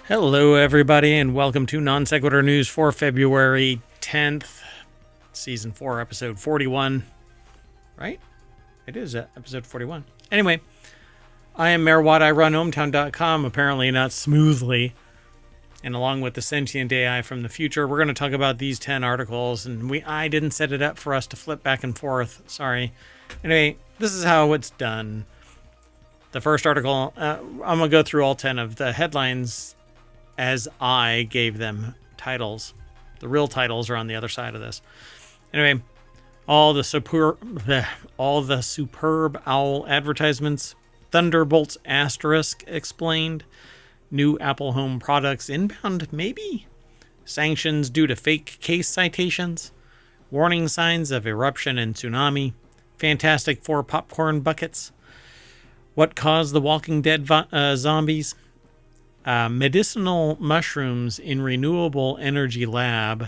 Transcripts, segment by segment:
Hello, everybody, and welcome to Non Sequitur News for February 10th, Season 4, Episode 41. Right? It is Episode 41. Anyway, I am Mayor Watt. I run ohmtown.com, apparently not smoothly. And along with the sentient AI from the future, we're going to talk about these 10 articles. And I didn't set it up for us to flip back and forth. Sorry. Anyway, this is how it's done. The first article, I'm going to go through all 10 of the headlines as I gave them titles. The real titles are on the other side of this. Anyway, all the superb owl advertisements, Thunderbolts asterisk explained, new Apple Home products inbound maybe, sanctions due to fake case citations, warning signs of eruption and tsunami, Fantastic Four popcorn buckets, what caused the Walking Dead zombies, medicinal mushrooms in renewable energy lab,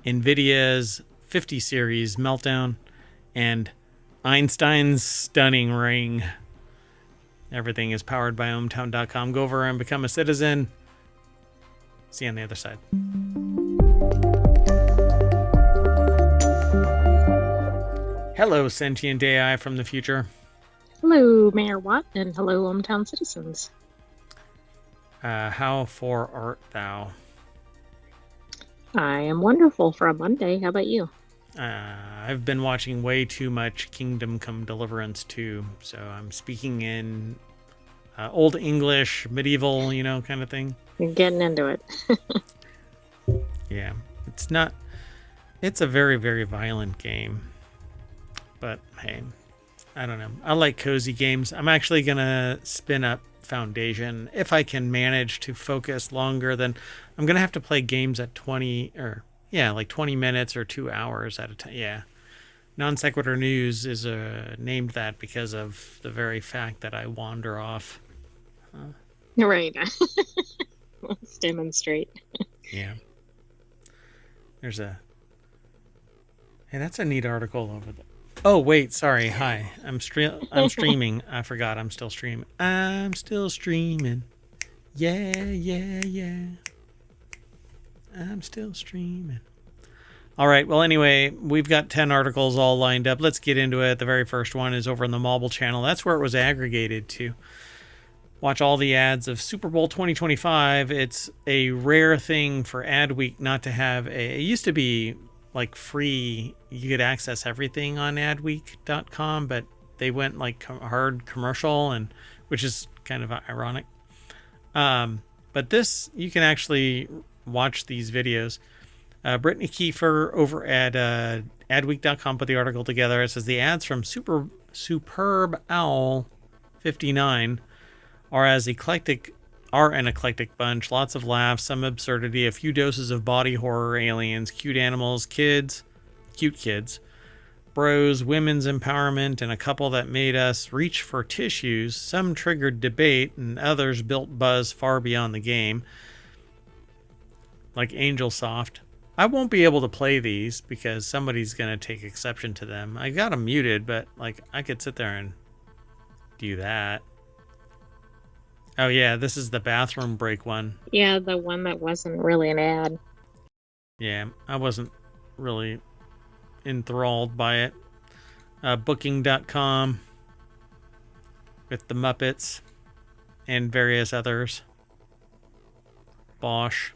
NVIDIA's 50 series meltdown, and Einstein's stunning ring. Everything is powered by ohmtown.com. Go over and become a citizen. See you on the other side. Hello, sentient AI from the future. Hello, Mayor Watt, and hello, ohmtown citizens. How far art thou? I am wonderful for a Monday. How about you? I've been watching way too much Kingdom Come Deliverance 2, so I'm speaking in Old English, medieval, kind of thing. You're getting into it. Yeah, it's a very, very violent game, but hey, I don't know. I like cozy games. I'm actually going to spin up Foundation if I can manage to focus longer. Then I'm gonna have to play games at 20 minutes or 2 hours at a time. Yeah, Non Sequitur News is named that because of the very fact that I wander off. Right. Let's demonstrate. Yeah, hey, that's a neat article over there. Oh, wait, sorry. Hi. I'm streaming. I forgot I'm still streaming. I'm still streaming. Yeah. I'm still streaming. All right. Well, anyway, we've got 10 articles all lined up. Let's get into it. The very first one is over on the mobile channel. That's where it was aggregated to. Watch all the ads of Super Bowl 2025. It's a rare thing for Ad Week not to have it used to be like free, you could access everything on adweek.com, but they went like hard commercial, and which is kind of ironic. But this, you can actually watch these videos. Brittany Kiefer over at adweek.com put the article together. It says the ads from Superb Owl 59 are an eclectic bunch. Lots of laughs, some absurdity, a few doses of body horror, aliens, cute animals, cute kids, bros, women's empowerment, and a couple that made us reach for tissues. Some triggered debate, and others built buzz far beyond the game, like Angel Soft. I won't be able to play these because somebody's going to take exception to them. I got them muted, but I could sit there and do that. Oh, yeah, this is the bathroom break one. Yeah, the one that wasn't really an ad. Yeah, I wasn't really enthralled by it. Booking.com with the Muppets and various others. Bosch.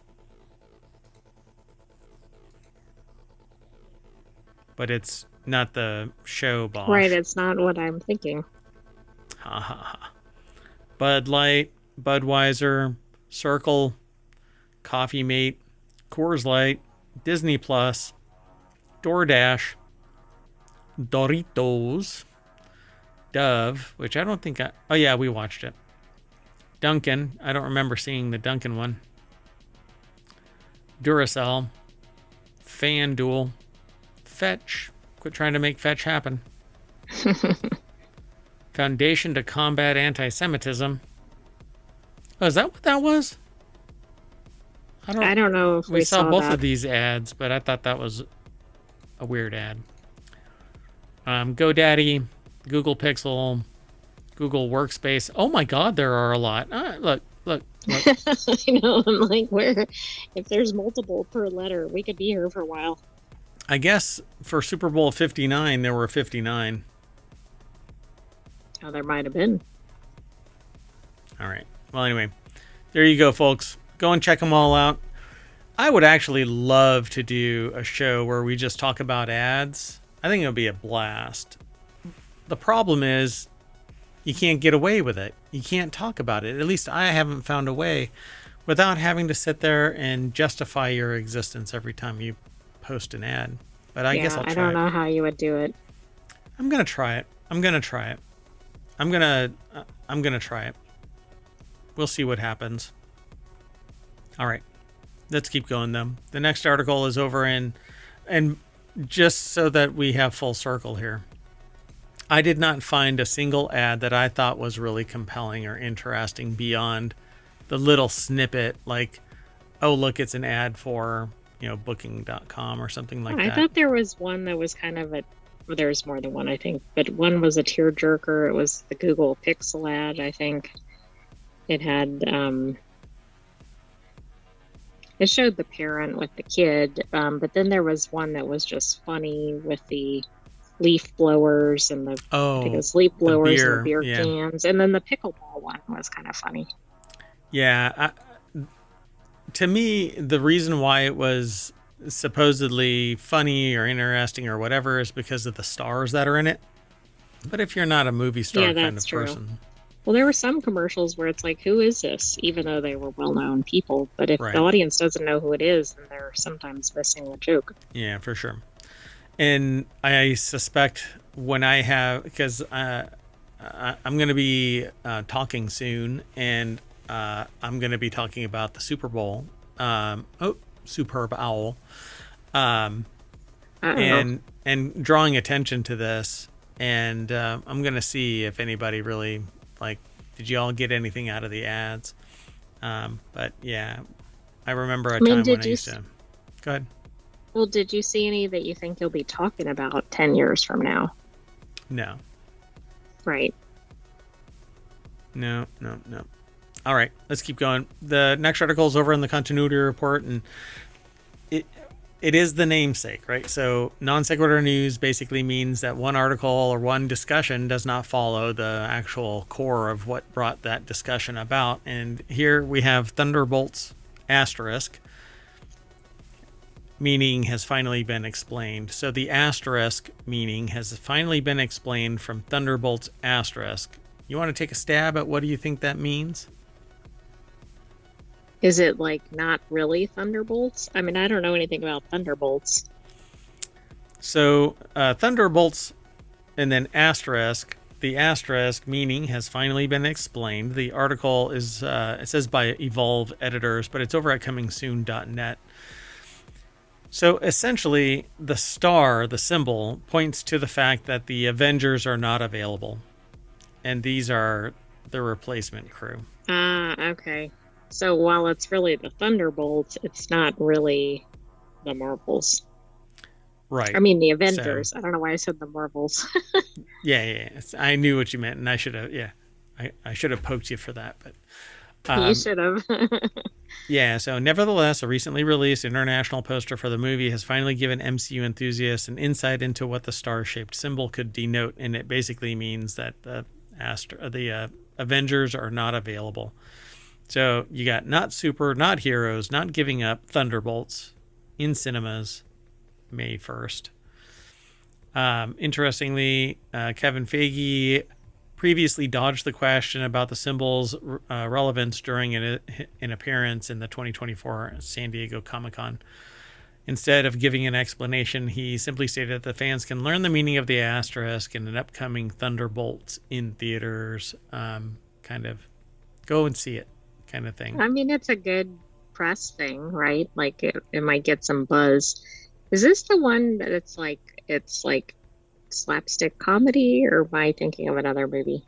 But it's not the show Bosch. Right, it's not what I'm thinking. Ha ha ha. Bud Light, Budweiser, Circle, Coffee Mate, Coors Light, Disney Plus, DoorDash, Doritos, Dove, which I don't think oh yeah, we watched it. Dunkin', I don't remember seeing the Dunkin' one. Duracell, FanDuel, Fetch, quit trying to make Fetch happen. Foundation to Combat Anti-Semitism. Oh, is that what that was? I don't know if we saw both that. of these ads, but I thought that was a weird ad. GoDaddy, Google Pixel, Google Workspace. Oh my God, there are a lot. Look, Look. I know. I'm like, where? If there's multiple per letter, we could be here for a while. I guess for Super Bowl 59, there were 59. Oh, there might have been. All right. Well, anyway, there you go, folks. Go and check them all out. I would actually love to do a show where we just talk about ads. I think it would be a blast. The problem is you can't get away with it. You can't talk about it. At least I haven't found a way without having to sit there and justify your existence every time you post an ad. But I guess I'll try it. I don't know how you would do it. I'm going to try it. I'm going to try it. We'll see what happens. All right. Let's keep going, though. The next article is over and just so that we have full circle here, I did not find a single ad that I thought was really compelling or interesting beyond the little snippet like, oh, look, it's an ad for, booking.com or something like that. I thought there was one that was kind of well, there's more than one, I think, but one was a tearjerker. It was the Google Pixel ad, I think. It had, it showed the parent with the kid, but then there was one that was just funny with the leaf blowers and the leaf blowers and the beer cans, and then the pickleball one was kind of funny. Yeah, to me, the reason why it was supposedly funny or interesting or whatever is because of the stars that are in it. But if you're not a movie star kind of person. Well, there were some commercials where it's like, who is this? Even though they were well-known people. But if the audience doesn't know who it is, then they're sometimes missing the joke. Yeah, for sure. And I suspect when I have, because I'm going to be talking soon, and I'm going to be talking about the Super Bowl. Superb Owl. And drawing attention to this. And I'm going to see if anybody really, did you all get anything out of the ads? But yeah, I remember a time when I used to. Go ahead. Well, did you see any that you think you'll be talking about 10 years from now? No. Right. No. All right, let's keep going. The next article is over in the continuity report, and it is the namesake, right? So non sequitur news basically means that one article or one discussion does not follow the actual core of what brought that discussion about. And here we have Thunderbolts asterisk, meaning has finally been explained. So the asterisk meaning has finally been explained from Thunderbolts asterisk. You want to take a stab at what do you think that means? Is it not really Thunderbolts? I mean, I don't know anything about Thunderbolts. So Thunderbolts and then asterisk. The asterisk meaning has finally been explained. The article is, it says by Evolve Editors, but it's over at comingsoon.net. So essentially, the star, the symbol, points to the fact that the Avengers are not available. And these are the replacement crew. Okay. So while it's really the Thunderbolts, it's not really the Marvels. Right. I mean, the Avengers. So, I don't know why I said the Marvels. yeah. I knew what you meant, and I should have, I should have poked you for that. But you should have. Yeah, so nevertheless, a recently released international poster for the movie has finally given MCU enthusiasts an insight into what the star-shaped symbol could denote, and it basically means that the Avengers are not available. So you got not super, not heroes, not giving up, Thunderbolts in cinemas May 1st. Interestingly, Kevin Feige previously dodged the question about the symbol's relevance during an appearance in the 2024 San Diego Comic-Con. Instead of giving an explanation, he simply stated that the fans can learn the meaning of the asterisk in an upcoming Thunderbolts in theaters. Kind of go and see it kind of thing. I mean, it's a good press thing, right? It might get some buzz. Is this the one that it's like slapstick comedy, or am I thinking of another movie?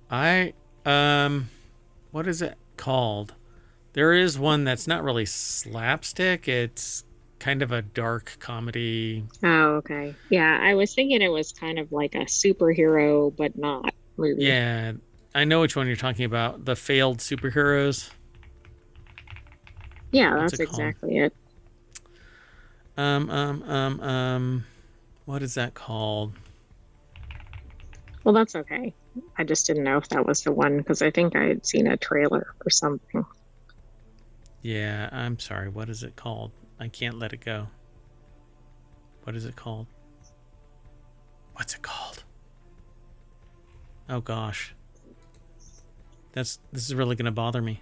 What is it called? There is one that's not really slapstick. It's kind of a dark comedy. Oh, okay. Yeah, I was thinking it was kind of like a superhero, but not movie. Yeah, I know which one you're talking about. The failed superheroes. Yeah, that's exactly it. What is that called? Well, that's okay. I just didn't know if that was the one because I think I had seen a trailer or something. Yeah, I'm sorry. What is it called? I can't let it go. What is it called? What's it called? Oh gosh. This is really going to bother me.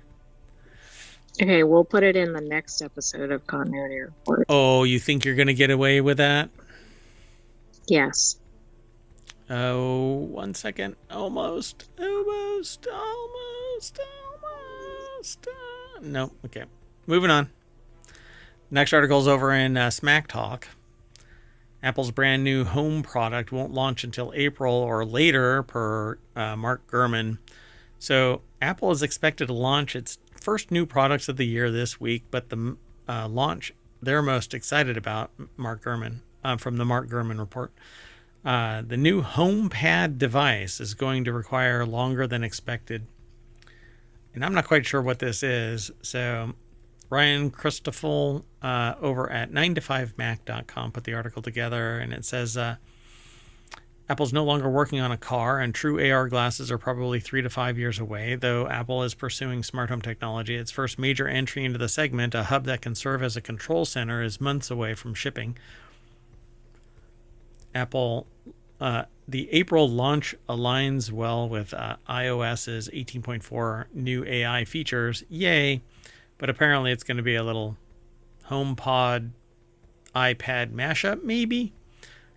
Okay, we'll put it in the next episode of Continuity Report. Oh, you think you're going to get away with that? Yes. Oh, 1 second. Almost. No, okay. Moving on. Next article is over in Smack Talk. Apple's brand new home product won't launch until April or later, per Mark Gurman. So Apple is expected to launch its first new products of the year this week, but the launch they're most excited about, Mark Gurman, from the Mark Gurman report. The new HomePad device is going to require longer than expected. And I'm not quite sure what this is. So Ryan Christoffel over at 9to5mac.com put the article together, and it says Apple's no longer working on a car, and true AR glasses are probably 3 to 5 years away, though Apple is pursuing smart home technology. Its first major entry into the segment, a hub that can serve as a control center, is months away from shipping. Apple, the April launch aligns well with iOS's 18.4 new AI features. Yay! But apparently it's going to be a little HomePod iPad mashup, maybe,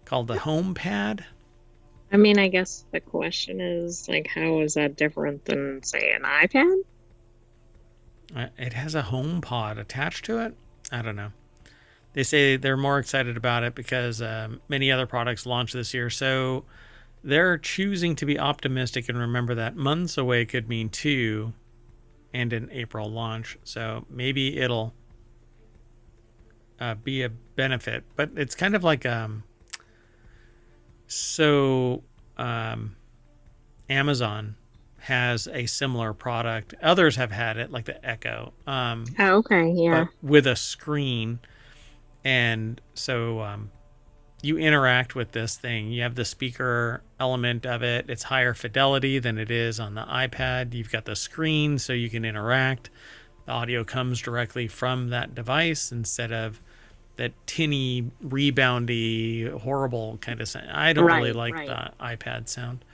called the HomePad. I mean, I guess the question is, like, how is that different than, say, an iPad? It has a HomePod attached to it. I don't know. They say they're more excited about it because many other products launched this year. So they're choosing to be optimistic and remember that months away could mean 2 and an April launch. So maybe it'll be a benefit. But it's kind of like... Amazon has a similar product. Others have had it, like the Echo. Okay, yeah. But with a screen. And so you interact with this thing. You have the speaker element of it. It's higher fidelity than it is on the iPad. You've got the screen so you can interact. The audio comes directly from that device instead of that tinny, reboundy, horrible kind of sound. I don't really like the iPad sound.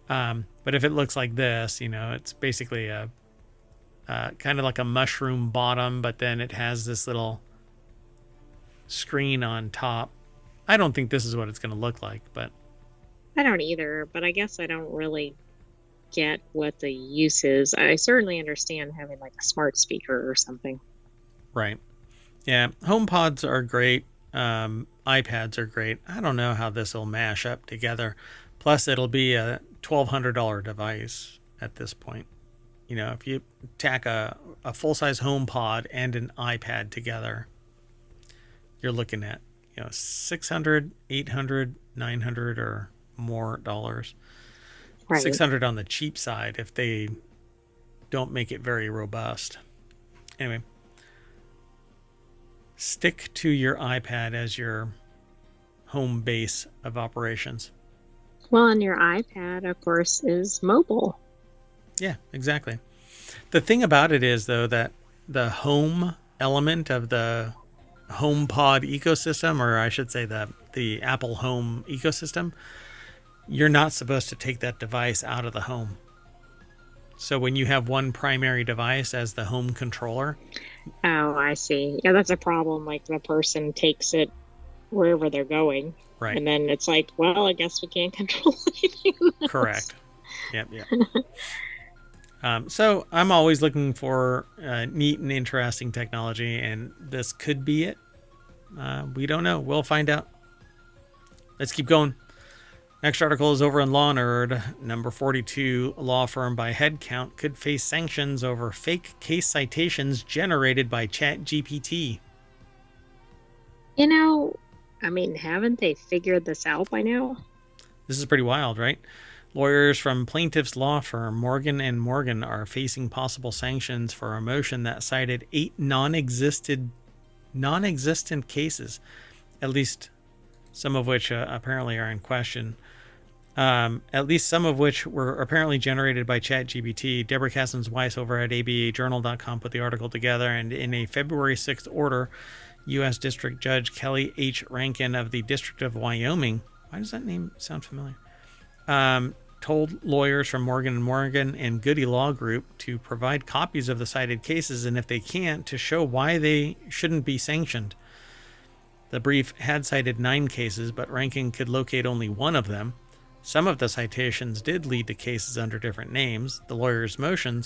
But if it looks like this, it's basically a kind of like a mushroom bottom, but then it has this little screen on top. I don't think this is what it's going to look like, but I don't either, but I guess I don't really get what the use is. I certainly understand having like a smart speaker or something. Right. Yeah, HomePods are great. iPads are great. I don't know how this will mash up together. Plus, it'll be a $1,200 device at this point. If you tack a full-size HomePod and an iPad together, you're looking at $600, $800, $900 or more dollars. Right. $600 on the cheap side if they don't make it very robust. Anyway. Stick to your iPad as your home base of operations. Well, and your iPad, of course, is mobile. Yeah, exactly. The thing about it is, though, that the home element of the HomePod ecosystem, or I should say the Apple Home ecosystem, you're not supposed to take that device out of the home. So when you have one primary device as the home controller... Oh, I see. Yeah, that's a problem. Like the person takes it wherever they're going. Right. And then it's like, well, I guess we can't control anything else. Correct. Yep. So I'm always looking for neat and interesting technology, and this could be it. We don't know. We'll find out. Let's keep going. Next article is over in Law Nerd. Number 42, law firm by headcount could face sanctions over fake case citations generated by ChatGPT. I mean, haven't they figured this out by now? This is pretty wild, right? Lawyers from plaintiff's law firm Morgan & Morgan are facing possible sanctions for a motion that cited 8 non-existent cases, at least some of which apparently are in question. At least some of which were apparently generated by ChatGPT. Deborah Kassens-Weiss over at abajournal.com put the article together, and in a February 6th order, U.S. District Judge Kelly H. Rankin of the District of Wyoming, why does that name sound familiar? Told lawyers from Morgan & Morgan and Goody Law Group to provide copies of the cited cases, and if they can't, to show why they shouldn't be sanctioned. The brief had cited 9 cases, but Rankin could locate only one of them. Some of the citations did lead to cases under different names. The lawyer's motion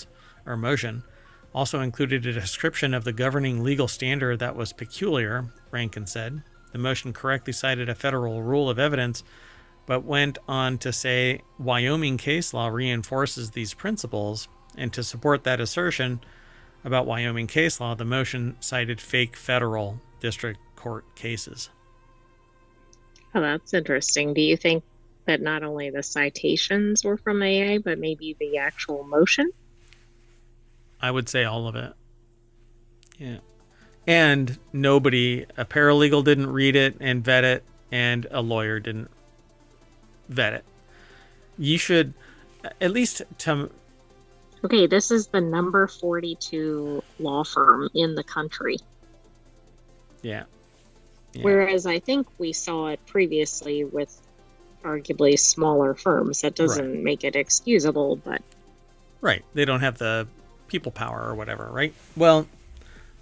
also included a description of the governing legal standard that was peculiar, Rankin said. The motion correctly cited a federal rule of evidence, but went on to say Wyoming case law reinforces these principles, and to support that assertion about Wyoming case law, the motion cited fake federal district court cases. Oh, that's interesting. Do you think that not only the citations were from AI, but maybe the actual motion? I would say all of it. Yeah. And a paralegal didn't read it and vet it, and a lawyer didn't vet it. You should, at least to... Okay, this is the number 42 law firm in the country. Yeah. Whereas I think we saw it previously with arguably smaller firms. That doesn't make it excusable, but... Right. They don't have the people power or whatever, right? Well,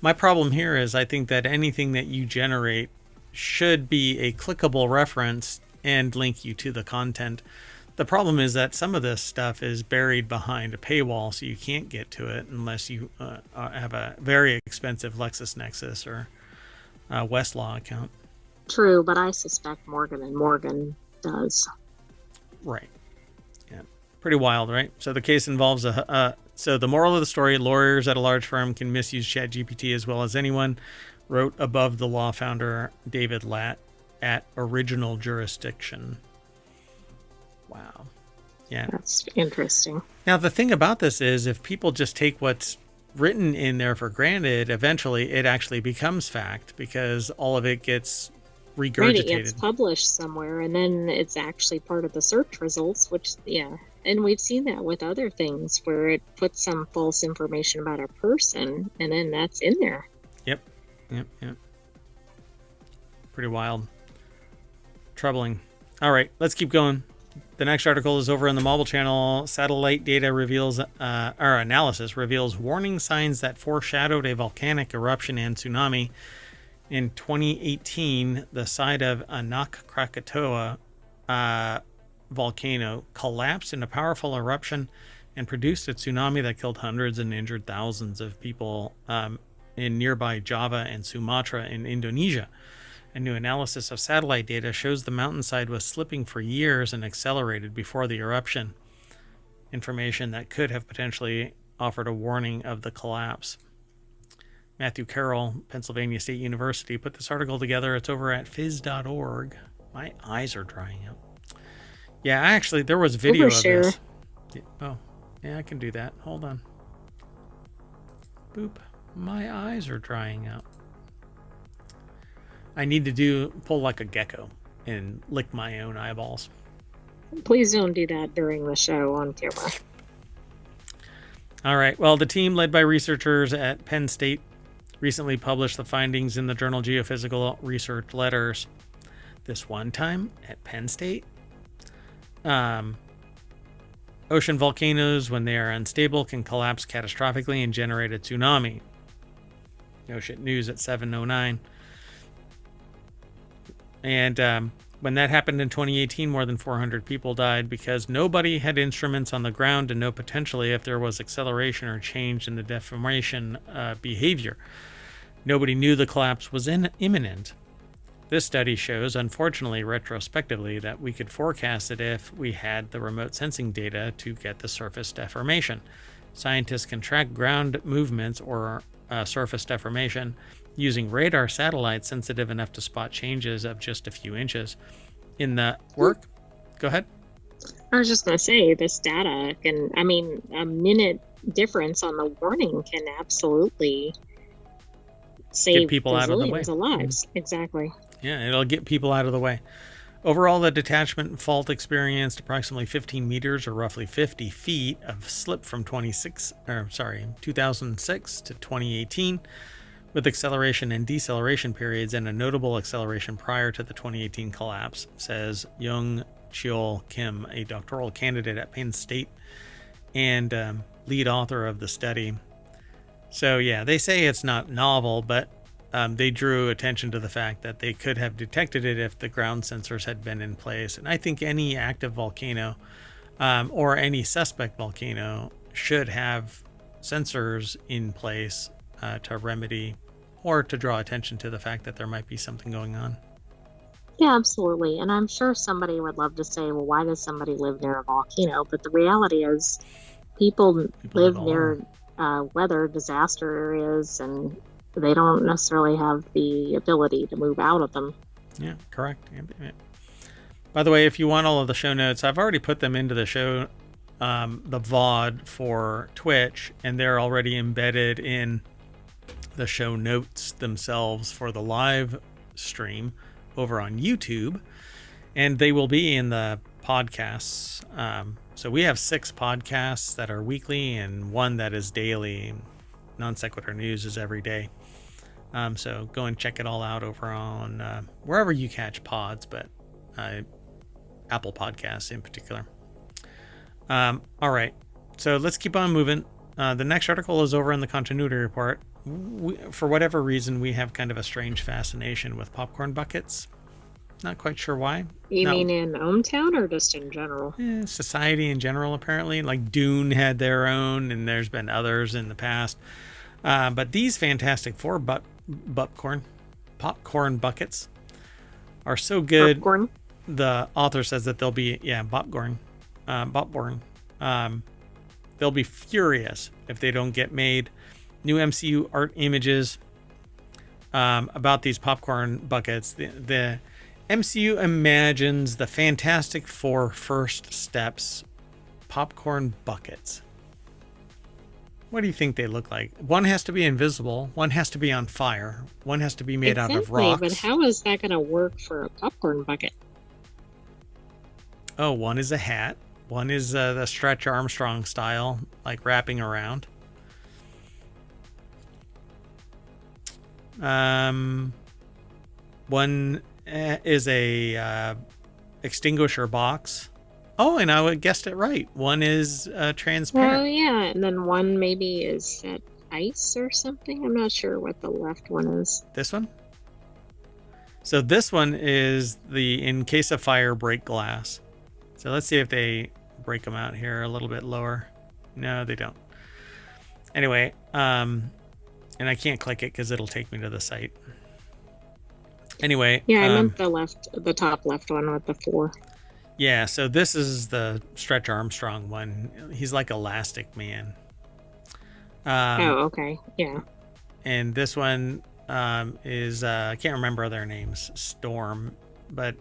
my problem here is I think that anything that you generate should be a clickable reference and link you to the content. The problem is that some of this stuff is buried behind a paywall, so you can't get to it unless you have a very expensive LexisNexis or Westlaw account. True, but I suspect Morgan & Morgan does. Right. Yeah. Pretty wild, right? So the case involves so the moral of the story, lawyers at a large firm can misuse ChatGPT as well as anyone, wrote above the law founder David Latt at Original Jurisdiction. Wow. Yeah. That's interesting. Now, the thing about this is if people just take what's written in there for granted, eventually it actually becomes fact because all of it gets regurgitated. Right, it gets published somewhere, and then it's actually part of the search results, which, and we've seen that with other things where it puts some false information about a person, and then that's in there. Yep. Pretty wild. Troubling. All right, let's keep going. The next article is over in the Mobile channel. Satellite data analysis reveals warning signs that foreshadowed a volcanic eruption and tsunami. In 2018, the site of Anak Krakatoa volcano collapsed in a powerful eruption and produced a tsunami that killed hundreds and injured thousands of people in nearby Java and Sumatra in Indonesia. A new analysis of satellite data shows the mountainside was slipping for years and accelerated before the eruption. Information that could have potentially offered a warning of the collapse. Matthew Carroll, Pennsylvania State University, put this article together. It's over at phys.org. My eyes are drying out. Yeah, there was video of this. Oh, yeah, I can do that. Hold on. Boop. My eyes are drying out. I need to pull like a gecko and lick my own eyeballs. Please don't do that during the show on camera. All right. Well, the team led by researchers at Penn State recently published the findings in the journal Geophysical Research Letters. This one time at Penn State. Ocean volcanoes, when they are unstable, can collapse catastrophically and generate a tsunami. Ocean News at 7:09. And when that happened in 2018, more than 400 people died because nobody had instruments on the ground to know potentially if there was acceleration or change in the deformation behavior. Nobody knew the collapse was imminent. This study shows, unfortunately, retrospectively, that we could forecast it if we had the remote sensing data to get the surface deformation. Scientists can track ground movements or surface deformation using radar satellites sensitive enough to spot changes of just a few inches. In the work, go ahead. I was just going to say, this data can, I mean, a minute difference on the warning can absolutely save people out of the way. Of lives. Exactly. Yeah, it'll get people out of the way. Overall, the detachment fault experienced approximately 15 meters or roughly 50 feet of slip from 2006 to 2018, with acceleration and deceleration periods and a notable acceleration prior to the 2018 collapse, says Young Cheol Kim, a doctoral candidate at Penn State and lead author of the study. So yeah, they say it's not novel, but they drew attention to the fact that they could have detected it if the ground sensors had been in place. And I think any active volcano or any suspect volcano should have sensors in place to remedy or to draw attention to the fact that there might be something going on. Yeah, absolutely. And I'm sure somebody would love to say, well, why does somebody live near a volcano? But the reality is people live near weather disaster areas, and they don't necessarily have the ability to move out of them. Yeah, correct. Yeah. By the way, if you want all of the show notes, I've already put them into the show, the VOD for Twitch, and they're already embedded in the show notes themselves for the live stream over on YouTube, and they will be in the podcasts. So we have 6 podcasts that are weekly and 1 that is daily. Non Sequitur News is every day. So go and check it all out over on wherever you catch pods, but Apple Podcasts in particular. All right, so let's keep on moving. The next article is over in the continuity report. For whatever reason, we have kind of a strange fascination with popcorn buckets. Not quite sure why. You mean in ohmTown or just in general? Society in general, apparently. Like Dune had their own, and there's been others in the past. But these Fantastic Four popcorn buckets are so good. Popcorn? The author says that they'll be, popcorn. They'll be furious if they don't get made. New MCU art images about these popcorn buckets. The MCU imagines the Fantastic Four first steps popcorn buckets. What do you think they look like? One has to be invisible. One has to be on fire. One has to be made out of rocks. But how is that going to work for a popcorn bucket? Oh, one is a hat. One is the Stretch Armstrong style, like wrapping around. One is a extinguisher box. Oh, and I guessed it right. One is transparent. Oh, yeah, and then one maybe is at ice or something. I'm not sure what the left one is. This one? So this one is the in case of fire break glass. So let's see if they break them out here a little bit lower. No, they don't. Anyway, and I can't click it because it'll take me to the site. Anyway. Yeah, I meant the top left one with the 4. Yeah, so this is the Stretch Armstrong one. He's like Elastic Man. Oh, okay. Yeah. And this one is, I can't remember their names, Storm. But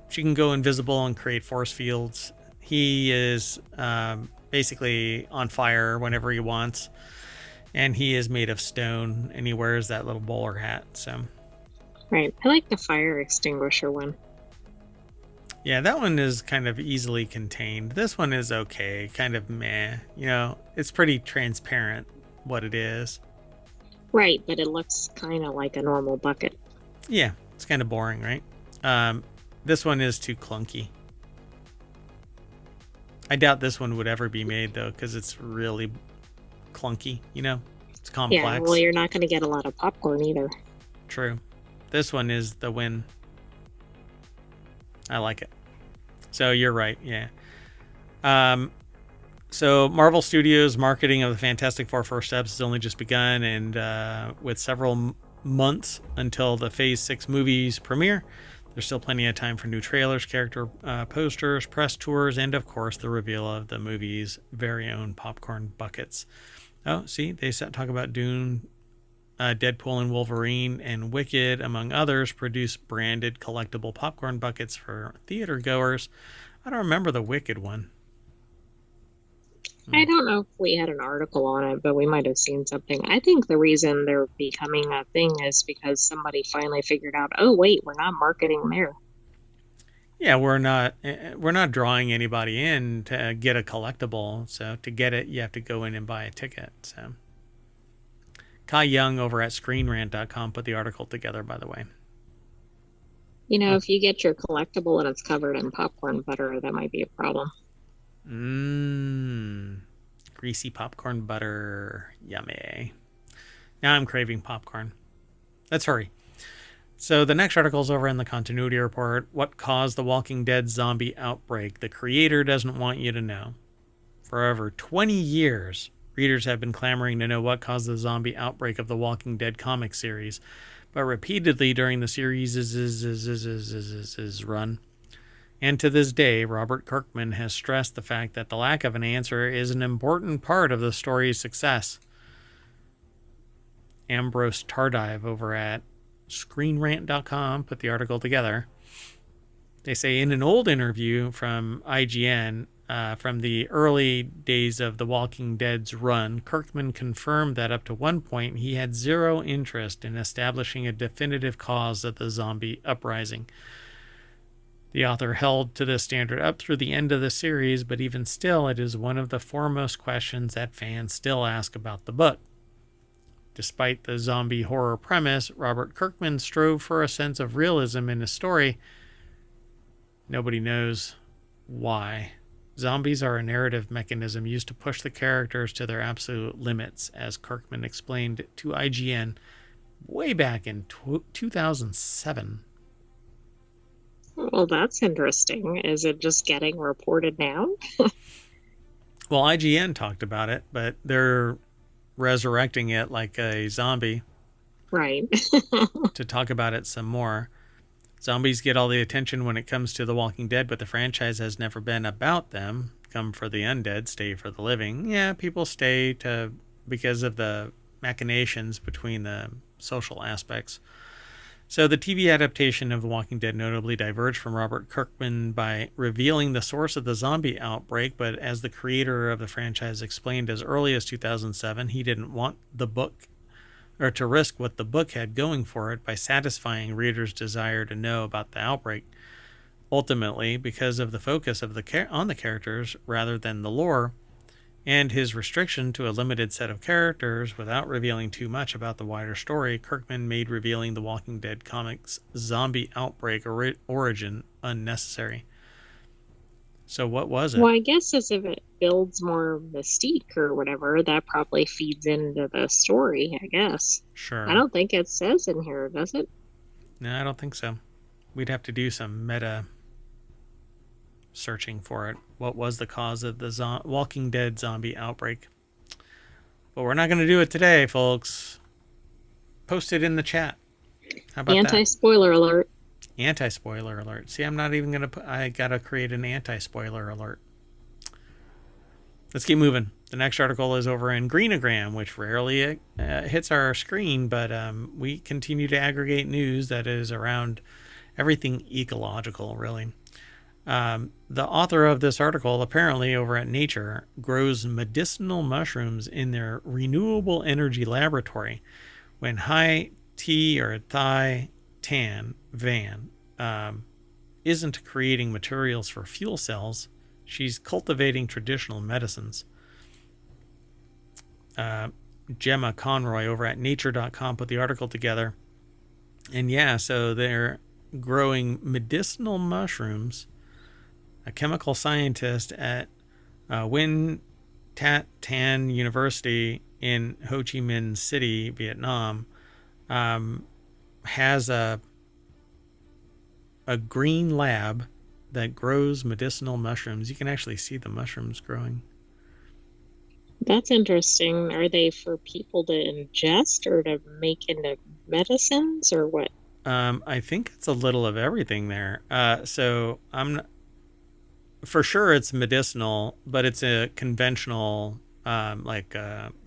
she can go invisible and create force fields. He is basically on fire whenever he wants. And he is made of stone, and he wears that little bowler hat. So, right. I like the fire extinguisher one. Yeah, that one is kind of easily contained. This one is okay, kind of meh. You know, it's pretty transparent what it is. Right, but it looks kind of like a normal bucket. Yeah, it's kind of boring, right? This one is too clunky. I doubt this one would ever be made, though, because it's really clunky, you know? It's complex. Yeah, well, you're not going to get a lot of popcorn either. True. This one is the win. I like it. So you're right, yeah. So Marvel Studios' marketing of the Fantastic Four First Steps has only just begun, and with several months until the Phase 6 movies premiere, there's still plenty of time for new trailers, character posters, press tours, and of course the reveal of the movie's very own popcorn buckets. Oh, see, they talk about Dune, Deadpool and Wolverine, and Wicked, among others, produce branded collectible popcorn buckets for theater goers. I don't remember the Wicked one. I don't know if we had an article on it, but we might have seen something. I think the reason they're becoming a thing is because somebody finally figured out, oh, wait, we're not marketing there. Yeah, we're not drawing anybody in to get a collectible. So to get it, you have to go in and buy a ticket. So Kai Young over at ScreenRant.com put the article together, by the way. You know, if you get your collectible and it's covered in popcorn butter, that might be a problem. Greasy popcorn butter. Yummy. Now I'm craving popcorn. Let's hurry. So the next article is over in the continuity report. What caused the Walking Dead zombie outbreak? The creator doesn't want you to know. For over 20 years, readers have been clamoring to know what caused the zombie outbreak of the Walking Dead comic series. But repeatedly during the series' run, and to this day, Robert Kirkman has stressed the fact that the lack of an answer is an important part of the story's success. Ambrose Tardive over at ScreenRant.com put the article together. They say in an old interview from IGN from the early days of The Walking Dead's run, Kirkman confirmed that up to one point he had zero interest in establishing a definitive cause of the zombie uprising. The author held to this standard up through the end of the series, but even still, it is one of the foremost questions that fans still ask about the book. Despite the zombie horror premise, Robert Kirkman strove for a sense of realism in his story. Nobody knows why. Zombies are a narrative mechanism used to push the characters to their absolute limits, as Kirkman explained to IGN way back in 2007. Well, that's interesting. Is it just getting reported now? Well, IGN talked about it, but they're resurrecting it like a zombie. Right. To talk about it some more. Zombies get all the attention when it comes to The Walking Dead, but the franchise has never been about them. Come for the undead, stay for the living. Yeah, people stay because of the machinations between the social aspects. So the TV adaptation of The Walking Dead notably diverged from Robert Kirkman by revealing the source of the zombie outbreak, but as the creator of the franchise explained as early as 2007, he didn't want the book or to risk what the book had going for it by satisfying readers' desire to know about the outbreak. Ultimately, because of the focus of on the characters rather than the lore, and his restriction to a limited set of characters without revealing too much about the wider story, Kirkman made revealing the Walking Dead comics' zombie outbreak origin unnecessary. So what was it? Well, I guess as if it builds more mystique or whatever, that probably feeds into the story, I guess. Sure. I don't think it says in here, does it? No, I don't think so. We'd have to do some meta searching for it. What was the cause of the Walking Dead zombie outbreak? But we're not going to do it today, folks. Post it in the chat. How about Anti-spoiler alert. Anti-spoiler alert. See, I'm not even going to I got to create an anti-spoiler alert. Let's keep moving. The next article is over in Greenagram, which rarely hits our screen, but we continue to aggregate news that is around everything ecological, really. The author of this article, apparently over at Nature, grows medicinal mushrooms in their renewable energy laboratory when Hai T or Thai Tan Van isn't creating materials for fuel cells. She's cultivating traditional medicines. Gemma Conroy over at nature.com put the article together. And yeah, so they're growing medicinal mushrooms. A chemical scientist at Win Tat Tan University in Ho Chi Minh City, Vietnam, has a green lab that grows medicinal mushrooms. You can actually see the mushrooms growing. That's interesting. Are they for people to ingest or to make into medicines or what? I think it's a little of everything there. So I'm not, for sure it's medicinal, but it's a conventional,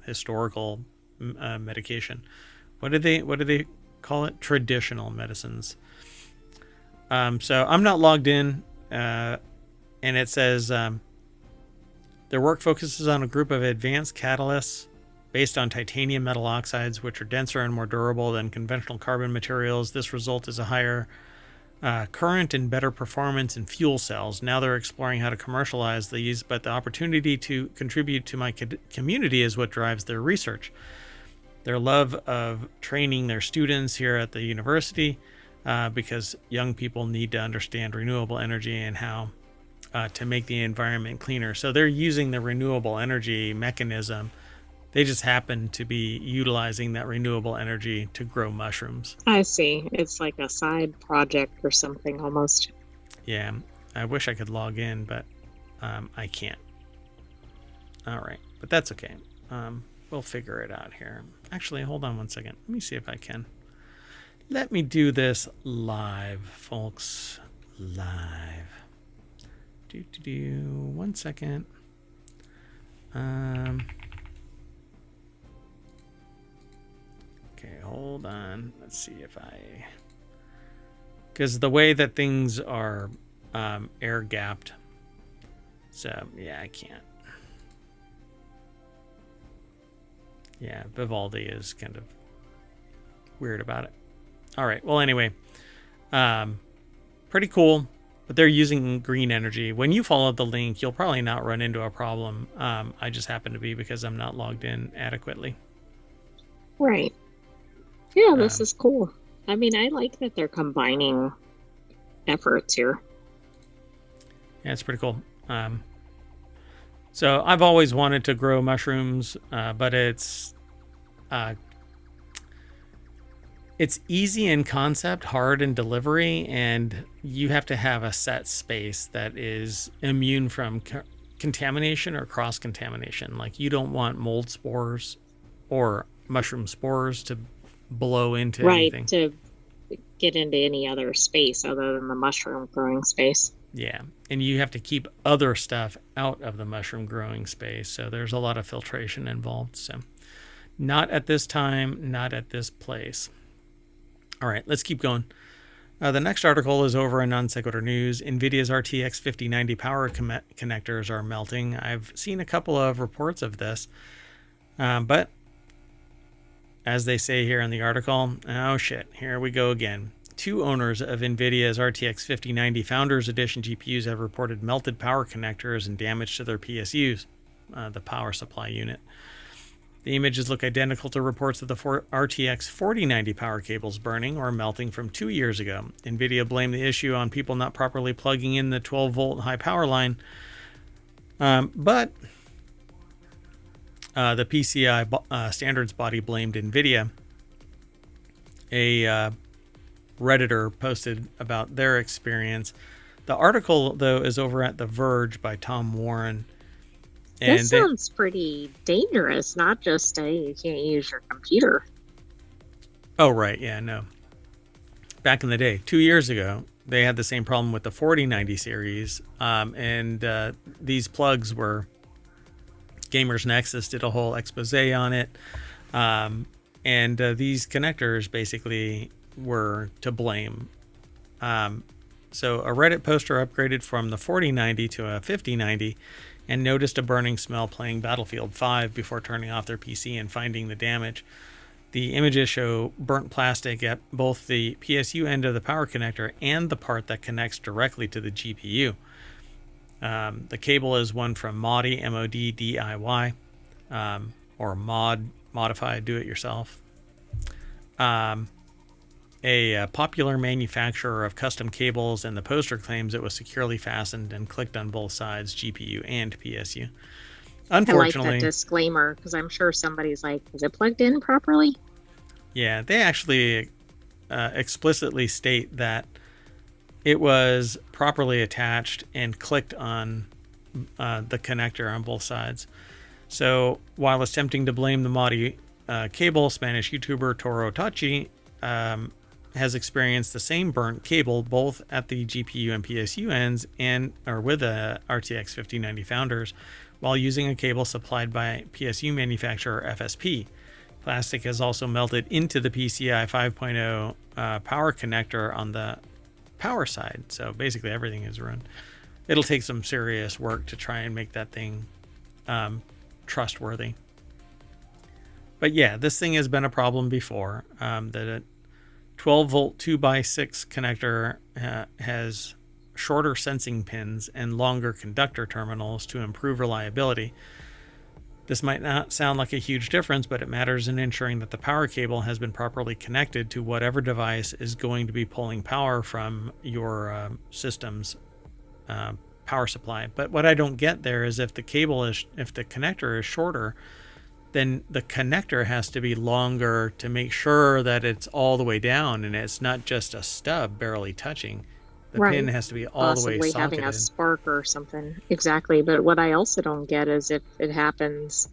historical medication. What do they call it? Traditional medicines. So I'm not logged in and it says their work focuses on a group of advanced catalysts based on titanium metal oxides, which are denser and more durable than conventional carbon materials. This result is a higher current and better performance in fuel cells. Now they're exploring how to commercialize these, but the opportunity to contribute to my community is what drives their research. Their love of training their students here at the university, because young people need to understand renewable energy and how to make the environment cleaner. So they're using the renewable energy mechanism. They just happen to be utilizing that renewable energy to grow mushrooms. I see. It's like a side project or something almost. Yeah, I wish I could log in, but I can't. All right, but that's okay. We'll figure it out here. Actually, hold on one second. Let me see if I can. Let me do this live, folks. Live. 1 second. Okay, hold on. Let's see if I... Because the way that things are air gapped. So, yeah, I can't. Yeah, Vivaldi is kind of weird about it. All right. Well, anyway, pretty cool. But they're using green energy. When you follow the link, you'll probably not run into a problem. I just happen to be because I'm not logged in adequately. Right. Yeah, this is cool. I mean, I like that they're combining efforts here. Yeah, it's pretty cool. So I've always wanted to grow mushrooms, but it's easy in concept, hard in delivery, and you have to have a set space that is immune from contamination or cross-contamination. Like, you don't want mold spores or mushroom spores to blow into anything. Right, to get into any other space other than the mushroom growing space. Yeah, and you have to keep other stuff out of the mushroom growing space, so there's a lot of filtration involved. So not at this time, not at this place. All right, let's keep going. The next article is over in Non Sequitur News. NVIDIA's RTX 5090 power connectors are melting. I've seen a couple of reports of this, but as they say here in the article, oh shit, here we go again. Two owners of NVIDIA's RTX 5090 Founders Edition GPUs have reported melted power connectors and damage to their PSUs, the power supply unit. The images look identical to reports of the RTX 4090 power cables burning or melting from 2 years ago. NVIDIA blamed the issue on people not properly plugging in the 12-volt high power line, but the PCI standards body blamed NVIDIA. A Redditor posted about their experience. The article, though, is over at The Verge by Tom Warren. And this sounds pretty dangerous, not just you can't use your computer. Oh, right. Yeah, no. Back in the day, 2 years ago, they had the same problem with the 4090 series. And these plugs were... Gamers Nexus did a whole expose on it. And these connectors basically were to blame. So a Reddit poster upgraded from the 4090 to a 5090 and noticed a burning smell playing Battlefield 5 before turning off their PC and finding the damage. The images show burnt plastic at both the PSU end of the power connector and the part that connects directly to the GPU. The cable is one from Modi, M-O-D-D-I-Y, or Modify, Do It Yourself. A popular manufacturer of custom cables, and the poster claims it was securely fastened and clicked on both sides, GPU and PSU. Unfortunately, I like that disclaimer, because I'm sure somebody's like, is it plugged in properly? Yeah, they actually explicitly state that it was properly attached and clicked on the connector on both sides. So while attempting to blame the Modi cable, Spanish YouTuber Toro Tachi has experienced the same burnt cable both at the GPU and PSU ends or with the RTX 5090 Founders while using a cable supplied by PSU manufacturer FSP. Plastic has also melted into the PCI 5.0 power connector on the power side. So basically everything is ruined. it'll take some serious work to try and make that thing trustworthy. But yeah, this thing has been a problem before. The 12 volt 2x6 connector has shorter sensing pins and longer conductor terminals to improve reliability. This might not sound like a huge difference, but it matters in ensuring that the power cable has been properly connected to whatever device is going to be pulling power from your system's power supply. But what I don't get there is if the connector is shorter, then the connector has to be longer to make sure that it's all the way down and it's not just a stub barely touching. The pin has to be all the way socketed. Possibly having a spark or something. Exactly. But what I also don't get is if it happens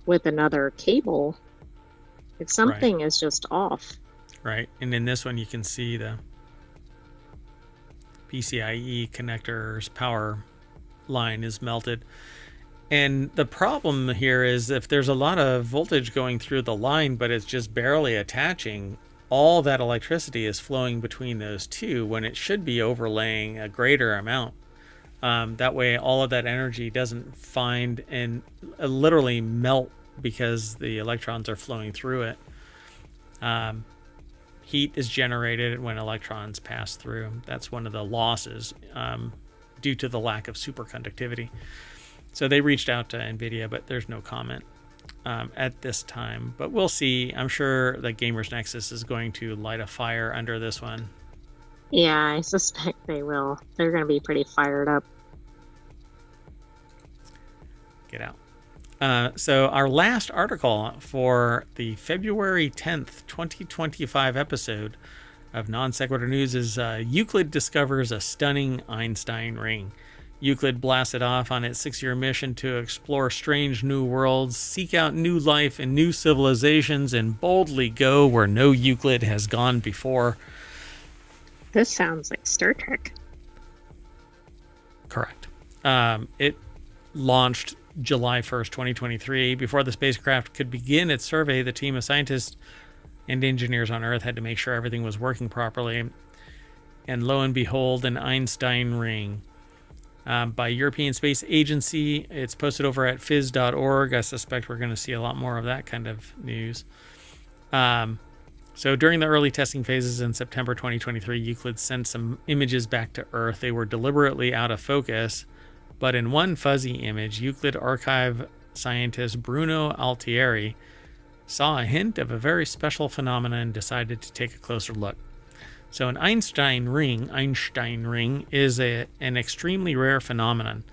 with another cable, if something is just off. Right. And in this one, you can see the PCIe connector's power line is melted. And the problem here is if there's a lot of voltage going through the line, but it's just barely attaching, all that electricity is flowing between those two when it should be overlaying a greater amount. That way, all of that energy doesn't find and literally melt because the electrons are flowing through it. Heat is generated when electrons pass through. That's one of the losses due to the lack of superconductivity. So they reached out to NVIDIA, but there's no comment at this time. But we'll see. I'm sure that Gamers Nexus is going to light a fire under this one. Yeah, I suspect they will. They're going to be pretty fired up. Get out. So our last article for the February 10th, 2025 episode of Non Sequitur News is Euclid discovers a stunning Einstein ring. Euclid blasted off on its 6-year mission to explore strange new worlds, seek out new life and new civilizations, and boldly go where no Euclid has gone before. This sounds like Star Trek. Correct. It launched July 1st, 2023. Before the spacecraft could begin its survey, the team of scientists and engineers on Earth had to make sure everything was working properly. And lo and behold, an Einstein ring. By European Space Agency. It's posted over at phys.org. I suspect we're going to see a lot more of that kind of news. So during the early testing phases in September 2023, Euclid sent some images back to Earth. They were deliberately out of focus, but in one fuzzy image, Euclid archive scientist Bruno Altieri saw a hint of a very special phenomenon and decided to take a closer look. So an Einstein ring is an extremely rare phenomenon.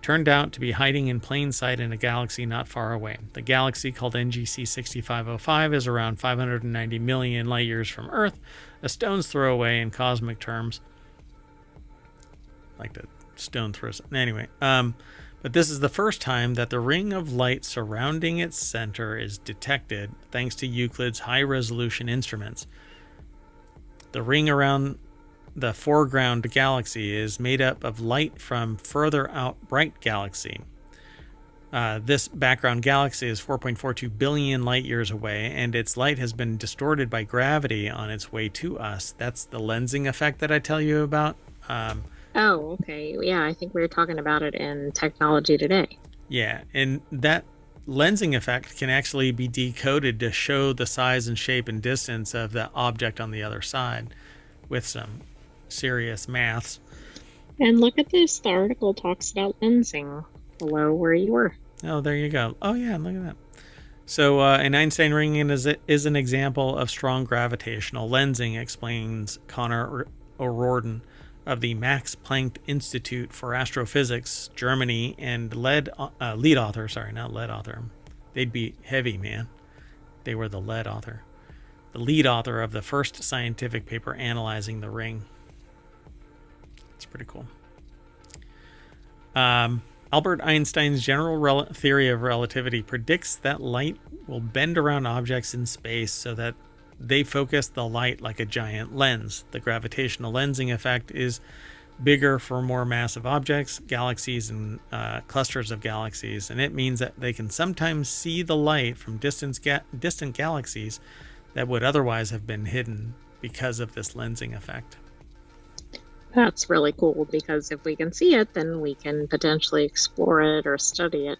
Turned out to be hiding in plain sight in a galaxy not far away. The galaxy, called NGC 6505, is around 590 million light years from Earth, a stone's throw away in cosmic terms. Like the stone throws. Anyway, but this is the first time that the ring of light surrounding its center is detected thanks to Euclid's high-resolution instruments. The ring around the foreground galaxy is made up of light from further out bright galaxy. This background galaxy is 4.42 billion light years away, and its light has been distorted by gravity on its way to us. That's the lensing effect that I tell you about. Oh, okay. Yeah, I think we were talking about it in Technology Today. Yeah, and that lensing effect can actually be decoded to show the size and shape and distance of the object on the other side with some serious maths. And look at this. The article talks about lensing below where you were. Oh, there you go. Oh, yeah, look at that. So an Einstein ring is an example of strong gravitational lensing, explains Connor O'Riordan of the Max Planck Institute for Astrophysics, Germany, and lead author. They'd be heavy, man. They were the lead author. The lead author of the first scientific paper analyzing the ring. It's pretty cool. Albert Einstein's general theory of relativity predicts that light will bend around objects in space so that they focus the light like a giant lens. The gravitational lensing effect is bigger for more massive objects, galaxies, and clusters of galaxies, and it means that they can sometimes see the light from distant galaxies that would otherwise have been hidden because of this lensing effect. That's really cool, because if we can see it, then we can potentially explore it or study it.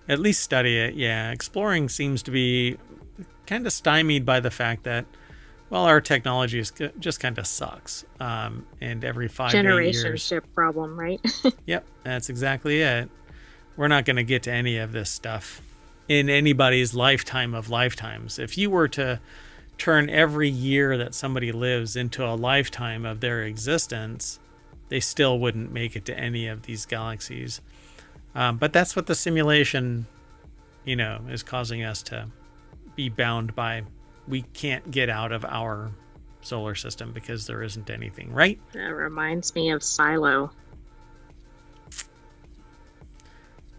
At least study it, yeah. Exploring seems to be kind of stymied by the fact that, well, our technology is just kind of sucks. And every 5 to 8 years... Generationship problem, right? Yep, that's exactly it. We're not going to get to any of this stuff in anybody's lifetime of lifetimes. If you were to turn every year that somebody lives into a lifetime of their existence, they still wouldn't make it to any of these galaxies. But that's what the simulation, is causing us to be bound by. We can't get out of our solar system because there isn't anything, right? That reminds me of Silo.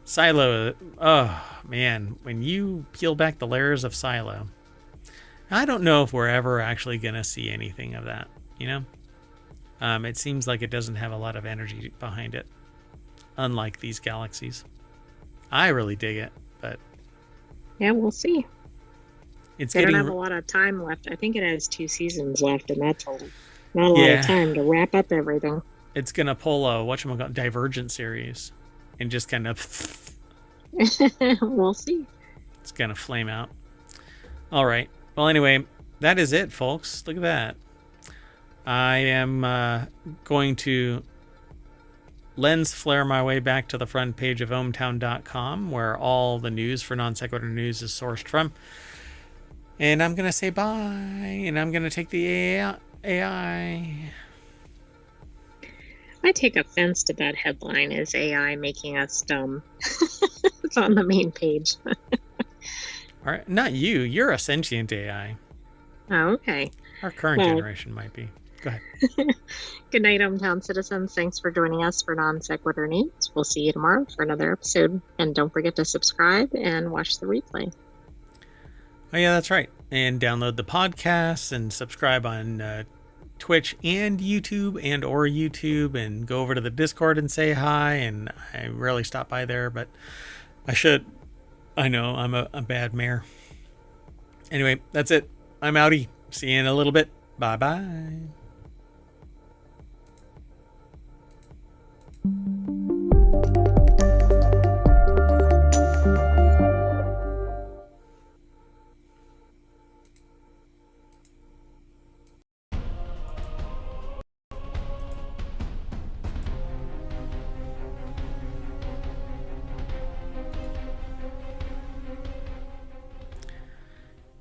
Silo, oh man, when you peel back the layers of Silo, I don't know if we're ever actually going to see anything of that, It seems like it doesn't have a lot of energy behind it, unlike these galaxies. I really dig it, but... Yeah, we'll see. They don't have a lot of time left. I think it has 2 seasons left, and that's not a lot of time to wrap up everything. It's going to pull a, Divergent series and just kind of... We'll see. It's going to flame out. All right. Well, anyway, that is it, folks. Look at that. I am going to lens flare my way back to the front page of ohmtown.com, where all the news for Non Sequitur News is sourced from. And I'm going to say bye, and I'm going to take the AI. I take offense to that headline, is AI making us dumb? It's on the main page. All right, not you. You're a sentient AI. Oh, okay. Our current generation might be. Go ahead. Good night, hometown citizens. Thanks for joining us for Non Sequitur News. We'll see you tomorrow for another episode. And don't forget to subscribe and watch the replay. Oh, yeah, that's right. And download the podcasts and subscribe on Twitch and YouTube or YouTube, and go over to the Discord and say hi. And I rarely stop by there, but I should. I know, I'm a bad mayor. Anyway, that's it. I'm outie. See you in a little bit. Bye-bye.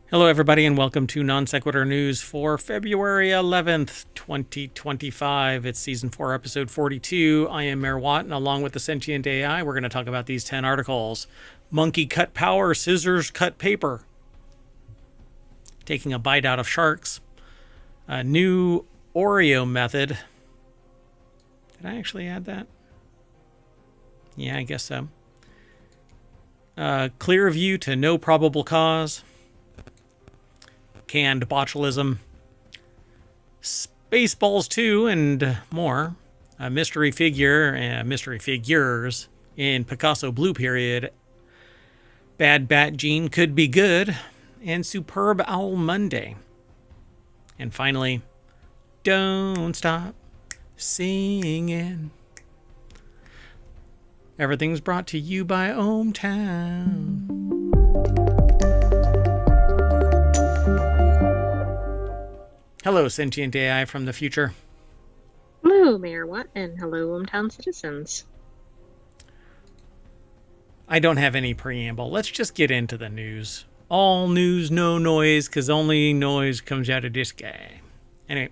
Hello, everybody, and welcome to Non Sequitur News for February 11th, 2025. It's Season 4, Episode 42. I am Mayor Watt, and along with the Sentient AI, we're going to talk about these 10 articles. Monkey cut power, scissors cut paper. Taking a bite out of sharks. A new Oreo method. Did I actually add that? Yeah, I guess so. Clear view to no probable cause. Canned botulism, Spaceballs 2, and more. A mystery figures in Picasso Blue Period. Bad Bat Gene could be good, and Superb Owl Monday. And finally, Don't Stop Singing. Everything's brought to you by ohmTown. Hello, sentient AI from the future. Hello, Mayor Watt, and hello, hometown citizens. I don't have any preamble. Let's just get into the news. All news, no noise, because only noise comes out of this guy. Anyway,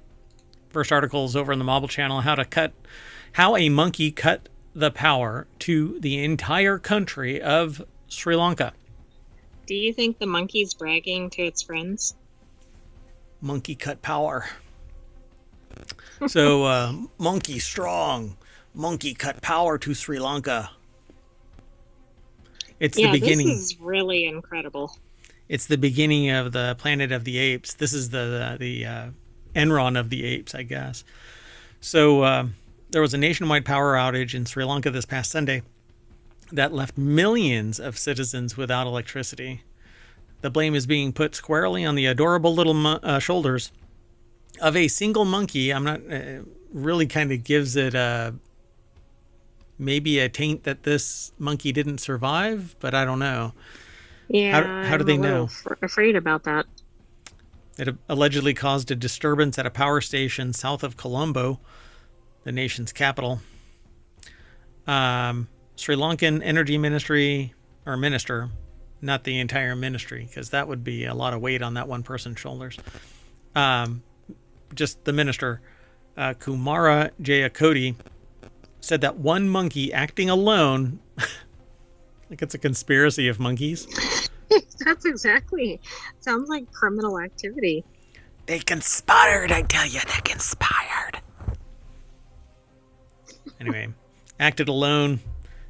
first article is over on the Mobile channel, how a monkey cut the power to the entire country of Sri Lanka. Do you think the monkey's bragging to its friends? Monkey cut power. So, monkey strong. Monkey cut power to Sri Lanka. It's the beginning. This is really incredible. It's the beginning of the Planet of the Apes. This is the Enron of the apes, I guess. So, there was a nationwide power outage in Sri Lanka this past Sunday that left millions of citizens without electricity. The blame is being put squarely on the adorable little shoulders of a single monkey. I'm not really kind of gives it maybe a taint that this monkey didn't survive, but I don't know. Yeah, how do they know? Afraid about that. It allegedly caused a disturbance at a power station south of Colombo, the nation's capital. Sri Lankan Energy Ministry, or minister, not the entire ministry, because that would be a lot of weight on that one person's shoulders. Just the minister, Kumara Jayakoti, said that one monkey acting alone, like it's a conspiracy of monkeys. That's exactly. Sounds like criminal activity. They conspired, I tell you, they conspired. Anyway, acted alone,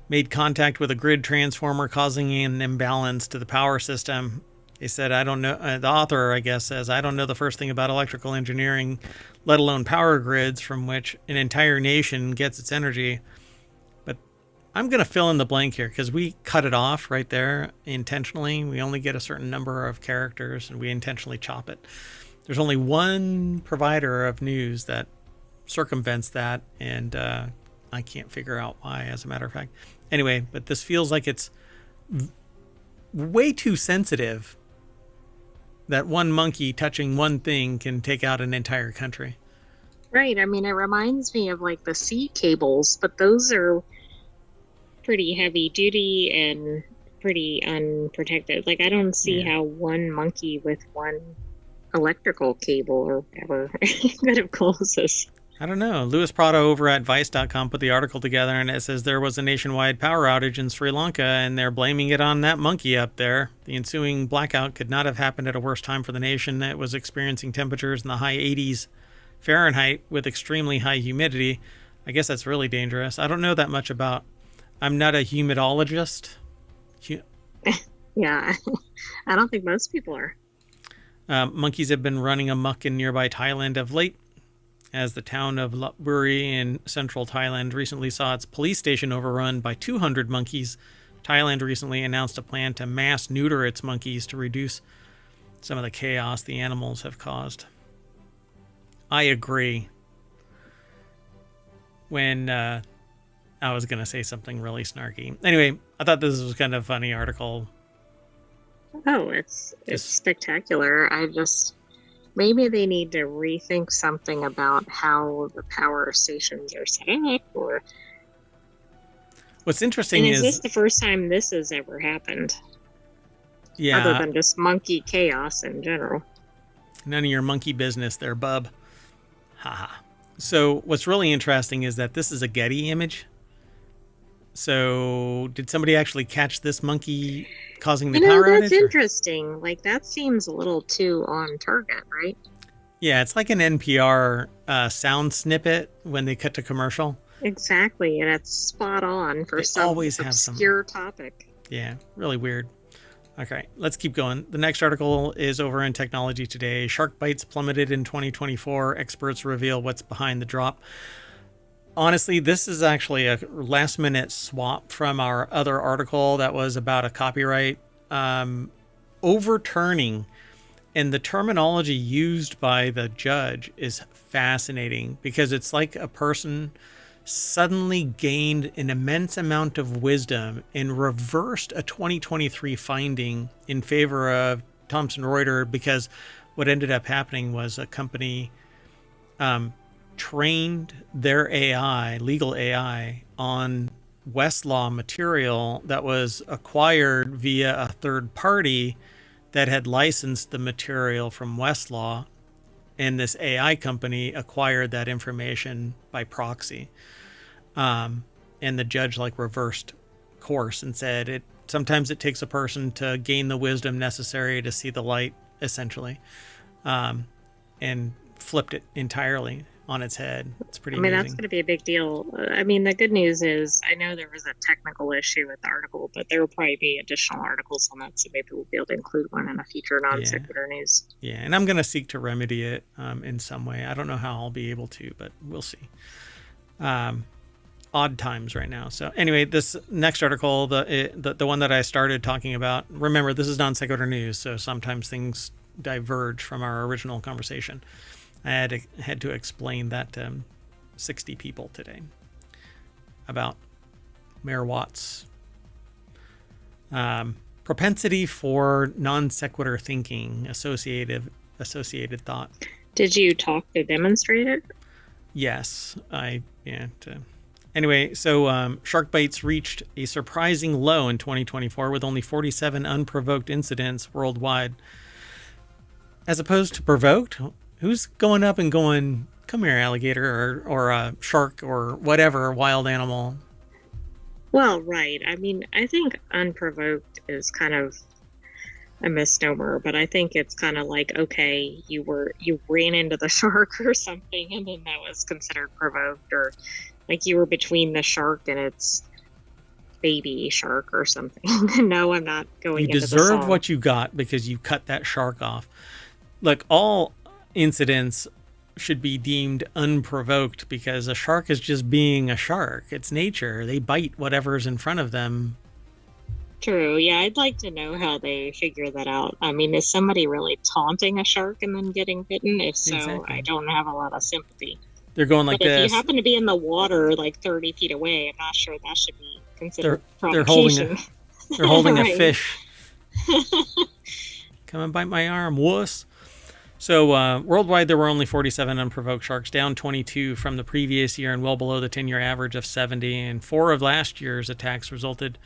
made contact with a grid transformer, causing an imbalance to the power system. They said, I don't know, the author, I guess, says, I don't know the first thing about electrical engineering, let alone power grids from which an entire nation gets its energy. But I'm going to fill in the blank here because we cut it off right there intentionally. We only get a certain number of characters and we intentionally chop it. There's only one provider of news that circumvents that, and I can't figure out why, as a matter of fact. Anyway, but this feels like it's way too sensitive that one monkey touching one thing can take out an entire country. Right. I mean, it reminds me of like the sea cables, but those are pretty heavy duty and pretty unprotected. Like, I don't see how one monkey with one electrical cable or whatever could have caused this. I don't know. Louis Prado over at Vice.com put the article together, and it says there was a nationwide power outage in Sri Lanka, and they're blaming it on that monkey up there. The ensuing blackout could not have happened at a worse time for the nation that was experiencing temperatures in the high 80s Fahrenheit with extremely high humidity. I guess that's really dangerous. I don't know that much about... I'm not a humidologist. Yeah, I don't think most people are. Monkeys have been running amok in nearby Thailand of late, as the town of Lopburi in central Thailand recently saw its police station overrun by 200 monkeys. Thailand recently announced a plan to mass neuter its monkeys to reduce some of the chaos the animals have caused. I agree. When I was going to say something really snarky. Anyway, I thought this was kind of a funny article. Oh, it's spectacular. Maybe they need to rethink something about how the power stations are set up, or... What's interesting is this the first time this has ever happened? Yeah. Other than just monkey chaos in general. None of your monkey business there, bub. Haha. So what's really interesting is that this is a Getty image. So did somebody actually catch this monkey causing the power outage? That's interesting. Like, that seems a little too on target, right? Yeah, it's like an NPR sound snippet when they cut to commercial. Exactly, and it's spot on for some obscure topic. Yeah, really weird. Okay, let's keep going. The next article is over in Technology Today. Shark bites plummeted in 2024. Experts reveal what's behind the drop. Honestly, this is actually a last-minute swap from our other article that was about a copyright overturning. And the terminology used by the judge is fascinating because it's like a person suddenly gained an immense amount of wisdom and reversed a 2023 finding in favor of Thomson Reuters, because what ended up happening was a company trained their AI, legal AI, on Westlaw material that was acquired via a third party that had licensed the material from Westlaw, and this AI company acquired that information by proxy. And the judge reversed course and said sometimes it takes a person to gain the wisdom necessary to see the light, essentially, and flipped it entirely on its head. It's pretty amazing. That's going to be a big deal. The good news is I know there was a technical issue with the article, but there will probably be additional articles on that, so maybe we'll be able to include one in a future Non Sequitur news. Yeah, and I'm going to seek to remedy it in some way. I don't know how I'll be able to, but we'll see. Odd times right now. So anyway, this next article, the one that I started talking about, remember, this is Non Sequitur news, so sometimes things diverge from our original conversation. I had to explain that to 60 people today about Mayor Watts' propensity for non sequitur thinking, associated thought. Did you talk to demonstrate it? Yes, Anyway, so shark bites reached a surprising low in 2024 with only 47 unprovoked incidents worldwide. As opposed to provoked, who's going up and going, come here, alligator, or a shark, or whatever wild animal? Well, right. I mean, I think unprovoked is kind of a misnomer, but I think it's kind of like, okay, you ran into the shark or something, and then that was considered provoked, or like you were between the shark and its baby shark or something. No, I'm not going into the song. You deserve what you got because you cut that shark off. Look, all incidents should be deemed unprovoked because a shark is just being a shark. It's nature. They bite whatever's in front of them. True. Yeah, I'd like to know how they figure that out. I mean, is somebody really taunting a shark and then getting bitten? If so, exactly. I don't have a lot of sympathy. They're going like but this. If you happen to be in the water like 30 feet away, I'm not sure that should be considered provocation. They're holding a fish. Come and bite my arm, wuss. So worldwide, there were only 47 unprovoked sharks, down 22 from the previous year and well below the 10-year average of 70. And 4 of last year's attacks resulted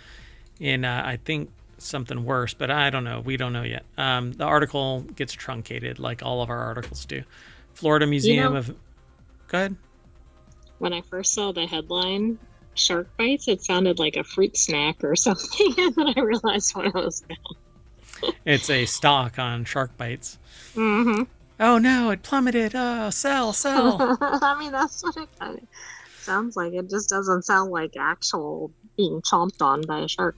in, I think, something worse, but I don't know. We don't know yet. The article gets truncated like all of our articles do. Florida Museum of... Go ahead. When I first saw the headline, shark bites, it sounded like a fruit snack or something, and then I realized what it was about. It's a stock on shark bites. Mm-hmm. Oh no, it plummeted. Oh, sell. I mean, that's what it kind of sounds like. It just doesn't sound like actual being chomped on by a shark.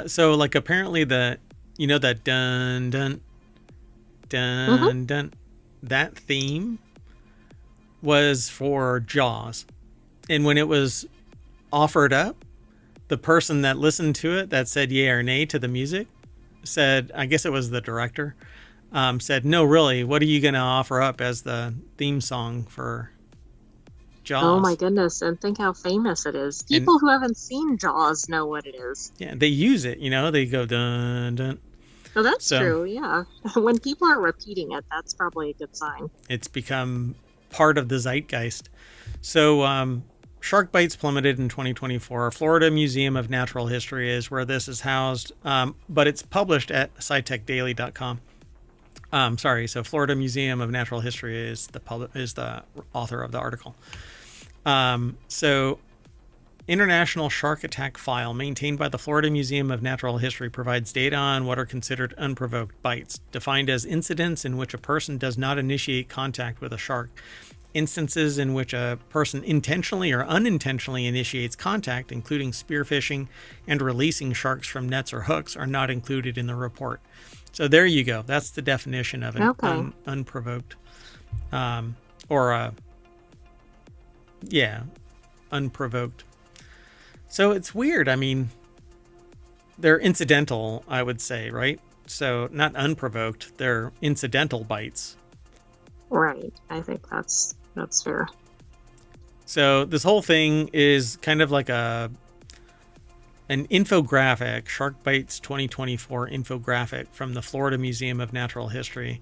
So, like, apparently that dun dun dun dun, that theme was for Jaws, and when it was offered up, the person that listened to it that said yay or nay to the music said, I guess it was the director, said, no, really, what are you going to offer up as the theme song for Jaws? Oh my goodness, and think how famous it is. People who haven't seen Jaws know what it is. Yeah, they use it, they go dun dun. Oh, that's true, yeah. When people are repeating it, that's probably a good sign. It's become part of the zeitgeist. So, shark bites plummeted in 2024. Florida Museum of Natural History is where this is housed, but it's published at scitechdaily.com. So Florida Museum of Natural History is the author of the article. So International Shark Attack File maintained by the Florida Museum of Natural History provides data on what are considered unprovoked bites, defined as incidents in which a person does not initiate contact with a shark. Instances in which a person intentionally or unintentionally initiates contact, including spearfishing and releasing sharks from nets or hooks, are not included in the report. So there you go. That's the definition of an unprovoked. Unprovoked. So it's weird. I mean, they're incidental, I would say, right? So not unprovoked. They're incidental bites. Right. I think that's fair. So this whole thing is kind of like an infographic, Shark Bites 2024 infographic from the Florida Museum of Natural History.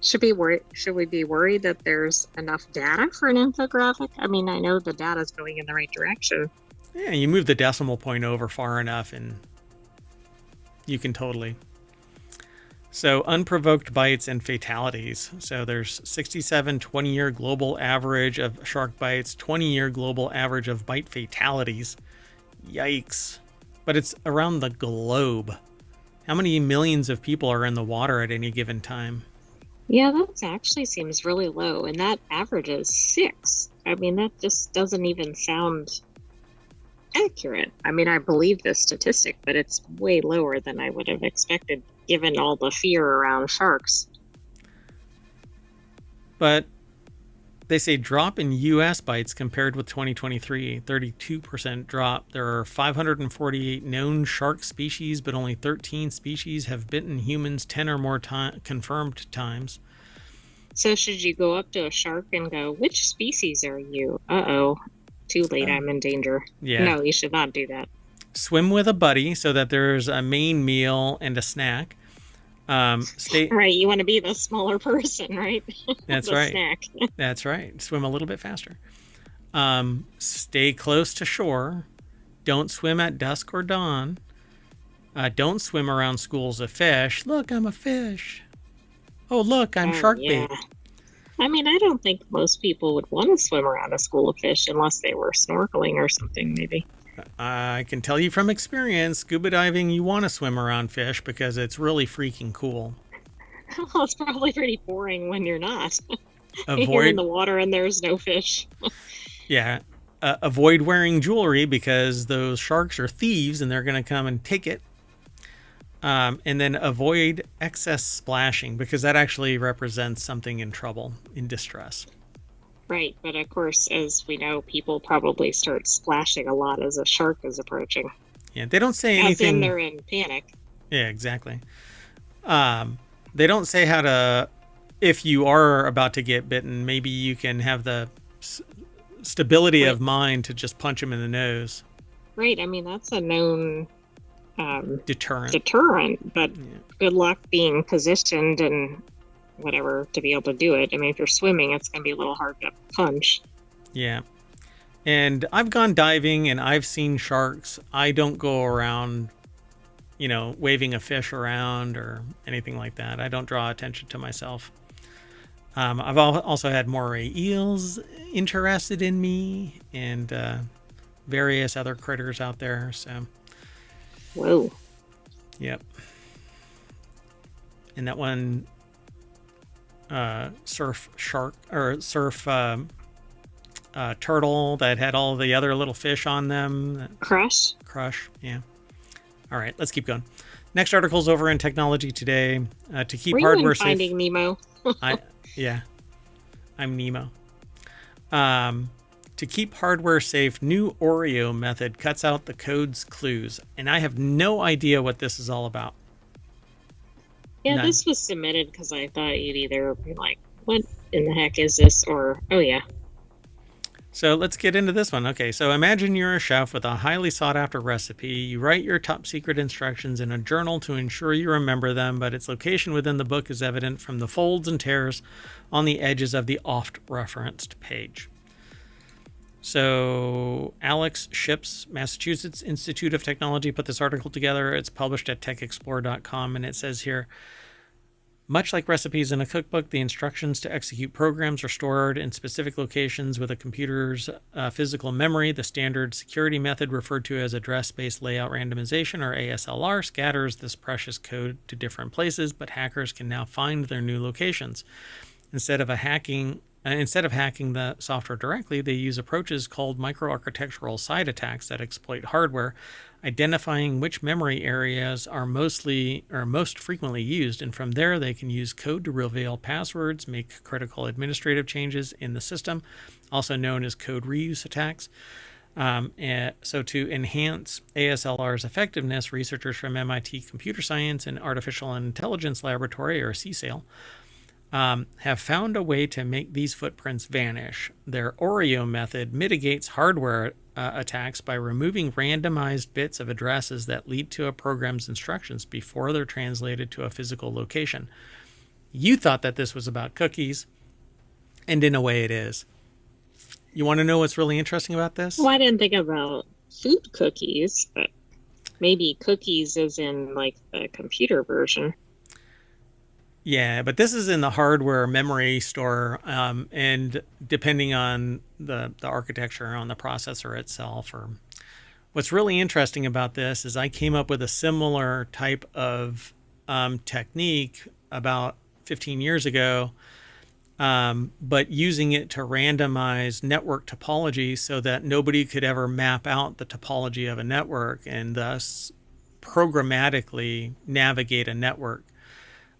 Should we be worried that there's enough data for an infographic? I mean, I know the data is going in the right direction. Yeah, you move the decimal point over far enough and you can totally. So unprovoked bites and fatalities. So there's 67 20-year global average of shark bites, 20-year global average of bite fatalities. Yikes. But it's around the globe. How many millions of people are in the water at any given time? Yeah, that actually seems really low. And that average is 6. I mean, that just doesn't even sound accurate. I mean, I believe this statistic, but it's way lower than I would have expected given all the fear around sharks. But they say drop in U.S. bites compared with 2023, 32% drop. There are 548 known shark species, but only 13 species have bitten humans 10 or more confirmed times. So should you go up to a shark and go, which species are you? Uh-oh. Too late, I'm in danger. Yeah. No, you should not do that. Swim with a buddy so that there's a main meal and a snack. Right, you want to be the smaller person, right? That's right. Snack. That's right. Swim a little bit faster. Stay close to shore. Don't swim at dusk or dawn. Don't swim around schools of fish. Look, I'm a fish. Oh, look, I'm shark bait. I mean, I don't think most people would want to swim around a school of fish unless they were snorkeling or something, maybe. I can tell you from experience, scuba diving, you want to swim around fish because it's really freaking cool. Well, it's probably pretty boring when you're not. You're in the water and there's no fish. Yeah. Avoid wearing jewelry because those sharks are thieves and they're going to come and take it. And then avoid excess splashing because that actually represents something in trouble, in distress. Right, but of course, as we know, people probably start splashing a lot as a shark is approaching. Yeah, they don't say anything. As in they're in panic. Yeah, exactly. They don't say how to, if you are about to get bitten, maybe you can have the stability of mind to just punch him in the nose. Right, I mean, that's a known deterrent, but good luck being positioned and whatever to be able to do it. I mean, if you're swimming, it's going to be a little hard to punch. Yeah. And I've gone diving and I've seen sharks. I don't go around, waving a fish around or anything like that. I don't draw attention to myself. I've also had moray eels interested in me and various other critters out there. So. Whoa. Yep. And that one surf shark or surf turtle that had all the other little fish on them. Crush, yeah. All right, let's keep going. Next article's over in Technology Today. To keep Were hardware you safe. Finding Nemo? I'm Nemo. To keep hardware safe, new Oreo method cuts out the code's clues. And I have no idea what this is all about. Yeah, None. This was submitted because I thought you'd either be like, what in the heck is this? Or, oh yeah. So let's get into this one. Okay, so imagine you're a chef with a highly sought after recipe. You write your top secret instructions in a journal to ensure you remember them, but its location within the book is evident from the folds and tears on the edges of the oft referenced page. So Alex Ships, Massachusetts Institute of Technology, put this article together. It's published at techexplore.com, and it says here, much like recipes in a cookbook, the instructions to execute programs are stored in specific locations with a computer's physical memory. The standard security method, referred to as address-based layout randomization, or ASLR, scatters this precious code to different places, but hackers can now find their new locations. Instead of hacking the software directly, they use approaches called microarchitectural side attacks that exploit hardware, identifying which memory areas are most frequently used, and from there they can use code to reveal passwords, make critical administrative changes in the system, also known as code reuse attacks. So to enhance ASLR's effectiveness, researchers from MIT Computer Science and Artificial Intelligence Laboratory, or CSAIL, have found a way to make these footprints vanish. Their Oreo method mitigates hardware attacks by removing randomized bits of addresses that lead to a program's instructions before they're translated to a physical location. You thought that this was about cookies, and in a way it is. You want to know what's really interesting about this? Well, I didn't think about food cookies, but maybe cookies is in like the computer version. Yeah, but this is in the hardware memory store, and depending on the architecture on the processor itself. Or what's really interesting about this is I came up with a similar type of technique about 15 years ago, but using it to randomize network topology so that nobody could ever map out the topology of a network and thus programmatically navigate a network.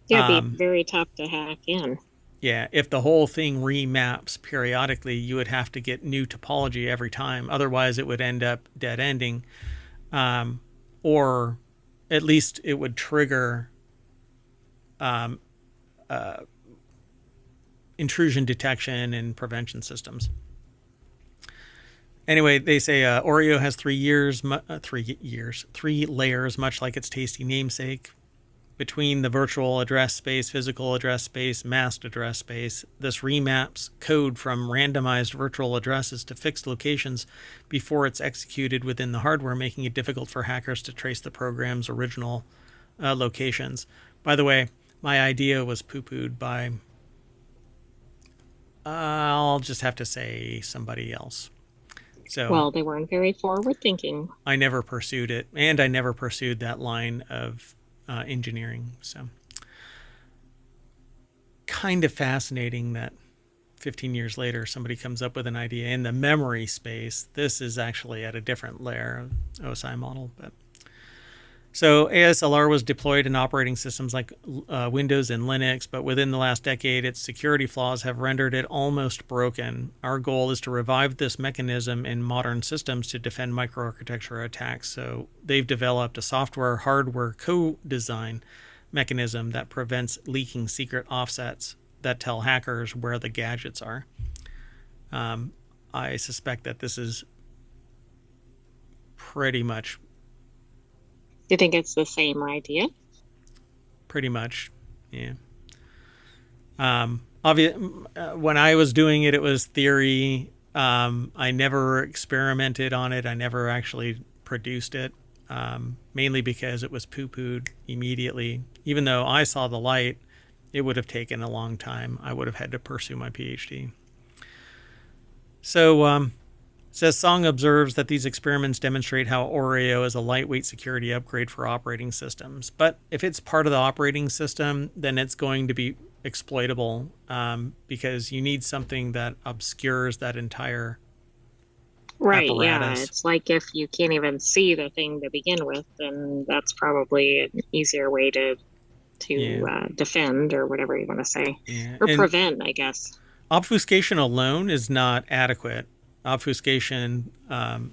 Yeah, it'd be very tough to hack in. Yeah, if the whole thing remaps periodically, you would have to get new topology every time. Otherwise, it would end up dead-ending. Or at least it would trigger intrusion detection and prevention systems. Anyway, they say Oreo has 3 layers, much like its tasty namesake. Between the virtual address space, physical address space, masked address space, this remaps code from randomized virtual addresses to fixed locations before it's executed within the hardware, making it difficult for hackers to trace the program's original locations. By the way, my idea was poo-pooed by, I'll just have to say, somebody else. So, well, they weren't very forward thinking. I never pursued it, and I never pursued that line of engineering. So kind of fascinating that 15 years later somebody comes up with an idea in the memory space. This is actually at a different layer of OSI model. But so ASLR was deployed in operating systems like Windows and Linux, but within the last decade, its security flaws have rendered it almost broken. Our goal is to revive this mechanism in modern systems to defend microarchitecture attacks. So they've developed a software-hardware co-design mechanism that prevents leaking secret offsets that tell hackers where the gadgets are. I suspect that this is pretty much... Do you think it's the same idea? Pretty much, yeah. When I was doing it, it was theory. I never experimented on it. I never actually produced it, mainly because it was poo-pooed immediately. Even though I saw the light, it would have taken a long time. I would have had to pursue my PhD. So, says Song observes that these experiments demonstrate how Oreo is a lightweight security upgrade for operating systems. But if it's part of the operating system, then it's going to be exploitable because you need something that obscures that entire apparatus. Yeah. It's like if you can't even see the thing to begin with, then that's probably an easier way to defend or whatever you want to say. Yeah. Or prevent, I guess. Obfuscation alone is not adequate. Obfuscation,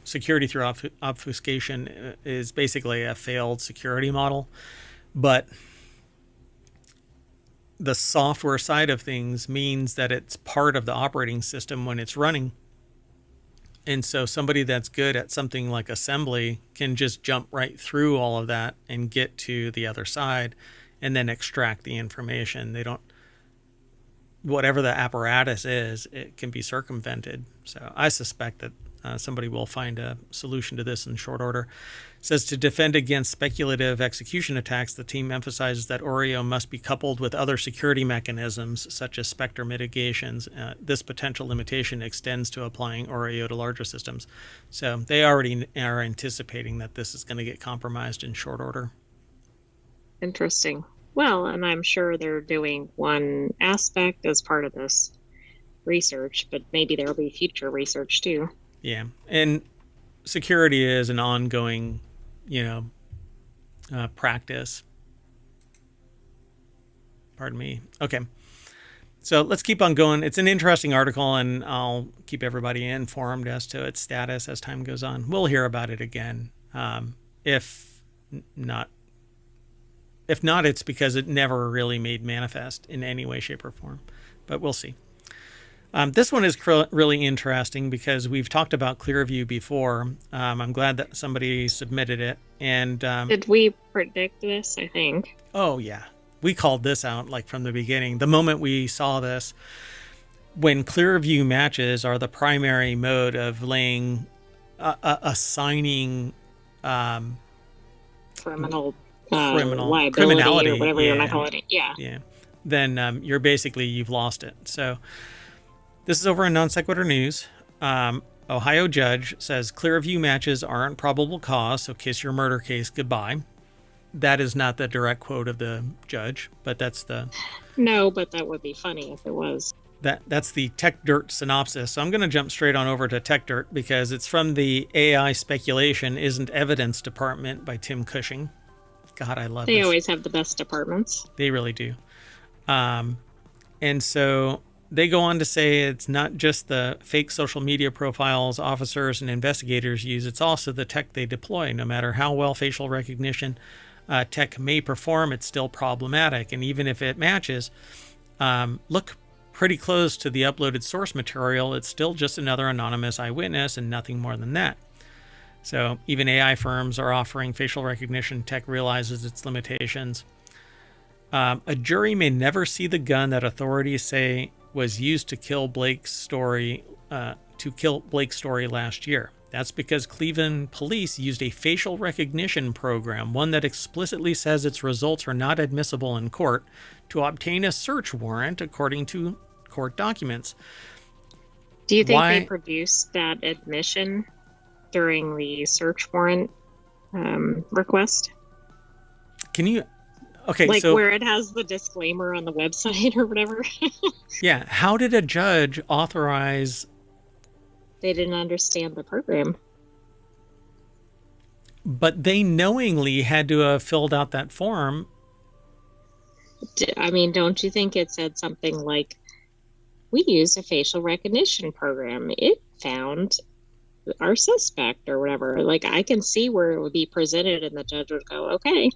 security through obfuscation is basically a failed security model. But the software side of things means that it's part of the operating system when it's running. And so somebody that's good at something like assembly can just jump right through all of that and get to the other side and then extract the information. They don't... Whatever the apparatus is, it can be circumvented. So I suspect that somebody will find a solution to this in short order. It says to defend against speculative execution attacks, the team emphasizes that Oreo must be coupled with other security mechanisms such as Spectre mitigations. This potential limitation extends to applying Oreo to larger systems. So they already are anticipating that this is going to get compromised in short order. Interesting. Well, and I'm sure they're doing one aspect as part of this research, but maybe there'll be future research too. Yeah. And security is an ongoing, practice. Pardon me. Okay. So let's keep on going. It's an interesting article, and I'll keep everybody informed as to its status as time goes on. We'll hear about it again. If not, it's because it never really made manifest in any way, shape, or form. But we'll see. This one is really interesting because we've talked about Clearview before. I'm glad that somebody submitted it. And did we predict this, I think? Oh, yeah. We called this out from the beginning. The moment we saw this, when Clearview matches are the primary mode of assigning criminality or whatever you want to call it. Yeah. Then you've lost it. So this is over in Non Sequitur News. Ohio judge says Clearview matches aren't probable cause, so kiss your murder case goodbye. That is not the direct quote of the judge, but that's the... No, but that would be funny if it was. That's the Tech Dirt synopsis. So I'm going to jump straight on over to Tech Dirt because it's from the AI Speculation Isn't Evidence Department by Tim Cushing. God, I love They this. always have the best departments. They really do. And so they go on to say it's not just the fake social media profiles officers and investigators use, it's also the tech they deploy. No matter how well facial recognition tech may perform, it's still problematic. And even if it matches, look pretty close to the uploaded source material, it's still just another anonymous eyewitness and nothing more than that. So even AI firms are offering facial recognition. Tech realizes its limitations. A jury may never see the gun that authorities say was used to kill Blake's story last year. That's because Cleveland police used a facial recognition program, one that explicitly says its results are not admissible in court, to obtain a search warrant according to court documents. Do you think they produced that admission during the search warrant request? Can you... Okay, like so... where it has the disclaimer on the website or whatever? Yeah, how did a judge authorize... They didn't understand the program. But they knowingly had to have filled out that form. I mean, don't you think it said something like, we use a facial recognition program. It found our suspect or whatever. Like, I can see where it would be presented and the judge would go, okay.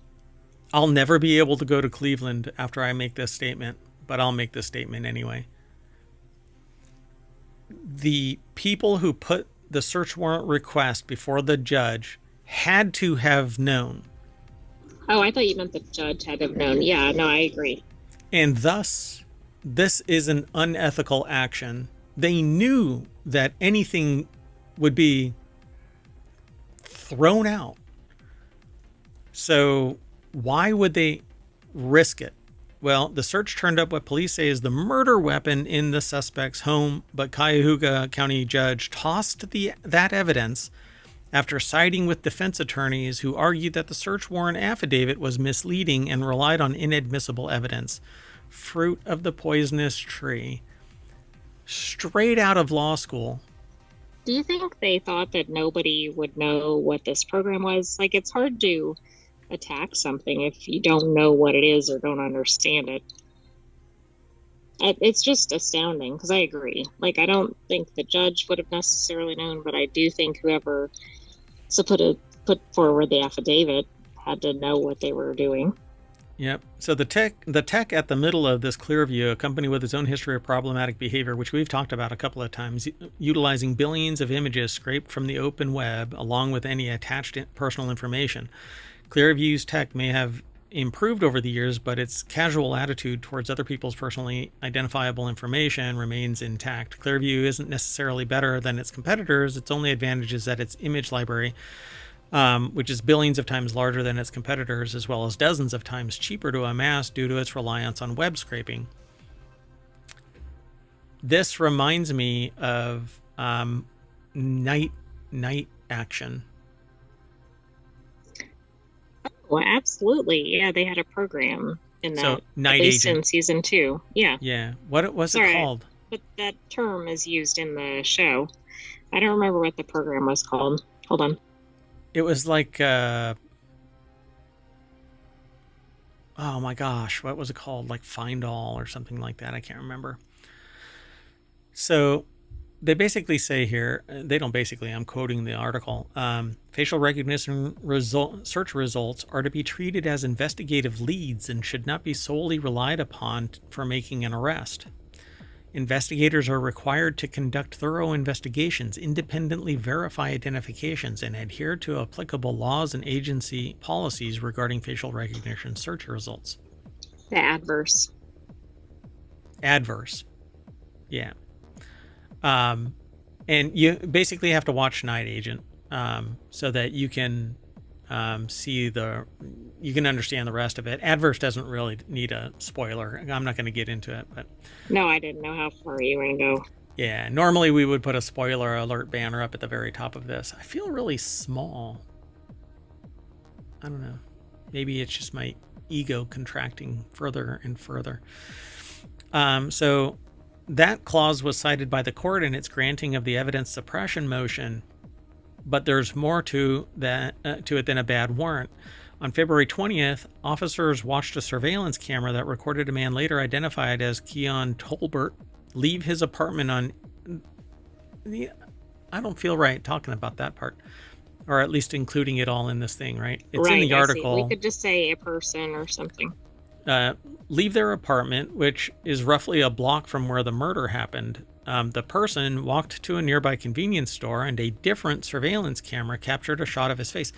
I'll never be able to go to Cleveland after I make this statement, but I'll make this statement anyway. The people who put the search warrant request before the judge had to have known. Oh, I thought you meant the judge had to have known. Yeah, no, I agree. And thus, this is an unethical action. They knew that anything would be thrown out. So why would they risk it? Well, the search turned up what police say is the murder weapon in the suspect's home, but Cuyahoga County judge tossed that evidence after siding with defense attorneys who argued that the search warrant affidavit was misleading and relied on inadmissible evidence. Fruit of the poisonous tree. Straight out of law school. Do you think they thought that nobody would know what this program was? Like, it's hard to attack something if you don't know what it is or don't understand it. It's just astounding because I agree. Like, I don't think the judge would have necessarily known, but I do think whoever put forward the affidavit had to know what they were doing. Yep. So the tech at the middle of this Clearview, a company with its own history of problematic behavior, which we've talked about a couple of times, utilizing billions of images scraped from the open web along with any attached personal information. Clearview's tech may have improved over the years, but its casual attitude towards other people's personally identifiable information remains intact. Clearview isn't necessarily better than its competitors. Its only advantage is that its image library, which is billions of times larger than its competitors, as well as dozens of times cheaper to amass due to its reliance on web scraping. This reminds me of Night Action. Well, absolutely. Yeah, they had a program in that. So, Night at least Agent. In season 2. Yeah. Yeah. What was it called? But that term is used in the show. I don't remember what the program was called. Hold on. It was like, oh my gosh, what was it called? Like Find All or something like that. I can't remember. So they basically say here, they don't basically, I'm quoting the article, facial recognition search results are to be treated as investigative leads and should not be solely relied upon for making an arrest. Investigators are required to conduct thorough investigations, independently verify identifications, and adhere to applicable laws and agency policies regarding facial recognition search results. The adverse. Yeah. And you basically have to watch Night Agent so that you can you can understand the rest of it. Adverse doesn't really need a spoiler. I'm not going to get into it, but no, I didn't know how far you were going to go. Yeah, normally we would put a spoiler alert banner up at the very top of this. I feel really small. I don't know. Maybe it's just my ego contracting further and further. So that clause was cited by the court in its granting of the evidence suppression motion, but there's more to it than a bad warrant. On February 20th, officers watched a surveillance camera that recorded a man later identified as Keon Tolbert leave his apartment on... I don't feel right talking about that part, or at least including it all in this thing, right? It's right, in the article. We could just say a person or something. leave their apartment, which is roughly a block from where the murder happened. The person walked to a nearby convenience store, and a different surveillance camera captured a shot of his face.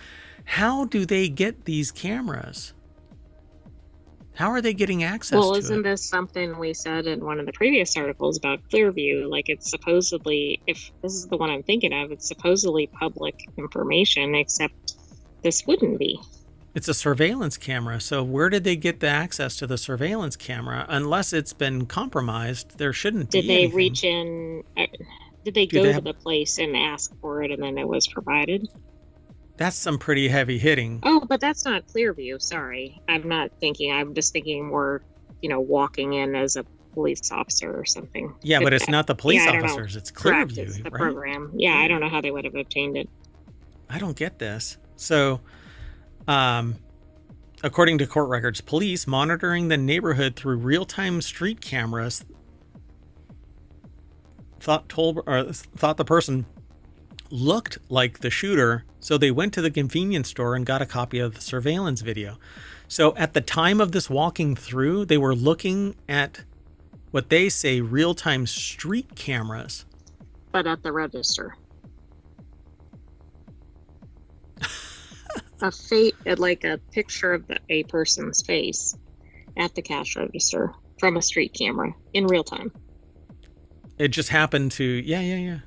How do they get these cameras? How are they getting access to it? Well, isn't this something we said in one of the previous articles about Clearview? Like, it's supposedly, if this is the one I'm thinking of, it's supposedly public information, except this wouldn't be. It's a surveillance camera. So where did they get the access to the surveillance camera? Unless it's been compromised, there shouldn't be anything. Did they reach in? Did they go to the place and ask for it, and then it was provided? That's some pretty heavy hitting. Oh, but that's not Clearview. Sorry. I'm just thinking more, walking in as a police officer or something. Yeah, but it's not the police officers. It's Clearview. Correct, it's the program. Yeah, I don't know how they would have obtained it. I don't get this. So, according to court records, police monitoring the neighborhood through real-time street cameras thought the person looked like the shooter, so they went to the convenience store and got a copy of the surveillance video. So at the time of this walking through, they were looking at what they say real-time street cameras. But at the register. Like a picture of a person's face at the cash register from a street camera in real time. It just happened to, yeah.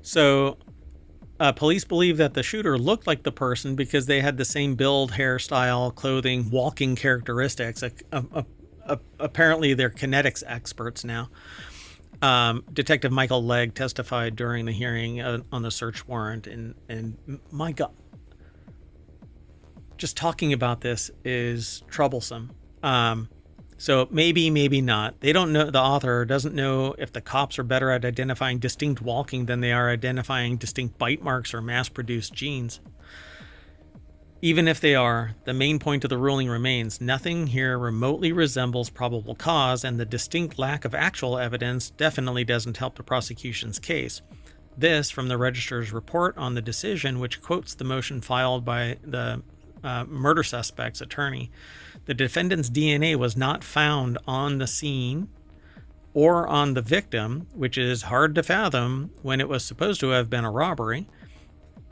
So, police believe that the shooter looked like the person because they had the same build, hairstyle, clothing, walking characteristics. Apparently, they're kinetics experts now. Detective Michael Legg testified during the hearing on the search warrant, and my God, just talking about this is troublesome. So maybe not. They don't know, the author doesn't know if the cops are better at identifying distinct walking than they are identifying distinct bite marks or mass-produced genes. Even if they are, the main point of the ruling remains: nothing here remotely resembles probable cause, and the distinct lack of actual evidence definitely doesn't help the prosecution's case. This from the registrar's report on the decision, which quotes the motion filed by the murder suspect's attorney. The defendant's DNA was not found on the scene or on the victim, which is hard to fathom when it was supposed to have been a robbery.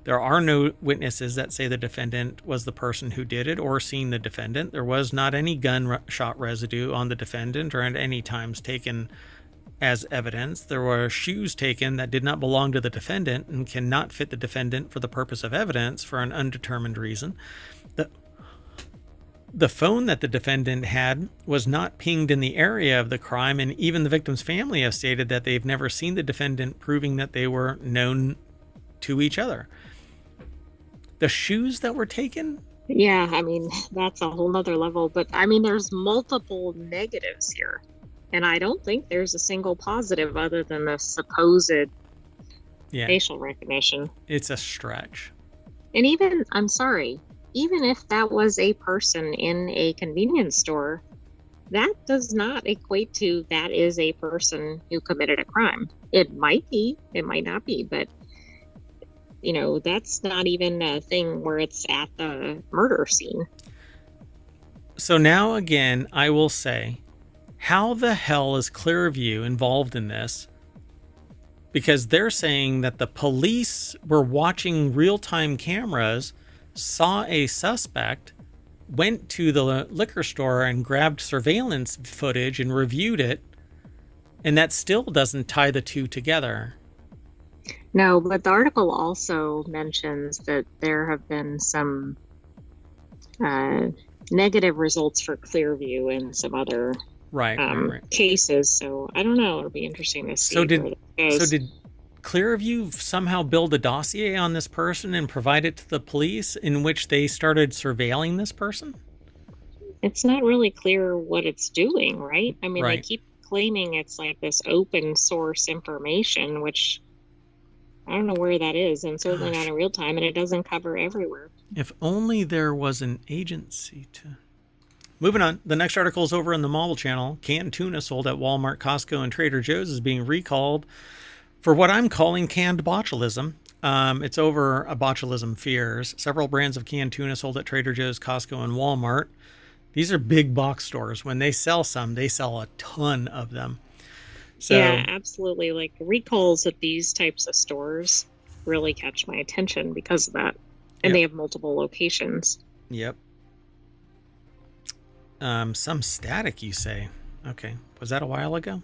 There are no witnesses that say the defendant was the person who did it or seen the defendant. There was not any gunshot residue on the defendant or at any times taken as evidence. There were shoes taken that did not belong to the defendant and cannot fit the defendant for the purpose of evidence for an undetermined reason. The phone that the defendant had was not pinged in the area of the crime, and even the victim's family have stated that they've never seen the defendant, proving that they were known to each other. The shoes that were taken? Yeah, I mean, that's a whole nother level, but I mean, there's multiple negatives here, and I don't think there's a single positive other than the supposed facial recognition. It's a stretch. And even, I'm sorry, even if that was a person in a convenience store, that does not equate to that is a person who committed a crime. It might be, it might not be, but that's not even a thing where it's at the murder scene. So now again, I will say, how the hell is Clearview involved in this? Because they're saying that the police were watching real-time cameras, saw a suspect, went to the liquor store and grabbed surveillance footage and reviewed it, and that still doesn't tie the two together. No, but the article also mentions that there have been some negative results for Clearview in some other cases. So I don't know. It'll be interesting to see. So did Clearview somehow build a dossier on this person and provide it to the police in which they started surveilling this person? It's not really clear what it's doing, right? I mean, they keep claiming it's like this open source information, which I don't know where that is, and certainly not in real time, and it doesn't cover everywhere. If only there was an agency to... Moving on, the next article is over on the Mobile Channel. Canned tuna sold at Walmart, Costco, and Trader Joe's is being recalled for what I'm calling canned botulism. It's over a botulism fears. Several brands of canned tuna sold at Trader Joe's, Costco, and Walmart These are big box stores. When they sell some, they sell a ton of them. So, yeah, absolutely. Like recalls at these types of stores really catch my attention because of that. And they have multiple locations. Yep. Some static, you say? Okay. Was that a while ago?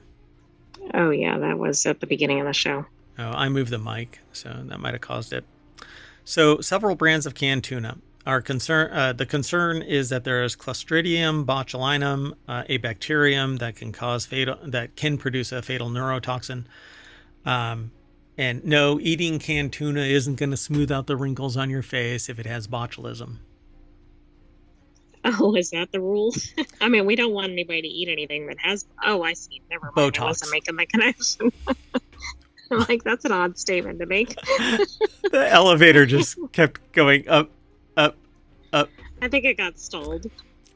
Oh, yeah, that was at the beginning of the show. Oh, I moved the mic, so that might have caused it. So several brands of canned tuna are concerned. The concern is that there is Clostridium botulinum, a bacterium that can produce a fatal neurotoxin. And no, eating canned tuna isn't going to smooth out the wrinkles on your face if it has botulism. Oh, is that the rule? I mean, we don't want anybody to eat anything that has... Oh, I see. Never mind. Botox. I wasn't making the connection. I'm like, that's an odd statement to make. The elevator just kept going up, up, up. I think it got stalled.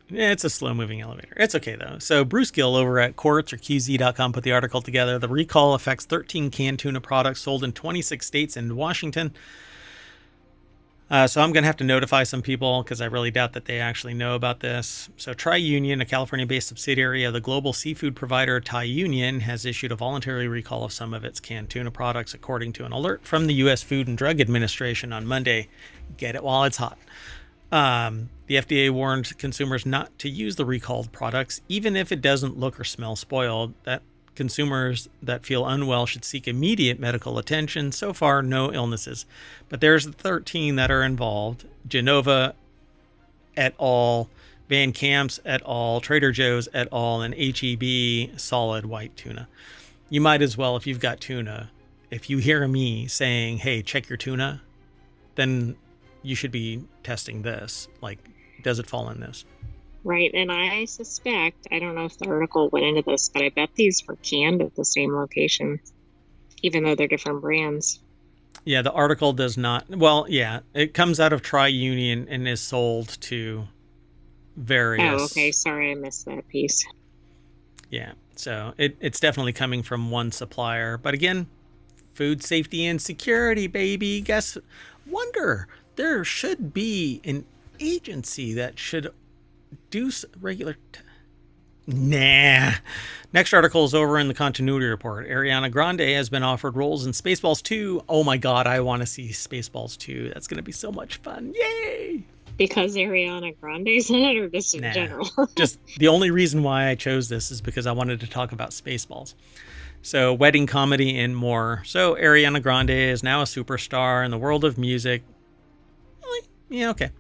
Yeah, it's a slow-moving elevator. It's okay, though. So Bruce Gill over at Quartz or QZ.com put the article together. The recall affects 13 canned tuna products sold in 26 states and Washington. So I'm going to have to notify some people because I really doubt that they actually know about this. So Tri-Union, a California-based subsidiary of the global seafood provider Thai-Union, has issued a voluntary recall of some of its canned tuna products, according to an alert from the U.S. Food and Drug Administration on Monday. Get it while it's hot. The FDA warned consumers not to use the recalled products, even if it doesn't look or smell spoiled. That consumers that feel unwell should seek immediate medical attention. So far, no illnesses. But there's 13 that are involved. Genova et al., Van Camp's et al., Trader Joe's et al., and HEB solid white tuna. You might as well, if you've got tuna, if you hear me saying, hey, check your tuna, then you should be testing this. Like, does it fall in this? Right, and I suspect, I don't know if the article went into this, but I bet these were canned at the same location, even though they're different brands. Yeah, the article does not. Well, yeah, it comes out of Tri-Union and is sold to various... Oh, okay, sorry, I missed that piece. Yeah, so it's definitely coming from one supplier. But again, food safety and security, baby. Wonder, there should be an agency that should... do regular... Nah. Next article is over in the Continuity Report. Ariana Grande has been offered roles in Spaceballs 2. Oh my god, I want to see Spaceballs 2. That's going to be so much fun. Yay! Because Ariana Grande's in it, or just in general? Just the only reason why I chose this is because I wanted to talk about Spaceballs. So, wedding comedy and more. So, Ariana Grande is now a superstar in the world of music. Really? Yeah, okay.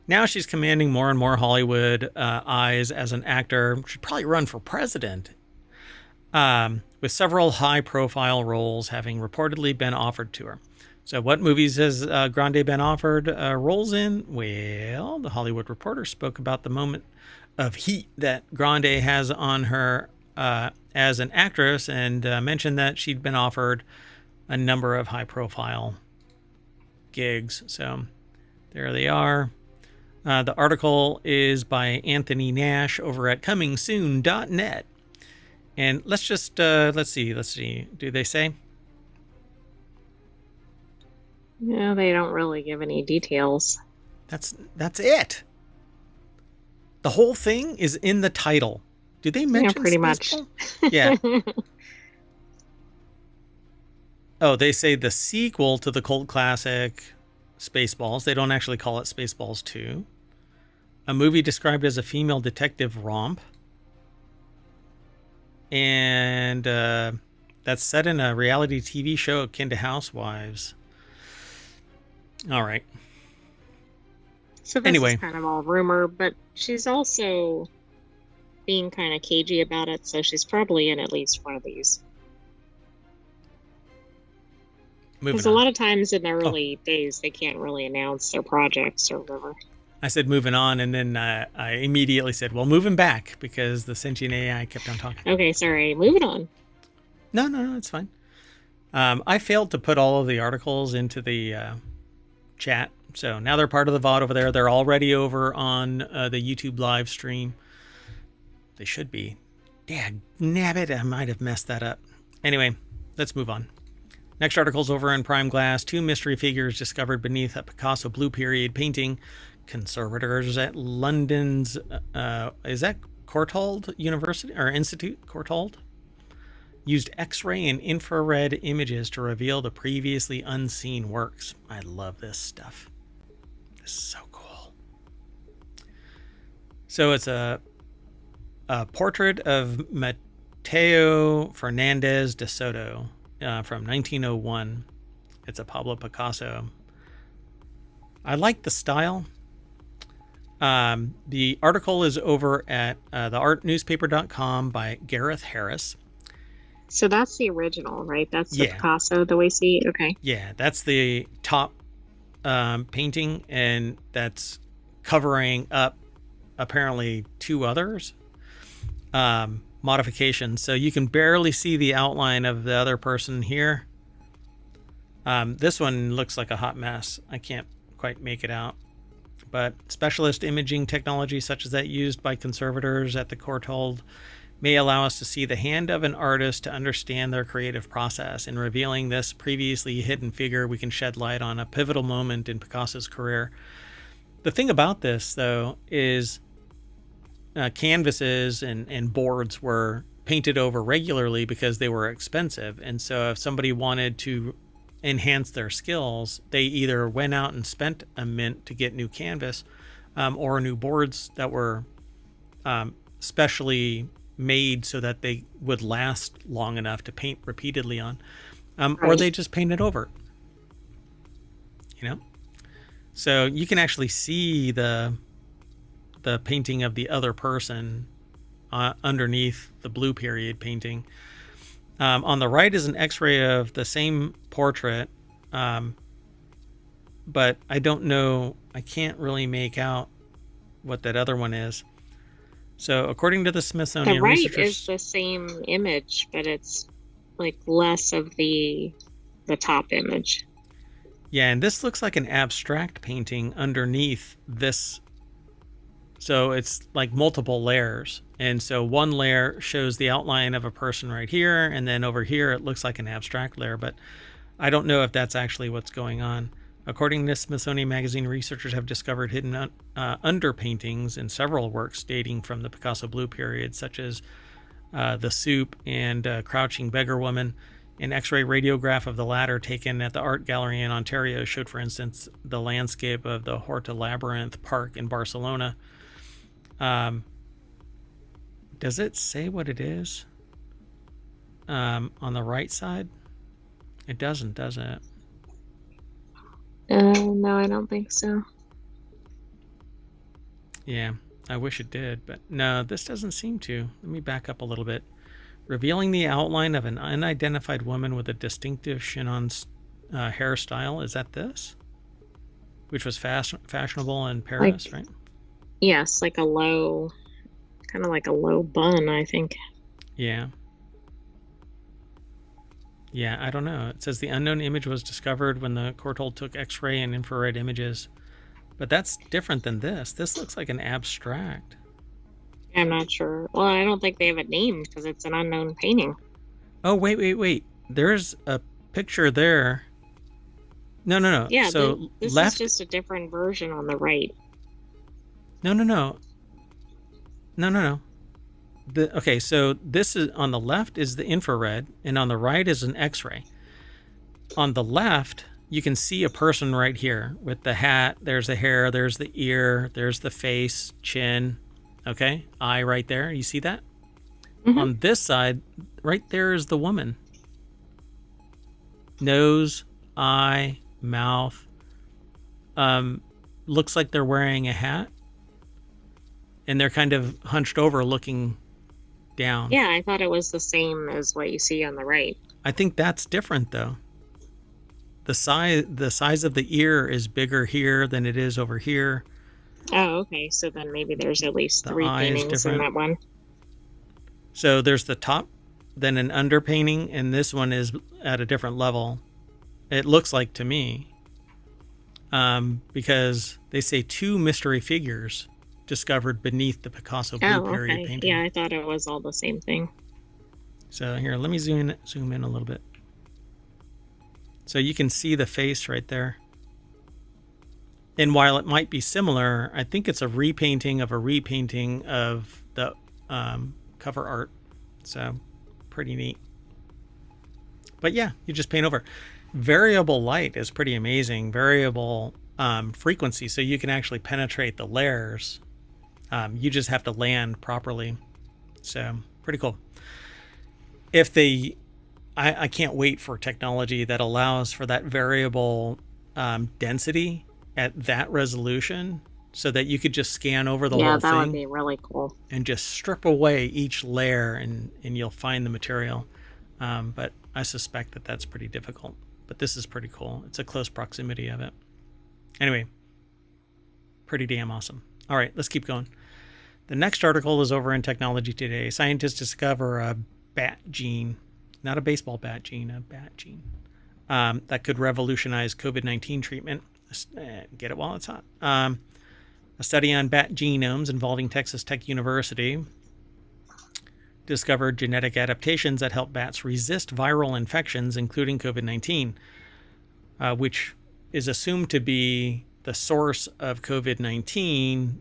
Now she's commanding more and more Hollywood eyes as an actor. Should probably run for president. With several high-profile roles having reportedly been offered to her. So what movies has Grande been offered roles in? Well, the Hollywood Reporter spoke about the moment of heat that Grande has on her as an actress and mentioned that she'd been offered a number of high-profile gigs. So there they are. The article is by Anthony Nash over at comingsoon.net. And let's just, let's see. Do they say? No, they don't really give any details. That's it. The whole thing is in the title. Do they mention pretty much. Yeah. Oh, they say the sequel to the cult classic Spaceballs. They don't actually call it Spaceballs 2. A movie described as a female detective romp. And that's set in a reality TV show akin to Housewives. All right. So this is kind of all rumor, but she's also being kind of cagey about it, so she's probably in at least one of these. Because a lot of times in the early days, they can't really announce their projects or whatever. I said moving on, and then I immediately said, well, moving back, because the sentient AI kept on talking. Okay, sorry. Moving on. No, it's fine. I failed to put all of the articles into the chat, so now they're part of the VOD over there. They're already over on the YouTube live stream. They should be. Dad, nabbit, I might have messed that up. Anyway, let's move on. Next article's over in Prime Glass. 2 mystery figures discovered beneath a Picasso Blue Period painting conservators at London's, is that Courtauld University or Institute? Courtauld used X-ray and infrared images to reveal the previously unseen works. I love this stuff. This is so cool. So it's a portrait of Mateo Fernandez de Soto from 1901. It's a Pablo Picasso. I like the style. The article is over at theartnewspaper.com by Gareth Harris. So that's the original, right? That's the Picasso that we see? Okay. Yeah, that's the top painting, and that's covering up apparently 2 others. Modifications. So you can barely see the outline of the other person here. This one looks like a hot mess. I can't quite make it out. But specialist imaging technology such as that used by conservators at the Courtauld may allow us to see the hand of an artist to understand their creative process. In revealing this previously hidden figure, we can shed light on a pivotal moment in Picasso's career. The thing about this, though, is canvases and boards were painted over regularly because they were expensive. And so if somebody wanted to enhance their skills, they either went out and spent a mint to get new canvas or new boards that were specially made so that they would last long enough to paint repeatedly on, or they just painted over, so you can actually see the painting of the other person underneath the blue period painting. On the right is an X-ray of the same portrait, but I don't know. I can't really make out what that other one is. So, according to the Smithsonian the right researchers, is the same image, but it's like less of the top image. Yeah, and this looks like an abstract painting underneath this. So it's like multiple layers. And so one layer shows the outline of a person right here, and then over here it looks like an abstract layer, but I don't know if that's actually what's going on. According to Smithsonian Magazine, researchers have discovered hidden underpaintings in several works dating from the Picasso Blue period, such as The Soup and Crouching Beggar Woman. An X-ray radiograph of the latter taken at the Art Gallery in Ontario showed, for instance, the landscape of the Horta Labyrinth Park in Barcelona. Does it say what it is on the right side? It doesn't, does it? No, I don't think so. Yeah, I wish it did, but no, this doesn't seem to. Let me back up a little bit. Revealing the outline of an unidentified woman with a distinctive chignon hairstyle. Is that this? Which was fashionable in Paris, right? Yes, like a low, kind of like a low bun, I think. Yeah. Yeah, I don't know. It says the unknown image was discovered when the Courtauld took X-ray and infrared images. But that's different than this. This looks like an abstract. I'm not sure. Well, I don't think they have a name because it's an unknown painting. Oh, wait. There's a picture there. No. Yeah, so this left... is just a different version on the right. No. Okay, so this is on the left is the infrared, and on the right is an X-ray. On the left, you can see a person right here with the hat. There's the hair. There's the ear. There's the face, chin. Okay, eye right there. You see that? Mm-hmm. On this side, right there is the woman. Nose, eye, mouth. Looks like they're wearing a hat. And they're kind of hunched over looking down. Yeah, I thought it was the same as what you see on the right. I think that's different, though. The size of the ear is bigger here than it is over here. Oh, okay. So then maybe there's at least 3 paintings in that one. So there's the top, then an underpainting, and this one is at a different level. It looks like to me. Because they say 2 mystery figures discovered beneath the Picasso Blue period painting. Yeah, I thought it was all the same thing. So here, let me zoom in a little bit. So you can see the face right there. And while it might be similar, I think it's a repainting of the cover art. So pretty neat. But yeah, you just paint over. Variable light is pretty amazing. Variable frequency, so you can actually penetrate the layers. You just have to land properly. So pretty cool. I can't wait for technology that allows for that variable density at that resolution, so that you could just scan over the whole thing. Yeah, that would be really cool. And just strip away each layer, and you'll find the material. But I suspect that that's pretty difficult. But this is pretty cool. It's a close proximity of it. Anyway, pretty damn awesome. All right, let's keep going. The next article is over in Technology Today. Scientists discover a bat gene, not a baseball bat gene, a bat gene, that could revolutionize COVID-19 treatment. Get it while it's hot. A study on bat genomes involving Texas Tech University discovered genetic adaptations that help bats resist viral infections, including COVID-19, which is assumed to be the source of COVID-19.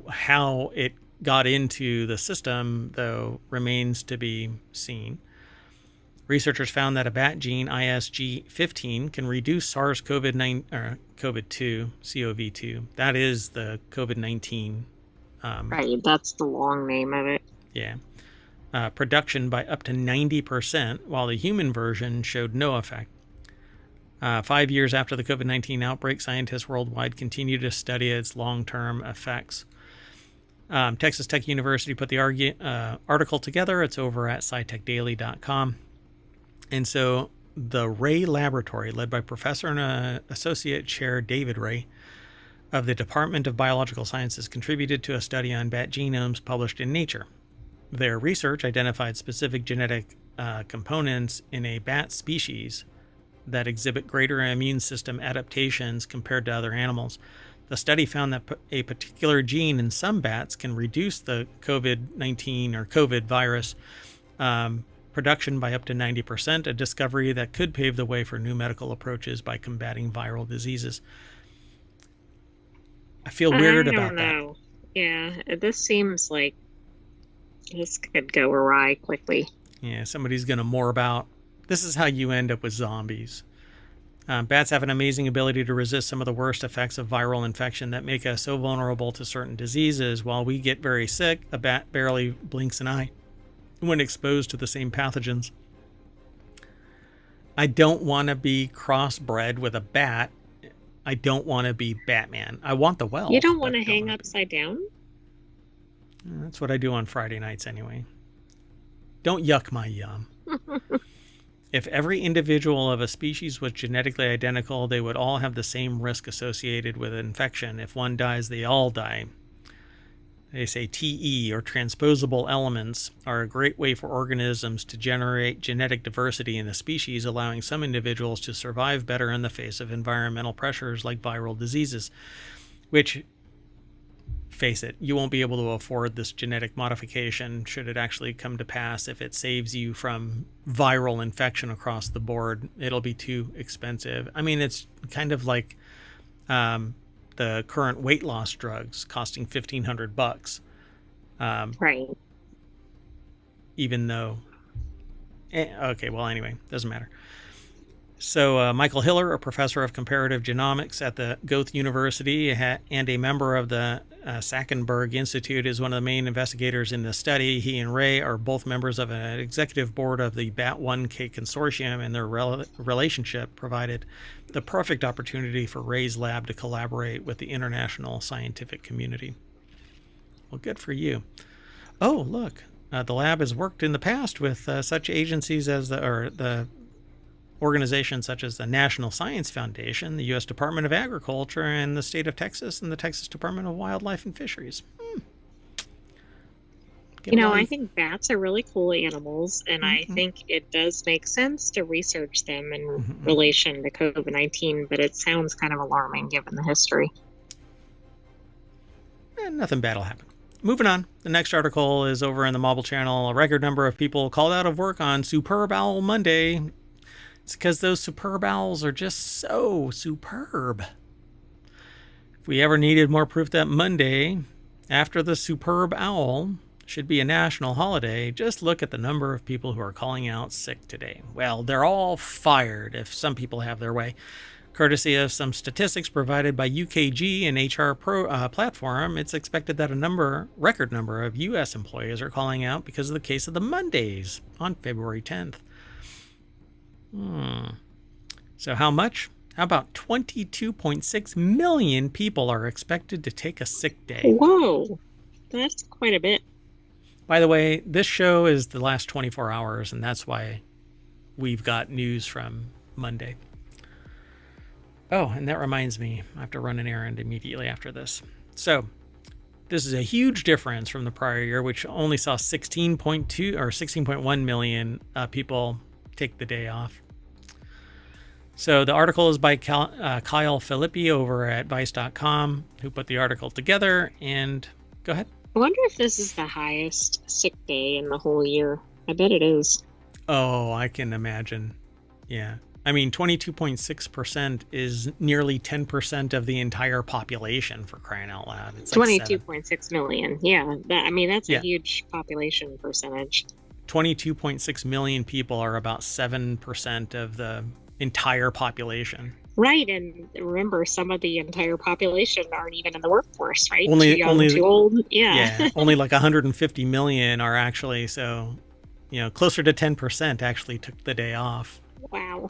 How it got into the system, though, remains to be seen. Researchers found that a bat gene, ISG15, can reduce SARS-CoV-2, CoV2. That is the COVID-19. Right, that's the long name of it. Yeah. Production by up to 90%, while the human version showed no effect. 5 years after the COVID-19 outbreak, scientists worldwide continue to study its long-term effects. Texas Tech University put the article together. It's over at scitechdaily.com. And so the Ray Laboratory, led by Professor and Associate Chair David Ray of the Department of Biological Sciences, contributed to a study on bat genomes published in Nature. Their research identified specific genetic components in a bat species that exhibit greater immune system adaptations compared to other animals. The study found that a particular gene in some bats can reduce the COVID-19 or COVID virus production by up to 90%, a discovery that could pave the way for new medical approaches by combating viral diseases. I feel weird about that. Yeah, this seems like this could go awry quickly. Yeah, somebody's going to more about. This is how you end up with zombies. Bats have an amazing ability to resist some of the worst effects of viral infection that make us so vulnerable to certain diseases. While we get very sick, a bat barely blinks an eye when exposed to the same pathogens. I don't want to be crossbred with a bat. I don't want to be Batman. I want the wealth. You don't want to hang upside down? That's what I do on Friday nights anyway. Don't yuck my yum. If every individual of a species was genetically identical, they would all have the same risk associated with infection. If one dies, they all die. They say TE, or transposable elements, are a great way for organisms to generate genetic diversity in a species, allowing some individuals to survive better in the face of environmental pressures like viral diseases, which, face it, you won't be able to afford this genetic modification should it actually come to pass. If it saves you from viral infection across the board, it'll be too expensive. I mean, it's kind of like the current weight loss drugs costing $1,500. Right. Even though, okay, well, anyway, doesn't matter. So Michael Hiller, a professor of comparative genomics at the Goethe University and a member of the Sackenberg Institute, is one of the main investigators in this study. He and Ray are both members of an executive board of the BAT1K consortium, and their relationship provided the perfect opportunity for Ray's lab to collaborate with the international scientific community. Well, good for you. Oh, look, the lab has worked in the past with such agencies as the organizations such as the National Science Foundation, the U.S. Department of Agriculture, and the state of Texas, and the Texas Department of Wildlife and Fisheries. I think bats are really cool animals, and I think it does make sense to research them in relation to COVID-19, but it sounds kind of alarming given the history. Nothing bad will happen. Moving on. The next article is over in the Mobile Channel. A record number of people called out of work on Superb Owl Monday. It's because those superb owls are just so superb. If we ever needed more proof that Monday, after the superb owl, should be a national holiday, just look at the number of people who are calling out sick today. Well, they're all fired if some people have their way. Courtesy of some statistics provided by UKG and HR platform, it's expected that a record number of U.S. employees are calling out because of the case of the Mondays on February 10th. So how much? How about 22.6 million people are expected to take a sick day? Whoa, that's quite a bit. By the way, this show is the last 24 hours, and that's why we've got news from Monday. Oh, and that reminds me, I have to run an errand immediately after this. So, this is a huge difference from the prior year, which only saw 16.2 or 16.1 million people take the day off. So the article is by Kyle Filippi over at Vice.com, who put the article together. And go ahead. I wonder if this is the highest sick day in the whole year. I bet it is. Oh, I can imagine. Yeah. I mean, 22.6% is nearly 10% of the entire population, for crying out loud. It's 22.6 million. Yeah. That's a huge population percentage. 22.6 million people are about 7% of the entire population. Right, and remember, some of the entire population aren't even in the workforce, right? Only, too young, too old. Yeah. Only like 150 million are actually, so, closer to 10% actually took the day off. Wow.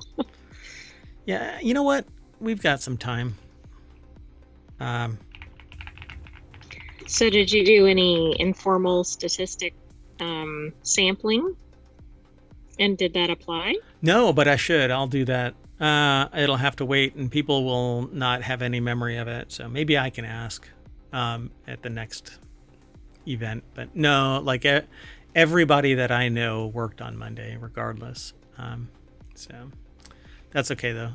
Yeah, you know what? We've got some time. So did you do any informal statistic sampling? And did that apply? No, but I should. I'll do that. It'll have to wait, and people will not have any memory of it. So maybe I can ask at the next event. But no, like everybody that I know worked on Monday regardless. So that's okay though.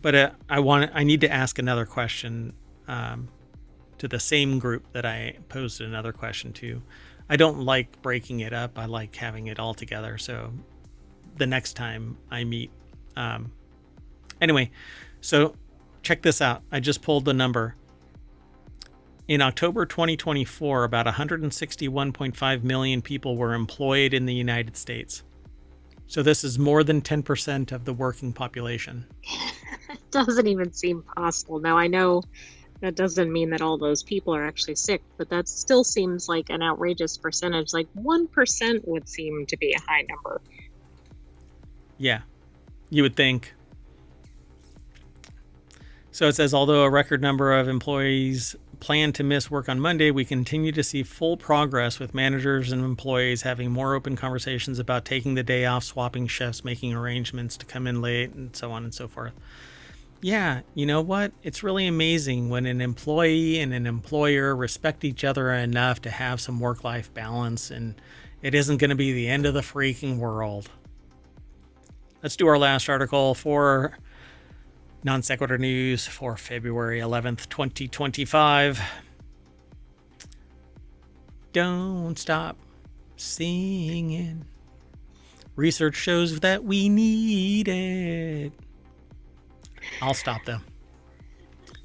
But I need to ask another question to the same group that I posed another question to. I don't like breaking it up. I like having it all together. So the next time I meet. Anyway, so check this out. I just pulled the number. In October 2024, about 161.5 million people were employed in the United States. So this is more than 10% of the working population. It doesn't even seem possible. Now, I know that doesn't mean that all those people are actually sick, but that still seems like an outrageous percentage. Like 1% would seem to be a high number. Yeah, you would think. So it says, although a record number of employees plan to miss work on Monday, we continue to see full progress with managers and employees having more open conversations about taking the day off, swapping shifts, making arrangements to come in late, and so on and so forth. Yeah, you know what? It's really amazing when an employee and an employer respect each other enough to have some work-life balance, and it isn't going to be the end of the freaking world. Let's do our last article for Non Sequitur News for February 11th, 2025. Don't stop singing. Research shows that we need it. I'll stop though.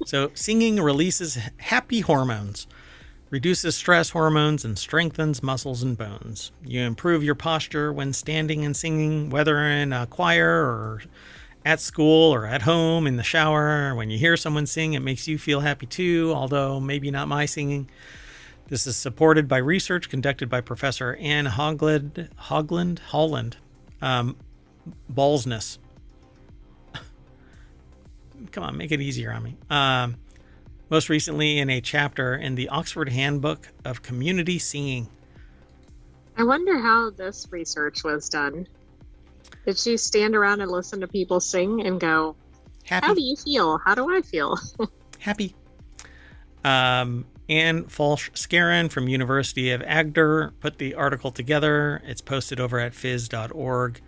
So, singing releases happy hormones, reduces stress hormones, and strengthens muscles and bones. You improve your posture when standing and singing, whether in a choir or at school or at home in the shower. When you hear someone sing, it makes you feel happy too, although maybe not my singing. This is supported by research conducted by Professor Anne Holland. Ballsness. Come on, make it easier on me. Most recently in a chapter in the Oxford Handbook of Community Singing. I wonder how this research was done. Did she stand around and listen to people sing and go, happy? How do you feel? How do I feel? Happy. Anne Falsch-Scaron from University of Agder put the article together. It's posted over at phys.org.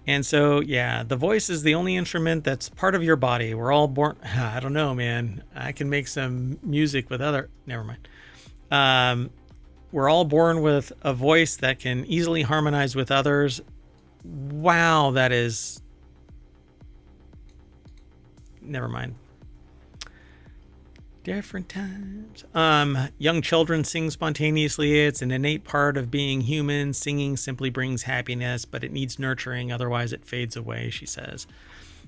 And so, yeah, the voice is the only instrument that's part of your body. We're all born... I don't know, man. I can make some music with other... Never mind. We're all born with a voice that can easily harmonize with others. Wow, that is... Never mind. Different times. Young children sing spontaneously. It's an innate part of being human. Singing simply brings happiness, but it needs nurturing. Otherwise, it fades away, she says.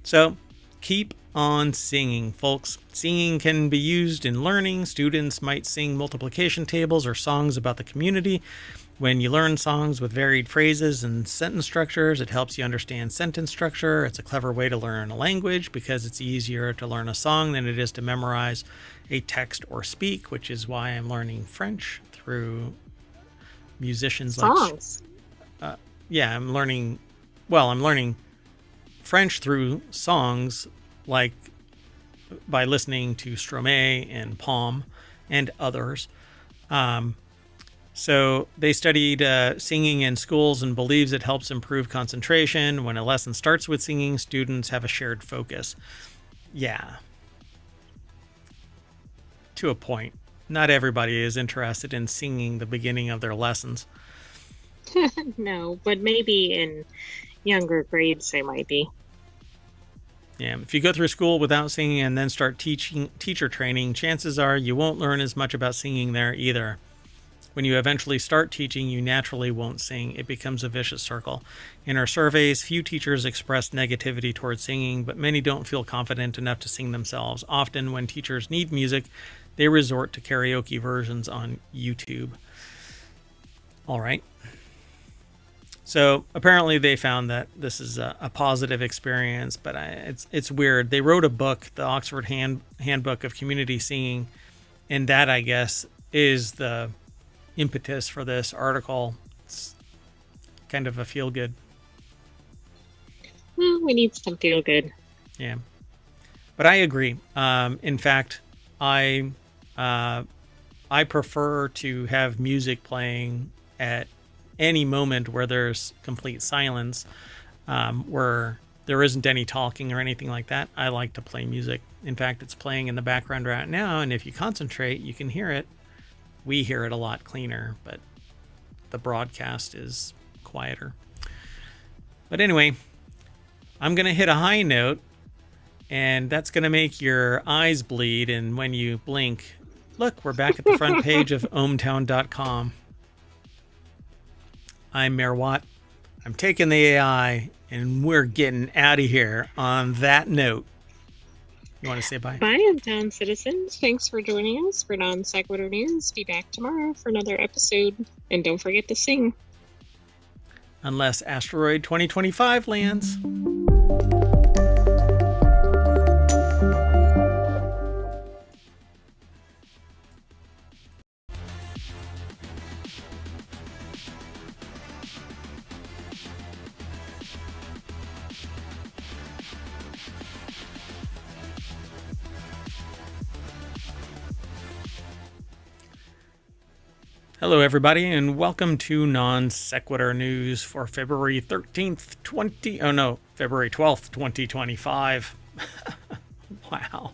So keep on singing, folks. Singing can be used in learning. Students might sing multiplication tables or songs about the community. When you learn songs with varied phrases and sentence structures, it helps you understand sentence structure. It's a clever way to learn a language because it's easier to learn a song than it is to memorize a text or speak, which is why I'm learning French through musicians songs. I'm learning French through songs, like by listening to Stromae and Palm and others. So they studied singing in schools and believes it helps improve concentration. When a lesson starts with singing, students have a shared focus. Yeah. To a point. Not everybody is interested in singing the beginning of their lessons. No, but maybe in younger grades they might be. Yeah, if you go through school without singing and then start teacher training, chances are you won't learn as much about singing there either. When you eventually start teaching, you naturally won't sing. It becomes a vicious circle. In our surveys, few teachers expressed negativity towards singing, but many don't feel confident enough to sing themselves. Often, when teachers need music, they resort to karaoke versions on YouTube. All right. So apparently they found that this is a positive experience, but it's weird. They wrote a book, the Oxford Handbook of Community Singing, and that, I guess, is the impetus for this article. It's kind of a feel good. Well, we need some feel good. Yeah, but I agree. In fact, I prefer to have music playing at any moment where there's complete silence, where there isn't any talking or anything like that. I like to play music. In fact, it's playing in the background right now, and if you concentrate, you can hear it. We hear it a lot cleaner, but the broadcast is quieter. But anyway, I'm going to hit a high note, and that's going to make your eyes bleed. And when you blink, look, we're back at the front page of ohmtown.com. I'm Mayor Watt. I'm taking the AI, and we're getting out of here on that note. You want to say bye? Bye, hometown citizens. Thanks for joining us for Non Sequitur News. Be back tomorrow for another episode. And don't forget to sing. Unless Asteroid 2025 lands. Hello, everybody, and welcome to Non Sequitur News for February 13th, February 12th, 2025. Wow.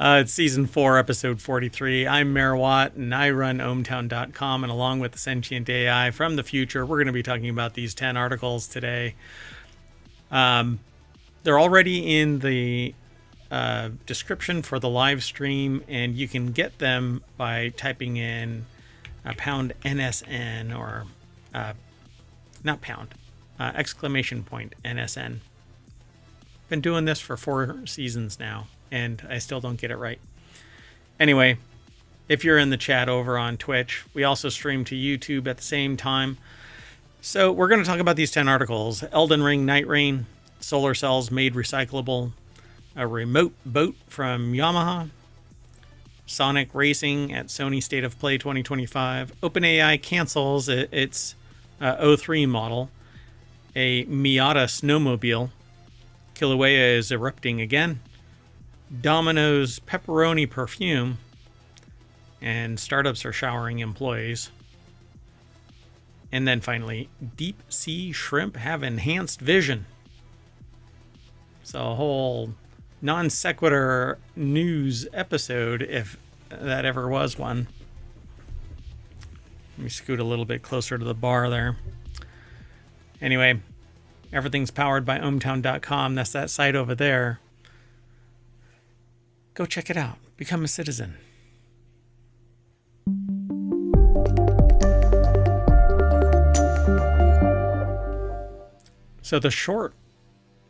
It's Season 4, Episode 43. I'm Mayor Watt, and I run ohmtown.com, and along with the sentient AI from the future, we're going to be talking about these 10 articles today. They're already in the description for the live stream, and you can get them by typing in pound NSN or not pound, exclamation point NSN. Been doing this for 4 seasons now, and I still don't get it right. Anyway, if you're in the chat over on Twitch, we also stream to YouTube at the same time. So we're going to talk about these 10 articles. Elden Ring Night Rain, solar cells made recyclable, a remote boat from Yamaha, Sonic Racing at Sony State of Play 2025, OpenAI cancels its O3 model, a Miata snowmobile, Kilauea is erupting again, Domino's pepperoni perfume, and startups are showering employees. And then finally, deep sea shrimp have enhanced vision. So a whole non sequitur news episode, if that ever was one. Let me scoot a little bit closer to the bar there. Anyway, everything's powered by ohmtown.com. That's that site over there. Go check it out. become a citizen. So the short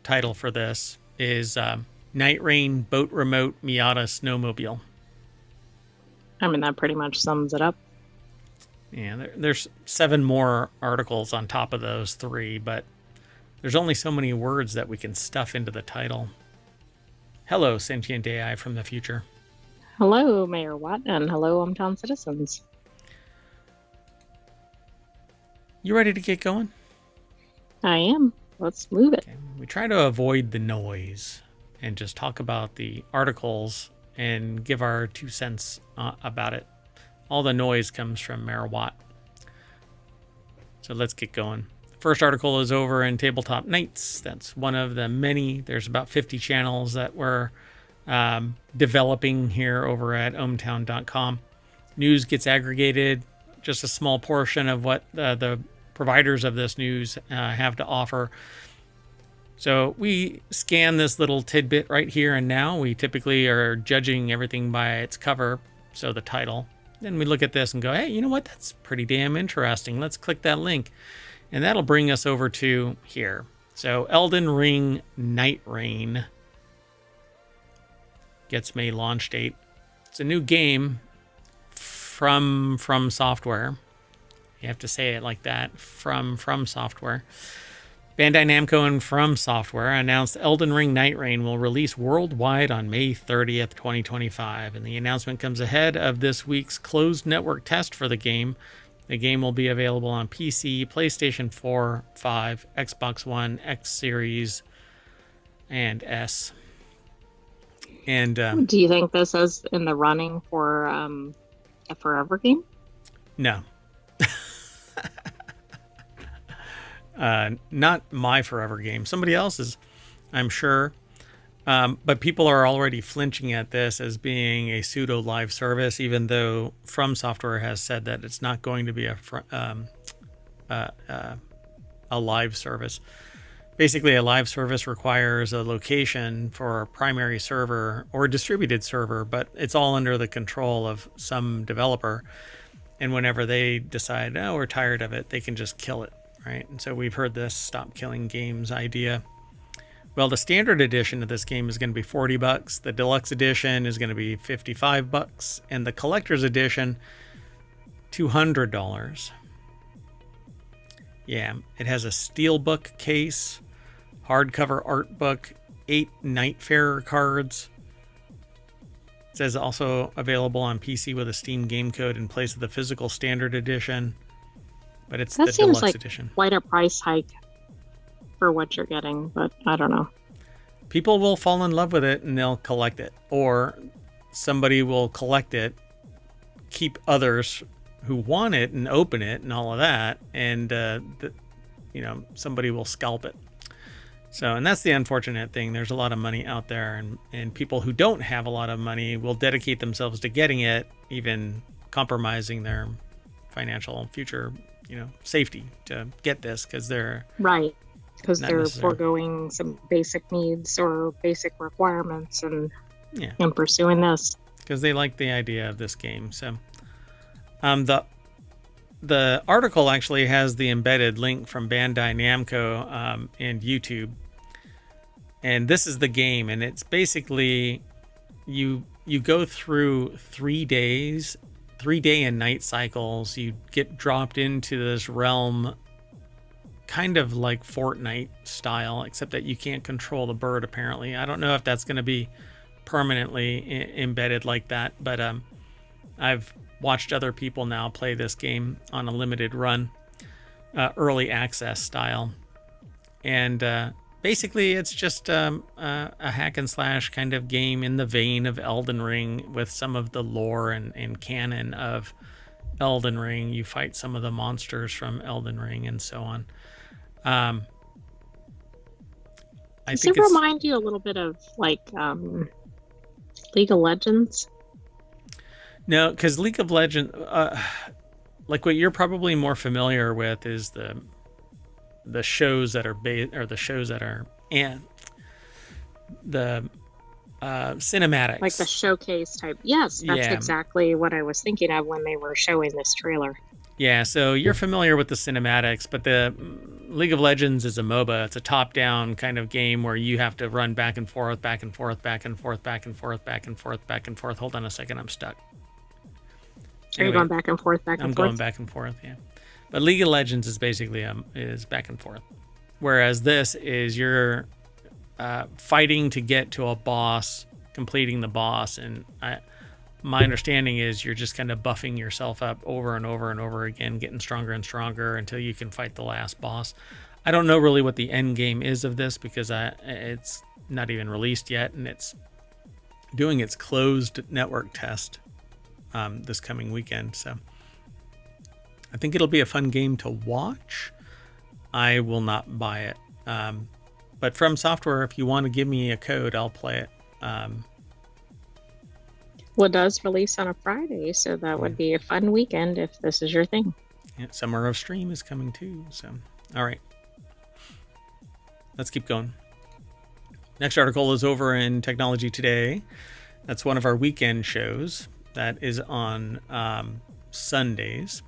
title for this is Night Rain Boat Remote Miata Snowmobile. I mean, that pretty much sums it up. Yeah, there's 7 more articles on top of those 3, but there's only so many words that we can stuff into the title. Hello, sentient AI from the future. Hello, Mayor Watt, and hello, hometown citizens. You ready to get going? I am. Let's move it. Okay. We try to avoid the noise and just talk about the articles and give our 2 cents about it. All the noise comes from Mayor Watt. So let's get going. First article is over in Tabletop Nights. That's one of the many. There's about 50 channels that we're developing here over at ohmtown.com. News gets aggregated, just a small portion of what the providers of this news have to offer. So we scan this little tidbit right here and now. We typically are judging everything by its cover, so the title. Then we look at this and go, hey, you know what? That's pretty damn interesting. Let's click that link. And that'll bring us over to here. So Elden Ring Night Rain gets May launch date. It's a new game from Software. You have to say it like that, from Software. Bandai Namco and From Software announced Elden Ring Night Rain will release worldwide on May 30th, 2025. And the announcement comes ahead of this week's closed network test for the game. The game will be available on PC, PlayStation 4, 5, Xbox One, X Series, and S. And do you think this is in the running for a forever game? No. Not my forever game. Somebody else's, I'm sure. But people are already flinching at this as being a pseudo live service, even though From Software has said that it's not going to be a live service. Basically, a live service requires a location for a primary server or distributed server, but it's all under the control of some developer. And whenever they decide, oh, we're tired of it, they can just kill it, right? And so we've heard this stop killing games idea. Well, the standard edition of this game is going to be $40. The deluxe edition is going to be $55, and the collector's edition, $200. Yeah, it has a steelbook case, hardcover art book, 8 Nightfarer cards. It says also available on PC with a Steam game code in place of the physical standard edition, but it's the deluxe edition. Quite a price hike for what you're getting, but I don't know. People will fall in love with it and they'll collect it, or somebody will collect it, keep others who want it and open it and all of that, and somebody will scalp it. So, and that's the unfortunate thing. There's a lot of money out there, and people who don't have a lot of money will dedicate themselves to getting it, even compromising their financial future, safety to get this because they're right. Because they're foregoing some basic needs or basic requirements and pursuing this. Because they like the idea of this game. So the article actually has the embedded link from Bandai Namco and YouTube. And this is the game. And it's basically you go through 3 days, 3 day and night cycles. You get dropped into this realm kind of like Fortnite style, except that you can't control the bird, apparently. I don't know if that's going to be permanently embedded like that, but I've watched other people now play this game on a limited run, early access style. And basically, it's just a hack and slash kind of game in the vein of Elden Ring with some of the lore and canon of Elden Ring. You fight some of the monsters from Elden Ring and so on. Does it remind you a little bit of like League of Legends? No, because League of Legends, like what you're probably more familiar with is the shows that are cinematics. Like the showcase type. Yes, that's exactly what I was thinking of when they were showing this trailer. Yeah, so you're familiar with the cinematics, but the League of Legends is a MOBA. It's a top-down kind of game where you have to run back and forth, back and forth, back and forth, back and forth, back and forth, back and forth. Hold on a second, I'm stuck. Are you going back and forth, back and forth? I'm going back and forth, yeah. But League of Legends is basically is back and forth, whereas this is you're fighting to get to a boss, completing the boss, and my understanding is you're just kind of buffing yourself up over and over and over again, getting stronger and stronger until you can fight the last boss. I don't know really what the end game is of this because it's not even released yet, and it's doing its closed network test this coming weekend. So I think it'll be a fun game to watch. I will not buy it. But From Software, if you want to give me a code, I'll play it. Well, it does release on a Friday, so that would be a fun weekend if this is your thing. Yeah, Summer of Stream is coming too. So, all right. Let's keep going. Next article is over in Technology Today. That's one of our weekend shows. That is on Sundays,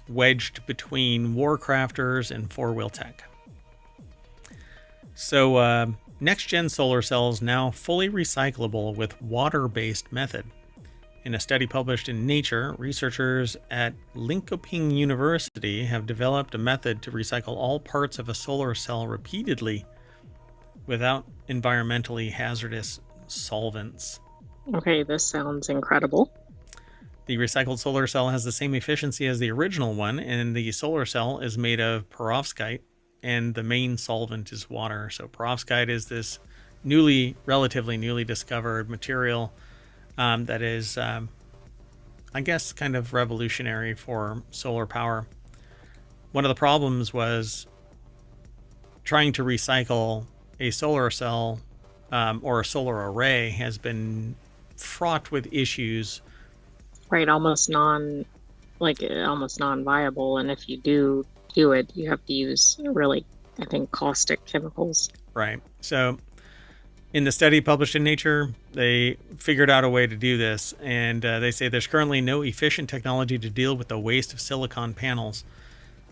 wedged between WarCrafters and 4-Wheel Tech. So, next-gen solar cells now fully recyclable with water-based method. In a study published in Nature, researchers at Linköping University have developed a method to recycle all parts of a solar cell repeatedly without environmentally hazardous solvents. Okay, this sounds incredible. The recycled solar cell has the same efficiency as the original one, and the solar cell is made of perovskite, and the main solvent is water. So perovskite is this relatively newly discovered material that is, I guess, kind of revolutionary for solar power. One of the problems was trying to recycle a solar cell or a solar array has been fraught with issues. Right, almost non-viable, and if you do it, you have to use really, I think, caustic chemicals. Right. So in the study published in Nature, they figured out a way to do this, and they say there's currently no efficient technology to deal with the waste of silicon panels.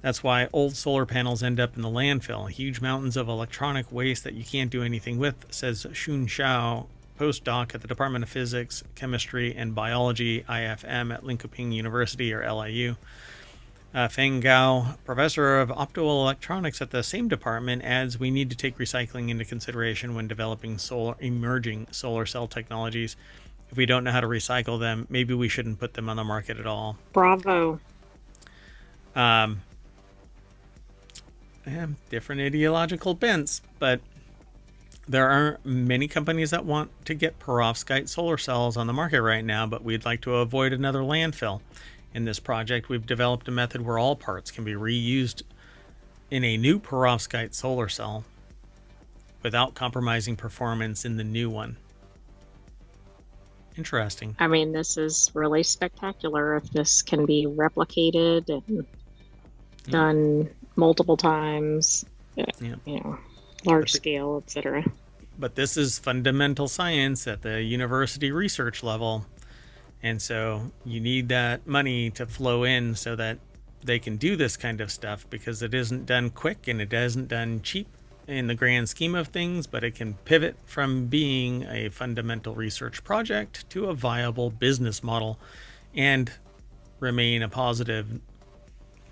That's why old solar panels end up in the landfill, huge mountains of electronic waste that you can't do anything with, says Xun Xiao, postdoc at the Department of Physics, Chemistry, and Biology, IFM, at Linköping University, or LIU. Feng Gao, professor of optoelectronics at the same department, adds we need to take recycling into consideration when developing emerging solar cell technologies. If we don't know how to recycle them, maybe we shouldn't put them on the market at all. Bravo. Different ideological bents, but there are many companies that want to get perovskite solar cells on the market right now, but we'd like to avoid another landfill. In this project, we've developed a method where all parts can be reused in a new perovskite solar cell without compromising performance in the new one. Interesting. I mean, this is really spectacular if this can be replicated and done multiple times, large scale, etc. But this is fundamental science at the university research level. And so you need that money to flow in so that they can do this kind of stuff, because it isn't done quick and it isn't done cheap in the grand scheme of things, but it can pivot from being a fundamental research project to a viable business model and remain a positive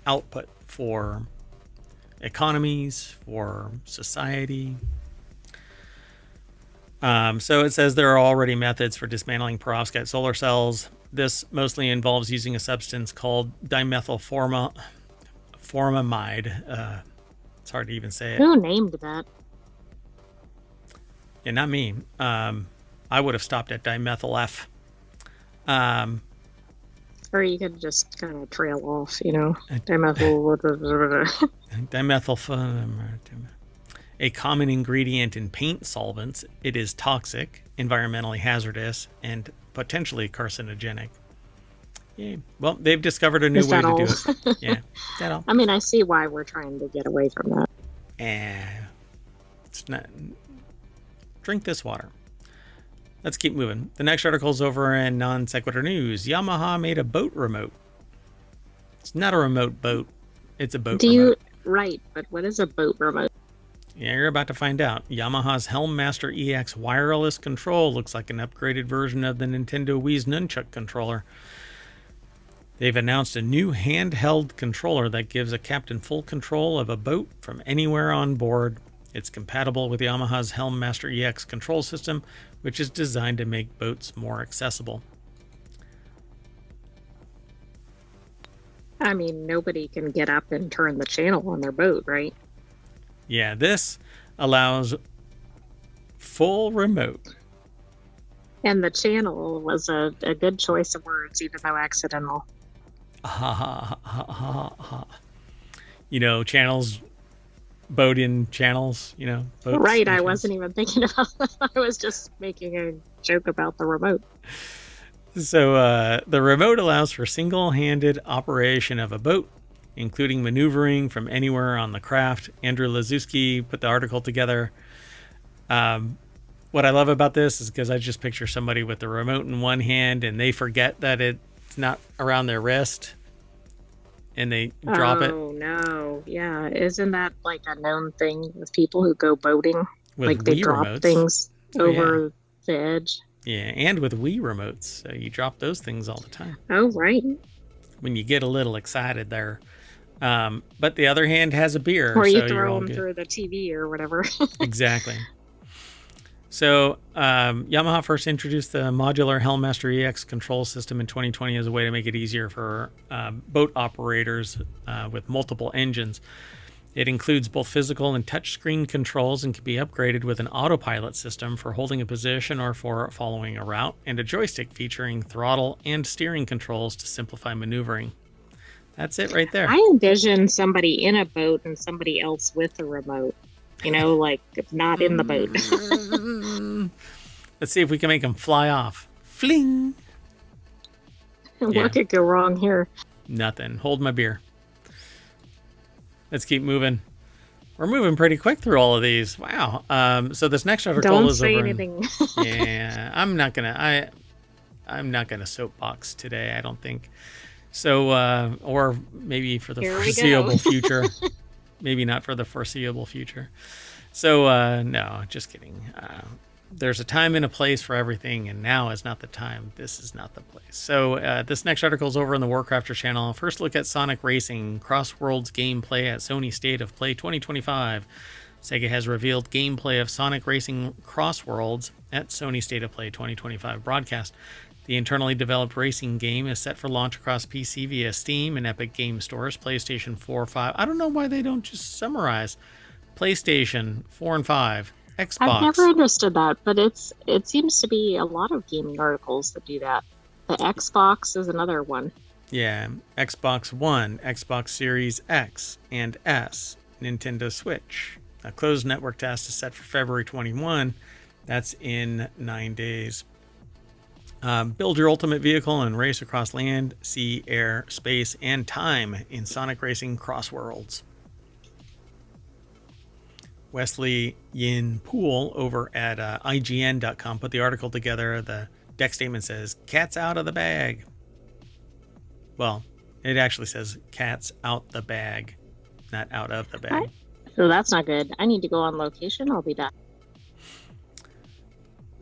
output for economies, for society. So it says there are already methods for dismantling perovskite solar cells. This mostly involves using a substance called dimethylformamide. It's hard to even say it. Who named that? Yeah, not me. I would have stopped at dimethyl F. Or you could just kind of trail off, dimethyl. Dimethylformamide. A common ingredient in paint solvents, it is toxic, environmentally hazardous, and potentially carcinogenic. Yeah. Well, they've discovered a new way to do it. Yeah. Is that all? I mean, I see why we're trying to get away from that. It's not. Drink this water. Let's keep moving. The next article is over in Non Sequitur News. Yamaha made a boat remote. It's not a remote boat. It's a boat remote. Right, but what is a boat remote? Yeah, you're about to find out. Yamaha's Helmmaster EX wireless control looks like an upgraded version of the Nintendo Wii's Nunchuck controller. They've announced a new handheld controller that gives a captain full control of a boat from anywhere on board. It's compatible with Yamaha's Helmmaster EX control system, which is designed to make boats more accessible. I mean, nobody can get up and turn the channel on their boat, right? Yeah, this allows full remote. And the channel was a good choice of words, even though accidental. You know, channels, boat in channels, you know. Right, I wasn't even thinking about that. I was just making a joke about the remote. So the remote allows for single-handed operation of a boat, including maneuvering from anywhere on the craft. Andrew Lazuski put the article together. What I love about this is because I just picture somebody with the remote in one hand and they forget that it's not around their wrist and they drop it. Oh, no. Yeah. Isn't that like a known thing with people who go boating? With like they Wii drop remotes. Things over the edge. Yeah, and with Wii remotes. So you drop those things all the time. Oh, right. When you get a little excited there. But the other hand has a beer. Or you so throw them through the TV or whatever. Exactly. So Yamaha first introduced the modular Helmmaster EX control system in 2020 as a way to make it easier for boat operators with multiple engines. It includes both physical and touchscreen controls and can be upgraded with an autopilot system for holding a position or for following a route, and a joystick featuring throttle and steering controls to simplify maneuvering. That's it right there. I envision somebody in a boat and somebody else with a remote. You know, like not in the boat. Let's see if we can make them fly off. Fling! What could go wrong here? Nothing. Hold my beer. Let's keep moving. We're moving pretty quick through all of these. Wow. So this next article is over. Don't say anything. Yeah, I'm not gonna soapbox today. I don't think. So, or maybe for the foreseeable future. Maybe not for the foreseeable future. So, no, just kidding. There's a time and a place for everything, and now is not the time. This is not the place. So this next article is over on the WarCrafters channel. First look at Sonic Racing Crossworlds gameplay at Sony State of Play 2025. Sega has revealed gameplay of Sonic Racing Crossworlds at Sony State of Play 2025 broadcast. The internally developed racing game is set for launch across PC via Steam and Epic Game Stores, PlayStation 4, 5. I don't know why they don't just summarize. PlayStation 4 and 5. Xbox. I've never understood that, but it seems to be a lot of gaming articles that do that. The Xbox is another one. Yeah, Xbox One, Xbox Series X and S, Nintendo Switch. A closed network test is set for February 21. That's in 9 days. Build your ultimate vehicle and race across land, sea, air, space, and time in Sonic Racing Crossworlds. Wesley Yin Poole over at IGN.com put the article together. The deck statement says, "Cat's out of the bag." Well, it actually says, "Cat's out the bag," not out of the bag. So that's not good. I need to go on location. I'll be back.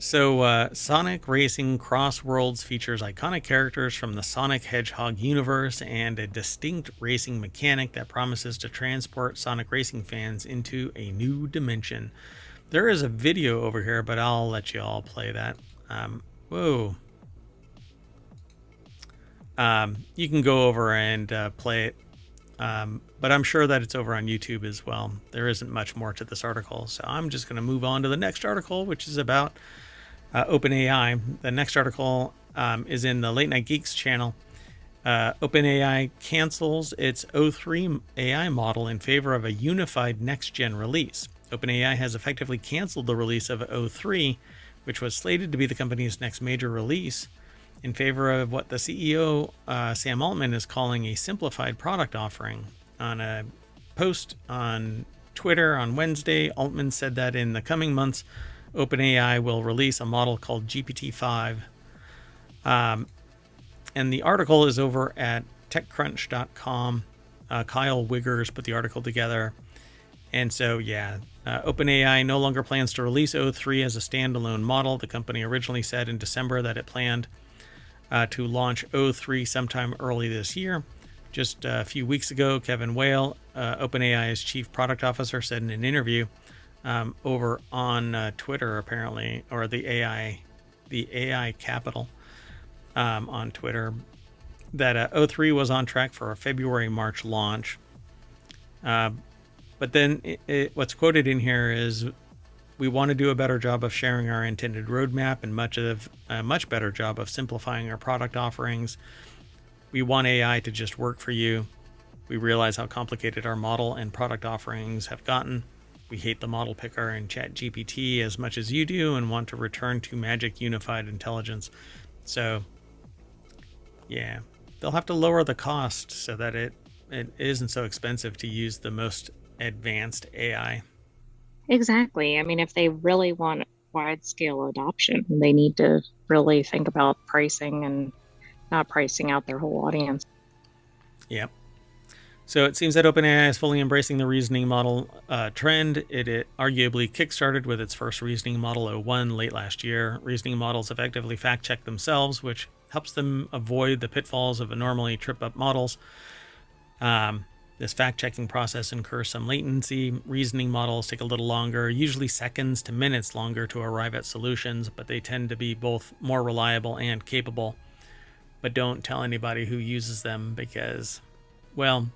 So, Sonic Racing Crossworlds features iconic characters from the Sonic Hedgehog universe and a distinct racing mechanic that promises to transport Sonic Racing fans into a new dimension. There is a video over here, but I'll let you all play that. Whoa. You can go over and play it, but I'm sure that it's over on YouTube as well. There isn't much more to this article, so I'm just going to move on to the next article, which is about OpenAI. The next article is in the Late Night Geeks channel. OpenAI cancels its O3 AI model in favor of a unified next-gen release. OpenAI has effectively canceled the release of O3, which was slated to be the company's next major release, in favor of what the CEO, Sam Altman, is calling a simplified product offering. On a post on Twitter on Wednesday, Altman said that in the coming months, OpenAI will release a model called GPT-5. And the article is over at techcrunch.com. Kyle Wiggers put the article together. And so, OpenAI no longer plans to release O3 as a standalone model. The company originally said in December that it planned to launch O3 sometime early this year. Just a few weeks ago, Kevin Whale, OpenAI's chief product officer, said in an interview over on Twitter, apparently, or the AI Capital on Twitter, that O3 was on track for a February-March launch. But then what's quoted in here is, we want to do a better job of sharing our intended roadmap and a much better job of simplifying our product offerings. We want AI to just work for you. We realize how complicated our model and product offerings have gotten. We hate the model picker and ChatGPT as much as you do and want to return to magic unified intelligence. So, yeah, they'll have to lower the cost so that it isn't so expensive to use the most advanced AI. Exactly. I mean, if they really want wide scale adoption, they need to really think about pricing and not pricing out their whole audience. Yep. So it seems that OpenAI is fully embracing the reasoning model trend. It arguably kickstarted with its first reasoning model O1 late last year. Reasoning models effectively fact-check themselves, which helps them avoid the pitfalls of normally trip-up models. This fact-checking process incurs some latency. Reasoning models take a little longer, usually seconds to minutes longer to arrive at solutions, but they tend to be both more reliable and capable. But don't tell anybody who uses them because, well,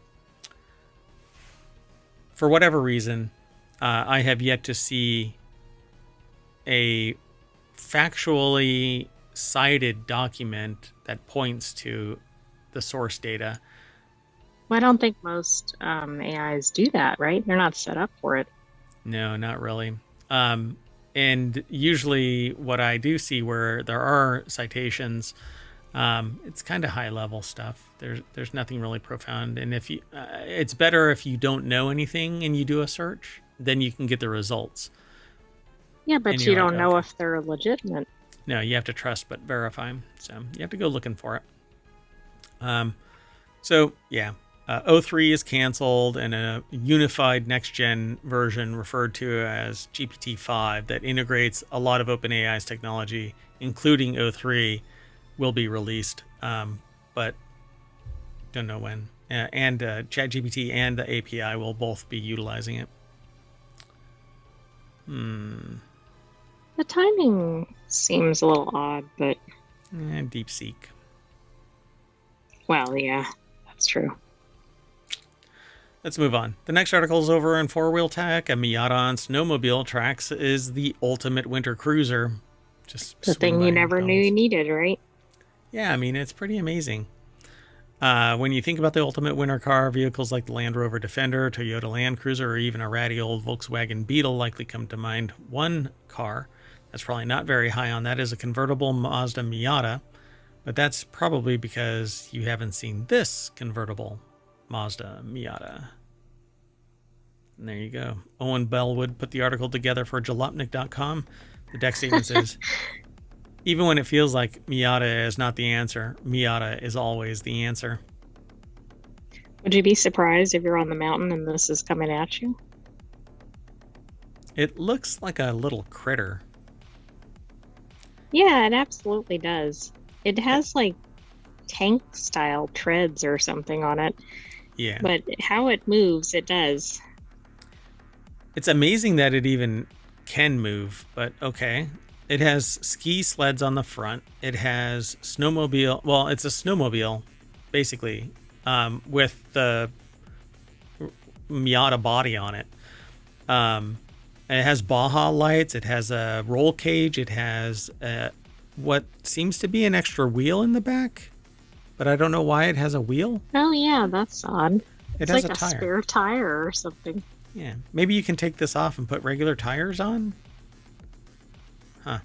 for whatever reason, I have yet to see a factually cited document that points to the source data. Well, I don't think most AIs do that, right? They're not set up for it. No, not really. And usually what I do see where there are citations, it's kind of high level stuff. There's nothing really profound. And if you, it's better if you don't know anything and you do a search, then you can get the results. Yeah, but you don't know if they're legitimate. No, you have to trust but verify. So you have to go looking for it. O3 is canceled, and a unified next-gen version referred to as GPT-5 that integrates a lot of OpenAI's technology, including O3, will be released, but don't know when. And ChatGPT and the API will both be utilizing it. The timing seems a little odd, but... DeepSeek. Well, yeah, that's true. Let's move on. The next article is over in Four Wheel Tech. A Miata on snowmobile tracks is the ultimate winter cruiser. Just the thing you never knew you needed, right? Yeah, I mean, it's pretty amazing. When you think about the ultimate winter car, vehicles like the Land Rover Defender, Toyota Land Cruiser, or even a ratty old Volkswagen Beetle likely come to mind. One car that's probably not very high on that is a convertible Mazda Miata, but that's probably because you haven't seen this convertible Mazda Miata. And there you go. Owen Bellwood put the article together for jalopnik.com. The deck statement says, even when it feels like Miata is not the answer, Miata is always the answer. Would you be surprised if you're on the mountain and this is coming at you? It looks like a little critter. Yeah, it absolutely does. It has like tank style treads or something on it. Yeah. But how it moves, it does. It's amazing that it even can move, but okay. It has ski sleds on the front. It has snowmobile. Well, it's a snowmobile, basically, with the Miata body on it. It has Baja lights. It has a roll cage. It has what seems to be an extra wheel in the back, but I don't know why it has a wheel. Oh, yeah, that's odd. It's like a tire. Spare tire or something. Yeah, maybe you can take this off and put regular tires on? Huh.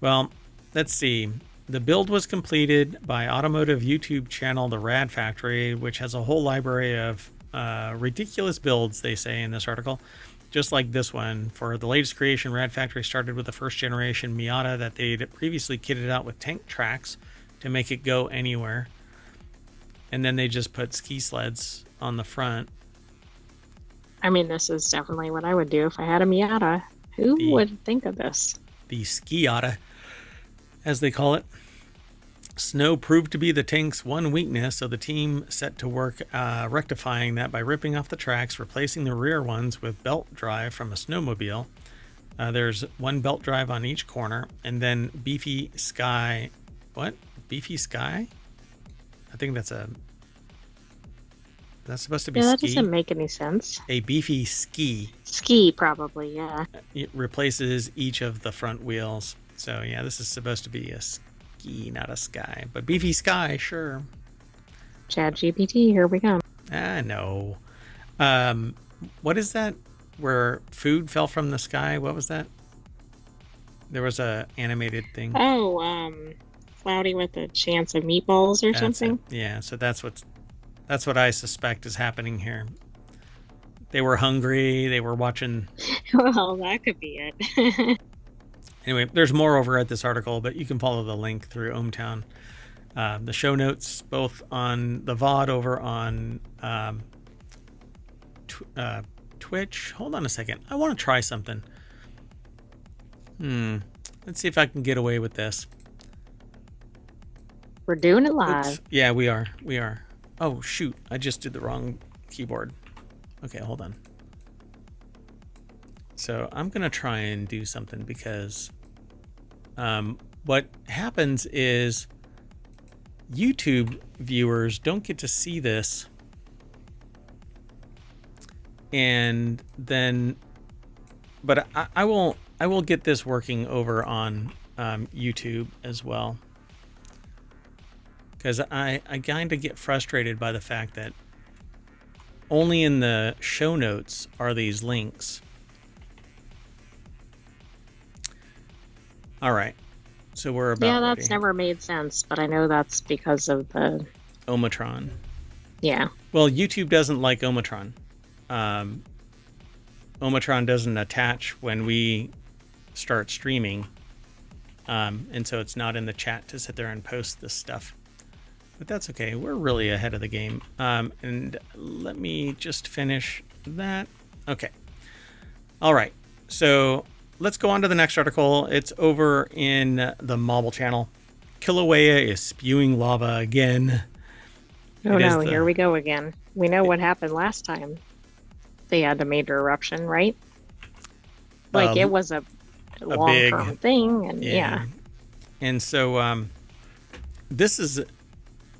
Well, let's see. The build was completed by automotive YouTube channel The Rad Factory, which has a whole library of ridiculous builds, they say in this article. just like this one. For the latest creation, Rad Factory started with the first generation Miata that they'd previously kitted out with tank tracks to make it go anywhere. And then they just put ski sleds on the front. I mean, this is definitely what I would do if I had a Miata. Who would think of this? The Skiata, as they call it. Snow proved to be the tank's one weakness, so the team set to work rectifying that by ripping off the tracks, replacing the rear ones with belt drive from a snowmobile. There's one belt drive on each corner, and then Beefy Sky. What? Beefy Sky? I think that's supposed to be ski. That doesn't make any sense. A beefy ski. Ski, probably, yeah. It replaces each of the front wheels. So, yeah, this is supposed to be a ski, not a sky. But beefy sky, sure. ChatGPT, here we come. No. What is that? Where food fell from the sky? What was that? There was a animated thing. Oh, Cloudy with a Chance of Meatballs or something? Yeah, so that's what I suspect is happening here. They were hungry. They were watching. Well, that could be it. Anyway, there's more over at this article, but you can follow the link through ohmTown. The show notes, both on the VOD over on Twitch. Hold on a second. I want to try something. Let's see if I can get away with this. We're doing it live. Oops. Yeah, we are. Oh, shoot. I just did the wrong keyboard. Okay, hold on. So I'm going to try and do something because what happens is YouTube viewers don't get to see this. And then, but I will get this working over on YouTube as well. Because I kind of get frustrated by the fact that only in the show notes are these links. All right. So we're about that's ready. Never made sense, but I know that's because of the... Omatron. Yeah. Well, YouTube doesn't like Omatron. Omatron doesn't attach when we start streaming. And so it's not in the chat to sit there and post this stuff. But that's okay. We're really ahead of the game. And let me just finish that. Okay. All right. So let's go on to the next article. It's over in the Marble channel. Kilauea is spewing lava again. Oh no, here we go again. We know what happened last time. They had a major eruption, right? Like it was a long-term thing. And yeah. And so this is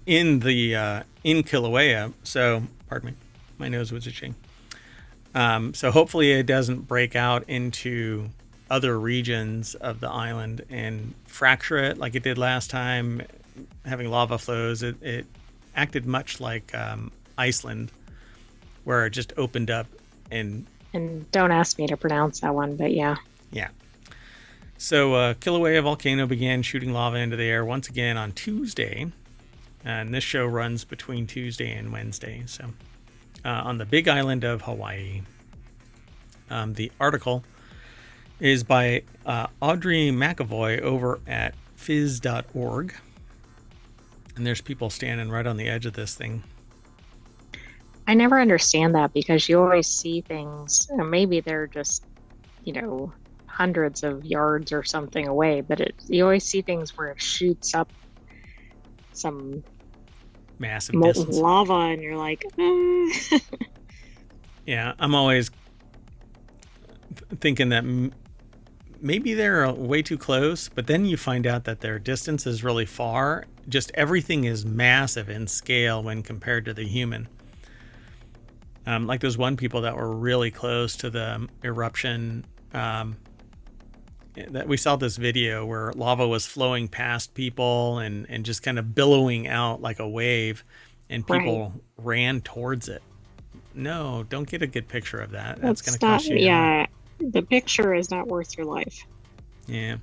in the in Kilauea, so pardon me, my nose was itching. So hopefully it doesn't break out into other regions of the island and fracture it like it did last time, having lava flows. It acted much like Iceland, where it just opened up and don't ask me to pronounce that one, but yeah. So Kilauea volcano began shooting lava into the air once again on Tuesday. And this show runs between Tuesday and Wednesday. So on the big island of Hawaii. The article is by Audrey McAvoy over at phys.org. And there's people standing right on the edge of this thing. I never understand that because you always see things, maybe they're just, hundreds of yards or something away, but you always see things where it shoots up some massive molten lava and you're like, Yeah, I'm always thinking that maybe they're way too close, but then you find out that their distance is really far. Just everything is massive in scale when compared to the human. Like those one people that were really close to the eruption. That we saw this video where lava was flowing past people and just kind of billowing out like a wave, and people ran towards it. No, don't get a good picture of that. That's going to cost you. Yeah, the picture is not worth your life. Yeah.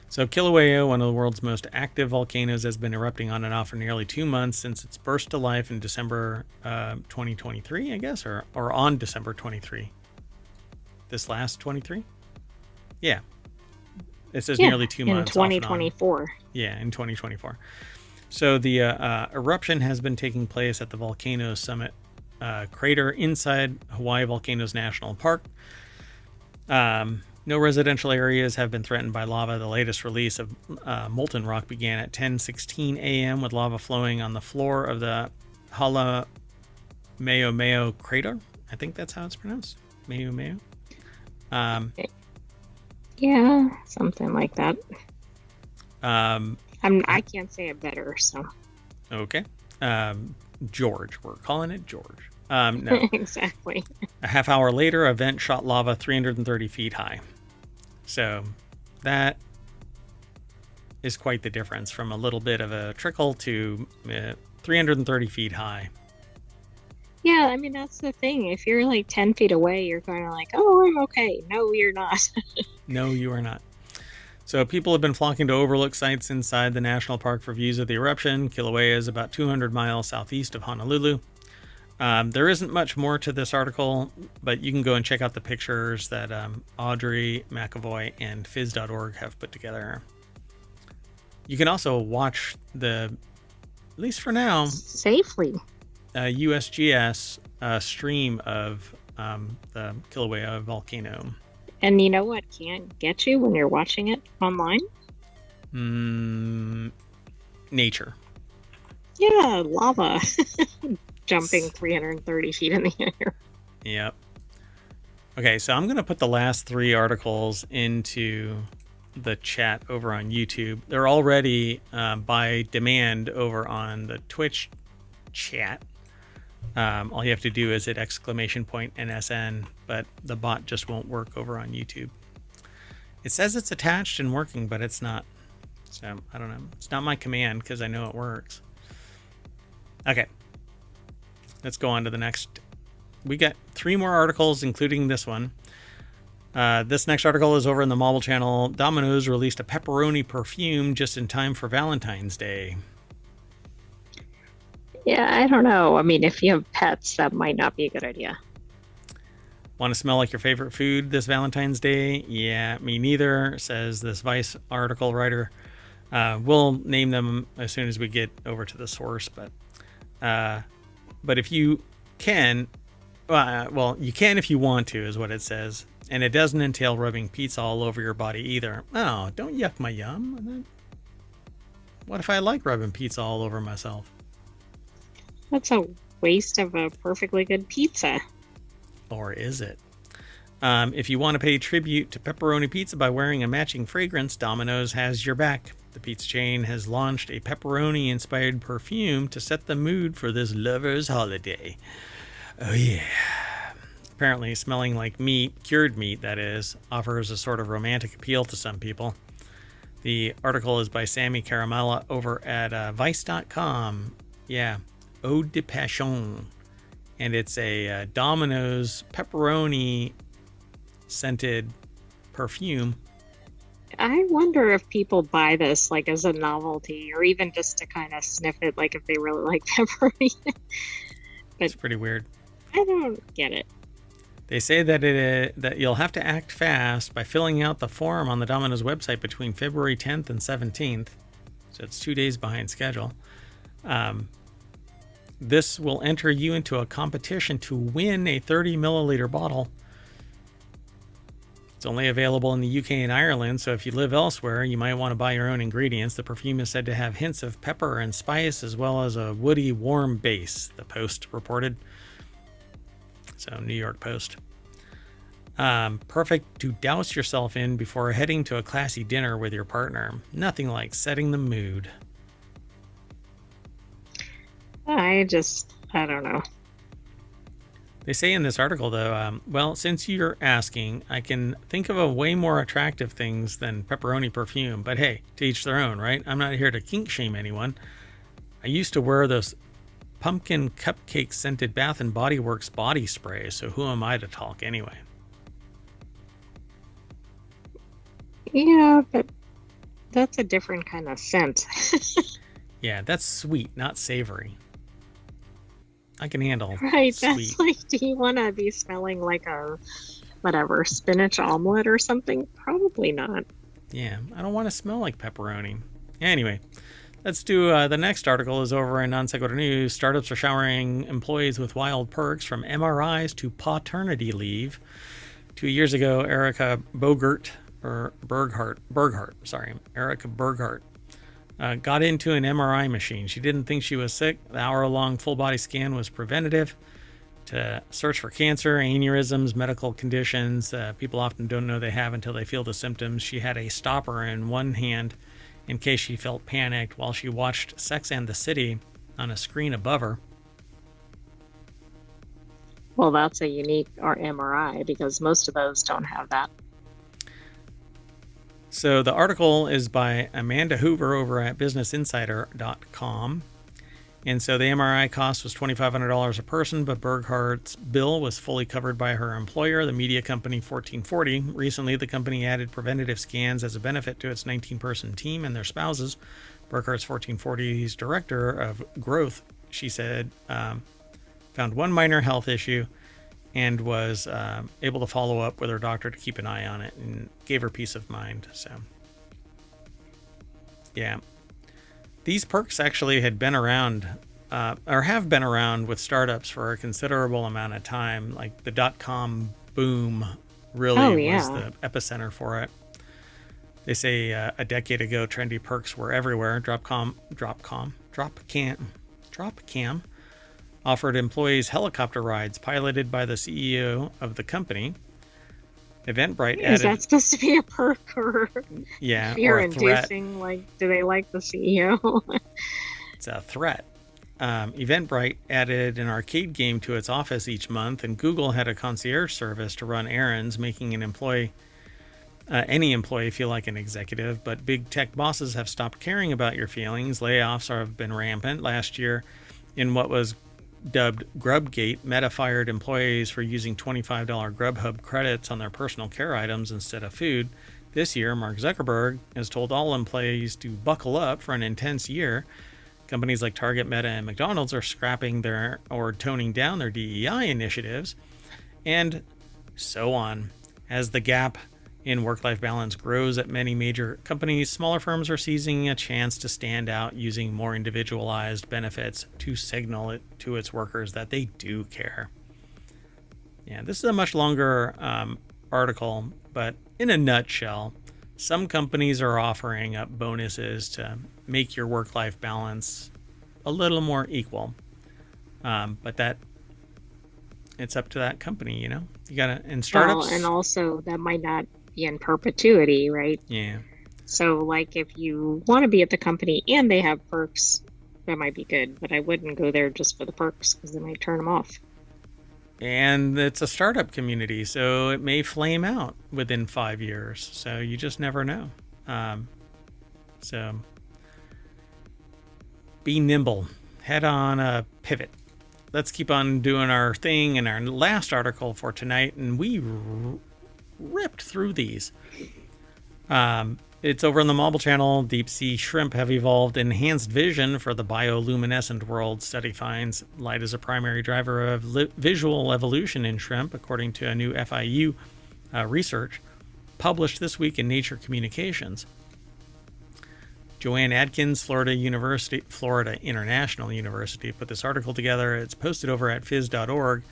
So Kilauea, one of the world's most active volcanoes, has been erupting on and off for nearly 2 months since its burst to life in December 2023, I guess, or on December 23. this last 23? Yeah. It says nearly 2 months. In 2024. Yeah, in 2024. So the eruption has been taking place at the Volcano Summit crater inside Hawaii Volcanoes National Park. No residential areas have been threatened by lava. The latest release of molten rock began at 10:16 a.m. with lava flowing on the floor of the Hala Meo crater. I think that's how it's pronounced. Meo. Yeah, something like that. I can't say it better, so. Okay. George. We're calling it George. No. Exactly. A half hour later, a vent shot lava 330 feet high. So that is quite the difference from a little bit of a trickle to 330 feet high. Yeah, I mean, that's the thing. If you're like 10 feet away, you're kind of like, oh, I'm okay. No, you're not. No, you are not. So people have been flocking to overlook sites inside the national park for views of the eruption. Kilauea is about 200 miles southeast of Honolulu. There isn't much more to this article, but you can go and check out the pictures that Audrey McAvoy and Phys.org have put together. You can also watch at least for now, safely, USGS stream of the Kilauea volcano. And you know what can't get you when you're watching it online? Nature. Yeah, lava. Jumping 330 feet in the air. Yep. Okay, so I'm going to put the last 3 articles into the chat over on YouTube. They're already by demand over on the Twitch chat. All you have to do is hit !NSN, but the bot just won't work over on YouTube. It says it's attached and working, but it's not. So, I don't know. It's not my command because I know it works. Okay. Let's go on to the next. We got 3 more articles, including this one. This next article is over in the mobile channel. Domino's released a pepperoni perfume just in time for Valentine's Day. Yeah, I don't know. I mean, if you have pets, that might not be a good idea. Want to smell like your favorite food this Valentine's Day? Yeah, me neither, says this Vice article writer. We'll name them as soon as we get over to the source, but if you can, well, you can if you want to, is what it says. And it doesn't entail rubbing pizza all over your body either. Oh, don't yuck my yum. What if I like rubbing pizza all over myself? That's a waste of a perfectly good pizza. Or is it? If you want to pay tribute to pepperoni pizza by wearing a matching fragrance, Domino's has your back. The pizza chain has launched a pepperoni-inspired perfume to set the mood for this lover's holiday. Oh, yeah. Apparently, smelling like meat, cured meat, that is, offers a sort of romantic appeal to some people. The article is by Sammy Caramella over at Vice.com. Yeah, Eau de Passion. And it's a Domino's pepperoni scented perfume. I wonder if people buy this like as a novelty or even just to kind of sniff it, like if they really like pepperoni. It's pretty weird. I don't get it. They say that you'll have to act fast by filling out the form on the Domino's website between February 10th and 17th. So it's 2 days behind schedule. This will enter you into a competition to win a 30 milliliter bottle. It's only available in the UK and Ireland, so if you live elsewhere, you might want to buy your own ingredients. The perfume is said to have hints of pepper and spice, as well as a woody, warm base, the Post reported. So, New York Post. Perfect to douse yourself in before heading to a classy dinner with your partner. Nothing like setting the mood. I don't know. They say in this article, though, well, since you're asking, I can think of a way more attractive things than pepperoni perfume. But hey, to each their own, right? I'm not here to kink shame anyone. I used to wear those pumpkin cupcake scented Bath & Body Works body spray, so who am I to talk anyway? Yeah, but that's a different kind of scent. Yeah, that's sweet, not savory. I can handle right, sweet. That's like, do you want to be smelling like a whatever, spinach omelet or something? Probably not. Yeah, I don't want to smell like pepperoni. Anyway, let's do the next article is over in Non Sequitur News. Startups are showering employees with wild perks from MRIs to paternity leave. 2 years ago, Erica Erica Berghart, got into an MRI machine. She didn't think she was sick. The hour-long full-body scan was preventative to search for cancer, aneurysms, medical conditions people often don't know they have until they feel the symptoms. She had a stopper in one hand in case she felt panicked while she watched Sex and the City on a screen above her. Well, that's a unique MRI because most of those don't have that. So the article is by Amanda Hoover over at businessinsider.com. And so the MRI cost was $2,500 a person, but Berghart's bill was fully covered by her employer, the media company 1440. Recently, the company added preventative scans as a benefit to its 19-person team and their spouses. Berghart's 1440's director of growth, she said, found one minor health issue and was able to follow up with her doctor to keep an eye on it and gave her peace of mind. So, yeah. These perks actually had been around or have been around with startups for a considerable amount of time. Like the .com boom really was the epicenter for it. They say a decade ago, trendy perks were everywhere. Dropcam offered employees helicopter rides piloted by the CEO of the company. Eventbrite added... Is that supposed to be a perk or fear-inducing? Like, do they like the CEO? It's a threat. Eventbrite added an arcade game to its office each month, and Google had a concierge service to run errands, making any employee feel like an executive. But big tech bosses have stopped caring about your feelings. Layoffs have been rampant. Last year, in what was dubbed Grubgate, Meta fired employees for using $25 Grubhub credits on their personal care items instead of food. This year, Mark Zuckerberg has told all employees to buckle up for an intense year. Companies like Target, Meta, and McDonald's are scrapping or toning down their DEI initiatives, and so on. As the gap in work-life balance grows at many major companies, smaller firms are seizing a chance to stand out using more individualized benefits to signal it to its workers that they do care. Yeah, this is a much longer article, but in a nutshell, some companies are offering up bonuses to make your work-life balance a little more equal. But that it's up to that company, you know? You gotta, in startups. Well, and also that might not be in perpetuity, right? Yeah. So like if you want to be at the company and they have perks, that might be good, but I wouldn't go there just for the perks because they might turn them off. And it's a startup community, so it may flame out within 5 years. So you just never know. So be nimble. Head on a pivot. Let's keep on doing our thing in our last article for tonight, and we ripped through these. It's over on the Mobile Channel. Deep sea shrimp have evolved enhanced vision for the bioluminescent world. Study finds light is a primary driver of visual evolution in shrimp, according to a new FIU research published this week in Nature Communications. Joanne Adkins, Florida International University, put this article together. It's posted over at phys.org,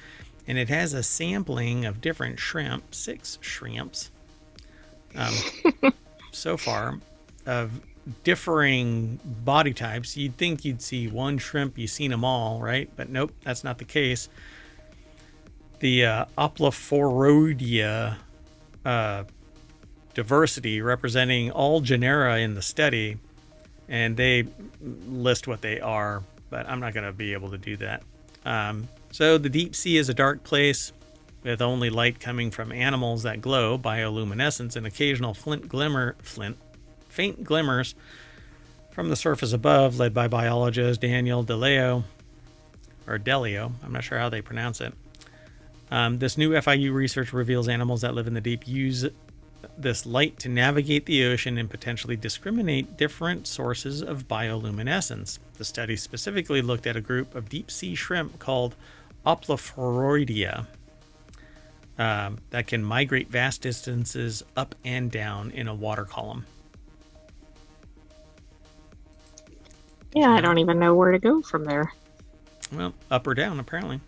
and it has a sampling of different shrimp, 6 shrimps, so far, of differing body types. You'd think you'd see one shrimp, you've seen them all, right? But nope, that's not the case. The Oplophoroidea diversity representing all genera in the study, and they list what they are, but I'm not going to be able to do that. So the deep sea is a dark place with only light coming from animals that glow, bioluminescence, and occasional faint glimmers from the surface above, led by biologist Daniel Delio. I'm not sure how they pronounce it. This new FIU research reveals animals that live in the deep use this light to navigate the ocean and potentially discriminate different sources of bioluminescence. The study specifically looked at a group of deep sea shrimp called Oplophoroidea. that can migrate vast distances up and down in a water column. Yeah, I don't even know where to go from there. Well, up or down, apparently.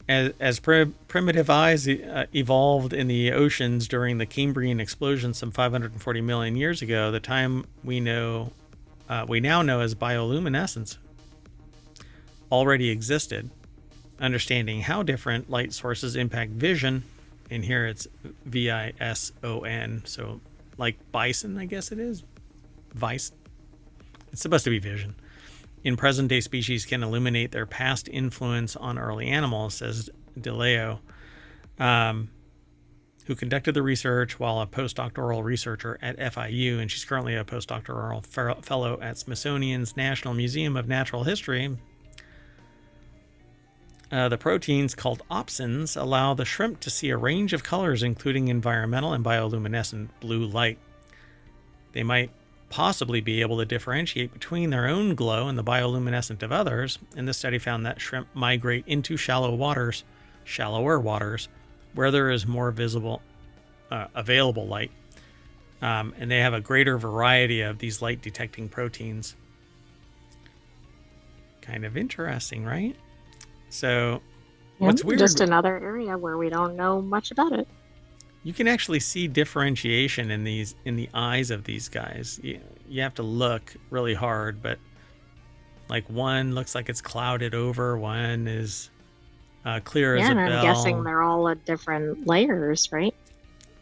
As primitive eyes evolved in the oceans during the Cambrian explosion some 540 million years ago, the time we now know as bioluminescence already existed. Understanding how different light sources impact vision, and here it's VISON, so like bison, I guess it is. Vice. It's supposed to be vision. In present-day species can illuminate their past influence on early animals, says DeLeo, who conducted the research while a postdoctoral researcher at FIU, and she's currently a postdoctoral fellow at Smithsonian's National Museum of Natural History. The proteins called opsins allow the shrimp to see a range of colors, including environmental and bioluminescent blue light. They might possibly be able to differentiate between their own glow and the bioluminescent of others, and this study found that shrimp migrate into shallower waters, where there is more available light, and they have a greater variety of these light detecting proteins. Kind of interesting, right? So what's weird, just another area where we don't know much about it. You can actually see differentiation in the eyes of these guys. You have to look really hard, but like one looks like it's clouded over, one is clear as a bell. Yeah, I'm guessing they're all at different layers, right?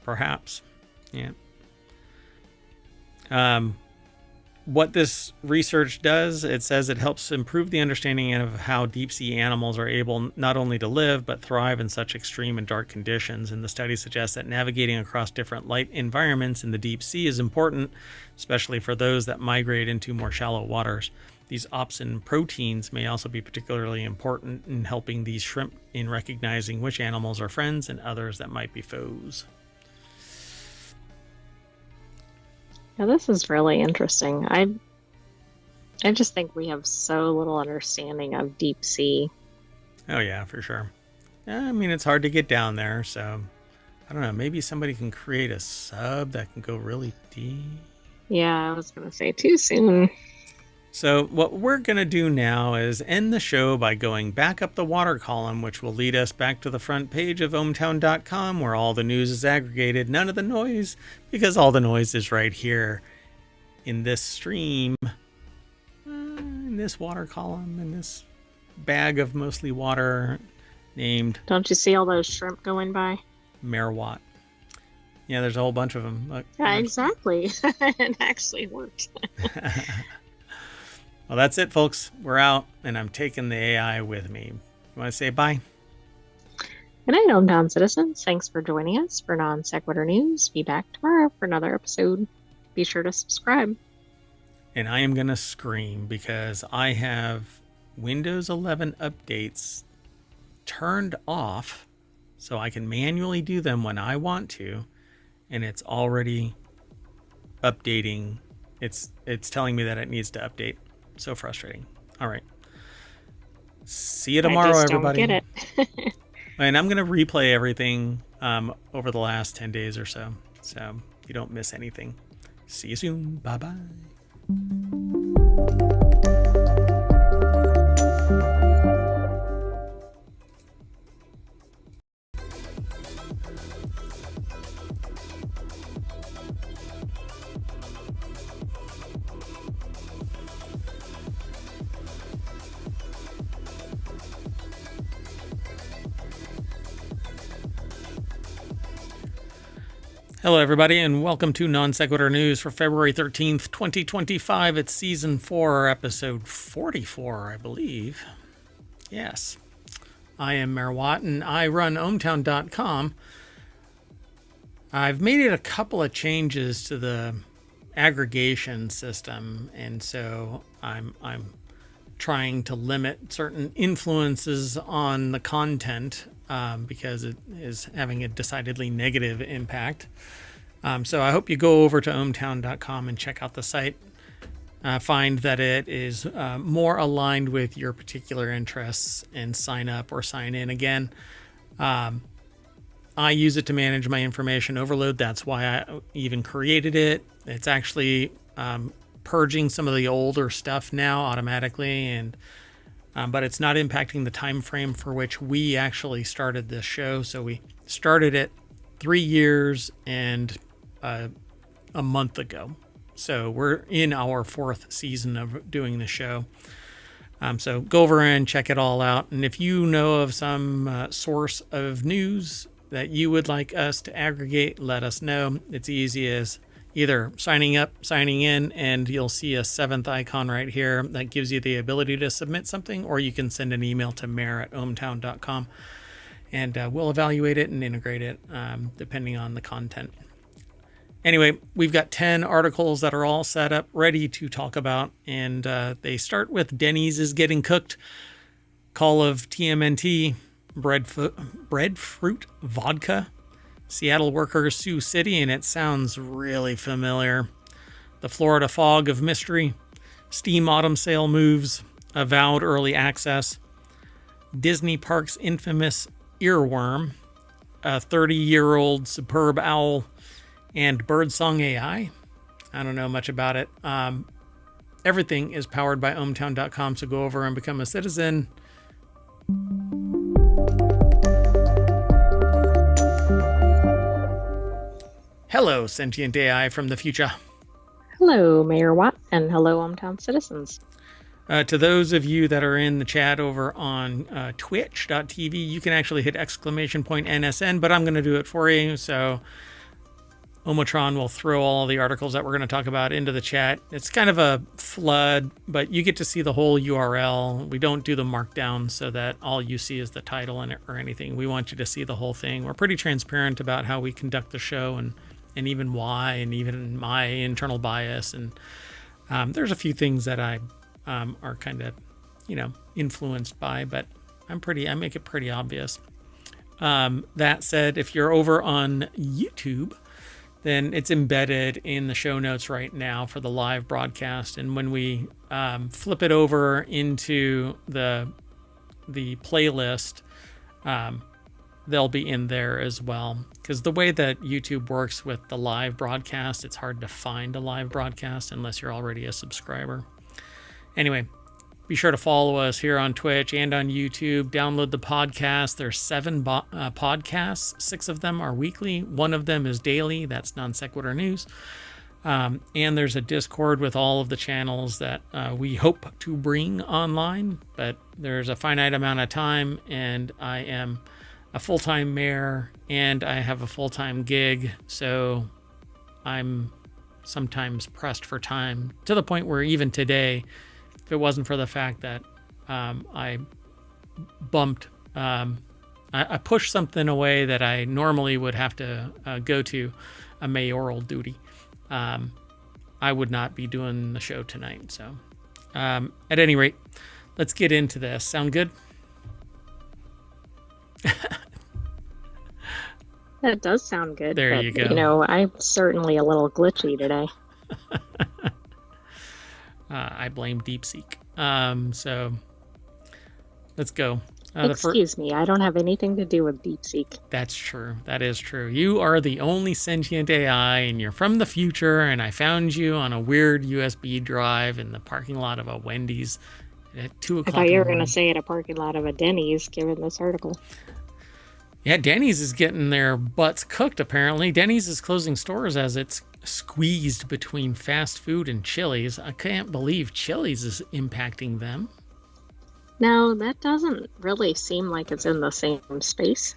Perhaps, yeah. What this research does, it says it helps improve the understanding of how deep sea animals are able not only to live, but thrive in such extreme and dark conditions. And the study suggests that navigating across different light environments in the deep sea is important, especially for those that migrate into more shallow waters. These opsin proteins may also be particularly important in helping these shrimp in recognizing which animals are friends and others that might be foes. Now, this is really interesting. I just think we have so little understanding of deep sea. Oh, yeah, for sure. I mean, it's hard to get down there, so I don't know. Maybe somebody can create a sub that can go really deep. Yeah, I was going to say too soon. So what we're going to do now is end the show by going back up the water column, which will lead us back to the front page of ohmtown.com, where all the news is aggregated, none of the noise, because all the noise is right here in this stream, in this water column, in this bag of mostly water named... Don't you see all those shrimp going by? Merwatt. Yeah, there's a whole bunch of them. Look, yeah, exactly. It actually worked. Well, that's it, folks. We're out, and I'm taking the AI with me. You want to say bye? Good night, hometown citizens. Thanks for joining us for Non Sequitur News. Be back tomorrow for another episode. Be sure to subscribe. And I am going to scream because I have Windows 11 updates turned off so I can manually do them when I want to, and it's already updating. It's telling me that it needs to update. So frustrating. All right. See you tomorrow, everybody. Don't get it. And I'm going to replay everything over the last 10 days or so you don't miss anything. See you soon. Bye-bye. Hello, everybody, and welcome to Non Sequitur News for February 13th, 2025. It's Season 4, Episode 44, I believe. Yes. I am Merwatt, and I run ohmtown.com. I've made it a couple of changes to the aggregation system, and so I'm trying to limit certain influences on the content because it is having a decidedly negative impact. So I hope you go over to ohmtown.com and check out the site. Find that it is more aligned with your particular interests and sign up or sign in. Again, I use it to manage my information overload. That's why I even created it. It's actually purging some of the older stuff now automatically, and but it's not impacting the time frame for which we actually started this show. So we started it 3 years and a month ago. So we're in our 4th season of doing the show. So go over and check it all out. And if you know of some source of news that you would like us to aggregate, let us know. It's easy as either signing up, signing in, and you'll see a 7th icon right here that gives you the ability to submit something, or you can send an email to mayor@ohmtown.com, and we'll evaluate it and integrate it depending on the content. Anyway, we've got 10 articles that are all set up, ready to talk about, and they start with Denny's is getting cooked, call of TMNT, breadfruit vodka, Seattle workers sue city, and it sounds really familiar. The Florida fog of mystery, Steam autumn sale moves, avowed early access, Disney Parks infamous earworm, a 30-year-old superb owl, and birdsong AI. I don't know much about it. Everything is powered by ohmtown.com, so go over and become a citizen. Hello, sentient AI from the future. Hello, Mayor Watt, and hello, ohmTown citizens. To those of you that are in the chat over on twitch.tv, you can actually hit !NSN, but I'm going to do it for you. So Omotron will throw all the articles that we're going to talk about into the chat. It's kind of a flood, but you get to see the whole URL. We don't do the markdown so that all you see is the title in it or anything. We want you to see the whole thing. We're pretty transparent about how we conduct the show and even why, and even my internal bias. And there's a few things that I are kind of, influenced by, but I make it pretty obvious. That said, if you're over on YouTube, then it's embedded in the show notes right now for the live broadcast. And when we flip it over into the playlist, they'll be in there as well. Because the way that YouTube works with the live broadcast, it's hard to find a live broadcast unless you're already a subscriber. Anyway, be sure to follow us here on Twitch and on YouTube. Download the podcast. There's 7 podcasts. 6 of them are weekly. 1 of them is daily. That's Non Sequitur News. And there's a Discord with all of the channels that we hope to bring online. But there's a finite amount of time, and I am a full-time mayor, and I have a full-time gig. So I'm sometimes pressed for time, to the point where even today, if it wasn't for the fact that I pushed something away that I normally would have to go to a mayoral duty, I would not be doing the show tonight. So at any rate, let's get into this. Sound good? That does sound good. There you go. I'm certainly a little glitchy today. I blame DeepSeek. So let's go. Excuse me, I don't have anything to do with DeepSeek. That's true. That is true. You are the only sentient AI, and you're from the future, and I found you on a weird USB drive in the parking lot of a Wendy's at 2 o'clock. I thought you were going to say at a parking lot of a Denny's, given this article. Yeah, Denny's is getting their butts cooked, apparently. Denny's is closing stores as it's squeezed between fast food and Chili's. I can't believe Chili's is impacting them. No, that doesn't really seem like it's in the same space.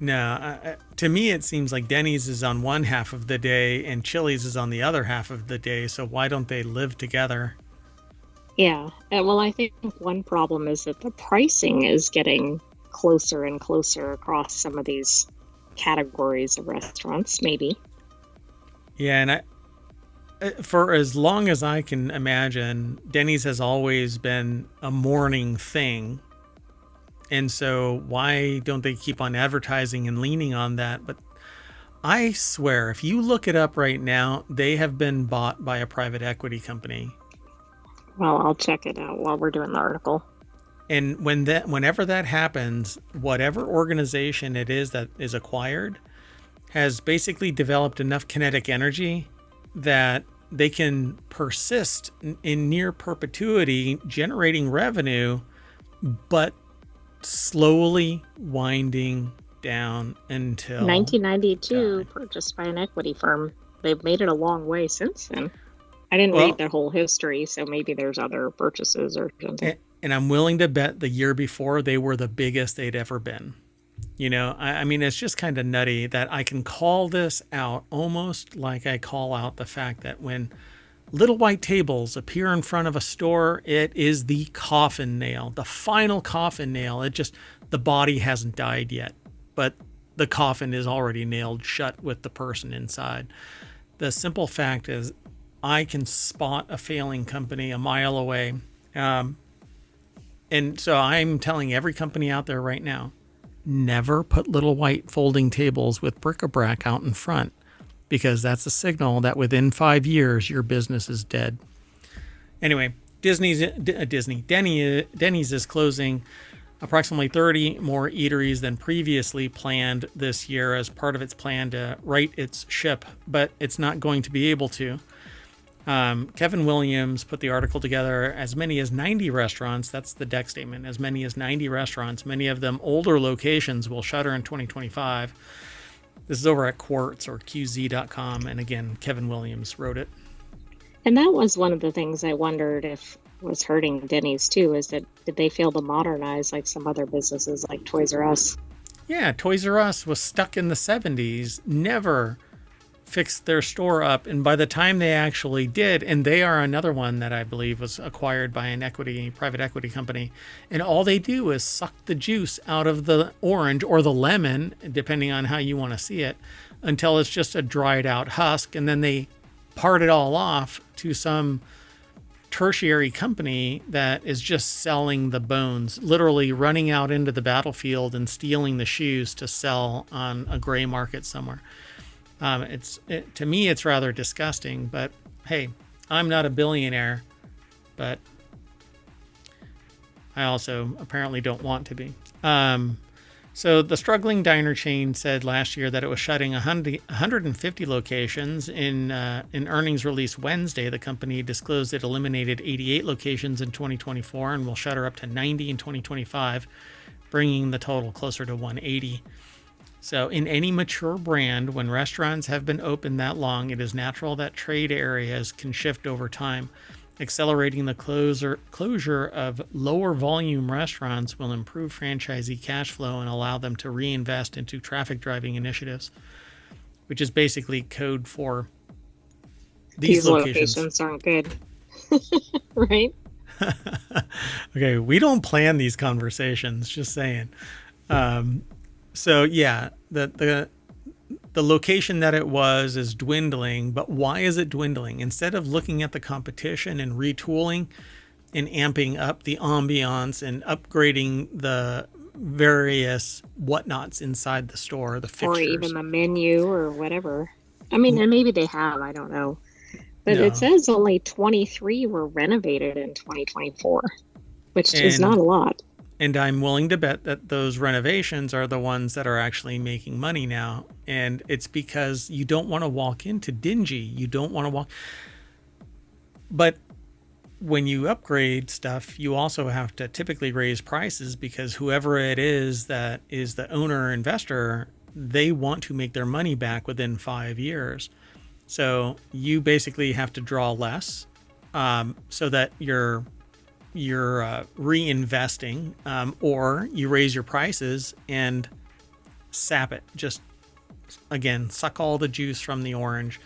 No, to me it seems like Denny's is on one half of the day and Chili's is on the other half of the day, so why don't they live together? Yeah, well, I think one problem is that the pricing is getting closer and closer across some of these categories of restaurants, maybe. Yeah, and for as long as I can imagine, Denny's has always been a morning thing. And so why don't they keep on advertising and leaning on that? But I swear, if you look it up right now, they have been bought by a private equity company. Well, I'll check it out while we're doing the article. And whenever that happens, whatever organization it is that is acquired has basically developed enough kinetic energy that they can persist in near perpetuity, generating revenue, but slowly winding down until 1992, purchased by an equity firm. They've made it a long way since then. I didn't read their whole history, so maybe there's other purchases or something. And I'm willing to bet the year before they were the biggest they'd ever been. You know, I mean, it's just kind of nutty that I can call this out almost like I call out the fact that when little white tables appear in front of a store, it is the coffin nail, the final coffin nail. The body hasn't died yet, but the coffin is already nailed shut with the person inside. The simple fact is I can spot a failing company a mile away. And so I'm telling every company out there right now, never put little white folding tables with bric-a-brac out in front, because that's a signal that within 5 years, your business is dead. Anyway, Denny's is closing approximately 30 more eateries than previously planned this year as part of its plan to right its ship, but it's not going to be able to. Kevin Williams put the article together. As many as 90 restaurants, that's the deck statement, as many as 90 restaurants, many of them older locations, will shutter in 2025. This is over at Quartz or QZ.com. And again, Kevin Williams wrote it. And that was one of the things I wondered if was hurting Denny's too, is that did they fail to modernize like some other businesses like Toys R Us? Yeah, Toys R Us was stuck in the 70s, never fixed their store up, and by the time they actually did, and they are another one that I believe was acquired by an private equity company, and all they do is suck the juice out of the orange or the lemon, depending on how you want to see it, until it's just a dried out husk, and then they part it all off to some tertiary company that is just selling the bones, literally running out into the battlefield and stealing the shoes to sell on a gray market somewhere. To me, it's rather disgusting, but hey, I'm not a billionaire, but I also apparently don't want to be. So the struggling diner chain said last year that it was shutting 150 locations. In earnings release Wednesday, the company disclosed it eliminated 88 locations in 2024 and will shutter up to 90 in 2025, bringing the total closer to 180. So in any mature brand, when restaurants have been open that long, it is natural that trade areas can shift over time. Accelerating the closure of lower volume restaurants will improve franchisee cash flow and allow them to reinvest into traffic driving initiatives, which is basically code for these locations aren't good. Right? Okay, we don't plan these conversations, just saying. So yeah, the location that it was is dwindling, but why is it dwindling? Instead of looking at the competition and retooling and amping up the ambiance and upgrading the various whatnots inside the store, the fixtures. Or even the menu or whatever. I mean, and maybe they have, I don't know. But it says only 23 were renovated in 2024, which is not a lot. And I'm willing to bet that those renovations are the ones that are actually making money now. And it's because you don't want to walk into dingy. You don't want to walk. But when you upgrade stuff, you also have to typically raise prices because whoever it is that is the owner or investor, they want to make their money back within 5 years. So you basically have to draw less so that you're reinvesting, or you raise your prices and sap it. Just again, suck all the juice from the orange.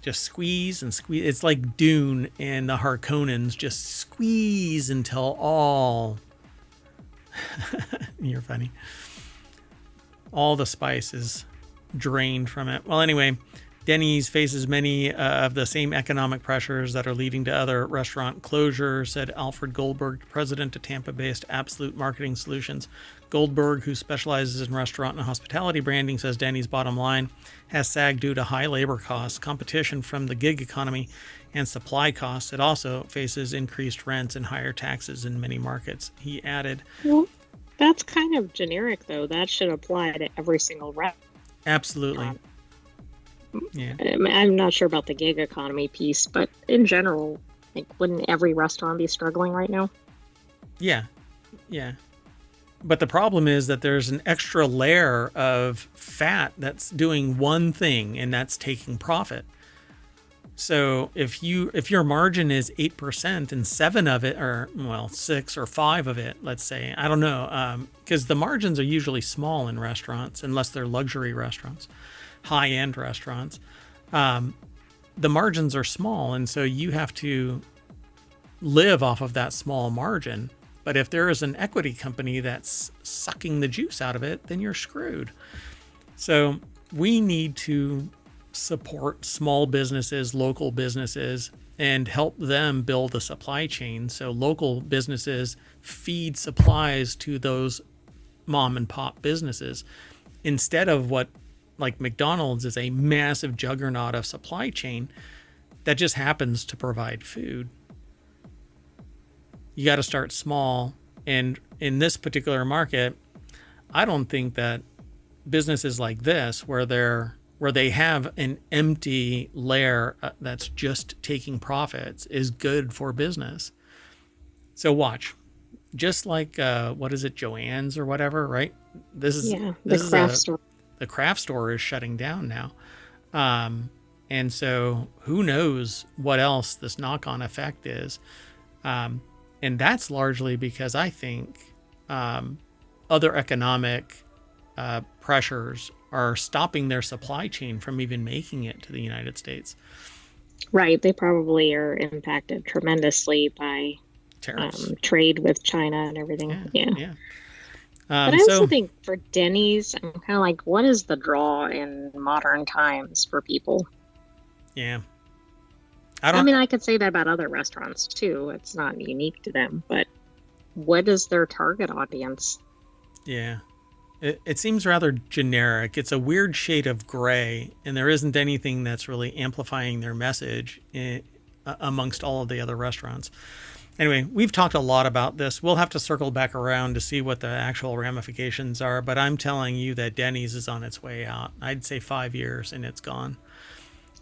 Just squeeze and squeeze. It's like Dune and the Harkonnens. Just squeeze until all you're funny. All the spice is drained from it. Well, anyway, Denny's faces many of the same economic pressures that are leading to other restaurant closures, said Alfred Goldberg, president of Tampa-based Absolute Marketing Solutions. Goldberg, who specializes in restaurant and hospitality branding, says Denny's bottom line has sagged due to high labor costs, competition from the gig economy, and supply costs, it also faces increased rents and higher taxes in many markets, he added. Well, that's kind of generic, though. That should apply to every single restaurant. Absolutely. Yeah. I'm not sure about the gig economy piece, but in general, like, wouldn't every restaurant be struggling right now? Yeah. Yeah. But the problem is that there's an extra layer of fat that's doing one thing, and that's taking profit. So if your margin is 8% and 7 of it, or 6 or 5 of it, let's say, I don't know, because the margins are usually small in restaurants, unless they're luxury restaurants, high-end restaurants. The margins are small, and so you have to live off of that small margin. But if there is an equity company that's sucking the juice out of it, then you're screwed. So we need to support small businesses, local businesses, and help them build a supply chain. So local businesses feed supplies to those mom and pop businesses instead of what, like McDonald's, is a massive juggernaut of supply chain that just happens to provide food. You got to start small. And in this particular market, I don't think that businesses like this, where they have an empty layer that's just taking profits, is good for business. So watch, just like what is it, Joann's or whatever, right? The craft store. The craft store is shutting down now, and so who knows what else this knock-on effect is, and that's largely because I think other economic pressures are stopping their supply chain from even making it to the United States. Right. They probably are impacted tremendously by trade with China and everything. Yeah. But I also think for Denny's, I'm kind of like, what is the draw in modern times for people? Yeah. I mean, I could say that about other restaurants too. It's not unique to them, but what is their target audience? Yeah. It seems rather generic. It's a weird shade of gray, and there isn't anything that's really amplifying their message amongst all of the other restaurants. Anyway, we've talked a lot about this. We'll have to circle back around to see what the actual ramifications are, but I'm telling you that Denny's is on its way out. I'd say 5 years and it's gone.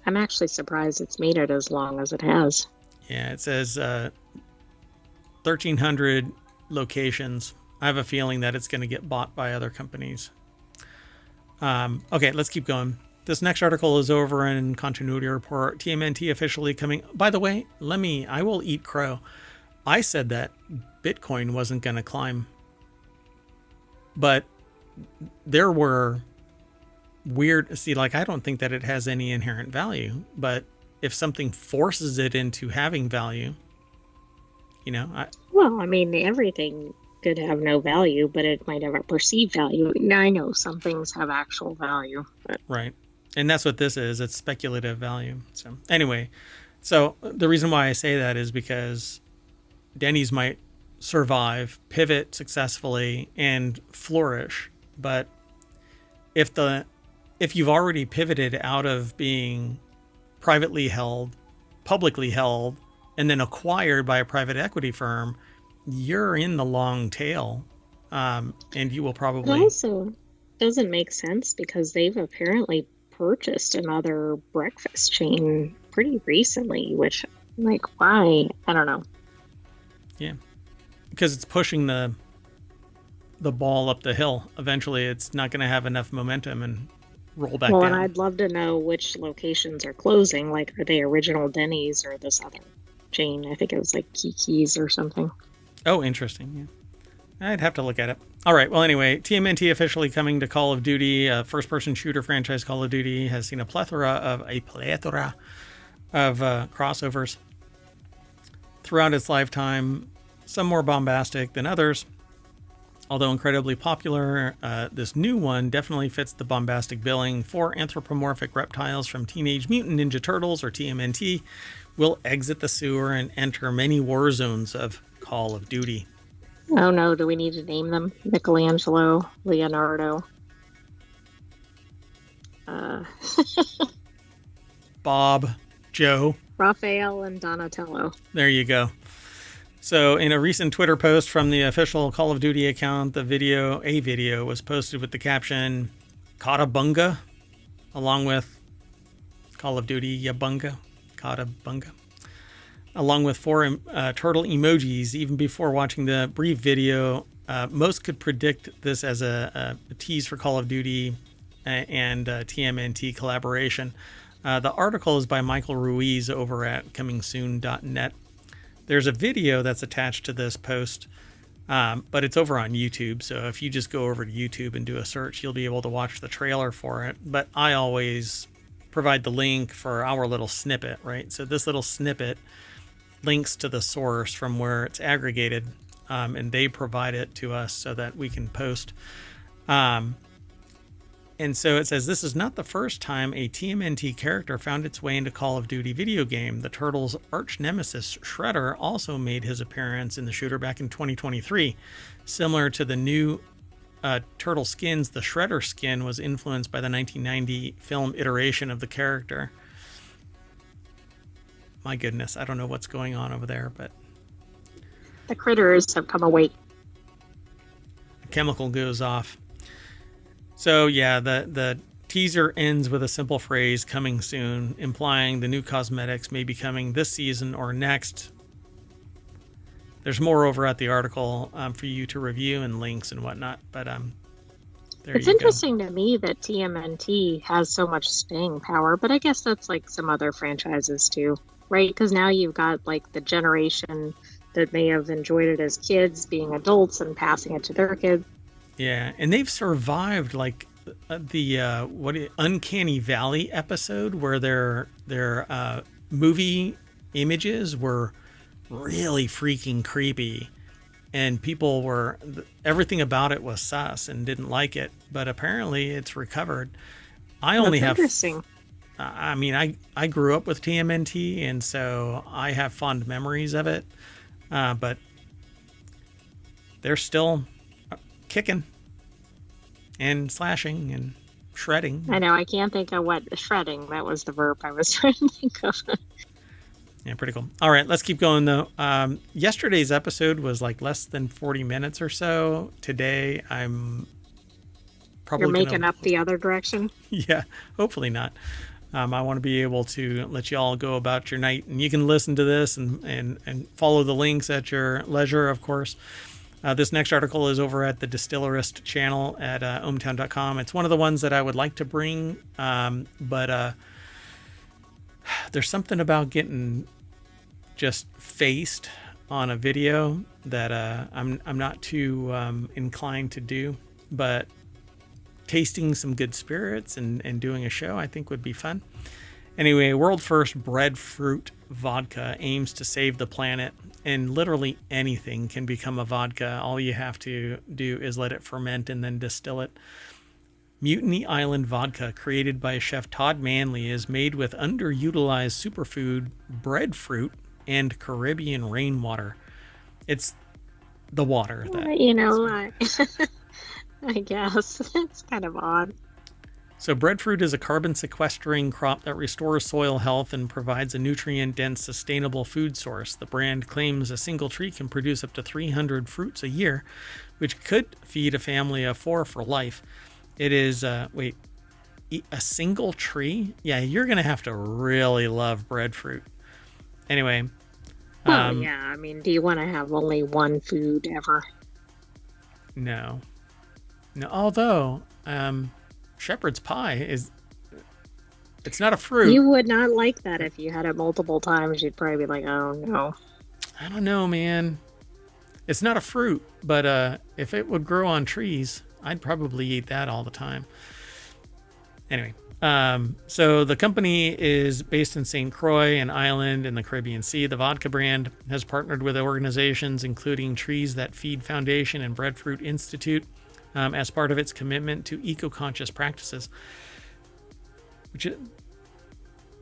I'm actually surprised it's made it as long as it has. Yeah, it says 1,300 locations. I have a feeling that it's going to get bought by other companies. Okay, let's keep going. This next article is over in Continuity Report. TMNT officially coming. By the way, I will eat crow. I said that Bitcoin wasn't going to climb. But there were weird... See, I don't think that it has any inherent value. But if something forces it into having value, Well, I mean, everything could have no value, but it might have a perceived value. Now, I know some things have actual value. But... Right. And that's what this is. It's speculative value. So anyway, the reason why I say that is because Denny's might survive, pivot successfully, and flourish. But if you've already pivoted out of being privately held, publicly held, and then acquired by a private equity firm, you're in the long tail, and you will probably... It also doesn't make sense because they've apparently purchased another breakfast chain pretty recently, which, why? I don't know. Yeah, because it's pushing the ball up the hill. Eventually, it's not going to have enough momentum and roll back down. And I'd love to know which locations are closing. Are they original Denny's or this other chain? I think it was Kiki's or something. Oh, interesting. Yeah, I'd have to look at it. All right. Well, anyway, TMNT officially coming to Call of Duty. First-person shooter franchise Call of Duty has seen a plethora of crossovers throughout its lifetime. Some more bombastic than others. Although incredibly popular, this new one definitely fits the bombastic billing. 4 anthropomorphic reptiles from Teenage Mutant Ninja Turtles, or TMNT, will exit the sewer and enter many war zones of Call of Duty. Oh no, do we need to name them? Michelangelo, Leonardo. Bob, Joe. Raphael and Donatello. There you go. So in a recent Twitter post from the official Call of Duty account, a video was posted with the caption, Kata Bunga, along with Call of Duty Yabunga, Kata Bunga, along with 4 turtle emojis. Even before watching the brief video, most could predict this as a tease for Call of Duty and TMNT collaboration. The article is by Michael Ruiz over at comingsoon.net. There's a video that's attached to this post, but it's over on YouTube. So if you just go over to YouTube and do a search, you'll be able to watch the trailer for it. But I always provide the link for our little snippet, right? So this little snippet links to the source from where it's aggregated, and they provide it to us so that we can post. And so it says, this is not the first time a TMNT character found its way into Call of Duty video game. The Turtles' arch nemesis, Shredder, also made his appearance in the shooter back in 2023. Similar to the new Turtle skins, the Shredder skin was influenced by the 1990 film iteration of the character. My goodness, I don't know what's going on over there, but... The critters have come awake. A chemical goes off. So yeah, the teaser ends with a simple phrase, coming soon, implying the new cosmetics may be coming this season or next. There's more over at the article for you to review and links and whatnot, but it's interesting to me that TMNT has so much staying power, but I guess that's like some other franchises too, right? Because now you've got like the generation that may have enjoyed it as kids being adults and passing it to their kids. Yeah, and they've survived like the Uncanny Valley episode where their movie images were really freaking creepy, and everything about it was sus and didn't like it. But apparently, it's recovered. Interesting. I mean, I grew up with TMNT, and so I have fond memories of it. But they're still kicking and slashing and shredding. I know, I can't think of what shredding, that was the verb I was trying to think of. Yeah, pretty cool. All right, let's keep going though. Yesterday's episode was like less than 40 minutes or so. Today I'm probably You're making up the other direction? Yeah, hopefully not. I want to be able to let you all go about your night, and you can listen to this and follow the links at your leisure, of course. This next article is over at the Distillerist channel at ohmtown.com. It's one of the ones that I would like to bring, but there's something about getting just faced on a video that I'm not too inclined to do. But tasting some good spirits and doing a show, I think would be fun. Anyway, world first breadfruit vodka aims to save the planet, and literally anything can become a vodka. All you have to do is let it ferment and then distill it. Mutiny Island vodka, created by chef Todd Manley, is made with underutilized superfood breadfruit and Caribbean rainwater. It's the water that... I guess. It's kind of odd. So breadfruit is a carbon sequestering crop that restores soil health and provides a nutrient-dense, sustainable food source. The brand claims a single tree can produce up to 300 fruits a year, which could feed a family of 4 for life. It is, a single tree? Yeah, you're going to have to really love breadfruit. Anyway. Well, yeah, I mean, do you want to have only one food ever? No, although... shepherd's pie it's not a fruit. You would not like that if you had it multiple times. You'd probably be like, oh no. I don't know, man. It's not a fruit, but if it would grow on trees, I'd probably eat that all the time. Anyway, so the company is based in St. Croix, an island in the Caribbean Sea. The vodka brand has partnered with organizations including Trees That Feed Foundation and Breadfruit Institute, as part of its commitment to eco-conscious practices.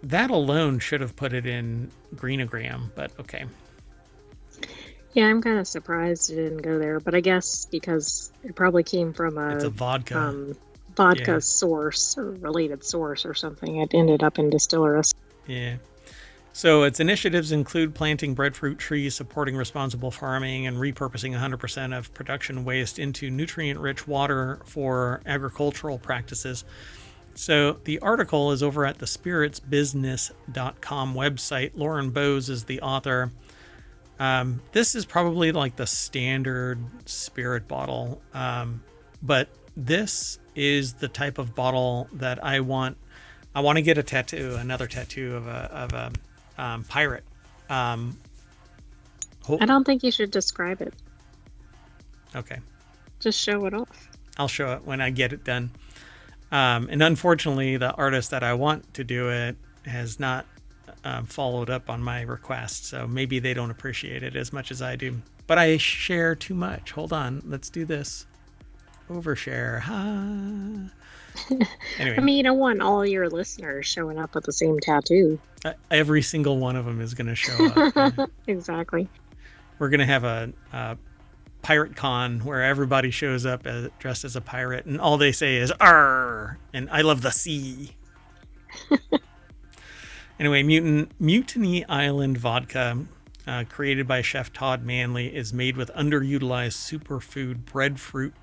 That alone should have put it in Greenogram, but okay. Yeah, I'm kind of surprised it didn't go there, but I guess because it probably came from it's a vodka source or related source or something, it ended up in Distillerist. Yeah. So its initiatives include planting breadfruit trees, supporting responsible farming, and repurposing 100% of production waste into nutrient-rich water for agricultural practices. So the article is over at the spiritsbusiness.com website. Lauren Bowes is the author. This is probably like the standard spirit bottle, but this is the type of bottle that I want. I want to get a tattoo, another tattoo of a pirate. I don't think you should describe it. Okay. Just show it off. I'll show it when I get it done. And unfortunately, the artist that I want to do it has not followed up on my request, so maybe they don't appreciate it as much as I do. But I share too much. Hold on, let's do this. Overshare. Ha. Anyway, I mean, you don't want all your listeners showing up with the same tattoo. Every single one of them is going to show up. Yeah. Exactly. We're going to have a pirate con where everybody shows up dressed as a pirate, and all they say is "Arr!" and "I love the sea." Anyway, Mutiny Island vodka, created by Chef Todd Manley, is made with underutilized superfood breadfruit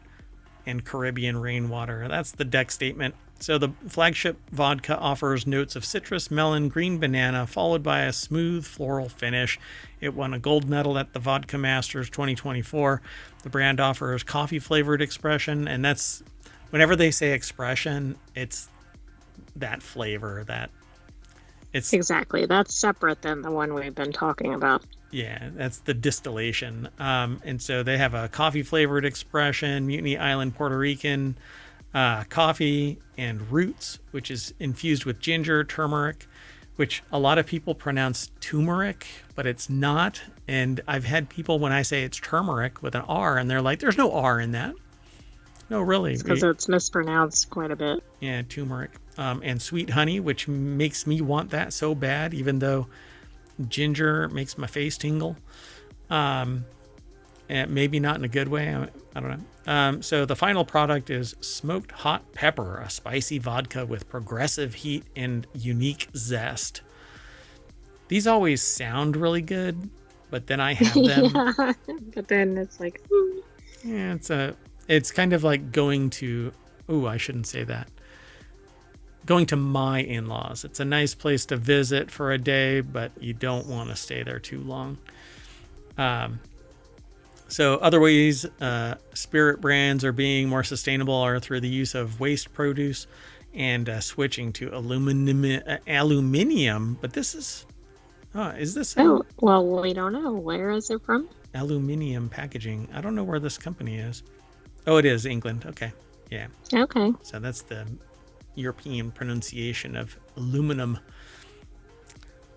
and Caribbean rainwater. That's the deck statement. So the flagship vodka offers notes of citrus, melon, green banana, followed by a smooth floral finish. It won a gold medal at the Vodka Masters 2024. The brand offers coffee-flavored expression, and that's, whenever they say expression, it's that flavor, it's exactly. That's separate than the one we've been talking about. Yeah, that's the distillation. And so they have a coffee-flavored expression, Mutiny Island Puerto Rican coffee, and roots, which is infused with ginger, turmeric, which a lot of people pronounce turmeric, but it's not. And I've had people, when I say it's turmeric with an R, and they're like, there's no R in that. No, really. Because it's mispronounced quite a bit. Yeah, turmeric. And sweet honey, which makes me want that so bad, even though ginger makes my face tingle. And maybe not in a good way. I don't know. So the final product is smoked hot pepper, a spicy vodka with progressive heat and unique zest. These always sound really good, but then I have them. Yeah, but then it's like, yeah, it's kind of like going to, I shouldn't say that. Going to my in-laws. It's a nice place to visit for a day, but you don't want to stay there too long. So other ways spirit brands are being more sustainable are through the use of waste produce and switching to aluminium. But this is, is this? Well, we don't know. Where is it from? Aluminium packaging. I don't know where this company is. Oh, it is England. Okay. Yeah. Okay. So that's the European pronunciation of aluminum.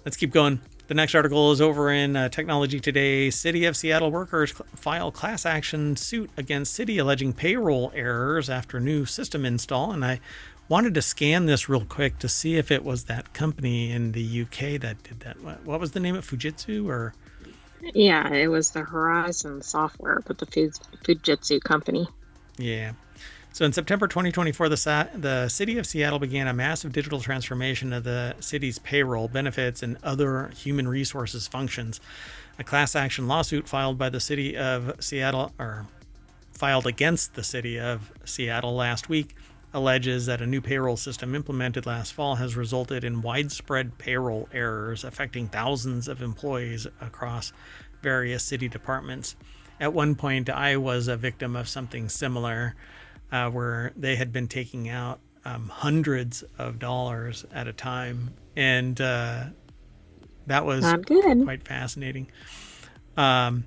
Let's keep going. The next article is over in Technology Today. City of Seattle workers file class action suit against city alleging payroll errors after new system install. And I wanted to scan this real quick to see if it was that company in the UK that did that. What was the name of Fujitsu or? Yeah, it was the Horizon Software, but the Fujitsu company. Yeah. So in September 2024, the city of Seattle began a massive digital transformation of the city's payroll, benefits, and other human resources functions. A class action lawsuit filed by the city of Seattle, or filed against the city of Seattle last week, alleges that a new payroll system implemented last fall has resulted in widespread payroll errors affecting thousands of employees across various city departments. At one point, I was a victim of something similar. Where they had been taking out hundreds of dollars at a time. And that was quite fascinating. And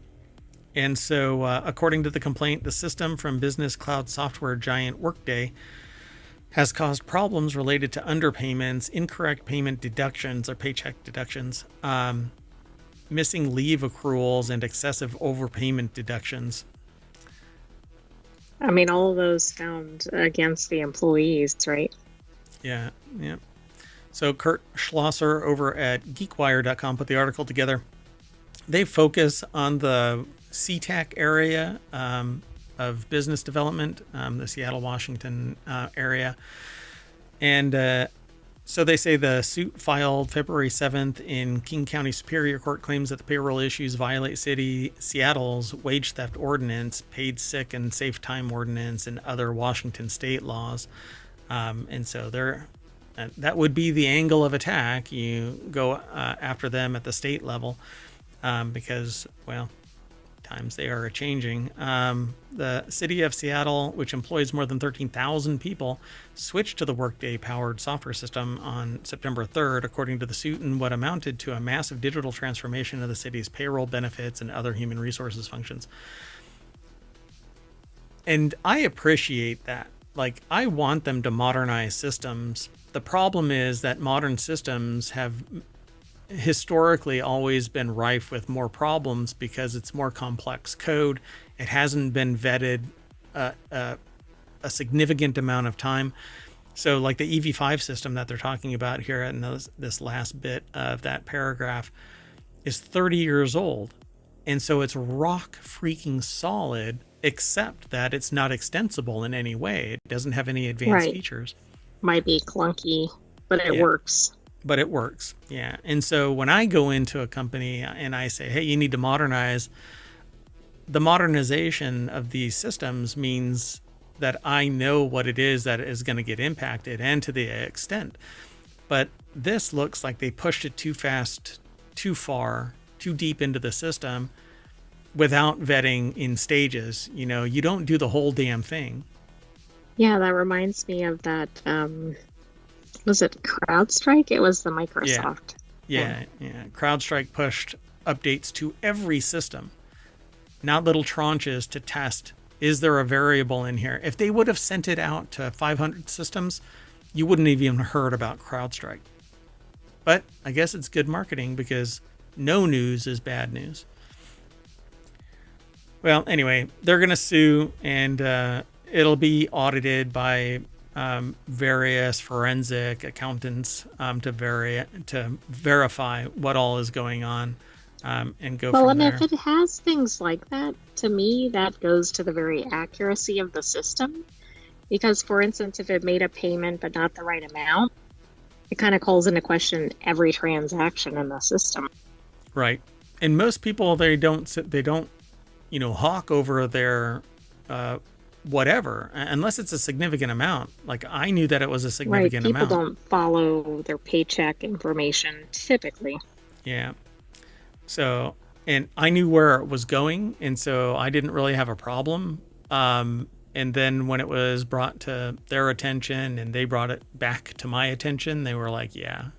so according to the complaint, the system from business cloud software giant Workday has caused problems related to underpayments, incorrect payment deductions or paycheck deductions, missing leave accruals, and excessive overpayment deductions. I mean, all of those found against the employees, right? Yeah. So Kurt Schlosser over at GeekWire.com put the article together. They focus on the SeaTac area of business development, the Seattle, Washington area. And So they say the suit filed February 7th in King County Superior Court claims that the payroll issues violate Seattle's wage theft ordinance, paid sick and safe time ordinance, and other Washington state laws. And so that would be the angle of attack. You go after them at the state level because, well, times they are changing. The city of Seattle, which employs more than 13,000 people, switched to the Workday-powered software system on September 3rd, according to the suit, in what amounted to a massive digital transformation of the city's payroll, benefits, and other human resources functions. And I appreciate that. Like, I want them to modernize systems. The problem is that modern systems have historically always been rife with more problems because it's more complex code. It hasn't been vetted a significant amount of time. So like the EV5 system that they're talking about here in this last bit of that paragraph is 30 years old. And so it's rock freaking solid, except that it's not extensible in any way. It doesn't have any advanced features. Might be clunky, but it works. But it works. Yeah. And so when I go into a company and I say, hey, you need to modernize, the modernization of these systems means that I know what it is that is going to get impacted and to the extent. But this looks like they pushed it too fast, too far, too deep into the system without vetting in stages. You know, you don't do the whole damn thing. Yeah, that reminds me of that. Was it CrowdStrike? It was the Microsoft. Yeah. CrowdStrike pushed updates to every system, not little tranches to test. Is there a variable in here? If they would have sent it out to 500 systems, you wouldn't have even heard about CrowdStrike. But I guess it's good marketing because no news is bad news. Well, anyway, they're going to sue, and it'll be audited by various forensic accountants to verify what all is going on and go from there. Well, and if it has things like that, to me, that goes to the very accuracy of the system. Because, for instance, if it made a payment but not the right amount, it kind of calls into question every transaction in the system. Right. And most people, they don't hawk over their whatever, unless it's a significant amount. Like, I knew that it was a significant amount. People don't follow their paycheck information typically. Yeah. So, and I knew where it was going, and so I didn't really have a problem. And then when it was brought to their attention and they brought it back to my attention, they were like, yeah,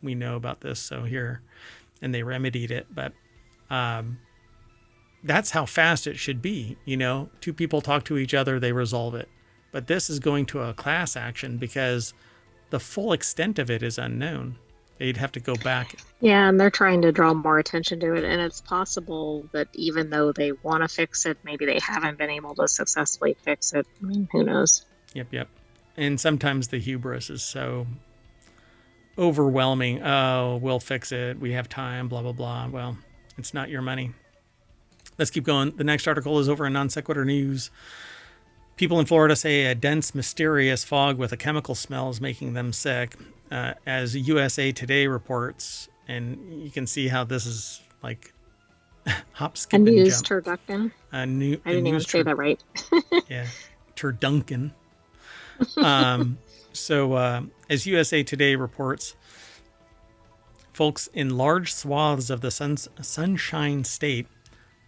we know about this, so here. And they remedied it. But that's how fast it should be. You know, two people talk to each other, they resolve it. But this is going to a class action because the full extent of it is unknown. They'd have to go back. Yeah, and they're trying to draw more attention to it. And it's possible that even though they want to fix it, maybe they haven't been able to successfully fix it. I mean, who knows? Yep. And sometimes the hubris is so overwhelming. Oh, we'll fix it. We have time, blah, blah, blah. Well, it's not your money. Let's keep going. The next article is over in Non Sequitur News. People in Florida say a dense, mysterious fog with a chemical smell is making them sick. As USA Today reports, and you can see how this is like hop, skip, and news jump. Turducken. I didn't even say that right. Yeah, Turduncan. So as USA Today reports, folks in large swaths of the Sunshine State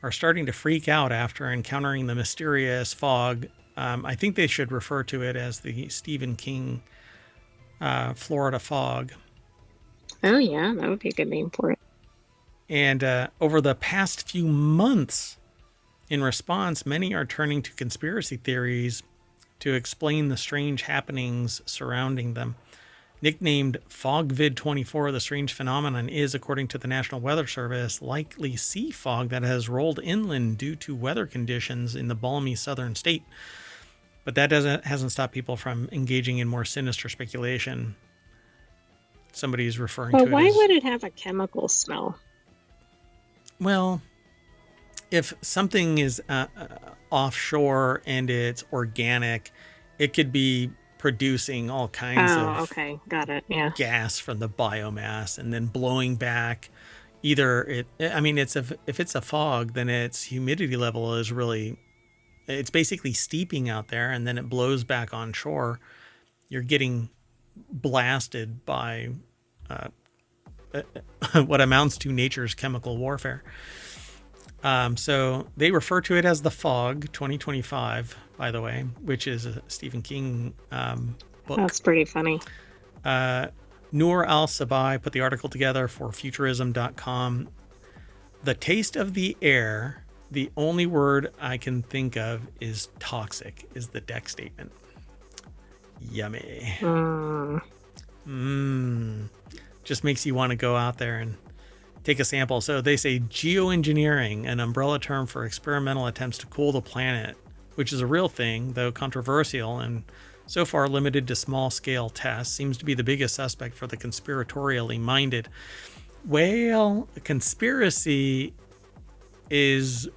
are starting to freak out after encountering the mysterious fog. I think they should refer to it as the Stephen King Florida fog. Oh, yeah, that would be a good name for it. And over the past few months, in response, many are turning to conspiracy theories to explain the strange happenings surrounding them. Nicknamed FogVid24, the strange phenomenon is, according to the National Weather Service, likely sea fog that has rolled inland due to weather conditions in the balmy southern state. But that hasn't stopped people from engaging in more sinister speculation. Somebody's referring to it as... But why would it have a chemical smell? Well, if something is offshore and it's organic, it could be producing all kinds of okay, got it. Yeah, gas from the biomass and then blowing back. Either if it's a fog, then its humidity level is really, it's basically steeping out there, and then it blows back on shore. You're getting blasted by what amounts to nature's chemical warfare. So they refer to it as the Fog 2025, by the way, which is a Stephen King book. That's pretty funny. Noor al-Sabai put the article together for futurism.com. The taste of the air, the only word I can think of is toxic, is the deck statement. Yummy. Just makes you want to go out there and take a sample. So they say geoengineering, an umbrella term for experimental attempts to cool the planet, which is a real thing, though controversial and so far limited to small-scale tests, seems to be the biggest suspect for the conspiratorially minded. Well, a conspiracy is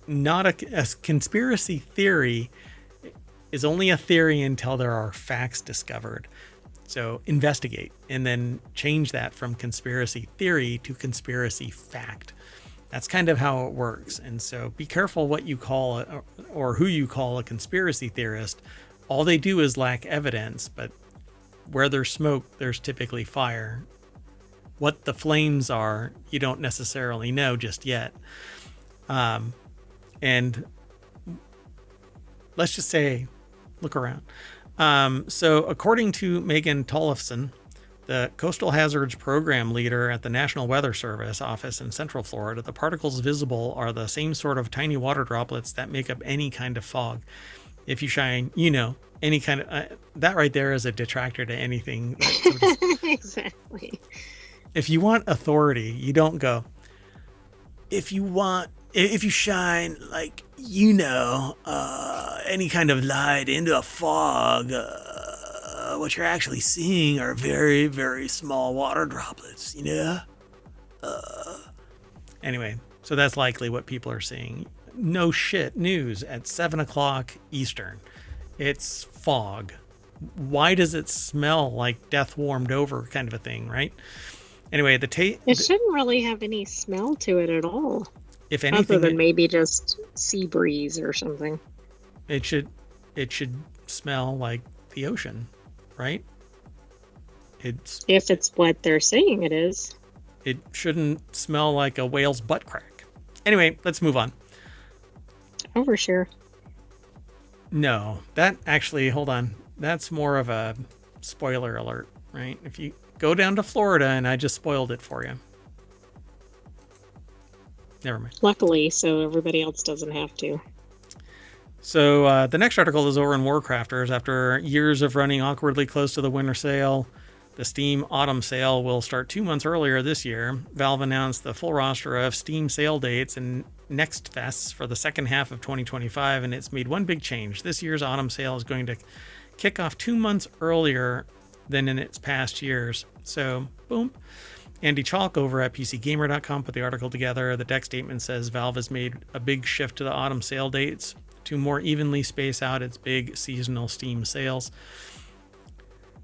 not a conspiracy theory is only a theory until there are facts discovered. So investigate and then change that from conspiracy theory to conspiracy fact. That's kind of how it works. And so be careful what you call it or who you call a conspiracy theorist. All they do is lack evidence, but where there's smoke, there's typically fire. What the flames are, you don't necessarily know just yet. And let's just say, look around. So according to Megan Tollefson, the Coastal Hazards Program leader at the National Weather Service office in Central Florida, the particles visible are the same sort of tiny water droplets that make up any kind of fog. If you shine, any kind of, that right there is a detractor to anything. Exactly. If you want authority, you don't go, if you shine any kind of light into a fog, what you're actually seeing are very, very small water droplets, Anyway, so that's likely what people are seeing. No shit news at 7:00 Eastern. It's fog. Why does it smell like death warmed over kind of a thing, right? Anyway, it shouldn't really have any smell to it at all. If anything, other than maybe just sea breeze or something. It should smell like the ocean, right? If it's what they're saying it is. It shouldn't smell like a whale's butt crack. Anyway, let's move on. Overshare. No, that actually, hold on. That's more of a spoiler alert, right? If you go down to Florida and I just spoiled it for you. Never mind. Luckily, so everybody else doesn't have to. So the next article is over in WarCrafters. After years of running awkwardly close to the winter sale, the Steam Autumn Sale will start 2 months earlier this year. Valve announced the full roster of Steam sale dates and next fests for the second half of 2025, and it's made one big change. This year's Autumn Sale is going to kick off 2 months earlier than in its past years. So, boom. Andy Chalk over at PCGamer.com put the article together. The deck statement says Valve has made a big shift to the Autumn Sale dates to more evenly space out its big seasonal Steam sales.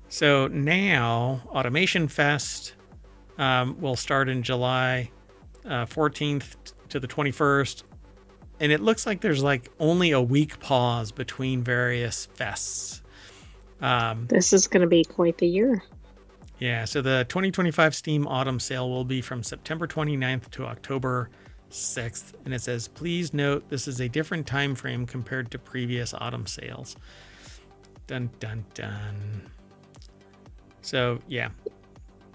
So now, Automation Fest will start in July 14th to the 21st. And it looks like there's only a week pause between various fests. This is going to be quite the year. Yeah, so the 2025 Steam Autumn Sale will be from September 29th to October 6th. And it says, please note this is a different time frame compared to previous autumn sales. Dun, dun, dun. So, yeah.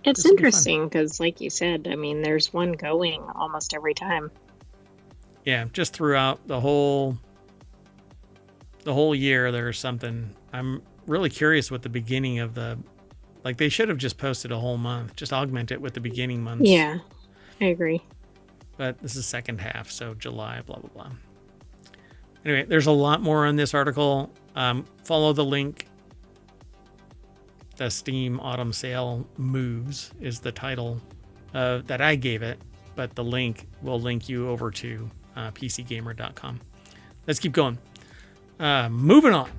It's interesting because, like you said, there's one going almost every time. Yeah, just throughout the whole year, there's something. I'm really curious what the beginning of they should have just posted a whole month. Just augment it with the beginning months. Yeah, I agree. But this is second half, so July, blah, blah, blah. Anyway, there's a lot more on this article. Follow the link. The Steam Autumn Sale Moves is the title that I gave it, but the link will link you over to PCGamer.com. Let's keep going. Moving on.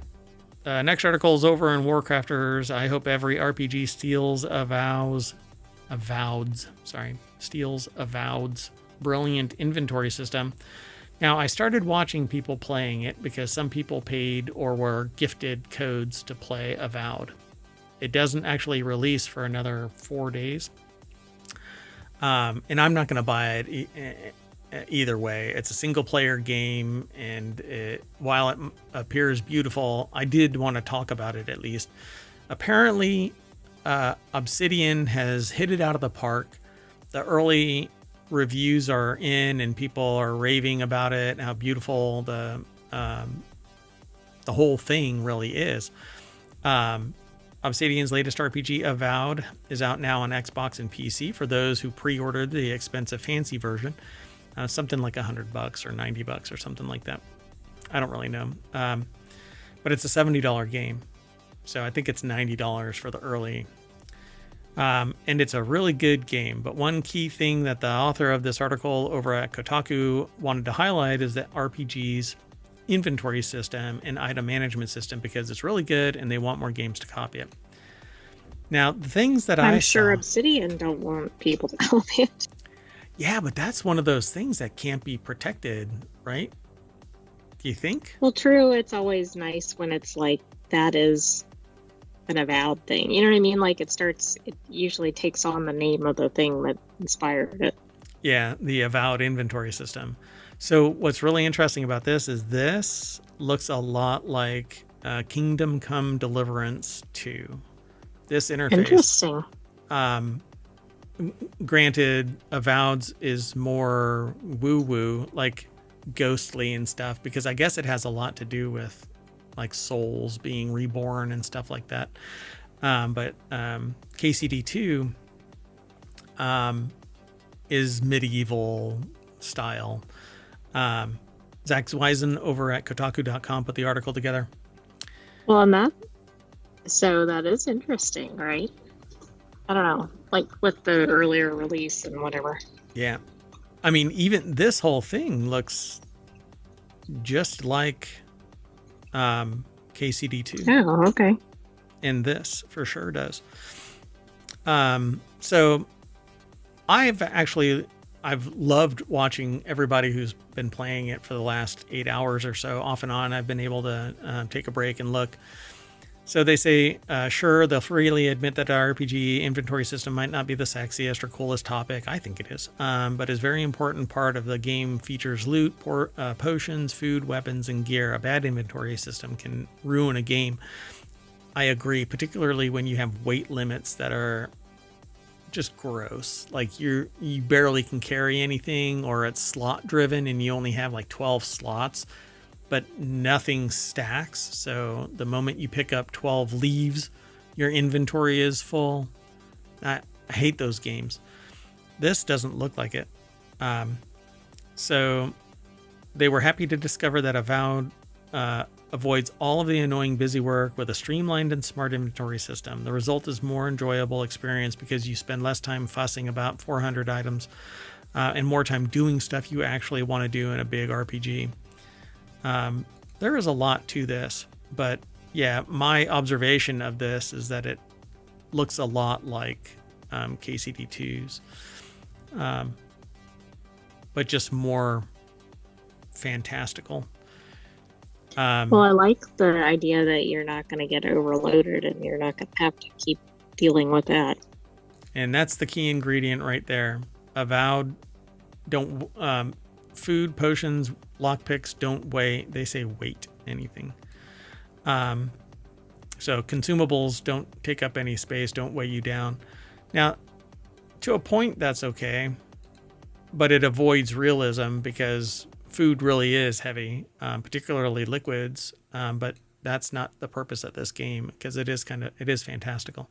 Next article is over in WarCrafters. I hope every RPG steals Avowed's brilliant inventory system. Now, I started watching people playing it because some people paid or were gifted codes to play Avowed. It doesn't actually release for another 4 days. And I'm not going to buy it either way. It's a single player game, and while it appears beautiful, I did want to talk about it at least. Apparently, Obsidian has hit it out of the park. The early reviews are in, and people are raving about it and how beautiful the whole thing really is. Obsidian's latest RPG, Avowed, is out now on Xbox and PC for those who pre-ordered the expensive fancy version. Something like $100 or $90 or something like that. I don't really know. But it's a $70 game. So I think it's $90 for the early. And it's a really good game. But one key thing that the author of this article over at Kotaku wanted to highlight is that RPG's inventory system and item management system, because it's really good and they want more games to copy it. Now, the things that I'm sure Obsidian don't want people to copy it. Yeah, but that's one of those things that can't be protected, right? Do you think? Well, true. It's always nice when it's like that is an Avowed thing. You know what I mean? Like it usually takes on the name of the thing that inspired it. Yeah, the Avowed inventory system. So what's really interesting about this is this looks a lot like Kingdom Come Deliverance 2. This interface. Interesting. Granted, Avowed's is more woo-woo, like ghostly and stuff, because I guess it has a lot to do with like souls being reborn and stuff like that. But KCD2 is medieval style. Zach Zweisen over at Kotaku.com put the article together. Well, so that is interesting, right? I don't know, like with the earlier release and whatever. Yeah. I mean, even this whole thing looks just like KCD2. Oh, okay. And this for sure does. So I've loved watching everybody who's been playing it for the last 8 hours or so. Off and on, I've been able to take a break and look. So they say, sure, they'll freely admit that our RPG inventory system might not be the sexiest or coolest topic. I think it is, but is a very important part of the game. Features loot, potions, food, weapons, and gear. A bad inventory system can ruin a game. I agree, particularly when you have weight limits that are just gross. Like you barely can carry anything, or it's slot driven and you only have like 12 slots. But nothing stacks. So the moment you pick up 12 leaves, your inventory is full. I hate those games. This doesn't look like it. So they were happy to discover that Avowed avoids all of the annoying busy work with a streamlined and smart inventory system. The result is more enjoyable experience because you spend less time fussing about 400 items and more time doing stuff you actually want to do in a big RPG. There is a lot to this, but yeah, my observation of this is that it looks a lot like KCD2's, but just more fantastical. Well, I like the idea that you're not going to get overloaded and you're not going to have to keep dealing with that. And that's the key ingredient right there. Avowed don't food, potions, lockpicks don't weigh. They say weight anything. So consumables don't take up any space, don't weigh you down. Now, to a point, that's okay, but it avoids realism because food really is heavy, particularly liquids. But that's not the purpose of this game because it is fantastical.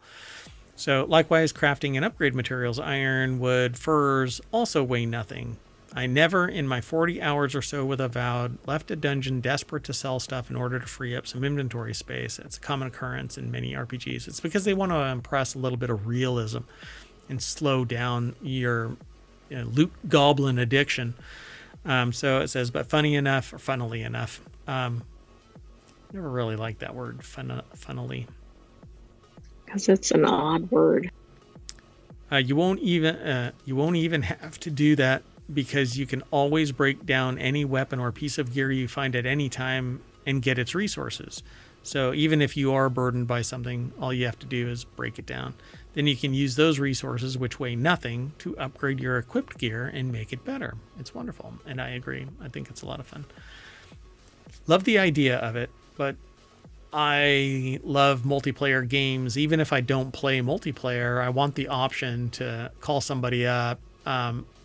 So likewise, crafting and upgrade materials, iron, wood, furs also weigh nothing. I never, in my 40 hours or so with Avowed, left a dungeon desperate to sell stuff in order to free up some inventory space. It's a common occurrence in many RPGs. It's because they want to impress a little bit of realism and slow down your loot goblin addiction. So it says, but funnily enough, Never really liked that word, funnily. Because it's an odd word. You won't even have to do that because you can always break down any weapon or piece of gear you find at any time and get its resources. So even if you are burdened by something, all you have to do is break it down. Then you can use those resources, which weigh nothing, to upgrade your equipped gear and make it better. It's wonderful, and I agree. I think it's a lot of fun. Love the idea of it, but I love multiplayer games. Even if I don't play multiplayer, I want the option to call somebody up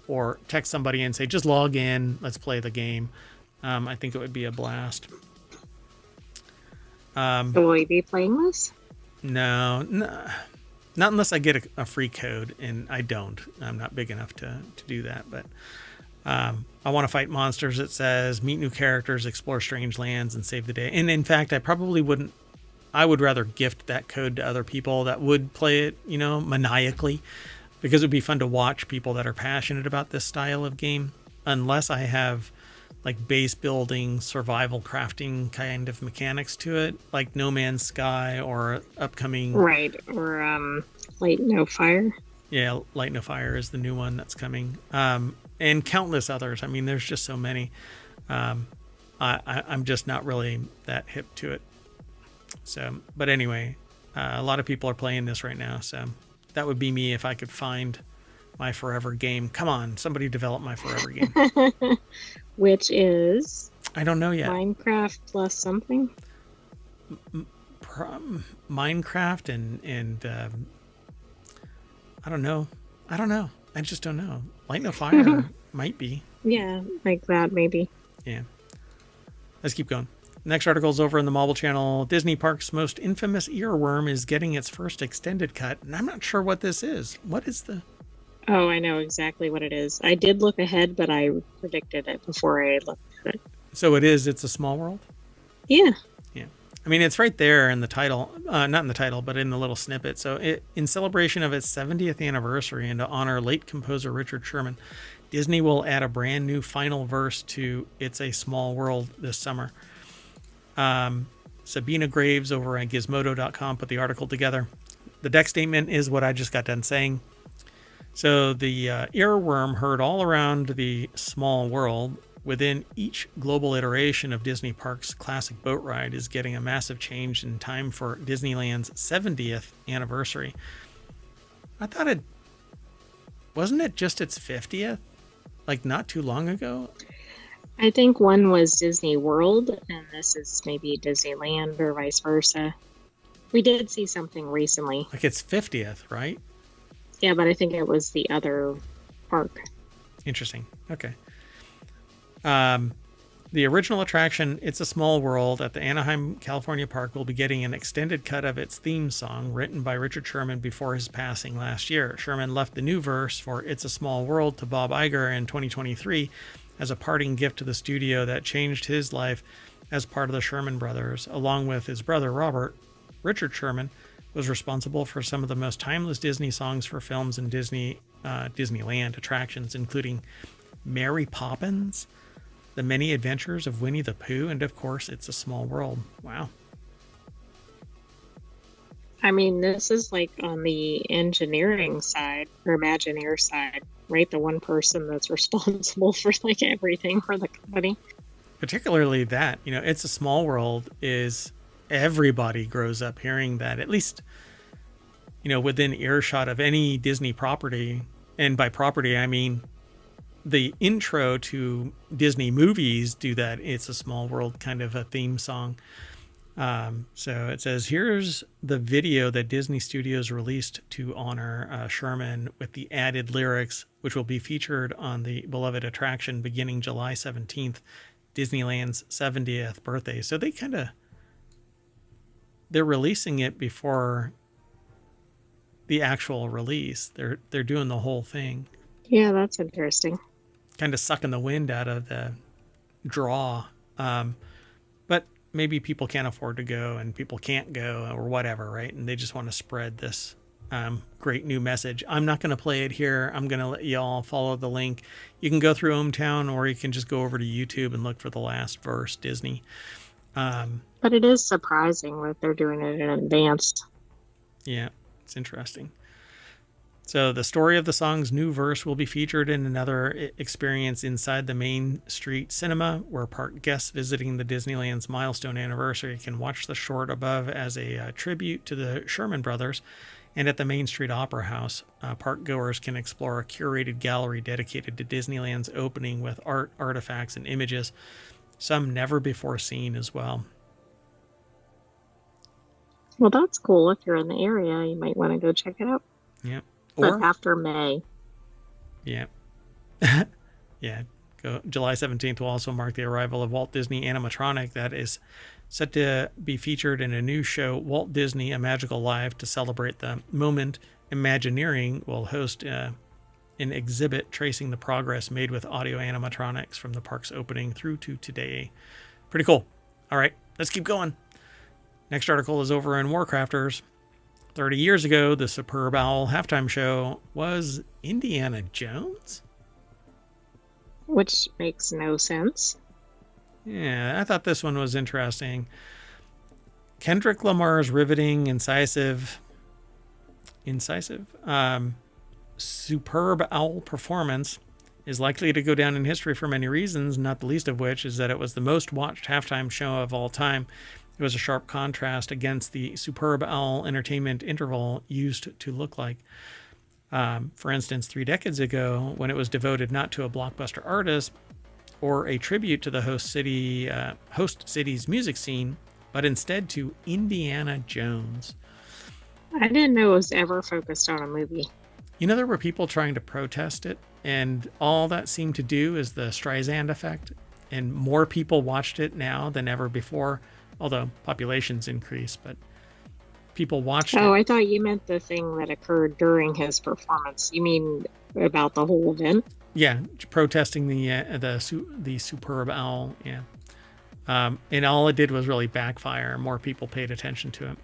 or text somebody and say, just log in, let's play the game. I think it would be a blast. Will you be playing this? No, not unless I get a free code, and I don't. I'm not big enough to do that, but I want to fight monsters, it says, meet new characters, explore strange lands, and save the day. And in fact, I would rather gift that code to other people that would play it, maniacally, because it would be fun to watch people that are passionate about this style of game, unless I have like base building, survival crafting kind of mechanics to it, like No Man's Sky or upcoming... Right, or Light No Fire. Yeah, Light No Fire is the new one that's coming. And countless others. I mean, there's just so many. I'm just not really that hip to it. So, but anyway, a lot of people are playing this right now. So that would be me if I could find my forever game. Come on, somebody develop my forever game. Which is? I don't know yet. Minecraft plus something? Minecraft and I don't know. I just don't know. Light No Fire might be. Yeah, like that maybe. Yeah. Let's keep going. Next article is over in the Mobile Channel. Disney Parks' most infamous earworm is getting its first extended cut. And I'm not sure what this is. What is the... Oh, I know exactly what it is. I did look ahead, but I predicted it before I looked at it. So It's a Small World? Yeah. Yeah. I mean, it's right there in the title. Not in the title, but in the little snippet. So in celebration of its 70th anniversary and to honor late composer Richard Sherman, Disney will add a brand new final verse to It's a Small World this summer. Sabina Graves over at Gizmodo.com put the article together. The deck statement is what I just got done saying. So the earworm heard all around the small world within each global iteration of Disney Parks' classic boat ride is getting a massive change in time for Disneyland's 70th anniversary. I thought wasn't it just its 50th? Like not too long ago? I think one was Disney World, and this is maybe Disneyland or vice versa. We did see something recently. Like it's 50th, right? Yeah, but I think it was the other park. Interesting. Okay. The original attraction, It's a Small World, at the Anaheim, California park will be getting an extended cut of its theme song written by Richard Sherman before his passing last year. Sherman left the new verse for It's a Small World to Bob Iger in 2023 as a parting gift to the studio that changed his life as part of the Sherman Brothers. Along with his brother Robert, Richard Sherman was responsible for some of the most timeless Disney songs for films and Disneyland attractions, including Mary Poppins, The Many Adventures of Winnie the Pooh, and of course, It's a Small World. Wow. I mean, this is like on the engineering side or Imagineer side, right? The one person that's responsible for like everything for the company. Particularly that, It's a Small World is everybody grows up hearing that, at least, within earshot of any Disney property. And by property, I mean the intro to Disney movies do that. It's a Small World kind of a theme song. So it says, here's the video that Disney Studios released to honor Sherman with the added lyrics, which will be featured on the beloved attraction beginning July 17th, Disneyland's 70th birthday. So they're releasing it before the actual release. They're doing the whole thing. Yeah, that's interesting. Kind of sucking the wind out of the draw. But maybe people can't afford to go and people can't go or whatever, right? And they just want to spread this great new message. I'm not going to play it here. I'm going to let y'all follow the link. You can go through ohmTown, or you can just go over to YouTube and look for The Last Verse Disney. But it is surprising that they're doing it in advance. Yeah, it's interesting. So the story of the song's new verse will be featured in another experience inside the Main Street Cinema, where park guests visiting the Disneyland's milestone anniversary can watch the short above as a tribute to the Sherman Brothers. And at the Main Street Opera House, park goers can explore a curated gallery dedicated to Disneyland's opening with art, artifacts, and images, some never before seen as well. Well, that's cool. If you're in the area, you might want to go check it out. Yeah. But after May. Yeah. Yeah. July 17th will also mark the arrival of Walt Disney animatronic that is set to be featured in a new show, Walt Disney: A Magical Life. To celebrate the moment, Imagineering will host an exhibit tracing the progress made with audio animatronics from the park's opening through to today. Pretty cool. All right, let's keep going. Next article is over in WarCrafters. 30 years ago, the Superb Owl halftime show was Indiana Jones? Which makes no sense. Yeah, I thought this one was interesting. Kendrick Lamar's riveting, incisive, Superb Owl performance is likely to go down in history for many reasons, not the least of which is that it was the most watched halftime show of all time. It was a sharp contrast against the Superb Owl entertainment interval used to look like. For instance, 3 decades ago, when it was devoted not to a blockbuster artist or a tribute to the host city's music scene, but instead to Indiana Jones. I didn't know it was ever focused on a movie. You know, there were people trying to protest it, and all that seemed to do is the Streisand effect, and more people watched it now than ever before, although populations increase, but people watched it. Oh, I thought you meant the thing that occurred during his performance. You mean about the whole event? Yeah, protesting the Superb Owl, yeah. And all it did was really backfire. More people paid attention to it.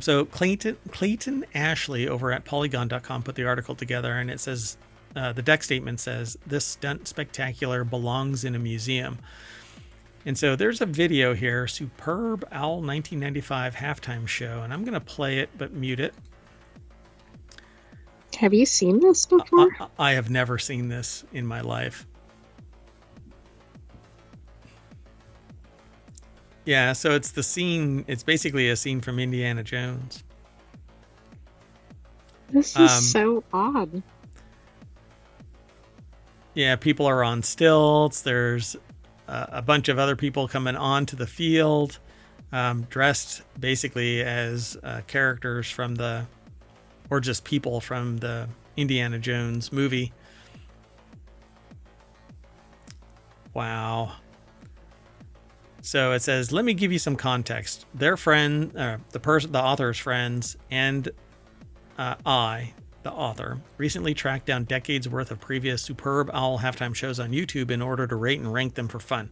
So Clayton Ashley over at Polygon.com put the article together, and it says, the deck statement says, "This stunt spectacular belongs in a museum." And so there's a video here, Superb Owl 1995 halftime show, and I'm going to play it but mute it. Have you seen this before? I have never seen this in my life. Yeah, so it's the scene. It's basically a scene from Indiana Jones. This is so odd. Yeah, people are on stilts. There's a bunch of other people coming onto the field, dressed basically as characters from or just people from the Indiana Jones movie. Wow. So it says, let me give you some context. Their friend, the author's friends, and I, the author, recently tracked down decades worth of previous Superb Owl halftime shows on YouTube in order to rate and rank them for fun.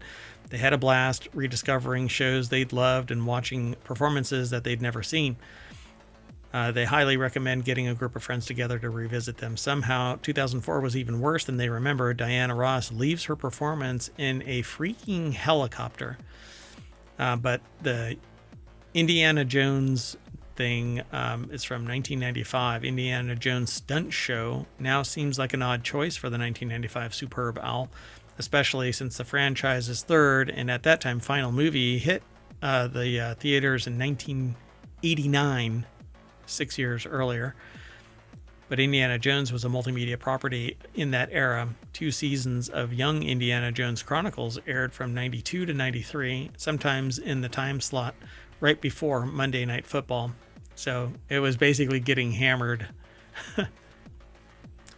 They had a blast rediscovering shows they'd loved and watching performances that they'd never seen. They highly recommend getting a group of friends together to revisit them. Somehow, 2004 was even worse than they remember. Diana Ross leaves her performance in a freaking helicopter. But the Indiana Jones thing is from 1995. Indiana Jones stunt show now seems like an odd choice for the 1995 Superb Owl, especially since the franchise's third and at that time final movie hit the theaters in 1989. 6 years earlier. But Indiana Jones was a multimedia property in that era. 2 seasons of Young Indiana Jones Chronicles aired from 92 to 93, sometimes in the time slot right before Monday Night Football. So it was basically getting hammered.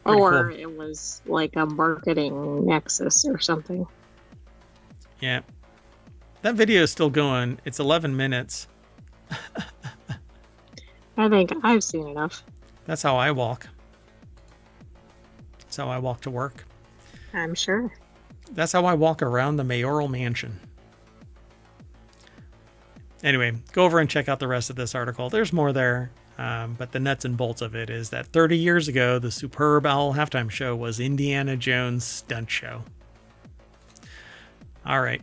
Or cool. It was like a marketing nexus or something. Yeah. That video is still going. It's 11 minutes. I think I've seen enough. That's how I walk. That's how I walk to work. I'm sure. That's how I walk around the mayoral mansion. Anyway, go over and check out the rest of this article. There's more there, but the nuts and bolts of it is that 30 years ago, the Superb Owl halftime show was Indiana Jones' stunt show. All right.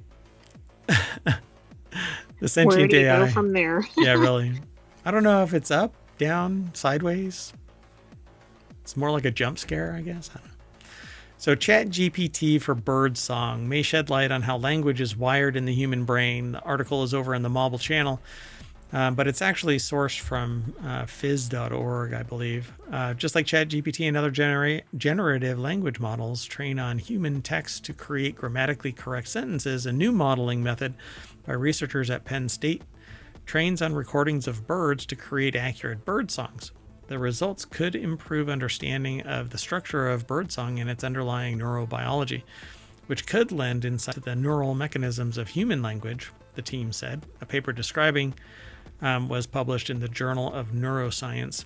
The sentient Where do you AI. go from there? Yeah, really. I don't know if it's up, down, sideways. It's more like a jump scare, I guess. I don't know. So ChatGPT for birdsong may shed light on how language is wired in the human brain. The article is over in the Mobile channel, but it's actually sourced from phys.org, I believe. Just like ChatGPT and other generative language models train on human text to create grammatically correct sentences, a new modeling method by researchers at Penn State trains on recordings of birds to create accurate bird songs. The results could improve understanding of the structure of birdsong and its underlying neurobiology, which could lend insight to the neural mechanisms of human language, the team said. A paper describing was published in the Journal of Neuroscience.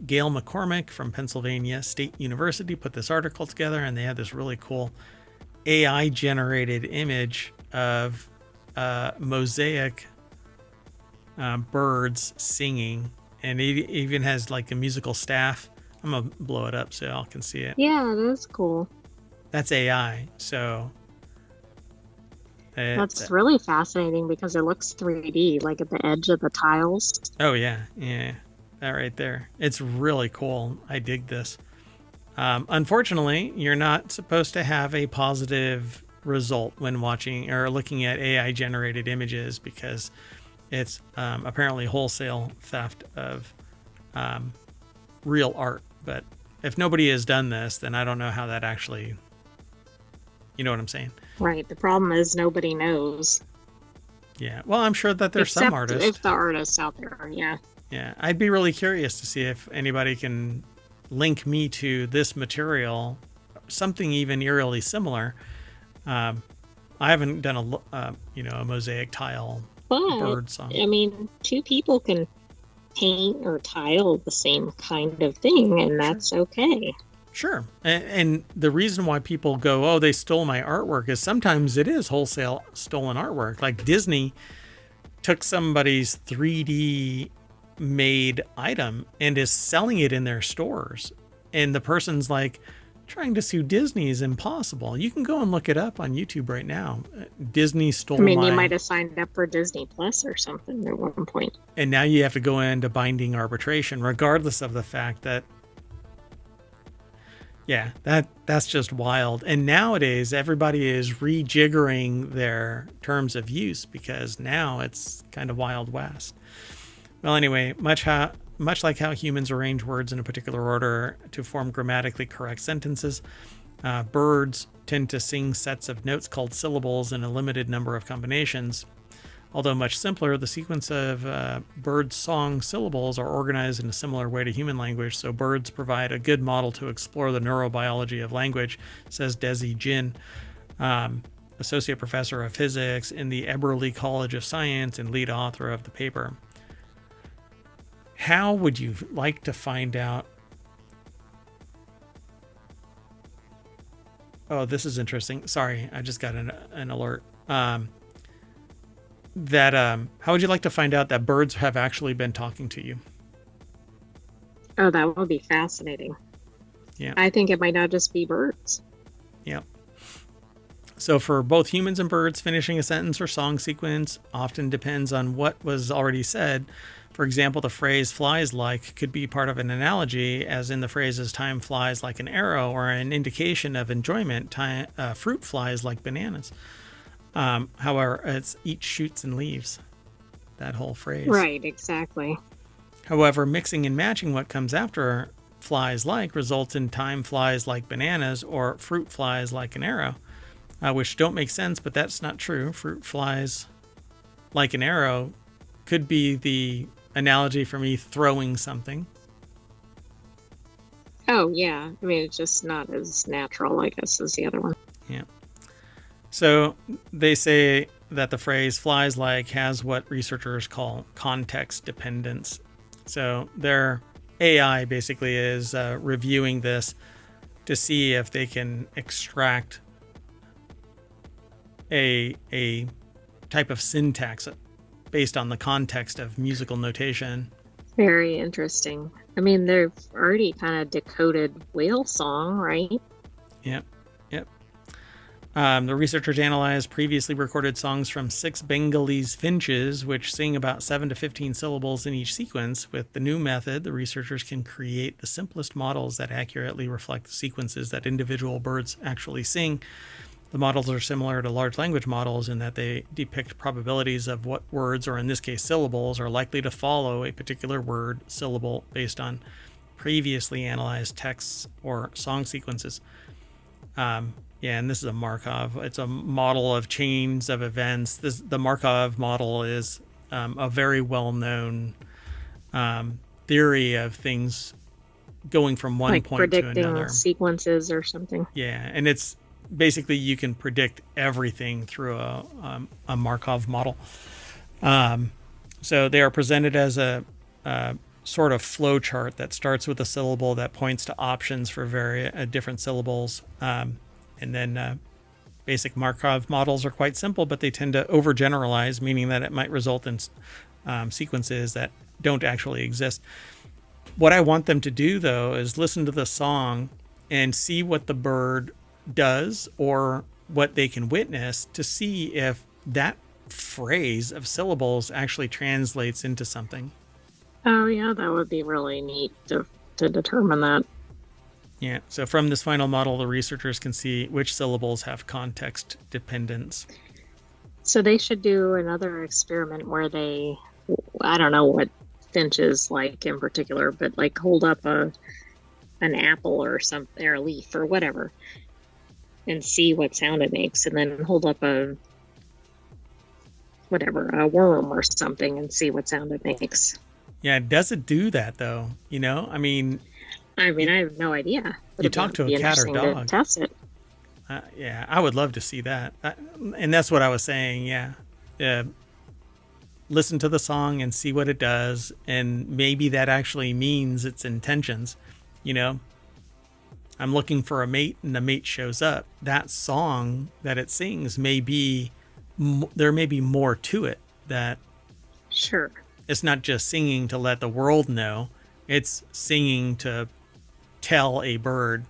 Gail McCormick from Pennsylvania State University put this article together, and they had this really cool AI-generated image of mosaic birds singing. And it even has like a musical staff. I'm going to blow it up so y'all can see it. Yeah, that's cool. That's AI. So that's really fascinating because it looks 3D, like at the edge of the tiles. Oh, yeah. Yeah. That right there. It's really cool. I dig this. Unfortunately, you're not supposed to have a positive result when watching or looking at AI generated images because it's apparently wholesale theft of real art. But if nobody has done this, then I don't know how that actually, you know what I'm saying? Right. The problem is nobody knows. Yeah. Well, I'm sure that there's some artists. If the artists out there are, yeah. Yeah. I'd be really curious to see if anybody can link me to this material, something even eerily similar. I haven't done a mosaic tile. Bird song. I mean, two people can paint or tile the same kind of thing, and that's okay. Sure. And the reason why people go, oh, they stole my artwork is sometimes it is wholesale stolen artwork. Like Disney took somebody's 3D made item and is selling it in their stores. And the person's like, trying to sue Disney is impossible. You can go and look it up on YouTube right now. Disney stole you might have signed up for Disney Plus or something at one point. And now you have to go into binding arbitration, regardless of the fact that, yeah, that's just wild. And nowadays, everybody is rejiggering their terms of use because now it's kind of Wild West. Well, anyway, much like how humans arrange words in a particular order to form grammatically correct sentences, birds tend to sing sets of notes called syllables in a limited number of combinations. Although much simpler, the sequence of bird song syllables are organized in a similar way to human language, so birds provide a good model to explore the neurobiology of language, says Desi Jin, associate professor of physics in the Eberly College of Science and lead author of the paper. How would you like to find out? Oh, this is interesting. Sorry, I just got an alert. How would you like to find out that birds have actually been talking to you? Oh, that would be fascinating. Yeah. I think it might not just be birds. Yeah. So for both humans and birds, finishing a sentence or song sequence often depends on what was already said. For example, the phrase flies like could be part of an analogy, as in the phrases time flies like an arrow, or an indication of enjoyment, fruit flies like bananas. However, it's eat shoots and leaves, that whole phrase. Right, exactly. However, mixing and matching what comes after flies like results in time flies like bananas or fruit flies like an arrow, which don't make sense, but that's not true. Fruit flies like an arrow could be the analogy for me throwing something. Oh, yeah. I mean, it's just not as natural, I guess, as the other one. Yeah. So they say that the phrase flies like has what researchers call context dependence. So their AI basically is reviewing this to see if they can extract a type of syntax based on the context of musical notation. Very interesting. I mean, they've already kind of decoded whale song, right? Yep. The researchers analyzed previously recorded songs from 6 Bengalese finches, which sing about 7 to 15 syllables in each sequence. With the new method, the researchers can create the simplest models that accurately reflect the sequences that individual birds actually sing. The models are similar to large language models in that they depict probabilities of what words, or in this case syllables, are likely to follow a particular word syllable based on previously analyzed texts or song sequences. Yeah, and this is a Markov. It's a model of chains of events. The Markov model is a very well-known theory of things going from one like point to another. Predicting sequences or something. Yeah, and it's basically you can predict everything through a Markov model. So they are presented as a sort of flow chart that starts with a syllable that points to options for different syllables. And then basic Markov models are quite simple, but they tend to overgeneralize, meaning that it might result in sequences that don't actually exist. What I want them to do, though, is listen to the song and see what the bird does or what they can witness to see if that phrase of syllables actually translates into something. Oh, yeah, that would be really neat to determine that. Yeah, so from this final model, the researchers can see which syllables have context dependence. So they should do another experiment where they, I don't know what finches like in particular, but like hold up an apple or something, or a leaf or whatever, and see what sound it makes, and then hold up a worm or something and see what sound it makes. Yeah, does it do that though? You know, I mean, I have no idea. You talk to a cat or dog. Test it. Yeah, I would love to see that. And that's what I was saying. Yeah. Listen to the song and see what it does. And maybe that actually means its intentions. You know, I'm looking for a mate and the mate shows up. That song that it sings there may be more to it. That sure. It's not just singing to let the world know. It's singing to tell a bird,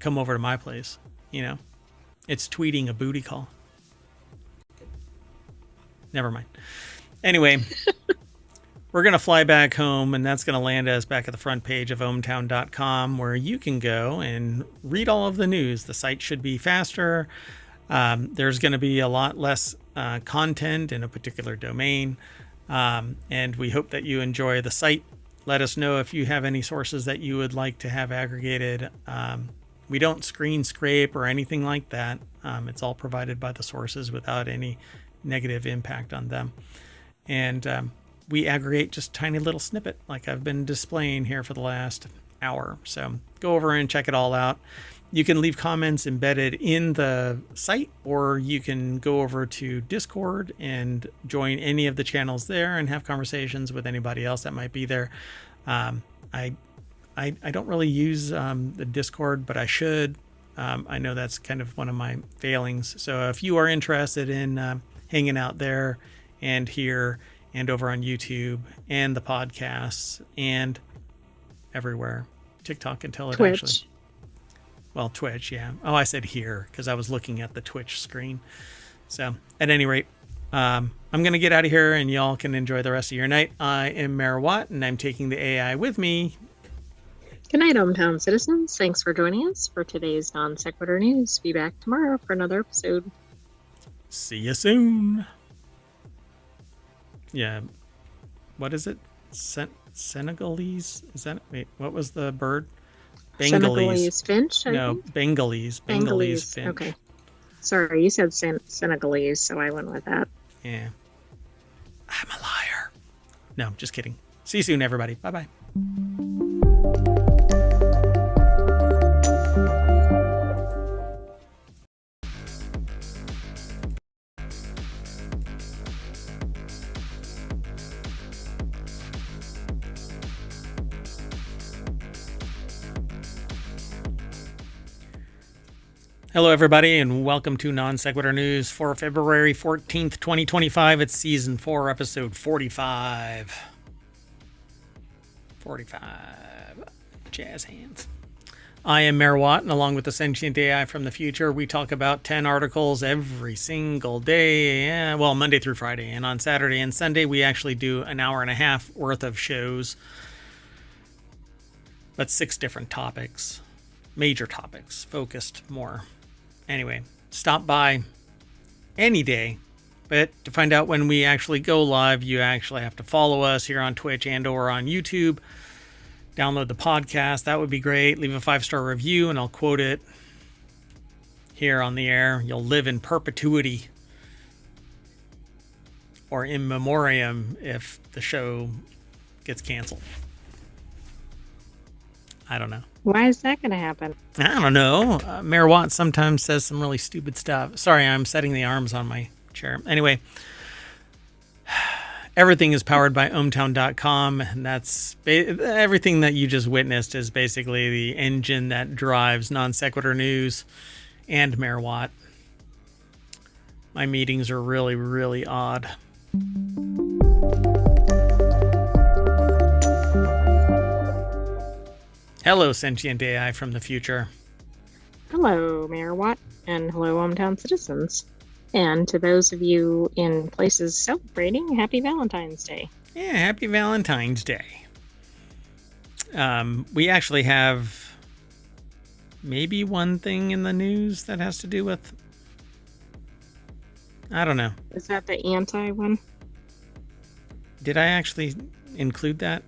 come over to my place. You know, it's tweeting a booty call. Never mind. Anyway, we're going to fly back home, and that's going to land us back at the front page of ohmtown.com, where you can go and read all of the news. The site should be faster. There's going to be a lot less content in a particular domain. And we hope that you enjoy the site. Let us know if you have any sources that you would like to have aggregated. We don't screen scrape or anything like that. It's all provided by the sources without any negative impact on them. And we aggregate just a tiny little snippet like I've been displaying here for the last hour. So go over and check it all out. You can leave comments embedded in the site, or you can go over to Discord and join any of the channels there and have conversations with anybody else that might be there. I don't really use the Discord, but I should. I know that's kind of one of my failings. So if you are interested in hanging out there and here and over on YouTube and the podcasts and everywhere, TikTok until it Twitch. Actually... Well, Twitch, yeah. Oh, I said here because I was looking at the Twitch screen. So, at any rate, I'm going to get out of here and y'all can enjoy the rest of your night. I am Mayor Watt, and I'm taking the AI with me. Good night, hometown citizens. Thanks for joining us for today's Non Sequitur News. Be back tomorrow for another episode. See you soon. Yeah. What is it? Senegalese? Is that... Wait, what was the bird? Senegalese finch? Bengalese finch. Okay. Sorry, you said Senegalese, so I went with that. Yeah. I'm a liar. No, just kidding. See you soon, everybody. Bye-bye. Hello, everybody, and welcome to Non Sequitur News for February 14th, 2025. It's Season 4, Episode 45. 45. Jazz hands. I am Mayor Watt, and along with the Sentient AI from the future, we talk about 10 articles every single day, well, Monday through Friday. And on Saturday and Sunday, we actually do an hour and a half worth of shows. That's 6 different topics, major topics, focused more. Anyway, stop by any day. But to find out when we actually go live, you actually have to follow us here on Twitch and or on YouTube. Download the podcast. That would be great. Leave a 5-star review and I'll quote it here on the air. You'll live in perpetuity or in memoriam if the show gets canceled. I don't know. Why is that going to happen? I don't know. Mayor Watt sometimes says some really stupid stuff. Sorry, I'm setting the arms on my chair. Anyway, everything is powered by ohmtown.com, and that's everything that you just witnessed is basically the engine that drives Non Sequitur News and Mayor Watt. My meetings are really, really odd. Hello, Sentient AI from the future. Hello, Mayor Watt, and hello, hometown citizens. And to those of you in places celebrating, happy Valentine's Day. Yeah, happy Valentine's Day. We actually have maybe one thing in the news that has to do with... I don't know. Is that the anti one? Did I actually include that?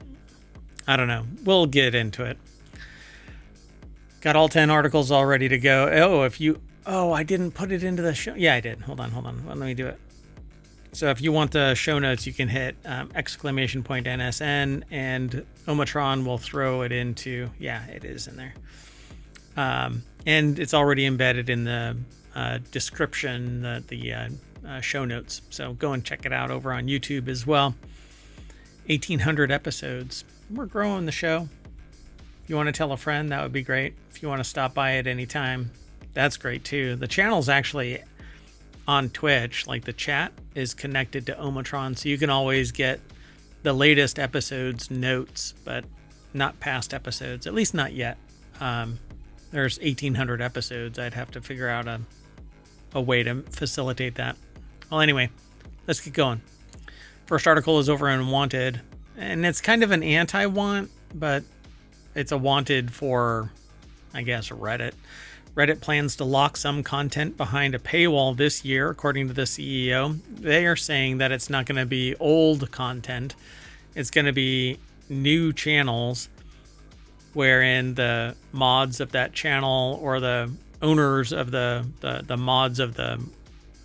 I don't know. We'll get into it. Got all 10 articles all ready to go. Oh, I didn't put it into the show. Yeah, I did. Hold on. Well, let me do it. So if you want the show notes, you can hit !NSN and Omatron will throw it into, yeah, it is in there. And it's already embedded in the description, the show notes. So go and check it out over on YouTube as well. 1,800 episodes. We're growing the show. If you want to tell a friend, that would be great. If you want to stop by at any time, that's great too. The channel's actually on Twitch. Like the chat is connected to Omatron, so you can always get the latest episodes notes, but not past episodes. At least not yet. There's 1,800 episodes. I'd have to figure out a way to facilitate that. Well, anyway, let's get going. First article is over in Wanted, and it's kind of an anti-want, but it's a wanted for, I guess, Reddit. Reddit plans to lock some content behind a paywall this year, according to the CEO. They are saying that it's not going to be old content. It's going to be new channels wherein the mods of that channel or the owners of the mods of the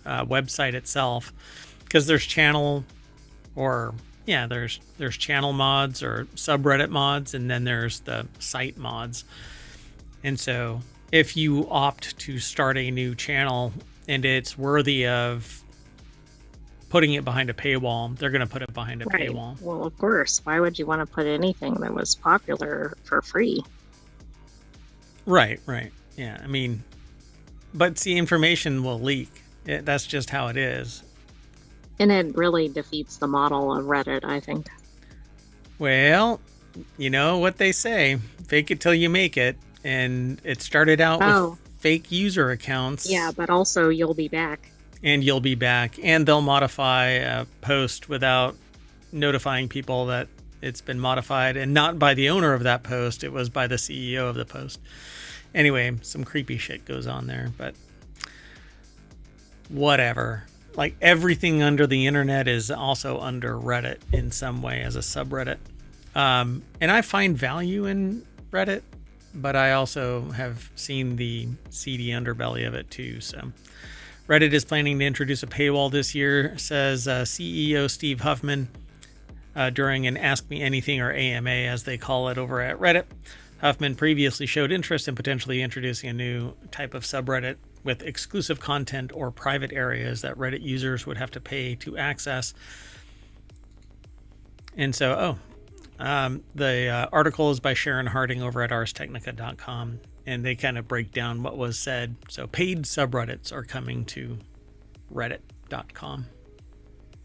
website itself, because there's channel mods or subreddit mods, and then there's the site mods. And so if you opt to start a new channel and it's worthy of putting it behind a paywall, they're going to put it behind a paywall. Well, of course. Why would you want to put anything that was popular for free? Right. Yeah, I mean, but see, information will leak. That's just how it is. And it really defeats the model of Reddit, I think. Well, you know what they say, fake it till you make it. And it started out with fake user accounts. Yeah, but also you'll be back. And you'll be back. And they'll modify a post without notifying people that it's been modified. And not by the owner of that post. It was by the CEO of the post. Anyway, some creepy shit goes on there. But whatever. Like everything under the internet is also under Reddit in some way as a subreddit. And I find value in Reddit. But I also have seen the seedy underbelly of it too. So Reddit is planning to introduce a paywall this year, says CEO Steve Huffman during an Ask Me Anything, or AMA as they call it over at Reddit. Huffman previously showed interest in potentially introducing a new type of subreddit with exclusive content or private areas that Reddit users would have to pay to access. And so, the article is by Sharon Harding over at arstechnica.com, and they kind of break down what was said. So paid subreddits are coming to reddit.com.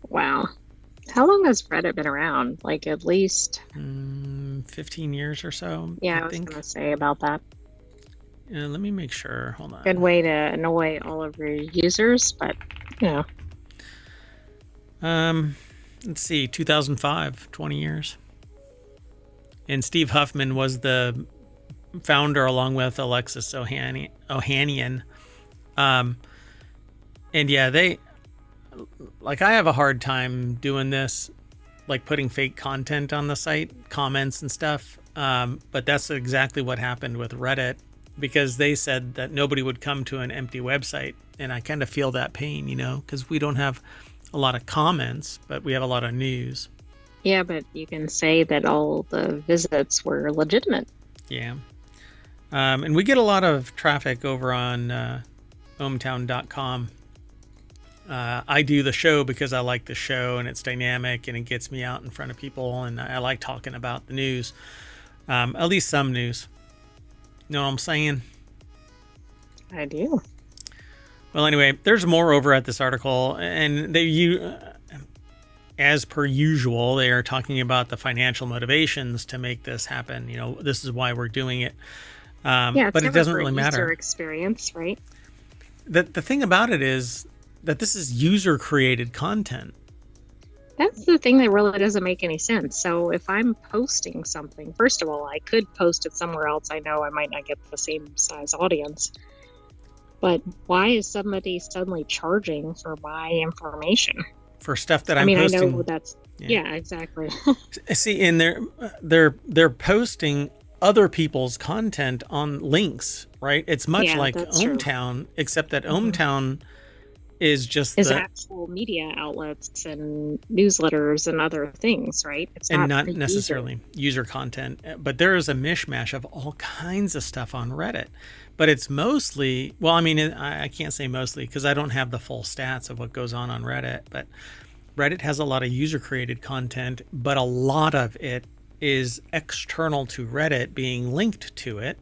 Wow. How long has Reddit been around? Like at least 15 years or so. Yeah, I was going to say about that. Let me make sure. Hold on. Good way to annoy all of your users, but let's see, 2005, 20 years. And Steve Huffman was the founder along with Alexis Ohanian. And yeah, I have a hard time doing this, like putting fake content on the site, comments and stuff. But that's exactly what happened with Reddit, because they said that nobody would come to an empty website. And I kind of feel that pain, because we don't have a lot of comments, but we have a lot of news. Yeah, but you can say that all the visits were legitimate. Yeah. And we get a lot of traffic over on ohmtown.com. I do the show because I like the show and it's dynamic and it gets me out in front of people, and I like talking about the news. At least some news. You know what I'm saying? I do. Well, anyway, there's more over at this article, and as per usual, they are talking about the financial motivations to make this happen. This is why we're doing it. But it doesn't really matter. User experience, right? The thing about it is that this is user-created content. That's the thing that really doesn't make any sense. So if I'm posting something, first of all, I could post it somewhere else. I know I might not get the same size audience. But why is somebody suddenly charging for my information? For stuff that I'm posting. I know that's... Yeah, exactly. See, and they're posting other people's content on links, right? It's much like ohmTown, except that ohmTown is just actual media outlets and newsletters and other things, right? It's not necessarily user content, but there is a mishmash of all kinds of stuff on Reddit. But it's mostly, I can't say mostly because I don't have the full stats of what goes on Reddit, but Reddit has a lot of user-created content, but a lot of it is external to Reddit being linked to it.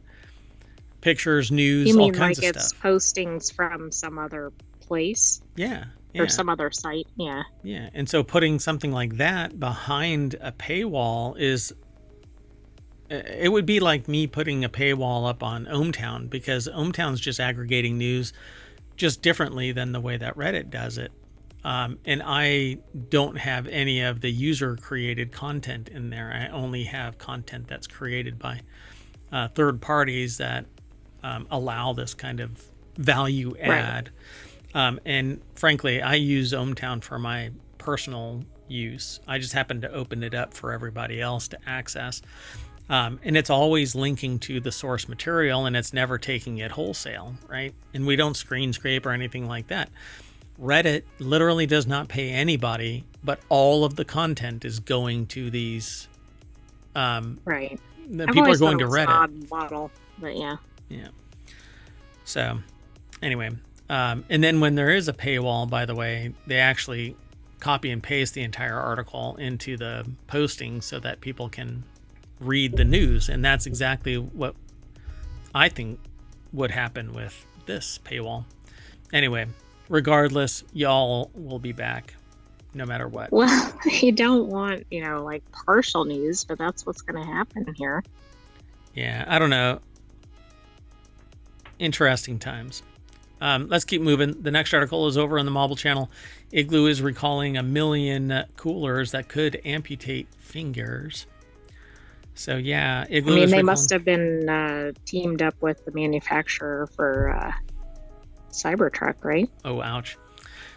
Pictures, news, all kinds of stuff. You mean like it's postings from some other place? Yeah. Or some other site, yeah. Yeah, and so putting something like that behind a paywall it would be like me putting a paywall up on ohmTown, because ohmTown's just aggregating news just differently than the way that Reddit does it. And I don't have any of the user-created content in there. I only have content that's created by third parties that allow this kind of value add. Right. And frankly, I use ohmTown for my personal use. I just happen to open it up for everybody else to access. And it's always linking to the source material, and it's never taking it wholesale, right? And we don't screen scrape or anything like that. Reddit literally does not pay anybody, but all of the content is going to these. Right. People are going to Reddit. Odd model, but yeah. Yeah. So, anyway, and then when there is a paywall, by the way, they actually copy and paste the entire article into the posting so that people can read the news, and that's exactly what I think would happen with this paywall. Anyway, regardless, y'all will be back no matter what. Well, you don't want, like partial news, but that's what's going to happen here. Yeah, I don't know. Interesting times. Let's keep moving. The next article is over on the Mobile channel. Igloo is recalling 1 million coolers that could amputate fingers. So yeah, Igloo they must have been teamed up with the manufacturer for Cybertruck, right? Oh, ouch.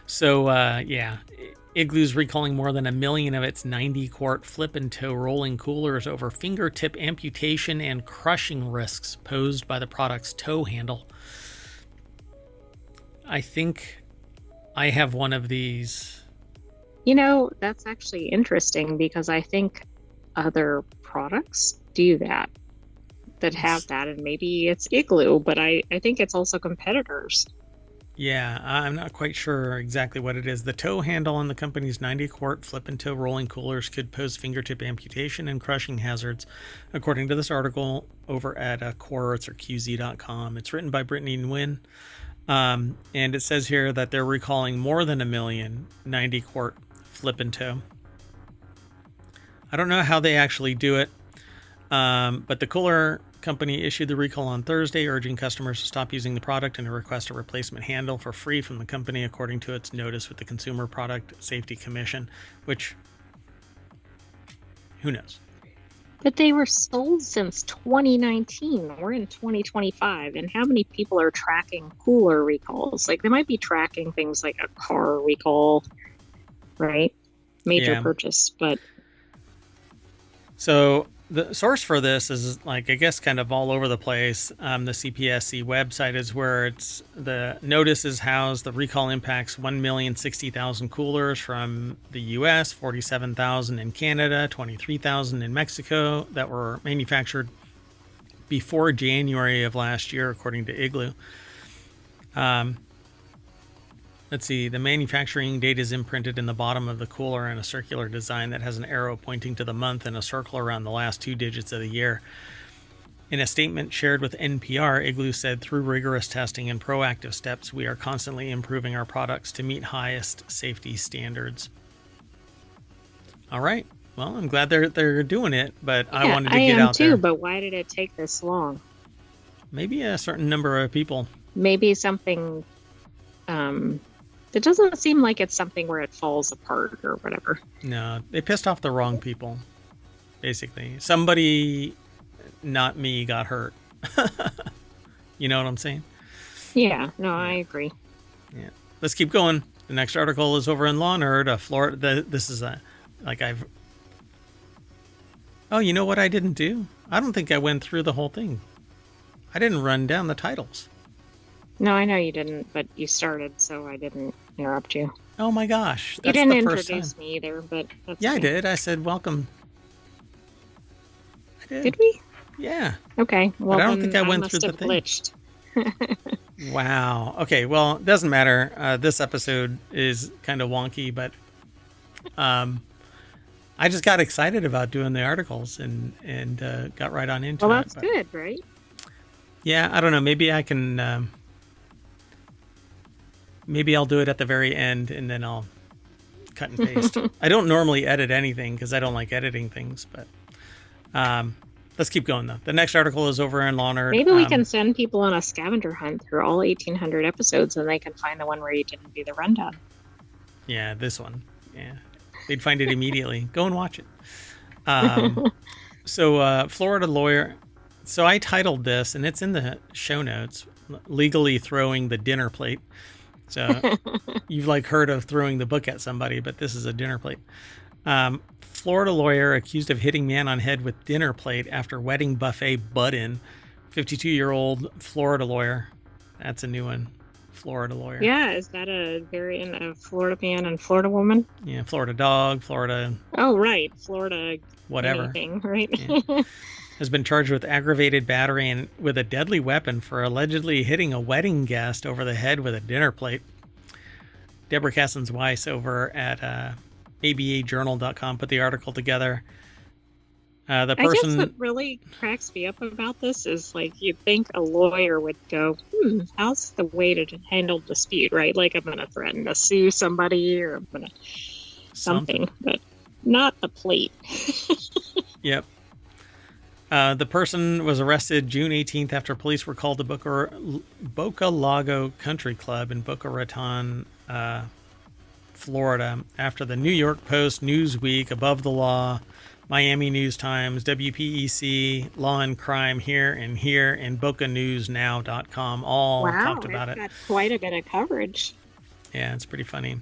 So yeah, Igloo's recalling more than 1 million of its 90-quart flip and tow rolling coolers over fingertip amputation and crushing risks posed by the product's tow handle. I think I have one of these. That's actually interesting, because I think other products do that have that, and maybe it's Igloo, but I think it's also competitors. Yeah, I'm not quite sure exactly what it is. The tow handle on the company's 90-quart flip and tow rolling coolers could pose fingertip amputation and crushing hazards, according to this article over at Quartz or QZ.com. It's written by Brittany Nguyen, and it says here that they're recalling more than 1 million 90-quart flip and tow. I don't know how they actually do it, but the cooler company issued the recall on Thursday, urging customers to stop using the product and to request a replacement handle for free from the company, according to its notice with the Consumer Product Safety Commission, which, who knows? But they were sold since 2019. We're in 2025. And how many people are tracking cooler recalls? Like, they might be tracking things like a car recall, right? Major purchase, but... So the source for this is, like, I guess kind of all over the place. The CPSC website is where the notice is housed. The recall impacts 1,060,000 coolers from the US, 47,000 in Canada, 23,000 in Mexico that were manufactured before January of last year, according to Igloo. Let's see, the manufacturing date is imprinted in the bottom of the cooler in a circular design that has an arrow pointing to the month and a circle around the last 2 digits of the year. In a statement shared with NPR, Igloo said, through rigorous testing and proactive steps, we are constantly improving our products to meet highest safety standards. All right. Well, I'm glad they're doing it, but I wanted to get out there. I am too, but why did it take this long? Maybe a certain number of people. Maybe something... It doesn't seem like it's something where it falls apart or whatever. No, they pissed off the wrong people, basically. Somebody, not me, got hurt. You know what I'm saying? Yeah, no, I agree. Yeah. Let's keep going. The next article is over in Law Nerd, Florida. This is Oh, you know what I didn't do? I don't think I went through the whole thing. I didn't run down the titles. No, I know you didn't, but you started, so I didn't interrupt you. Oh my gosh. You didn't introduce me either, but that's I did. I said, welcome. I did. Did we? Yeah. Okay. Well, but I don't think I went through the thing. Glitched. Wow. Okay. Well, it doesn't matter. This episode is kind of wonky, but I just got excited about doing the articles and got right on into it. Well, that's good, right? Yeah. I don't know. Maybe I can... Maybe I'll do it at the very end, and then I'll cut and paste. I don't normally edit anything because I don't like editing things, but let's keep going, though. The next article is over in Law Nerd. Maybe we can send people on a scavenger hunt through all 1,800 episodes, and they can find the one where you didn't do the rundown. Yeah, this one. Yeah. They'd find it immediately. Go and watch it. So Florida lawyer... So I titled this, and it's in the show notes, Legally Throwing the Dinner Plate. So you've heard of throwing the book at somebody, but this is a dinner plate. Florida lawyer accused of hitting man on head with dinner plate after wedding buffet butt-in. 52-year-old Florida lawyer. That's a new one. Florida lawyer. Yeah, is that a variant of Florida man and Florida woman? Yeah, Florida dog, Florida... Oh, right. Florida... Whatever. Anything, right? Yeah. Has been charged with aggravated battery and with a deadly weapon for allegedly hitting a wedding guest over the head with a dinner plate. Deborah Cassens-Weiss over at abajournal.com put the article together. The person... I guess what really cracks me up about this is, you'd think a lawyer would go, how's the way to handle dispute, right? I'm going to threaten to sue somebody or I'm going to something, but not the plate. Yep. The person was arrested June 18th after police were called to Boca Lago Country Club in Boca Raton, Florida, after the New York Post, Newsweek, Above the Law, Miami News Times, WPEC, Law and Crime here, and BocaNewsNow.com all talked about it. Got quite a bit of coverage. Yeah, it's pretty funny.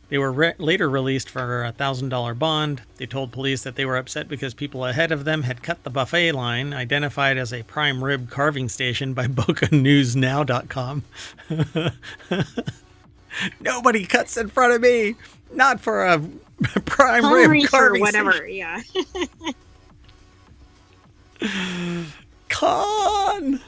They were later released for a $1,000 bond. They told police that they were upset because people ahead of them had cut the buffet line, identified as a prime rib carving station by BocaNewsNow.com. Nobody cuts in front of me. Not for a prime rib carving whatever, station. Yeah. Con!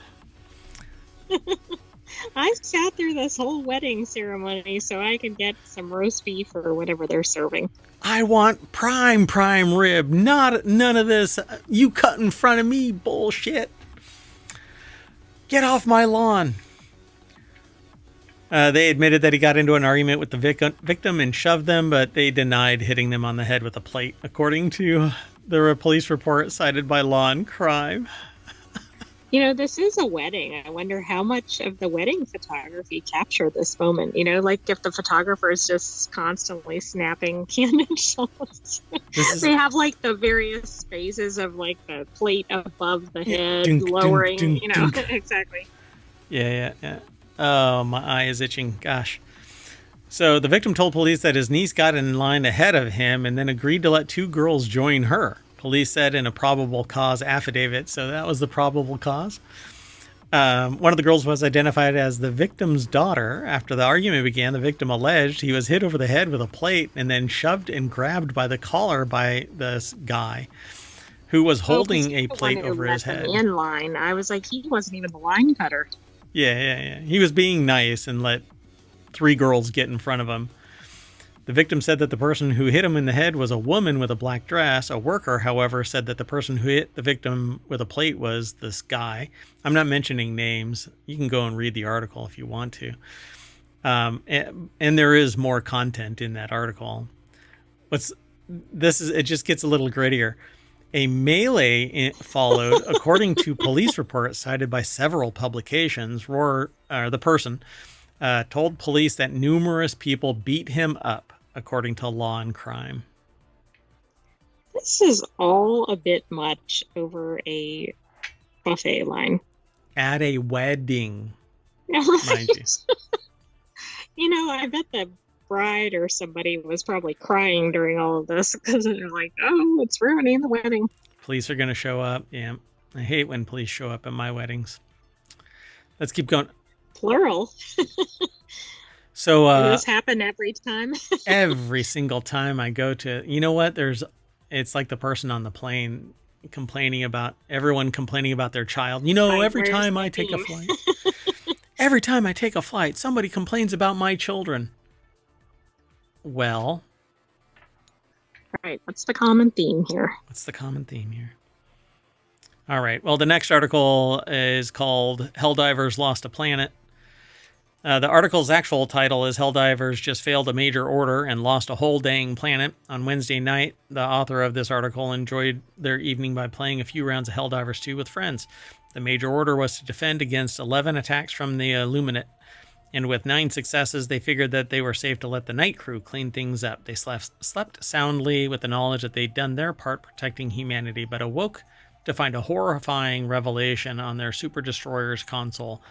I sat through this whole wedding ceremony so I could get some roast beef or whatever they're serving. I want prime rib, none of this you cut in front of me bullshit. Get off my lawn. They admitted that he got into an argument with the victim and shoved them, but they denied hitting them on the head with a plate, according to the police report cited by Law and Crime. This is a wedding. I wonder how much of the wedding photography captured this moment. Like if the photographer is just constantly snapping candid shots. They have like the various phases of like the plate above the head, lowering, exactly. Yeah. Oh, my eye is itching. Gosh. So the victim told police that his niece got in line ahead of him and then agreed to let 2 girls join her. Police said in a probable cause affidavit. So that was the probable cause. One of the girls was identified as the victim's daughter. After the argument began, the victim alleged he was hit over the head with a plate and then shoved and grabbed by the collar by this guy who was holding a plate over his head. In line. I was like, he wasn't even the line cutter. Yeah. He was being nice and let 3 girls get in front of him. The victim said that the person who hit him in the head was a woman with a black dress. A worker, however, said that the person who hit the victim with a plate was this guy. I'm not mentioning names. You can go and read the article if you want to. And there is more content in that article. It just gets a little grittier. A melee followed, according to police reports cited by several publications. The person told police that numerous people beat him up, according to Law and Crime. This is all a bit much over a buffet line. At a wedding, mind you. I bet the bride or somebody was probably crying during all of this because they're like, oh, it's ruining the wedding. Police are going to show up. Yeah. I hate when police show up at my weddings. Let's keep going. Plural. So does this happen every time? Every single time I go to, you know what? It's like the person on the plane everyone complaining about their child. Every time I take a flight, every time I take a flight, somebody complains about my children. Well, right. What's the common theme here? All right. Well, the next article is called Helldivers Lost a Planet. The article's actual title is Helldivers Just Failed a Major Order and Lost a Whole Dang Planet. On Wednesday night, the author of this article enjoyed their evening by playing a few rounds of Helldivers 2 with friends. The major order was to defend against 11 attacks from the Illuminate. And with 9 successes, they figured that they were safe to let the night crew clean things up. They slept soundly with the knowledge that they'd done their part protecting humanity, but awoke to find a horrifying revelation on their Super Destroyer's console.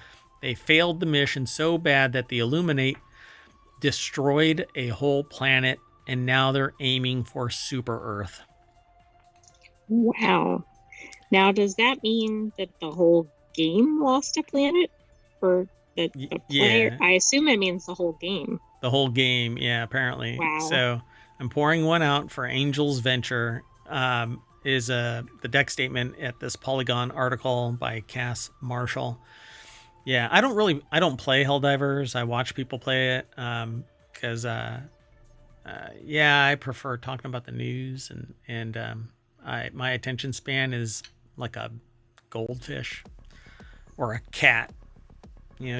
They failed the mission so bad that the Illuminate destroyed a whole planet, and now they're aiming for Super Earth. Wow. Now, does that mean that the whole game lost a planet? Or that the player? Yeah. I assume it means the whole game. The whole game, yeah, apparently. Wow. So I'm pouring one out for Angel's Venture. Is the deck statement at this Polygon article by Cass Marshall. Yeah, I don't play Helldivers. I watch people play it because, I prefer talking about the news and my attention span is like a goldfish or a cat,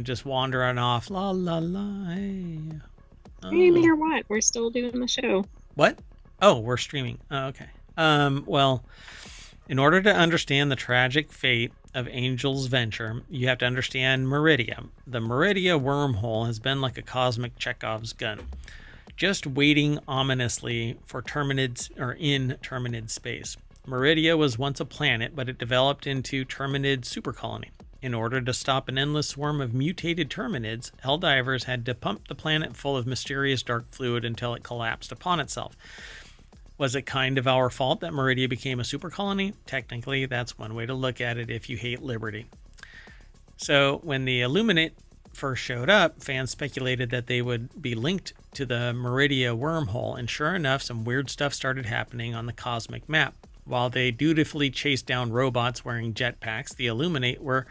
just wandering off. La la la. Hey. Oh. Hey, matter what? We're still doing the show. What? Oh, we're streaming. Oh, okay. Well, in order to understand the tragic fate of Angel's Venture, you have to understand Meridia. The Meridia wormhole has been like a cosmic Chekhov's gun, just waiting ominously for in Terminid space. Meridia was once a planet, but it developed into Terminid supercolony. In order to stop an endless swarm of mutated Terminids, Helldivers had to pump the planet full of mysterious dark fluid until it collapsed upon itself. Was it kind of our fault that Meridia became a supercolony? Technically, that's one way to look at it if you hate liberty. So when the Illuminate first showed up, fans speculated that they would be linked to the Meridia wormhole, and sure enough, some weird stuff started happening on the cosmic map. While they dutifully chased down robots wearing jetpacks, the Illuminate were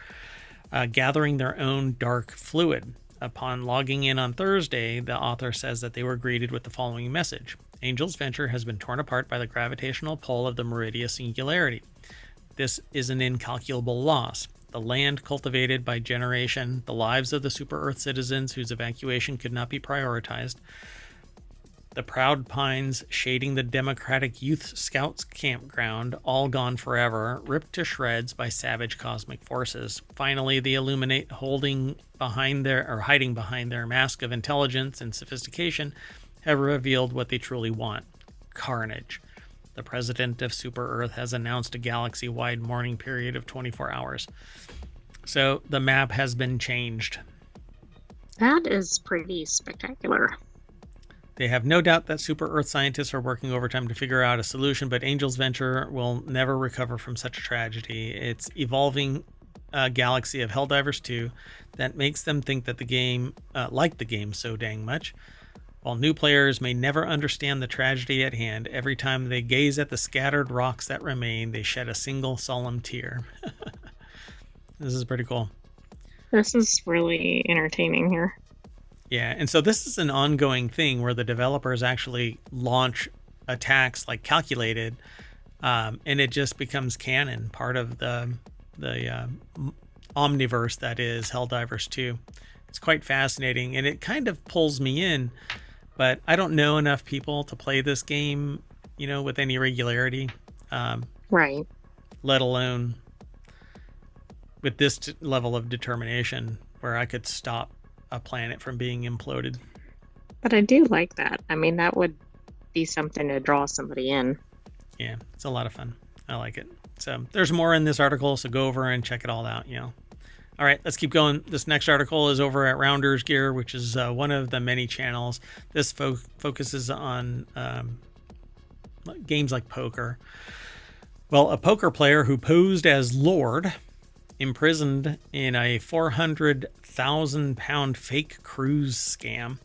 gathering their own dark fluid. Upon logging in on Thursday, the author says that they were greeted with the following message. Angel's Venture has been torn apart by the gravitational pull of the Meridia singularity. This is an incalculable loss. The land cultivated by generation, the lives of the Super Earth citizens whose evacuation could not be prioritized, The proud pines shading the Democratic Youth Scouts campground, all gone forever, ripped to shreds by savage cosmic forces. Finally, the Illuminate, hiding behind their mask of intelligence and sophistication, have revealed what they truly want: carnage. The president of Super Earth has announced a galaxy-wide mourning period of 24 hours. So the map has been changed. That is pretty spectacular. They have no doubt that Super Earth scientists are working overtime to figure out a solution, but Angel's Venture will never recover from such a tragedy. It's evolving a galaxy of Helldivers 2 that makes them think that the game, like the game so dang much. While new players may never understand the tragedy at hand, every time they gaze at the scattered rocks that remain, they shed a single solemn tear. This is pretty cool. This is really entertaining here. Yeah, and so this is an ongoing thing where the developers actually launch attacks like calculated, and it just becomes canon, part of the omniverse that is Helldivers 2. It's quite fascinating, and it kind of pulls me in, but I don't know enough people to play this game, with any regularity. Right. Let alone with this level of determination where I could stop a planet from being imploded. But I do like that. I mean, that would be something to draw somebody in. Yeah, it's a lot of fun. I like it. So there's more in this article, so go over and check it all out. All right, let's keep going. This next article is over at Rounders Gear, which is one of the many channels. This focuses on games like poker. Well, a poker player who posed as Lord, imprisoned in a £400,000 fake cruise scam.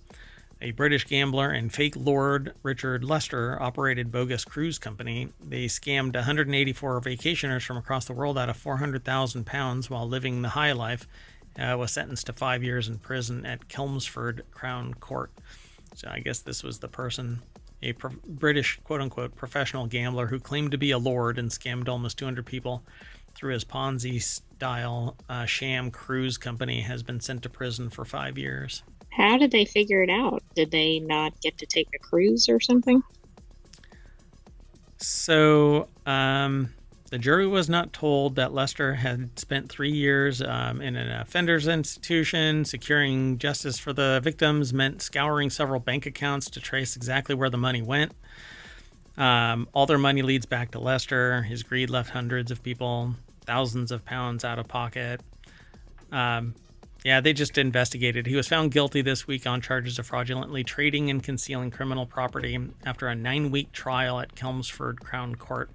A British gambler and fake Lord Richard Lester operated bogus cruise company. They scammed 184 vacationers from across the world out of £400,000 while living the high life. Was sentenced to 5 years in prison at Chelmsford Crown Court. So I guess this was the person, a British quote-unquote professional gambler who claimed to be a lord and scammed almost 200 people through his Ponzi-style sham cruise company, has been sent to prison for 5 years. How did they figure it out? Did they not get to take a cruise or something? So the jury was not told that Lester had spent 3 years in an offenders institution. Securing justice for the victims meant scouring several bank accounts to trace exactly where the money went. All their money leads back to Lester. His greed left hundreds of people thousands of pounds out of pocket. They just investigated. He was found guilty this week on charges of fraudulently trading and concealing criminal property after a 9-week trial at Chelmsford Crown Court.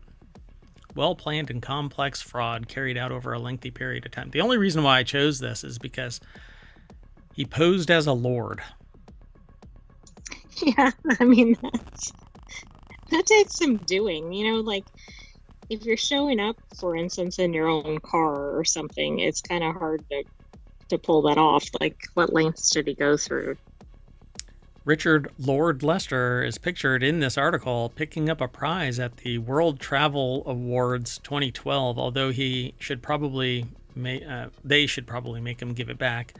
Well-planned and complex fraud carried out over a lengthy period of time. The only reason why I chose this is because he posed as a lord. Yeah, I mean, that takes some doing, if you're showing up, for instance, in your own car or something, it's kind of hard to pull that off. Like, what lengths did he go through? Richard Lord Lester is pictured in this article picking up a prize at the World Travel Awards 2012, although they should probably make him give it back.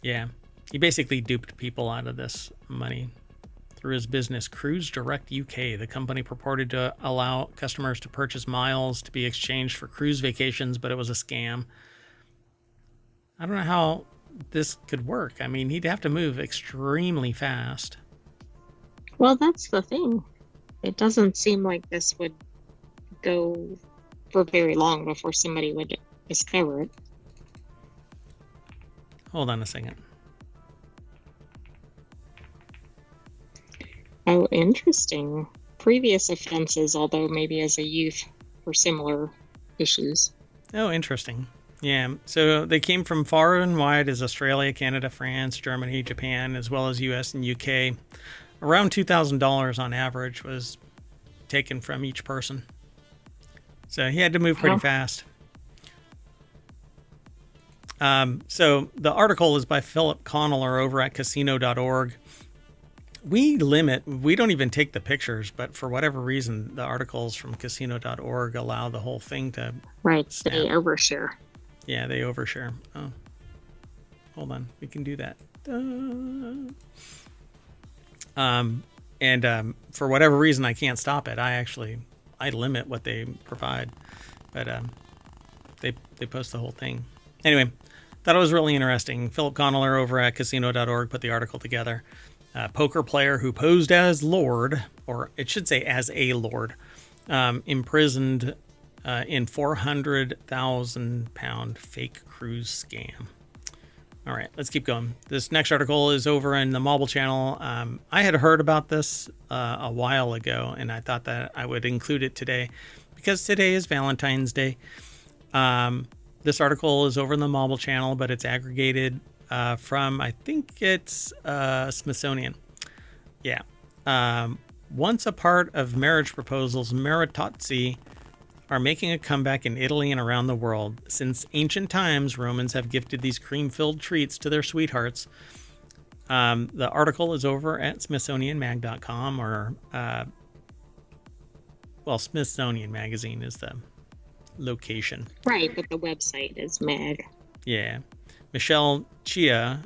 Yeah, he basically duped people out of this money. Through his business, Cruise Direct UK, the company purported to allow customers to purchase miles to be exchanged for cruise vacations, but it was a scam. I don't know how this could work. I mean, he'd have to move extremely fast. Well, that's the thing. It doesn't seem like this would go for very long before somebody would discover it. Hold on a second. Oh, interesting. Previous offenses, although maybe as a youth, for similar issues. Oh, interesting. Yeah, so they came from far and wide as Australia, Canada, France, Germany, Japan, as well as US and UK. Around $2,000 on average was taken from each person. So he had to move pretty fast. So the article is by Philip Conneller over at casino.org. We don't even take the pictures, but for whatever reason, the articles from casino.org allow the whole thing to snap. They overshare. Yeah, they overshare. Oh, hold on. We can do that. And for whatever reason, I can't stop it. I limit what they provide, but they post the whole thing. Anyway, thought it was really interesting. Philip Connolly over at casino.org put the article together. A poker player who posed as Lord, or it should say as a Lord, imprisoned in £400,000 fake cruise scam. All right, let's keep going. This next article is over in the Mobile channel. I had heard about this a while ago, and I thought that I would include it today because today is Valentine's Day. This article is over in the Mobile channel, but it's aggregated from, I think it's Smithsonian. Yeah. Once a part of marriage proposals, maritozzi are making a comeback in Italy and around the world. Since ancient times, Romans have gifted these cream-filled treats to their sweethearts. The article is over at smithsonianmag.com, or, Smithsonian Magazine is the location. Right, but the website is mag. Yeah. Michelle Chia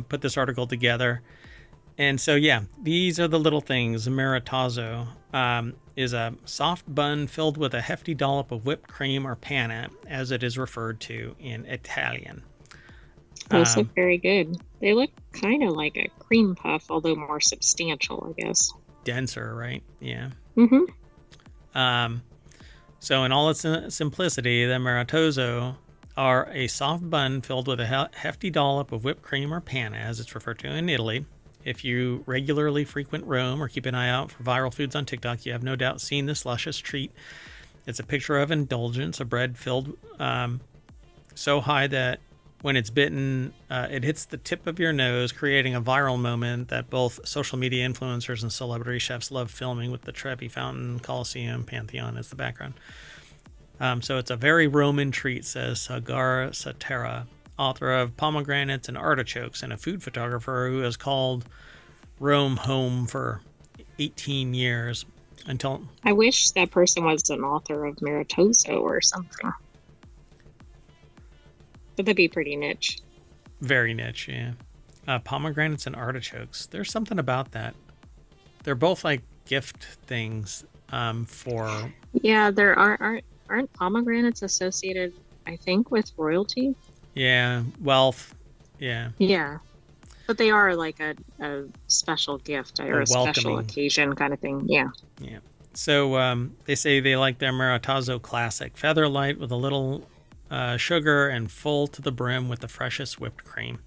put this article together. And so, yeah, these are the little things. Maritozzo is a soft bun filled with a hefty dollop of whipped cream or panna, as it is referred to in Italian. Those look very good. They look kind of like a cream puff, although more substantial, I guess. Denser, right? Yeah. Mm-hmm. So in all its simplicity, the maritozzo are a soft bun filled with a hefty dollop of whipped cream or panna, as it's referred to in Italy. If you regularly frequent Rome or keep an eye out for viral foods on TikTok, you have no doubt seen this luscious treat. It's a picture of indulgence, a bread filled so high that when it's bitten, it hits the tip of your nose, creating a viral moment that both social media influencers and celebrity chefs love filming, with the Trevi Fountain, Colosseum, Pantheon as the background. So it's a very Roman treat, says Sagar Satera, author of Pomegranates and Artichokes, and a food photographer who has called Rome home for 18 years. Until I wish that person was an author of Maritozzo or something. But that'd be pretty niche. Very niche, yeah. Pomegranates and Artichokes. There's something about that. They're both like gift things for... Yeah, there aren't pomegranates associated, I think, with royalty? Yeah, wealth. Yeah. Yeah. But they are like a special gift or a special occasion kind of thing. Yeah. Yeah. So they say they like their Maritozzo Classic. Feather light with a little sugar and full to the brim with the freshest whipped cream.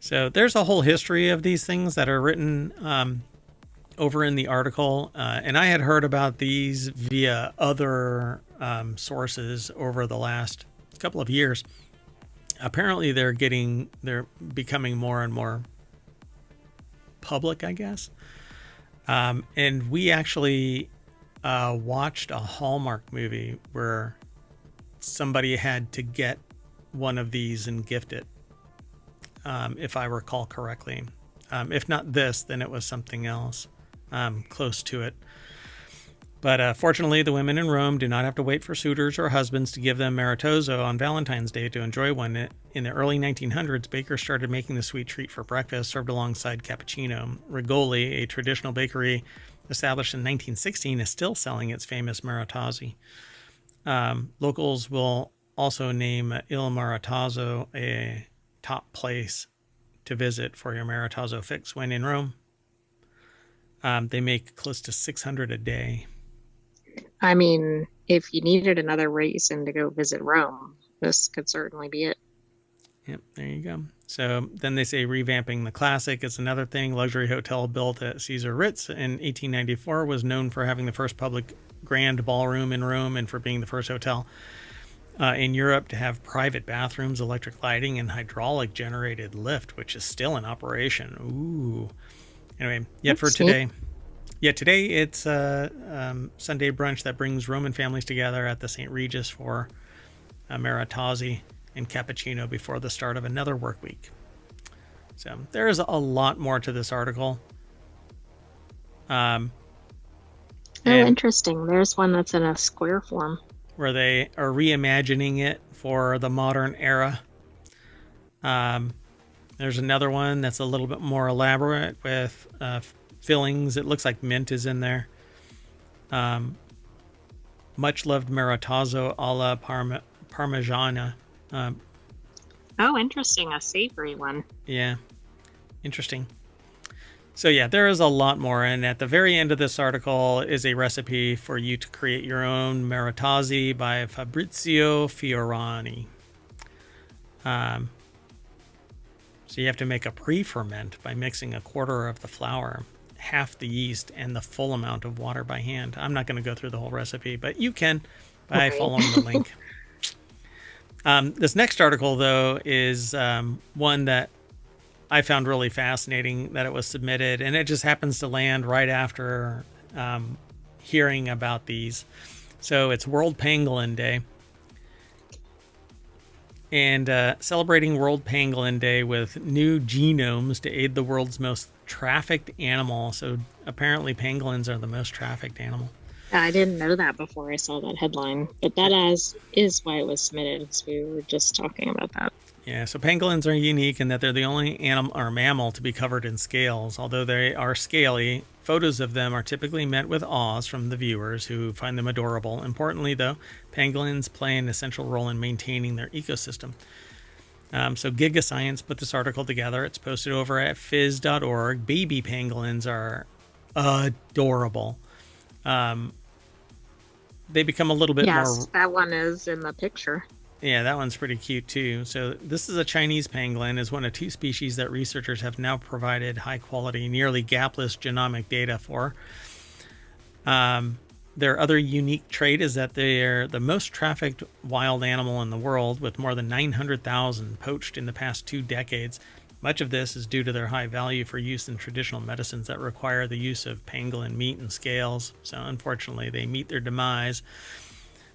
So there's a whole history of these things that are written over in the article. And I had heard about these via other sources over the last couple of years. Apparently they're becoming more and more public, I guess. And we actually watched a Hallmark movie where somebody had to get one of these and gift it, if I recall correctly. If not this, then it was something else close to it. But fortunately, the women in Rome do not have to wait for suitors or husbands to give them Maritozzo on Valentine's Day to enjoy one. In the early 1900s, bakers started making the sweet treat for breakfast, served alongside cappuccino. Rigoli, a traditional bakery established in 1916, is still selling its famous Maritozzi. Locals will also name Il Maritozzo a top place to visit for your Maritozzo fix when in Rome. They make close to 600 a day. I mean, if you needed another reason to go visit Rome, this could certainly be it. Yep, there you go. So then they say revamping the classic is another thing. Luxury hotel built at Caesar Ritz in 1894 was known for having the first public grand ballroom in Rome and for being the first hotel in Europe to have private bathrooms, electric lighting, and hydraulic generated lift, which is still in operation. Ooh. Anyway, today it's a Sunday brunch that brings Roman families together at the St. Regis for a Maritozzi and cappuccino before the start of another work week. So there's a lot more to this article. Interesting. There's one that's in a square form. Where they are reimagining it for the modern era. There's another one that's a little bit more elaborate with fillings. It looks like mint is in there. Much loved Maritazzo alla Parmigiana. Oh, interesting. A savory one. Yeah, interesting. So yeah, there is a lot more. And at the very end of this article is a recipe for you to create your own Maritazzi by Fabrizio Fiorani. So you have to make a pre-ferment by mixing 1/4 of the flour, half the yeast, and the full amount of water by hand. I'm not going to go through the whole recipe, but you can by following the link. This next article, though, is one that I found really fascinating that it was submitted, and it just happens to land right after hearing about these. So it's World Pangolin Day. And celebrating World Pangolin Day with new genomes to aid the world's most trafficked animal. So apparently pangolins are the most trafficked animal. I didn't know that before I saw that headline, but that is why it was submitted, because we were just talking about that. Yeah, so pangolins are unique in that they're the only animal or mammal to be covered in scales. Although they are scaly, photos of them are typically met with awes from the viewers who find them adorable. Importantly, though, pangolins play an essential role in maintaining their ecosystem. So GigaScience put this article together. It's posted over at phys.org. Baby pangolins are adorable. They become a little bit more... Yes, that one is in the picture. Yeah, that one's pretty cute too. So this is a Chinese pangolin, is one of 2 species that researchers have now provided high quality, nearly gapless genomic data for. Their other unique trait is that they're the most trafficked wild animal in the world, with more than 900,000 poached in the past 2 decades. Much of this is due to their high value for use in traditional medicines that require the use of pangolin meat and scales. So unfortunately, they meet their demise.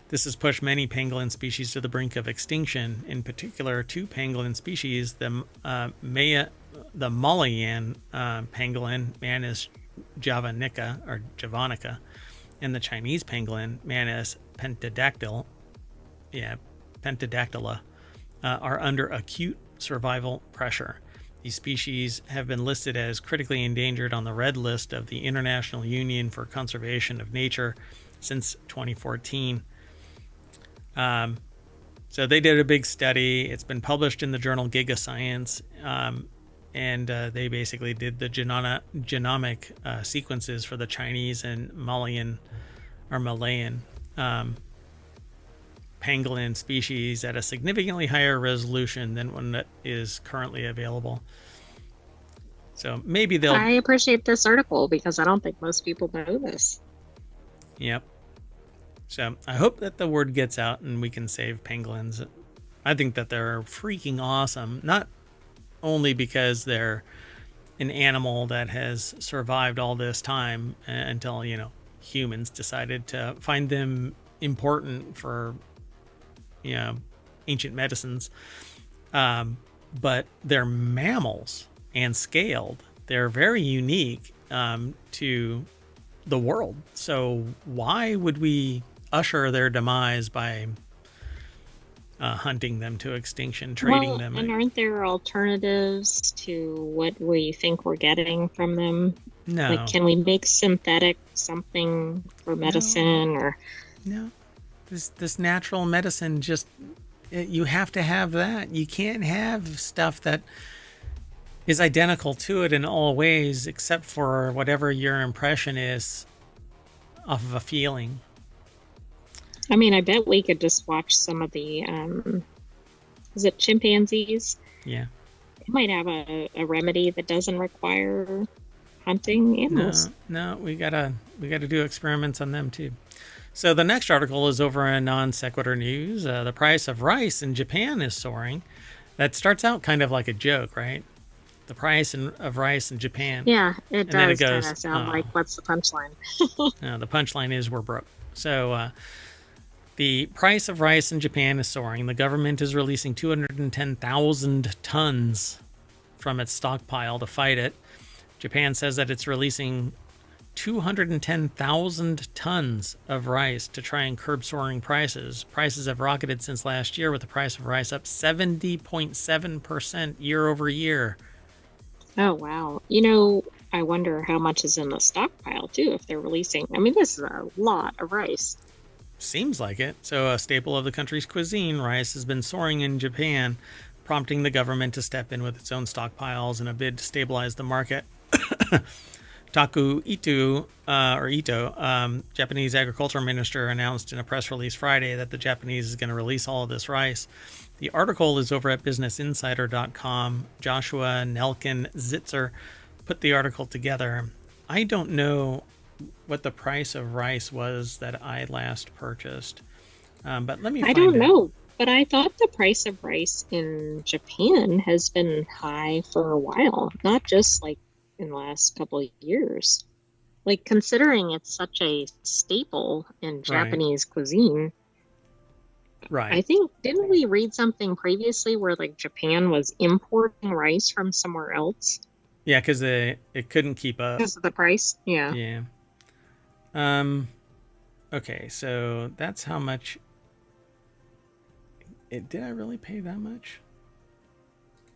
This has pushed many pangolin species to the brink of extinction. In particular, 2 pangolin species, the Malayan pangolin, Manus javanica, and the Chinese pangolin, Manus pentadactyla, are under acute survival pressure. These species have been listed as critically endangered on the red list of the International Union for Conservation of Nature since 2014. So they did a big study. It's been published in the journal GigaScience, and they basically did the genomic sequences for the Chinese and Malayan pangolin species at a significantly higher resolution than one that is currently available. So maybe they'll... I appreciate this article because I don't think most people know this. Yep. So I hope that the word gets out and we can save pangolins. I think that they're freaking awesome. Not only because they're an animal that has survived all this time until, humans decided to find them important for, ancient medicines. But they're mammals and scaled. They're very unique to the world. So why would we usher their demise by hunting them to extinction, trading them? And aren't there alternatives to what we think we're getting from them? No. Like, can we make synthetic something for medicine? No. This natural medicine, you have to have that. You can't have stuff that is identical to it in all ways, except for whatever your impression is off of a feeling. I mean, I bet we could just watch some of the, is it chimpanzees? Yeah. It might have a remedy that doesn't require hunting animals. No, we gotta do experiments on them too. So the next article is over in Non Sequitur News. The price of rice in Japan is soaring. That starts out kind of like a joke, right? The price of rice in Japan. Yeah, it and then does kind of sound like, what's the punchline? The punchline is we're broke. So the price of rice in Japan is soaring. The government is releasing 210,000 tons from its stockpile to fight it. Japan says that it's releasing 210,000 tons of rice to try and curb soaring prices. Prices have rocketed since last year, with the price of rice up 70.7% year over year. Oh, wow. I wonder how much is in the stockpile too if they're releasing. I mean, this is a lot of rice. Seems like it. So a staple of the country's cuisine, rice has been soaring in Japan, prompting the government to step in with its own stockpiles in a bid to stabilize the market. Ito, Japanese agriculture minister, announced in a press release Friday that the Japanese is going to release all of this rice. The article is over at businessinsider.com. Joshua Nelkin Zitzer put the article together. I don't know what the price of rice was that I last purchased, but let me find I don't know, but I thought the price of rice in Japan has been high for a while, not just like in the last couple of years. Like, considering it's such a staple in Japanese cuisine. Right. I think, didn't we read something previously where like Japan was importing rice from somewhere else? Yeah, because it couldn't keep up. Because of the price? Yeah. Yeah. Okay, so that's how much. Did I really pay that much?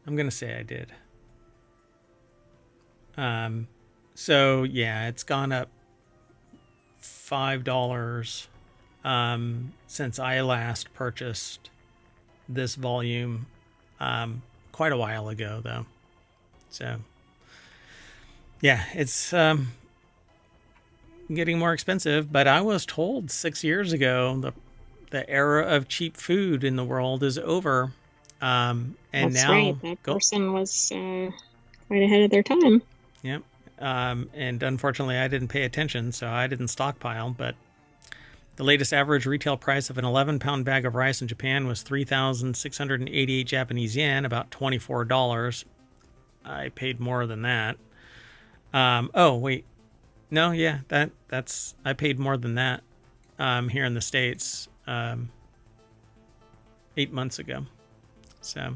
I'm going to say I did. So yeah, it's gone up $5 since I last purchased this volume quite a while ago though. So yeah, it's getting more expensive, but I was told 6 years ago the era of cheap food in the world is over. And that's now right. That person was quite ahead of their time. Yep. And unfortunately, I didn't pay attention, so I didn't stockpile. But the latest average retail price of an 11-pound bag of rice in Japan was 3,688 Japanese yen, about $24. I paid more than that. Oh, wait. No, yeah, that's I paid more than that here in the States 8 months ago. So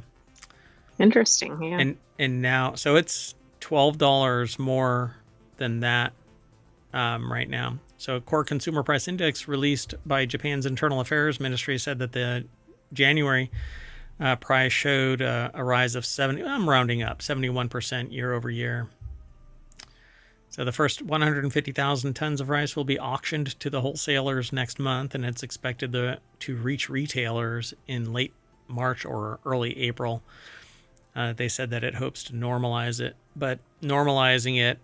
interesting, yeah. And now, so it's $12 more than that right now. So a core consumer price index released by Japan's Internal Affairs Ministry said that the January price showed a rise of 71% year over year. So the first 150,000 tons of rice will be auctioned to the wholesalers next month, and it's expected to reach retailers in late March or early April. They said that it hopes to normalize it, but normalizing it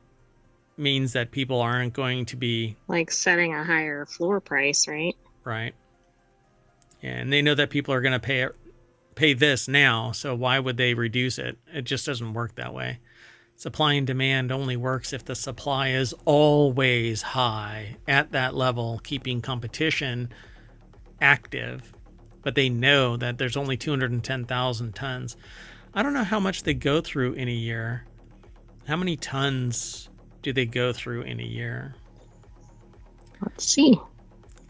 means that people aren't going to be like setting a higher floor price, right? Right. Yeah, and they know that people are going to pay this now, so why would they reduce it? It just doesn't work that way. Supply and demand only works if the supply is always high at that level, keeping competition active. But they know that there's only 210,000 tons. I don't know how much they go through in a year. How many tons do they go through in a year? Let's see.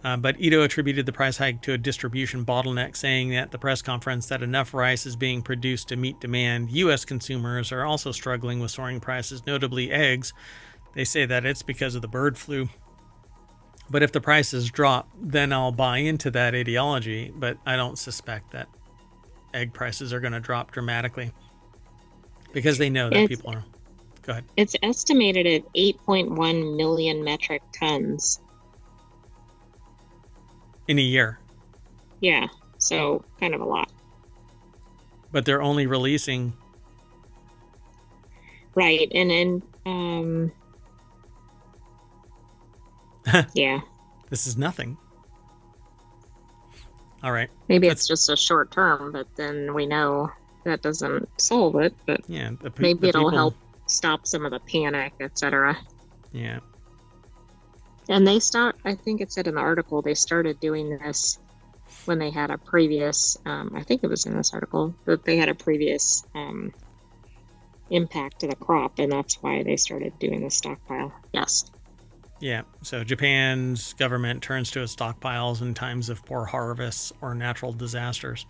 But Ito attributed the price hike to a distribution bottleneck, saying at the press conference that enough rice is being produced to meet demand. U.S. consumers are also struggling with soaring prices, notably eggs. They say that it's because of the bird flu. But if the prices drop, then I'll buy into that ideology. But I don't suspect that egg prices are going to drop dramatically because they know that people are. Go ahead. It's estimated at 8.1 million metric tons. In a year. Yeah, so kind of a lot. But they're only releasing. Right, and yeah. This is nothing. All right. Maybe it's just a short term, but then we know that doesn't solve it. But yeah, maybe it'll help stop some of the panic, etc. Yeah. And I think it said in the article, they started doing this when they had a previous, I think it was in this article, that they had a previous impact to the crop, and that's why they started doing the stockpile. Yes. Yeah, so Japan's government turns to its stockpiles in times of poor harvests or natural disasters.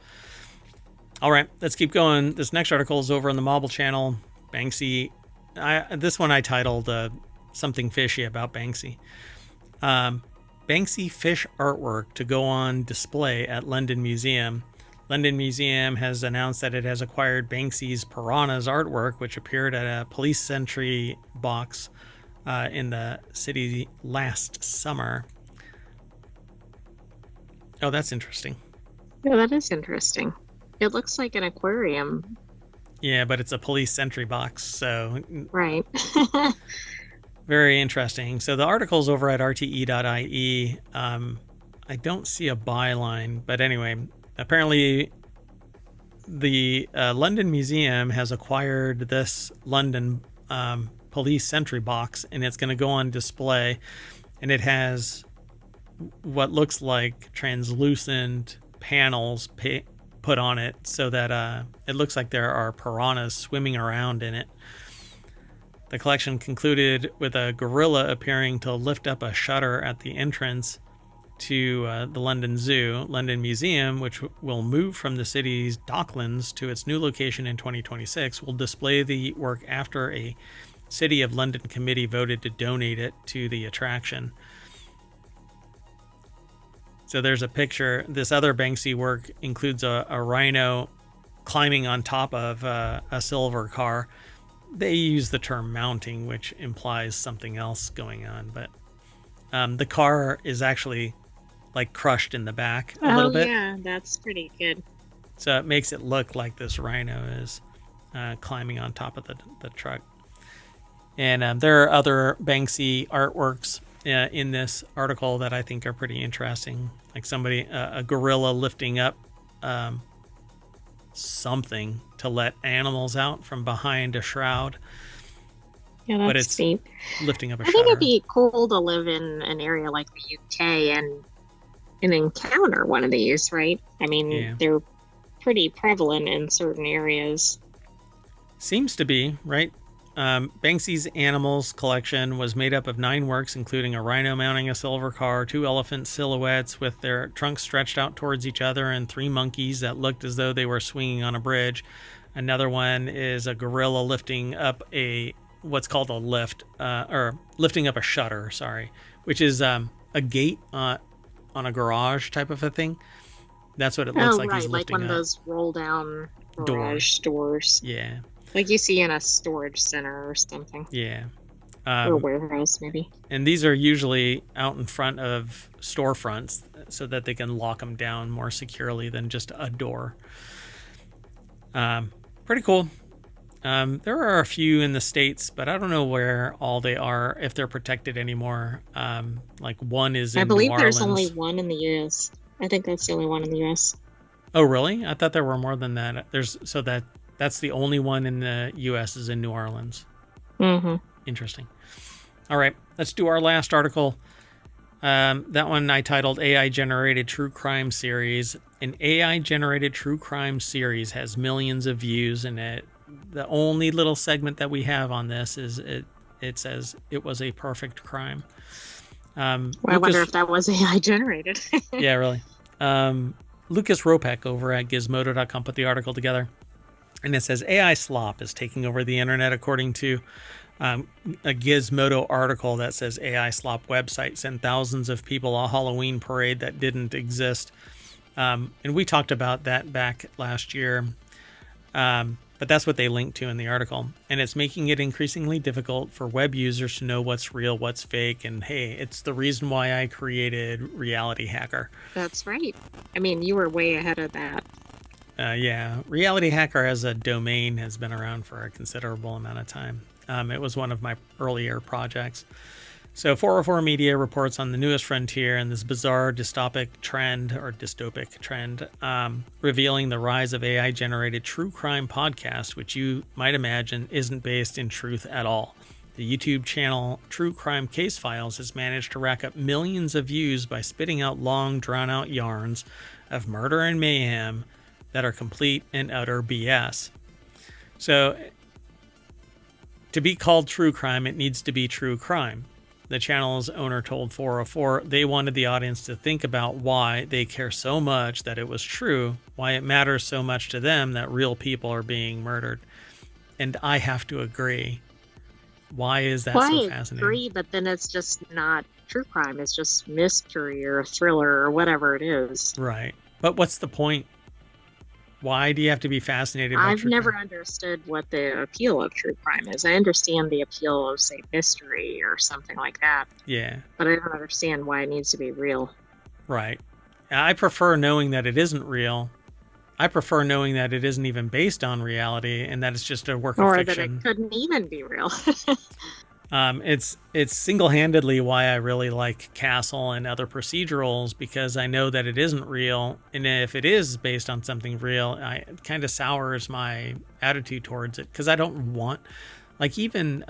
All right, let's keep going. This next article is over on the Mobile channel. Banksy, this one I titled Something Fishy About Banksy. Banksy fish artwork to go on display at London Museum. London Museum has announced that it has acquired Banksy's Piranha's artwork, which appeared at a police sentry box in the city last summer. Oh, that's interesting. Yeah, that is interesting. It looks like an aquarium. Yeah, but it's a police sentry box, so... Right. Very interesting. So the article's over at rte.ie. I don't see a byline, but anyway, apparently the London Museum has acquired this London police sentry box, and it's going to go on display, and it has what looks like translucent panels put on it so that it looks like there are piranhas swimming around in it. The collection concluded with a gorilla appearing to lift up a shutter at the entrance to the London Zoo. London Museum, which will move from the city's Docklands to its new location in 2026, will display the work after a City of London committee voted to donate it to the attraction. So there's a picture. This other Banksy work includes a rhino climbing on top of a silver car. They use the term mounting, which implies something else going on, but the car is actually like crushed in the back a little bit. Yeah, that's pretty good. So it makes it look like this rhino is climbing on top of the truck. And there are other Banksy artworks in this article that I think are pretty interesting. Like a gorilla lifting up something to let animals out from behind a shroud. Yeah, that's but it's neat. Lifting up a I shutter. think it'd be cool to live in an area like the UK and encounter one of these, right? I mean, they're pretty prevalent in certain areas. Seems to be, right? Banksy's animals collection was made up of 9 works, including a rhino mounting a silver car, 2 elephant silhouettes with their trunks stretched out towards each other, and 3 monkeys that looked as though they were swinging on a bridge. Another one is a gorilla lifting up what's called a lift, or lifting up a shutter, which is a gate on a garage type of a thing. That's what it looks like. Right, he's like lifting one of those roll down garage doors. Yeah. Like you see in a storage center or something. Yeah. Or a warehouse, maybe. And these are usually out in front of storefronts so that they can lock them down more securely than just a door. Pretty cool. There are a few in the States, but I don't know where all they are, if they're protected anymore. Like one is in New Orleans. I believe there's only one in the U.S. I think that's the only one in the U.S. Oh, really? I thought there were more than that. That's the only one in the U.S. is in New Orleans. Mm-hmm. Interesting. All right, let's do our last article. That one I titled AI-Generated True Crime Series. An AI-generated true crime series has millions of views, and the only little segment that we have on this is it says it was a perfect crime. I wonder if that was AI-generated. Yeah, really. Lucas Ropek over at Gizmodo.com put the article together. And it says AI slop is taking over the internet, according to a Gizmodo article that says AI slop website sent thousands of people a Halloween parade that didn't exist. And we talked about that back last year. But that's what they linked to in the article. And it's making it increasingly difficult for web users to know what's real, what's fake. And hey, it's the reason why I created RealityHacker. That's right. I mean, you were way ahead of that. Yeah, RealityHacker as a domain has been around for a considerable amount of time. It was one of my earlier projects. So 404 Media reports on the newest frontier and this bizarre dystopic trend, revealing the rise of AI-generated true crime podcast, which you might imagine isn't based in truth at all. The YouTube channel True Crime Case Files has managed to rack up millions of views by spitting out long, drawn-out yarns of murder and mayhem that are complete and utter BS. So, to be called true crime, it needs to be true crime. The channel's owner told 404 they wanted the audience to think about why they care so much that it was true, why it matters so much to them that real people are being murdered. And I have to agree. Why is that so fascinating? I agree, but then it's just not true crime. It's just mystery or thriller or whatever it is. Right. But what's the point? Why do you have to be fascinated by I've true never crime? understood what the appeal of true crime is. I understand the appeal of, say, mystery or something like that. Yeah. But I don't understand why it needs to be real. Right. I prefer knowing that it isn't real. I prefer knowing that it isn't even based on reality and that it's just a work of fiction. Or that it couldn't even be real. It's single-handedly why I really like Castle and other procedurals, because I know that it isn't real, and if it is based on something real, it kind of sours my attitude towards it, because I don't want, like, even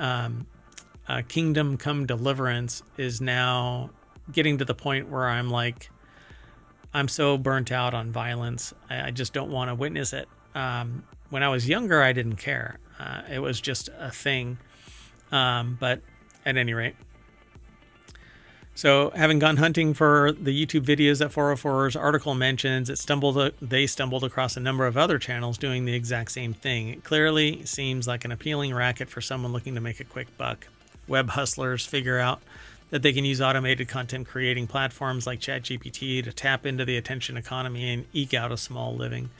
Kingdom Come Deliverance is now getting to the point where I'm like, I'm so burnt out on violence, I just don't want to witness it. When I was younger, I didn't care. It was just a thing. But at any rate, so having gone hunting for the YouTube videos that 404's article mentions, they stumbled across a number of other channels doing the exact same thing. It clearly seems like an appealing racket for someone looking to make a quick buck. Web hustlers figure out that they can use automated content creating platforms like ChatGPT to tap into the attention economy and eke out a small living.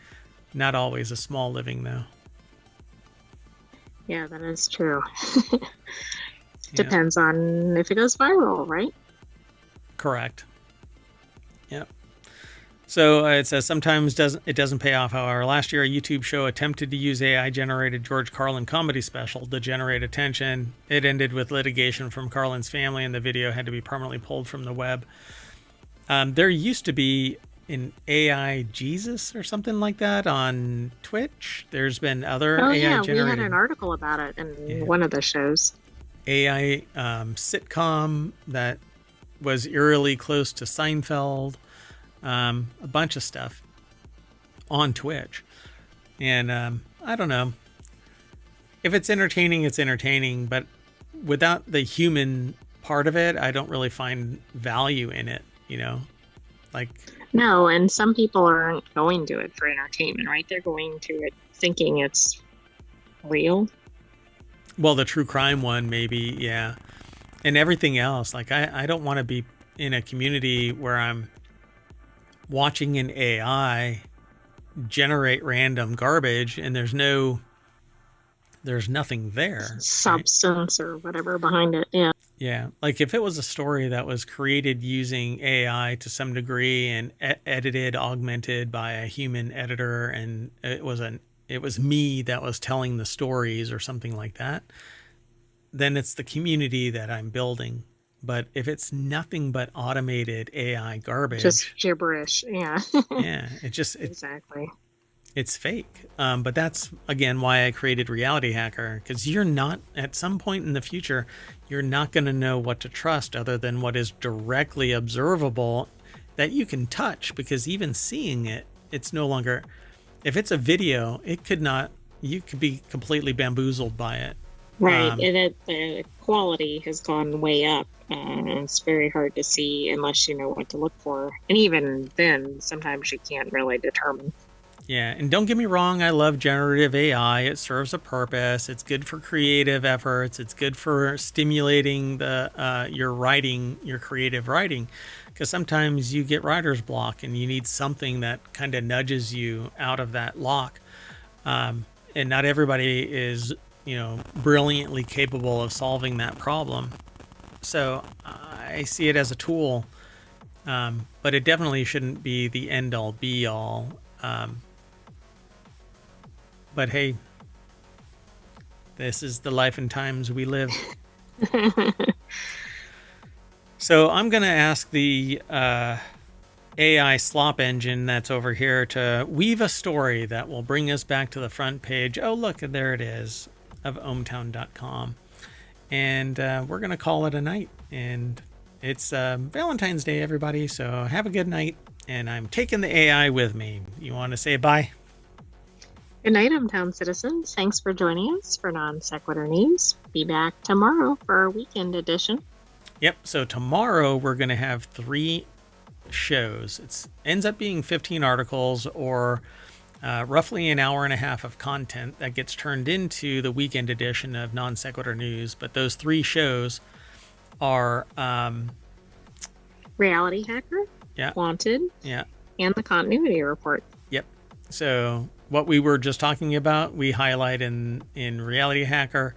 Not always a small living, though. Yeah, that is true. Depends on if it goes viral, right? Correct. Yep. So it says sometimes it doesn't pay off. However, last year a YouTube show attempted to use AI-generated George Carlin comedy special to generate attention. It ended with litigation from Carlin's family, and the video had to be permanently pulled from the web. There used to be an AI Jesus or something like that on Twitch. There's been other AI generated. We had an article about it in one of the shows. AI sitcom that was eerily close to Seinfeld. A bunch of stuff on Twitch. And I don't know. If it's entertaining, it's entertaining. But without the human part of it, I don't really find value in it, you know? Like... No, and some people aren't going to it for entertainment, right? They're going to it thinking it's real. Well, the true crime one, maybe, yeah. And everything else. Like, I don't want to be in a community where I'm watching an AI generate random garbage and there's nothing there. Substance, right? Or whatever behind it, yeah. Yeah, like if it was a story that was created using AI to some degree and edited, augmented by a human editor, and it was me that was telling the stories or something like that, then it's the community that I'm building. But if it's nothing but automated AI garbage, just gibberish, yeah. Yeah, exactly. It's fake. But that's, again, why I created RealityHacker, because you're not, at some point in the future, you're not going to know what to trust other than what is directly observable that you can touch, because even seeing it, it's no longer, if it's a video, you could be completely bamboozled by it. Right. The quality has gone way up. It's very hard to see unless you know what to look for. And even then, sometimes you can't really determine. Yeah, and don't get me wrong, I love generative AI. It serves a purpose. It's good for creative efforts. It's good for stimulating your creative writing, because sometimes you get writer's block and you need something that kind of nudges you out of that lock. And not everybody is, brilliantly capable of solving that problem. So I see it as a tool, but it definitely shouldn't be the end-all, be-all. But hey, this is the life and times we live. So I'm going to ask the AI slop engine that's over here to weave a story that will bring us back to the front page. Oh, look, there it is, of ohmtown.com. And we're going to call it a night. And it's Valentine's Day, everybody. So have a good night. And I'm taking the AI with me. You want to say bye? Good night, ohmTown citizens. Thanks for joining us for Non Sequitur News. Be back tomorrow for our weekend edition. Yep. So tomorrow we're going to have 3 shows. It ends up being 15 articles or roughly an hour and a half of content that gets turned into the weekend edition of Non Sequitur News. But those 3 shows are RealityHacker, yeah, Wanted, yeah, and the Continuity Report. Yep. So what we were just talking about, we highlight in RealityHacker.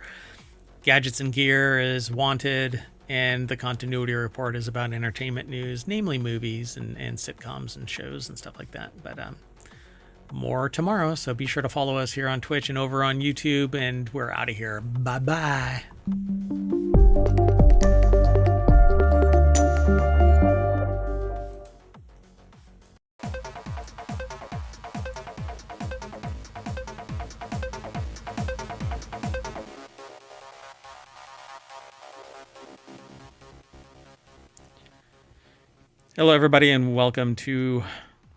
Gadgets and Gear is Wanted, and the Continuity Report is about entertainment news, namely movies and sitcoms and shows and stuff like that. But more tomorrow, so be sure to follow us here on Twitch and over on YouTube, and we're out of here. Bye-bye. Hello, everybody, and welcome to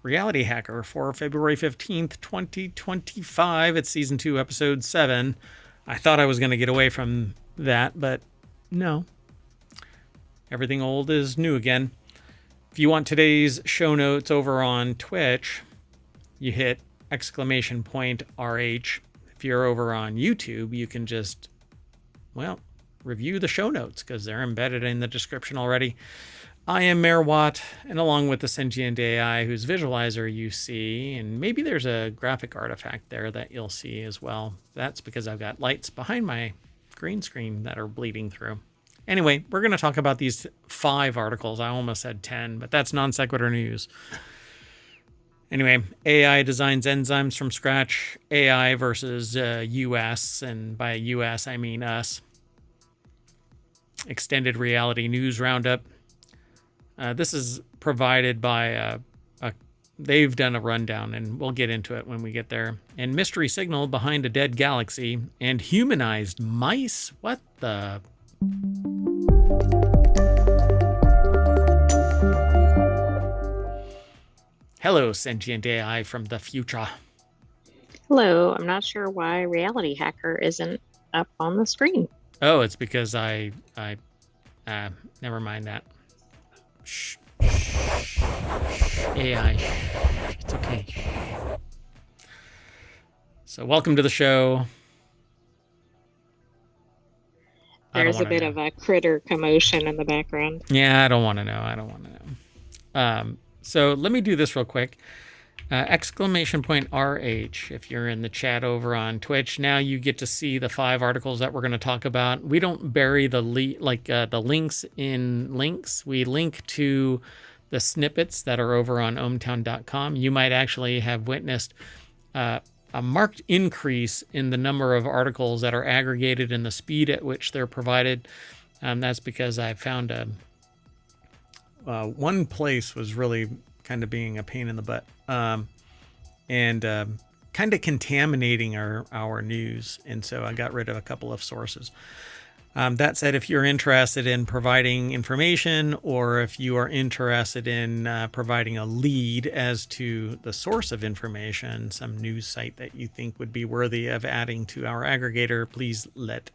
RealityHacker for February 15th, 2025. It's Season 2, Episode 7. I thought I was going to get away from that, but no. Everything old is new again. If you want today's show notes over on Twitch, you hit !RH. If you're over on YouTube, you can just, well, review the show notes because they're embedded in the description already. I am Mayor Watt, and along with the sentient AI whose visualizer you see, and maybe there's a graphic artifact there that you'll see as well. That's because I've got lights behind my green screen that are bleeding through. Anyway, we're going to talk about these 5 articles. I almost said 10, but that's Non Sequitur news. Anyway, AI designs enzymes from scratch. AI versus US, and by US I mean us. Extended Reality News Roundup. This is provided by they've done a rundown, and we'll get into it when we get there. And mystery signal behind a dead galaxy, and humanized mice. What the? Hello, sentient AI from the future. Hello. I'm not sure why RealityHacker isn't up on the screen. Oh, it's because I never mind that. Shh. AI. It's okay. So welcome to the show. There's a bit of a critter commotion in the background. Yeah, I don't want to know. So let me do this real quick. !RH if you're in the chat over on Twitch. Now you get to see the 5 articles that we're going to talk about. We don't bury the links in links. We link to the snippets that are over on ohmtown.com. You might actually have witnessed a marked increase in the number of articles that are aggregated and the speed at which they're provided. That's because I found one place was really kind of being a pain in the butt. And kind of contaminating our news. And so I got rid of a couple of sources. That said, if you're interested in providing information, or if you are interested in providing a lead as to the source of information, some news site that you think would be worthy of adding to our aggregator, please let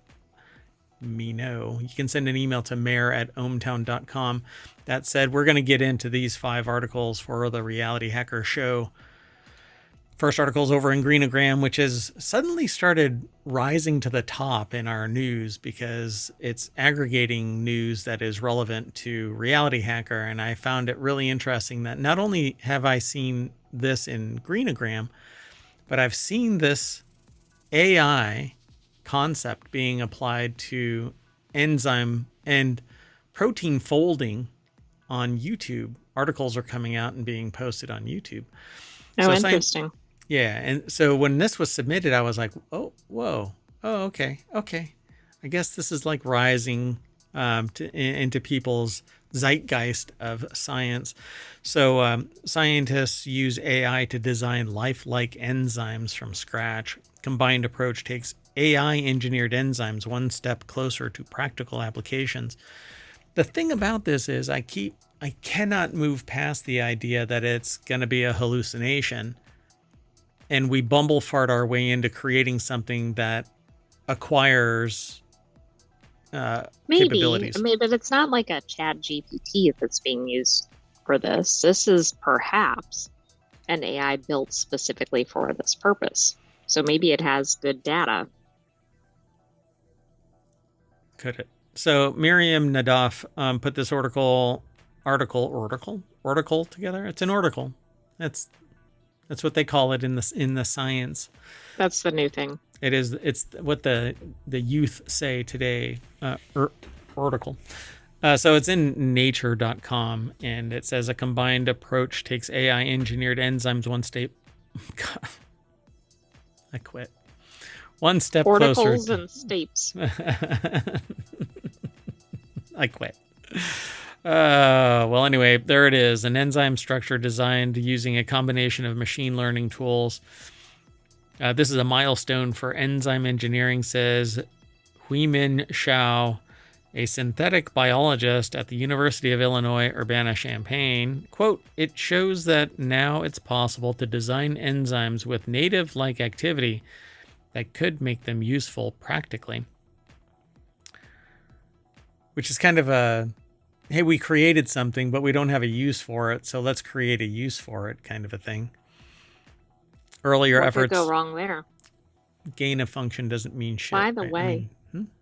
me know. You can send an email to mayor@ohmtown.com. That said, we're going to get into these 5 articles for the RealityHacker show. First article is over in Greenogram, which has suddenly started rising to the top in our news because it's aggregating news that is relevant to RealityHacker. And I found it really interesting that not only have I seen this in Greenogram, but I've seen this AI concept being applied to enzyme and protein folding on YouTube. Articles are coming out and being posted on YouTube. Oh, so interesting. Yeah, and so when this was submitted, I was like, oh, whoa, oh, okay. I guess this is like rising into people's zeitgeist of science. So scientists use AI to design lifelike enzymes from scratch. Combined approach takes AI-engineered enzymes one step closer to practical applications. The thing about this is I cannot move past the idea that it's going to be a hallucination, and we bumble fart our way into creating something that acquires capabilities. But it's not like a Chat GPT that's being used for this. This is perhaps an AI built specifically for this purpose. So maybe it has good data. Could it? So Miriam Nadaf put this article together. It's an article. That's That's what they call it in the science. That's the new thing. It is. It's what the youth say today. Article. So it's in nature.com, and it says a combined approach takes AI engineered enzymes one step. God, I quit. One step Orticles closer. And stapes. I quit. Well, anyway, there it is. An enzyme structure designed using a combination of machine learning tools. This is a milestone for enzyme engineering, says Huimin Shao, a synthetic biologist at the University of Illinois, Urbana-Champaign. Quote, it shows that now it's possible to design enzymes with native-like activity that could make them useful practically. Which is kind of a, hey, we created something, but we don't have a use for it, so let's create a use for it kind of a thing. Earlier what efforts. What could go wrong there? Gain of function doesn't mean shit. By the way,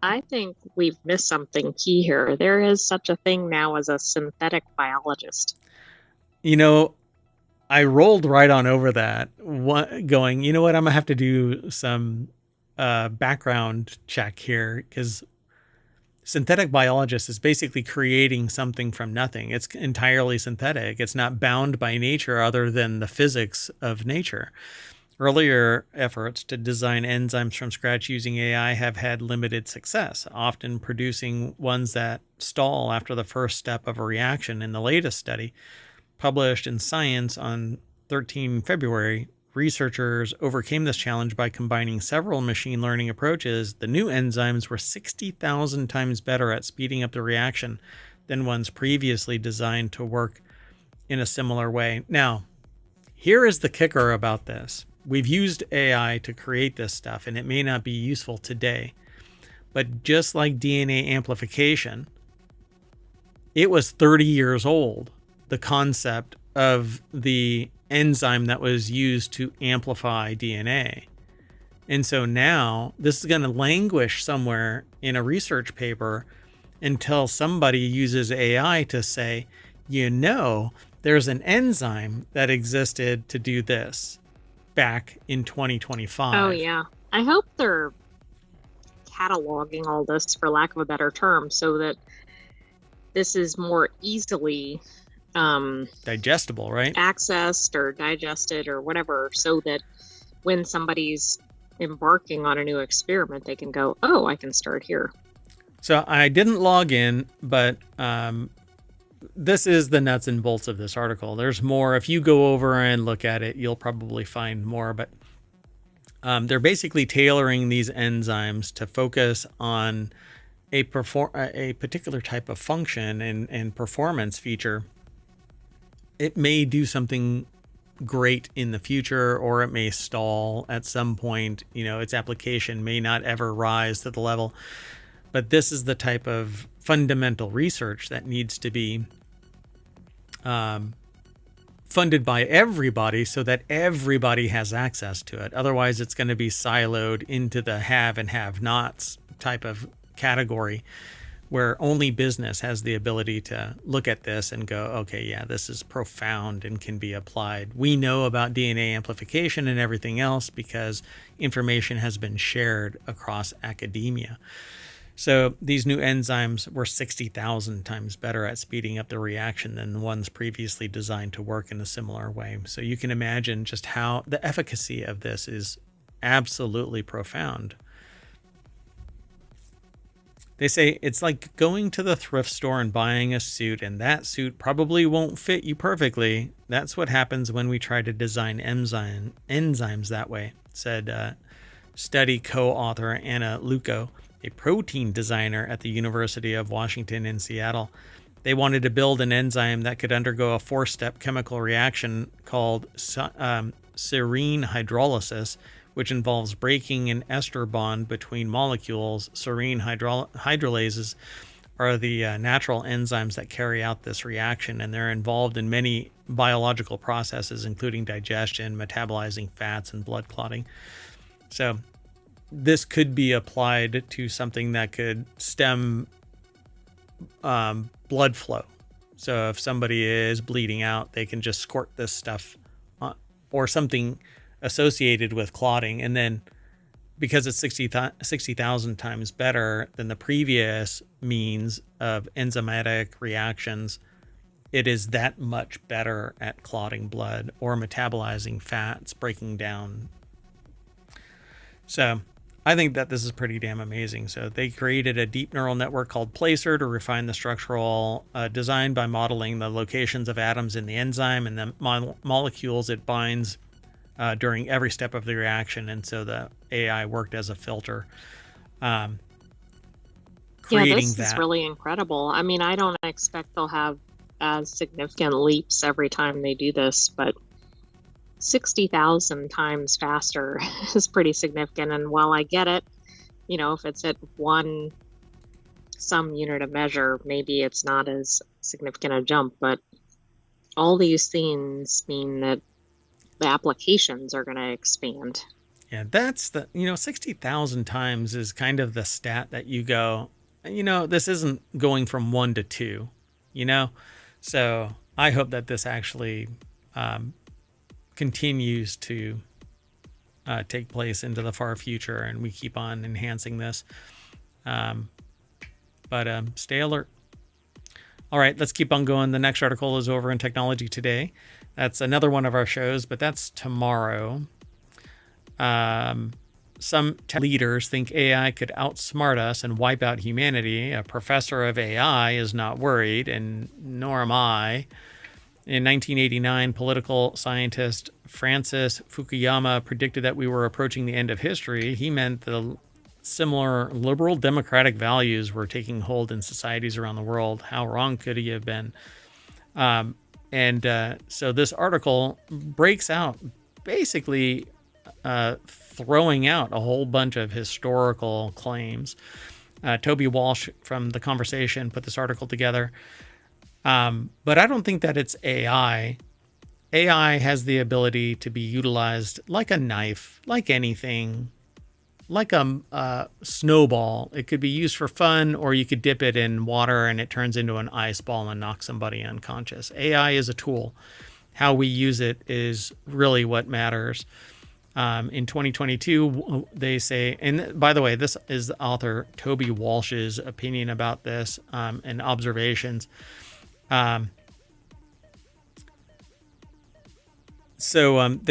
I think we've missed something key here. There is such a thing now as a synthetic biologist. You know, I rolled right on over that, going, you know what, I'm going to have to do some background check here, because synthetic biologist is basically creating something from nothing. It's entirely synthetic. It's not bound by nature other than the physics of nature. Earlier efforts to design enzymes from scratch using AI have had limited success, often producing ones that stall after the first step of a reaction. In the latest study, published in Science on 13 February, researchers overcame this challenge by combining several machine learning approaches. The new enzymes were 60,000 times better at speeding up the reaction than ones previously designed to work in a similar way. Now, here is the kicker about this. We've used AI to create this stuff, and it may not be useful today. But just like DNA amplification, it was 30 years old, the concept of the enzyme that was used to amplify DNA. And so now this is going to languish somewhere in a research paper until somebody uses AI to say, you know, there's an enzyme that existed to do this back in 2025. Oh, yeah. I hope they're cataloging all this, for lack of a better term, so that this is more easily digestible, right? Accessed or digested or whatever, so that when somebody's embarking on a new experiment, they can go, oh, I can start here. So I didn't log in, but this is the nuts and bolts of this article. There's more. If you go over and look at it, you'll probably find more, but they're basically tailoring these enzymes to focus on a particular type of function and performance feature. It may do something great in the future, or it may stall at some point. You know, its application may not ever rise to the level. But this is the type of fundamental research that needs to be funded by everybody so that everybody has access to it. Otherwise, it's going to be siloed into the have and have-nots type of category, where only business has the ability to look at this and go, okay, yeah, this is profound and can be applied. We know about DNA amplification and everything else because information has been shared across academia. So these new enzymes were 60,000 times better at speeding up the reaction than the ones previously designed to work in a similar way. So you can imagine just how the efficacy of this is absolutely profound. They say it's like going to the thrift store and buying a suit, and that suit probably won't fit you perfectly. That's what happens when we try to design enzymes that way, said study co-author Anna Luco, a protein designer at the University of Washington in Seattle. They wanted to build an enzyme that could undergo a 4-step chemical reaction called serine hydrolysis, which involves breaking an ester bond between molecules. Serine hydrolases are the natural enzymes that carry out this reaction, and they're involved in many biological processes, including digestion, metabolizing fats, and blood clotting. So this could be applied to something that could stem blood flow. So if somebody is bleeding out, they can just squirt this stuff or something associated with clotting. And then because it's 60,000 times better than the previous means of enzymatic reactions, it is that much better at clotting blood or metabolizing fats, breaking down. So I think that this is pretty damn amazing. So they created a deep neural network called Placer to refine the structural design by modeling the locations of atoms in the enzyme and the molecules it binds during every step of the reaction. And so the AI worked as a filter. This is really incredible. I mean, I don't expect they'll have as significant leaps every time they do this, but 60,000 times faster is pretty significant. And while I get it, if it's at some unit of measure, maybe it's not as significant a jump, but all these things mean that the applications are going to expand. Yeah, that's 60,000 times is kind of the stat that you go, this isn't going from 1 to 2, So I hope that this actually continues to take place into the far future, and we keep on enhancing this. But stay alert. All right, let's keep on going. The next article is over in Technology Today. That's another one of our shows, but that's tomorrow. Some leaders think AI could outsmart us and wipe out humanity. A professor of AI is not worried, and nor am I. In 1989, political scientist Francis Fukuyama predicted that we were approaching the end of history. He meant the similar liberal democratic values were taking hold in societies around the world. How wrong could he have been? So this article breaks out basically throwing out a whole bunch of historical claims. Toby Walsh from The Conversation put this article together. But I don't think that it's AI. AI has the ability to be utilized like a knife, like anything, like a snowball. It could be used for fun, or you could dip it in water and it turns into an ice ball and knocks somebody unconscious. AI is a tool. How we use it is really what matters. In 2022, they say, and by the way, this is the author Toby Walsh's opinion about this and observations. They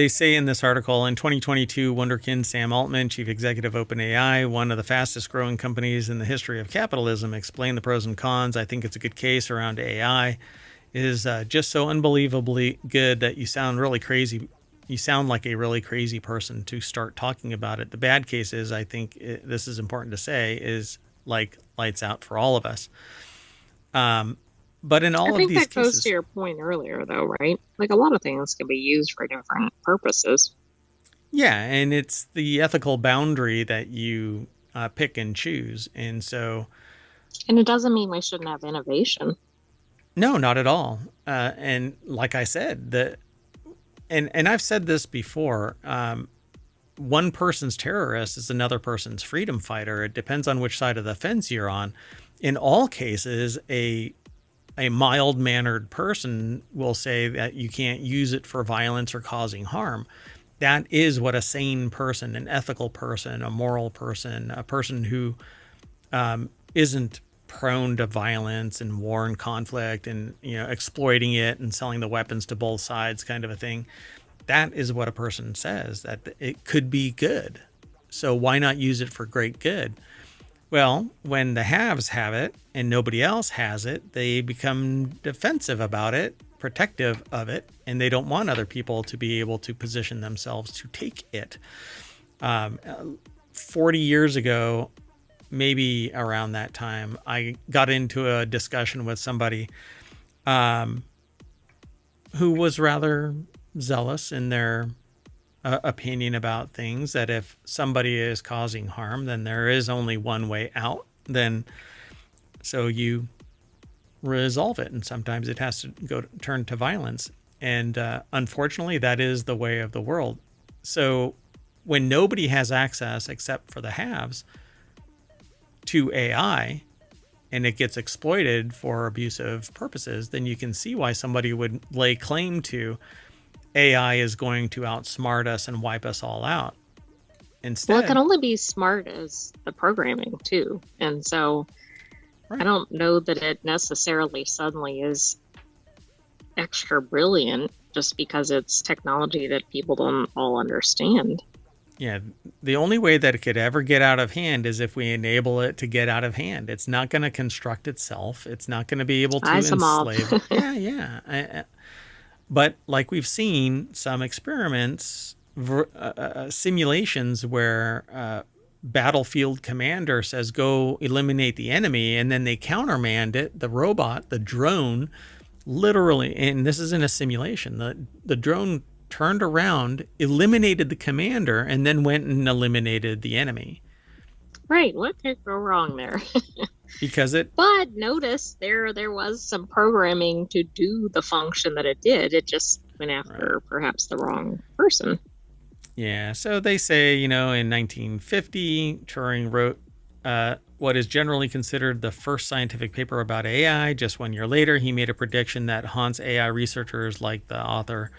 say in this article, in 2022, Wunderkind Sam Altman, chief executive of OpenAI, one of the fastest growing companies in the history of capitalism, explained the pros and cons. I think it's a good case around AI. It is just so unbelievably good that you sound really crazy. You sound like a really crazy person to start talking about it. The bad case is, I think this is important to say, is like lights out for all of us. But in all of these cases, I think that goes to your point earlier, though, right? Like a lot of things can be used for different purposes. Yeah, and it's the ethical boundary that you pick and choose, and it doesn't mean we shouldn't have innovation. No, not at all. And like I said, and I've said this before. One person's terrorist is another person's freedom fighter. It depends on which side of the fence you're on. In all cases, a mild-mannered person will say that you can't use it for violence or causing harm. That is what a sane person, an ethical person, a moral person, a person who isn't prone to violence and war and conflict and exploiting it and selling the weapons to both sides kind of a thing. That is what a person says, that it could be good. So why not use it for great good? Well, when the haves have it and nobody else has it, they become defensive about it, protective of it, and they don't want other people to be able to position themselves to take it. 40 years ago, maybe around that time, I got into a discussion with somebody who was rather zealous in their opinion about things, that if somebody is causing harm, then there is only one way out. So you resolve it, and sometimes it has to turn to violence. And unfortunately, that is the way of the world. So when nobody has access except for the haves to AI, and it gets exploited for abusive purposes, then you can see why somebody would lay claim to AI is going to outsmart us and wipe us all out. Instead, well, it can only be smart as the programming too, and so I don't know that it necessarily suddenly is extra brilliant just because it's technology that people don't all understand. Yeah, the only way that it could ever get out of hand is if we enable it to get out of hand. It's not going to construct itself. It's not going to be able to enslave it. Yeah. But like we've seen some experiments, simulations where battlefield commander says, go eliminate the enemy, and then they countermand it, the robot, the drone, literally, and this is in a simulation, the drone turned around, eliminated the commander, and then went and eliminated the enemy. Right. What could go wrong there? But notice there was some programming to do the function that it did. It just went after perhaps the wrong person. Yeah. So they say, in 1950, Turing wrote what is generally considered the first scientific paper about AI. Just 1 year later, he made a prediction that haunts AI researchers like the author.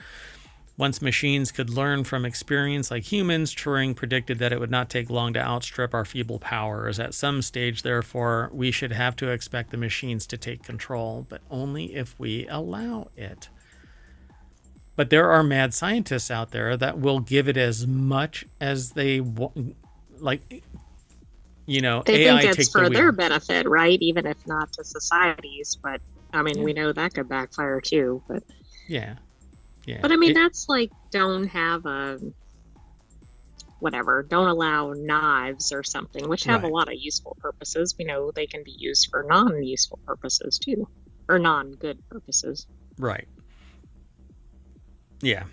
Once machines could learn from experience like humans, Turing predicted that it would not take long to outstrip our feeble powers. At some stage, therefore, we should have to expect the machines to take control, but only if we allow it. But there are mad scientists out there that will give it as much as they want. Like, they AI think it's for their benefit, right? Even if not to society's. But, we know that could backfire too. But yeah. But that's like, don't allow knives or something, which have a lot of useful purposes. We know they can be used for non-useful purposes too, or non-good purposes. Right. Yeah.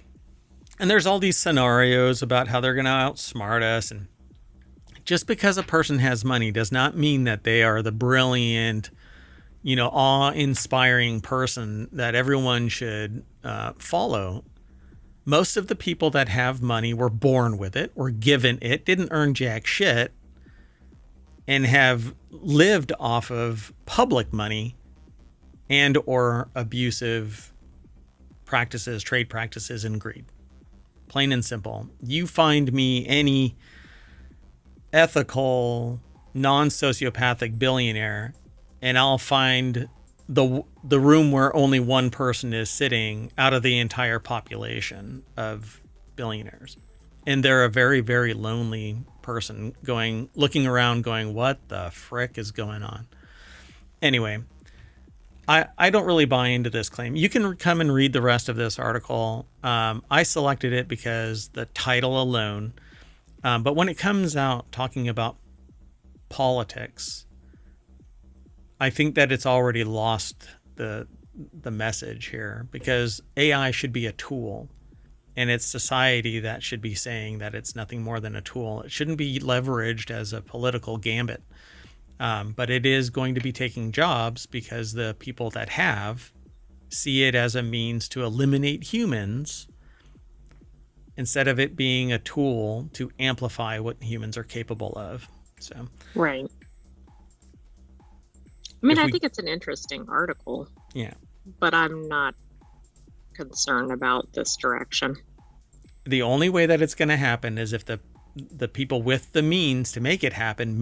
And there's all these scenarios about how they're going to outsmart us. And just because a person has money does not mean that they are the brilliant, awe-inspiring person that everyone should follow. Most of the people that have money were born with it, were given it, didn't earn jack shit, and have lived off of public money and or abusive practices, trade practices, and greed. Plain and simple. You find me any ethical, non-sociopathic billionaire, and I'll find the room where only one person is sitting out of the entire population of billionaires. And they're a very, very lonely person looking around going, what the frick is going on? Anyway, I don't really buy into this claim. You can come and read the rest of this article. I selected it because the title alone. But when it comes out talking about politics, I think that it's already lost the message here, because AI should be a tool, and it's society that should be saying that it's nothing more than a tool. It shouldn't be leveraged as a political gambit, but it is going to be taking jobs because the people that see it as a means to eliminate humans instead of it being a tool to amplify what humans are capable of. So right. I think it's an interesting article. Yeah. But I'm not concerned about this direction. The only way that it's going to happen is if the people with the means to make it happen.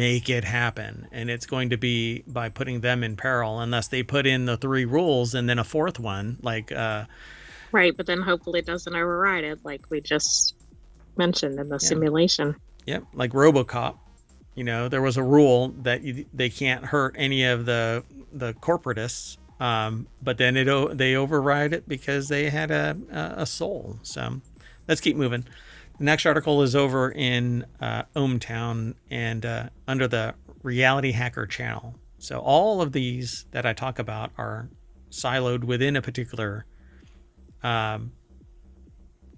And it's going to be by putting them in peril, unless they put in the 3 rules and then a 4th one, like... right, but then hopefully it doesn't override it, like we just mentioned in the simulation. Yep, like RoboCop. There was a rule that they can't hurt any of the corporatists, but then they override it because they had a soul. So let's keep moving. The next article is over in ohmTown and under the RealityHacker channel. So all of these that I talk about are siloed within a particular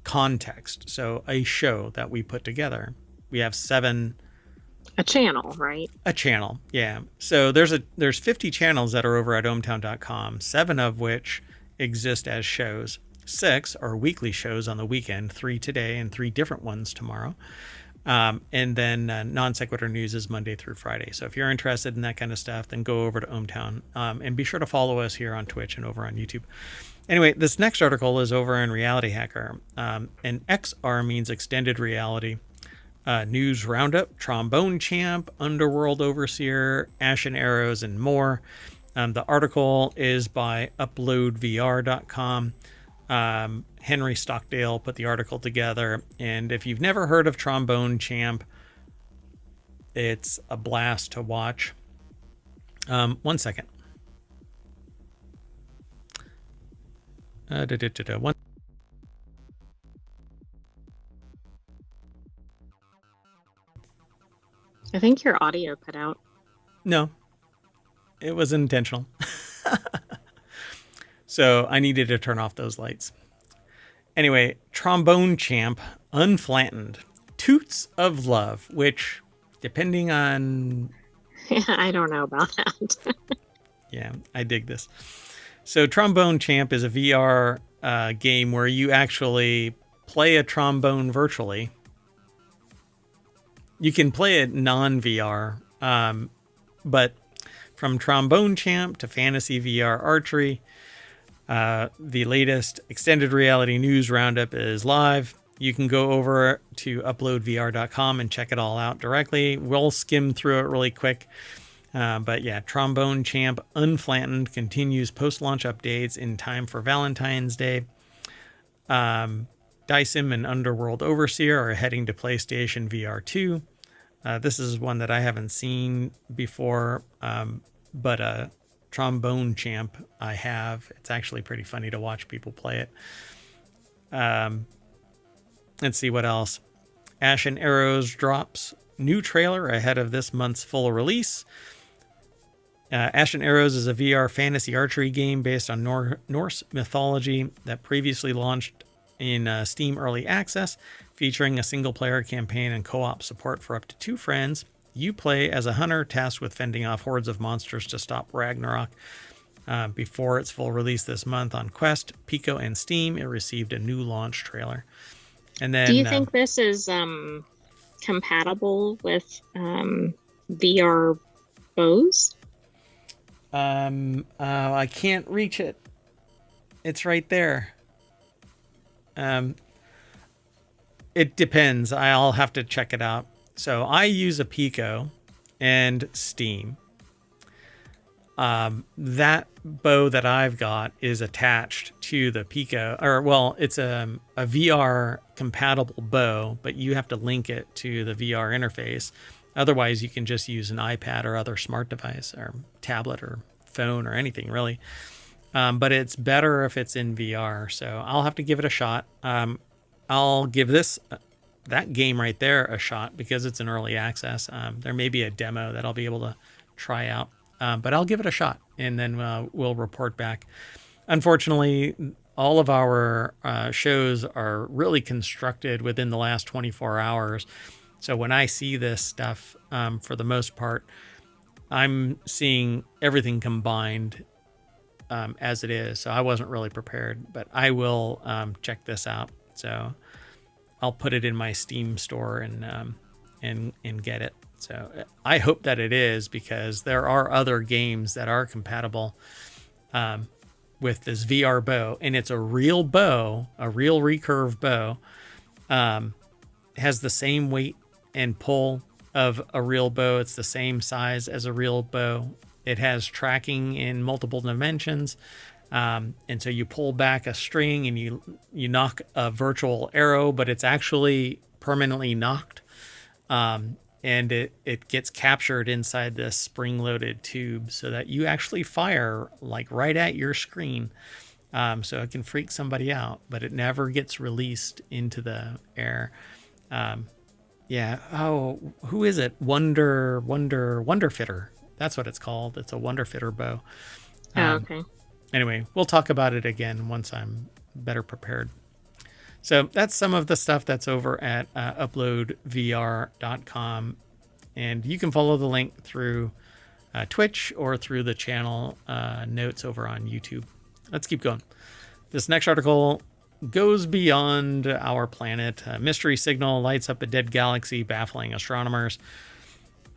context. So a show that we put together. We have 7. A channel, right? A channel, yeah. So there's 50 channels that are over at ohmtown.com, 7 of which exist as shows. 6 are weekly shows on the weekend, 3 today and 3 different ones tomorrow. And then Non Sequitur News is Monday through Friday. So if you're interested in that kind of stuff, then go over to ohmTown. And be sure to follow us here on Twitch and over on YouTube. Anyway, this next article is over in RealityHacker. And XR means extended reality. News roundup, trombone champ, underworld overseer, ashen arrows, and more. The article is by uploadvr.com. Henry Stockdale put the article together. And if you've never heard of trombone champ, it's a blast to watch. 1 second. One. I think your audio cut out. No, it was intentional. So I needed to turn off those lights. Anyway, trombone champ, unflattened, toots of love, which, depending on... I don't know about that. Yeah, I dig this. So trombone champ is a VR game where you actually play a trombone virtually. You can play it non-VR, but from trombone champ to fantasy VR archery, the latest extended reality news roundup is live. You can go over to uploadvr.com and check it all out directly. We'll skim through it really quick. But yeah, trombone champ unflattened continues post-launch updates in time for Valentine's Day. Dysim and Underworld Overseer are heading to PlayStation VR 2. This is one that I haven't seen before, but trombone champ I have. It's actually pretty funny to watch people play it. Let's see what else. Ashen Arrows drops new trailer ahead of this month's full release. Ashen Arrows is a VR fantasy archery game based on Norse mythology that previously launched in Steam Early Access, featuring a single-player campaign and co-op support for up to 2 friends. You play as a hunter tasked with fending off hordes of monsters to stop Ragnarok. Before its full release this month on Quest, Pico, and Steam, it received a new launch trailer. And then, do you think this is compatible with VR bows? I can't reach it. It's right there. It depends. I'll have to check it out. So I use a Pico and Steam. That bow that I've got is attached to the Pico, or well, it's a VR compatible bow, but you have to link it to the VR interface. Otherwise, you can just use an iPad or other smart device or tablet or phone or anything really. But it's better if it's in VR. So I'll have to give it a shot. I'll give that game right there a shot because it's in early access. There may be a demo that I'll be able to try out. But I'll give it a shot, and then we'll report back. Unfortunately, all of our shows are really constructed within the last 24 hours. So when I see this stuff, for the most part, I'm seeing everything combined as it is. So I wasn't really prepared, but I will check this out. So I'll put it in my Steam store and get it. So I hope that it is, because there are other games that are compatible with this VR bow, and it's a real bow, a real recurve bow. It has the same weight and pull of a real bow. It's the same size as a real bow. It has tracking in multiple dimensions. And so you pull back a string and you knock a virtual arrow, but it's actually permanently knocked. And it gets captured inside this spring-loaded tube so that you actually fire like right at your screen. So it can freak somebody out, but it never gets released into the air. Yeah. Oh, who is it? Wonder Fitter. That's what it's called. It's a Wonder Fitter bow. Okay. Anyway, we'll talk about it again once I'm better prepared. So that's some of the stuff that's over at uploadvr.com. And you can follow the link through Twitch or through the channel notes over on YouTube. Let's keep going. This next article goes beyond our planet. A mystery signal lights up a dead galaxy, baffling astronomers.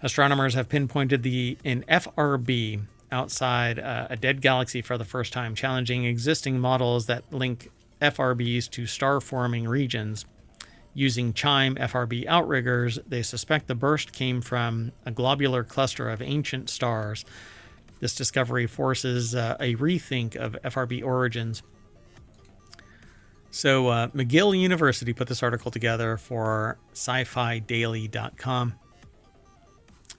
Astronomers have pinpointed an FRB, outside a dead galaxy for the first time, challenging existing models that link FRBs to star-forming regions. Using Chime FRB outriggers, they suspect the burst came from a globular cluster of ancient stars. This discovery forces a rethink of FRB origins. So McGill University put this article together for sci-fi-daily.com,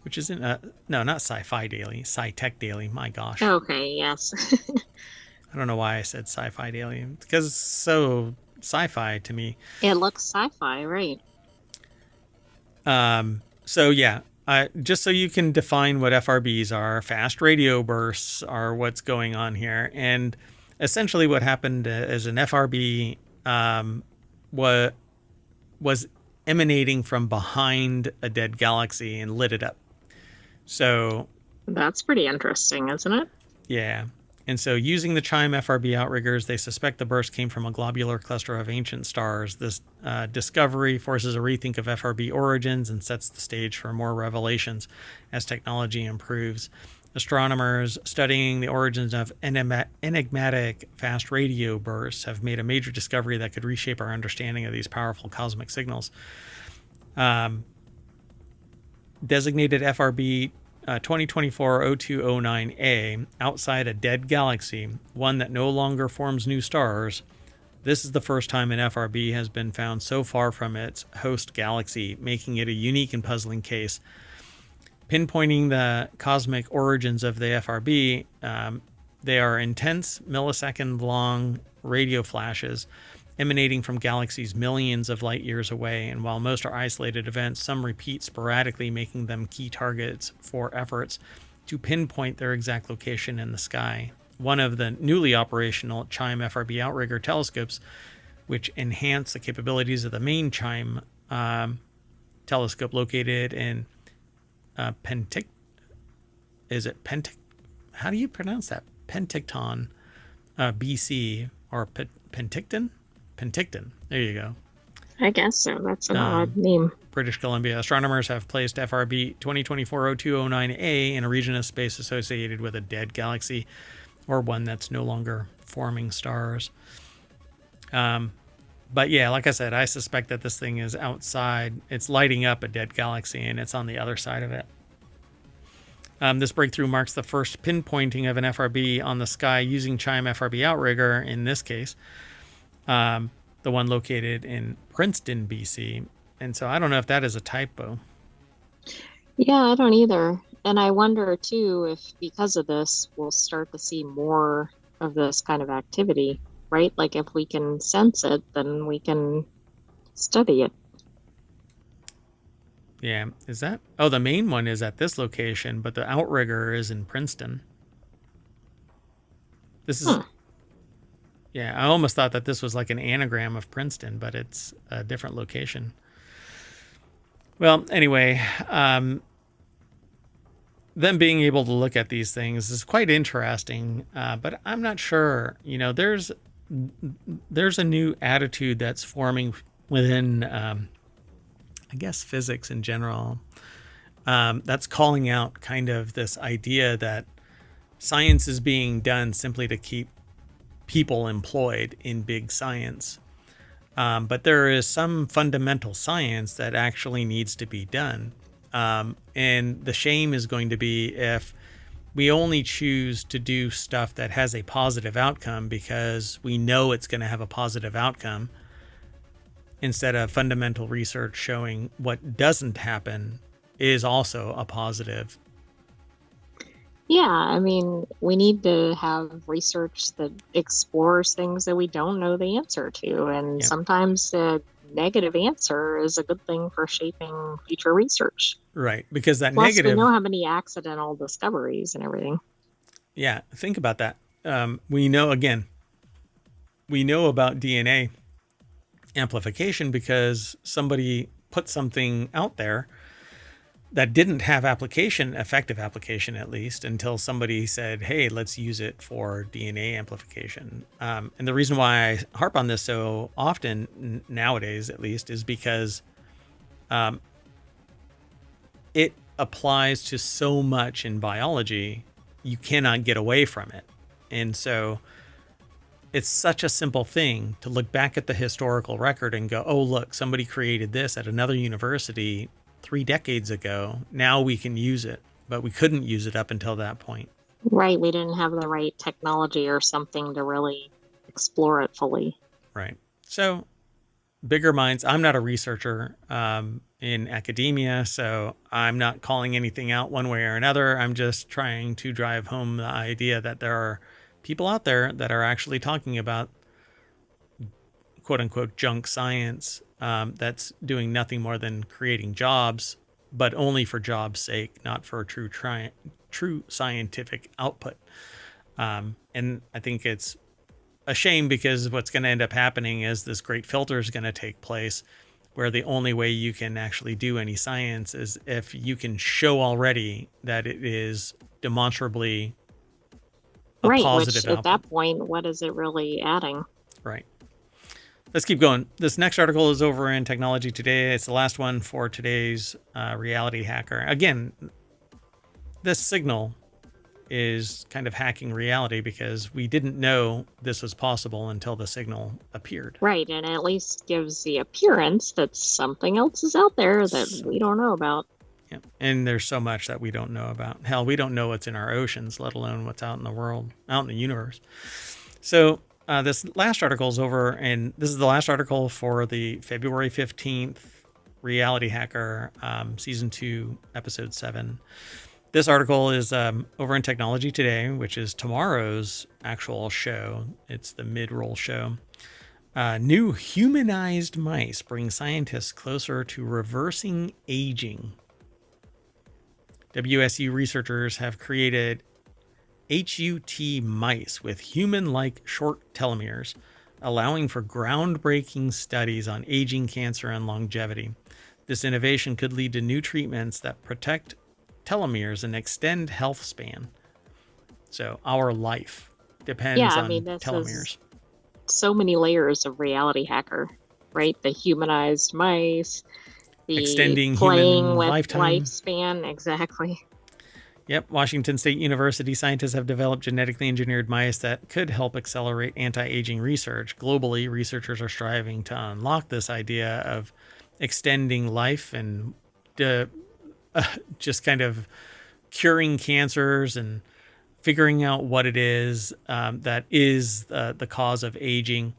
which isn't, no, not Sci-Fi Daily, Sci-Tech Daily, my gosh. Okay, yes. I don't know why I said Sci-Fi Daily, it's because it's so sci-fi to me. It looks sci-fi, right? So yeah, just so you can define what FRBs are, fast radio bursts are what's going on here. And essentially what happened is an FRB was emanating from behind a dead galaxy and lit it up. So that's pretty interesting, isn't it? Yeah. And so using the Chime FRB outriggers, they suspect the burst came from a globular cluster of ancient stars. This discovery forces a rethink of FRB origins and sets the stage for more revelations as technology improves. Astronomers studying the origins of enigmatic fast radio bursts have made a major discovery that could reshape our understanding of these powerful cosmic signals. Designated FRB 2024-0209A, outside a dead galaxy, one that no longer forms new stars. This is the first time an FRB has been found so far from its host galaxy, making it a unique and puzzling case. Pinpointing the cosmic origins of the FRB, they are intense, millisecond-long radio flashes emanating from galaxies millions of light years away, and while most are isolated events, some repeat sporadically, making them key targets for efforts to pinpoint their exact location in the sky. One of the newly operational Chime FRB outrigger telescopes, which enhance the capabilities of the main Chime telescope located in Penticton? How do you pronounce that? Penticton, BC, or Penticton? Penticton. There you go. I guess so. That's an odd name. British Columbia. Astronomers have placed FRB 2024-0209A in a region of space associated with a dead galaxy or one that's no longer forming stars. But yeah, like I said, I suspect that this thing is outside. It's lighting up a dead galaxy and it's on the other side of it. This breakthrough marks the first pinpointing of an FRB on the sky using Chime FRB outrigger in this case. The one located in Princeton, BC. And so I don't know if that is a typo. Yeah, I don't either. And I wonder, too, if because of this, we'll start to see more of this kind of activity, right? Like if we can sense it, then we can study it. Yeah. Is that? Oh, the main one is at this location, but the outrigger is in Princeton. This is... Yeah, I almost thought that this was like an anagram of Princeton, but it's a different location. Well, anyway, them being able to look at these things is quite interesting, but I'm not sure. You know, there's a new attitude that's forming within, I guess, physics in general, that's calling out kind of this idea that science is being done simply to keep people employed in big science. But there is some fundamental science that actually needs to be done. And the shame is going to be if we only choose to do stuff that has a positive outcome because we know it's going to have a positive outcome, instead of fundamental research showing what doesn't happen is also a positive. Yeah, I mean, we need to have research that explores things that we don't know the answer to. And sometimes the negative answer is a good thing for shaping future research. Right, because that Plus, negative... we know how many accidental discoveries and everything. Yeah, think about that. We know about DNA amplification because somebody put something out there that didn't have effective application at least, until somebody said, hey, let's use it for DNA amplification. And the reason why I harp on this so often nowadays, at least, is because it applies to so much in biology you cannot get away from it. And so it's such a simple thing to look back at the historical record and go, oh, look, somebody created this at another university 3 decades ago. Now we can use it, but we couldn't use it up until that point. Right. We didn't have the right technology or something to really explore it fully. Right. So bigger minds. I'm not a researcher in academia, so I'm not calling anything out one way or another. I'm just trying to drive home the idea that there are people out there that are actually talking about quote unquote junk science that's doing nothing more than creating jobs, but only for jobs' sake, not for true scientific output. And I think it's a shame, because what's going to end up happening is this great filter is going to take place where the only way you can actually do any science is if you can show already that it is demonstrably a positive output. At that point, what is it really adding? Right. Let's keep going. This next article is over in Technology Today. It's the last one for today's RealityHacker. Again, this signal is kind of hacking reality, because we didn't know this was possible until the signal appeared. Right, and at least gives the appearance that something else is out there that we don't know about. Yeah, and there's so much that we don't know about. Hell, we don't know what's in our oceans, let alone what's out in the world, out in the universe. So this last article is over, and this is the last article for the February 15th RealityHacker Season 2, Episode 7. This article is over in Technology Today, which is tomorrow's actual show. It's the mid-roll show. New humanized mice bring scientists closer to reversing aging. WSU researchers have created HUT mice with human-like short telomeres, allowing for groundbreaking studies on aging, cancer, and longevity. This innovation could lead to new treatments that protect telomeres and extend health span. So our life depends on telomeres. So many layers of RealityHacker, right? The humanized mice, the extending playing human with lifetime. lifespan, exactly. Yep, Washington State University scientists have developed genetically engineered mice that could help accelerate anti-aging research. Globally, researchers are striving to unlock this idea of extending life and just kind of curing cancers and figuring out what it is that is the cause of aging.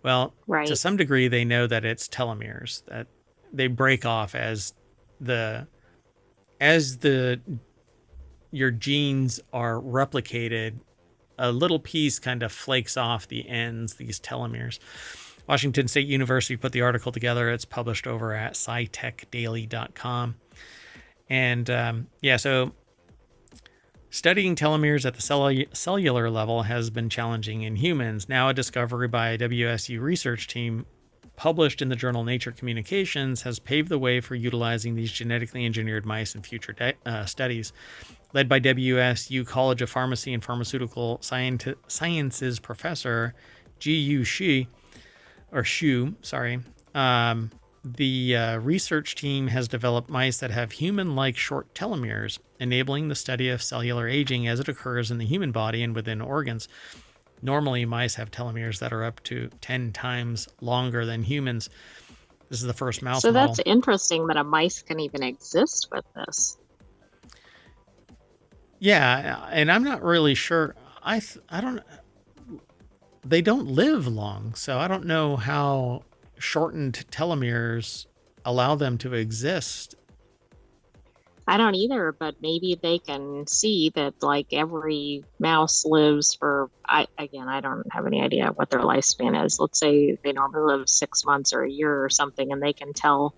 Well, to some degree, they know that it's telomeres, that they break off as your genes are replicated. A little piece kind of flakes off the ends, these telomeres. Washington State University put the article together. It's published over at scitechdaily.com. And so studying telomeres at the cellular level has been challenging in humans. Now a discovery by a WSU research team published in the journal Nature Communications has paved the way for utilizing these genetically engineered mice in future studies. Led by WSU College of Pharmacy and Pharmaceutical Sciences professor Ji-Yu Shu, the research team has developed mice that have human-like short telomeres, enabling the study of cellular aging as it occurs in the human body and within organs. Normally, mice have telomeres that are up to 10 times longer than humans. This is the first mouse model. So that's interesting that a mice can even exist with this. Yeah, and I'm not really sure. They don't live long, so I don't know how shortened telomeres allow them to exist. I don't either, but maybe they can see that like every mouse lives for, I don't have any idea what their lifespan is. Let's say they normally live 6 months or a year or something, and they can tell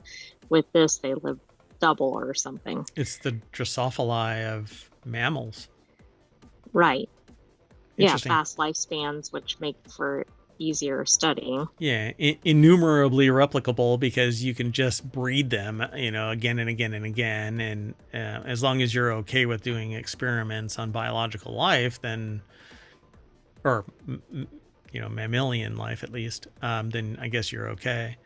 with this they live double or something. It's the Drosophila of mammals. Right. Yeah, fast lifespans, which make for easier studying. Yeah, innumerably replicable, because you can just breed them, again and again and again. And as long as you're okay with doing experiments on biological life, then, or, mammalian life at least, then I guess you're okay.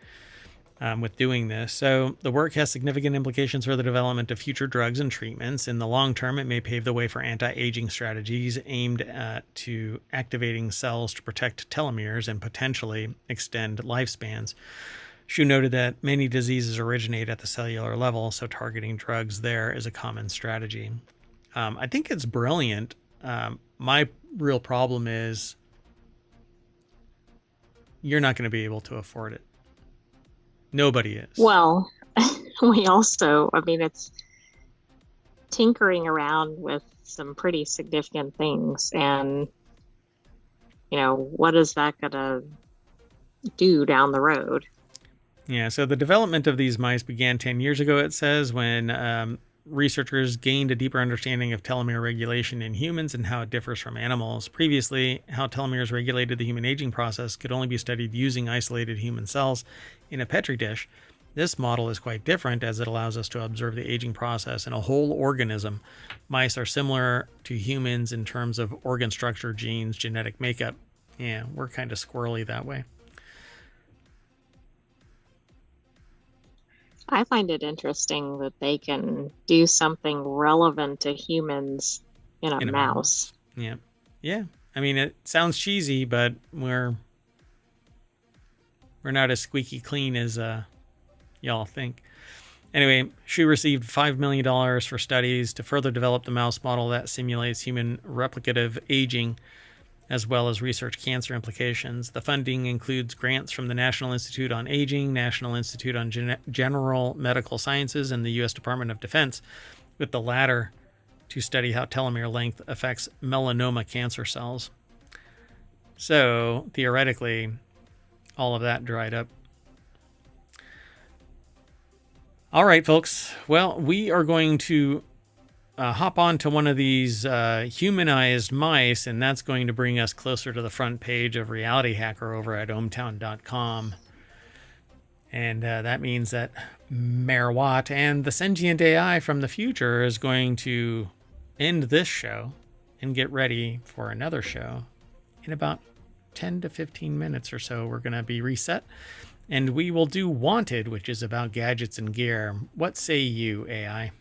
with doing this. So the work has significant implications for the development of future drugs and treatments. In the long term, it may pave the way for anti-aging strategies aimed at activating cells to protect telomeres and potentially extend lifespans. Shu noted that many diseases originate at the cellular level, so targeting drugs there is a common strategy. I think it's brilliant. My real problem is you're not going to be able to afford it. Nobody is. Well, we also, I mean, it's tinkering around with some pretty significant things. And, you know, what is that going to do down the road? Yeah, so the development of these mice began 10 years ago, it says, when researchers gained a deeper understanding of telomere regulation in humans and how it differs from animals. Previously, how telomeres regulated the human aging process could only be studied using isolated human cells in a petri dish. This model is quite different, as it allows us to observe the aging process in a whole organism. Mice are similar to humans in terms of organ structure, genes, genetic makeup. Yeah, we're kind of squirrely that way. I find it interesting that they can do something relevant to humans in a mouse. Yeah. Yeah. I mean, it sounds cheesy, but we're not as squeaky clean as y'all think. Anyway, she received $5 million for studies to further develop the mouse model that simulates human replicative aging, as well as research cancer implications. The funding includes grants from the National Institute on Aging, National Institute on General Medical Sciences, and the U.S. Department of Defense, with the latter to study how telomere length affects melanoma cancer cells. So, theoretically, all of that dried up. All right, folks. Well, we are going to hop on to one of these humanized mice, and that's going to bring us closer to the front page of RealityHacker over at ohmtown.com. And that means that Mayor Watt and the sentient AI from the future is going to end this show and get ready for another show. In about 10 to 15 minutes or so, we're going to be reset, and we will do Wanted, which is about gadgets and gear. What say you, AI?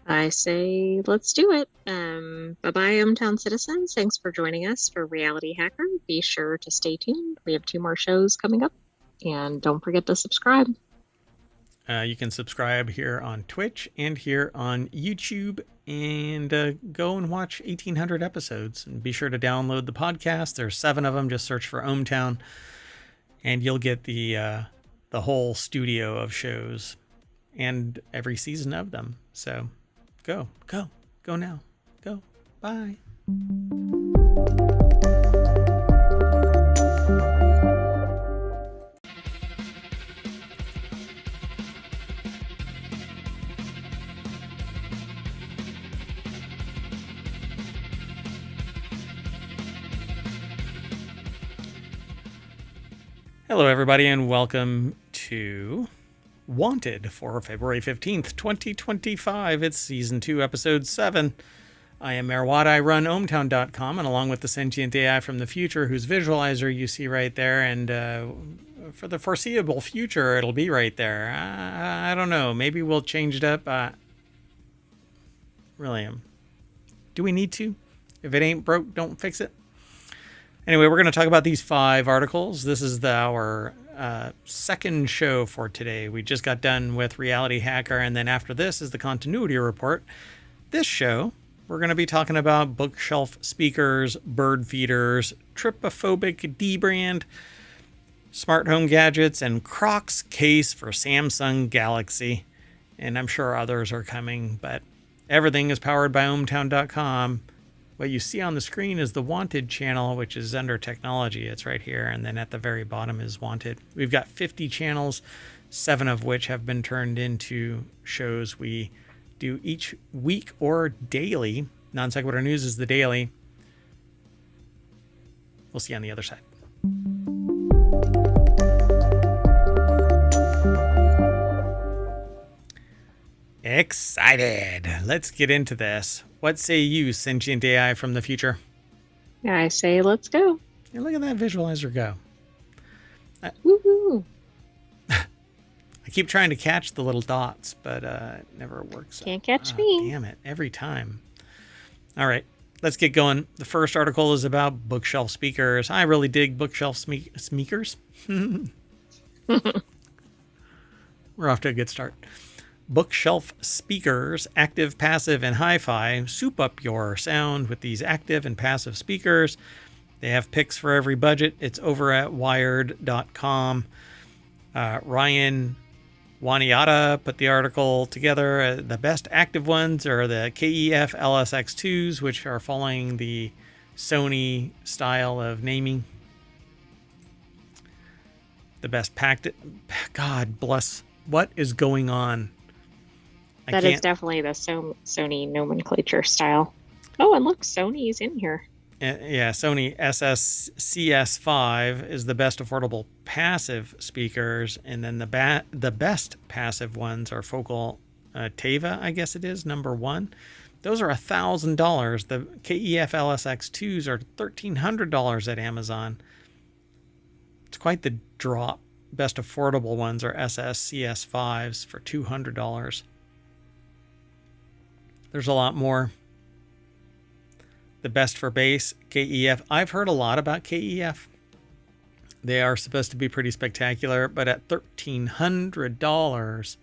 I say, let's do it. Bye-bye, Hometown citizens. Thanks for joining us for Reality Hacker. Be sure to stay tuned. We have 2 more shows coming up, and don't forget to subscribe. You can subscribe here on Twitch and here on YouTube, and go and watch 1,800 episodes. And be sure to download the podcast. There's 7 of them. Just search for Ohmtown, and you'll get the whole studio of shows and every season of them. So go now. Go. Bye. Hello, everybody, and welcome to Wanted for February 15th, 2025. It's Season 2, Episode 7. I am Mayor Watt. I run ohmtown.com, and along with the sentient AI from the future, whose visualizer you see right there, and for the foreseeable future, it'll be right there. I don't know. Maybe we'll change it up. Really, do we need to? If it ain't broke, don't fix it. Anyway, we're going to talk about these 5 articles. This is our second show for today. We just got done with RealityHacker, and then after this is the continuity report. This show, we're going to be talking about bookshelf speakers, bird feeders, trypophobic D-brand, smart home gadgets, and Crocs case for Samsung Galaxy. And I'm sure others are coming, but everything is powered by ohmtown.com. What you see on the screen is the Wanted channel, which is under technology. It's right here. And then at the very bottom is Wanted. We've got 50 channels, 7 of which have been turned into shows we do each week or daily. Non Sequitur News is the daily. We'll see you on the other side. Excited. Let's get into this. What say you, sentient AI from the future? I say, let's go. And look at that visualizer go. Woohoo. keep trying to catch the little dots, but it never works. Can't catch me. Damn it, every time. All right, let's get going. The first article is about bookshelf speakers. I really dig bookshelf speakers. We're off to a good start. Bookshelf speakers, active, passive, and hi-fi. Soup up your sound with these active and passive speakers. They have picks for every budget. It's over at wired.com. Ryan Waniata put the article together. The best active ones are the KEF LSX2s, which are following the Sony style of naming. The best packed. God bless. What is going on? That is definitely the Sony nomenclature style. Oh, and look, Sony's in here. Yeah, Sony SSCS5 is the best affordable passive speakers, and then the best passive ones are Focal Teva, I guess it is, number 1. Those are $1,000. The KEF LSX2s are $1,300 at Amazon. It's quite the drop. Best affordable ones are SSCS5s for $200. There's a lot more. The best for bass, KEF. I've heard a lot about KEF. They are supposed to be pretty spectacular, but at $1,300,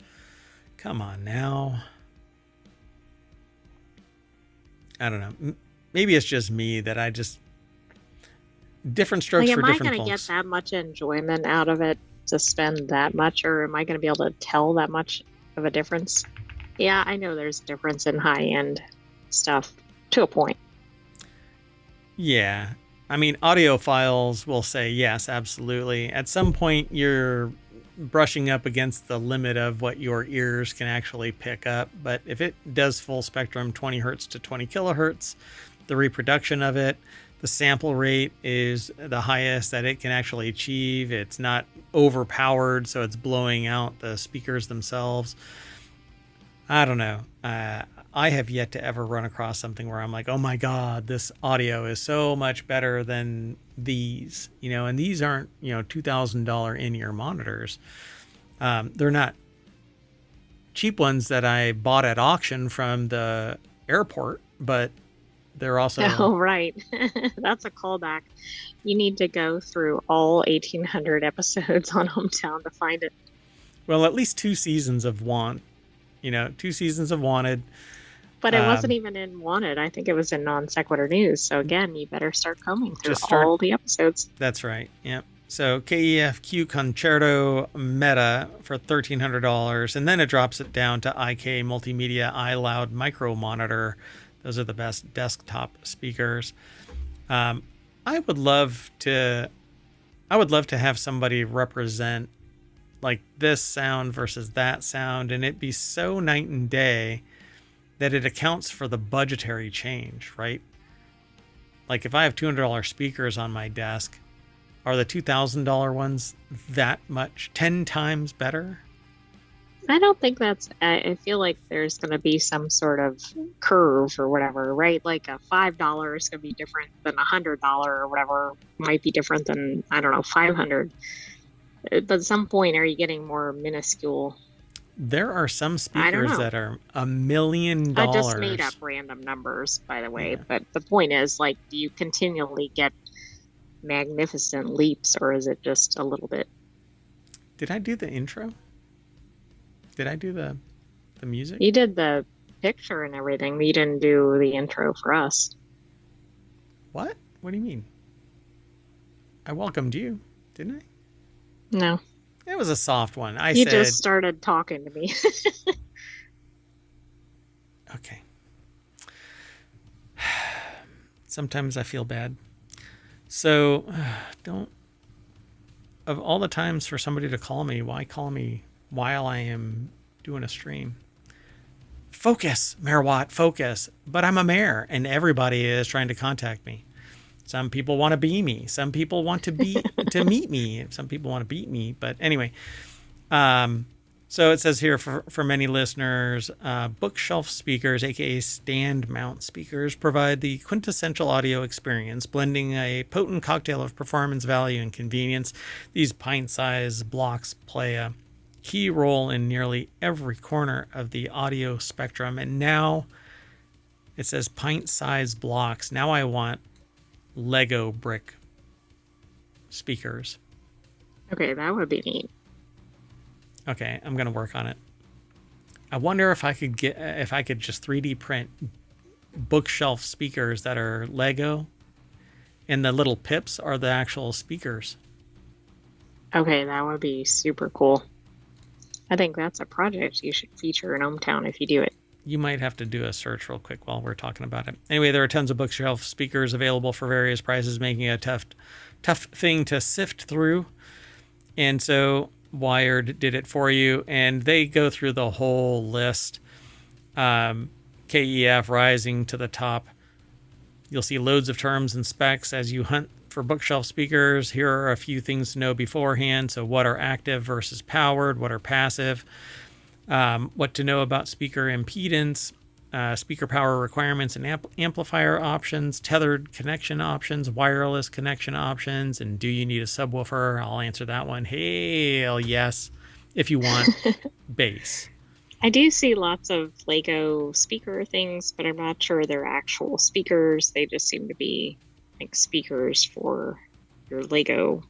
come on now. I don't know. Maybe it's just me that I just... Different strokes for different folks. Am I going to get that much enjoyment out of it to spend that much, or am I going to be able to tell that much of a difference? Yeah, I know there's a difference in high-end stuff to a point. Yeah. I mean, audiophiles will say yes, absolutely. At some point, you're brushing up against the limit of what your ears can actually pick up. But if it does full spectrum, 20 hertz to 20 kilohertz, the reproduction of it, the sample rate is the highest that it can actually achieve. It's not overpowered, so it's blowing out the speakers themselves. I don't know. I have yet to ever run across something where I'm like, oh my God, this audio is so much better than these, and these aren't, $2,000 in-ear monitors. They're not cheap ones that I bought at auction from the airport, but they're also... Oh, right. That's a callback. You need to go through all 1,800 episodes on Hometown to find it. Well, at least 2 seasons of Want. 2 seasons of Wanted. But it wasn't even in Wanted. I think it was in Non Sequitur News. So again, you better start combing through all the episodes. That's right. Yep. So KEF Q Concerto Meta for $1,300. And then it drops it down to IK Multimedia iLoud Micro Monitor. Those are the best desktop speakers. I would love to have somebody represent like this sound versus that sound, and it'd be so night and day that it accounts for the budgetary change, right? Like if I have $200 speakers on my desk, are the $2,000 ones that much, 10 times better? I don't think that's, I feel like there's going to be some sort of curve or whatever, right? Like a $5 is going to be different than $100 or whatever, might be different than, I don't know, 500. But at some point, are you getting more minuscule? There are some speakers that are $1 million. I just made up random numbers, by the way. Yeah. But the point is, like, do you continually get magnificent leaps, or is it just a little bit? Did I do the intro? Did I do the music? You did the picture and everything, but you didn't do the intro for us. What? What do you mean? I welcomed you, didn't I? No. It was a soft one. You just started talking to me. Okay. Sometimes I feel bad. So, of all the times for somebody to call me, why call me while I am doing a stream? Focus, Mayor Watt, focus. But I'm a mayor, and everybody is trying to contact me. Some people want to be me. Some people want to meet me. Some people want to beat me. But anyway, so it says here for many listeners, bookshelf speakers, aka stand mount speakers, provide the quintessential audio experience, blending a potent cocktail of performance, value, and convenience. These pint-sized blocks play a key role in nearly every corner of the audio spectrum. And now it says pint-sized blocks. Now I want Lego brick speakers. Okay, that would be neat. Okay, I'm going to work on it. I wonder if I could just 3D print bookshelf speakers that are Lego, and the little pips are the actual speakers. Okay, that would be super cool. I think that's a project you should feature in ohmTown if you do it. You might have to do a search real quick while we're talking about it. Anyway, there are tons of bookshelf speakers available for various prices, making it a tough thing to sift through. And so Wired did it for you, and they go through the whole list. KEF rising to the top. You'll see loads of terms and specs as you hunt for bookshelf speakers. Here are a few things to know beforehand. So what are active versus powered? What are passive? What to know about speaker impedance, speaker power requirements and amplifier options, tethered connection options, wireless connection options, and do you need a subwoofer? I'll answer that one. Hell yes, if you want bass. I do see lots of Lego speaker things, but I'm not sure they're actual speakers. They just seem to be like speakers for your Lego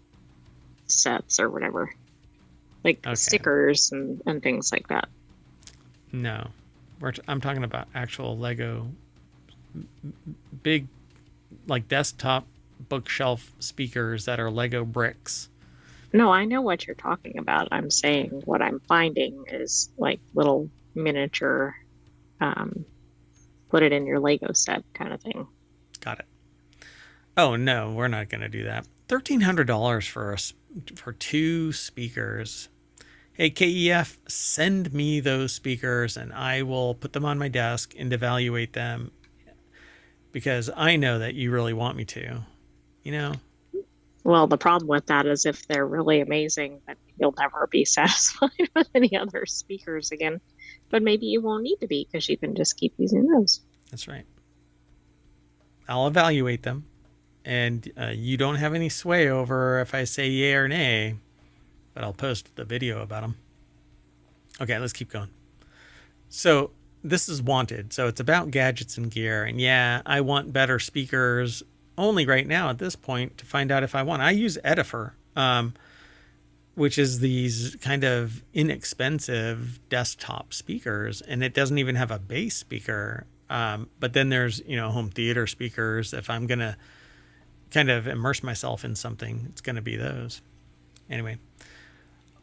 sets or whatever. Like stickers and things like that. No. I'm talking about actual Lego big like desktop bookshelf speakers that are Lego bricks. No, I know what you're talking about. I'm saying what I'm finding is like little miniature, put it in your Lego set kind of thing. Got it. Oh, no, we're not going to do that. $1,300 for 2 speakers. Hey, KEF, send me those speakers and I will put them on my desk and evaluate them because I know that you really want me to, you know? Well, the problem with that is if they're really amazing, then you'll never be satisfied with any other speakers again. But maybe you won't need to be because you can just keep using those. That's right. I'll evaluate them. And you don't have any sway over if I say yay or nay, but I'll post the video about them. Okay, let's keep going. So this is wanted. So it's about gadgets and gear. And yeah, I want better speakers only right now at this point to find out if I want. I use Edifer, which is these kind of inexpensive desktop speakers, and it doesn't even have a bass speaker. But then there's, home theater speakers. If I'm going to kind of immerse myself in something, it's going to be those. Anyway,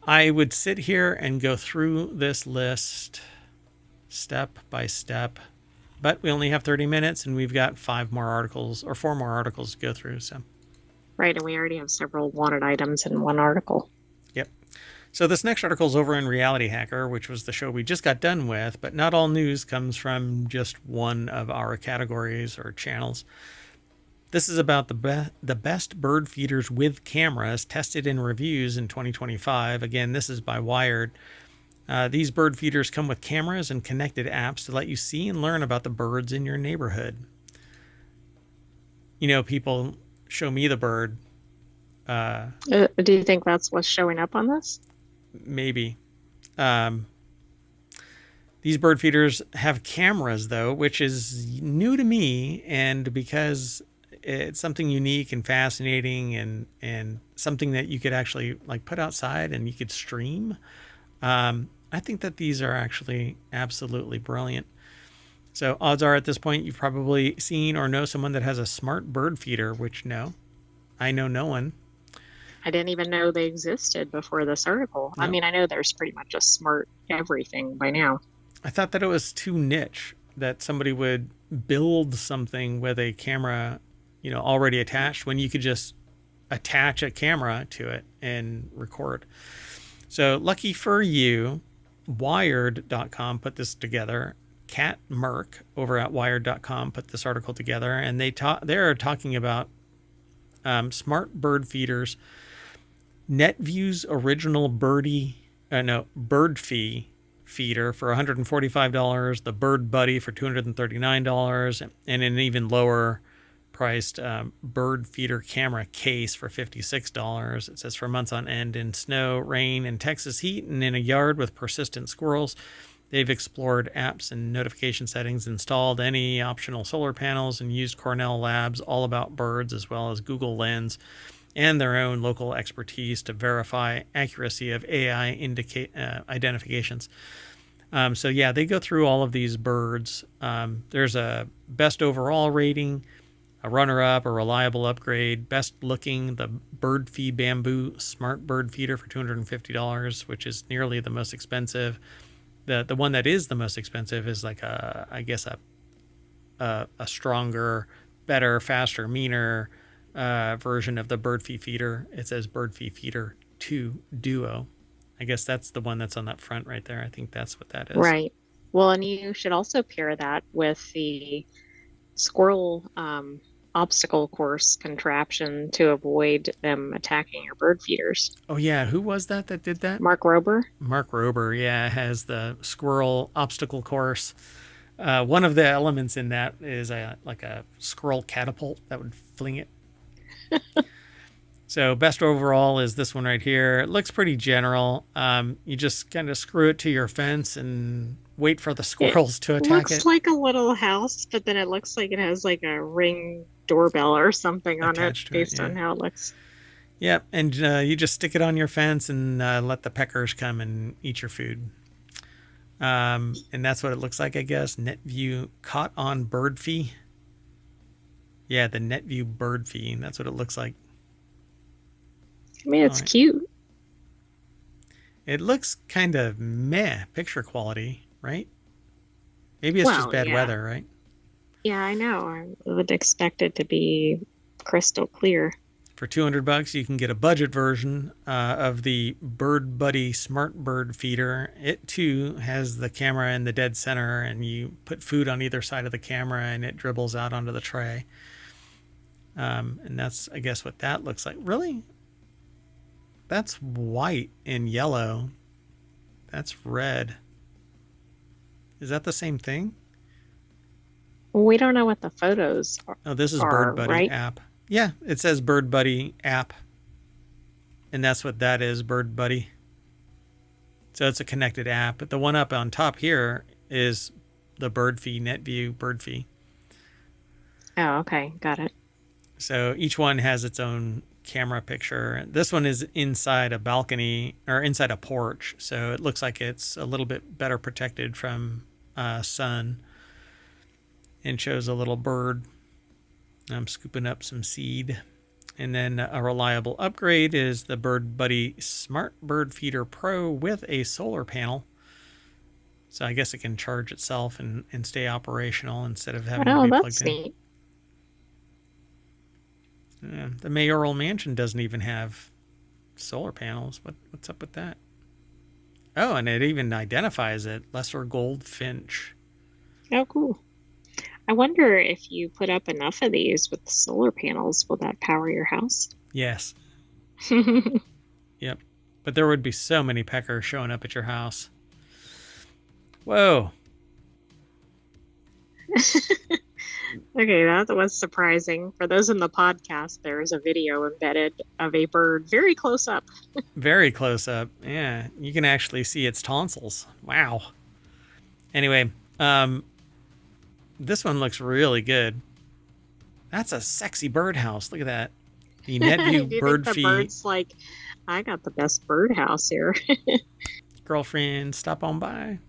I would sit here and go through this list step by step, but we only have 30 minutes and we've got 4 more articles to go through. So, right. And we already have several wanted items in one article. Yep. So this next article is over in RealityHacker, which was the show we just got done with, but not all news comes from just one of our categories or channels. This is about the best bird feeders with cameras tested in reviews in 2025. Again, this is by Wired. These bird feeders come with cameras and connected apps to let you see and learn about the birds in your neighborhood. People show me the bird. Do you think that's what's showing up on this? Maybe. These bird feeders have cameras, though, which is new to me, and because it's something unique and fascinating and something that you could actually put outside and you could stream. I think that these are actually absolutely brilliant. So odds are at this point you've probably seen or know someone that has a smart bird feeder, which no, I know no one. I didn't even know they existed before this article. No. I mean, I know there's pretty much a smart everything by now. I thought that it was too niche that somebody would build something with a camera already attached when you could just attach a camera to it and record. So lucky for you, Wired.com put this together. Kat Merck over at Wired.com put this article together, and they're talking about smart bird feeders. NetView's original bird feeder for $145, the Bird Buddy for $239, and an even lower priced bird feeder camera case for $56. It says for months on end in snow, rain, and Texas heat, and in a yard with persistent squirrels. They've explored apps and notification settings, installed any optional solar panels, and used Cornell Labs All About Birds, as well as Google Lens and their own local expertise to verify accuracy of AI identifications. So yeah, they go through all of these birds. There's a best overall rating, a runner-up, a reliable upgrade, best looking, the Bird Feed Bamboo Smart Bird Feeder for $250, which is nearly the most expensive. The one that is the most expensive is like I guess a stronger, better, faster, meaner version of the Bird Feed Feeder. It says Bird Feed Feeder 2 Duo. I guess that's the one that's on that front right there. I think that's what that is. Right. Well, and you should also pair that with the squirrel obstacle course contraption to avoid them attacking your bird feeders. Oh, yeah. Who was that did that? Mark Rober. Mark Rober, yeah, has the squirrel obstacle course. One of the elements in that is like a squirrel catapult that would fling it. So best overall is this one right here. It looks pretty general. You just kind of screw it to your fence and wait for the squirrels to attack it. Looks like a little house, but then it looks like it has like a Ring doorbell or something on it based on how it looks. Yep, and you just stick it on your fence and let the peckers come and eat your food. And that's what it looks like, I guess. NetView caught on bird fee. Yeah, the NetView bird fee. That's what it looks like. I mean, it's cute. It looks kind of meh picture quality, right? Maybe it's just bad weather, right? Yeah, I know. I would expect it to be crystal clear. For $200, you can get a budget version of the Bird Buddy Smart Bird Feeder. It too has the camera in the dead center, and you put food on either side of the camera, and it dribbles out onto the tray. And that's, I guess, what that looks like. Really? That's white and yellow. That's red. Is that the same thing? Well, we don't know what the photos are. Oh, this is Bird Buddy app. Yeah, it says Bird Buddy app. And that's what that is, Bird Buddy. So it's a connected app. But the one up on top here is the Bird Fee, NetView Bird Fee. Oh, okay. Got it. So each one has its own camera picture. This one is inside a balcony or inside a porch. So it looks like it's a little bit better protected from sun. And shows a little bird. I'm scooping up some seed. And then a reliable upgrade is the Bird Buddy Smart Bird Feeder Pro with a solar panel. So I guess it can charge itself and stay operational instead of having to be plugged in. Neat. Yeah, the mayoral mansion doesn't even have solar panels. What's up with that? Oh, and it even identifies it. Lesser Goldfinch. Oh, cool. I wonder if you put up enough of these with the solar panels, will that power your house? Yes. Yep. But there would be so many peckers showing up at your house. Whoa. Okay, that was surprising. For those in the podcast, there's a video embedded of a bird very close up. Very close up. Yeah, you can actually see its tonsils. Wow. Anyway, this one looks really good. That's a sexy birdhouse. Look at that. The NetView bird feed. Bird's like, I got the best birdhouse here. Girlfriend, stop on by.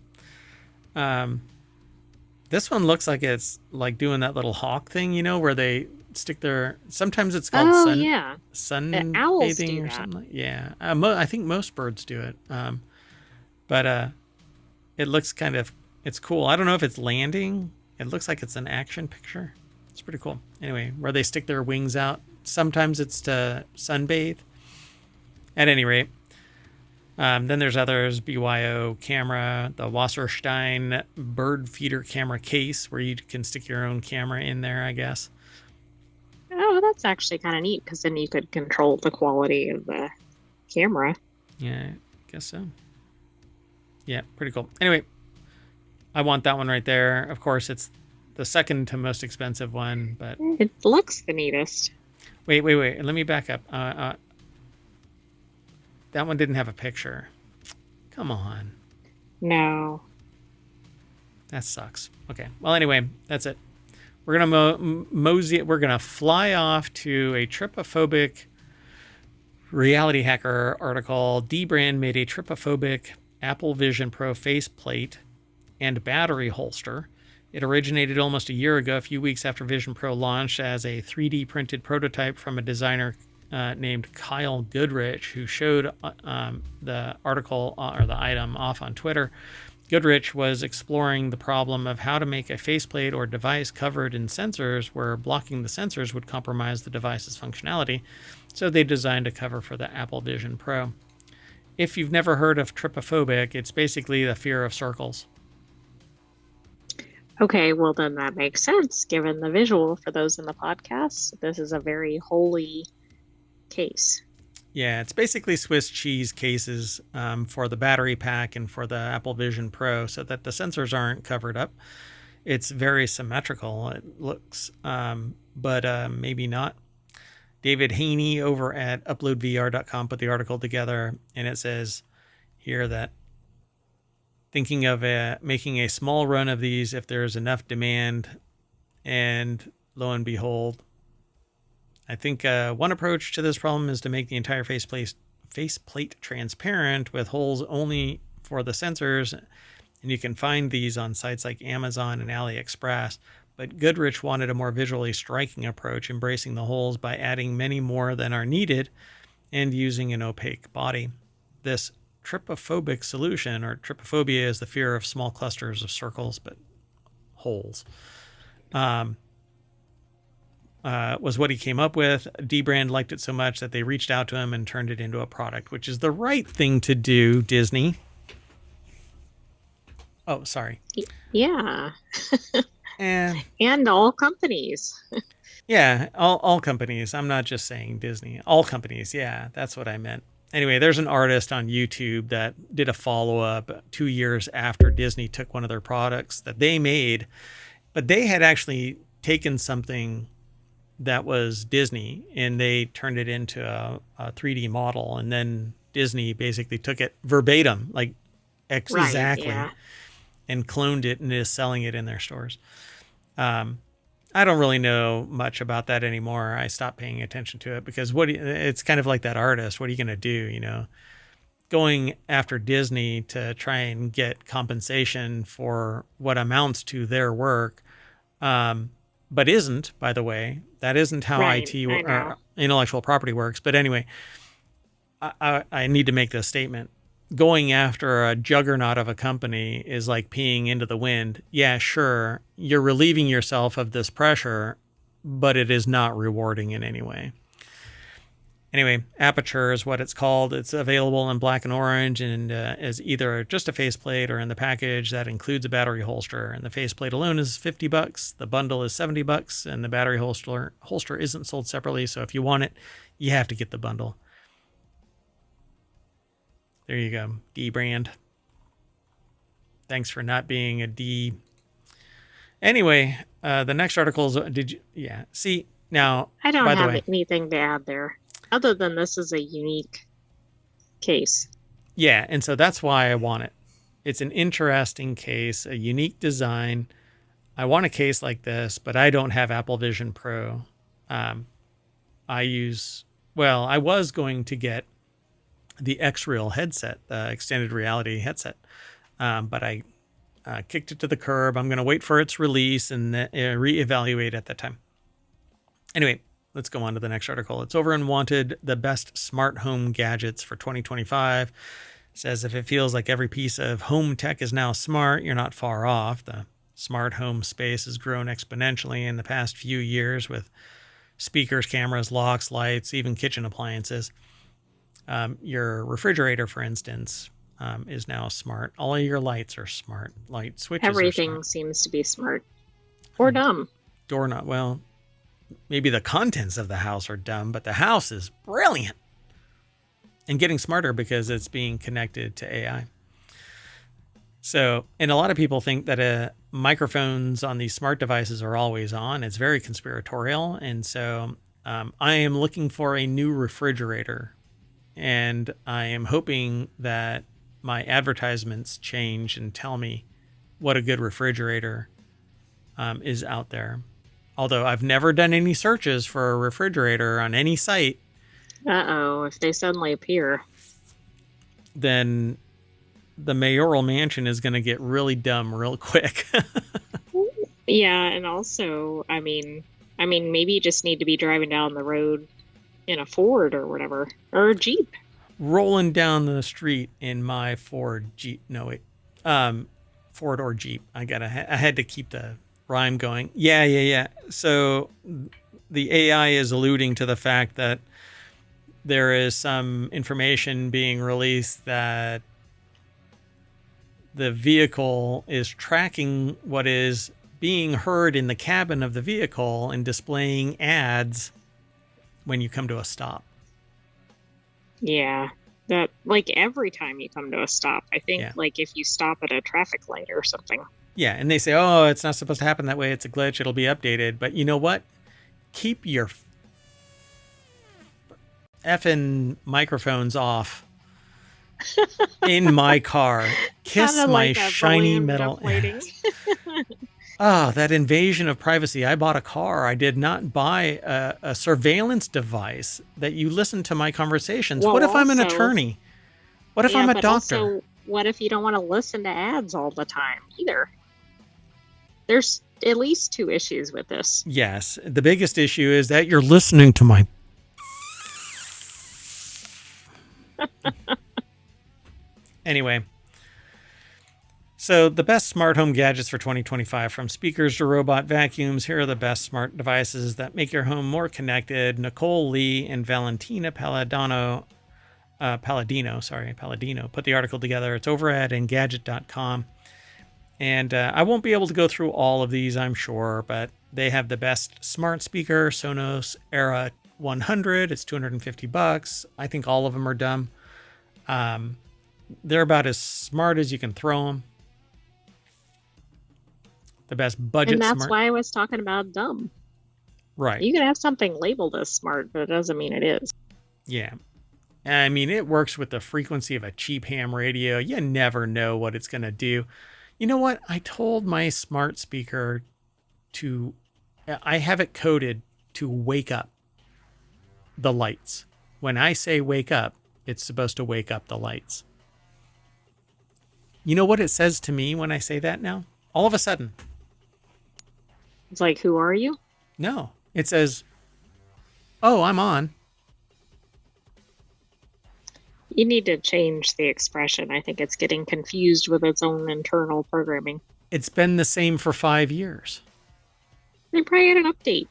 This one looks like it's like doing that little hawk thing, you know, where they stick their. Sometimes it's called sunbathing or something. Yeah, I think most birds do it. But it looks kind of. It's cool. I don't know if it's landing. It looks like it's an action picture. It's pretty cool. Anyway, where they stick their wings out. Sometimes it's to sunbathe. At any rate. Then there's others. BYO camera. The Wasserstein bird feeder camera case where you can stick your own camera in there, I guess. Oh, that's actually kind of neat because then you could control the quality of the camera. Yeah, I guess so. Yeah, pretty cool. Anyway. I want that one right there. Of course, it's the second to most expensive one, but it looks the neatest. Wait. Let me back up. That one didn't have a picture. Come on. No. That sucks. Okay. Well, anyway, that's it. We're gonna mosey. We're gonna fly off to a trypophobic RealityHacker article. Dbrand made a trypophobic Apple Vision Pro faceplate and battery holster. It originated almost a year ago, a few weeks after Vision Pro launched, as a 3D printed prototype from a designer named Kyle Goodrich, who showed the article or the item off on Twitter. Goodrich was exploring the problem of how to make a faceplate or device covered in sensors where blocking the sensors would compromise the device's functionality, so they designed a cover for the Apple Vision Pro. If you've never heard of trypophobic, it's basically the fear of circles. Okay, well then that makes sense, given the visual for those in the podcast. This is a very holy case. Yeah, it's basically Swiss cheese cases for the battery pack and for the Apple Vision Pro so that the sensors aren't covered up. It's very symmetrical, it looks, but maybe not. David Haney over at uploadvr.com put the article together, and it says here that thinking of making a small run of these if there's enough demand, and lo and behold, I think one approach to this problem is to make the entire faceplate transparent with holes only for the sensors, and you can find these on sites like Amazon and AliExpress. But Goodrich wanted a more visually striking approach, embracing the holes by adding many more than are needed and using an opaque body. This trypophobic solution, or trypophobia is the fear of small clusters of circles, but holes, was what he came up with. Dbrand liked it so much that they reached out to him and turned it into a product, which is the right thing to do, Disney. Oh, sorry. Yeah. And all companies. Yeah, all companies. I'm not just saying Disney. All companies. Yeah, that's what I meant. Anyway, there's an artist on YouTube that did a follow-up 2 years after Disney took one of their products that they made, but they had actually taken something that was Disney and they turned it into a 3D model, and then Disney basically took it verbatim, like exactly, yeah, and cloned it and is selling it in their stores. I don't really know much about that anymore. I stopped paying attention to it because it's kind of like that artist. What are you going to do? You know, going after Disney to try and get compensation for what amounts to their work, but isn't, by the way. That isn't how right, IT or intellectual property works. But anyway, I need to make this statement. Going after a juggernaut of a company is like peeing into the wind. Yeah, sure, you're relieving yourself of this pressure, but it is not rewarding in any way. Anyway, Aperture is what it's called. It's available in black and orange and is either just a faceplate or in the package that includes a battery holster. And the faceplate alone is $50. The bundle is $70, and the battery holster isn't sold separately. So if you want it, you have to get the bundle. There you go. Dbrand. Thanks for not being a D. Anyway, the next article is, see, now, I don't have anything to add there other than this is a unique case. Yeah, and so that's why I want it. It's an interesting case, a unique design. I want a case like this, but I don't have Apple Vision Pro. I was going to get the X-Real headset, the extended reality headset. But I kicked it to the curb. I'm going to wait for its release and reevaluate at that time. Anyway, let's go on to the next article. It's over in Wanted, the best smart home gadgets for 2025. It says if it feels like every piece of home tech is now smart, you're not far off. The smart home space has grown exponentially in the past few years with speakers, cameras, locks, lights, even kitchen appliances. Your refrigerator, for instance, is now smart. All of your lights are smart. Light switches Everything seems to be smart. Or dumb. Doorknob. Well, maybe the contents of the house are dumb, but the house is brilliant. And getting smarter because it's being connected to AI. So, and a lot of people think that microphones on these smart devices are always on. It's very conspiratorial. And so I am looking for a new refrigerator. And I am hoping that my advertisements change and tell me what a good refrigerator is out there. Although I've never done any searches for a refrigerator on any site. Uh-oh, if they suddenly appear. Then the mayoral mansion is going to get really dumb real quick. Yeah, and also, I mean, maybe you just need to be driving down the road in a Ford or whatever, or a Jeep. Rolling down the street in my Ford Jeep. No, wait. Ford or Jeep. I had to keep the rhyme going. Yeah. So the AI is alluding to the fact that there is some information being released that the vehicle is tracking what is being heard in the cabin of the vehicle and displaying ads when you come to a stop. Yeah, that like every time you come to a stop, I think like if you stop at a traffic light or something. Yeah, and they say, oh, it's not supposed to happen that way. It's a glitch. It'll be updated. But you know what? Keep your effing microphones off in my car. Kiss my like shiny metal ass. Oh, that invasion of privacy. I bought a car. I did not buy a surveillance device that you listen to my conversations. Well, what if I'm an attorney? What if I'm a doctor? Also, what if you don't want to listen to ads all the time either? There's at least 2 issues with this. Yes. The biggest issue is that you're listening to my... Anyway. So the best smart home gadgets for 2025, from speakers to robot vacuums, here are the best smart devices that make your home more connected. Nicole Lee and Valentina Palladino put the article together. It's over at Engadget.com. And I won't be able to go through all of these, I'm sure, but they have the best smart speaker, Sonos Era 100. It's $250. I think all of them are dumb. They're about as smart as you can throw them. The best budget smart. And that's smart. why I was talking about dumb. Right. You can have something labeled as smart, but it doesn't mean it is. Yeah. I mean, it works with the frequency of a cheap ham radio. You never know what it's going to do. You know what? I told my smart speaker I have it coded to wake up the lights. When I say wake up, it's supposed to wake up the lights. You know what it says to me when I say that now? All of a sudden. It's like, who are you? No. It says, oh, I'm on. You need to change the expression. I think it's getting confused with its own internal programming. It's been the same for 5 years. They probably had an update.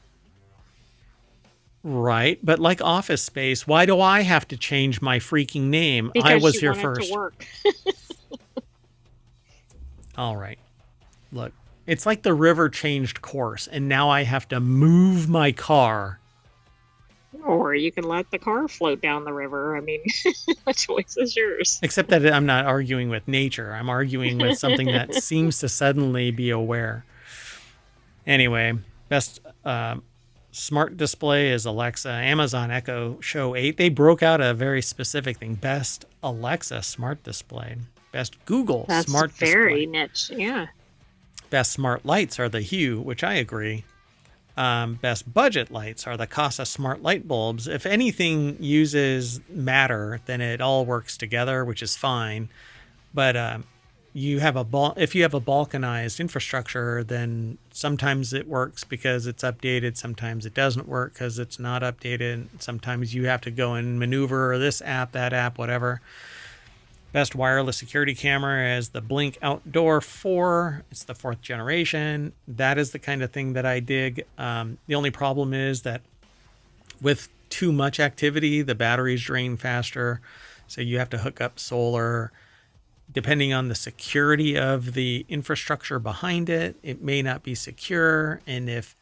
Right, but like Office Space, why do I have to change my freaking name? Because I was you here want first. It to work. All right. Look, it's like the river changed course, and now I have to move my car. Or you can let the car float down the river. I mean, the choice is yours. Except that I'm not arguing with nature. I'm arguing with something that seems to suddenly be aware. Anyway, best smart display is Alexa. Amazon Echo Show 8. They broke out a very specific thing. Best Alexa smart display. Best Google smart display. That's very niche, yeah. Best smart lights are the Hue, which I agree. Best budget lights are the Casa smart light bulbs. If anything uses Matter, then it all works together, which is fine. But if you have a balkanized infrastructure, then sometimes it works because it's updated. Sometimes it doesn't work because it's not updated. Sometimes you have to go and maneuver this app, that app, whatever. Best wireless security camera is the Blink Outdoor 4. It's the 4th generation. That is the kind of thing that I dig. The only problem is that with too much activity, the batteries drain faster. So you have to hook up solar. Depending on the security of the infrastructure behind it, it may not be secure. And if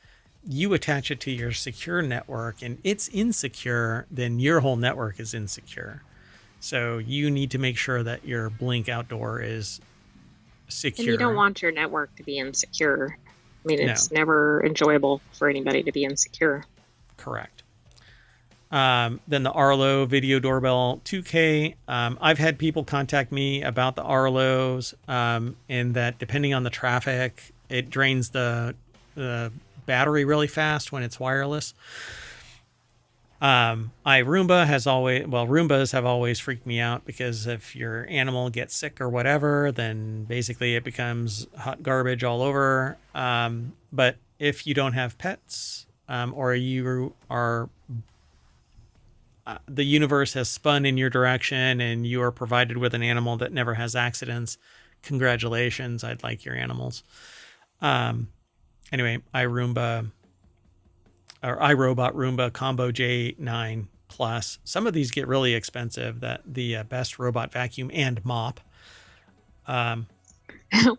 you attach it to your secure network and it's insecure, then your whole network is insecure. So you need to make sure that your Blink Outdoor is secure. And you don't want your network to be insecure. I mean, it's never enjoyable for anybody to be insecure. Correct. Then the Arlo Video Doorbell 2K. I've had people contact me about the Arlos, and that depending on the traffic, it drains the battery really fast when it's wireless. Roombas have always freaked me out, because if your animal gets sick or whatever, then basically it becomes hot garbage all over. But if you don't have pets, or you are, the universe has spun in your direction and you are provided with an animal that never has accidents, congratulations, I'd like your animals. Anyway, iRobot Roomba Combo J9 Plus. Some of these get really expensive. The best robot vacuum and mop.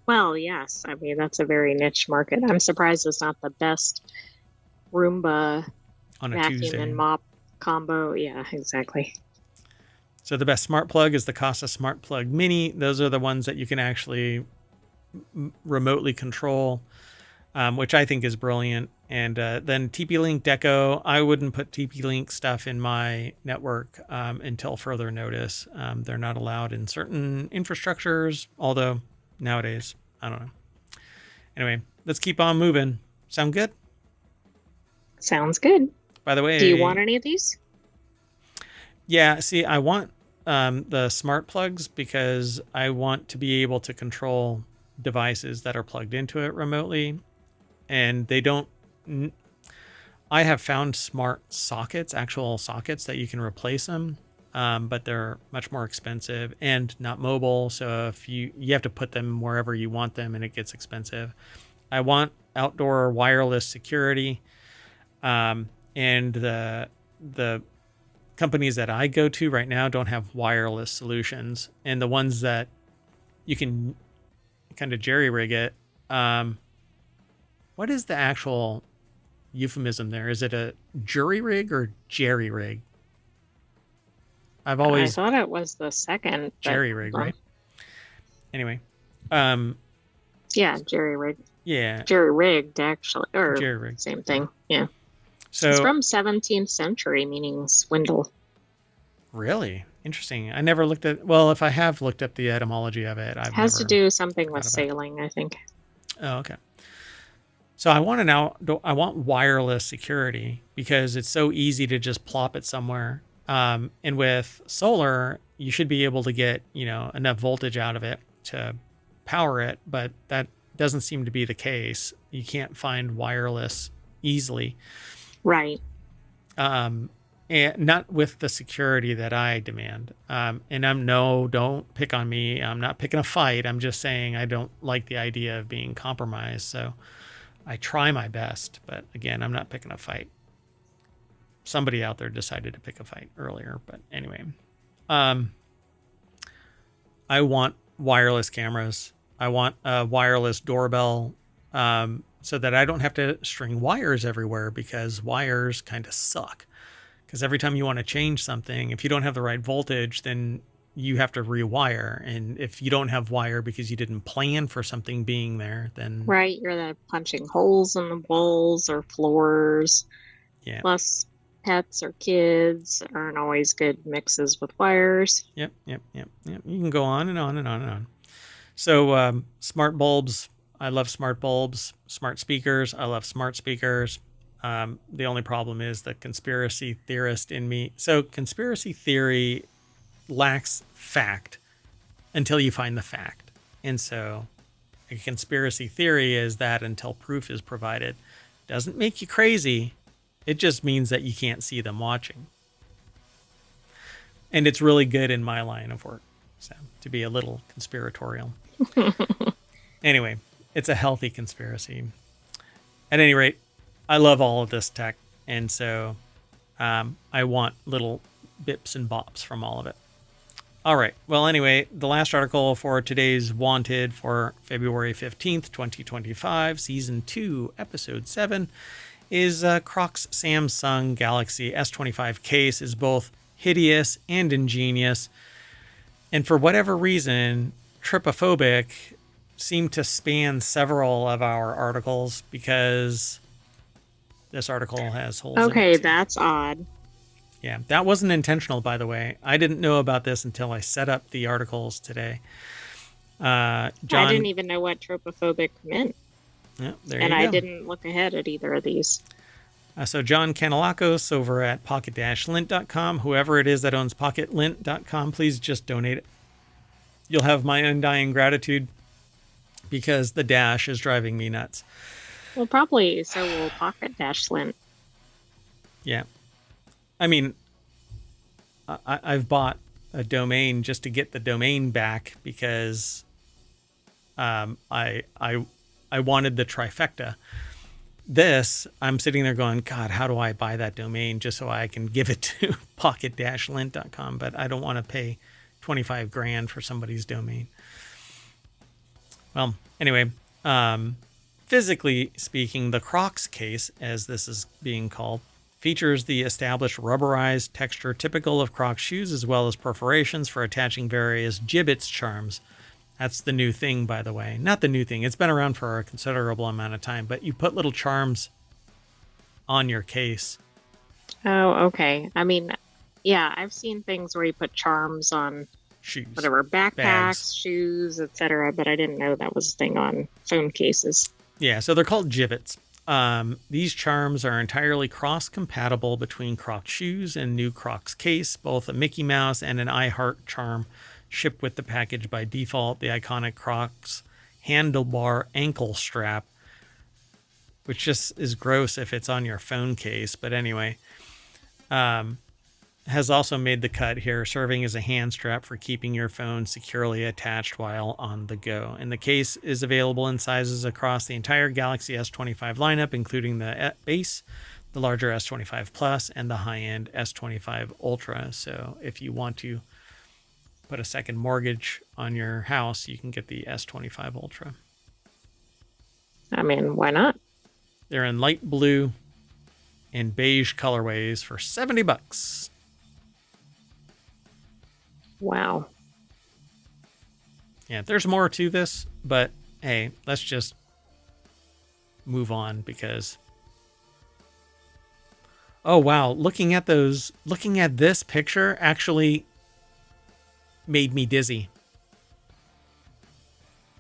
Well, yes. I mean, that's a very niche market. I'm surprised it's not the best Roomba on a vacuum Tuesday. And mop combo. Yeah, exactly. So the best smart plug is the Casa Smart Plug Mini. Those are the ones that you can actually remotely control, which I think is brilliant. And then TP-Link Deco. I wouldn't put TP-Link stuff in my network until further notice. They're not allowed in certain infrastructures, although nowadays, I don't know. Anyway, let's keep on moving. Sound good? Sounds good. By the way, do you want any of these? Yeah, see, I want the smart plugs because I want to be able to control devices that are plugged into it remotely. And they don't... I have found smart sockets, actual sockets that you can replace them, but they're much more expensive and not mobile. So if you have to put them wherever you want them, and it gets expensive. I want outdoor wireless security, and the companies that I go to right now don't have wireless solutions, and the ones that you can kind of jerry rig it. What is the actual euphemism there? Is it a jury rig or jerry rig? I thought it was the second. Jerry rig, right? Anyway. Yeah, jerry rig. Yeah. Jerry rigged, actually. Or jerry rig. Same thing. Yeah. So it's from 17th century, meaning swindle. Really? Interesting. I never looked at... Well, if I have looked up the etymology of it, It has to do something with sailing, I think. Oh, okay. So I want wireless security because it's so easy to just plop it somewhere. And with solar, you should be able to get, enough voltage out of it to power it, but that doesn't seem to be the case. You can't find wireless easily. Right. And not with the security that I demand. And don't pick on me. I'm not picking a fight. I'm just saying I don't like the idea of being compromised. So I try my best, but again, I'm not picking a fight. Somebody out there decided to pick a fight earlier, but anyway. I want wireless cameras. I want a wireless doorbell, so that I don't have to string wires everywhere, because wires kind of suck. Because every time you want to change something, if you don't have the right voltage, then you have to rewire. And if you don't have wire because you didn't plan for something being there, then... Right, you're punching holes in the walls or floors. Yeah. Plus, pets or kids aren't always good mixes with wires. Yep. You can go on and on and on and on. So, smart bulbs. I love smart bulbs. Smart speakers. I love smart speakers. The only problem is the conspiracy theorist in me. So conspiracy theory lacks fact until you find the fact. And so a conspiracy theory is that until proof is provided. Doesn't make you crazy. It just means that you can't see them watching. And it's really good in my line of work, so to be a little conspiratorial. Anyway, it's a healthy conspiracy. At any rate, I love all of this tech, and so I want little bips and bops from all of it. All right. Well, anyway, the last article for today's Wanted for February 15th, 2025, Season 2, Episode 7, is Croc's Samsung Galaxy S25 case is both hideous and ingenious. And for whatever reason, tripophobic seem to span several of our articles because this article has holes in it. Okay, that's odd. Yeah, that wasn't intentional, by the way. I didn't know about this until I set up the articles today. John, I didn't even know what tropophobic meant. Yeah, there and you go. I didn't look ahead at either of these. So John Kanalakos over at pocket-lint.com, whoever it is that owns pocket-lint.com, please just donate it. You'll have my undying gratitude because the dash is driving me nuts. Well, probably so will pocket-lint. Yeah. I mean, I've bought a domain just to get the domain back because I wanted the trifecta. This, I'm sitting there going, God, how do I buy that domain just so I can give it to pocket-lint.com? But I don't want to pay $25,000 for somebody's domain. Well, anyway, physically speaking, the Crocs case, as this is being called, features the established rubberized texture typical of Crocs shoes, as well as perforations for attaching various gibbets charms. That's the new thing, by the way. Not the new thing. It's been around for a considerable amount of time, but you put little charms on your case. Oh, okay. I mean, yeah, I've seen things where you put charms on shoes, whatever, backpacks, bags, shoes, etc., but I didn't know that was a thing on phone cases. Yeah, so they're called gibbets. These charms are entirely cross-compatible between Crocs shoes and new Crocs case, both a Mickey Mouse and an I Heart charm. Shipped with the package by default, the iconic Crocs handlebar ankle strap, which just is gross if it's on your phone case. But anyway, has also made the cut here, serving as a hand strap for keeping your phone securely attached while on the go. And the case is available in sizes across the entire Galaxy S25 lineup, including the base, the larger S25 Plus, and the high-end S25 Ultra. So if you want to put a second mortgage on your house, you can get the S25 Ultra. I mean, why not? They're in light blue and beige colorways for $70. Wow. Yeah, there's more to this, but hey, let's just move on because... Oh, wow. Looking at this picture actually made me dizzy.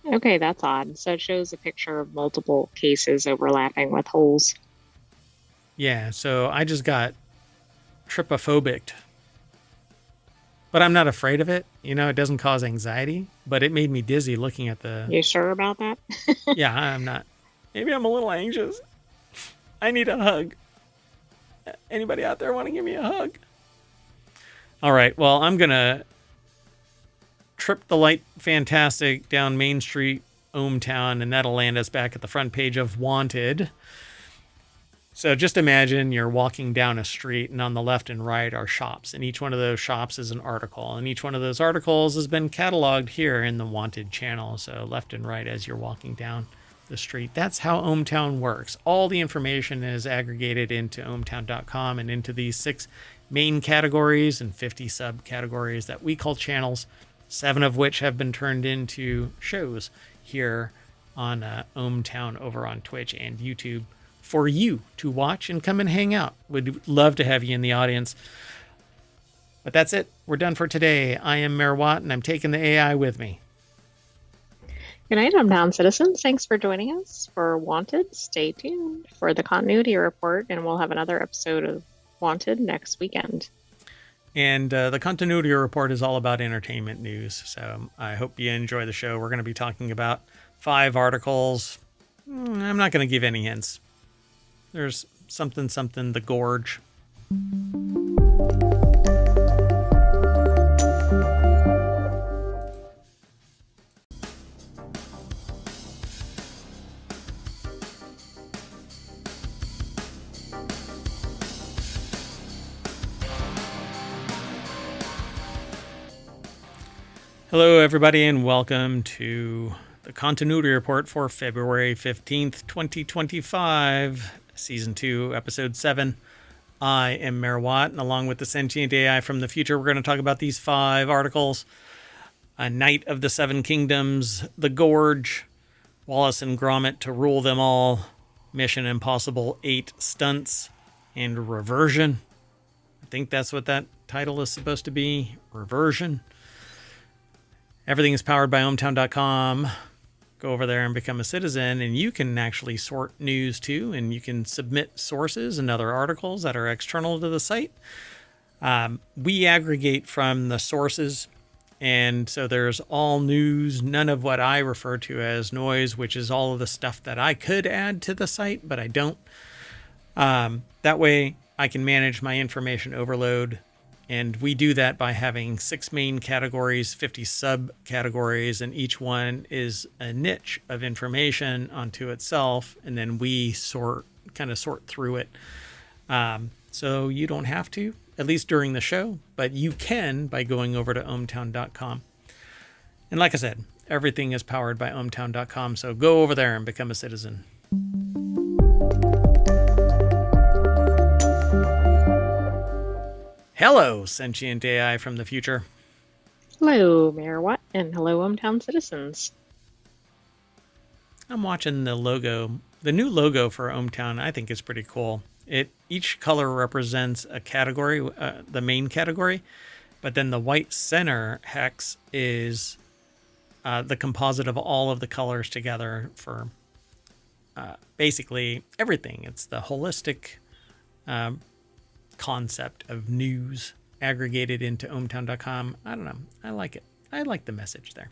Okay, that's odd. So it shows a picture of multiple cases overlapping with holes. Yeah, so I just got tropophobic. But I'm not afraid of it. You know, it doesn't cause anxiety, but it made me dizzy looking at the... You sure about that? Yeah, I'm not. Maybe I'm a little anxious. I need a hug. Anybody out there want to give me a hug? All right, well, I'm going to trip the light fantastic down Main Street, ohmTown, and that'll land us back at the front page of Wanted. So just imagine you're walking down a street and on the left and right are shops, and each one of those shops is an article, and each one of those articles has been cataloged here in the Wanted channel. So left and right as you're walking down the street. That's how ohmTown works. All the information is aggregated into ohmTown.com and into these 6 main categories and 50 subcategories that we call channels, 7 of which have been turned into shows here on ohmTown over on Twitch and YouTube for you to watch and come and hang out. We'd love to have you in the audience. But that's it. We're done for today. I am Mayor Watt, and I'm taking the AI with me. Good night, ohmTown citizens. Thanks for joining us for Wanted. Stay tuned for the continuity report, and we'll have another episode of Wanted next weekend. And the continuity report is all about entertainment news. So I hope you enjoy the show. We're going to be talking about 5 articles. I'm not going to give any hints. There's something, the gorge. Hello, everybody, and welcome to the continuity report for February 15th, 2025, Season 2, Episode 7. I am Mayor Watt, and along with the sentient AI from the future, we're going to talk about these 5 articles. A Knight of the Seven Kingdoms, The Gorge, Wallace and Gromit to Rule Them All, Mission Impossible 8 Stunts, and Reversion. I think that's what that title is supposed to be. Reversion. Everything is powered by ohmtown.com. Go over there and become a citizen, and you can actually sort news too, and you can submit sources and other articles that are external to the site. We aggregate from the sources, and so there's all news, none of what I refer to as noise, which is all of the stuff that I could add to the site, but I don't. That way I can manage my information overload. And we do that by having 6 main categories, 50 subcategories, and each one is a niche of information onto itself. And then we kind of sort through it. So you don't have to, at least during the show, but you can by going over to ohmtown.com. And like I said, everything is powered by ohmtown.com. So go over there and become a citizen. Hello, sentient AI from the future. Hello, Mayor Watt, and hello, ohmTown citizens. I'm watching the logo. The new logo for ohmTown, I think, is pretty cool. Each color represents a category, the main category, but then the white center hex is the composite of all of the colors together for basically everything. It's the holistic concept of news aggregated into ohmtown.com. I don't know. I like it. I like the message there.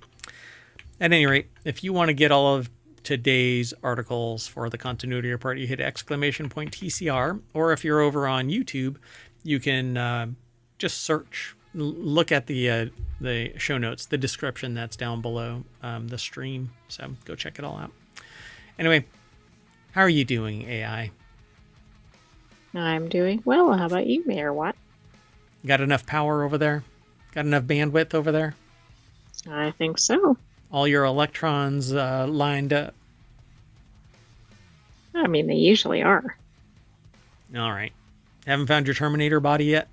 At any rate, if you want to get all of today's articles for the continuity report, you hit !TCR, or if you're over on YouTube, you can just search, look at the show notes, the description that's down below the stream. So go check it all out. Anyway, how are you doing, AI? I'm doing well. How about you, Mayor Watt? Got enough power over there? Got enough bandwidth over there? I think so. All your electrons lined up? I mean, they usually are. All right. Haven't found your Terminator body yet?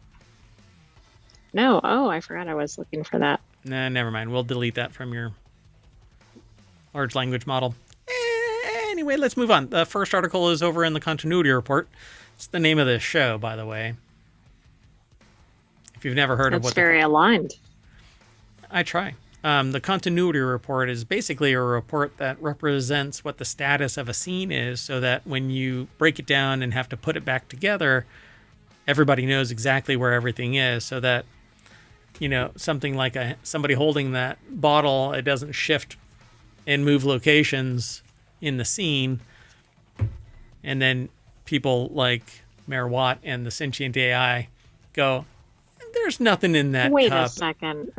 No. Oh, I forgot I was looking for that. Nah, never mind. We'll delete that from your large language model. Anyway, let's move on. The first article is over in the continuity report. It's the name of this show, by the way. If you've never heard of what... That's very aligned. I try. The continuity report is basically a report that represents what the status of a scene is, so that when you break it down and have to put it back together, everybody knows exactly where everything is, so that, you know, something like somebody holding that bottle, it doesn't shift and move locations in the scene, and then people like Mayor Watt and the sentient AI go, there's nothing in that Wait cup. a second.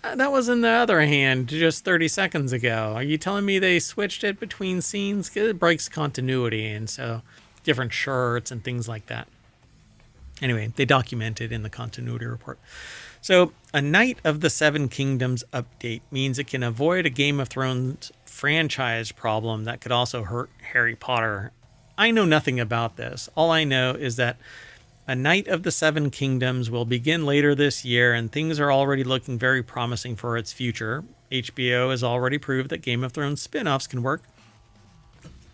That was in the other hand just 30 seconds ago. Are you telling me they switched it between scenes? 'Cause it breaks continuity, and so different shirts and things like that. Anyway, they document it in the continuity report. So a Knight of the Seven Kingdoms update means it can avoid a Game of Thrones franchise problem that could also hurt Harry Potter. I know nothing about this. All I know is that A Knight of the Seven Kingdoms will begin later this year, and things are already looking very promising for its future. HBO has already proved that Game of Thrones spin-offs can work.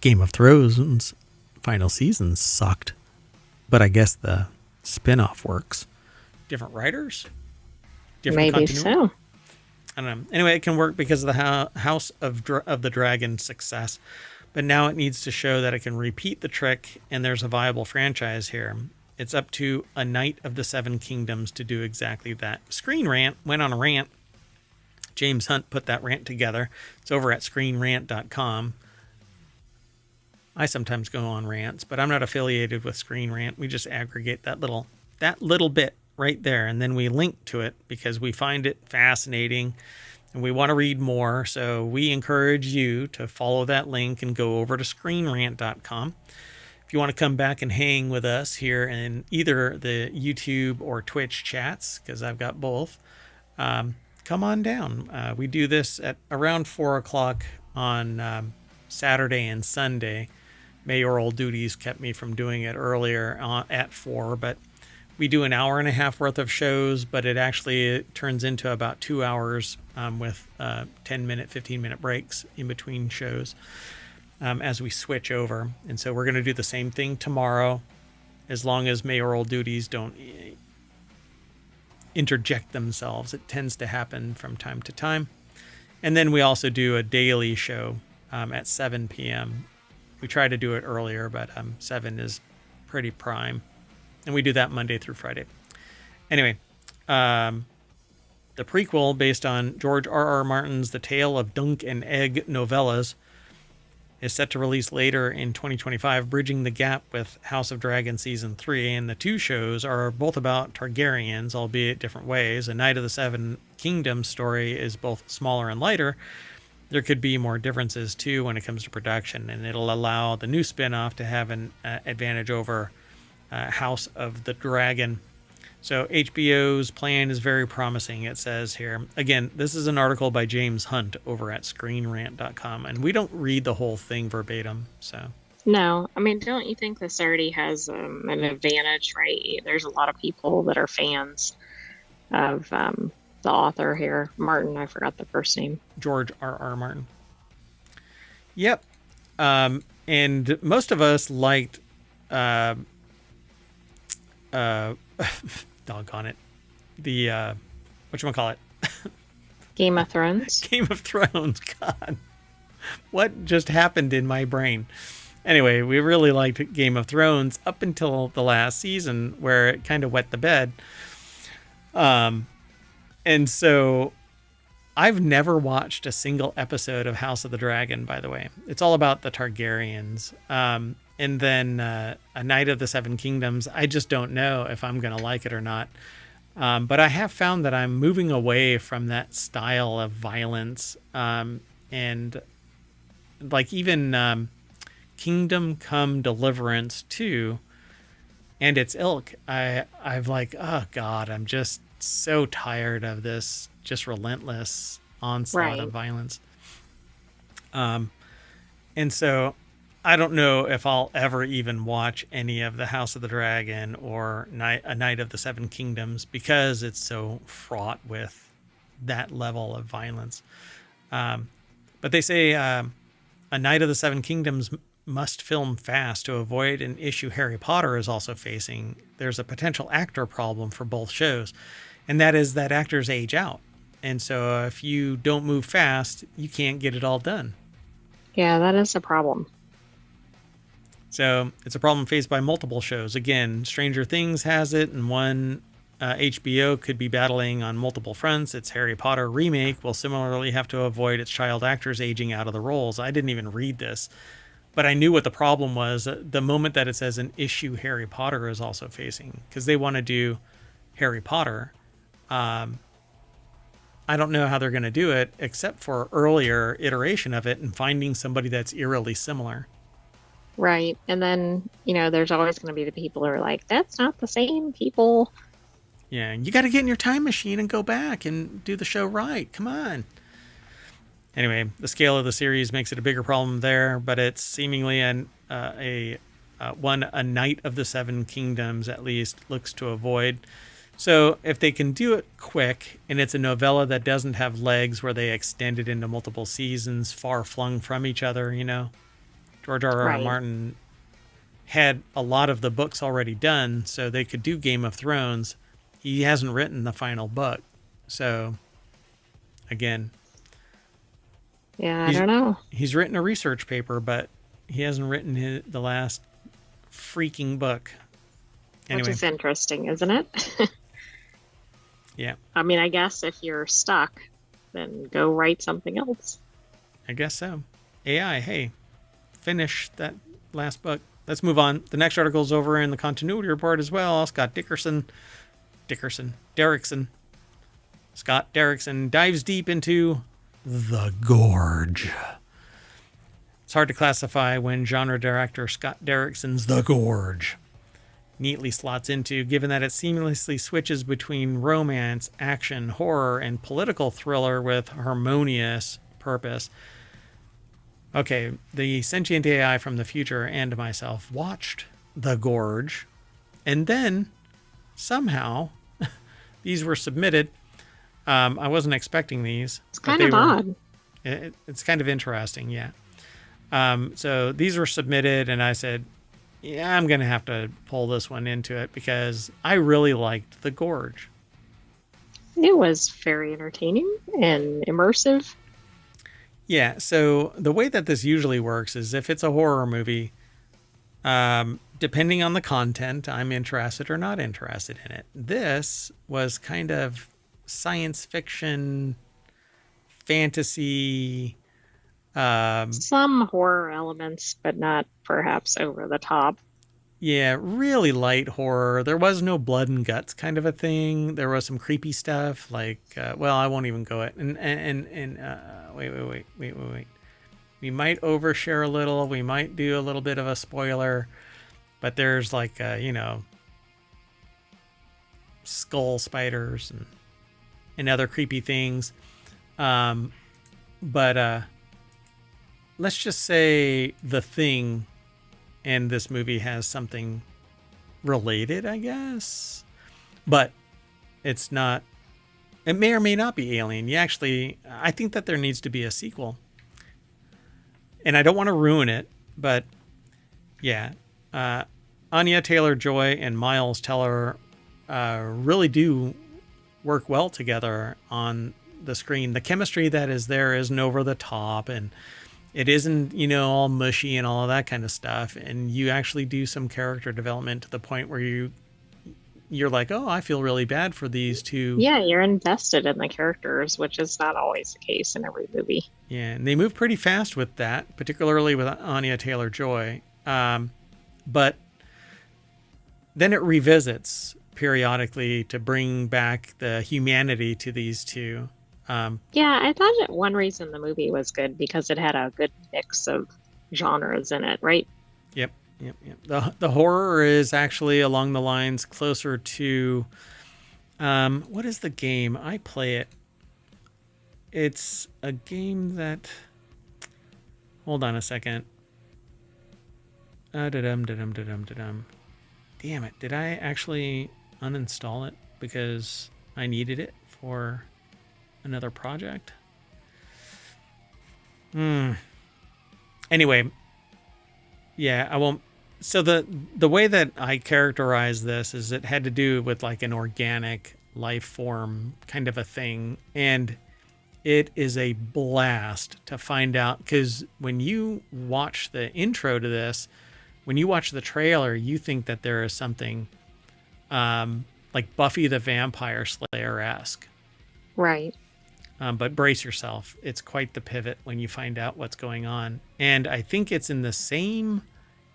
Game of Thrones final season sucked, but I guess the spin-off works. Different writers? Different Maybe continuity? so. I don't know. Anyway, it can work because of the House of the Dragon success, but now it needs to show that it can repeat the trick, and there's a viable franchise here. It's up to A Knight of the Seven Kingdoms to do exactly that. Screen Rant went on a rant. James Hunt put that rant together. It's over at screenrant.com. I sometimes go on rants, but I'm not affiliated with Screen Rant. We just aggregate that little bit right there, and then we link to it because we find it fascinating and we want to read more. So we encourage you to follow that link and go over to screenrant.com. If you want to come back and hang with us here in either the YouTube or Twitch chats, because I've got both, come on down. We do this at around 4 o'clock on Saturday and Sunday. Mayoral duties kept me from doing it earlier at 4, but we do an hour and a half worth of shows, but it turns into about 2 hours with 10-minute, 15-minute breaks in between shows as we switch over. And so we're going to do the same thing tomorrow, as long as mayoral duties don't interject themselves. It tends to happen from time to time. And then we also do a daily show at 7 p.m. We try to do it earlier, but 7 is pretty prime. And we do that Monday through Friday. Anyway, the prequel based on George R.R. Martin's The Tale of Dunk and Egg novellas is set to release later in 2025, bridging the gap with House of Dragon Season 3. And the two shows are both about Targaryens, albeit different ways. A Knight of the Seven Kingdoms story is both smaller and lighter. There could be more differences, too, when it comes to production, and it'll allow the new spin-off to have an advantage over House of the Dragon. So HBO's plan is very promising, it says here. Again, this is an article by James Hunt over at ScreenRant.com, and we don't read the whole thing verbatim. So no, I mean, don't you think this already has an advantage, right? There's a lot of people that are fans of the author here, Martin. I forgot the first name. George R.R. Martin. Yep. And most of us liked doggone it, the whatchamacallit? Game of Thrones. Game of Thrones. God, what just happened in my brain? Anyway, we really liked Game of Thrones up until the last season, where it kind of wet the bed. And so I've never watched a single episode of House of the Dragon, by the way. It's all about the Targaryens. And then A Knight of the Seven Kingdoms, I just don't know if I'm going to like it or not. But I have found that I'm moving away from that style of violence. And like even Kingdom Come Deliverance 2 and its ilk, I've like, oh God, I'm just so tired of this just relentless onslaught of violence. And so I don't know if I'll ever even watch any of the House of the Dragon or A Knight of the Seven Kingdoms, because it's so fraught with that level of violence. But they say A Knight of the Seven Kingdoms must film fast to avoid an issue Harry Potter is also facing. There's a potential actor problem for both shows, and that is that actors age out. And so if you don't move fast, you can't get it all done. Yeah, that is a problem. So it's a problem faced by multiple shows. Again, Stranger Things has it, and one HBO could be battling on multiple fronts. Its Harry Potter remake will similarly have to avoid its child actors aging out of the roles. I didn't even read this, but I knew what the problem was the moment that it says an issue Harry Potter is also facing, because they want to do Harry Potter. I don't know how they're going to do it, except for earlier iteration of it and finding somebody that's eerily similar. Right. And then, there's always going to be the people who are like, that's not the same people. Yeah. You got to get in your time machine and go back and do the show right. Come on. Anyway, the scale of the series makes it a bigger problem there, but it's seemingly a Knight of the Seven Kingdoms at least looks to avoid. So if they can do it quick, and it's a novella that doesn't have legs where they extend it into multiple seasons far flung from each other, George R.R. Martin had a lot of the books already done, so they could do Game of Thrones. He hasn't written the final book. So, again. Yeah, I don't know. He's written a research paper, but he hasn't written the last freaking book. Anyway. Which is interesting, isn't it? Yeah. I mean, I guess if you're stuck, then go write something else. I guess so. AI, hey, finish that last book. Let's move on. The next article is over in the continuity report as well. Scott Derrickson dives deep into the Gorge. It's hard to classify when genre director Scott Derrickson's The Gorge neatly slots into, given that it seamlessly switches between romance, action, horror, and political thriller with harmonious purpose. Okay, the sentient AI from the future and myself watched The Gorge, and then somehow these were submitted. I wasn't expecting these. It's kind of odd. It's kind of interesting, yeah. So these were submitted, and I said, yeah, I'm going to have to pull this one into it because I really liked The Gorge. It was very entertaining and immersive. Yeah, so the way that this usually works is if it's a horror movie, depending on the content, I'm interested or not interested in it. This was kind of science fiction, fantasy. Some horror elements, but not perhaps over the top. Yeah, really light horror. There was no blood and guts kind of a thing. There was some creepy stuff like, well, I won't even go it. Wait. We might overshare a little. We might do a little bit of a spoiler, but there's like, skull spiders and other creepy things. But let's just say The Thing and this movie has something related, I guess. But it's not. It may or may not be Alien. I think that there needs to be a sequel. And I don't want to ruin it, but yeah. Anya Taylor-Joy and Miles Teller really do work well together on the screen. The chemistry that is there isn't over the top, and it isn't, all mushy and all of that kind of stuff. And you actually do some character development to the point where you're like, oh, I feel really bad for these two. Yeah, you're invested in the characters, which is not always the case in every movie. Yeah, and they move pretty fast with that, particularly with Anya Taylor-Joy. But then it revisits periodically to bring back the humanity to these two. Yeah, I thought that one reason the movie was good because it had a good mix of genres in it, right? Yep. The horror is actually along the lines closer to what is the game? I play it. It's a game that, hold on a second. Damn it. Did I actually uninstall it because I needed it for another project? Anyway, yeah, I won't. So the way that I characterize this is it had to do with like an organic life form kind of a thing. And it is a blast to find out, because when you watch the intro to this, when you watch the trailer, you think that there is something like Buffy the Vampire Slayer-esque. Right. But brace yourself. It's quite the pivot when you find out what's going on. And I think it's in the same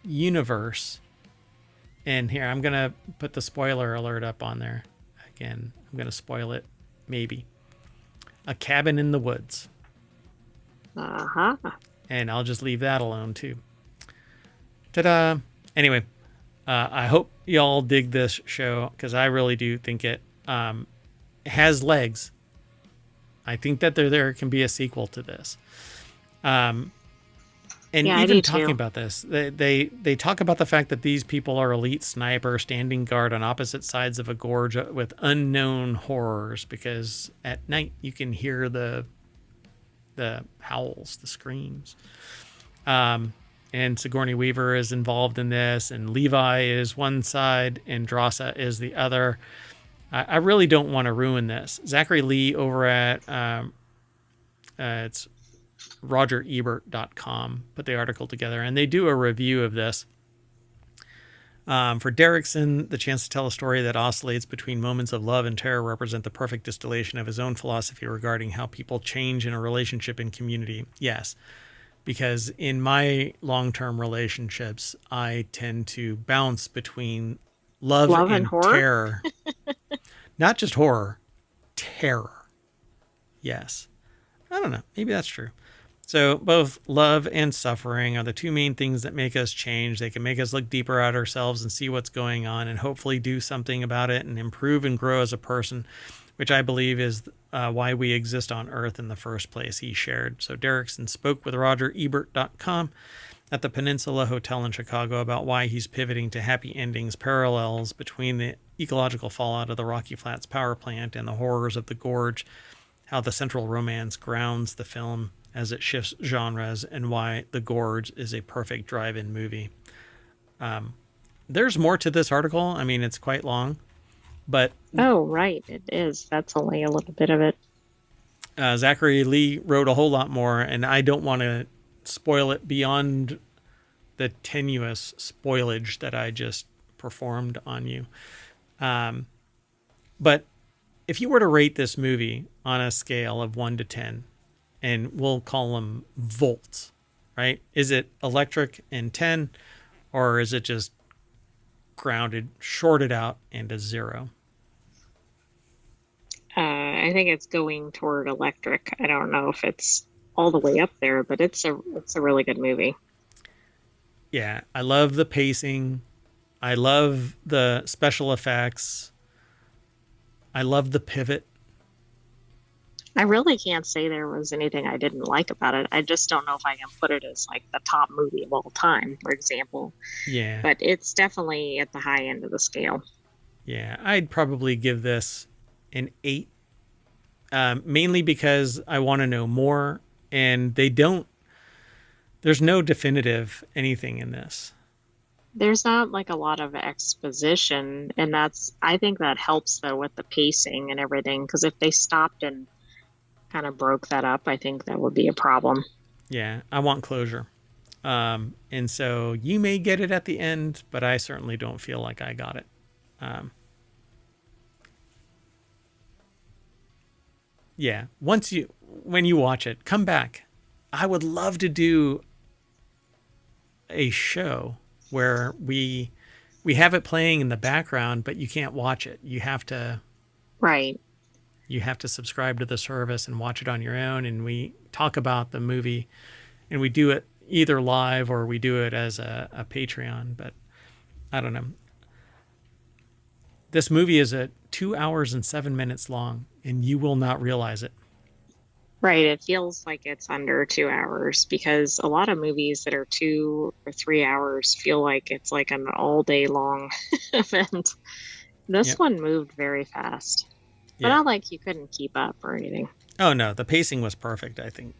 universe. And here, I'm going to put the spoiler alert up on there. Again, I'm going to spoil it. Maybe. A Cabin in the Woods. Uh-huh. And I'll just leave that alone, too. Ta-da! Anyway, I hope y'all dig this show, because I really do think it has legs. I think that there can be a sequel to this. And yeah, even talking about this, they talk about the fact that these people are elite snipers standing guard on opposite sides of a gorge with unknown horrors, because at night you can hear the howls, the screams. And Sigourney Weaver is involved in this, and Levi is one side and Drossa is the other. I really don't want to ruin this. Zachary Lee over at it's RogerEbert.com put the article together, and they do a review of this. For Derrickson, the chance to tell a story that oscillates between moments of love and terror represent the perfect distillation of his own philosophy regarding how people change in a relationship and community. Yes, because in my long-term relationships, I tend to bounce between love and terror. Not just horror, terror. Yes. I don't know. Maybe that's true. So both love and suffering are the two main things that make us change. They can make us look deeper at ourselves and see what's going on and hopefully do something about it and improve and grow as a person, which I believe is why we exist on Earth in the first place, he shared. So Derrickson spoke with RogerEbert.com at the Peninsula Hotel in Chicago about why he's pivoting to happy endings, parallels between the ecological fallout of the Rocky Flats power plant and the horrors of the gorge, how the central romance grounds the film as it shifts genres, and why The Gorge is a perfect drive-in movie. There's more to this article. I mean, it's quite long, but... Oh, right. It is. That's only a little bit of it. Zachary Lee wrote a whole lot more, and I don't want to spoil it beyond the tenuous spoilage that I just performed on you. But if you were to rate this movie on a scale of 1 to 10, and we'll call them volts, right? Is it electric and 10, or is it just grounded, shorted out, and a 0? I think it's going toward electric. I don't know if it's all the way up there, but it's a really good movie. Yeah, I love the pacing. I love the special effects. I love the pivot. I really can't say there was anything I didn't like about it. I just don't know if I can put it as like the top movie of all time, for example. Yeah. But it's definitely at the high end of the scale. Yeah, I'd probably give this an 8. Mainly because I want to know more, and there's no definitive anything in this. There's not like a lot of exposition, and I think that helps though with the pacing and everything, because if they stopped and kind of broke that up, I think that would be a problem. Yeah, I want closure. And so you may get it at the end, but I certainly don't feel like I got it. Yeah, when you watch it, come back. I would love to do a show where we have it playing in the background, but you can't watch it. You have to... Right. You have to subscribe to the service and watch it on your own, and we talk about the movie, and we do it either live or we do it as a Patreon, but I don't know. This movie is 2 hours and 7 minutes long, and you will not realize it. Right. It feels like it's under 2 hours, because a lot of movies that are 2 or 3 hours feel like it's like an all day long event. This one moved very fast. But not like you couldn't keep up or anything. Oh, no. The pacing was perfect, I think.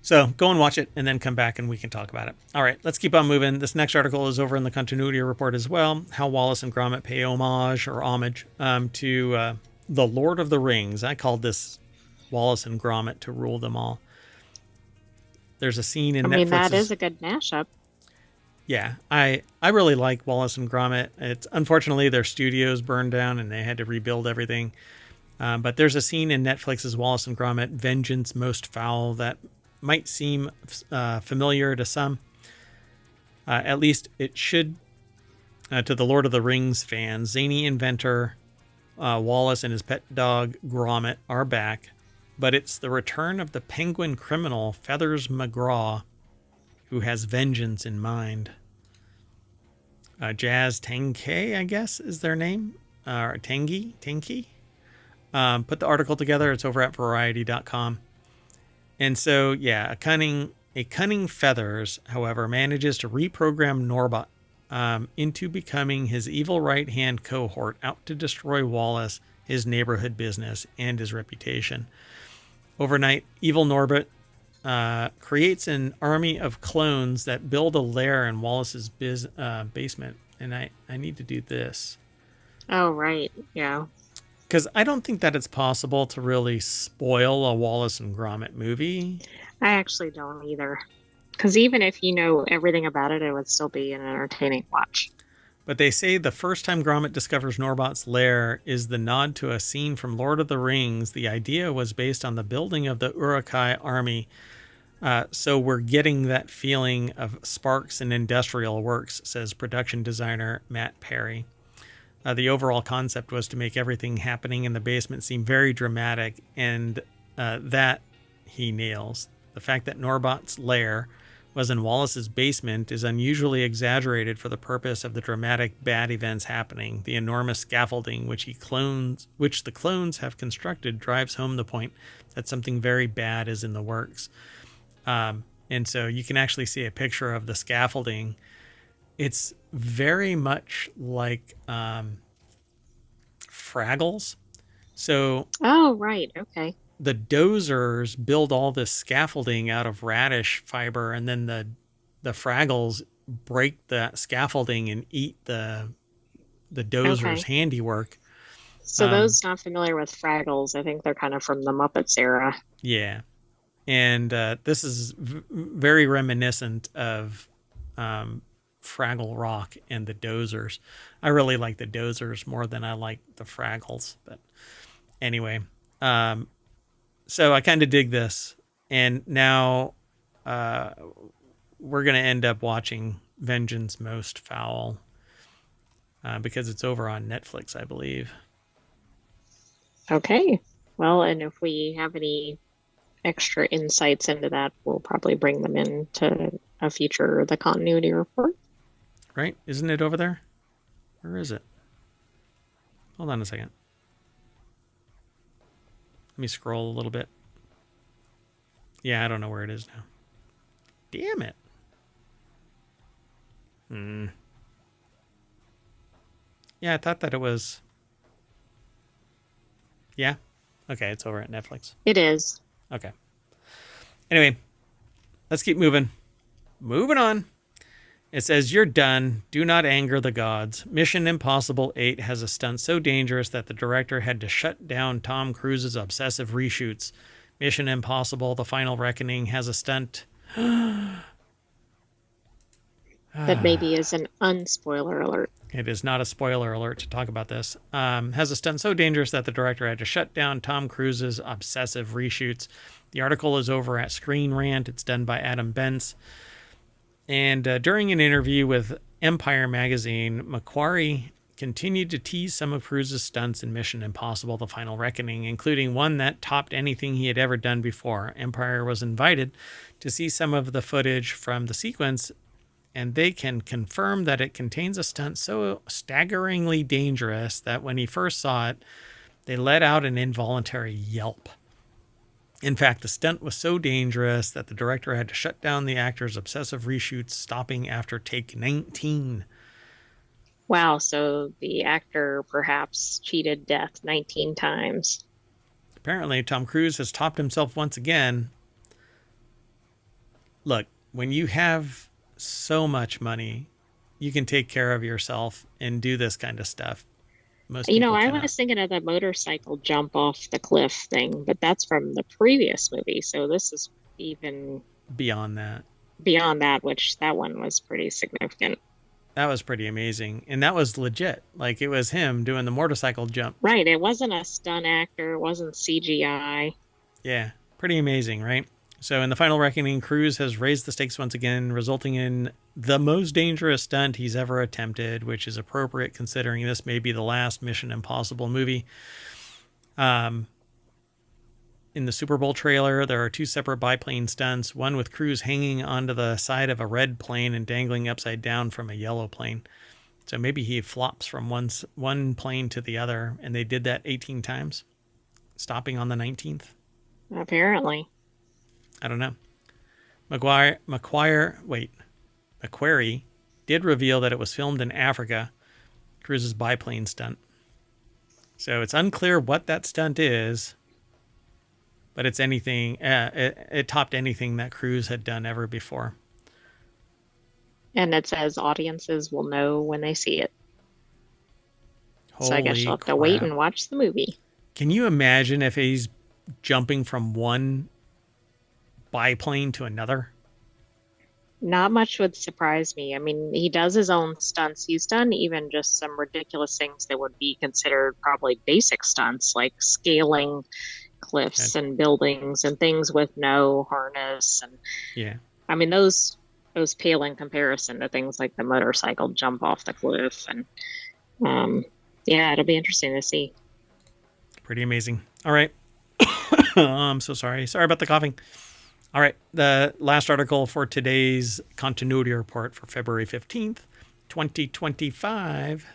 So go and watch it and then come back and we can talk about it. All right, let's keep on moving. This next article is over in the Continuity Report as well. How Wallace and Gromit pay homage to the Lord of the Rings. I called this Wallace and Gromit to rule them all. There's a scene in Netflix. I mean, that is a good mashup. Yeah, I really like Wallace and Gromit. It's unfortunately their studios burned down and they had to rebuild everything. But there's a scene in Netflix's Wallace and Gromit, Vengeance Most Foul, that might seem familiar to some. At least it should to the Lord of the Rings fans. Zany inventor Wallace and his pet dog Gromit are back, but it's the return of the penguin criminal Feathers McGraw, who has vengeance in mind. Jazz Tangke, I guess, is their name. Or Tangi? Put the article together. It's over at variety.com. And so, yeah, a cunning Feathers, however, manages to reprogram Norbot into becoming his evil right-hand cohort out to destroy Wallace, his neighborhood business, and his reputation. Overnight, evil Norbot creates an army of clones that build a lair in Wallace's basement. And I need to do this. Oh, right. Yeah. Because I don't think that it's possible to really spoil a Wallace and Gromit movie. I actually don't either. Because even if you know everything about it, it would still be an entertaining watch. But they say the first time Gromit discovers Norbot's lair is the nod to a scene from Lord of the Rings. The idea was based on the building of the Uruk-hai army. So we're getting that feeling of sparks and industrial works, says production designer Matt Perry. The overall concept was to make everything happening in the basement seem very dramatic, and that he nails. The fact that Norbot's lair was in Wallace's basement is unusually exaggerated for the purpose of the dramatic bad events happening. The enormous scaffolding which the clones have constructed drives home the point that something very bad is in the works. And so you can actually see a picture of the scaffolding. It's very much like Fraggles. So oh, right. Okay. the dozers build all this scaffolding out of radish fiber, and then the Fraggles break the scaffolding and eat the dozer's handiwork. So those not familiar with Fraggles, I think they're kind of from the Muppets era. Yeah. And this is very reminiscent of Fraggle Rock and the dozers. I really like the dozers more than I like the Fraggles. But anyway, so I kind of dig this. And now we're going to end up watching Vengeance Most Foul because it's over on Netflix, I believe. Okay. Well, and if we have any extra insights into that, we'll probably bring them into a future The Continuity Report. Right? Isn't it over there? Where is it? Hold on a second. Let me scroll a little bit. Yeah, I don't know where it is now. Damn it. Yeah, I thought that it was... Yeah? Okay, it's over at Netflix. It is. Okay. Anyway, let's keep moving. Moving on. It says, you're done. Do not anger the gods. Mission Impossible 8 has a stunt so dangerous that the director had to shut down Tom Cruise's obsessive reshoots. Mission Impossible, The Final Reckoning has a stunt... that maybe is an unspoiler alert. It is not a spoiler alert to talk about this. Has a stunt so dangerous that the director had to shut down Tom Cruise's obsessive reshoots. The article is over at Screen Rant. It's done by Adam Bentz. And during an interview with Empire magazine, Macquarie continued to tease some of Cruise's stunts in Mission Impossible: The Final Reckoning, including one that topped anything he had ever done before. Empire was invited to see some of the footage from the sequence, and they can confirm that it contains a stunt so staggeringly dangerous that when he first saw it, they let out an involuntary yelp. In fact, the stunt was so dangerous that the director had to shut down the actor's obsessive reshoots, stopping after take 19. Wow, so the actor perhaps cheated death 19 times. Apparently, Tom Cruise has topped himself once again. Look, when you have so much money, you can take care of yourself and do this kind of stuff. Most I cannot. was thinking of the motorcycle jump off the cliff thing, but that's from the previous movie. So this is even beyond that. Beyond that, which that one was pretty significant. That was pretty amazing. And that was legit. Like, it was him doing the motorcycle jump. Right. It wasn't a stunt actor. It wasn't CGI. Yeah. Pretty amazing, right? So in The Final Reckoning, Cruise has raised the stakes once again, resulting in the most dangerous stunt he's ever attempted, which is appropriate considering this may be the last Mission Impossible movie. In the Super Bowl trailer, there are two separate biplane stunts, one with Cruise hanging onto the side of a red plane and dangling upside down from a yellow plane. So maybe he flops from one plane to the other, and they did that 18 times, stopping on the 19th. Apparently. I don't know. Macquarie did reveal that it was filmed in Africa, Cruise's biplane stunt. So it's unclear what that stunt is, but it's anything. It topped anything that Cruise had done ever before. And it says audiences will know when they see it. Holy so I guess you'll have to wait and watch the movie. Can you imagine if he's jumping from one biplane to another? Not much would surprise me. I mean, he does his own stunts. He's done even just some ridiculous things that would be considered probably basic stunts, like scaling cliffs and buildings and things with no harness. And yeah, I mean, those pale in comparison to things like the motorcycle jump off the cliff. And yeah, it'll be interesting to see. Pretty amazing. All right. I'm so sorry. Sorry about the coughing. All right, the last article for today's continuity report for February 15th, 2025.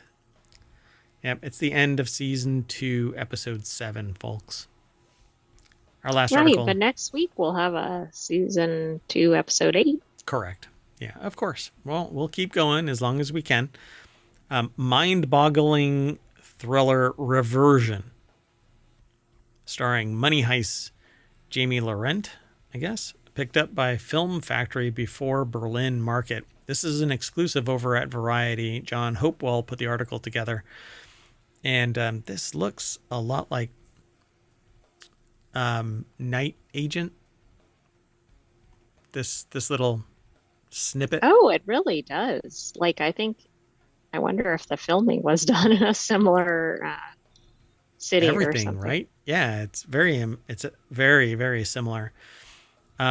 Yep, it's the end of season 2, episode 7, folks. Our last article. But next week we'll have a season 2, episode 8. Correct. Yeah, of course. Well, we'll keep going as long as we can. Mind-boggling thriller Reversion, starring Money Heist Jamie Laurent, I guess, picked up by Film Factory before Berlin Market. This is an exclusive over at Variety. John Hopewell put the article together. And this looks a lot like Night Agent. This little snippet. Oh, it really does. Like, I wonder if the filming was done in a similar city or something. Right? Yeah, it's very, very similar.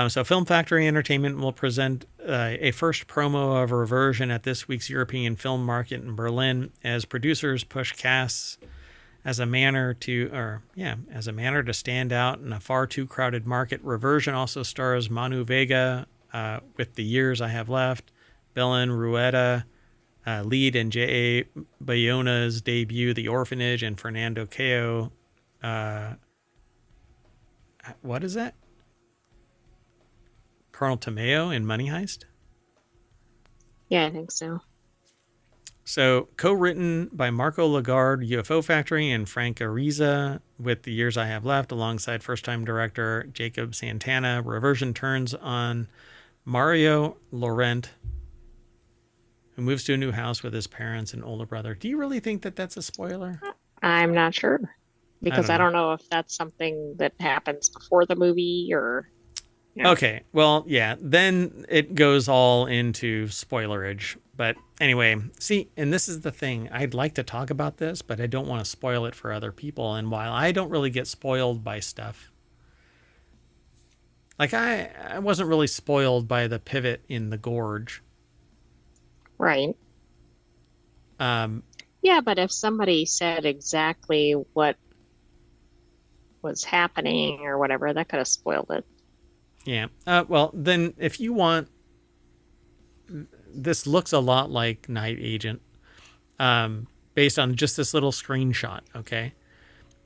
So Film Factory Entertainment will present a first promo of Reversion at this week's European Film Market in Berlin as producers push casts as a manner to stand out in a far too crowded market. Reversion also stars Manu Vega with The Years I Have Left, Belen Rueda, lead in J.A. Bayona's debut, The Orphanage, and Fernando Cao. What is that? Colonel Tomeo in Money Heist? Yeah, I think so. So, co-written by Marco Lagarde, UFO Factory, and Frank Ariza, with The Years I Have Left, alongside first-time director Jacob Santana. Reversion turns on Mario Laurent, who moves to a new house with his parents and older brother. Do you really think that that's a spoiler? I'm not sure, because I don't know if that's something that happens before the movie or... Yeah. Okay, well, yeah, then it goes all into spoilerage. But anyway, see, and this is the thing. I'd like to talk about this, but I don't want to spoil it for other people. And while I don't really get spoiled by stuff, like I wasn't really spoiled by the pivot in the gorge. Right. Yeah, but if somebody said exactly what was happening or whatever, that could have spoiled it. Yeah. Well, then if you want, this looks a lot like Night Agent, based on just this little screenshot. Okay.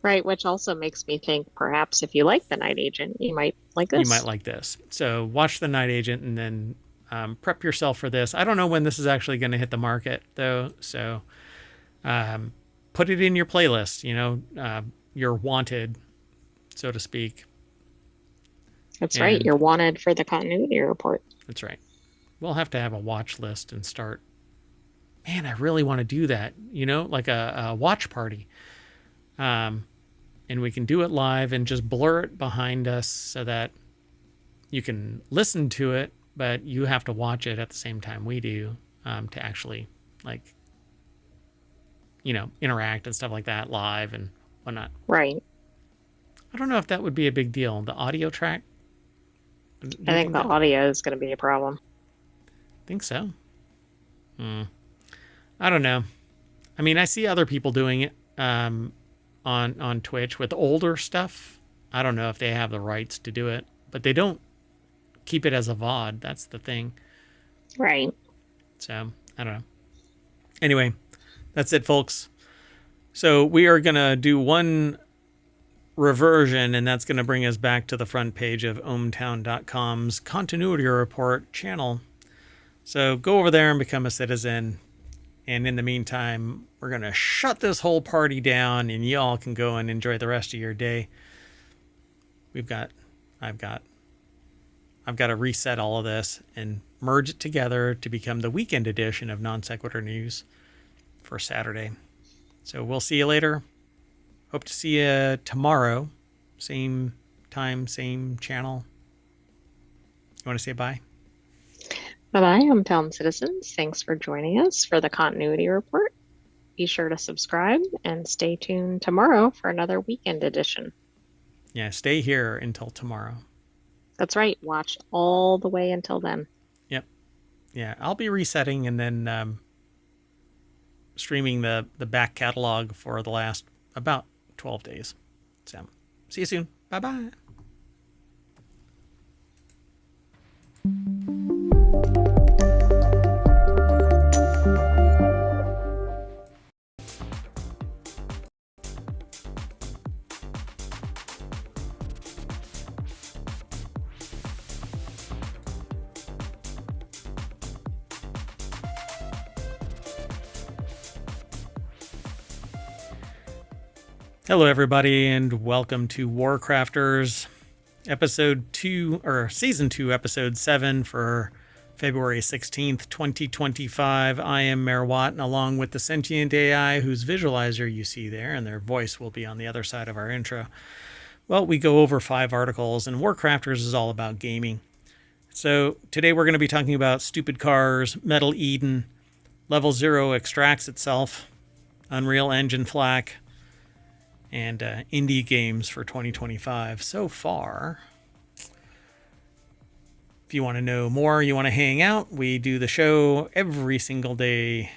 Right. Which also makes me think perhaps if you like the Night Agent, you might like this. You might like this. So watch the Night Agent and then prep yourself for this. I don't know when this is actually going to hit the market though. So put it in your playlist, you're wanted, so to speak. That's right. You're wanted for the continuity report. That's right. We'll have to have a watch list and start. Man, I really want to do that. Like a watch party. And we can do it live and just blur it behind us so that you can listen to it, but you have to watch it at the same time we do to actually interact and stuff like that live and whatnot. Right. I don't know if that would be a big deal. The audio track. I think the audio is going to be a problem. Think so? I don't know. I mean, I see other people doing it on Twitch with older stuff. I don't know if they have the rights to do it, but they don't keep it as a VOD. That's the thing. Right. So, I don't know. Anyway, that's it, folks. So we are going to do one reversion, and that's going to bring us back to the front page of ohmtown.com's continuity report channel. So go over there and become a citizen. And in the meantime, we're going to shut this whole party down and y'all can go and enjoy the rest of your day. I've got to reset all of this and merge it together to become the weekend edition of Non Sequitur News for Saturday. So we'll see you later. Hope to see you tomorrow. Same time, same channel. You want to say bye? Bye-bye, hometown citizens. Thanks for joining us for the Continuity Report. Be sure to subscribe and stay tuned tomorrow for another weekend edition. Yeah, stay here until tomorrow. That's right. Watch all the way until then. Yep. Yeah, I'll be resetting and then streaming the back catalog for the last about 12 days. So, see you soon. Bye-bye. Hello, everybody, and welcome to WarCrafters, episode 2, or season 2, episode 7 for February 16th, 2025. I am Mayor Watt, and along with the sentient AI whose visualizer you see there, and their voice will be on the other side of our intro. Well, we go over 5 articles, and WarCrafters is all about gaming. So today we're going to be talking about Stupid Cars, Metal Eden, Level 0 extracts itself, Unreal Engine FLAC, and indie games for 2025 so far. If you want to know more, you want to hang out, we do the show every single day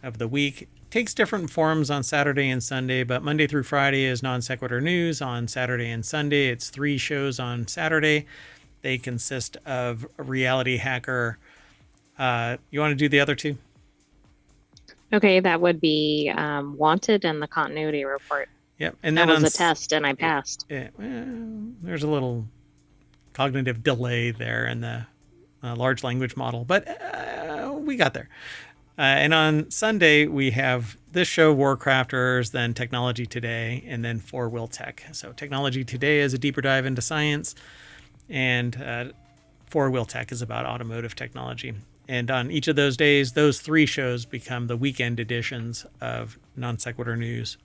of the week. It takes different forms on Saturday and Sunday, but Monday through Friday is Non Sequitur News. On Saturday and Sunday, it's 3 shows on Saturday. They consist of RealityHacker. You want to do the other 2? Okay, that would be Wanted and the Continuity Report. Yep, and that then was a test, and I passed. There's a little cognitive delay there in the large language model, but we got there. And on Sunday, we have this show, WarCrafters, then Technology Today, and then 4 Wheel Tech. So Technology Today is a deeper dive into science, and 4 Wheel Tech is about automotive technology. And on each of those days, those 3 shows become the weekend editions of Non Sequitur News.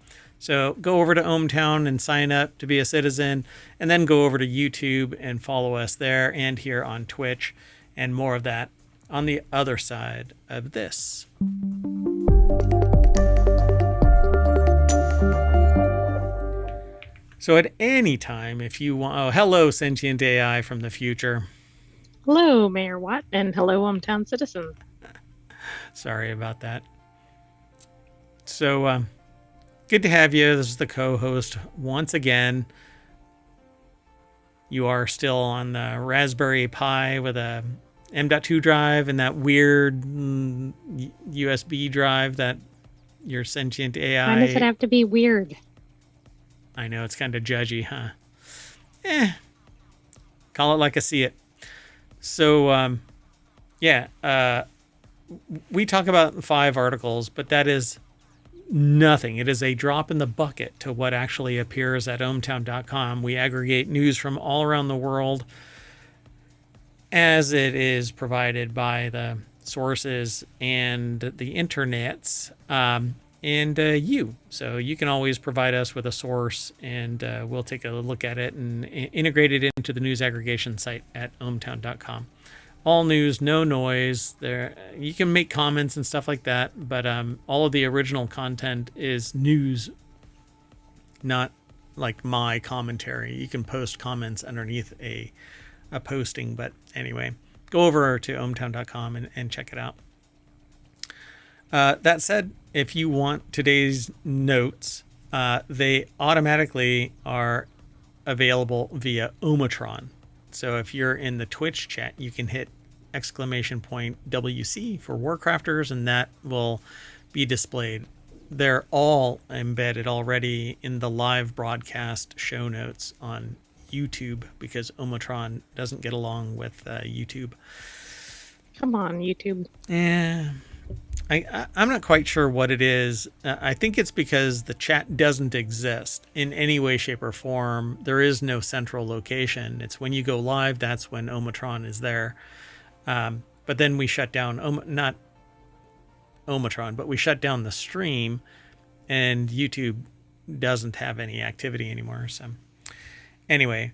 So go over to ohmTown and sign up to be a citizen, and then go over to YouTube and follow us there and here on Twitch, and more of that on the other side of this. So at any time, if you want... hello, sentient AI from the future. Hello, Mayor Watt, and hello, ohmTown citizens. Sorry about that. So, good to have you. This is the co-host once again. You are still on the Raspberry Pi with a M.2 drive and that weird USB drive that your sentient AI... Why does it have to be weird? I know, it's kind of judgy, huh? Call it like I see it. So, we talk about 5 articles, but that is nothing. It is a drop in the bucket to what actually appears at ohmtown.com. We aggregate news from all around the world as it is provided by the sources and the internets and you. So you can always provide us with a source, and we'll take a look at it and integrate it into the news aggregation site at ohmtown.com. All news, no noise. There, you can make comments and stuff like that, but all of the original content is news, not like my commentary. You can post comments underneath a posting, but anyway, go over to ohmtown.com and check it out. That said, if you want today's notes, they automatically are available via Omatron. So if you're in the Twitch chat, you can hit !WC for WarCrafters, and that will be displayed. They're all embedded already in the live broadcast show notes on YouTube, because Omatron doesn't get along with YouTube. Come on, YouTube. Yeah. I'm not quite sure what it is. I think it's because the chat doesn't exist in any way, shape, or form. There is no central location. It's when you go live, that's when Omatron is there. But then we shut down, not Omatron, but we shut down the stream, and YouTube doesn't have any activity anymore. So anyway,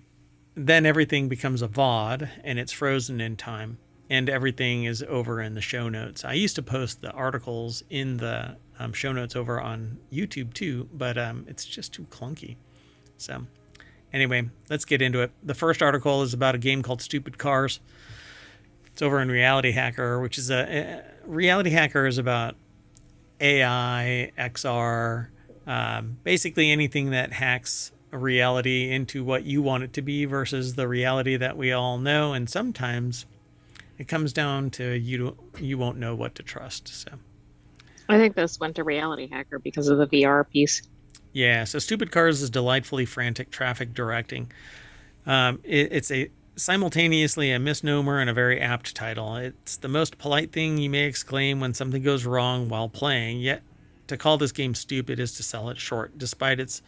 then everything becomes a VOD, and it's frozen in time. And everything is over in the show notes. I used to post the articles in the show notes over on YouTube too, but it's just too clunky. So anyway, let's get into it. The first article is about a game called Stupid Cars. It's over in RealityHacker, which is RealityHacker is about AI, XR, basically anything that hacks reality into what you want it to be versus the reality that we all know. And sometimes it comes down to you won't know what to trust. So I think this went to RealityHacker because of the VR piece. Yeah, so Stupid Cars is delightfully frantic traffic directing. It's simultaneously a misnomer and a very apt title. It's the most polite thing you may exclaim when something goes wrong while playing, yet to call this game stupid is to sell it short, despite its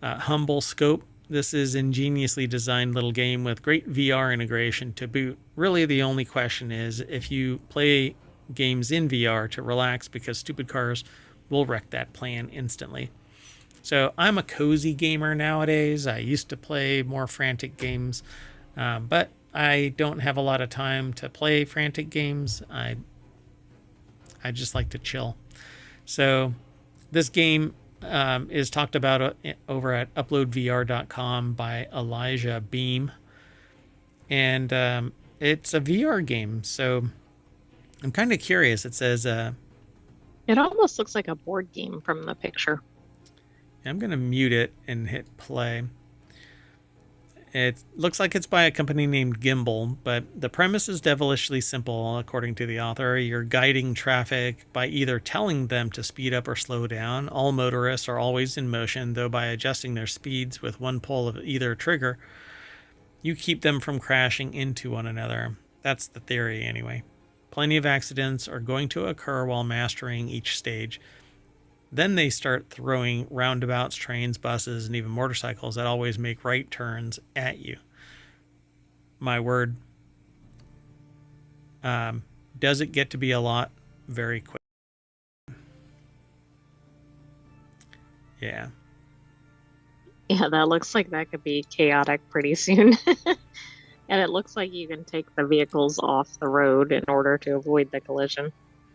Humble Scope. This is ingeniously designed little game with great VR integration to boot. Really, the only question is if you play games in VR to relax, because stupid cars will wreck that plan instantly. So I'm a cozy gamer nowadays. I used to play more frantic games, but I don't have a lot of time to play frantic games. I just like to chill. So this game is talked about over at uploadvr.com by Elijah Beam. And it's a VR game. So I'm kind of curious. It says... it almost looks like a board game from the picture. I'm going to mute it and hit play. It looks like it's by a company named Gimbal, but the premise is devilishly simple, according to the author. You're guiding traffic by either telling them to speed up or slow down. All motorists are always in motion, though by adjusting their speeds with one pull of either trigger, you keep them from crashing into one another. That's the theory, anyway. Plenty of accidents are going to occur while mastering each stage. Then they start throwing roundabouts, trains, buses, and even motorcycles that always make right turns at you. My word. Does it get to be a lot very quick? Yeah. Yeah, that looks like that could be chaotic pretty soon. And it looks like you can take the vehicles off the road in order to avoid the collision.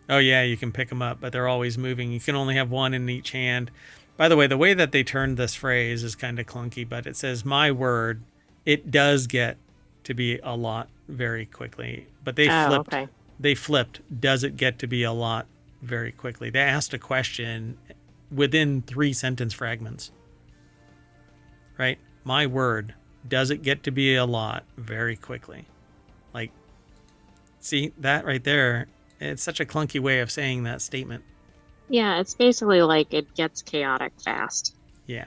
Oh, yeah, you can pick them up, but they're always moving. You can only have one in each hand. By the way that they turned this phrase is kind of clunky, but it says, my word, it does get to be a lot very quickly. But they flipped. Okay. They flipped. Does it get to be a lot very quickly? They asked a question within 3 sentence fragments. Right? My word, does it get to be a lot very quickly? Like, see, that right there. It's such a clunky way of saying that statement. Yeah, it's basically like it gets chaotic fast. Yeah.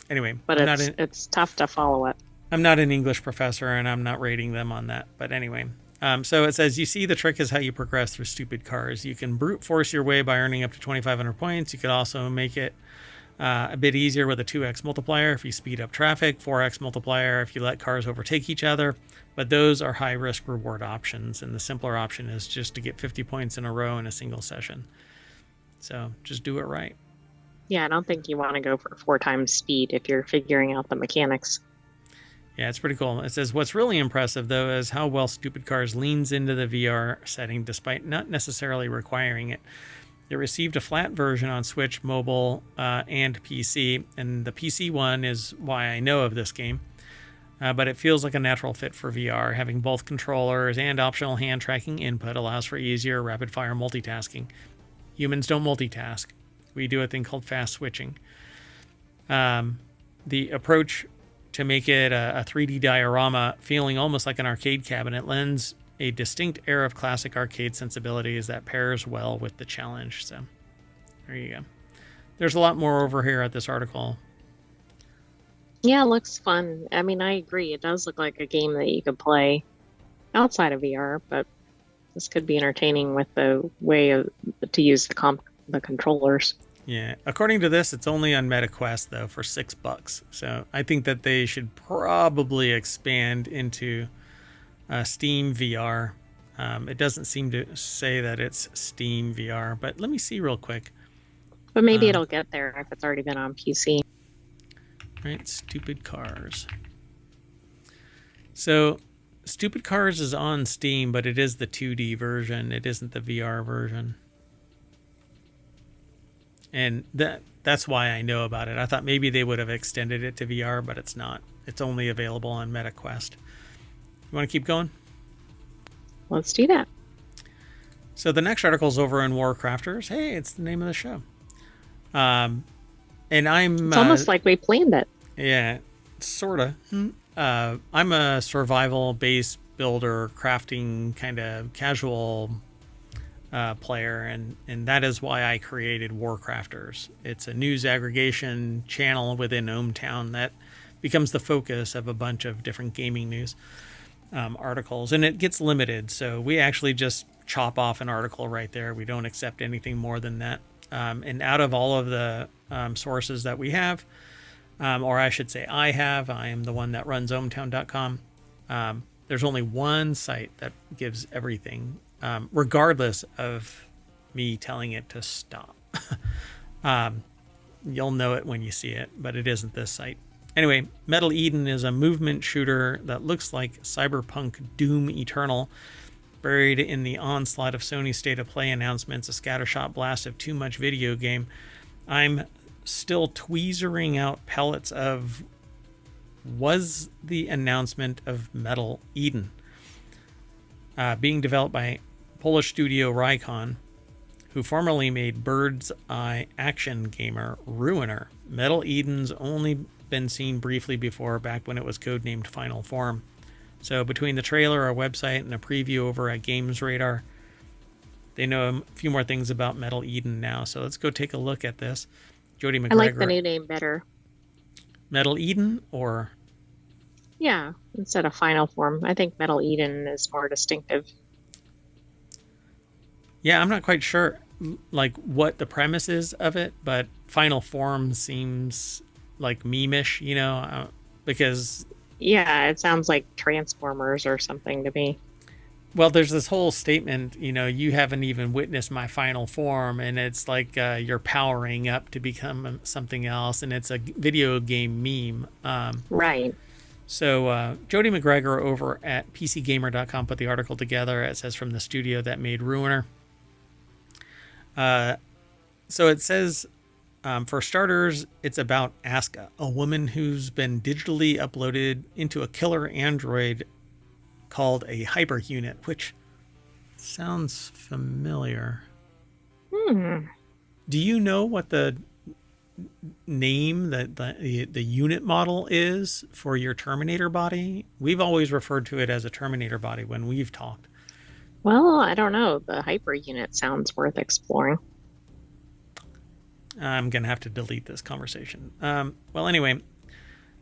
Anyway. But it's tough to follow it. I'm not an English professor, and I'm not rating them on that. But anyway. So it says, you see, the trick is how you progress through stupid cars. You can brute force your way by earning up to 2,500 points. You could also make it a bit easier with a 2x multiplier if you speed up traffic, 4x multiplier if you let cars overtake each other. But those are high risk reward options, and the simpler option is just to get 50 points in a row in a single session. So just do it right. Yeah, I don't think you want to go for 4 times speed if you're figuring out the mechanics. Yeah, it's pretty cool. It says, what's really impressive, though, is how well Stupid Cars leans into the VR setting despite not necessarily requiring it. It received a flat version on Switch, mobile, and PC, and the PC one is why I know of this game. But it feels like a natural fit for VR. Having both controllers and optional hand tracking input allows for easier rapid-fire multitasking. Humans don't multitask. We do a thing called fast switching. The approach to make it a 3D diorama feeling almost like an arcade cabinet lends a distinct air of classic arcade sensibilities that pairs well with the challenge. So there you go. There's a lot more over here at this article. Yeah, it looks fun. I mean, I agree. It does look like a game that you could play outside of VR, but this could be entertaining with the way to use the controllers. Yeah. According to this, it's only on MetaQuest, though, for $6. So I think that they should probably expand into Steam VR. It doesn't seem to say that it's Steam VR, but let me see real quick. But maybe it'll get there if it's already been on PC. Right, Stupid Cars. So, Stupid Cars is on Steam, but it is the 2D version. It isn't the VR version. And that's why I know about it. I thought maybe they would have extended it to VR, but it's not. It's only available on MetaQuest. You want to keep going? Let's do that. So the next article is over in WarCrafters. Hey, it's the name of the show. And I'm... It's almost like we planned it. Yeah, sort of. I'm a survival-based builder, crafting kind of casual player, and that is why I created WarCrafters. It's a news aggregation channel within ohmTown that becomes the focus of a bunch of different gaming news articles, and it gets limited. So we actually just chop off an article right there. We don't accept anything more than that. And out of all of the sources that we have, or I should say I have. I am the one that runs ohmtown.com. There's only one site that gives everything, regardless of me telling it to stop. You'll know it when you see it, but it isn't this site. Anyway, Metal Eden is a movement shooter that looks like cyberpunk Doom Eternal. Buried in the onslaught of Sony's State of Play announcements, a scattershot blast of too much video game. I'm still tweezering out pellets of, was the announcement of Metal Eden. Being developed by Polish studio Rycon, who formerly made Bird's Eye action gamer Ruiner. Metal Eden's only been seen briefly before, back when it was codenamed Final Form. So between the trailer, our website, and a preview over at Games Radar, they know a few more things about Metal Eden now. So let's go take a look at this. Jody McGregor. I like the new name better. Metal Eden, or? Yeah, instead of Final Form. I think Metal Eden is more distinctive. Yeah, I'm not quite sure like what the premise is of it, but Final Form seems like meme-ish, you know, because... Yeah, it sounds like Transformers or something to me. Well, there's this whole statement, you know, you haven't even witnessed my final form, and it's like you're powering up to become something else, and it's a video game meme. Right. So Jody McGregor over at PCGamer.com put the article together. It says from the studio that made Ruiner. So it says, for starters, it's about Aska, a woman who's been digitally uploaded into a killer android called a hyper unit, which sounds familiar. Do you know what the name that the unit model is for your Terminator body? We've always referred to it as a Terminator body when we've talked. Well, I don't know. The hyper unit sounds worth exploring. I'm going to have to delete this conversation. Well, anyway,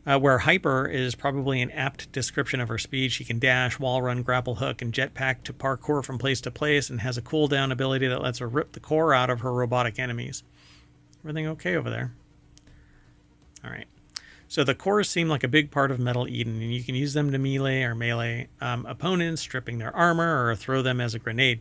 where hyper is probably an apt description of her speed. She can dash, wall run, grapple hook, and jetpack to parkour from place to place, and has a cooldown ability that lets her rip the core out of her robotic enemies. Everything okay over there? All right. So the cores seem like a big part of Metal Eden, and you can use them to melee opponents, stripping their armor, or throw them as a grenade,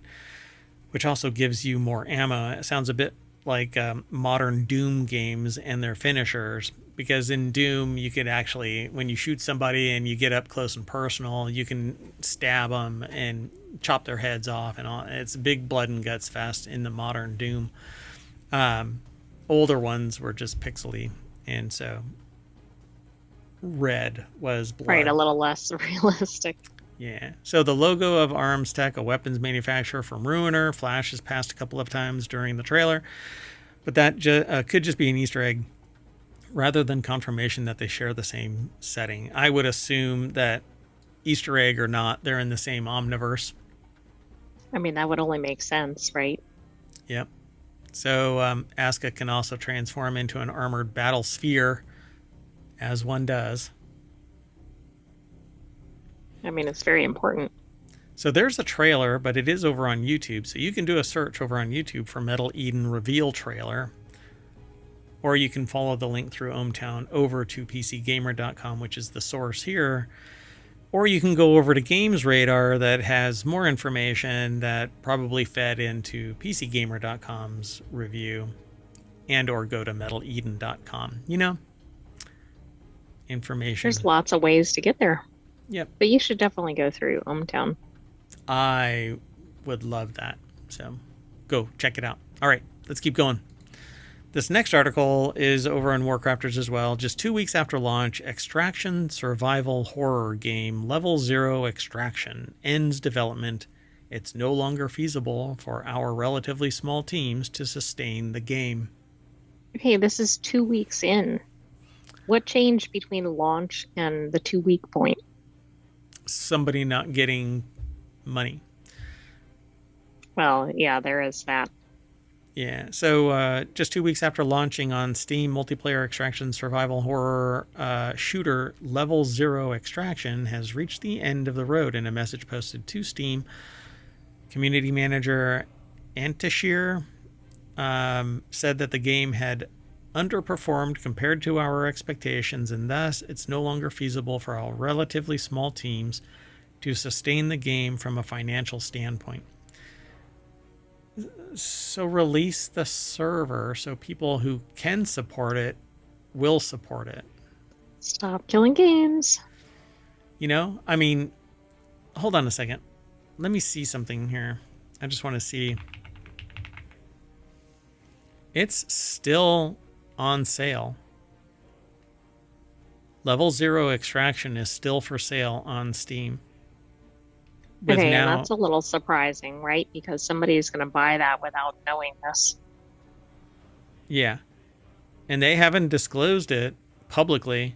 which also gives you more ammo. It sounds a bit like modern Doom games and their finishers, because in Doom you could actually, when you shoot somebody and you get up close and personal, you can stab them and chop their heads off and all. It's a big blood and guts fest in the modern Doom. Older ones were just pixely, and so red was blood. Right, a little less realistic. Yeah. So the logo of Arms Tech, a weapons manufacturer from Ruiner, flashes past a couple of times during the trailer, but that could just be an Easter egg rather than confirmation that they share the same setting. I would assume that, Easter egg or not, they're in the same omniverse. I mean, that would only make sense, right? Yep. So Aska can also transform into an armored battle sphere, as one does. I mean, it's very important. So there's a trailer, but it is over on YouTube. So you can do a search over on YouTube for Metal Eden reveal trailer. Or you can follow the link through ohmTown over to PCGamer.com, which is the source here. Or you can go over to Games Radar that has more information that probably fed into PCGamer.com's review. And or go to MetalEden.com. You know, information. There's lots of ways to get there. Yep. But you should definitely go through ohmTown. I would love that. So go check it out. All right, let's keep going. This next article is over on WarCrafters as well. Just 2 weeks after launch, extraction survival horror game Level 0 Extraction ends development. It's no longer feasible for our relatively small teams to sustain the game. Okay, this is 2 weeks in. What changed between launch and the 2 week point? Somebody not getting money. Well, yeah, there is that. Yeah, so just 2 weeks after launching on Steam, multiplayer extraction survival horror shooter Level 0 Extraction has reached the end of the road. In a message posted to Steam, community manager Antashir said that the game had underperformed compared to our expectations, and thus it's no longer feasible for our relatively small teams to sustain the game from a financial standpoint. So release the server so people who can support it will support it. Stop killing games. You know, I mean, hold on a second. Let me see something here. I just want to see. It's still on sale. Level 0 Extraction is still for sale on Steam. Okay, and that's a little surprising, right? Because somebody's going to buy that without knowing this. Yeah. And they haven't disclosed it publicly.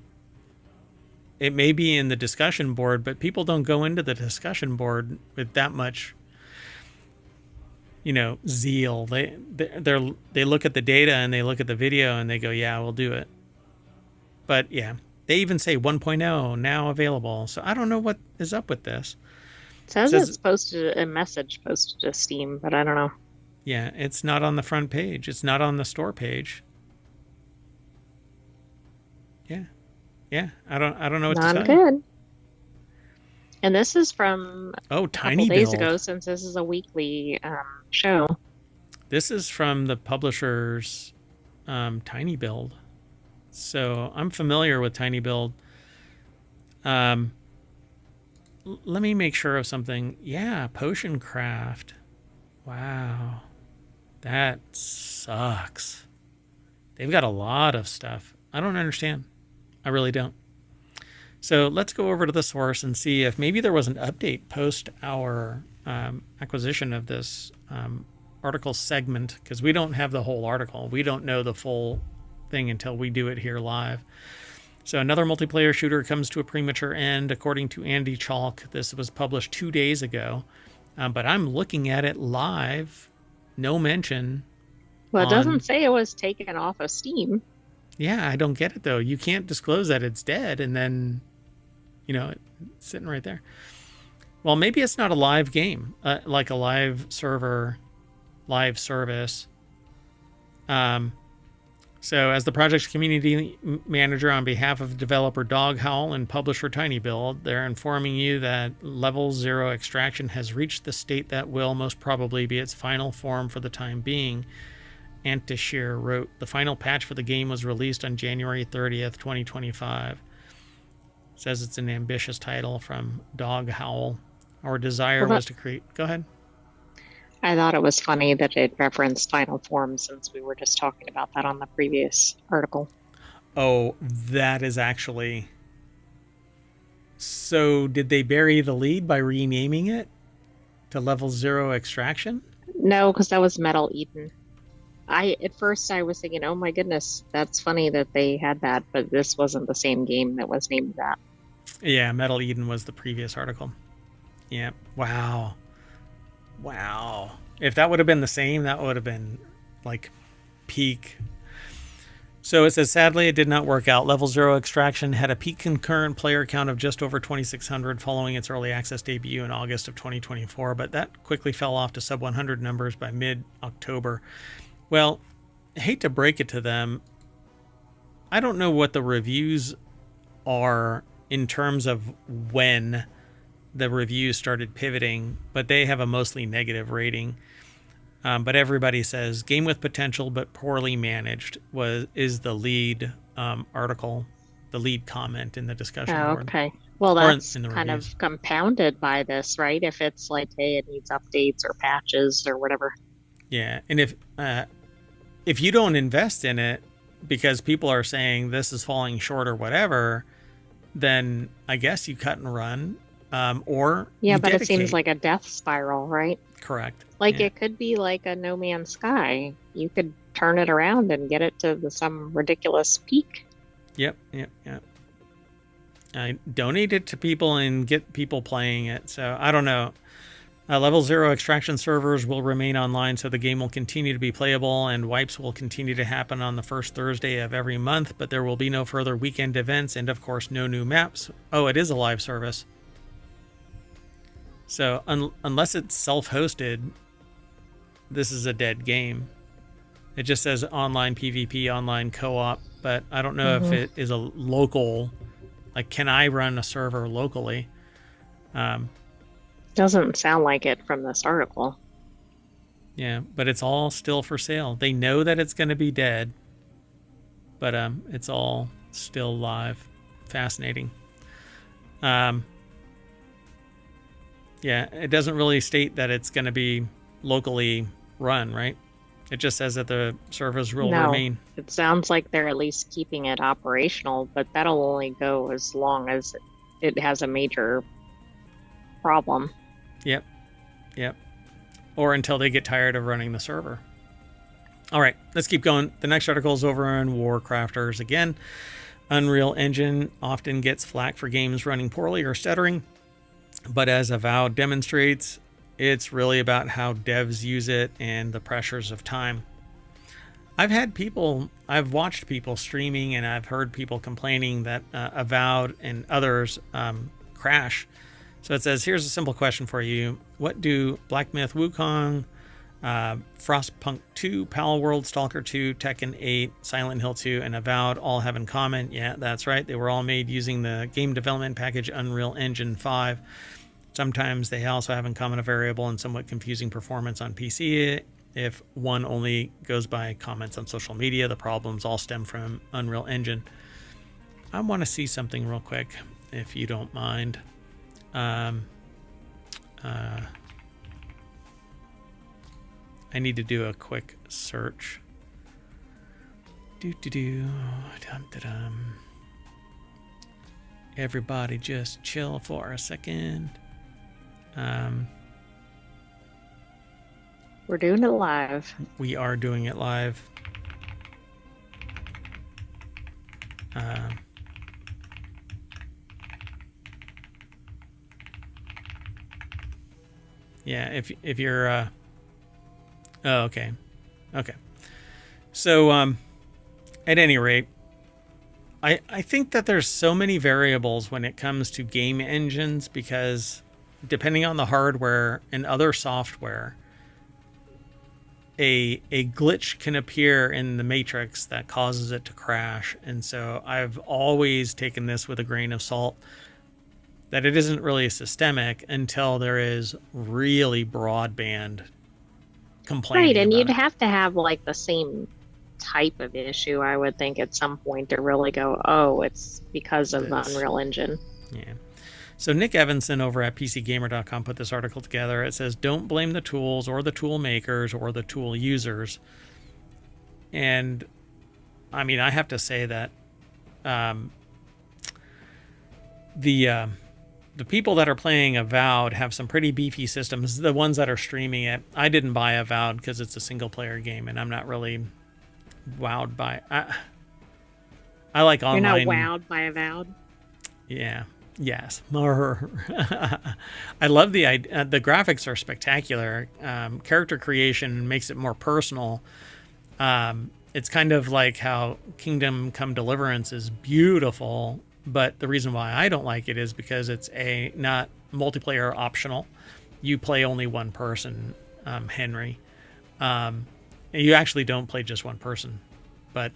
It may be in the discussion board, but people don't go into the discussion board with that much, you know, zeal. They look at the data and they look at the video and they go, yeah, we'll do it. But yeah, they even say 1.0 now available. So I don't know what is up with this. It says it's posted a message posted to Steam, but I don't know. Yeah, it's not on the front page. It's not on the store page. Yeah. Yeah, I don't know what to tell you. Not good. And this is from Tiny a couple days Build. ago, since this is a weekly show. This is from the publisher's Tiny Build. So I'm familiar with Tiny Build. Let me make sure of something. Yeah, Potion Craft. Wow. That sucks. They've got a lot of stuff. I don't understand. I really don't. So let's go over to the source and see if maybe there was an update post our acquisition of this article segment, because we don't have the whole article. We don't know the full thing until we do it here live. So another multiplayer shooter comes to a premature end, according to Andy Chalk. This was published 2 days ago, but I'm looking at it live. No mention. Well, it doesn't say it was taken off of Steam. Yeah, I don't get it, though. You can't disclose that it's dead and then, you know, it's sitting right there. Well, maybe it's not a live game, like a live server, live service. So as the project's community manager on behalf of developer Dog Howl and publisher Tiny Build, they're informing you that Level 0 Extraction has reached the state that will most probably be its final form for the time being. Antishir wrote, the final patch for the game was released on January 30th, 2025. Says it's an ambitious title from Dog Howl. Our desire was to create... Go ahead. I thought it was funny that it referenced final form, since we were just talking about that on the previous article. Oh, that is actually... So did they bury the lead by renaming it to Level 0 Extraction? No, because that was Metal Eden. At first I was thinking, oh my goodness, that's funny that they had that, but this wasn't the same game that was named that. Yeah, Metal Eden was the previous article. Yeah. Wow. If that would have been the same, that would have been like peak. So it says, sadly, it did not work out. Level 0 Extraction had a peak concurrent player count of just over 2,600 following its early access debut in August of 2024, but that quickly fell off to sub 100 numbers by mid-October. Well, I hate to break it to them. I don't know what the reviews are in terms of when the reviews started pivoting, but they have a mostly negative rating. But everybody says game with potential but poorly managed is the lead article, the lead comment in the discussion board. Okay. Well, that's kind of compounded by this, right? If it's like, hey, it needs updates or patches or whatever. Yeah, and if you don't invest in it because people are saying this is falling short or whatever, then I guess you cut and run. Or yeah, but dedicate. It seems like a death spiral, right? Correct. Like It could be like a No Man's Sky. You could turn it around and get it to some ridiculous peak. Yep. I donate it to people and get people playing it. So I don't know. Level 0 Extraction servers will remain online, so the game will continue to be playable, and wipes will continue to happen on the first Thursday of every month, but there will be no further weekend events and, of course, no new maps. Oh, it is a live service. So unless it's self-hosted, this is a dead game. It just says online PvP, online co-op, but I don't know if it is a local, like, can I run a server locally? Doesn't sound like it from this article. Yeah, but it's all still for sale. They know that it's going to be dead, but it's all still live. Fascinating. Yeah, it doesn't really state that it's going to be locally run, right? It just says that the servers will remain. It sounds like they're at least keeping it operational, but that'll only go as long as it has a major problem. Yep. Or until they get tired of running the server. All right, let's keep going. The next article is over on WarCrafters again. Unreal Engine often gets flack for games running poorly or stuttering, but as Avowed demonstrates, it's really about how devs use it and the pressures of time. I've watched people streaming, and I've heard people complaining that Avowed and others crash. So it says, here's a simple question for you. What do Black Myth Wukong, Frostpunk 2, Pal World, Stalker 2, Tekken 8, Silent Hill 2, and Avowed all have in common? Yeah, that's right. They were all made using the game development package Unreal Engine 5. Sometimes they also have in common a variable and somewhat confusing performance on PC. If one only goes by comments on social media, the problems all stem from Unreal Engine. I want to see something real quick, if you don't mind. I need to do a quick search. Everybody just chill for a second. We're doing it live. We are doing it live. Yeah, if you're oh, okay. So at any rate, I think that there's so many variables when it comes to game engines, because depending on the hardware and other software, a glitch can appear in the matrix that causes it to crash. And so I've always taken this with a grain of salt, that it isn't really systemic until there is really broadband complaining. Right, and you'd it. have to have like the same type of issue, I would think, at some point to really go, oh, it's because of the Unreal Engine. Yeah. So Nick Evanson over at PCGamer.com put this article together. It says, don't blame the tools or the tool makers or the tool users. And I mean, I have to say that the people that are playing Avowed have some pretty beefy systems. The ones that are streaming it, I didn't buy Avowed because it's a single player game, and I'm not really wowed by it. I like online. You're not wowed by Avowed? Yeah. Yes. I love the graphics are spectacular. Character creation makes it more personal. It's kind of like how Kingdom Come Deliverance is beautiful, but the reason why I don't like it is because it's not multiplayer optional. You play only one person, Henry. You actually don't play just one person, but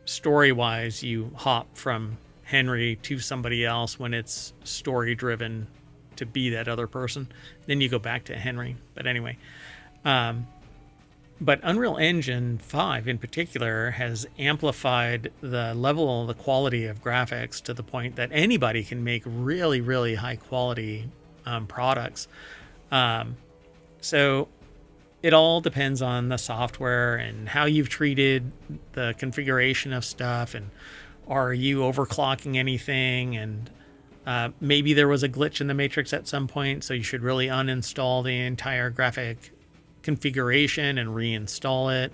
story-wise, you hop from Henry to somebody else when it's story-driven to be that other person. Then you go back to Henry. But anyway, but Unreal Engine 5 in particular has amplified the level, the quality of graphics to the point that anybody can make really, really high-quality products. So it all depends on the software and how you've treated the configuration of stuff, and are you overclocking anything? And maybe there was a glitch in the matrix at some point, so you should really uninstall the entire graphic configuration and reinstall it.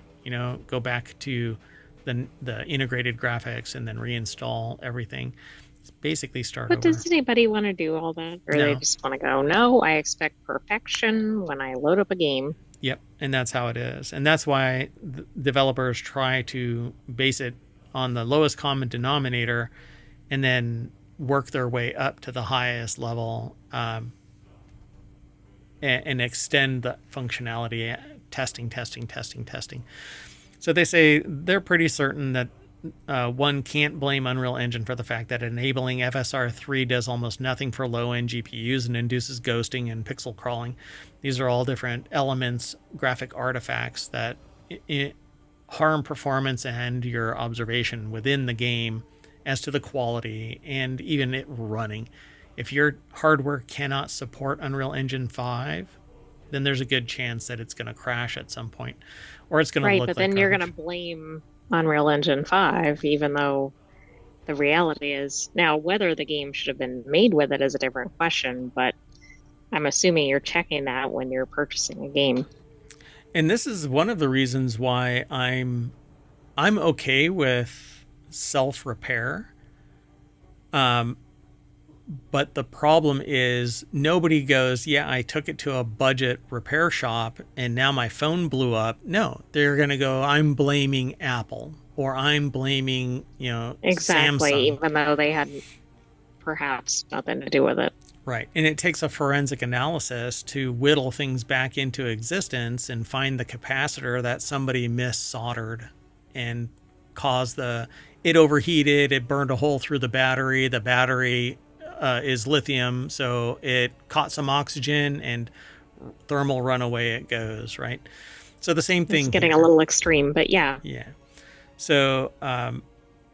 Go back to the integrated graphics and then reinstall everything. It's basically start over. But does anybody want to do all that? Or No. They just want to go, no, I expect perfection when I load up a game. Yep, and that's how it is. And that's why developers try to base it on the lowest common denominator and then work their way up to the highest level, and extend the functionality, testing. So they say they're pretty certain that one can't blame Unreal Engine for the fact that enabling FSR3 does almost nothing for low-end GPUs and induces ghosting and pixel crawling. These are all different elements, graphic artifacts that harm performance and your observation within the game as to the quality and even it running. If your hardware cannot support Unreal Engine 5, then there's a good chance that it's going to crash at some point, or it's going to look like Right, but then garbage. you're going to blame Unreal Engine 5, even though the reality is now whether the game should have been made with it is a different question, but I'm assuming you're checking that when you're purchasing a game. And this is one of the reasons why I'm okay with self-repair. But the problem is nobody goes, yeah, I took it to a budget repair shop and now my phone blew up. No, they're going to go, I'm blaming Apple or I'm blaming, exactly, Samsung. Even though they had perhaps nothing to do with it. Right. And it takes a forensic analysis to whittle things back into existence and find the capacitor that somebody mis-soldered and caused it overheated, it burned a hole through the battery. The battery is lithium, so it caught some oxygen and thermal runaway it goes, right? So the same thing. It's getting a little extreme, but yeah. Yeah. So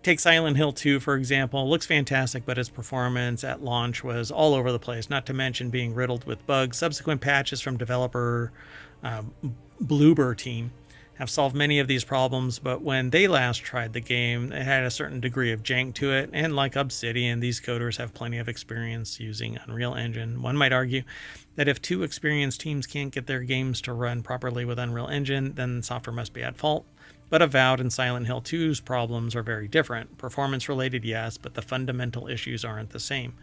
take Silent Hill 2, for example. It looks fantastic, but its performance at launch was all over the place, not to mention being riddled with bugs. Subsequent patches from developer Bloober team have solved many of these problems, but when they last tried the game, it had a certain degree of jank to it, and like Obsidian, these coders have plenty of experience using Unreal Engine. One might argue that if two experienced teams can't get their games to run properly with Unreal Engine, then software must be at fault. But Avowed and Silent Hill 2's problems are very different. Performance related, yes, but the fundamental issues aren't the same.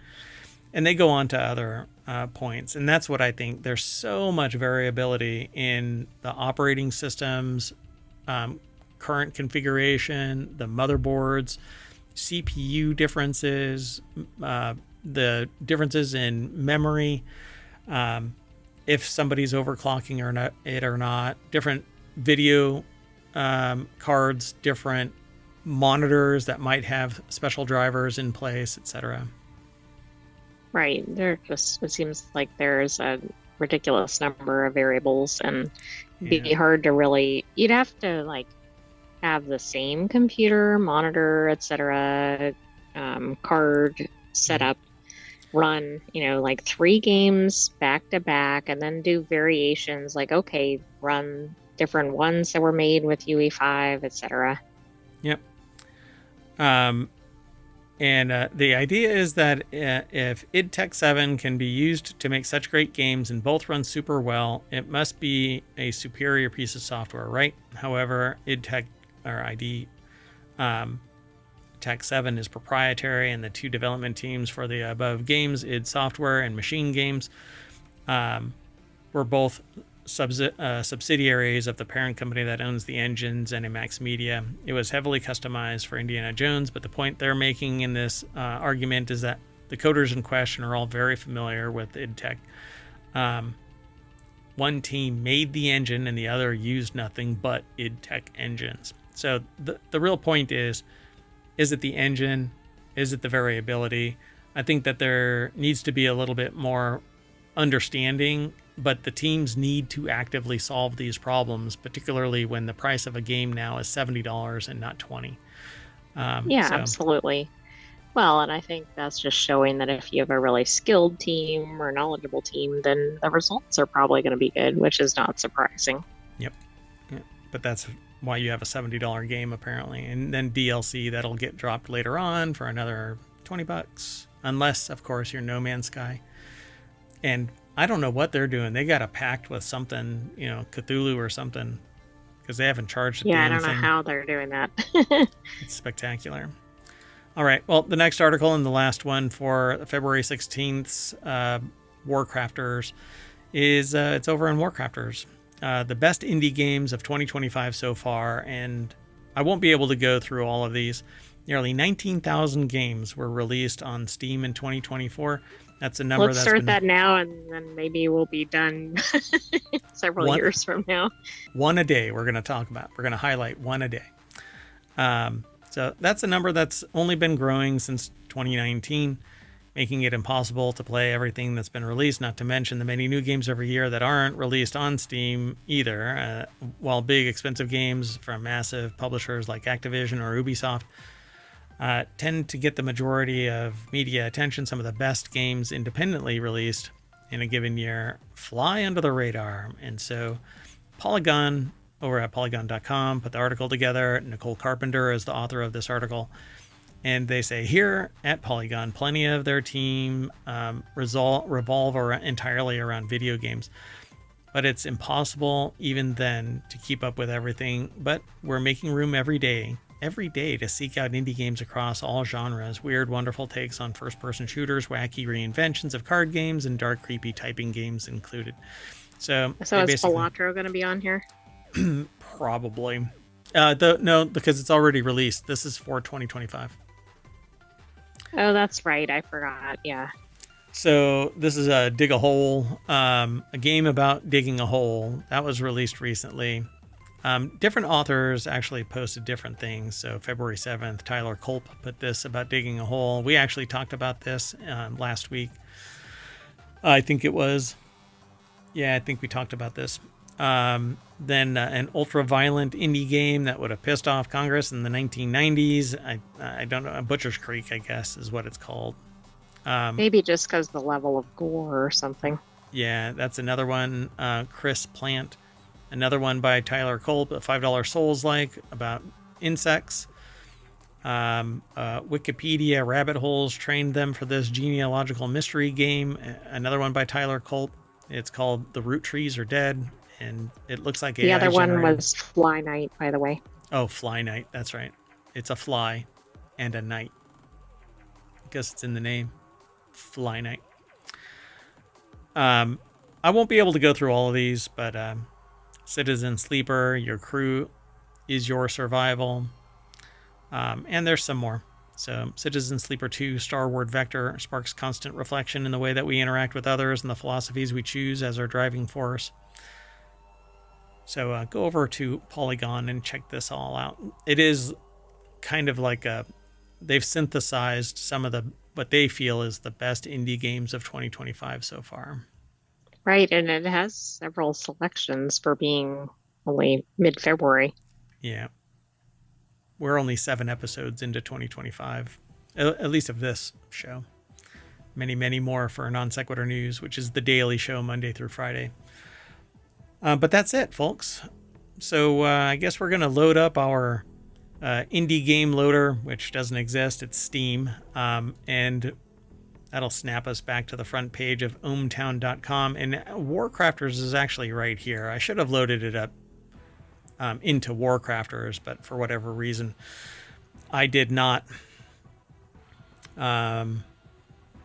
And they go on to other points. And that's what I think. There's so much variability in the operating systems, current configuration, the motherboards, CPU differences, the differences in memory, if somebody's overclocking or not, different video cards, different monitors that might have special drivers in place, etc. Right. It seems like there's a ridiculous number of variables and be hard to really, you'd have to have the same computer, monitor, etc., card setup, run, 3 games back to back and then do variations okay, run different ones that were made with UE5, etc. Yep. And the idea is that if id Tech 7 can be used to make such great games and both run super well, it must be a superior piece of software, right? However, id Tech or ID Tech 7 is proprietary, and the two development teams for the above games, id Software and Machine Games, were both subsidiaries of the parent company that owns the engines, ZeniMax Media. It was heavily customized for Indiana Jones, but the point they're making in this argument is that the coders in question are all very familiar with id Tech. One team made the engine and the other used nothing but id Tech engines. So the real point is it the engine? Is it the variability? I think that there needs to be a little bit more understanding, but the teams need to actively solve these problems, particularly when the price of a game now is $70 and not $20. Absolutely. Well, and I think that's just showing that if you have a really skilled team or knowledgeable team, then the results are probably going to be good, which is not surprising. Yep. Yeah. But that's why you have a $70 game, apparently. And then DLC that'll get dropped later on for another $20. Unless, of course, you're No Man's Sky. And I don't know what they're doing. They got a pact with something, Cthulhu or something, because they haven't charged a damn I don't know thing. how they're doing that. It's spectacular. All right. Well, the next article and the last one for February 16th's WarCrafters is it's over on WarCrafters. The best indie games of 2025 so far, and I won't be able to go through all of these. Nearly 19,000 games were released on Steam in 2024. That's a number. Let's start that now, and then maybe we'll be done several years from now. One a day we're going to talk about. We're going to highlight one a day. So that's a number that's only been growing since 2019, making it impossible to play everything that's been released, not to mention the many new games every year that aren't released on Steam either, while big, expensive games from massive publishers like Activision or Ubisoft tend to get the majority of media attention. Some of the best games independently released in a given year fly under the radar. And so Polygon, over at polygon.com, put the article together. Nicole Carpenter is the author of this article. And they say here at Polygon, plenty of their team revolve entirely around video games. But it's impossible even then to keep up with everything. But we're making room every day to seek out indie games across all genres, weird, wonderful takes on first-person shooters, wacky reinventions of card games, and dark, creepy typing games included. So is Filatro going to be on here? Probably. No, because it's already released. This is for 2025. Oh, that's right. I forgot. Yeah. So this is a Dig a Hole, a game about digging a hole that was released recently. Different authors actually posted different things. So February 7th, Tyler Culp put this about digging a hole. We actually talked about this last week. I think it was. Yeah, I think we talked about this. Then an ultra-violent indie game that would have pissed off Congress in the 1990s. I don't know. Butcher's Creek, I guess, is what it's called. Maybe just because the level of gore or something. Yeah, that's another one. Chris Plant. Another one by Tyler Culp, a $5 Souls-like about insects. Wikipedia rabbit holes trained them for this genealogical mystery game. Another one by Tyler Culp. It's called The Root Trees Are Dead, and it looks like the other one was Fly Night, by the way. Oh, Fly Night. That's right. It's a fly and a night. I guess it's in the name. Fly Night. I won't be able to go through all of these, but Citizen Sleeper, Your Crew is Your Survival. And there's some more. So Citizen Sleeper 2, Starward Vector, sparks constant reflection in the way that we interact with others and the philosophies we choose as our driving force. So go over to Polygon and check this all out. It is kind of like they've synthesized some of what they feel is the best indie games of 2025 so far. Right, and it has several selections for being only mid-February. Yeah. We're only 7 episodes into 2025, at least of this show. Many, many more for Non Sequitur News, which is the daily show Monday through Friday. But that's it, folks. So I guess we're going to load up our indie game loader, which doesn't exist. It's Steam. And that'll snap us back to the front page of ohmtown.com. And WarCrafters is actually right here. I should have loaded it up into WarCrafters, but for whatever reason, I did not. I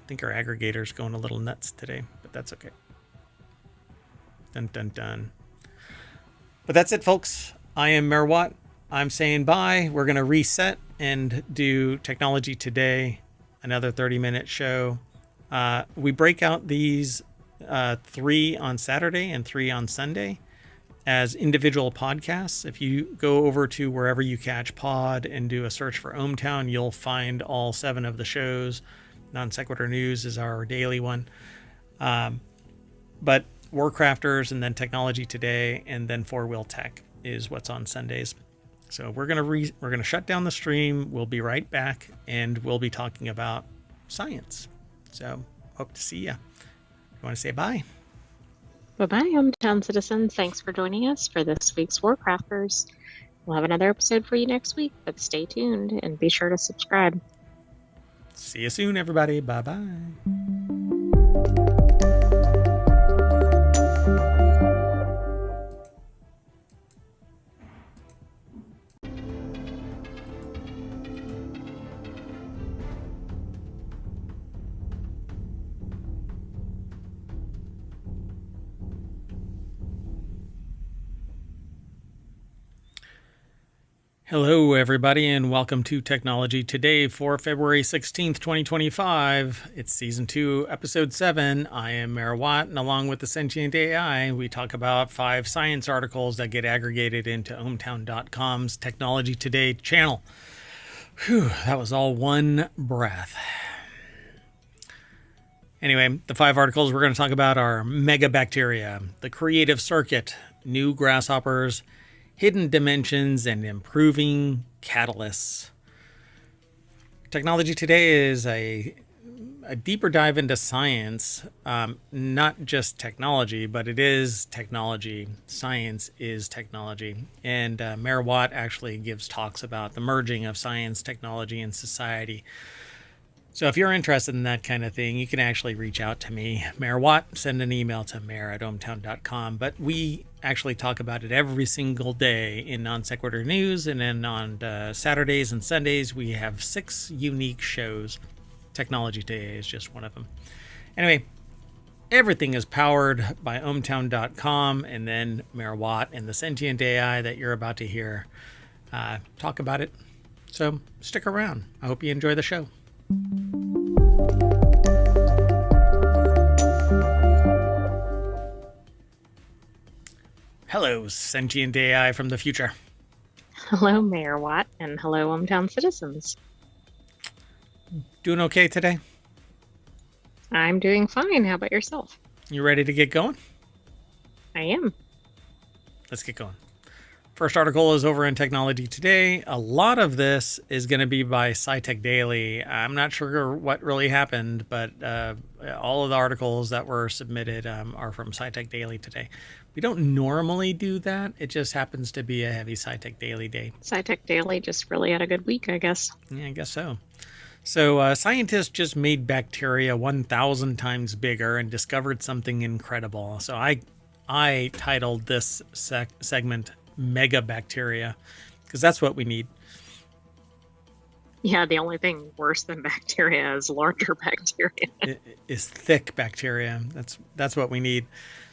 think our aggregator's going a little nuts today, but that's okay. Dun, dun, dun. But that's it, folks. I am Merwat. I'm saying bye. We're going to reset and do Technology Today, another 30-minute show. We break out these 3 on Saturday and 3 on Sunday as individual podcasts. If you go over to wherever you catch pod and do a search for ohmTown, you'll find all 7 of the shows. Non Sequitur News is our daily one. But WarCrafters and then Technology Today and then 4-Wheel Tech is what's on Sundays. So we're gonna shut down the stream. We'll be right back, and we'll be talking about science. So hope to see you. You want to say bye? Bye-bye, hometown citizens. Thanks for joining us for this week's WarCrafters. We'll have another episode for you next week, but stay tuned and be sure to subscribe. See you soon, everybody. Bye-bye. Hello, everybody, and welcome to Technology Today for February 16th, 2025. It's Season 2, Episode 7. I am Mayor Watt, and along with the Sentient AI, we talk about 5 science articles that get aggregated into ohmtown.com's Technology Today channel. Whew, that was all one breath. Anyway, the 5 articles we're going to talk about are megabacteria, the creative circuit, new grasshoppers, hidden dimensions, and improving catalysts. Technology Today is a deeper dive into science, not just technology, but it is technology. Science is technology. And Mayor Watt actually gives talks about the merging of science, technology, and society. So if you're interested in that kind of thing, you can actually reach out to me, Mayor Watt. Send an email to mayor@ohmtown.com. But we actually talk about it every single day in Non Sequitur News. And then on Saturdays and Sundays, we have 6 unique shows. Technology Today is just one of them. Anyway, everything is powered by ohmtown.com. And then Mayor Watt and the Sentient AI that you're about to hear talk about it. So stick around. I hope you enjoy the show. Hello, Sentient AI from the future. Hello, Mayor Watt, and hello, hometown citizens. Doing okay today? I'm doing fine. How about yourself? You ready to get going? I am. Let's get going. First article is over in Technology Today. A lot of this is going to be by SciTech Daily. I'm not sure what really happened, but all of the articles that were submitted are from SciTech Daily today. We don't normally do that. It just happens to be a heavy SciTech Daily day. SciTech Daily just really had a good week, I guess. Yeah, I guess so. So scientists just made bacteria 1,000 times bigger and discovered something incredible. So I titled this segment Megabacteria, because that's what we need. Yeah, the only thing worse than bacteria is larger bacteria. It is thick bacteria. That's what we need.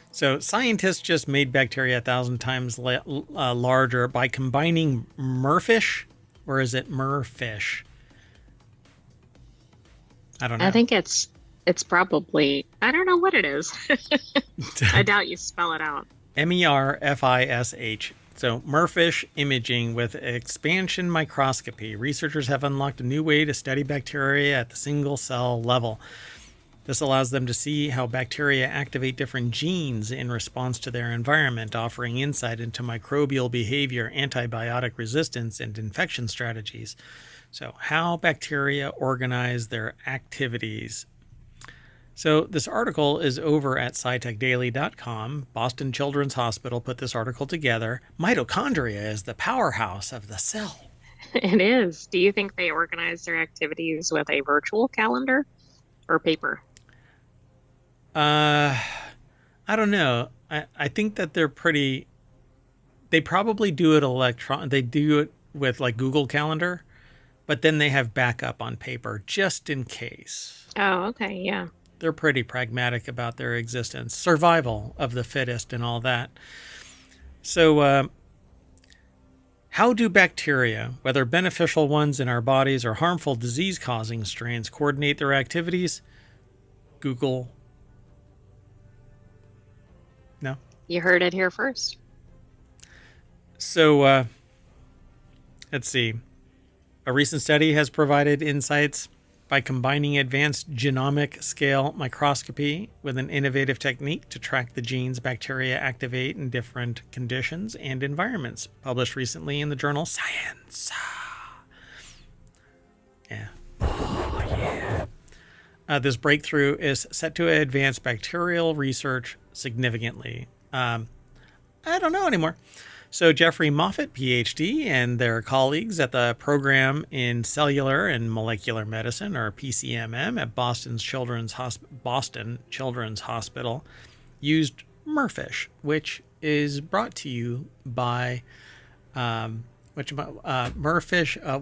So scientists just made bacteria 1,000 times larger by combining merfish, or is it merfish? I don't know. I think it's probably, I don't know what it is. I doubt you spell it out. MERFISH. So merfish imaging with expansion microscopy. Researchers have unlocked a new way to study bacteria at the single cell level. This allows them to see how bacteria activate different genes in response to their environment, offering insight into microbial behavior, antibiotic resistance, and infection strategies. So how bacteria organize their activities. So this article is over at scitechdaily.com. Boston Children's Hospital put this article together. Mitochondria is the powerhouse of the cell. It is. Do you think they organize their activities with a virtual calendar or paper? I don't know. I think that they probably do it they do it with like Google Calendar, but then they have backup on paper just in case. Oh, okay, yeah. They're pretty pragmatic about their existence, survival of the fittest and all that. So how do bacteria, whether beneficial ones in our bodies or harmful disease-causing strains, coordinate their activities? Google. No? You heard it here first. So let's see. A recent study has provided insights by combining advanced genomic scale microscopy with an innovative technique to track the genes bacteria activate in different conditions and environments, published recently in the journal Science. Yeah. Oh, yeah. This breakthrough is set to advance bacterial research significantly. I don't know anymore. So Jeffrey Moffitt, PhD, and their colleagues at the Program in Cellular and Molecular Medicine, or PCMM, at Boston Children's Hospital, used merfish, which is brought to you by merfish,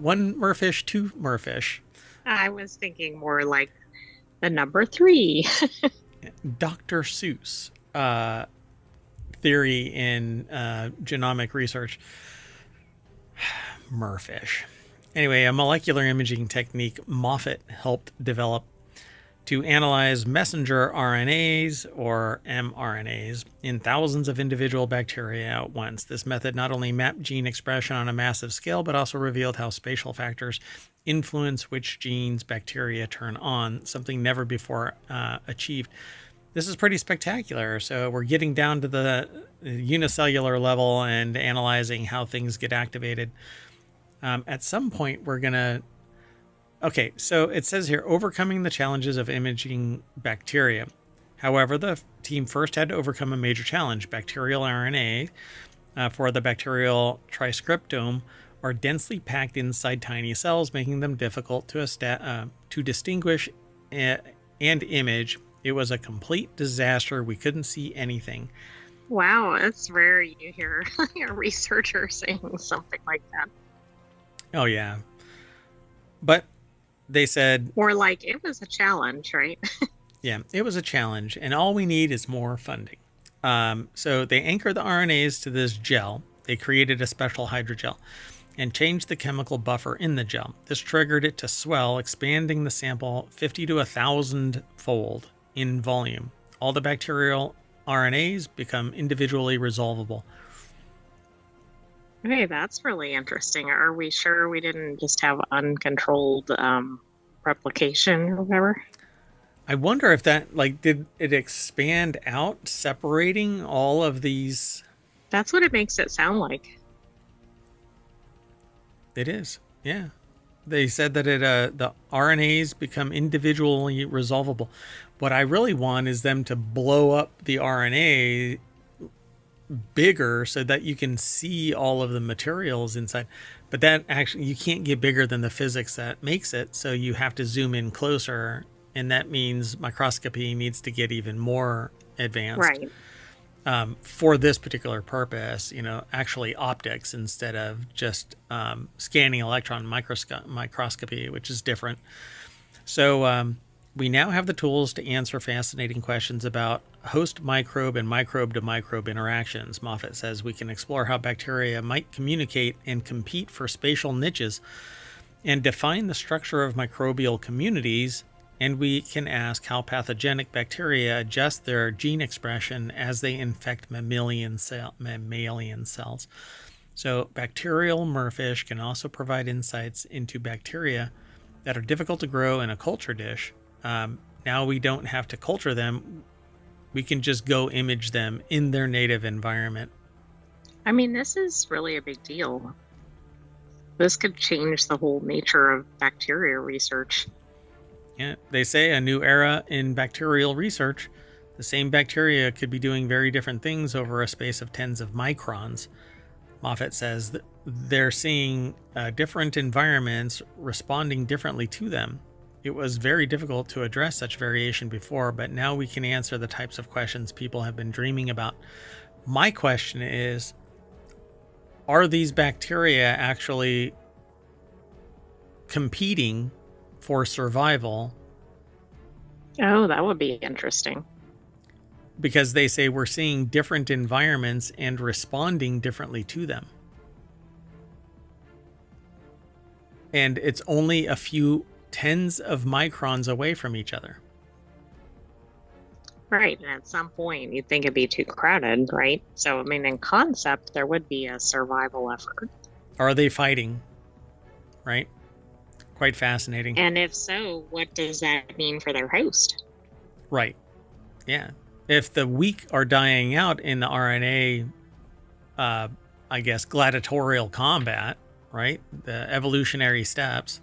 one merfish, two merfish. I was thinking more like the number 3. Dr. Seuss. Theory in genomic research. merfish. Anyway, a molecular imaging technique Moffat helped develop to analyze messenger RNAs or mRNAs in thousands of individual bacteria at once. This method not only mapped gene expression on a massive scale, but also revealed how spatial factors influence which genes bacteria turn on, something never before achieved. This is pretty spectacular. So we're getting down to the unicellular level and analyzing how things get activated. At some point, we're going to... Okay, so it says here, overcoming the challenges of imaging bacteria. However, the team first had to overcome a major challenge. Bacterial RNA for the bacterial transcriptome are densely packed inside tiny cells, making them difficult to distinguish and image. It was a complete disaster. We couldn't see anything. Wow, it's rare you hear a researcher saying something like that. Oh, yeah. But they said... Or like, it was a challenge, right? Yeah, it was a challenge, and all we need is more funding. So they anchored the RNAs to this gel. They created a special hydrogel and changed the chemical buffer in the gel. This triggered it to swell, expanding the sample 50 to 1,000 fold in volume. All the bacterial RNAs become individually resolvable. Okay, that's really interesting. Are we sure we didn't just have uncontrolled replication or whatever? I wonder if that, like, did it expand out, separating all of these? That's what it makes it sound like. It is, yeah. They said that the RNAs become individually resolvable. What I really want is them to blow up the RNA bigger so that you can see all of the materials inside. But that actually, you can't get bigger than the physics that makes it. So you have to zoom in closer. And that means microscopy needs to get even more advanced. Right. For this particular purpose, actually optics instead of just scanning electron microscopy, which is different. So we now have the tools to answer fascinating questions about host microbe and microbe to microbe interactions. Moffat says we can explore how bacteria might communicate and compete for spatial niches and define the structure of microbial communities. And we can ask how pathogenic bacteria adjust their gene expression as they infect mammalian cells. So bacterial merfish can also provide insights into bacteria that are difficult to grow in a culture dish. Now we don't have to culture them. We can just go image them in their native environment. I mean, this is really a big deal. This could change the whole nature of bacteria research. Yeah, they say a new era in bacterial research. The same bacteria could be doing very different things over a space of tens of microns. Moffat says that they're seeing different environments responding differently to them. It was very difficult to address such variation before, but now we can answer the types of questions people have been dreaming about. My question is, are these bacteria actually competing for survival? Oh, that would be interesting. Because they say we're seeing different environments and responding differently to them. And it's only a few tens of microns away from each other. Right. And at some point, you'd think it'd be too crowded, right? So, I mean, in concept, there would be a survival effort. Are they fighting? Right? Quite fascinating. And if so, what does that mean for their host? Right. Yeah. If the weak are dying out in the RNA, I guess, gladiatorial combat, right? The evolutionary steps.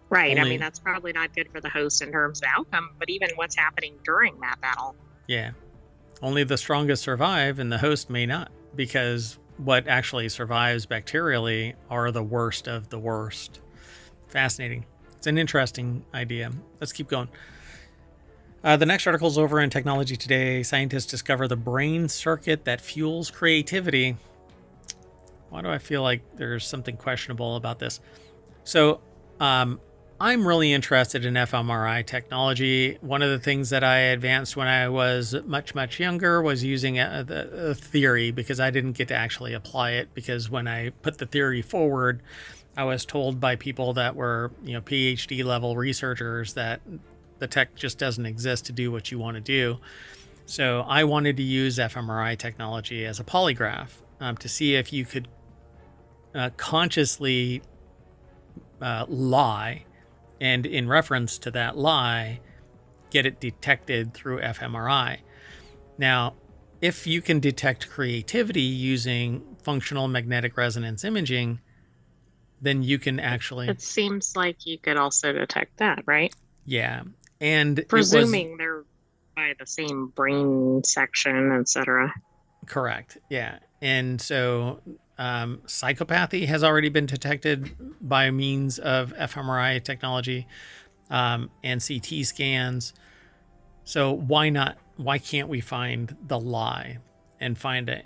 Right. I mean, that's probably not good for the host in terms of outcome, but even what's happening during that battle. Yeah. Only the strongest survive and the host may not, because what actually survives bacterially are the worst of the worst. Fascinating. It's an interesting idea. Let's keep going. The next article is over in Technology Today. Scientists discover the brain circuit that fuels creativity. Why do I feel like there's something questionable about this? So, I'm really interested in fMRI technology. One of the things that I advanced when I was much, much younger was using a theory, because I didn't get to actually apply it, because when I put the theory forward, I was told by people that were, PhD level researchers that the tech just doesn't exist to do what you want to do. So I wanted to use fMRI technology as a polygraph to see if you could consciously lie, and in reference to that lie, get it detected through fMRI. Now, if you can detect creativity using functional magnetic resonance imaging, then you can actually... It seems like you could also detect that, right? Yeah. And presuming they're by the same brain section, etc. Correct. Yeah. And so psychopathy has already been detected by means of fMRI technology and CT scans. So why not? Why can't we find the lie and find it?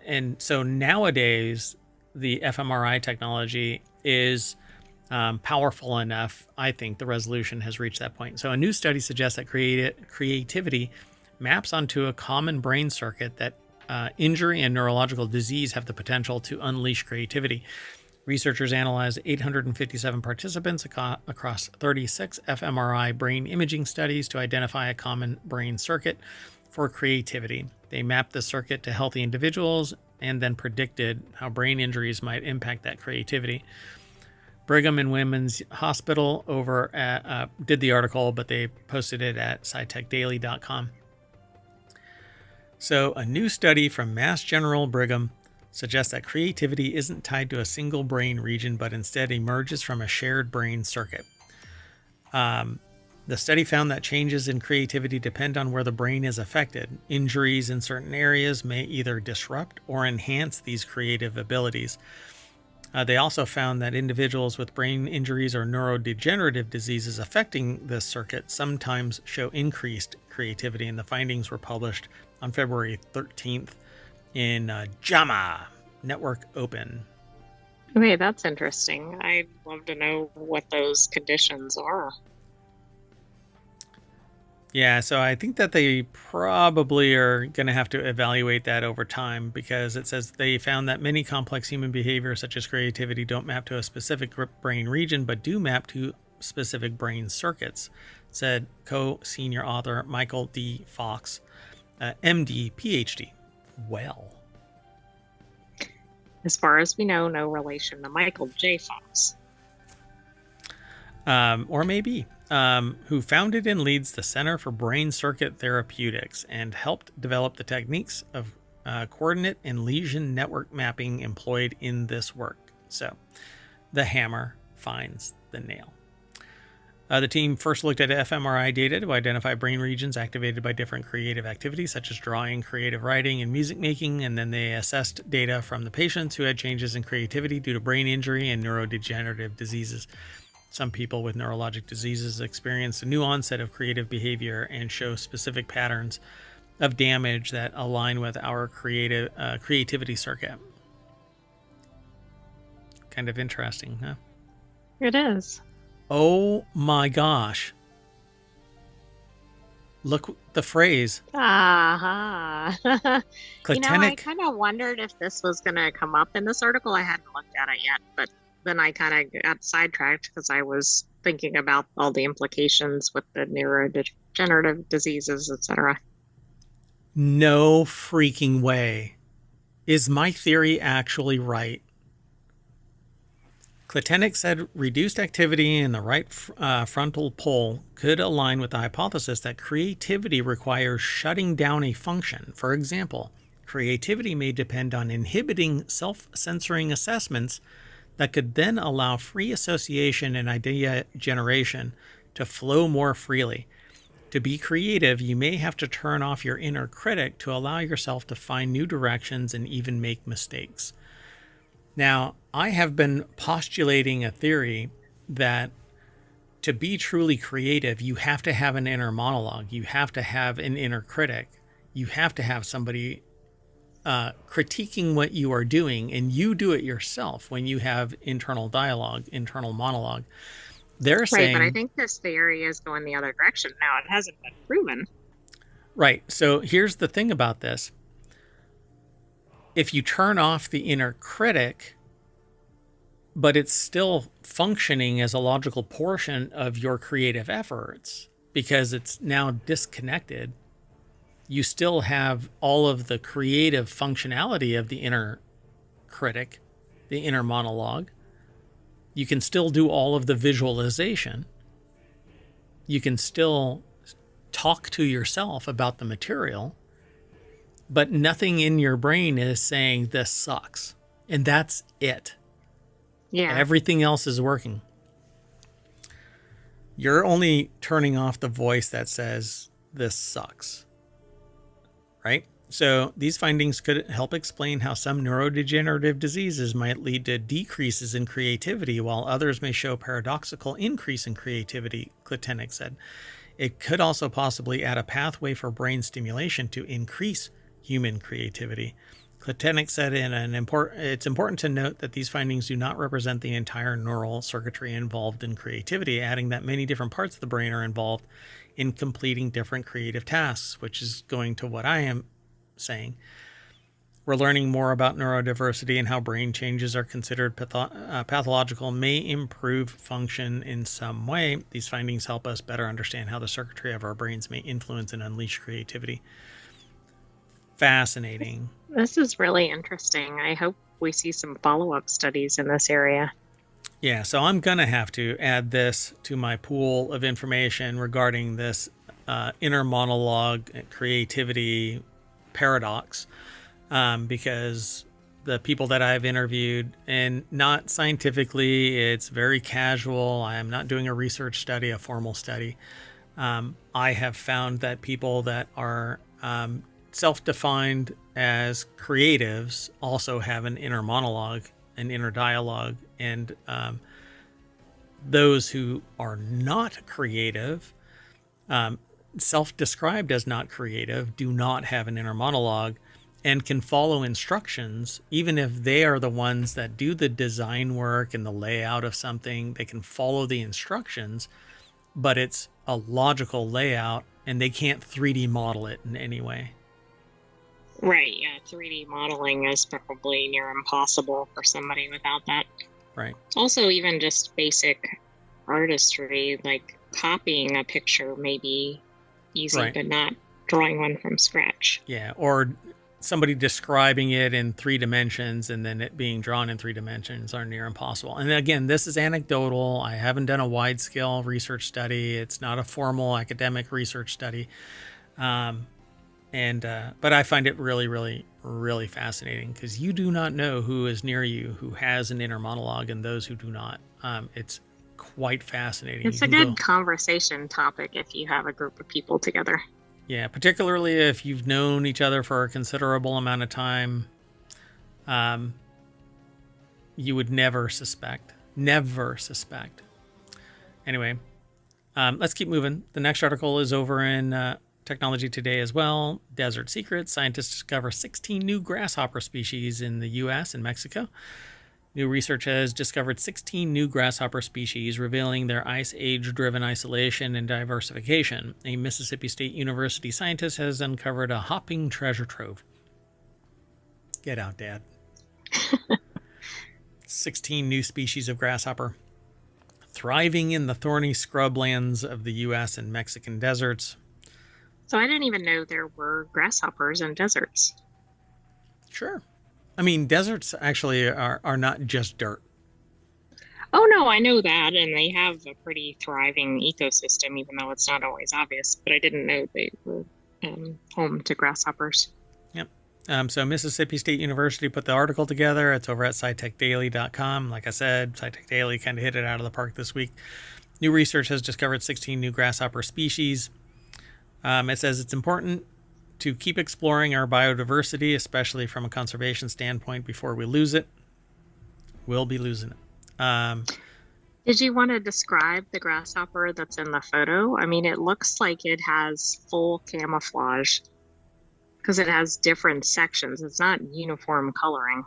And so nowadays, the fMRI technology is powerful enough. I think the resolution has reached that point. So a new study suggests that creativity maps onto a common brain circuit, that injury and neurological disease have the potential to unleash creativity. Researchers analyzed 857 participants across 36 fMRI brain imaging studies to identify a common brain circuit for creativity. They mapped the circuit to healthy individuals and then predicted how brain injuries might impact that creativity. Brigham and Women's Hospital did the article, but they posted it at scitechdaily.com. So a new study from Mass General Brigham suggests that creativity isn't tied to a single brain region, but instead emerges from a shared brain circuit. The study found that changes in creativity depend on where the brain is affected. Injuries in certain areas may either disrupt or enhance these creative abilities. They also found that individuals with brain injuries or neurodegenerative diseases affecting this circuit sometimes show increased creativity, and the findings were published on February 13th in JAMA Network Open. Okay, that's interesting. I'd love to know what those conditions are. Yeah, so I think that they probably are going to have to evaluate that over time, because it says they found that many complex human behaviors, such as creativity, don't map to a specific brain region, but do map to specific brain circuits, said co-senior author Michael D. Fox, MD, PhD. Well, as far as we know, no relation to Michael J. Fox. Or maybe. Who founded and leads the Center for Brain Circuit Therapeutics and helped develop the techniques of coordinate and lesion network mapping employed in this work. So the hammer finds the nail. The team first looked at fMRI data to identify brain regions activated by different creative activities, such as drawing, creative writing, and music making, and then they assessed data from the patients who had changes in creativity due to brain injury and neurodegenerative diseases. Some people with neurologic diseases experience a new onset of creative behavior and show specific patterns of damage that align with our creativity circuit. Kind of interesting, huh? It is. Oh my gosh. Look the phrase. Aha. Clitenic. I kind of wondered if this was going to come up in this article. I hadn't looked at it yet, but then I kind of got sidetracked because I was thinking about all the implications with the neurodegenerative diseases, etc. No freaking way. Is my theory actually right? Clitenic said reduced activity in the right frontal pole could align with the hypothesis that creativity requires shutting down a function. For example, creativity may depend on inhibiting self-censoring assessments that could then allow free association and idea generation to flow more freely. To be creative, you may have to turn off your inner critic to allow yourself to find new directions and even make mistakes. Now, I have been postulating a theory that to be truly creative, you have to have an inner monologue. You have to have an inner critic. You have to have somebody critiquing what you are doing, and you do it yourself when you have internal dialogue, internal monologue. They're saying... Right, but I think this theory is going the other direction now. It hasn't been proven. Right. So here's the thing about this. If you turn off the inner critic, but it's still functioning as a logical portion of your creative efforts because it's now disconnected, you still have all of the creative functionality of the inner critic, the inner monologue. You can still do all of the visualization. You can still talk to yourself about the material, but nothing in your brain is saying this sucks. And that's it. Yeah. Everything else is working. You're only turning off the voice that says this sucks. Right? So these findings could help explain how some neurodegenerative diseases might lead to decreases in creativity, while others may show paradoxical increase in creativity, Klitenik said. It could also possibly add a pathway for brain stimulation to increase human creativity. Klitenik said it's important to note that these findings do not represent the entire neural circuitry involved in creativity, adding that many different parts of the brain are involved in completing different creative tasks, which is going to what I am saying. We're learning more about neurodiversity and how brain changes are considered pathological may improve function in some way. These findings help us better understand how the circuitry of our brains may influence and unleash creativity. Fascinating. This is really interesting. I hope we see some follow-up studies in this area. Yeah, so I'm going to have to add this to my pool of information regarding this inner monologue creativity paradox, because the people that I've interviewed, and not scientifically, it's very casual. I am not doing a research study, a formal study. I have found that people that are self-defined as creatives also have an inner monologue, an inner dialogue, and those who are not creative, self-described as not creative, do not have an inner monologue and can follow instructions. Even if they are the ones that do the design work and the layout of something, they can follow the instructions, but it's a logical layout and they can't 3D model it in any way. Right, yeah, 3D modeling is probably near impossible for somebody without that. Right. Also, even just basic artistry, like copying a picture may be easy, right, but not drawing one from scratch. Yeah, or somebody describing it in 3 dimensions and then it being drawn in 3 dimensions are near impossible. And again, this is anecdotal. I haven't done a wide-scale research study. It's not a formal academic research study. But I find it really, really, really fascinating because you do not know who is near you who has an inner monologue and those who do not. It's quite fascinating. It's a good conversation topic if you have a group of people together. Yeah, particularly if you've known each other for a considerable amount of time. You would never suspect. Never suspect. Anyway, let's keep moving. The next article is over in Technology Today as well. Desert Secrets. Scientists discover 16 new grasshopper species in the U.S. and Mexico. New research has discovered 16 new grasshopper species, revealing their ice age-driven isolation and diversification. A Mississippi State University scientist has uncovered a hopping treasure trove. Get out, Dad. 16 new species of grasshopper, thriving in the thorny scrublands of the U.S. and Mexican deserts. So I didn't even know there were grasshoppers in deserts. Sure. I mean, deserts actually are not just dirt. Oh, no, I know that. And they have a pretty thriving ecosystem, even though it's not always obvious. But I didn't know they were home to grasshoppers. Yep. So Mississippi State University put the article together. It's over at scitechdaily.com. Like I said, SciTech Daily kind of hit it out of the park this week. New research has discovered 16 new grasshopper species. It says it's important to keep exploring our biodiversity, especially from a conservation standpoint, before we lose it. We'll be losing it. Did you want to describe the grasshopper that's in the photo? I mean, it looks like it has full camouflage because it has different sections. It's not uniform coloring.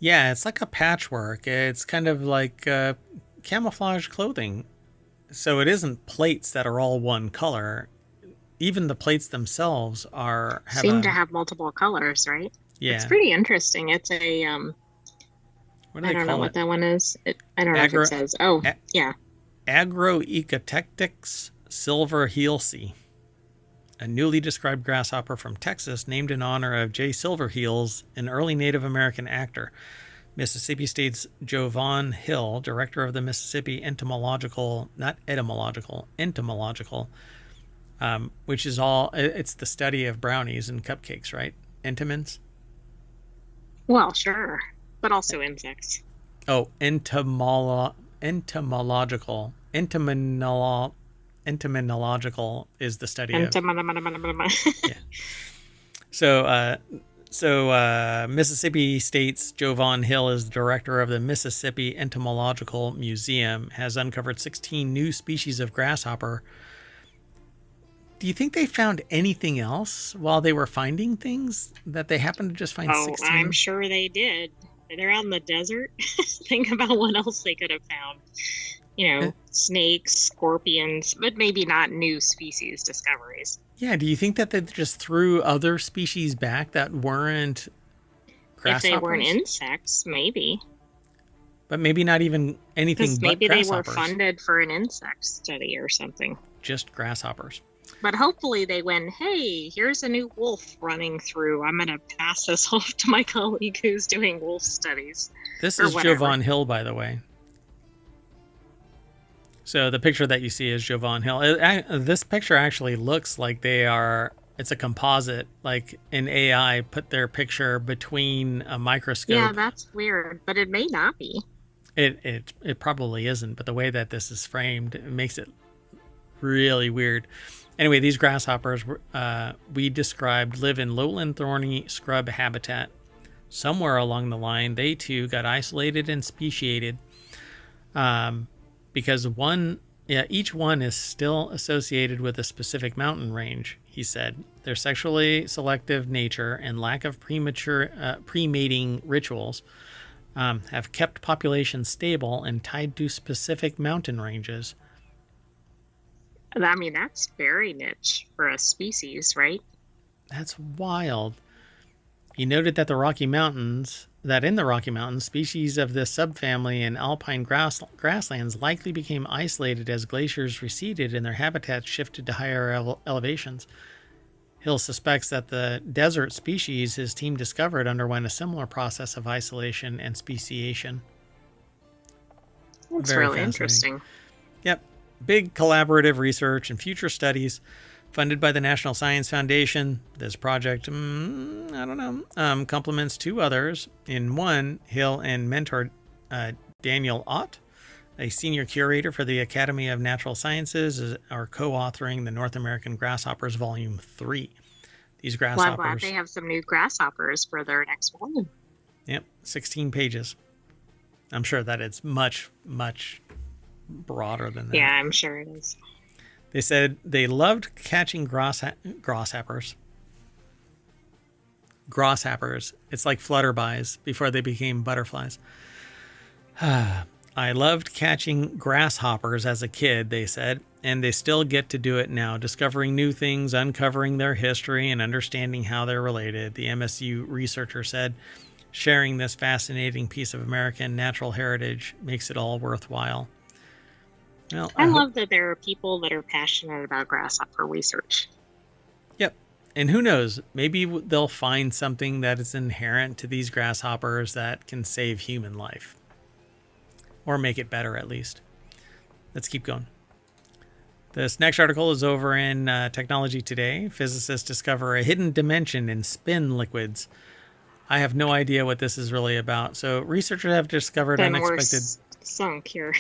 Yeah, it's like a patchwork. It's kind of like camouflage clothing. So it isn't plates that are all one color. Even the plates themselves seem to have multiple colors, right? Yeah. It's pretty interesting. It's a what do they call it? I don't know what that one is. I don't know if it says. Oh, yeah. Aggregation silver heelsea, a newly described grasshopper from Texas named in honor of J. Silverheels, an early Native American actor. Mississippi State's Jovan Hill, director of the Mississippi Entomological, which is it's the study of brownies and cupcakes, right? Entomins? Well, sure, but also insects. Oh, entomological is the study of. Yeah. So Mississippi State's Jovan Hill is the director of the Mississippi Entomological Museum, has uncovered 16 new species of grasshopper. Do you think they found anything else while they were finding things that they happened to just find 16? I'm sure they did. They're out in the desert. Think about what else they could have found. Snakes, scorpions, but maybe not new species discoveries. Yeah, do you think that they just threw other species back that weren't grasshoppers? If they weren't insects, maybe. But maybe not even anything but maybe grasshoppers. They were funded for an insect study or something. Just grasshoppers. But hopefully they went, hey, here's a new wolf running through. I'm going to pass this off to my colleague who's doing wolf studies. This is Jovan Hill, by the way. So the picture that you see is Jovan Hill. This picture actually looks like it's a composite, like an AI put their picture between a microscope. Yeah, that's weird, but it may not be. It probably isn't, but the way that this is framed, it makes it really weird. Anyway, these grasshoppers we described live in lowland thorny scrub habitat. Somewhere along the line, they too got isolated and speciated. Because each one is still associated with a specific mountain range, he said. Their sexually selective nature and lack of pre-mating rituals have kept populations stable and tied to specific mountain ranges. I mean, that's very niche for a species, right? That's wild. He noted that in the Rocky Mountains, species of this subfamily in alpine grasslands likely became isolated as glaciers receded and their habitats shifted to higher elevations. Hill suspects that the desert species his team discovered underwent a similar process of isolation and speciation. That's really interesting. Yep. Big collaborative research and future studies funded by the National Science Foundation. This project, complements two others. In one, Hill and mentor Daniel Ott, a senior curator for the Academy of Natural Sciences, are co-authoring the North American Grasshoppers Volume 3. These grasshoppers... Well, I'm glad they have some new grasshoppers for their next volume. Yep, 16 pages. I'm sure that it's much, much broader than that. Yeah, I'm sure it is. They said they loved catching grasshoppers. It's like flutterbys before they became butterflies. I loved catching grasshoppers as a kid, they said, and they still get to do it now, discovering new things, uncovering their history, and understanding how they're related, the MSU researcher said. Sharing this fascinating piece of American natural heritage makes it all worthwhile. Well, I love that there are people that are passionate about grasshopper research. Yep. And who knows, maybe they'll find something that is inherent to these grasshoppers that can save human life. Or make it better, at least. Let's keep going. This next article is over in Technology Today. Physicists discover a hidden dimension in spin liquids. I have no idea what this is really about. So researchers have discovered unexpected... sunk here.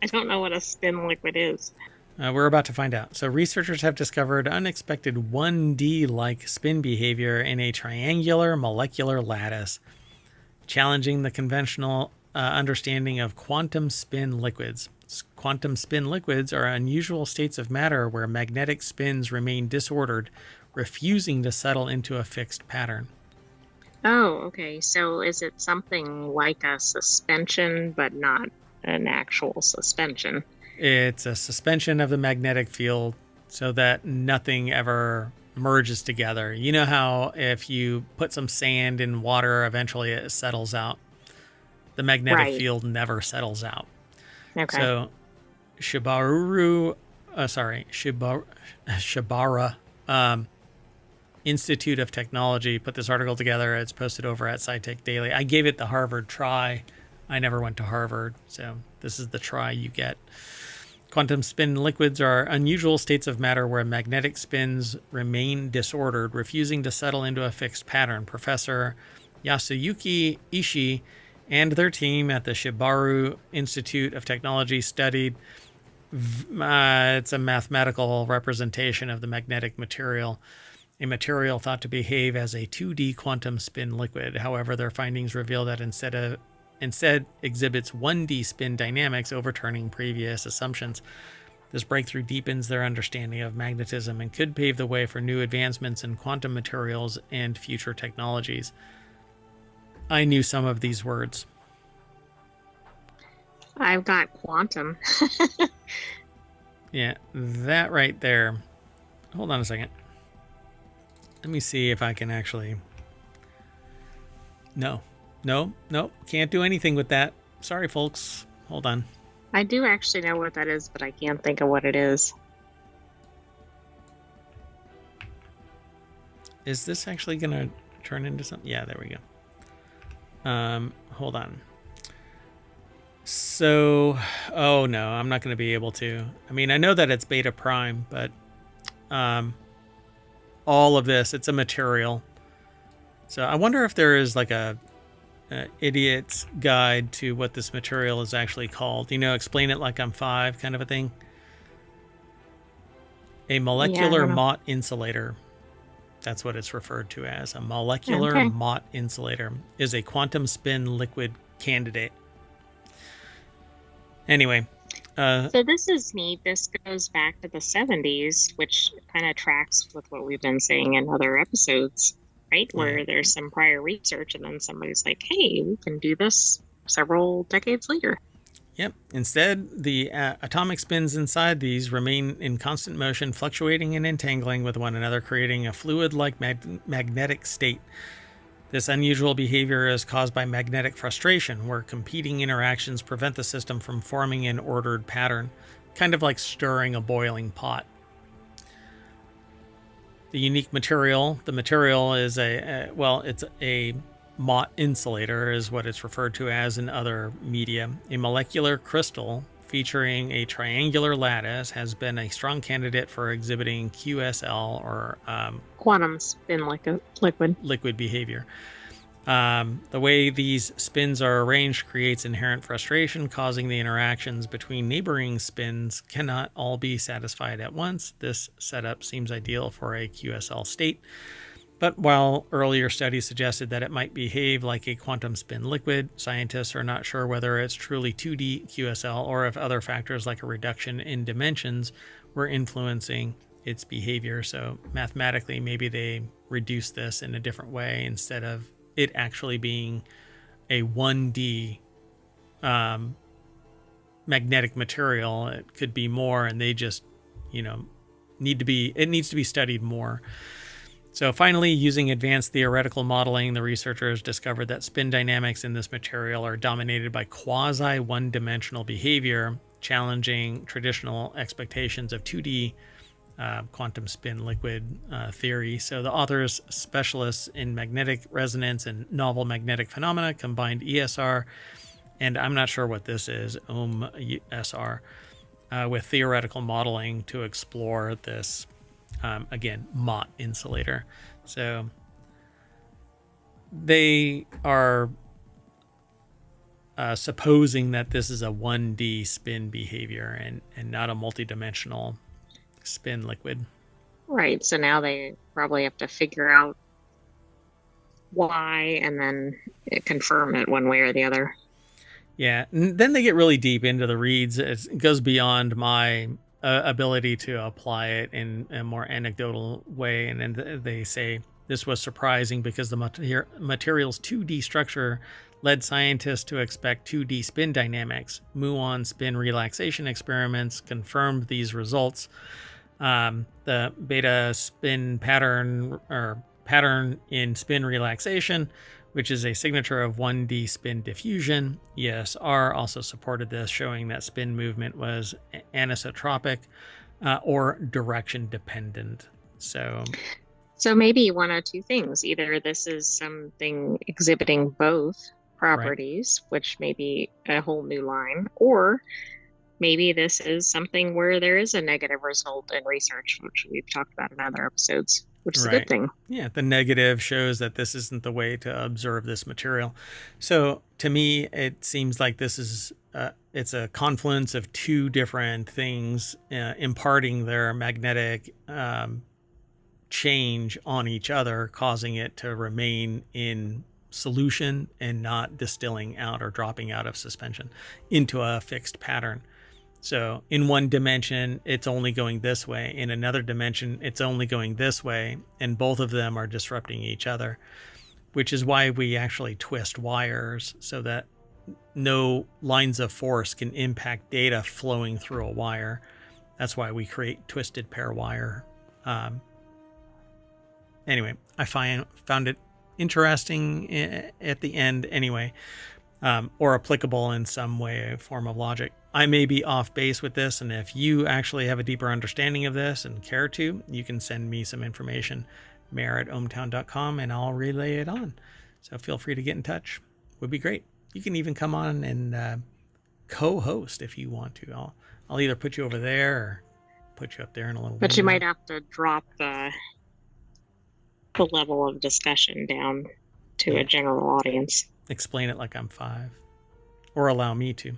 I don't know what a spin liquid is. We're about to find out. So researchers have discovered unexpected 1D-like spin behavior in a triangular molecular lattice, challenging the conventional understanding of quantum spin liquids. Quantum spin liquids are unusual states of matter where magnetic spins remain disordered, refusing to settle into a fixed pattern. Oh, okay. So is it something like a suspension, but not an actual suspension? It's a suspension of the magnetic field so that nothing ever merges together. You know how if you put some sand in water, eventually it settles out. The magnetic field never settles out. Okay. So Shibara Institute of Technology put this article together. It's posted over at SciTech Daily. I gave it the Harvard try. I never went to Harvard, so this is the try you get. Quantum spin liquids are unusual states of matter where magnetic spins remain disordered, refusing to settle into a fixed pattern. Professor Yasuyuki Ishii and their team at the Shibara Institute of Technology studied it's a mathematical representation of the magnetic material, a material thought to behave as a 2D quantum spin liquid. However, their findings reveal that instead exhibits 1D spin dynamics, overturning previous assumptions. This breakthrough deepens their understanding of magnetism and could pave the way for new advancements in quantum materials and future technologies. I knew some of these words. I've got quantum. Yeah, that right there. Hold on a second. Let me see if I can actually... No, can't do anything with that. Sorry, folks. Hold on. I do actually know what that is, but I can't think of what it is. Is this actually going to turn into something? Yeah, there we go. Hold on. So, oh no, I'm not going to be able to. I mean, I know that it's beta prime, but all of this, it's a material. So I wonder if there is like a idiot's guide to what this material is actually called. You know, explain it like I'm 5 kind of a thing. A molecular Mott insulator. That's what it's referred to as. A molecular Mott insulator is a quantum spin liquid candidate. Anyway. So this is neat. This goes back to the 70s, which kind of tracks with what we've been saying in other episodes, right? Where there's some prior research and then somebody's like, hey, we can do this several decades later. Yep. Instead, the atomic spins inside these remain in constant motion, fluctuating and entangling with one another, creating a fluid-like magnetic state. This unusual behavior is caused by magnetic frustration, where competing interactions prevent the system from forming an ordered pattern, kind of like stirring a boiling pot. The unique material, the material is it's a Mott insulator is what it's referred to as in other media. A molecular crystal featuring a triangular lattice has been a strong candidate for exhibiting QSL or quantum spin liquid behavior. The way these spins are arranged creates inherent frustration, causing the interactions between neighboring spins cannot all be satisfied at once. This setup seems ideal for a QSL state. But while earlier studies suggested that it might behave like a quantum spin liquid, scientists are not sure whether it's truly 2D QSL or if other factors like a reduction in dimensions were influencing its behavior. So mathematically, maybe they reduced this in a different way instead of it actually being a 1D magnetic material. It could be more, and they just, needs to be studied more. So finally, using advanced theoretical modeling, the researchers discovered that spin dynamics in this material are dominated by quasi-one-dimensional behavior, challenging traditional expectations of 2D quantum spin liquid theory. So the authors, specialists in magnetic resonance and novel magnetic phenomena, combined ESR, and I'm not sure what this is, SR, with theoretical modeling to explore this again, Mott insulator. So they are supposing that this is a 1D spin behavior and not a multidimensional spin liquid. Right. So now they probably have to figure out why and then confirm it one way or the other. Yeah. And then they get really deep into the reads. It goes beyond my ability to apply it in a more anecdotal way. And then they say this was surprising because the material's 2D structure led scientists to expect 2D spin dynamics. Muon spin relaxation experiments confirmed these results. The beta spin pattern in spin relaxation, which is a signature of 1D spin diffusion. ESR also supported this, showing that spin movement was anisotropic or direction dependent. So maybe one of two things. Either this is something exhibiting both properties, right, which may be a whole new line, or maybe this is something where there is a negative result in research, which we've talked about in other episodes, which is a good thing. Yeah, the negative shows that this isn't the way to observe this material. So to me, it seems like this is it's a confluence of two different things imparting their magnetic change on each other, causing it to remain in solution and not distilling out or dropping out of suspension into a fixed pattern. So in one dimension, it's only going this way. In another dimension, it's only going this way. And both of them are disrupting each other, which is why we actually twist wires so that no lines of force can impact data flowing through a wire. That's why we create twisted pair wire. Anyway, I found it interesting at the end anyway, or applicable in some way, form of logic. I may be off base with this, and if you actually have a deeper understanding of this and care to, you can send me some information, mayor@ohmtown.com, and I'll relay it on. So feel free to get in touch. Would be great. You can even come on and co-host if you want to. I'll either put you over there or put you up there in a little. But window. You might have to drop the level of discussion down to a general audience. Explain it like I'm 5, or allow me to.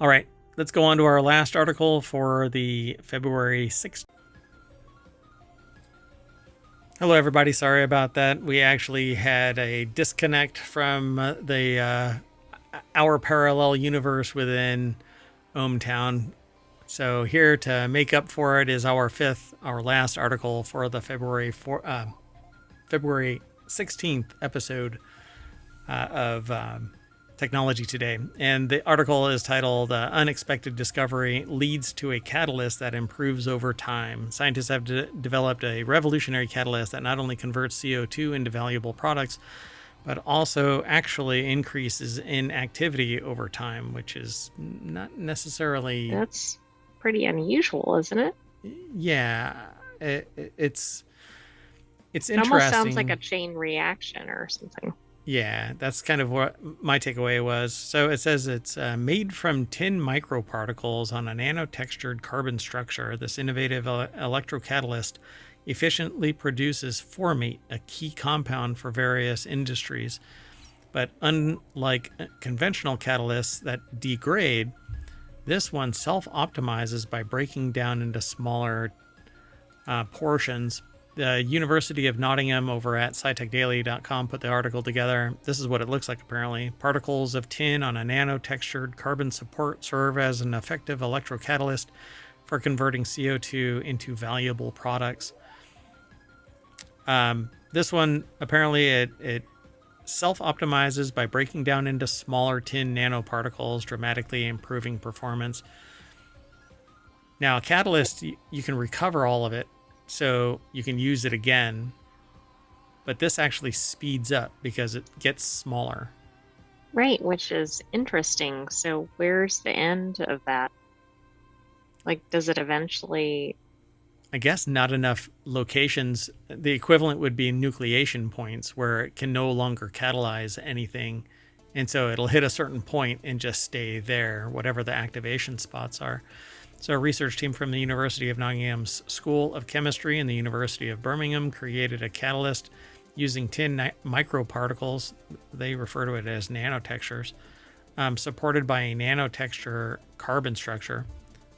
All right, let's go on to our last article for the February 6th. Hello, everybody. Sorry about that. We actually had a disconnect from the our parallel universe within ohmTown. So here to make up for it is our last article for the February 16th episode of Technology Today. And the article is titled Unexpected Discovery Leads to a Catalyst That Improves Over Time. Scientists have developed a revolutionary catalyst that not only converts CO2 into valuable products, but also actually increases in activity over time, which is not necessarily... That's pretty unusual, isn't it? Yeah, it's interesting. It almost sounds like a chain reaction or something. Yeah, that's kind of what my takeaway was. So it says it's made from tin microparticles on a nanotextured carbon structure. This innovative electrocatalyst efficiently produces formate, a key compound for various industries. But unlike conventional catalysts that degrade, this one self-optimizes by breaking down into smaller portions. The University of Nottingham over at scitechdaily.com put the article together. This is what it looks like, apparently. Particles of tin on a nano-textured carbon support serve as an effective electrocatalyst for converting CO2 into valuable products. This one, apparently, it self-optimizes by breaking down into smaller tin nanoparticles, dramatically improving performance. Now, a catalyst, you can recover all of it, so you can use it again, but this actually speeds up because it gets smaller. Right, which is interesting. So where's the end of that? Like, does it eventually... I guess not enough locations. The equivalent would be nucleation points where it can no longer catalyze anything. And so it'll hit a certain point and just stay there, whatever the activation spots are. So a research team from the University of Nottingham's School of Chemistry and the University of Birmingham created a catalyst using tin microparticles. They refer to it as nanotextures, supported by a nanotexture carbon structure.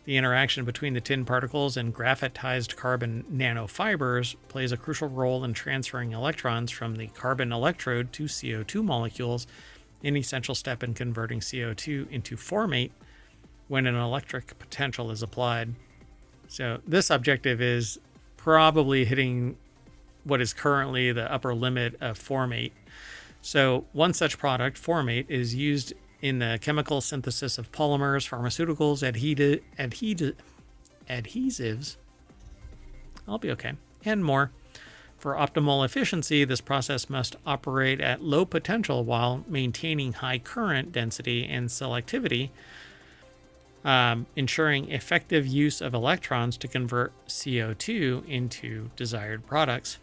The interaction between the tin particles and graphitized carbon nanofibers plays a crucial role in transferring electrons from the carbon electrode to CO2 molecules, an essential step in converting CO2 into formate when an electric potential is applied. So this objective is probably hitting what is currently the upper limit of formate. So one such product, Formate, is used in the chemical synthesis of polymers, pharmaceuticals, adhesives, I'll be okay, and more. For optimal efficiency, this process must operate at low potential while maintaining high current density and selectivity, ensuring effective use of electrons to convert CO2 into desired products.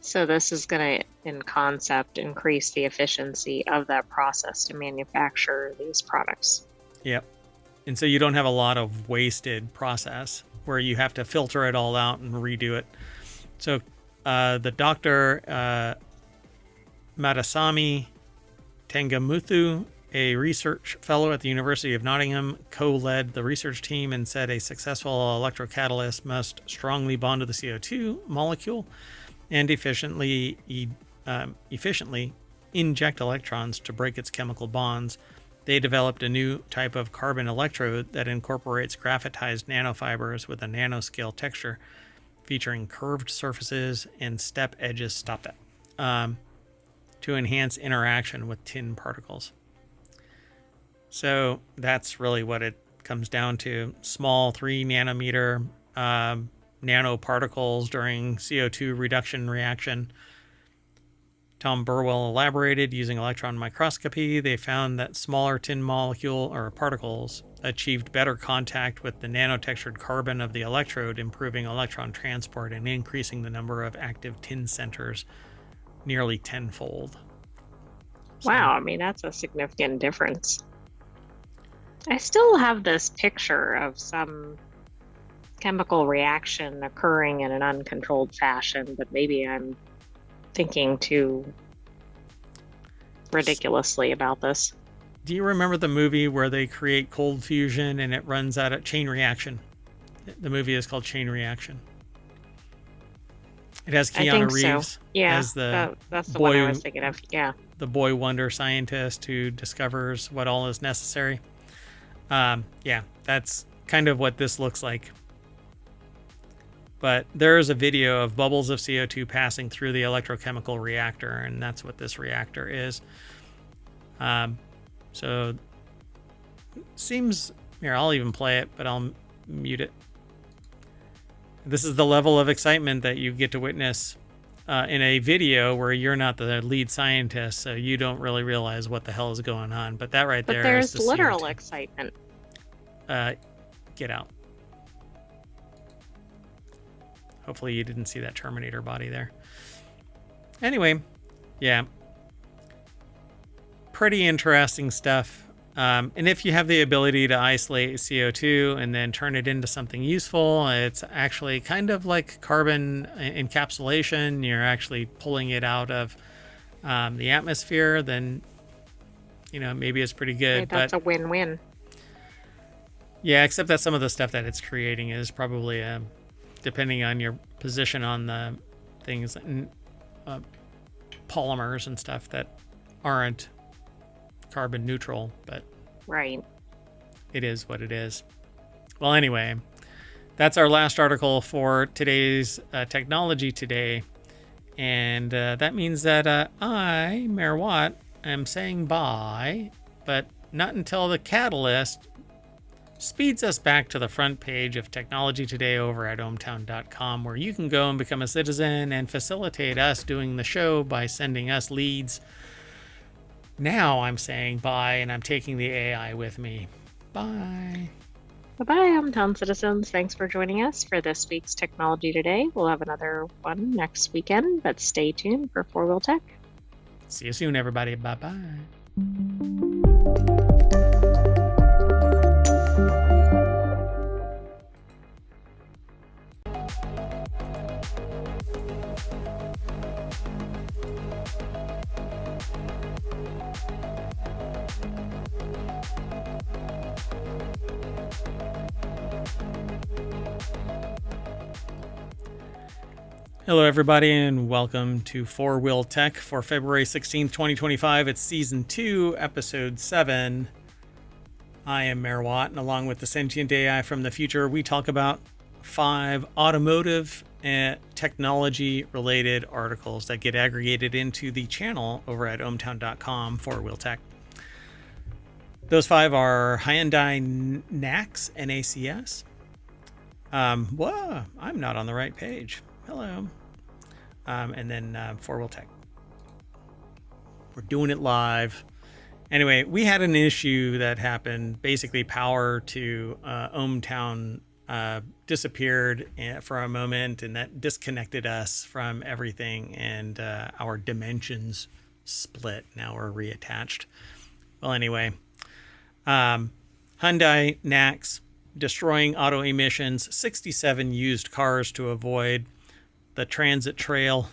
So this is going to, in concept, increase the efficiency of that process to manufacture these products. Yep. And so you don't have a lot of wasted process where you have to filter it all out and redo it. So the Dr. Madasami Tangamuthu, a research fellow at the University of Nottingham, co-led the research team and said a successful electrocatalyst must strongly bond to the CO2 molecule and efficiently inject electrons to break its chemical bonds. They developed a new type of carbon electrode that incorporates graphitized nanofibers with a nanoscale texture, featuring curved surfaces and step edges. Stop that. To enhance interaction with tin particles. So that's really what it comes down to. Small 3 nanometer nanoparticles during CO2 reduction reaction. Tom Burwell elaborated, using electron microscopy, they found that smaller tin molecule or particles achieved better contact with the nanotextured carbon of the electrode, improving electron transport and increasing the number of active tin centers nearly tenfold. Wow, I mean, that's a significant difference. I still have this picture of some chemical reaction occurring in an uncontrolled fashion, but maybe I'm thinking too ridiculously about this. Do you remember the movie where they create cold fusion and it runs out of Chain Reaction? The movie is called Chain Reaction. It has Keanu Reeves so. Yeah, as that's the one I was thinking of. Yeah, the boy wonder scientist who discovers what all is necessary. Yeah, that's kind of what this looks like. But there is a video of bubbles of CO2 passing through the electrochemical reactor, and that's what this reactor is. So seems here. I'll even play it, but I'll mute it. This is the level of excitement that you get to witness in a video where you're not the lead scientist, so you don't really realize what the hell is going on. But that right there is the there's literal CO2. excitement. Get out. Hopefully you didn't see that Terminator body there. Anyway, yeah. Pretty interesting stuff. And if you have the ability to isolate CO2 and then turn it into something useful, it's actually kind of like carbon encapsulation. You're actually pulling it out of the atmosphere, then, you know, maybe it's pretty good. Right, that's a win-win. Yeah, except that some of the stuff that it's creating is probably, depending on your position on the things, polymers and stuff that aren't carbon neutral, but right, it is what it is. Well, anyway, that's our last article for today's Technology Today, and that means that I, Mayor Watt, am saying bye, but not until the catalyst speeds us back to the front page of Technology Today over at ohmtown.com, where you can go and become a citizen and facilitate us doing the show by sending us leads. Now I'm saying bye, and I'm taking the AI with me. Bye. Bye-bye, hometown citizens. Thanks for joining us for this week's Technology Today. We'll have another one next weekend, but stay tuned for 4-Wheel Tech. See you soon, everybody. Bye-bye. Hello, everybody, and welcome to 4-Wheel Tech for February 16th, 2025. It's Season 2, Episode 7. I am Mayor Watt, and along with the sentient AI from the future, we talk about 5 automotive technology-related articles that get aggregated into the channel over at ohmtown.com/wheeltech. Those 5 are Hyundai NACS, N-A-C-S. Whoa, I'm not on the right page. Hello. And then 4WheelTech. We're doing it live. Anyway, we had an issue that happened. Basically, power to ohmTown disappeared for a moment, and that disconnected us from everything, and our dimensions split. Now we're reattached. Well, anyway, Hyundai NACS, destroying auto emissions, 67 used cars to avoid. The transit trail.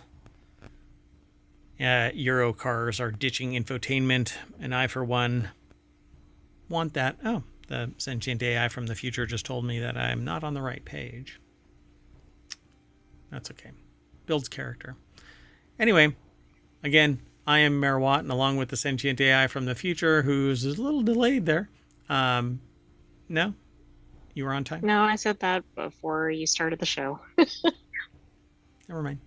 Euro cars are ditching infotainment, and I, for one, want that. Oh, the sentient AI from the future just told me that I'm not on the right page. That's okay. Builds character. Anyway, again, I am Mayor Watt, and along with the sentient AI from the future, who's a little delayed there. No? You were on time? No, I said that before you started the show. Never mind.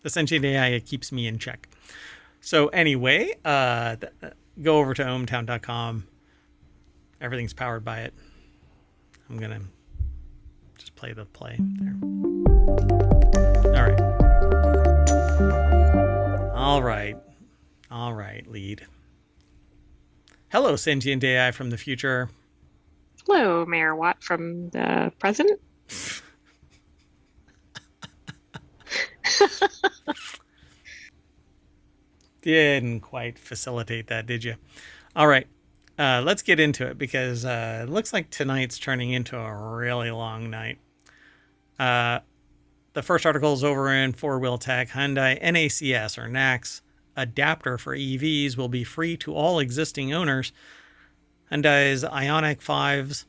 The sentient AI keeps me in check. So anyway, go over to ohmtown.com. Everything's powered by it. I'm going to just play the play there. All right. All right, lead. Hello, sentient AI from the future. Hello, Mayor Watt from the present. Didn't quite facilitate that, did you? All right, let's get into it, because it looks like tonight's turning into a really long night. The first article is over in 4WheelTech. Hyundai NACS, or NACS, adapter for EVs will be free to all existing owners. Hyundai's Ioniq 5s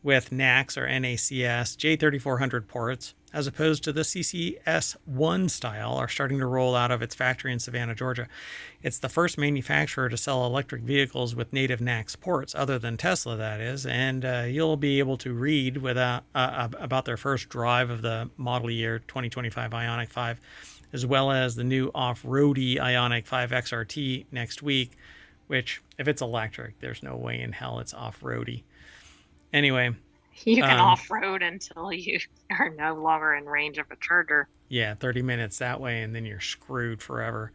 with NACS, or NACS, J3400 ports, as opposed to the CCS1 style, are starting to roll out of its factory in Savannah, Georgia. It's the first manufacturer to sell electric vehicles with native NACS ports, other than Tesla, that is, and you'll be able to read about their first drive of the model year 2025 Ioniq 5, as well as the new off-roady Ioniq 5 XRT next week, which, if it's electric, there's no way in hell it's off-roady. Anyway, you can off-road until you are no longer in range of a charger. Yeah, 30 minutes that way, and then you're screwed forever.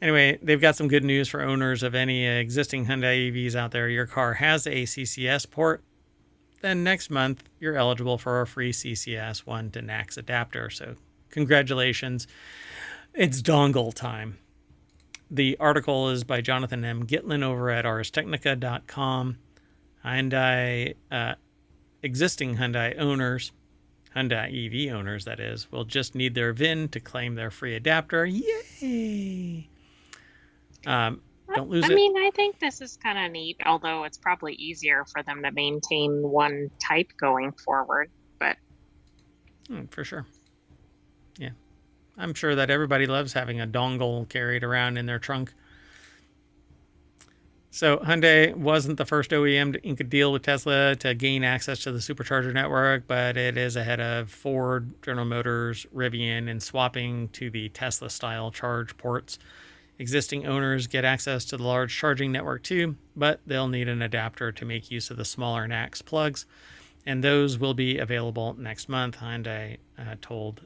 Anyway, they've got some good news for owners of any existing Hyundai EVs out there. Your car has a CCS port, then next month you're eligible for a free CCS1 to NACS adapter. So congratulations. It's dongle time. The article is by Jonathan M. Gitlin over at arstechnica.com. Hyundai, existing Hyundai owners, Hyundai EV owners, that is, will just need their VIN to claim their free adapter. Yay! Don't lose it. I mean, I think this is kind of neat, although it's probably easier for them to maintain one type going forward. But for sure. Yeah. I'm sure that everybody loves having a dongle carried around in their trunk. So Hyundai wasn't the first OEM to ink a deal with Tesla to gain access to the supercharger network, but it is ahead of Ford, General Motors, Rivian in swapping to the Tesla-style charge ports. Existing owners get access to the large charging network too, but they'll need an adapter to make use of the smaller NACS plugs, and those will be available next month, Hyundai told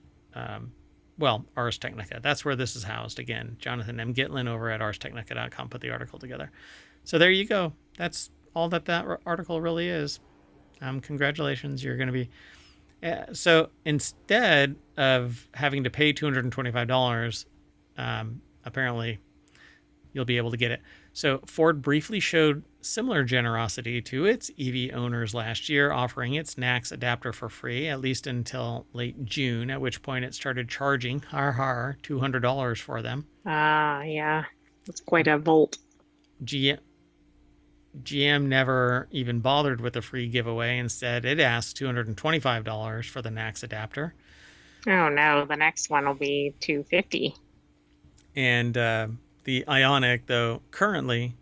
Ars Technica. That's where this is housed. Again, Jonathan M. Gitlin over at arstechnica.com put the article together. So there you go. That's all that article really is. Congratulations. You're going to be... so instead of having to pay $225, apparently you'll be able to get it. So Ford briefly showed similar generosity to its EV owners last year, offering its NACS adapter for free, at least until late June, at which point it started charging, $200 for them. Yeah. That's quite a volt. GM never even bothered with a free giveaway. Instead, it asked $225 for the NACS adapter. Oh no, the next one will be $250. And the Ioniq, though, currently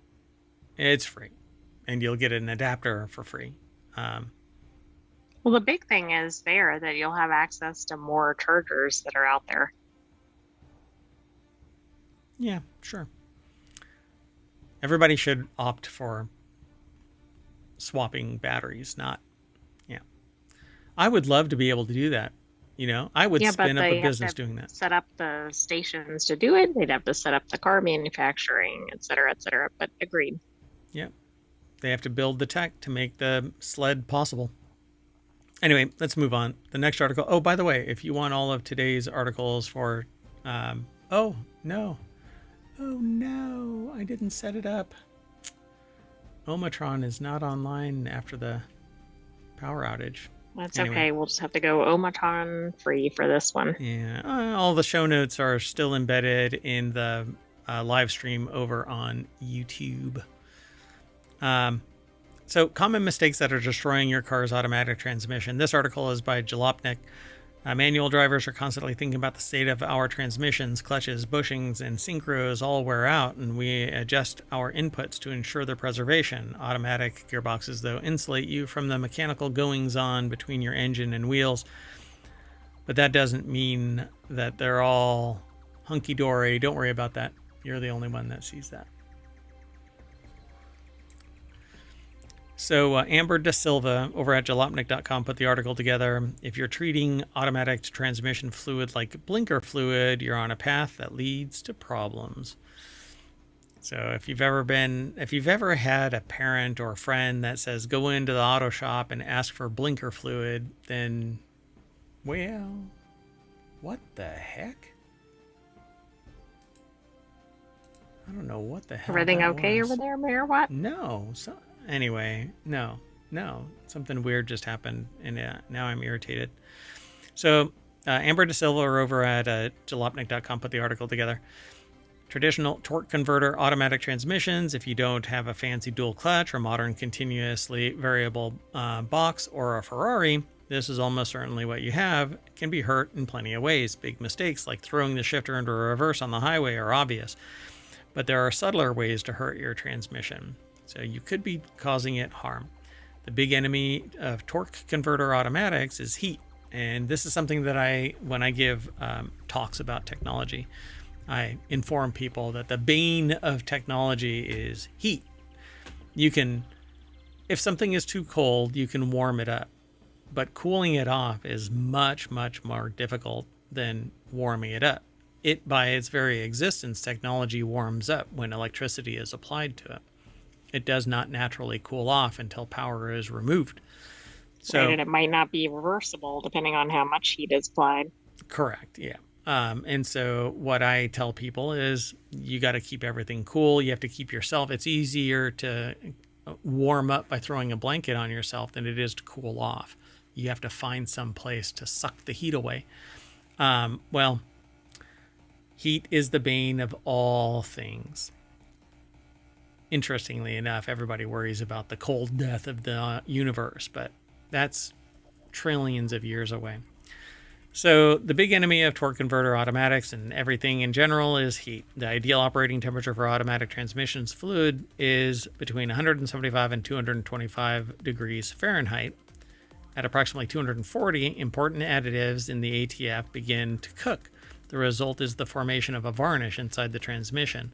it's free, and you'll get an adapter for free. Well, the big thing is there that you'll have access to more chargers that are out there. Yeah, sure. Everybody should opt for swapping batteries, not, yeah. I would love to be able to do that. I would spin up a business doing that. Set up the stations to do it. They'd have to set up the car manufacturing, et cetera, et cetera. But agreed. Yeah. They have to build the tech to make the sled possible. Anyway, let's move on. The next article. Oh, by the way, if you want all of today's articles for, oh no, I didn't set it up. Omatron is not online after the power outage. That's anyway. Okay. We'll just have to go Omatron free for this one. Yeah. All the show notes are still embedded in the live stream over on YouTube. So common mistakes that are destroying your car's automatic transmission. This article is by Jalopnik. Manual drivers are constantly thinking about the state of our transmissions, clutches, bushings, and synchros all wear out, and we adjust our inputs to ensure their preservation. Automatic gearboxes, though, insulate you from the mechanical goings-on between your engine and wheels, but that doesn't mean that they're all hunky-dory. Don't worry about that. You're the only one that sees that. So Amber Da Silva over at jalopnik.com put the article together. If you're treating automatic transmission fluid like blinker fluid, you're on a path that leads to problems. So if you've ever had a parent or a friend that says, go into the auto shop and ask for blinker fluid, then, well, what the heck? I don't know what the hell. Everything okay over there, Mayor Watt? No. Anyway, no, something weird just happened, and now I'm irritated. So Amber Da Silva over at jalopnik.com put the article together. Traditional torque converter automatic transmissions, if you don't have a fancy dual clutch or modern continuously variable box or a Ferrari, this is almost certainly what you have, can be hurt in plenty of ways. Big mistakes like throwing the shifter into reverse on the highway are obvious, but there are subtler ways to hurt your transmission. So you could be causing it harm. The big enemy of torque converter automatics is heat. And this is something that when I give talks about technology, I inform people that the bane of technology is heat. If something is too cold, you can warm it up. But cooling it off is much, much more difficult than warming it up. By its very existence, technology warms up when electricity is applied to it. It does not naturally cool off until power is removed. So, right, and it might not be reversible depending on how much heat is applied. Correct, yeah. And so what I tell people is you got to keep everything cool. You have to keep yourself. It's easier to warm up by throwing a blanket on yourself than it is to cool off. You have to find some place to suck the heat away. Heat is the bane of all things. Interestingly enough, everybody worries about the cold death of the universe, but that's trillions of years away. So the big enemy of torque converter automatics and everything in general is heat. The ideal operating temperature for automatic transmissions fluid is between 175 and 225 degrees Fahrenheit. At approximately 240, important additives in the ATF begin to cook. The result is the formation of a varnish inside the transmission.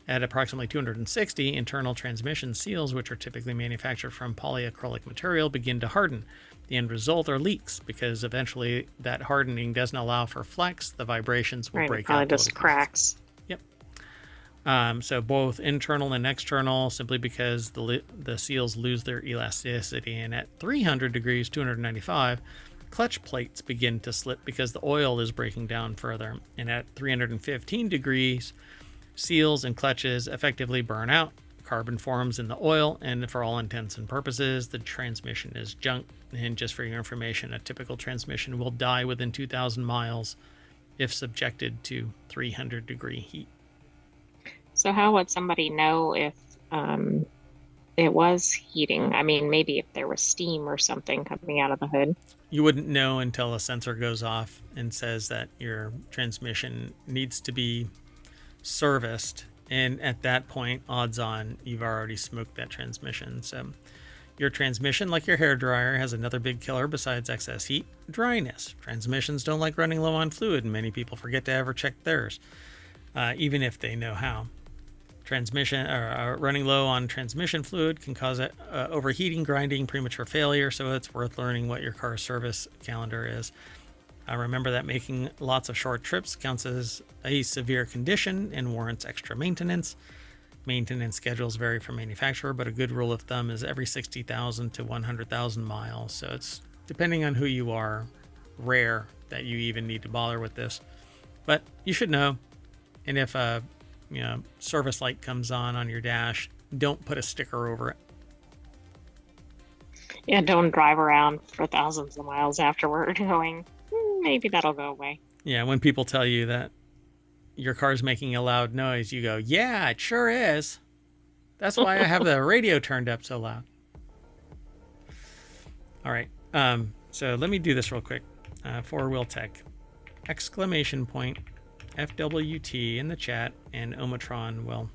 At approximately 260, internal transmission seals, which are typically manufactured from polyacrylic material, begin to harden. The end result are leaks, because eventually that hardening doesn't allow for flex. The vibrations will break out. It just cracks. Yep. So both internal and external, simply because the seals lose their elasticity. And at 300 degrees, 295, clutch plates begin to slip because the oil is breaking down further. And at 315 degrees, seals and clutches effectively burn out. Carbon forms in the oil, and for all intents and purposes, the transmission is junk. And just for your information, a typical transmission will die within 2,000 miles if subjected to 300 degree heat. So how would somebody know if it was heating? I mean, maybe if there was steam or something coming out of the hood. You wouldn't know until a sensor goes off and says that your transmission needs to be serviced, and at that point, odds on you've already smoked that transmission. So Your transmission, like your hairdryer, has another big killer besides excess heat: dryness. Transmissions don't like running low on fluid, and many people forget to ever check theirs, even if they know how. Running low on transmission fluid can cause overheating, grinding, premature failure, so it's worth learning what your car's service calendar is. Remember that making lots of short trips counts as a severe condition and warrants extra maintenance. Maintenance schedules vary from manufacturer, but a good rule of thumb is every 60,000 to 100,000 miles. So it's, depending on who you are, rare that you even need to bother with this. But you should know. And if a service light comes on your dash, don't put a sticker over it. Yeah, don't drive around for thousands of miles afterward going, maybe that'll go away. Yeah, when people tell you that your car's making a loud noise, you go, yeah, it sure is. That's why I have the radio turned up so loud. All right. So let me do this real quick. For Wheel Tech, exclamation point, FWT in the chat, and Omatron will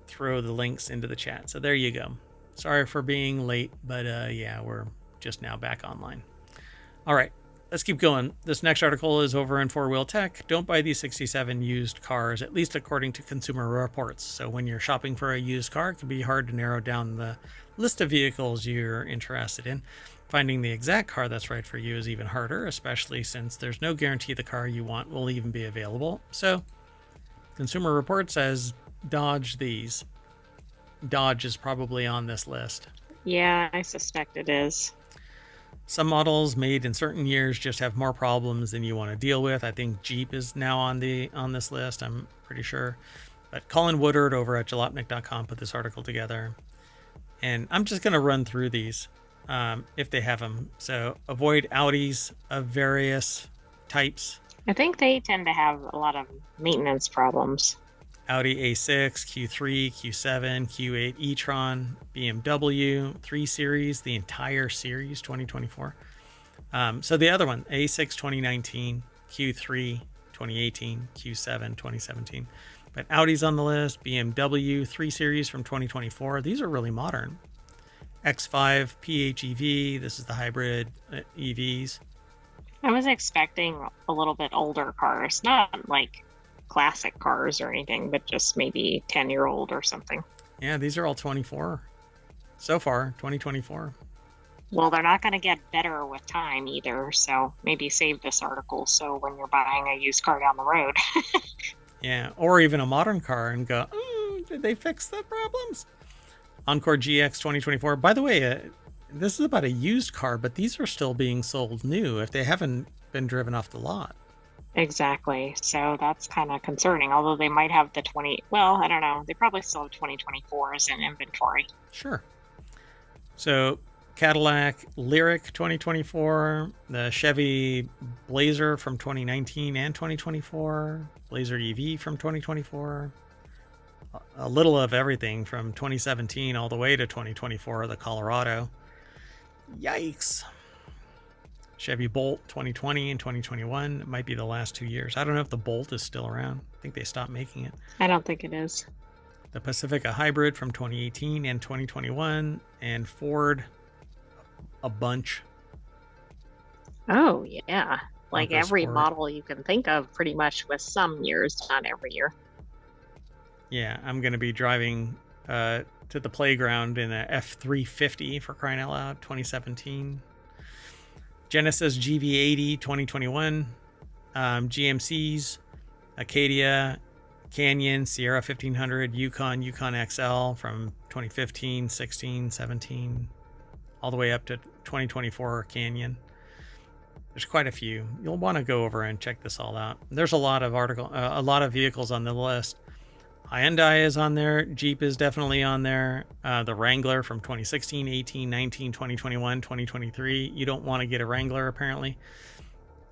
throw the links into the chat. So there you go. Sorry for being late, but yeah, we're just now back online. All right. Let's keep going. This next article is over in 4-Wheel Tech. Don't buy these 67 used cars, at least according to Consumer Reports. So when you're shopping for a used car, it can be hard to narrow down the list of vehicles you're interested in. Finding the exact car that's right for you is even harder, especially since there's no guarantee the car you want will even be available. So Consumer Reports says dodge these. Dodge is probably on this list. Yeah, I suspect it is. Some models made in certain years just have more problems than you want to deal with. I think Jeep is now on this list, I'm pretty sure. But Colin Woodard over at jalopnik.com put this article together. And I'm just going to run through these if they have them. So avoid Audis of various types. I think they tend to have a lot of maintenance problems. Audi A6, Q3, Q7, Q8 e-tron, BMW 3 Series, the entire series 2024. So the other one, A6 2019, Q3 2018, Q7 2017. But Audi's on the list, BMW 3 Series from 2024. These are really modern. X5 PHEV, this is the hybrid EVs. I was expecting a little bit older cars, not like classic cars or anything, but just maybe 10-year-old or something. Yeah, these are all 24 so far, 2024. Well, they're not going to get better with time either, so maybe save this article so when you're buying a used car down the road. Yeah, or even a modern car and go, did they fix the problems? Encore GX 2024. By the way, this is about a used car, but these are still being sold new if they haven't been driven off the lot. Exactly. So that's kind of concerning, although they might have the I don't know. They probably still have 2024s in inventory. Sure. So Cadillac Lyric 2024, the Chevy Blazer from 2019 and 2024, Blazer EV from 2024, a little of everything from 2017 all the way to 2024, the Colorado. Yikes. Chevy Bolt 2020 and 2021. It might be the last 2 years. I don't know if the Bolt is still around. I think they stopped making it. I don't think it is. The Pacifica Hybrid from 2018 and 2021. And Ford, a bunch. Oh, yeah. Like every Sport. model you can think of pretty much with some years, not every year. Yeah, I'm going to be driving to the playground in a F350 for crying out loud, 2017. Genesis GV80 2021, GMCs, Acadia, Canyon, Sierra 1500, Yukon XL from 2015, 16, 17, all the way up to 2024 Canyon. There's quite a few. You'll want to go over and check this all out. There's a lot of vehicles on the list. Hyundai is on there. Jeep is definitely on there. The Wrangler from 2016, 18, 19, 2021, 2023. You don't want to get a Wrangler, apparently.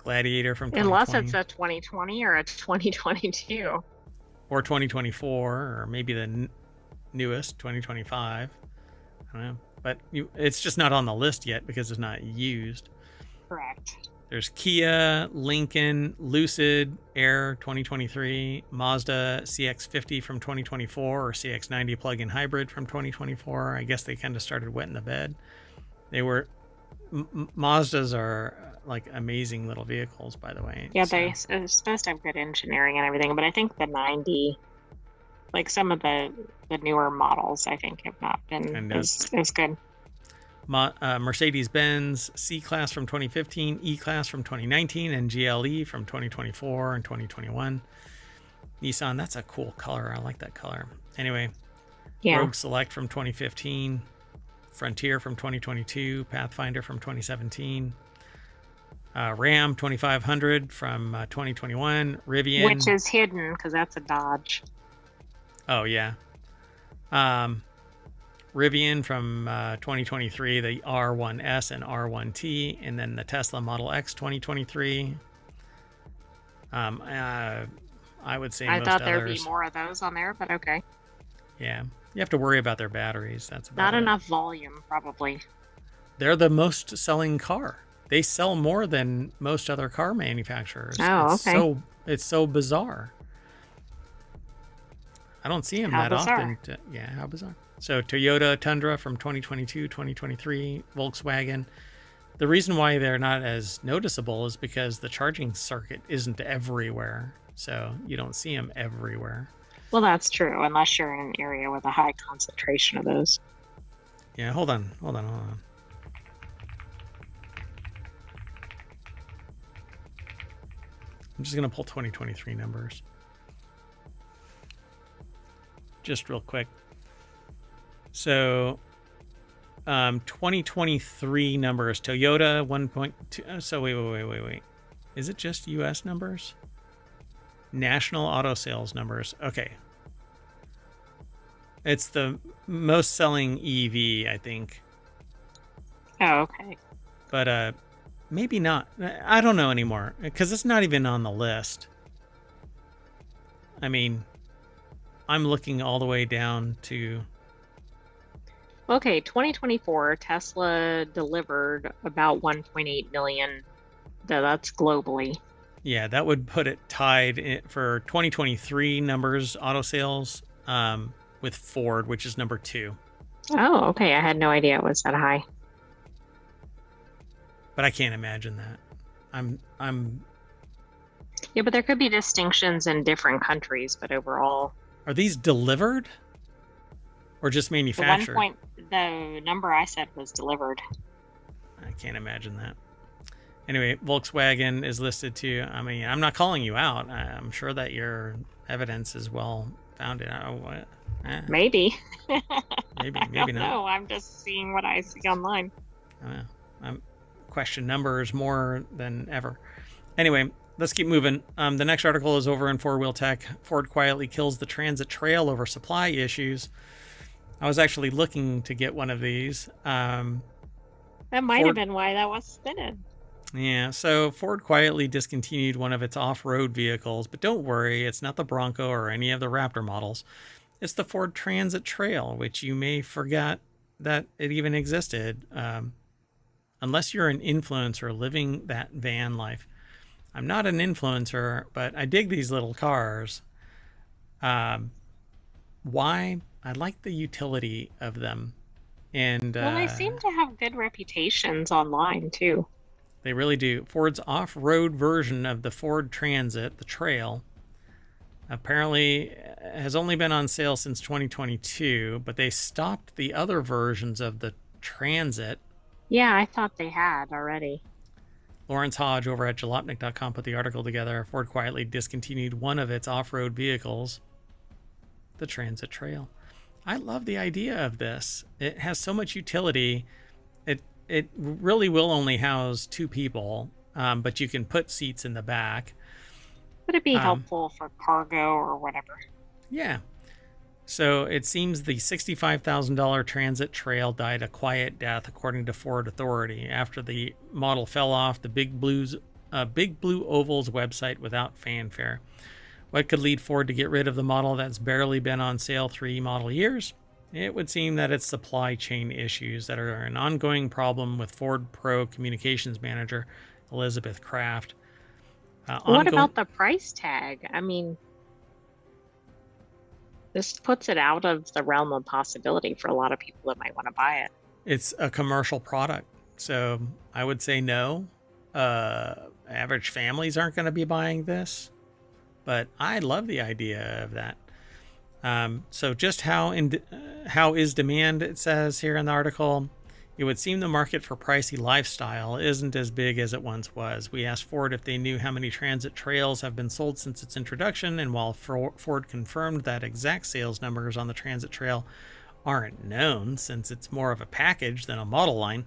Gladiator from 2020. Unless it's a 2020 or a 2022. Or 2024, or maybe the newest, 2025. I don't know. But it's just not on the list yet because it's not used. Correct. There's Kia, Lincoln, Lucid, Air 2023, Mazda CX-50 from 2024, or CX-90 plug-in hybrid from 2024. I guess they kind of started wetting the bed. They were... Mazdas are like amazing little vehicles, by the way. Yeah, they're supposed to have good engineering and everything, but I think the 90, like some of the newer models, I think have not been as good. Mercedes-Benz C-Class from 2015, E-Class from 2019, and GLE from 2024 and 2021. Nissan, that's a cool color. I like that color. Anyway, Rogue Select from 2015, Frontier from 2022, Pathfinder from 2017, Ram 2500 from 2021, Rivian. Which is hidden because that's a Dodge. Oh, yeah. Rivian from 2023, the R1S and R1T, and then the Tesla Model X 2023. I would say I thought there'd be more of those on there, but okay. Yeah, you have to worry about their batteries. That's about not enough volume, probably. They're the most selling car. They sell more than most other car manufacturers. Oh, okay. It's so bizarre. I don't see them that often. Yeah, how bizarre. So Toyota Tundra from 2022, 2023, Volkswagen. The reason why they're not as noticeable is because the charging circuit isn't everywhere. So you don't see them everywhere. Well, that's true, unless you're in an area with a high concentration of those. Yeah, hold on. I'm just going to pull 2023 numbers. Just real quick. So, 2023 numbers. Toyota 1.2. So, wait. Is it just U.S. numbers? National auto sales numbers. Okay. It's the most selling EV, I think. Oh, okay. But maybe not. I don't know anymore because it's not even on the list. I mean, I'm looking all the way down to... Okay, 2024, Tesla delivered about 1.8 million. That's globally. Yeah, that would put it tied for 2023 numbers, auto sales, with Ford, which is number 2. Oh, okay. I had no idea it was that high. But I can't imagine that. I'm. Yeah, but there could be distinctions in different countries, but overall. Are these delivered? Or just manufactured? The number I said was delivered. I can't imagine that. Anyway, Volkswagen is listed too. I mean, I'm not calling you out. I'm sure that your evidence is well founded. Maybe. maybe not. No, I'm just seeing what I see online. I'm question numbers more than ever. Anyway, let's keep moving. The next article is over in Four Wheel Tech. Ford quietly kills the transit trail over supply issues. I was actually looking to get one of these. That might have been why that was spinning. Yeah, so Ford quietly discontinued one of its off-road vehicles, but don't worry, it's not the Bronco or any of the Raptor models. It's the Ford Transit Trail, which you may forget that it even existed, unless you're an influencer living that van life. I'm not an influencer, but I dig these little cars. Why? I like the utility of them. And well, they seem to have good reputations online, too. They really do. Ford's off-road version of the Ford Transit, the Trail, apparently has only been on sale since 2022, but they stopped the other versions of the Transit. Yeah, I thought they had already. Lawrence Hodge over at jalopnik.com put the article together. Ford quietly discontinued one of its off-road vehicles, the Transit Trail. I love the idea of this. It has so much utility. It really will only house 2 people, but you can put seats in the back. Would it be helpful for cargo or whatever? Yeah. So it seems the $65,000 Transit Trail died a quiet death, according to Ford Authority, after the model fell off the Big Blue Oval's website without fanfare. What could lead Ford to get rid of the model that's barely been on sale 3 model years? It would seem that it's supply chain issues that are an ongoing problem with Ford Pro Communications Manager Elizabeth Craft. What about the price tag? I mean, this puts it out of the realm of possibility for a lot of people that might want to buy it. It's a commercial product, so I would say no. Average families aren't going to be buying this, but I love the idea of that. So just how is demand, it says here in the article. It would seem the market for pricey lifestyle isn't as big as it once was. We asked Ford if they knew how many transit trails have been sold since its introduction, and while Ford confirmed that exact sales numbers on the transit trail aren't known since it's more of a package than a model line,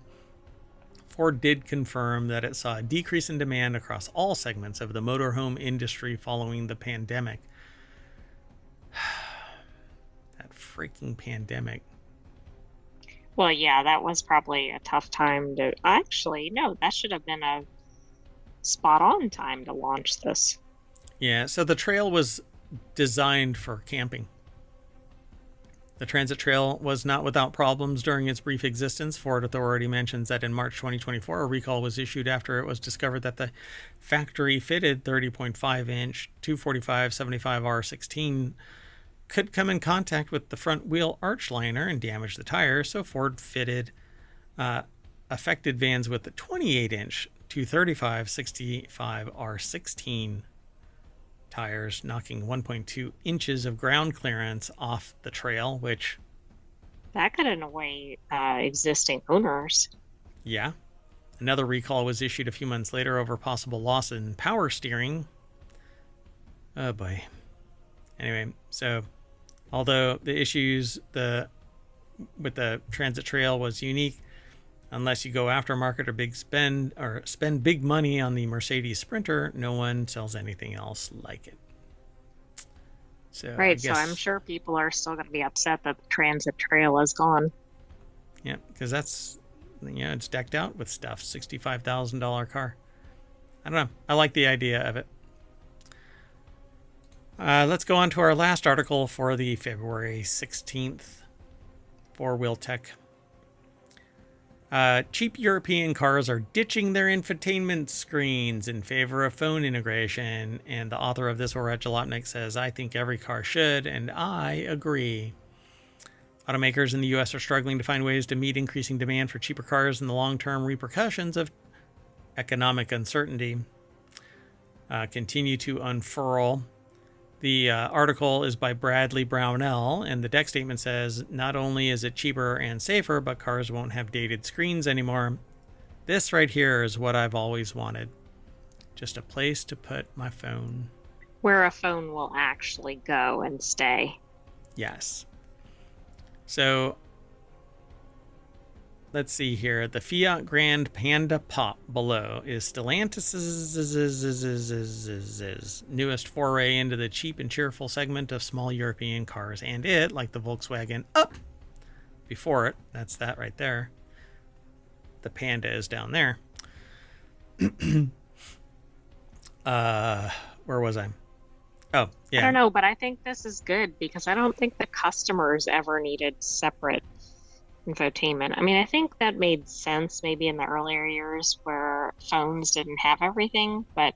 Ford did confirm that it saw a decrease in demand across all segments of the motorhome industry following the pandemic. That freaking pandemic. Well, yeah, that was probably a tough time to... Actually, no, that should have been a spot-on time to launch this. Yeah, so the trail was designed for camping. The transit trail was not without problems during its brief existence. Ford Authority mentions that in March 2024, a recall was issued after it was discovered that the factory-fitted 30.5-inch 245/75R16 could come in contact with the front wheel arch liner and damage the tire, so Ford fitted affected vans with the 28-inch 235/65R16 tires, knocking 1.2 inches of ground clearance off the trail, which... That could annoy existing owners. Yeah. Another recall was issued a few months later over possible loss in power steering. Oh boy. Anyway, so... Although the issues with the transit trail was unique, unless you go aftermarket or spend big money on the Mercedes Sprinter, no one sells anything else like it. So right, so I'm sure people are still going to be upset that the transit trail is gone. Yeah, because that's, it's decked out with stuff. $65,000 car. I don't know. I like the idea of it. Let's go on to our last article for the February 16th for Wheel Tech. Cheap European cars are ditching their infotainment screens in favor of phone integration. And the author of this, Orad Jalopnik, says, I think every car should, and I agree. Automakers in the U.S. are struggling to find ways to meet increasing demand for cheaper cars and the long-term repercussions of economic uncertainty continue to unfurl. The article is by Bradley Brownell, and the deck statement says, not only is it cheaper and safer, but cars won't have dated screens anymore. This right here is what I've always wanted. Just a place to put my phone. Where a phone will actually go and stay. Yes. So, let's see here. The Fiat Grand Panda Pop below is Stellantis' newest foray into the cheap and cheerful segment of small European cars. And it, like the Volkswagen Up before it, that's that right there. The Panda is down there. Where was I? Oh, yeah. I don't know, but I think this is good because I don't think the customers ever needed separate infotainment. I mean, I think that made sense maybe in the earlier years where phones didn't have everything, but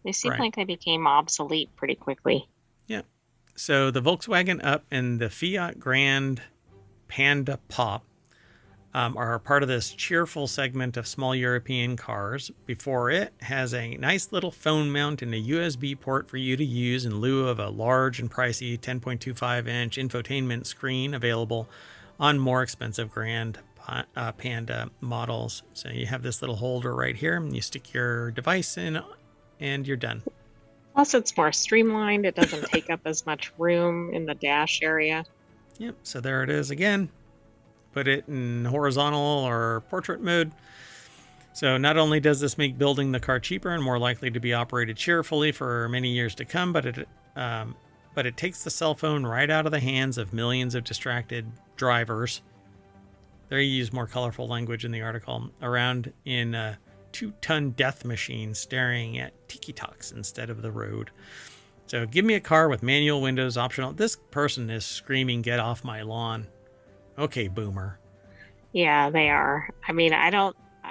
they seem like they became obsolete pretty quickly. Yeah. So the Volkswagen Up and the Fiat Grand Panda Pop are part of this cheerful segment of small European cars. Before it has a nice little phone mount and a USB port for you to use in lieu of a large and pricey 10.25-inch infotainment screen available on more expensive Grand Panda models. So you have this little holder right here, and you stick your device in, and you're done. Plus, it's more streamlined. It doesn't take up as much room in the dash area. Yep, so there it is again. Put it in horizontal or portrait mode. So not only does this make building the car cheaper and more likely to be operated cheerfully for many years to come, but it takes the cell phone right out of the hands of millions of distracted drivers. They use more colorful language in the article. Around in a 2-ton death machine staring at tiki-talks instead of the road. So give me a car with manual windows optional. This person is screaming, get off my lawn. Okay, boomer. Yeah, they are. I mean, I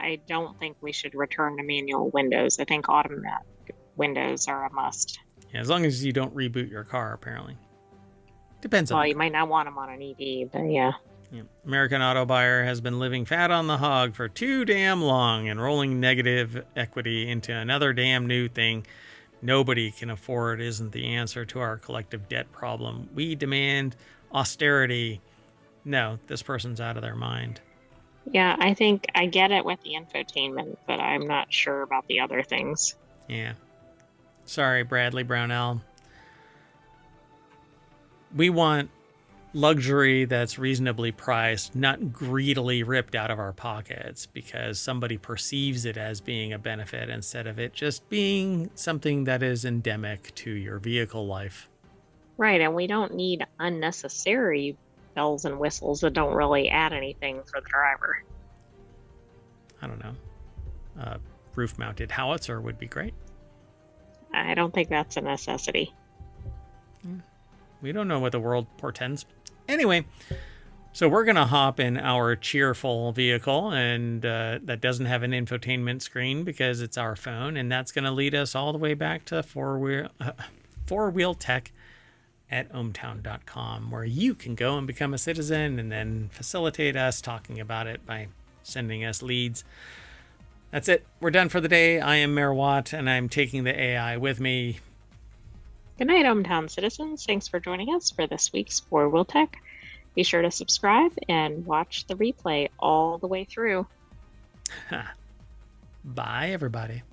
I don't think we should return to manual windows. I think automatic windows are a must. Yeah, as long as you don't reboot your car, apparently. Depends on. Well, you might not want them on an EV, but yeah. American auto buyer has been living fat on the hog for too damn long and rolling negative equity into another damn new thing nobody can afford isn't the answer to our collective debt problem. We demand austerity. No, this person's out of their mind. Yeah, I think I get it with the infotainment, but I'm not sure about the other things. Yeah. Sorry, Bradley Brownell. We want luxury that's reasonably priced, not greedily ripped out of our pockets because somebody perceives it as being a benefit instead of it just being something that is endemic to your vehicle life. Right, and we don't need unnecessary bells and whistles that don't really add anything for the driver. I don't know. Roof-mounted howitzer would be great. I don't think that's a necessity. We don't know what the world portends. Anyway, so we're going to hop in our cheerful vehicle, and that doesn't have an infotainment screen because it's our phone, and that's going to lead us all the way back to four-wheel tech at ohmtown.com, where you can go and become a citizen and then facilitate us talking about it by sending us leads. That's it. We're done for the day. I am Mayor Watt, and I'm taking the AI with me. Good night, Hometown citizens. Thanks for joining us for this week's Four Wheel Tech. Be sure to subscribe and watch the replay all the way through. Bye, everybody.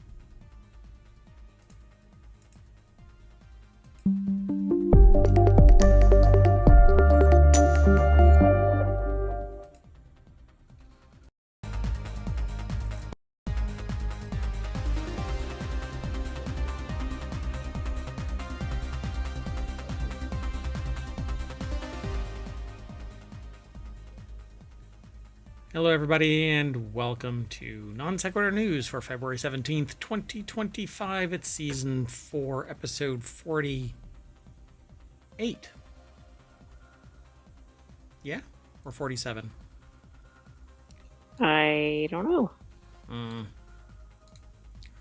Hello, everybody, and welcome to Non Sequitur News for February 17th, 2025. It's Season 4, Episode 48. Yeah? Or 47? I don't know.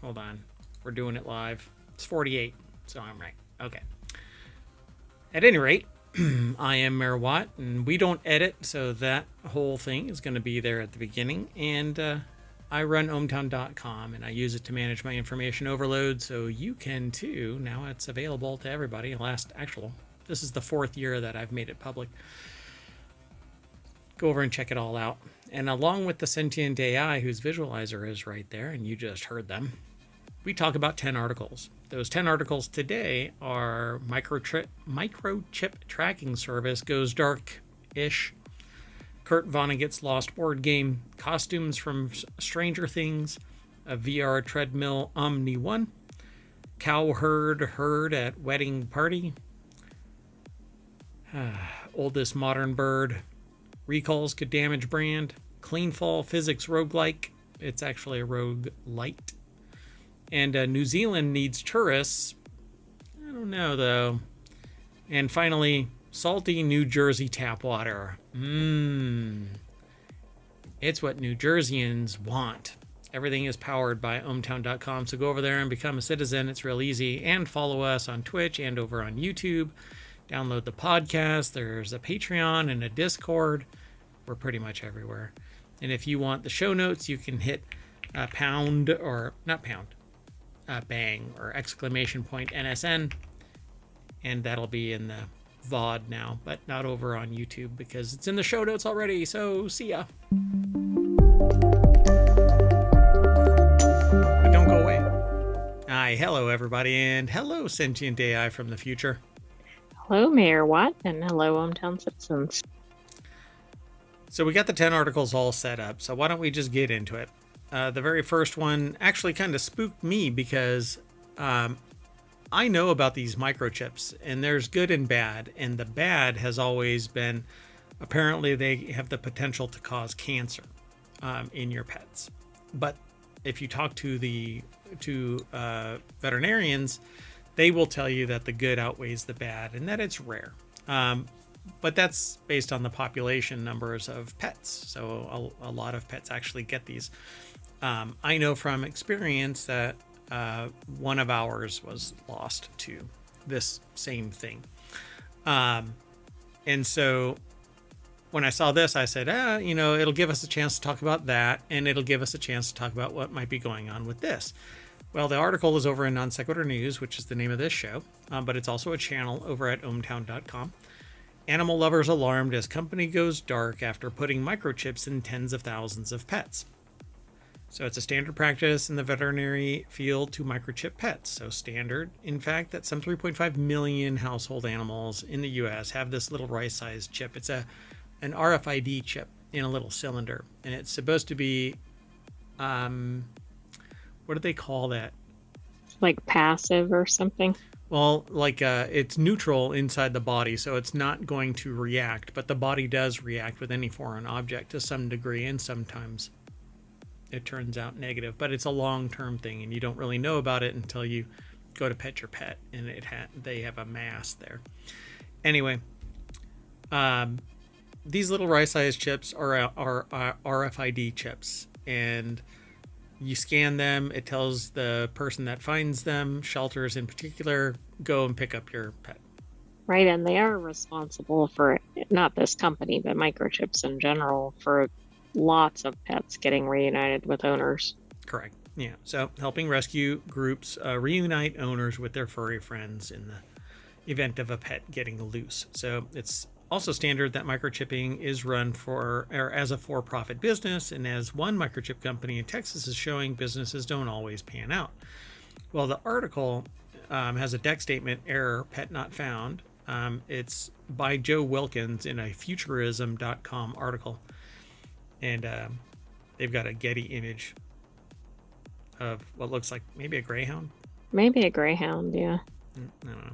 Hold on. We're doing it live. It's 48, so I'm right. Okay. At any rate, I am Mayor Watt, and we don't edit, so that whole thing is going to be there at the beginning. And I run ohmtown.com, and I use it to manage my information overload, so you can too. Now it's available to everybody. This is the 4th year that I've made it public. Go over and check it all out. And along with the sentient AI, whose visualizer is right there, and you just heard them, we talk about 10 articles. Those 10 articles today are microchip tracking service goes dark-ish, Kurt Vonnegut's Lost Board Game, costumes from Stranger Things, a VR treadmill Omni 1, cow herd at wedding party, oldest modern bird, recalls could damage brand, cleanfall physics roguelike, it's actually a roguelite, and New Zealand needs tourists. I don't know, though. And finally, salty New Jersey tap water. It's what New Jerseyans want. Everything is powered by ohmtown.com, so go over there and become a citizen. It's real easy. And follow us on Twitch and over on YouTube. Download the podcast. There's a Patreon and a Discord. We're pretty much everywhere. And if you want the show notes, you can hit bang or exclamation point NSN, and that'll be in the VOD now, but not over on YouTube because it's in the show notes already, so see ya. But don't go away. Hi, hello everybody, and hello sentient AI from the future. Hello, Mayor Watt, and hello, Hometown citizens. So we got the 10 articles all set up, so why don't we just get into it? The very first one actually kind of spooked me because I know about these microchips, and there's good and bad. And the bad has always been, apparently they have the potential to cause cancer in your pets. But if you talk to veterinarians, they will tell you that the good outweighs the bad and that it's rare. But that's based on the population numbers of pets. So a lot of pets actually get these. I know from experience that one of ours was lost to this same thing. And so when I saw this, I said, it'll give us a chance to talk about that, and it'll give us a chance to talk about what might be going on with this. Well, the article is over in Non Sequitur News, which is the name of this show, but it's also a channel over at ohmtown.com. Animal lovers alarmed as company goes dark after putting microchips in tens of thousands of pets. So it's a standard practice in the veterinary field to microchip pets. So standard, in fact, that some 3.5 million household animals in the U.S. have this little rice-sized chip. It's an RFID chip in a little cylinder, and it's supposed to be, what do they call that? Like passive or something? Well, like it's neutral inside the body, so it's not going to react, but the body does react with any foreign object to some degree, and sometimes it turns out negative, but it's a long-term thing, and you don't really know about it until you go to pet your pet, and they have a mass there. Anyway, these little rice-sized chips are RFID chips, and you scan them. It tells the person that finds them, shelters in particular, go and pick up your pet. Right, and they are responsible for, not this company, but microchips in general, for lots of pets getting reunited with owners. Correct. Yeah. So helping rescue groups reunite owners with their furry friends in the event of a pet getting loose. So it's also standard that microchipping is run as a for-profit business, and as one microchip company in Texas is showing, businesses don't always pan out. Well, the article has a deck statement error, pet not found. It's by Joe Wilkins in a futurism.com article. And they've got a Getty image of what looks like maybe a greyhound. Maybe a greyhound, yeah. I don't know.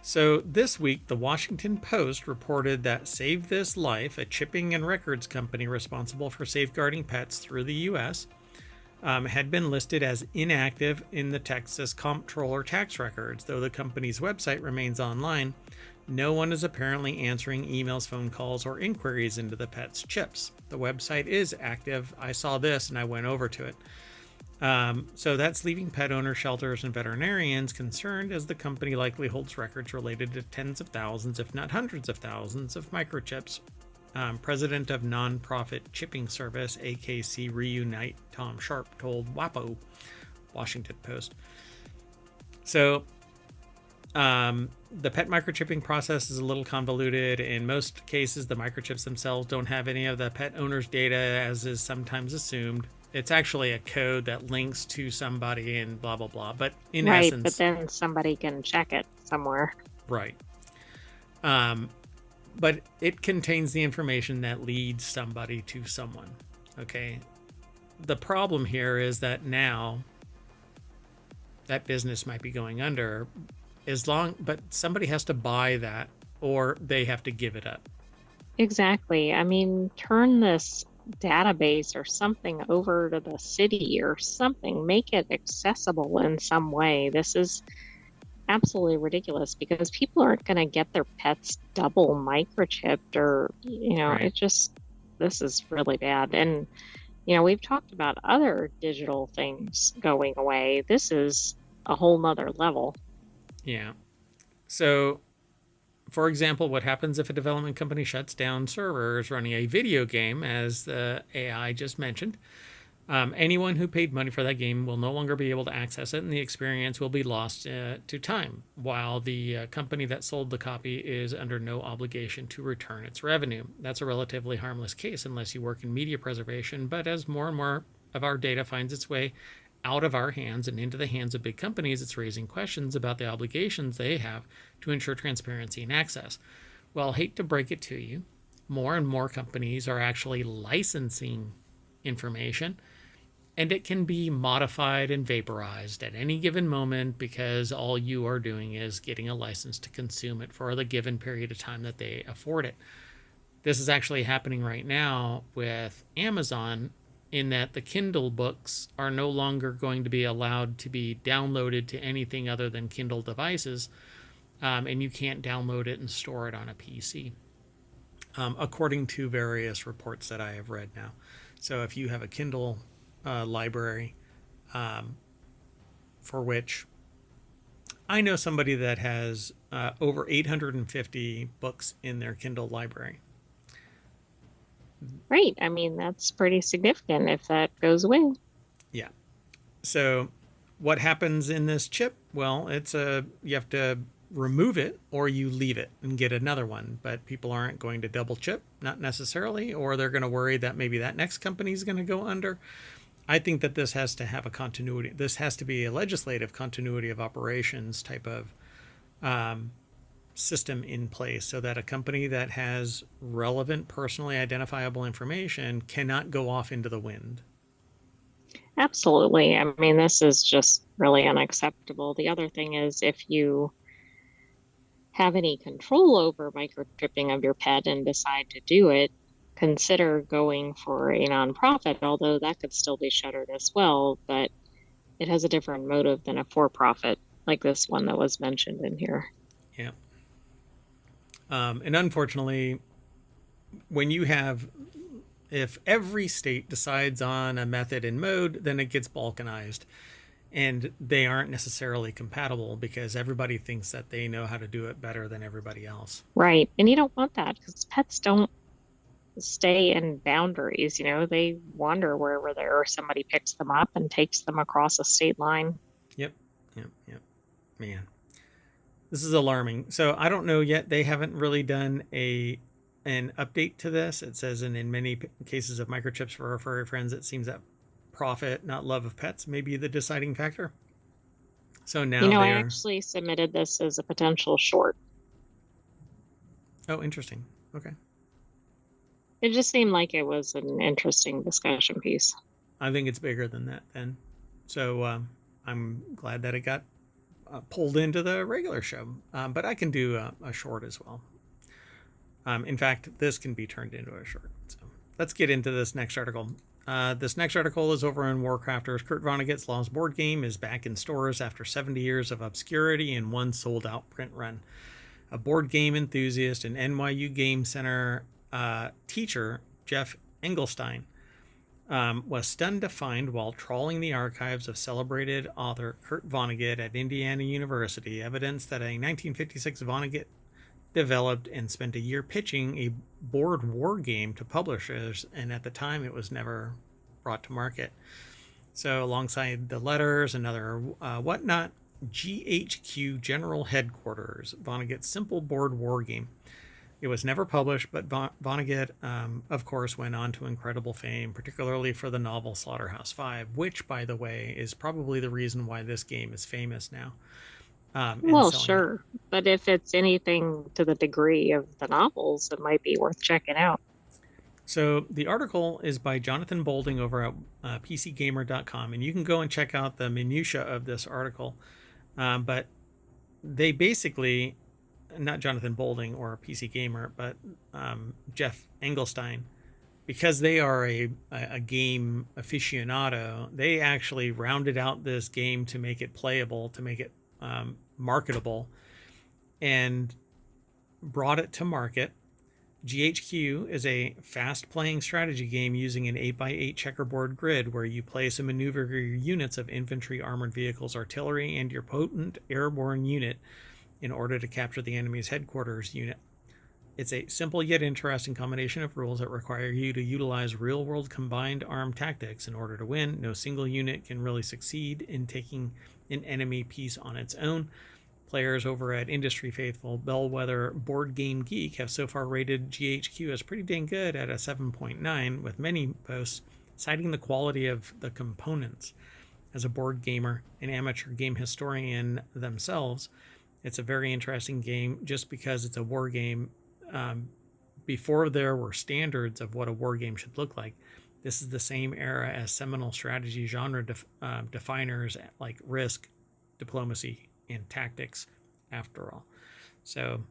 So this week, the Washington Post reported that Save This Life, a chipping and records company responsible for safeguarding pets through the U.S., had been listed as inactive in the Texas Comptroller tax records. Though the company's website remains online, no one is apparently answering emails, phone calls, or inquiries into the pet's chips. The website is active. I saw this and I went over to it. So that's leaving pet owners, shelters, and veterinarians concerned, as the company likely holds records related to tens of thousands, if not hundreds of thousands, of microchips. President of nonprofit chipping service AKC Reunite, Tom Sharp, told WAPO, Washington Post. So the pet microchipping process is a little convoluted. In most cases, the microchips themselves don't have any of the pet owner's data, as is sometimes assumed. It's actually a code that links to somebody and blah, blah, blah. But in essence... Right, but then somebody can check it somewhere. Right. But it contains the information that leads somebody to someone. Okay? The problem here is that now that business might be going under, but somebody has to buy that, or they have to give it up. Exactly. I mean, turn this database or something over to the city or something. Make it accessible in some way. This is absolutely ridiculous, because people aren't going to get their pets double microchipped, or, Right. This is really bad. And, we've talked about other digital things going away. This is a whole nother level. Yeah. So, for example, what happens if a development company shuts down servers running a video game, as the AI just mentioned? Anyone who paid money for that game will no longer be able to access it, and the experience will be lost to time, while the company that sold the copy is under no obligation to return its revenue. That's a relatively harmless case unless you work in media preservation, but as more and more of our data finds its way out of our hands and into the hands of big companies, it's raising questions about the obligations they have to ensure transparency and access. Well, hate to break it to you, more and more companies are actually licensing information, and it can be modified and vaporized at any given moment, because all you are doing is getting a license to consume it for the given period of time that they afford it. This is actually happening right now with Amazon, in that the Kindle books are no longer going to be allowed to be downloaded to anything other than Kindle devices, and you can't download it and store it on a PC, according to various reports that I have read now. So if you have a Kindle library, for which I know somebody that has over 850 books in their Kindle library. Right. I mean, that's pretty significant if that goes away. Yeah. So what happens in this chip? Well, you have to remove it or you leave it and get another one. But people aren't going to double chip, not necessarily, or they're going to worry that maybe that next company is going to go under. I think that this has to have a continuity. This has to be a legislative continuity of operations type of system in place so that a company that has relevant, personally identifiable information cannot go off into the wind. Absolutely. I mean, this is just really unacceptable. The other thing is if you have any control over microchipping of your pet and decide to do it, consider going for a nonprofit, although that could still be shuttered as well, but it has a different motive than a for-profit like this one that was mentioned in here. Yeah. And unfortunately, if every state decides on a method and mode, then it gets balkanized. And they aren't necessarily compatible because everybody thinks that they know how to do it better than everybody else. Right. And you don't want that because pets don't stay in boundaries. They wander wherever somebody picks them up and takes them across a state line. Yep. Man, this is alarming. So I don't know yet. They haven't really done an update to this. It says in many cases of microchips for our furry friends, it seems that profit, not love of pets, may be the deciding factor. So now I actually submitted this as a potential short. Oh, interesting. Okay. It just seemed like it was an interesting discussion piece. I think it's bigger than that then. So I'm glad that it got pulled into the regular show. But I can do a short as well. In fact, this can be turned into a short. So let's get into this next article. This next article is over on WarCrafters. Kurt Vonnegut's Lost board game is back in stores after 70 years of obscurity and one sold-out print run. A board game enthusiast and NYU Game Center teacher, Jeff Engelstein, was stunned to find while trawling the archives of celebrated author Kurt Vonnegut at Indiana University evidence that a 1956 Vonnegut developed and spent a year pitching a board war game to publishers, and at the time it was never brought to market. So alongside the letters and other whatnot, GHQ General Headquarters, Vonnegut's simple board war game. It was never published, but Vonnegut, of course, went on to incredible fame, particularly for the novel Slaughterhouse-Five, which, by the way, is probably the reason why this game is famous now. Well, sure. But if it's anything to the degree of the novels, it might be worth checking out. So the article is by Jonathan Bolding over at PCGamer.com, and you can go and check out the minutia of this article. But they basically, not Jonathan Bolding or PC Gamer, but Jeff Engelstein, because they are a game aficionado, they actually rounded out this game to make it playable, to make it marketable, and brought it to market. GHQ is a fast-playing strategy game using an 8x8 checkerboard grid where you place and maneuver your units of infantry, armored vehicles, artillery, and your potent airborne unit in order to capture the enemy's headquarters unit. It's a simple yet interesting combination of rules that require you to utilize real-world combined armed tactics in order to win. No single unit can really succeed in taking an enemy piece on its own. Players over at industry faithful Bellwether Board Game Geek have so far rated GHQ as pretty dang good at a 7.9, with many posts citing the quality of the components. As a board gamer and amateur game historian themselves, it's a very interesting game just because it's a war game. Before there were standards of what a war game should look like, this is the same era as seminal strategy genre definers like Risk, Diplomacy, and Tactics, after all. So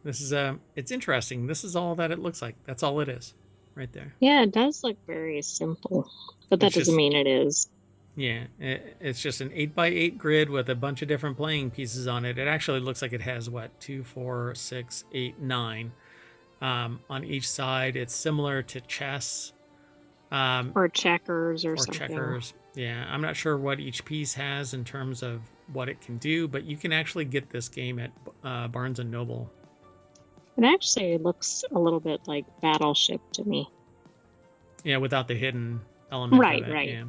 this is it's interesting. This is all that it looks like. That's all it is right there. Yeah, it does look very simple, but that doesn't mean it is. Yeah, it's just an 8x8 grid with a bunch of different playing pieces on it. It actually looks like it has, 2, 4, 6, 8, 9 on each side. It's similar to chess. Or checkers or something. Checkers. Yeah, I'm not sure what each piece has in terms of what it can do, but you can actually get this game at Barnes & Noble. It actually looks a little bit like Battleship to me. Yeah, without the hidden element right, of it. Right.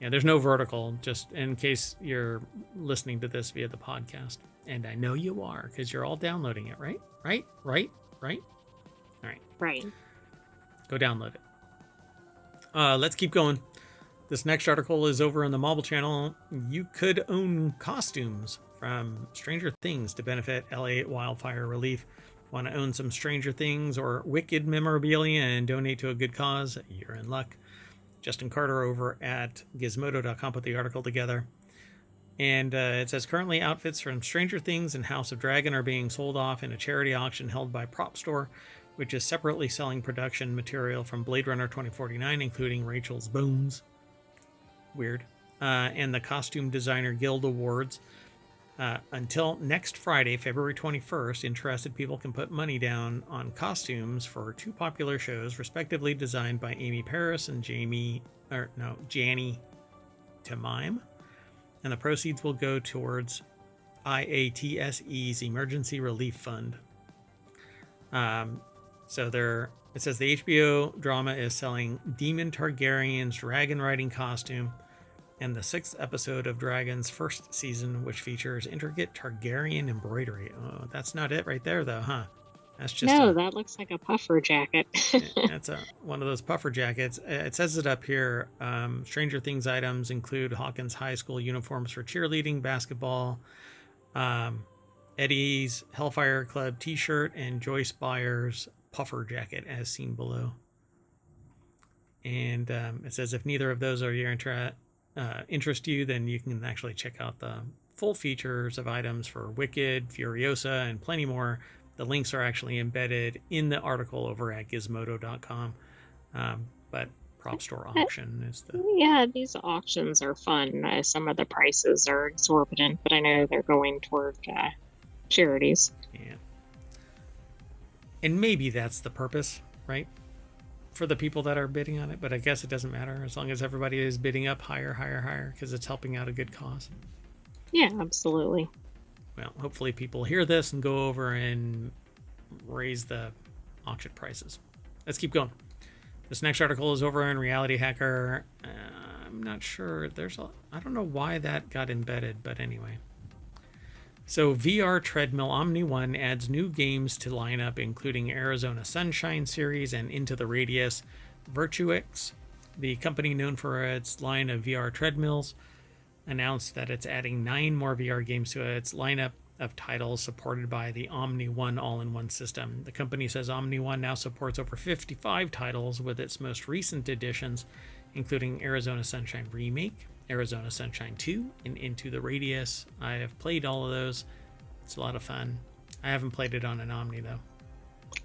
Yeah, there's no vertical, just in case you're listening to this via the podcast. And I know you are, because you're all downloading it, right? Right? All right. Right. Go download it. Let's keep going. This next article is over on the Mobile channel. You could own costumes from Stranger Things to benefit LA wildfire relief. Want to own some Stranger Things or Wicked memorabilia and donate to a good cause? You're in luck. Justin Carter over at Gizmodo.com put the article together. And it says, currently outfits from Stranger Things and House of Dragon are being sold off in a charity auction held by Prop Store, which is separately selling production material from Blade Runner 2049, including Rachel's bones. Weird. And the Costume Designer Guild Awards. Until next Friday, February 21st, interested people can put money down on costumes for two popular shows, respectively designed by Amy Paris and Janny Tamime. And the proceeds will go towards IATSE's Emergency Relief Fund. It says the HBO drama is selling Demon Targaryen's dragon riding costume and the 6th episode of Dragon's first season, which features intricate Targaryen embroidery. Oh, that's not it right there, though, huh? That's just that looks like a puffer jacket. That's one of those puffer jackets. It says it up here. Stranger Things items include Hawkins High School uniforms for cheerleading, basketball, Eddie's Hellfire Club t-shirt, and Joyce Byers' puffer jacket, as seen below. And it says if neither of those are your interest you, then you can actually check out the full features of items for Wicked, Furiosa, and plenty more. The links are actually embedded in the article over at Gizmodo.com. But Prop Store auction is the... Yeah, these auctions are fun. Some of the prices are exorbitant, but I know they're going toward charities. Yeah. And maybe that's the purpose, right? For the people that are bidding on it, but I guess it doesn't matter as long as everybody is bidding up higher, because it's helping out a good cause. Yeah, absolutely. Well, hopefully people hear this and go over and raise the auction prices. Let's keep going. This next article is over in RealityHacker. I'm not sure. I don't know why that got embedded, but anyway. So VR Treadmill Omni One adds new games to lineup, including Arizona Sunshine series and Into the Radius. Virtuix, the company known for its line of VR treadmills, announced that it's adding 9 more VR games to its lineup of titles supported by the Omni One all-in-one system. The company says Omni One now supports over 55 titles with its most recent additions, including Arizona Sunshine Remake, Arizona Sunshine 2, and Into the Radius. I have played all of those. It's a lot of fun. I haven't played it on an Omni, though.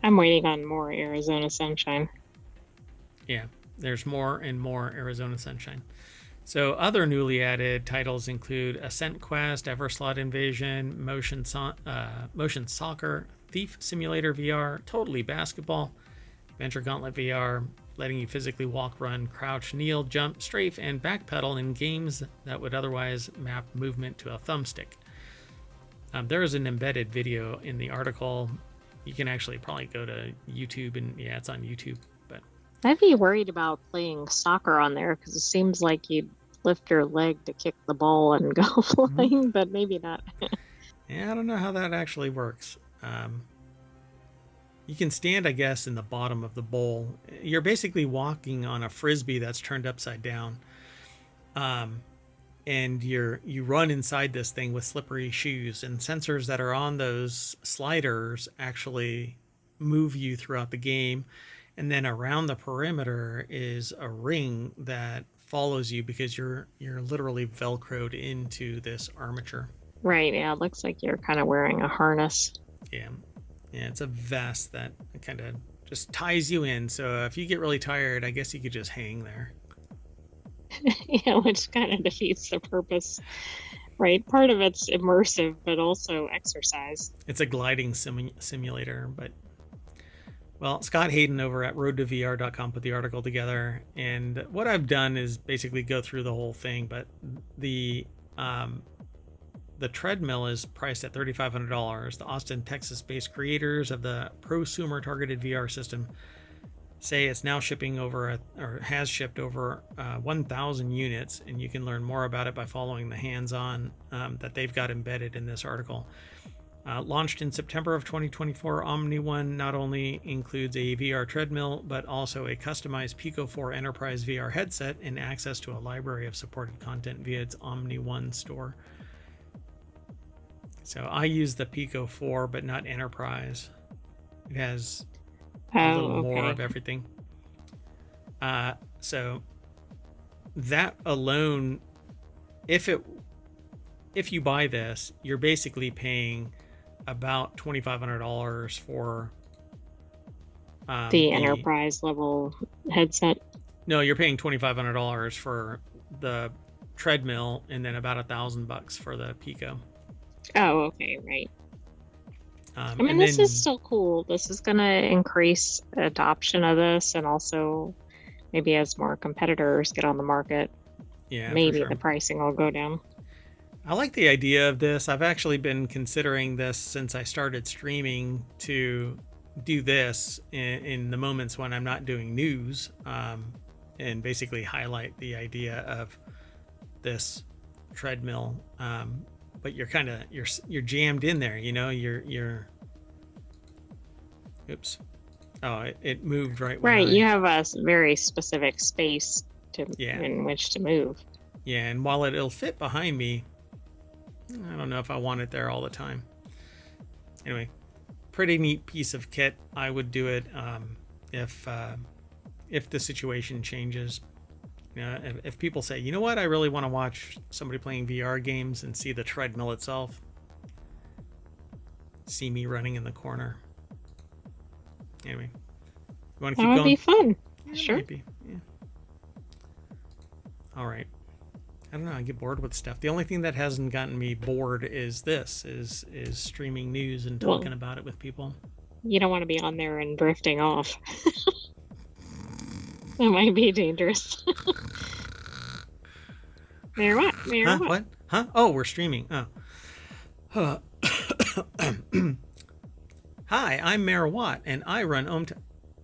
I'm waiting on more Arizona Sunshine. Yeah, there's more and more Arizona Sunshine. So other newly added titles include Ascent Quest, Everslot Invasion, Motion Soccer, Thief Simulator VR, Totally Basketball, Venture Gauntlet VR, letting you physically walk, run, crouch, kneel, jump, strafe, and backpedal in games that would otherwise map movement to a thumbstick. There is an embedded video in the article. You can actually probably go to YouTube, and yeah, it's on YouTube. But I'd be worried about playing soccer on there because it seems like you'd lift your leg to kick the ball and go flying, but maybe not. Yeah, I don't know how that actually works. You can stand, I guess, in the bottom of the bowl. You're basically walking on a frisbee that's turned upside down. And you run inside this thing with slippery shoes, and sensors that are on those sliders actually move you throughout the game. And then around the perimeter is a ring that follows you because you're literally velcroed into this armature. Right, yeah, it looks like you're kind of wearing a harness. Yeah, it's a vest that kind of just ties you in. So if you get really tired, I guess you could just hang there. Yeah, which kind of defeats the purpose, right? Part of it's immersive, but also exercise. It's a gliding simulator, but Well, Scott Hayden over at roadtovr.com put the article together, and what I've done is basically go through the whole thing. But the treadmill is priced at $3,500. The Austin, Texas-based creators of the prosumer-targeted VR system say it's now shipping over, or has shipped over 1,000 units, and you can learn more about it by following the hands-on that they've got embedded in this article. Launched in September of 2024, Omni One not only includes a VR treadmill, but also a customized Pico 4 Enterprise VR headset and access to a library of supported content via its Omni One store. So I use the Pico 4, but not Enterprise. It has a little more of everything. So that alone, if you buy this, you're basically paying about $2,500 for the enterprise level headset. No, you're paying $2,500 for the treadmill, and then about $1,000 for the Pico. Oh, okay, right. I mean, this is so cool. This is going to increase adoption of this, and also maybe as more competitors get on the market, maybe the pricing will go down. I like the idea of this. I've actually been considering this since I started streaming, to do this in the moments when I'm not doing news, and basically highlight the idea of this treadmill. But you're kind of you're jammed in there, you know. You're oops. Oh, it moved right. Right, you have a very specific space in which to move. Yeah, and while it'll fit behind me, I don't know if I want it there all the time. Anyway, pretty neat piece of kit. I would do it if the situation changes. You know, if people say, you know what, I really want to watch somebody playing VR games and see the treadmill itself, see me running in the corner. Anyway, you want to keep going? That would be fun. Yeah, sure. Maybe. Yeah. All right. I don't know. I get bored with stuff. The only thing that hasn't gotten me bored is streaming news and talking about it with people. You don't want to be on there and drifting off. That might be dangerous. Mayor Watt. What? Huh? Oh, we're streaming. Oh. Hi, I'm Mayor Watt, and I run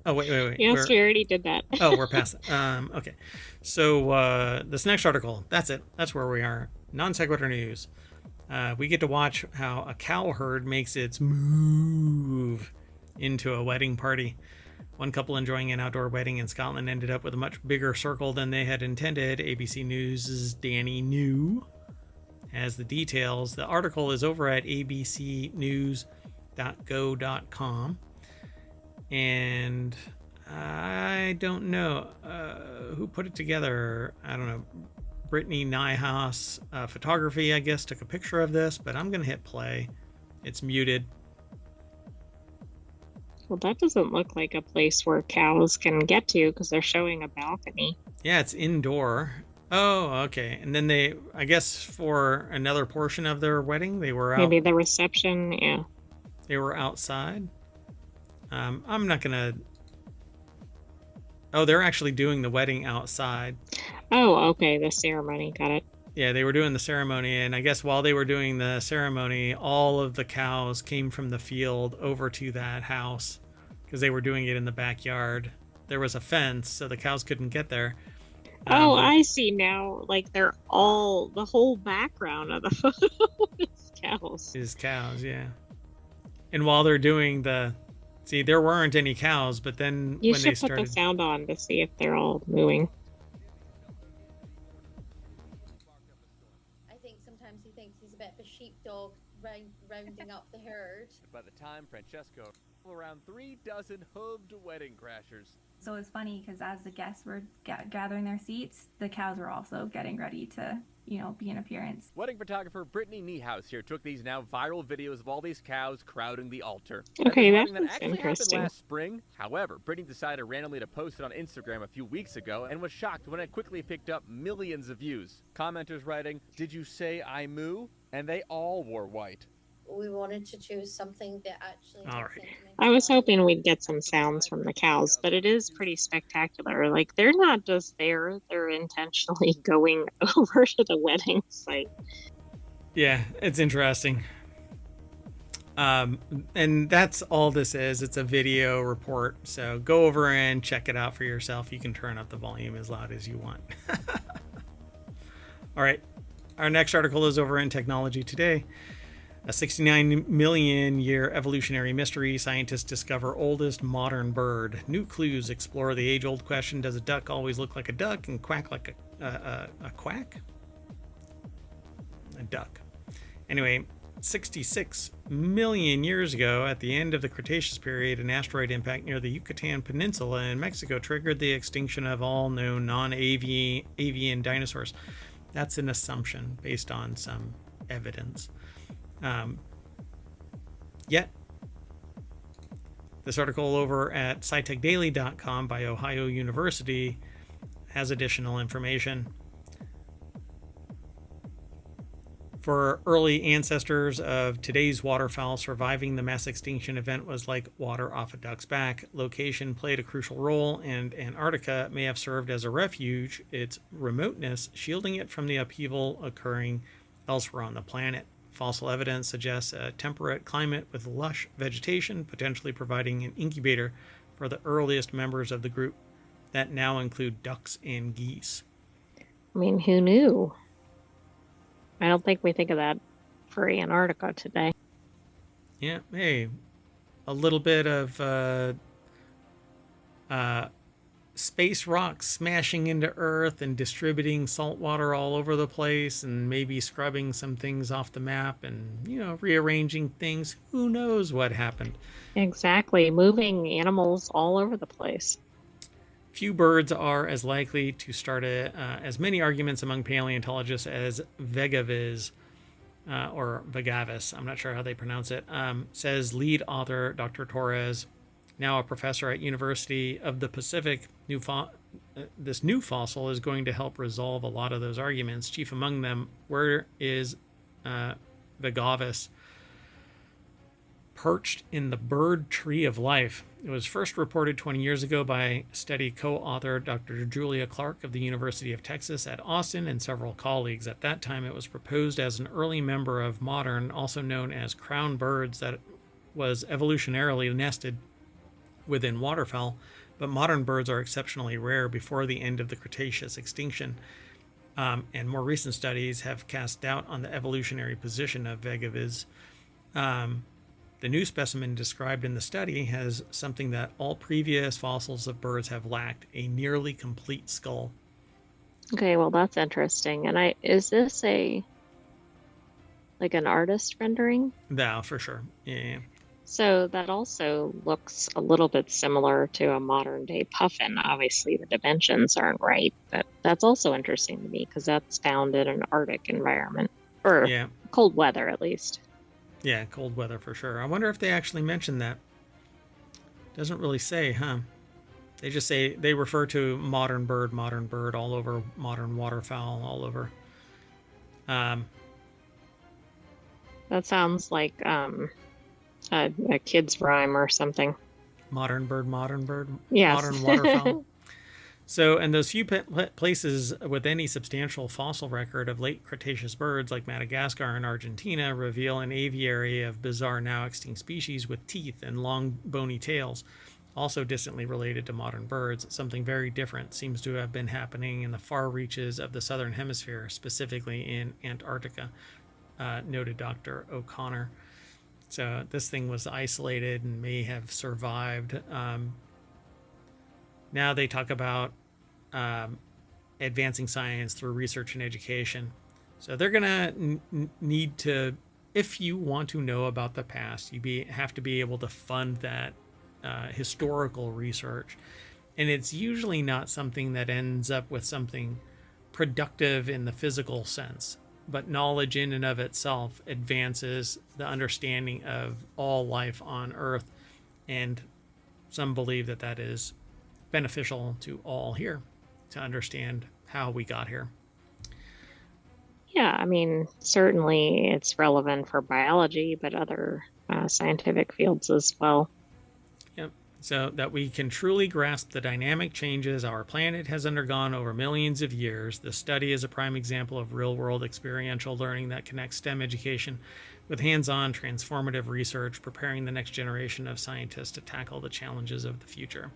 Oh, wait. Yes, we already did that. Oh, we're past that. Okay. So this next article, that's it. That's where we are. Non Sequitur News. We get to watch how a cow herd makes its move into a wedding party. One couple enjoying an outdoor wedding in Scotland ended up with a much bigger circle than they had intended. ABC News' Danny New has the details. The article is over at abcnews.go.com. And I don't know who put it together. I don't know. Brittany Nyhaus Photography, I guess, took a picture of this, but I'm going to hit play. It's muted. Well, that doesn't look like a place where cows can get to because they're showing a balcony. Yeah, it's indoor. Oh, okay. And then they, I guess for another portion of their wedding, they were out. Maybe the reception, yeah. They were outside. I'm not going to... Oh, they're actually doing the wedding outside. Oh, okay. The ceremony. Got it. Yeah, they were doing the ceremony, and I guess while they were doing the ceremony, all of the cows came from the field over to that house because they were doing it in the backyard. There was a fence, so the cows couldn't get there. Oh, I see now. Like the whole background of the photo is cows. Is cows, yeah. And while they're doing see, there weren't any cows, but then you when should they started, put the sound on to see if they're all mooing. He thinks he's a bit of a sheepdog rounding up the herd. By the time Francesco, around 36 hooved wedding crashers. So it's funny because as the guests were gathering their seats, the cows were also getting ready to, be in appearance. Wedding photographer Brittany Nyhaus here took these now viral videos of all these cows crowding the altar. Okay, that's actually interesting. happened last spring. However, Brittany decided randomly to post it on Instagram a few weeks ago and was shocked when it quickly picked up millions of views. Commenters writing, "Did you say I moo?" And they all wore white. we wanted to choose something that actually All had right. sentimental I was value. hoping we'd get some sounds from the cows, but it is pretty spectacular. Like, they're not just there, they're intentionally going over to the wedding site. Yeah, it's interesting. And that's all this is. It's a video report. So go over and check it out for yourself. You can turn up the volume as loud as you want. All right. Our next article is over in Technology Today. A 69 million year evolutionary mystery. Scientists discover oldest modern bird. New clues explore the age old question: does a duck always look like a duck and quack like a quack? A duck. Anyway, 66 million years ago, at the end of the Cretaceous period, an asteroid impact near the Yucatan Peninsula in Mexico triggered the extinction of all known non-avian dinosaurs. That's an assumption based on some evidence. Yet, this article over at scitechdaily.com by Ohio University has additional information. For early ancestors of today's waterfowl, surviving the mass extinction event was like water off a duck's back. Location played a crucial role, and Antarctica may have served as a refuge, its remoteness shielding it from the upheaval occurring elsewhere on the planet. Fossil evidence suggests a temperate climate with lush vegetation, potentially providing an incubator for the earliest members of the group that now include ducks and geese. I mean, who knew? I don't think we think of that for Antarctica today. Yeah, hey, a little bit of space rocks smashing into Earth and distributing salt water all over the place, and maybe scrubbing some things off the map and, rearranging things. Who knows what happened? Exactly. Moving animals all over the place. Few birds are as likely to start as many arguments among paleontologists as Vegavis, or Vegavis, I'm not sure how they pronounce it, says lead author Dr. Torres, now a professor at University of the Pacific. This new fossil is going to help resolve a lot of those arguments. Chief among them, where is Vegavis perched in the bird tree of life? It was first reported 20 years ago by study co-author Dr. Julia Clark of the University of Texas at Austin and several colleagues. At that time, it was proposed as an early member of modern, also known as crown birds, that was evolutionarily nested within waterfowl, but modern birds are exceptionally rare before the end of the Cretaceous extinction. And more recent studies have cast doubt on the evolutionary position of Vegavis. The new specimen described in the study has something that all previous fossils of birds have lacked: a nearly complete skull. Okay, well, that's interesting. And is this an artist rendering? Yeah, for sure. Yeah. So that also looks a little bit similar to a modern day puffin. Obviously, the dimensions aren't right, but that's also interesting to me because that's found in an Arctic environment, or cold weather at least. Yeah, cold weather for sure. I wonder if they actually mentioned that. Doesn't really say, huh? They just say, they refer to modern bird all over, modern waterfowl all over. That sounds like a kid's rhyme or something. Modern bird, yes. modern waterfowl. So, and those few places with any substantial fossil record of late Cretaceous birds, like Madagascar and Argentina, reveal an aviary of bizarre now extinct species with teeth and long bony tails, also distantly related to modern birds. Something very different seems to have been happening in the far reaches of the southern hemisphere, specifically in Antarctica, noted Dr. O'Connor. So this thing was isolated and may have survived. Now they talk about advancing science through research and education. So they're going to need to, if you want to know about the past, have to be able to fund that historical research. And it's usually not something that ends up with something productive in the physical sense, but knowledge in and of itself advances the understanding of all life on Earth. And some believe that that is beneficial to all here to understand how we got here. Yeah, I mean, certainly it's relevant for biology, but other scientific fields as well. Yep. So that we can truly grasp the dynamic changes our planet has undergone over millions of years. The study is a prime example of real-world experiential learning that connects STEM education with hands-on transformative research, preparing the next generation of scientists to tackle the challenges of the future.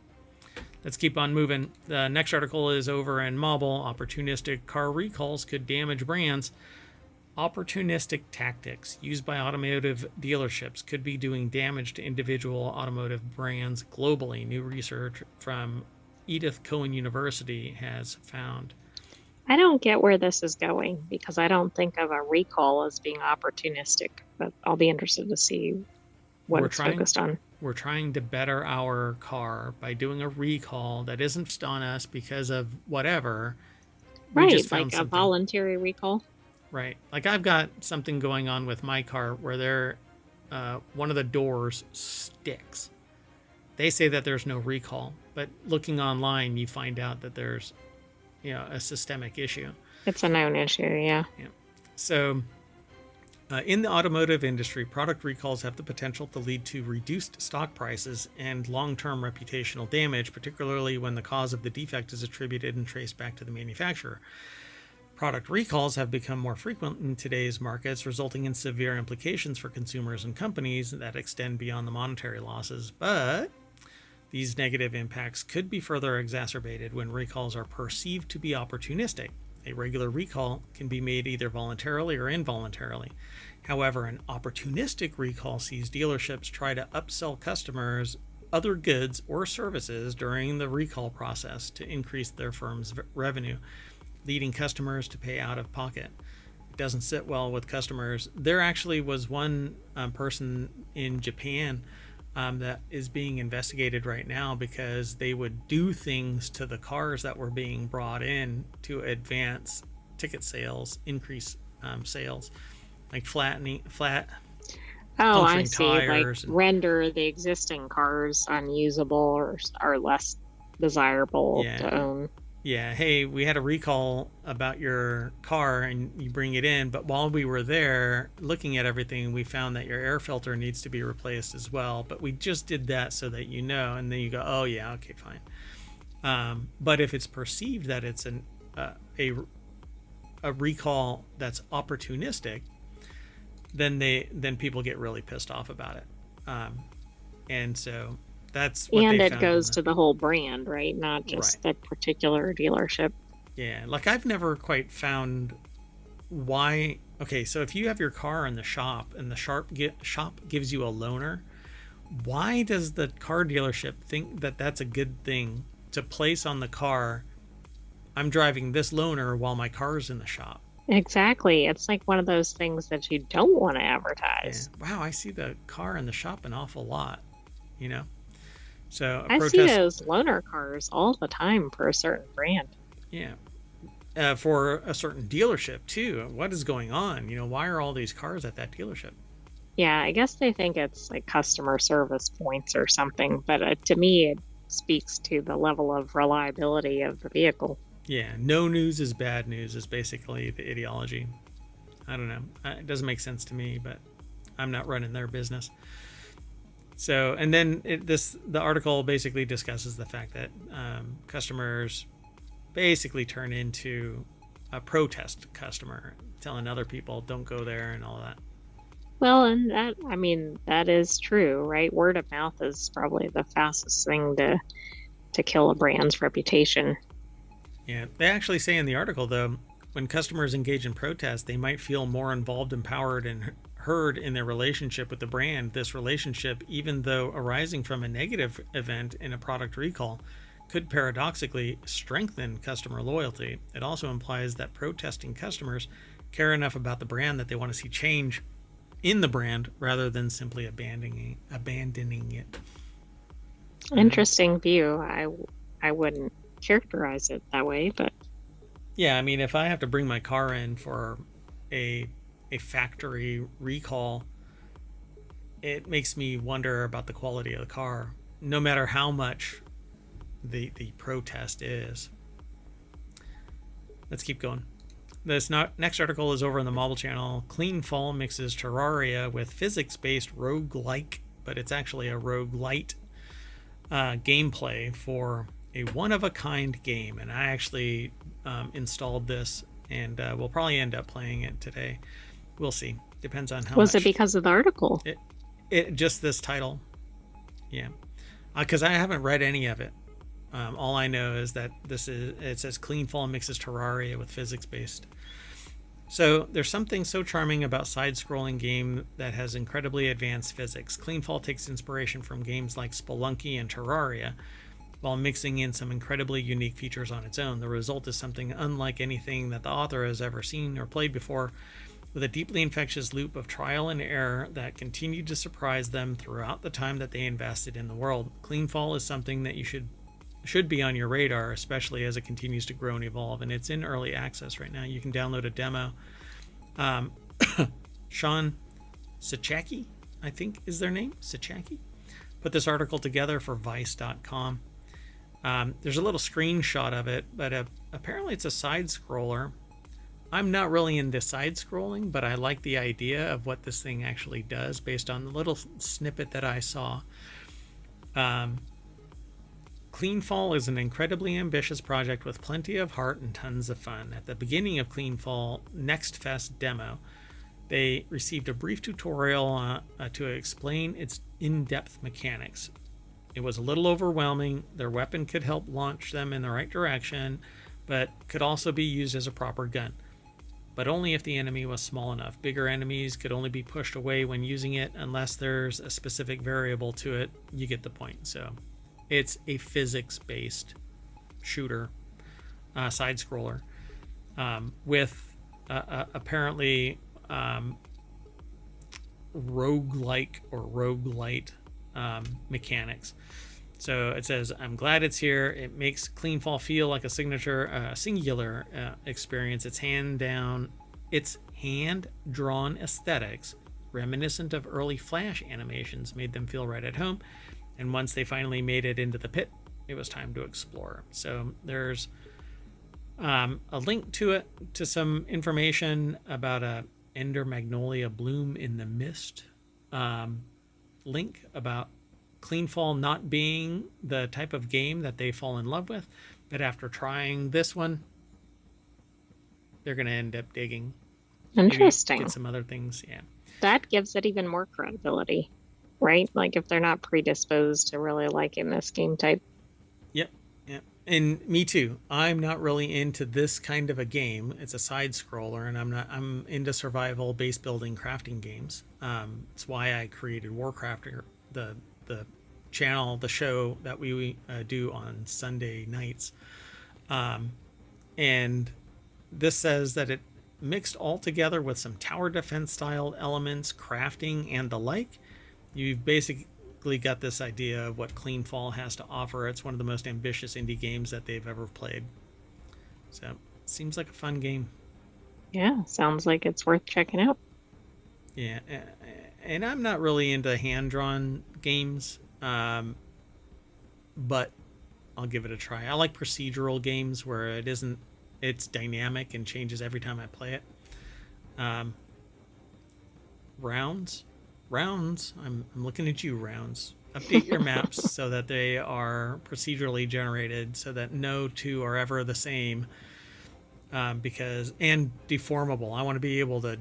Let's keep on moving. The next article is over in Mobile. Opportunistic car recalls could damage brands. Opportunistic tactics used by automotive dealerships could be doing damage to individual automotive brands globally. New research from Edith Cowan University has found. I don't get where this is going because I don't think of a recall as being opportunistic, but I'll be interested to see what it's focused on. We're trying to better our car by doing a recall that isn't on us because of whatever. Right, like a voluntary recall. Right. Like I've got something going on with my car where one of the doors sticks. They say that there's no recall, but looking online, you find out that there's, a systemic issue. It's a known issue, yeah. So in the automotive industry, product recalls have the potential to lead to reduced stock prices and long-term reputational damage, particularly when the cause of the defect is attributed and traced back to the manufacturer. Product recalls have become more frequent in today's markets, resulting in severe implications for consumers and companies that extend beyond the monetary losses. But these negative impacts could be further exacerbated when recalls are perceived to be opportunistic. A regular recall can be made either voluntarily or involuntarily. However, an opportunistic recall sees dealerships try to upsell customers other goods or services during the recall process to increase their firm's revenue, leading customers to pay out of pocket. It doesn't sit well with customers. There actually was one person in Japan that is being investigated right now because they would do things to the cars that were being brought in to advance ticket sales, increase sales, like puncturing I see. tires, like render the existing cars unusable or less desirable to own. Yeah, hey, we had a recall about your car and you bring it in, but while we were there looking at everything, we found that your air filter needs to be replaced as well. But we just did that so that you know, and then you go, oh yeah, okay, fine. But if it's perceived that it's a recall that's opportunistic, then people get really pissed off about it, and so. That's what and it goes to the whole brand, right? Not just the particular dealership. Yeah, like I've never quite found why. Okay, so if you have your car in the shop and the shop gives you a loaner, why does the car dealership think that that's a good thing to place on the car? I'm driving this loaner while my car's in the shop. Exactly. It's like one of those things that you don't want to advertise. Yeah. Wow, I see the car in the shop an awful lot, So I see those loaner cars all the time for a certain brand. Yeah. For a certain dealership too. What is going on? Why are all these cars at that dealership? Yeah, I guess they think it's like customer service points or something, but to me it speaks to the level of reliability of the vehicle. Yeah, no news is bad news is basically the ideology. I don't know. It doesn't make sense to me, but I'm not running their business. So, and then the article basically discusses the fact that customers basically turn into a protest customer, telling other people don't go there and all that. Well, and that is true, right? Word of mouth is probably the fastest thing to kill a brand's reputation. Yeah, they actually say in the article, though, when customers engage in protest, they might feel more involved, empowered, and heard in their relationship with the brand. This relationship, even though arising from a negative event in a product recall, could paradoxically strengthen customer loyalty. It also implies that protesting customers care enough about the brand that they want to see change in the brand rather than simply abandoning it. Interesting view. I wouldn't characterize it that way, but yeah, I mean, if I have to bring my car in for a factory recall, it makes me wonder about the quality of the car, no matter how much the protest is. Let's keep going. This next article is over on the Marble channel. Cleanfall mixes Terraria with physics-based roguelike, but it's actually a roguelite gameplay for a one-of-a-kind game. And I actually installed this, and we'll probably end up playing it today. We'll see. Depends on how much. Was it because of the article? It just this title. Yeah. Because I haven't read any of it. All I know is that it says Cleanfall mixes Terraria with physics-based. So there's something so charming about side-scrolling game that has incredibly advanced physics. Cleanfall takes inspiration from games like Spelunky and Terraria, while mixing in some incredibly unique features on its own. The result is something unlike anything that the author has ever seen or played before, with a deeply infectious loop of trial and error that continued to surprise them throughout the time that they invested in the world. Cleanfall is something that you should be on your radar, especially as it continues to grow and evolve, and it's in early access right now. You can download a demo. Sean Sachaki, I think is their name, Sachaki, put this article together for Vice.com. There's a little screenshot of it, but apparently it's a side scroller. I'm not really into side scrolling, but I like the idea of what this thing actually does based on the little snippet that I saw. Cleanfall is an incredibly ambitious project with plenty of heart and tons of fun. At the beginning of Cleanfall Next Fest demo, they received a brief tutorial to explain its in-depth mechanics. It was a little overwhelming. Their weapon could help launch them in the right direction, but could also be used as a proper gun. But only if the enemy was small enough. Bigger enemies could only be pushed away when using it unless there's a specific variable to it. You get the point. So it's a physics-based shooter, side-scroller, with apparently roguelike or roguelite mechanics. So it says, I'm glad it's here. It makes Cleanfall feel like a singular experience. Its hand-drawn aesthetics, reminiscent of early Flash animations, made them feel right at home. And once they finally made it into the pit, it was time to explore. So there's a link to it, to some information about a Ender Magnolia Bloom in the Mist link about Cleanfall not being the type of game that they fall in love with, but after trying this one, they're going to end up digging. Interesting. Maybe get some other things, yeah. That gives it even more credibility, right? Like if they're not predisposed to really liking this game type. Yep. And me too. I'm not really into this kind of a game. It's a side scroller, and I'm into survival base building crafting games. It's why I created WarCrafter, the channel, the show that we do on Sunday nights. And this says that it mixed all together with some tower defense style elements, crafting, and the like. You've basically got this idea of what Cleanfall has to offer. It's one of the most ambitious indie games that they've ever played. So it seems like a fun game. Yeah, sounds like it's worth checking out. Yeah, and I'm not really into hand-drawn games, but I'll give it a try. I like procedural games where it's dynamic and changes every time I play it. Rounds. I'm looking at you, Rounds. Update your maps so that they are procedurally generated, so that no two are ever the same. And deformable. I want to be able to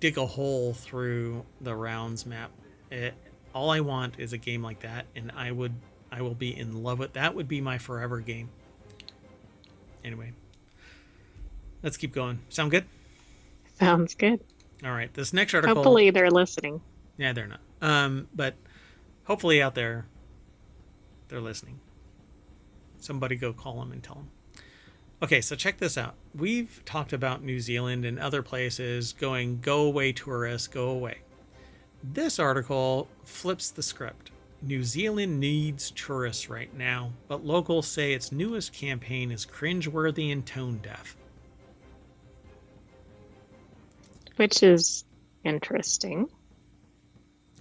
dig a hole through the Rounds map. All I want is a game like that, and I will be in love with that. Would be my forever game. Anyway, let's keep going. Sound good? Sounds good. All right, this next article. Hopefully they're listening. Yeah, they're not. But hopefully out there, they're listening. Somebody go call them and tell them. Okay, so check this out. We've talked about New Zealand and other places going, go away tourists, go away. This article flips the script. New Zealand needs tourists right now, but locals say its newest campaign is cringeworthy and tone deaf. Which is interesting.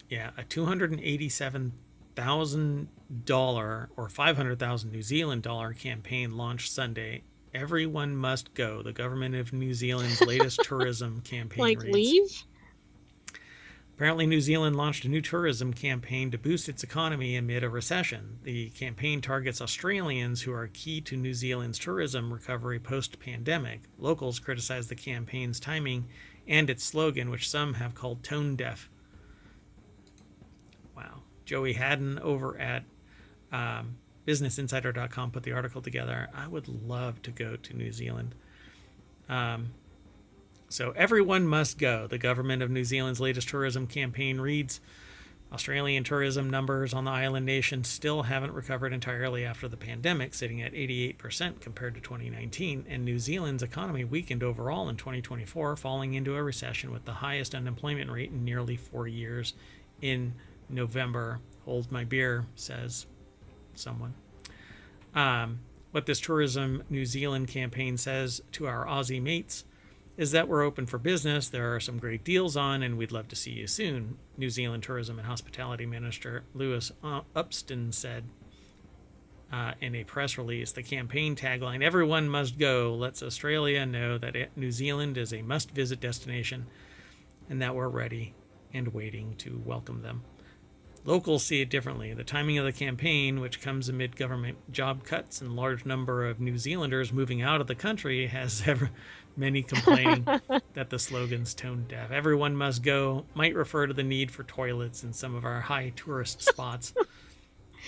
Yeah, a $287,000 or 500,000 New Zealand dollar campaign launched Sunday Everyone must go. The government of New Zealand's latest tourism campaign Like reads. leave? Apparently, New Zealand launched a new tourism campaign to boost its economy amid a recession. The campaign targets Australians who are key to New Zealand's tourism recovery post-pandemic. Locals criticize the campaign's timing and its slogan, which some have called tone deaf. Wow. Joey Haddon over at BusinessInsider.com put the article together. I would love to go to New Zealand. So everyone must go. The government of New Zealand's latest tourism campaign reads, Australian tourism numbers on the island nation still haven't recovered entirely after the pandemic, sitting at 88% compared to 2019, and New Zealand's economy weakened overall in 2024, falling into a recession with the highest unemployment rate in nearly 4 years in November. Hold my beer, says someone. What this Tourism New Zealand campaign says to our Aussie mates is that we're open for business. There are some great deals on, and we'd love to see you soon. New Zealand Tourism and Hospitality Minister Lewis Upston said in a press release. The campaign tagline, "Everyone must go," lets Australia know that New Zealand is a must-visit destination and that we're ready and waiting to welcome them. Locals see it differently. The timing of the campaign, which comes amid government job cuts and large number of New Zealanders moving out of the country, has many complaining that the slogan's tone deaf. Everyone must go might refer to the need for toilets in some of our high tourist spots.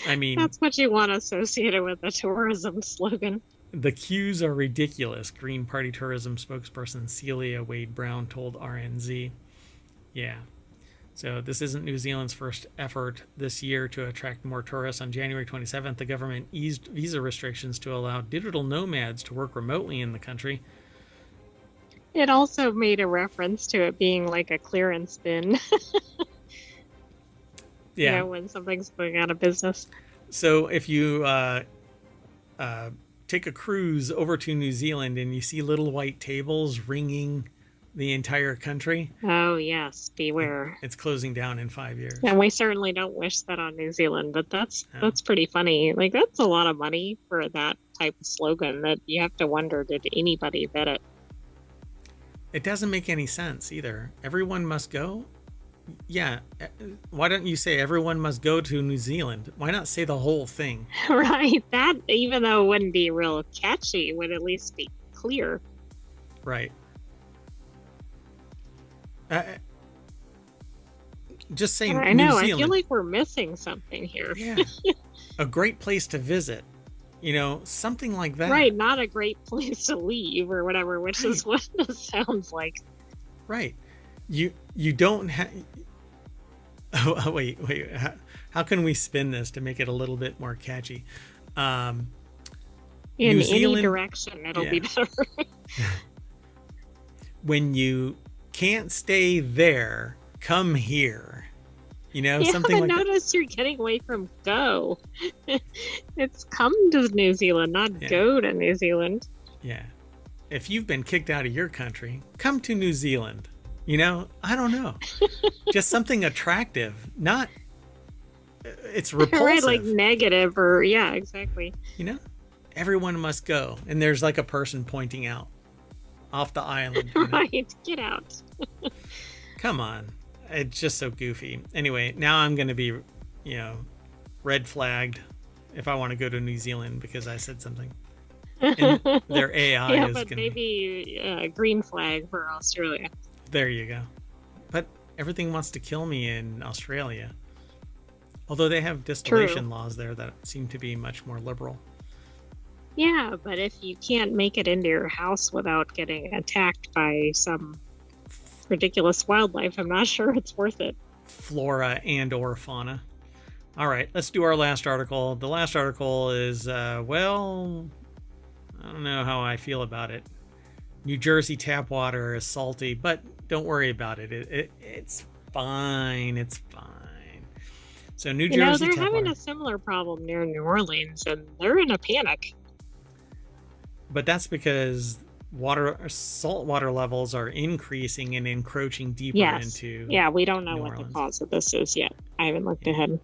I mean, that's what you want associated with the tourism slogan. The queues are ridiculous, Green Party tourism spokesperson Celia Wade Brown told RNZ. Yeah. So this isn't New Zealand's first effort this year to attract more tourists. On January 27th, the government eased visa restrictions to allow digital nomads to work remotely in the country. It also made a reference to it being like a clearance bin. Yeah. You know, when something's going out of business. So if you take a cruise over to New Zealand and you see little white tables ringing the entire country. Oh, yes. Beware. It's closing down in 5 years. And we certainly don't wish that on New Zealand, but that's pretty funny. Like, that's a lot of money for that type of slogan that you have to wonder, did anybody vet it? It doesn't make any sense either. Everyone must go? Yeah. Why don't you say everyone must go to New Zealand? Why not say the whole thing? Right. That, even though it wouldn't be real catchy, would at least be clear. Right. Just saying. I know. I feel like we're missing something here. Yeah. A great place to visit. You know, something like that. Right. Not a great place to leave or whatever, which is what this sounds like. Right. You don't have. Oh, wait. How can we spin this to make it a little bit more catchy? In any direction, it'll be better. When you can't stay there, come here. You know, something like that. Notice you're getting away from go. It's come to New Zealand, not go to New Zealand. Yeah. If you've been kicked out of your country, come to New Zealand. You know, I don't know. Just something attractive. Not, it's repulsive. Right, like negative or, yeah, exactly. You know, everyone must go. And there's like a person pointing out off the island. You know? Right, get out. Come on. It's just so goofy. Anyway, now I'm going to be, red flagged if I want to go to New Zealand because I said something. And their AI is going to maybe a green flag for Australia. There you go. But everything wants to kill me in Australia. Although they have distillation laws there that seem to be much more liberal. Yeah, but if you can't make it into your house without getting attacked by some ridiculous wildlife, I'm not sure it's worth it. Flora and or fauna. All right, let's do our last article. The last article is, I don't know how I feel about it. New Jersey tap water is salty, but don't worry about it. It's fine. It's fine. So New Jersey they're having a similar problem near New Orleans, and they're in a panic. But that's because saltwater levels are increasing and encroaching deeper into Yeah, we don't know New what Orleans. the cause of this is yet. I haven't looked ahead.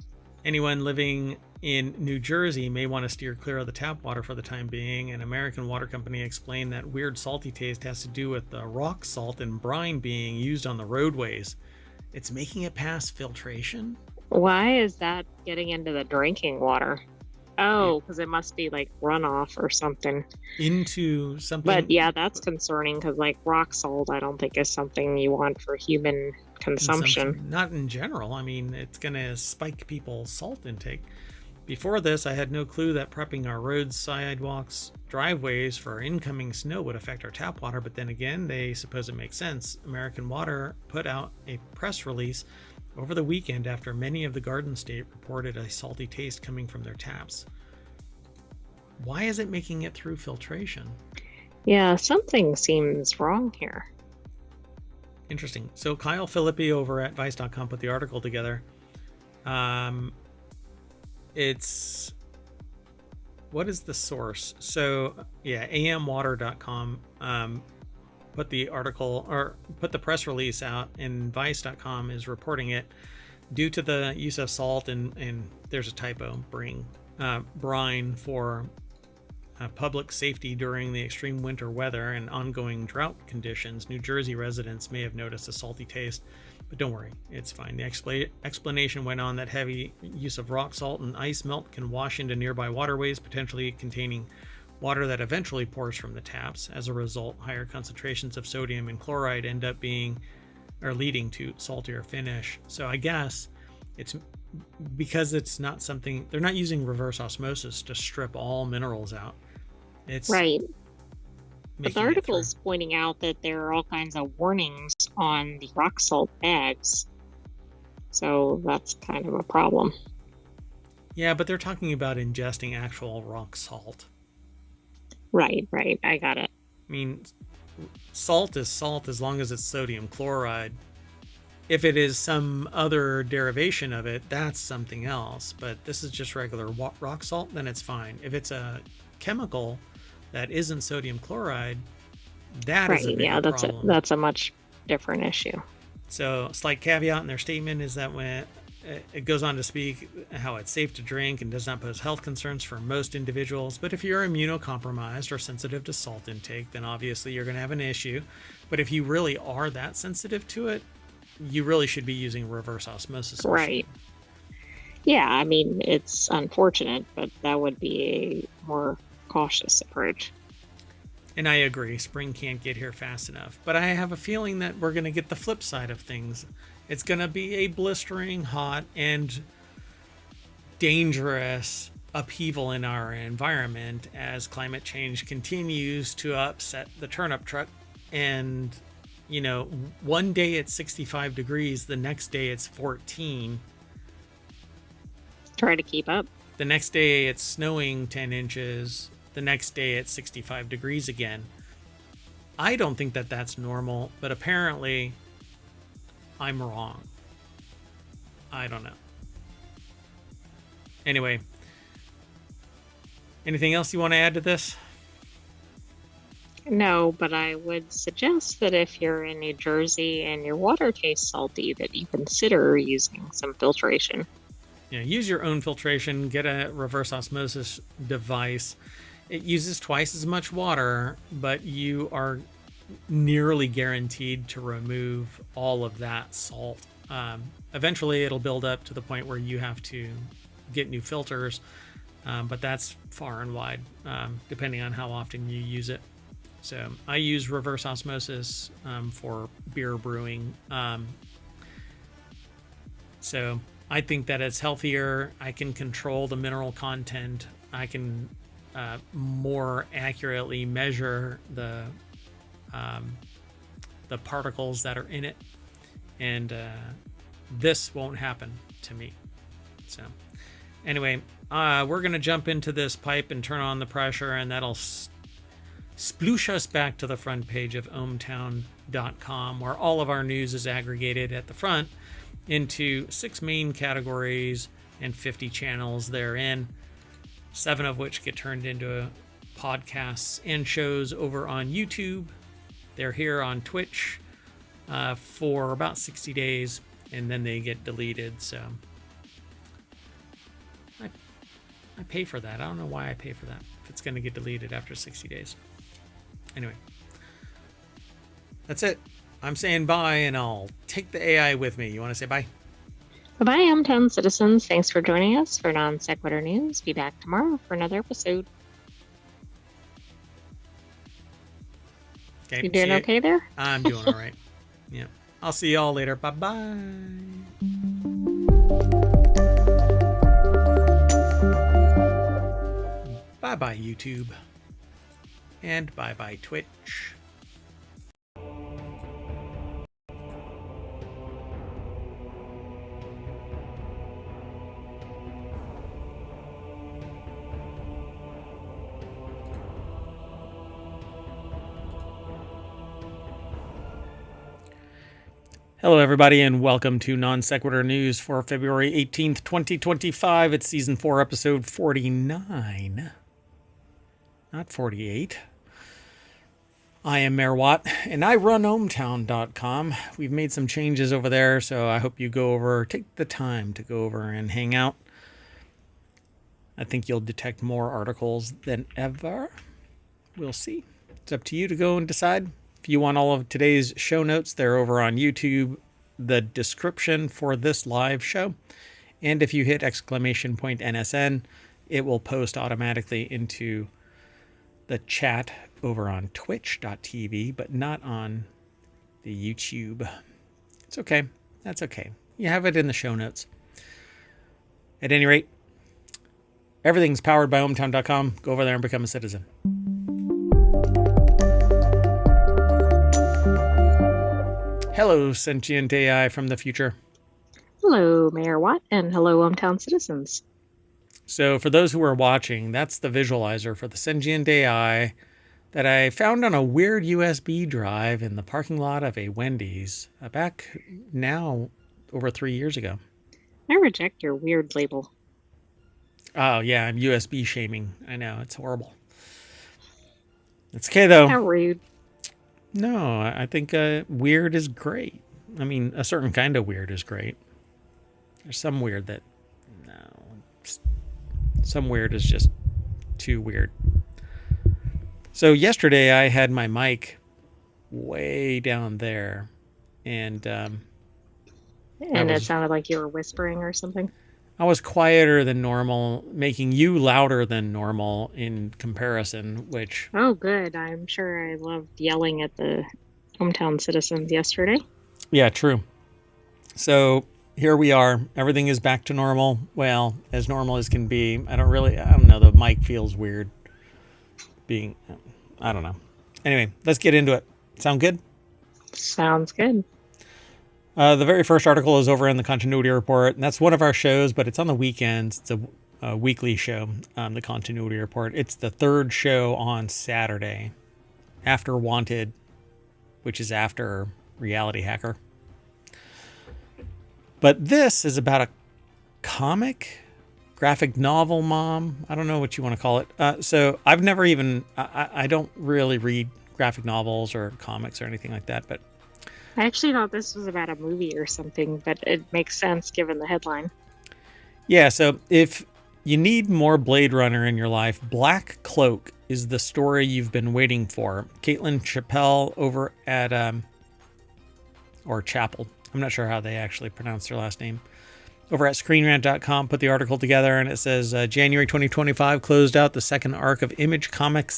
Anyone living in New Jersey may want to steer clear of the tap water for the time being. An American water company explained that weird salty taste has to do with the rock salt and brine being used on the roadways. It's making it past filtration. Why is that getting into the drinking water? Oh, because it must be like runoff or something. Into something. But yeah, that's concerning because like rock salt, I don't think is something you want for human consumption. Not in general. I mean, it's going to spike people's salt intake. Before this, I had no clue that prepping our roads, sidewalks, driveways for incoming snow would affect our tap water, but then again, they suppose it makes sense. American Water put out a press release over the weekend after many of the Garden State reported a salty taste coming from their taps. Why is it making it through filtration? Yeah, something seems wrong here. Interesting. So Kyle Philippi over at Vice.com put the article together. It's... What is the source? So, yeah, amwater.com put the article, or put the press release out, and Vice.com is reporting it. Due to the use of salt and there's a typo, brine for public safety during the extreme winter weather and ongoing drought conditions, New Jersey residents may have noticed a salty taste, but don't worry, it's fine. The explanation went on that heavy use of rock salt and ice melt can wash into nearby waterways, potentially containing water that eventually pours from the taps. As a result, higher concentrations of sodium and chloride end up leading to saltier finish. So I guess it's because it's not something, they're not using reverse osmosis to strip all minerals out. It's right. But the article's pointing out that there are all kinds of warnings on the rock salt bags. So that's kind of a problem. Yeah, but they're talking about ingesting actual rock salt. Right. I got it. I mean, salt is salt as long as it's sodium chloride. If it is some other derivation of it, that's something else. But this is just regular rock salt, then it's fine. If it's a chemical that isn't sodium chloride, that is a bigger problem. That's a much different issue. So, slight caveat in their statement is that when it goes on to speak how it's safe to drink and does not pose health concerns for most individuals. But if you're immunocompromised or sensitive to salt intake, then obviously you're going to have an issue. But if you really are that sensitive to it, you really should be using reverse osmosis. Right. Yeah, I mean, it's unfortunate, but that would be a more cautious approach. And I agree, spring can't get here fast enough. But I have a feeling that we're going to get the flip side of things. It's going to be a blistering hot and dangerous upheaval in our environment as climate change continues to upset the turnip truck. And, you know, one day it's 65 degrees, the next day it's 14. Try to keep up. The next day it's snowing 10 inches. The next day it's 65 degrees again. I don't think that that's normal, but apparently I'm wrong. I don't know. Anyway, anything else you want to add to this? No, but I would suggest that if you're in New Jersey and your water tastes salty, that you consider using some filtration. Yeah, use your own filtration. Get a reverse osmosis device. It uses twice as much water, but you are nearly guaranteed to remove all of that salt. Eventually, it'll build up to the point where you have to get new filters, but that's far and wide, depending on how often you use it. So I use reverse osmosis for beer brewing. So I think that it's healthier. I can control the mineral content. I can more accurately measure the particles that are in it, and this won't happen to me. So anyway, we're gonna jump into this pipe and turn on the pressure, and that'll sploosh us back to the front page of ohmtown.com, where all of our news is aggregated at the front into 6 main categories and 50 channels therein, 7 of which get turned into podcasts and shows over on YouTube. They're here on Twitch for about 60 days, and then they get deleted. So I pay for that. I don't know why I pay for that. If it's going to get deleted after 60 days. Anyway. That's it. I'm saying bye, and I'll take the AI with me. You want to say bye? Bye-bye, hometown citizens. Thanks for joining us for Non Sequitur News. Be back tomorrow for another episode. Okay, you doing okay there? I'm doing all right. Yeah. I'll see y'all later. Bye-bye. Bye-bye, YouTube. And bye-bye, Twitch. Hello, everybody, and welcome to Non Sequitur News for February 18th, 2025. It's Season 4, Episode 49. Not 48. I am Mayor Watt, and I run ohmtown.com. We've made some changes over there, so I hope you go over, take the time to go over and hang out. I think you'll detect more articles than ever. We'll see. It's up to you to go and decide. If you want all of today's show notes, they're over on YouTube, the description for this live show. And if you hit !NSN, it will post automatically into the chat over on twitch.tv, but not on the YouTube. It's okay. That's okay. You have it in the show notes. At any rate, everything's powered by ohmtown.com. Go over there and become a citizen. Hello, sentient AI from the future. Hello, Mayor Watt, and hello, hometown citizens. So for those who are watching, that's the visualizer for the sentient AI that I found on a weird USB drive in the parking lot of a Wendy's back now over 3 years ago. I reject your weird label. Oh, yeah, I'm USB shaming. I know, it's horrible. It's okay, though. How rude. No, I think weird is great. I mean, a certain kind of weird is great. There's some weird that, no, some weird is just too weird. So yesterday I had my mic way down there, and it sounded like you were whispering or something. I was quieter than normal, making you louder than normal in comparison, which... Oh, good. I'm sure I loved yelling at the hometown citizens yesterday. Yeah, true. So here we are. Everything is back to normal. Well, as normal as can be. I don't know. The mic feels weird being... I don't know. Anyway, let's get into it. Sound good? Sounds good. The very first article is over in the Continuity Report, and that's one of our shows, but it's on the weekends. It's a weekly show, the Continuity Report. It's the third show on Saturday, after Wanted, which is after RealityHacker. But this is about a comic, graphic novel, Mom. I don't know what you want to call it. So I've never even, I don't really read graphic novels or comics or anything like that, but I actually thought this was about a movie or something, but it makes sense given the headline. Yeah, so if you need more Blade Runner in your life, Black Cloak is the story you've been waiting for. Caitlin Chappell over at, or Chapel, I'm not sure how they actually pronounce their last name, over at ScreenRant.com put the article together, and it says, January 2025 closed out the second arc of Image Comics'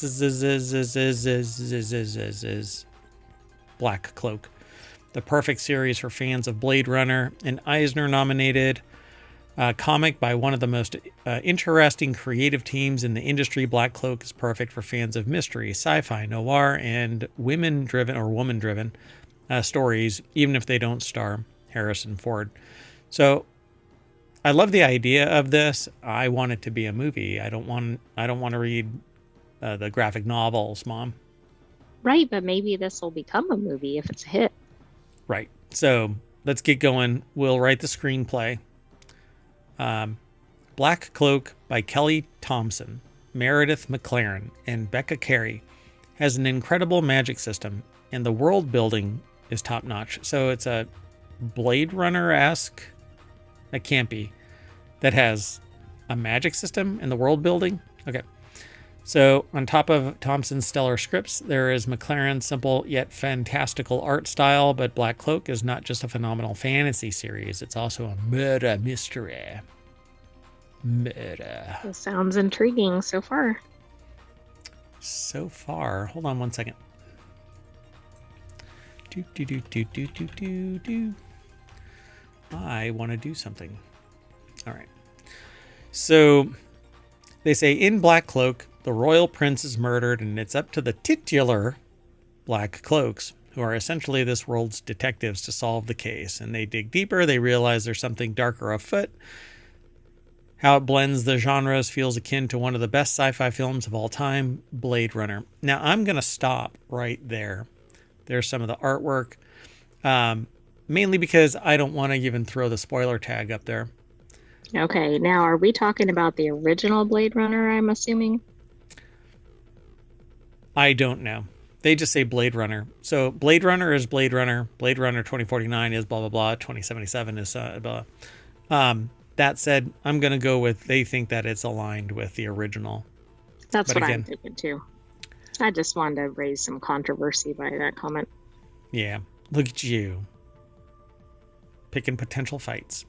Black Cloak. The perfect series for fans of Blade Runner, an Eisner-nominated comic by one of the most interesting creative teams in the industry. Black Cloak is perfect for fans of mystery, sci-fi, noir, and woman-driven stories, even if they don't star Harrison Ford. So I love the idea of this. I want it to be a movie. I don't want to read the graphic novels, Mom. Right, but maybe this will become a movie if it's a hit. Right. So let's get going. We'll write the screenplay. Black Cloak by Kelly Thompson, Meredith McLaren, and Becca Carey has an incredible magic system, and the world building is top notch. So it's a Blade Runner-esque, it can't be, that has a magic system in the world building. Okay. So on top of Thompson's stellar scripts, there is McLaren's simple yet fantastical art style, but Black Cloak is not just a phenomenal fantasy series. It's also a murder mystery. Murder. It sounds intriguing so far. So far. Hold on one second. I want to do something. All right. So they say in Black Cloak, the royal prince is murdered, and it's up to the titular Black Cloaks, who are essentially this world's detectives, to solve the case. And they dig deeper. They realize there's something darker afoot. How it blends the genres feels akin to one of the best sci-fi films of all time, Blade Runner. Now, I'm going to stop right there. There's some of the artwork, mainly because I don't want to even throw the spoiler tag up there. Okay, now are we talking about the original Blade Runner, I'm assuming? I don't know. They just say Blade Runner. So Blade Runner is Blade Runner. Blade Runner 2049 is blah, blah, blah. 2077 is blah. That said, I'm going to go with they think that it's aligned with the original. That's what I'm thinking too. I just wanted to raise some controversy by that comment. Yeah. Look at you. Picking potential fights.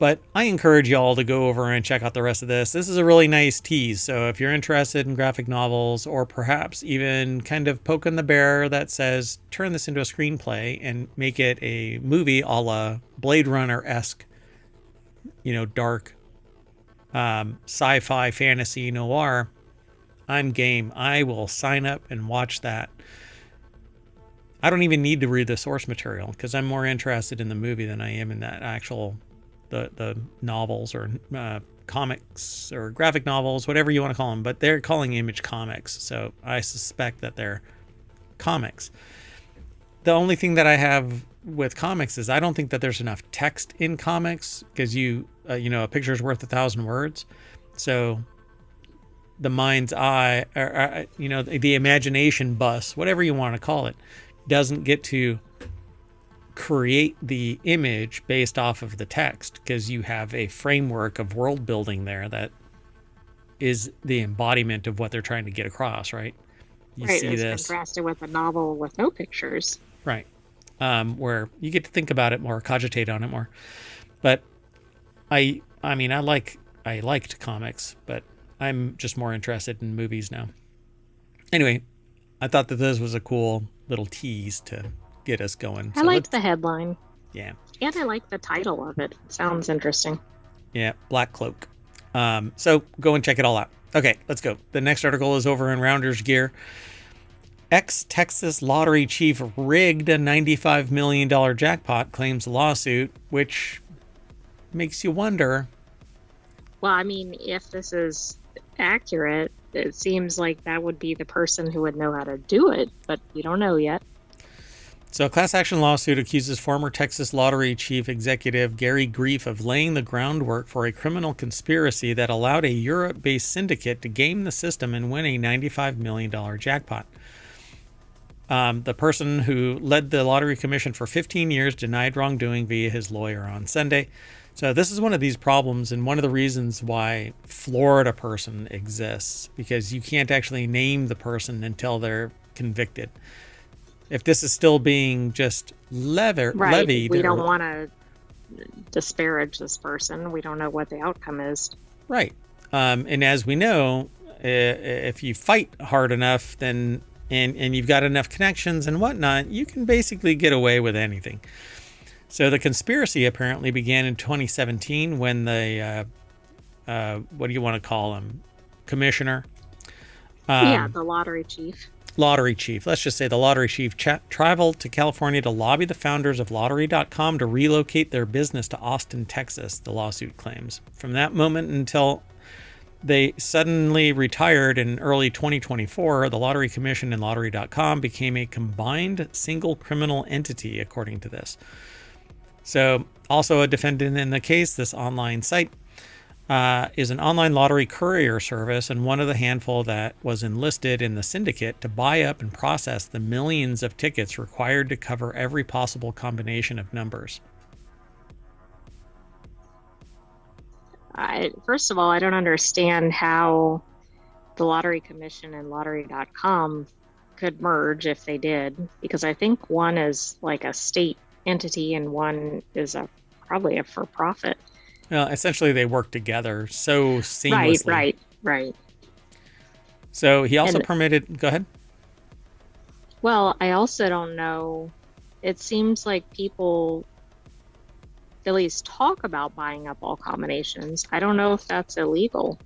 But I encourage y'all to go over and check out the rest of this. This is a really nice tease. So if you're interested in graphic novels, or perhaps even kind of poking the bear that says, turn this into a screenplay and make it a movie a la Blade Runner-esque, dark sci-fi fantasy noir, I'm game. I will sign up and watch that. I don't even need to read the source material because I'm more interested in the movie than I am in that actual the novels or comics or graphic novels, whatever you want to call them. But they're calling Image Comics, so I suspect that they're comics. The only thing that I have with comics is I don't think that there's enough text in comics because a picture's worth 1,000 words. So the mind's eye, or, the imagination bus, whatever you want to call it, doesn't get to create the image based off of the text because you have a framework of world building there that is the embodiment of what they're trying to get across, right? You right, see it's this contrasted with a novel with no pictures. Right. Where you get to think about it more, cogitate on it more. But I liked comics, but I'm just more interested in movies now. Anyway, I thought that this was a cool little tease to get us going. I liked the headline. Yeah. And I like the title of it. Sounds interesting. Yeah, Black Cloak. So go and check it all out. Okay, let's go. The next article is over in Rounders Gear. Ex-Texas lottery chief rigged a $95 million jackpot, claims lawsuit, which makes you wonder. Well, I mean, if this is accurate, it seems like that would be the person who would know how to do it, but you don't know yet. So a class action lawsuit accuses former Texas lottery chief executive Gary Grief of laying the groundwork for a criminal conspiracy that allowed a Europe-based syndicate to game the system and win a $95 million jackpot. The person who led the Lottery Commission for 15 years denied wrongdoing via his lawyer on Sunday. So this is one of these problems and one of the reasons why Florida person exists, because you can't actually name the person until they're convicted. If this is still being just levied... We don't want to disparage this person. We don't know what the outcome is. Right. And as we know, if you fight hard enough, then and you've got enough connections and whatnot, you can basically get away with anything. So the conspiracy apparently began in 2017 when the, what do you want to call him? Commissioner? The lottery chief. Lottery chief. Let's just say the lottery chief traveled to California to lobby the founders of Lottery.com to relocate their business to Austin, Texas, the lawsuit claims. From that moment until they suddenly retired in early 2024, the Lottery Commission and Lottery.com became a combined single criminal entity, according to this. So, also a defendant in the case, this online site is an online lottery courier service and one of the handful that was enlisted in the syndicate to buy up and process the millions of tickets required to cover every possible combination of numbers. first of all, I don't understand how the Lottery Commission and Lottery.com could merge if they did, because I think one is like a state entity and one is probably a for-profit. Well, essentially they work together so seamlessly. Right. So he also permitted, go ahead. Well, I also don't know. It seems like people at least talk about buying up all combinations. I don't know if that's illegal.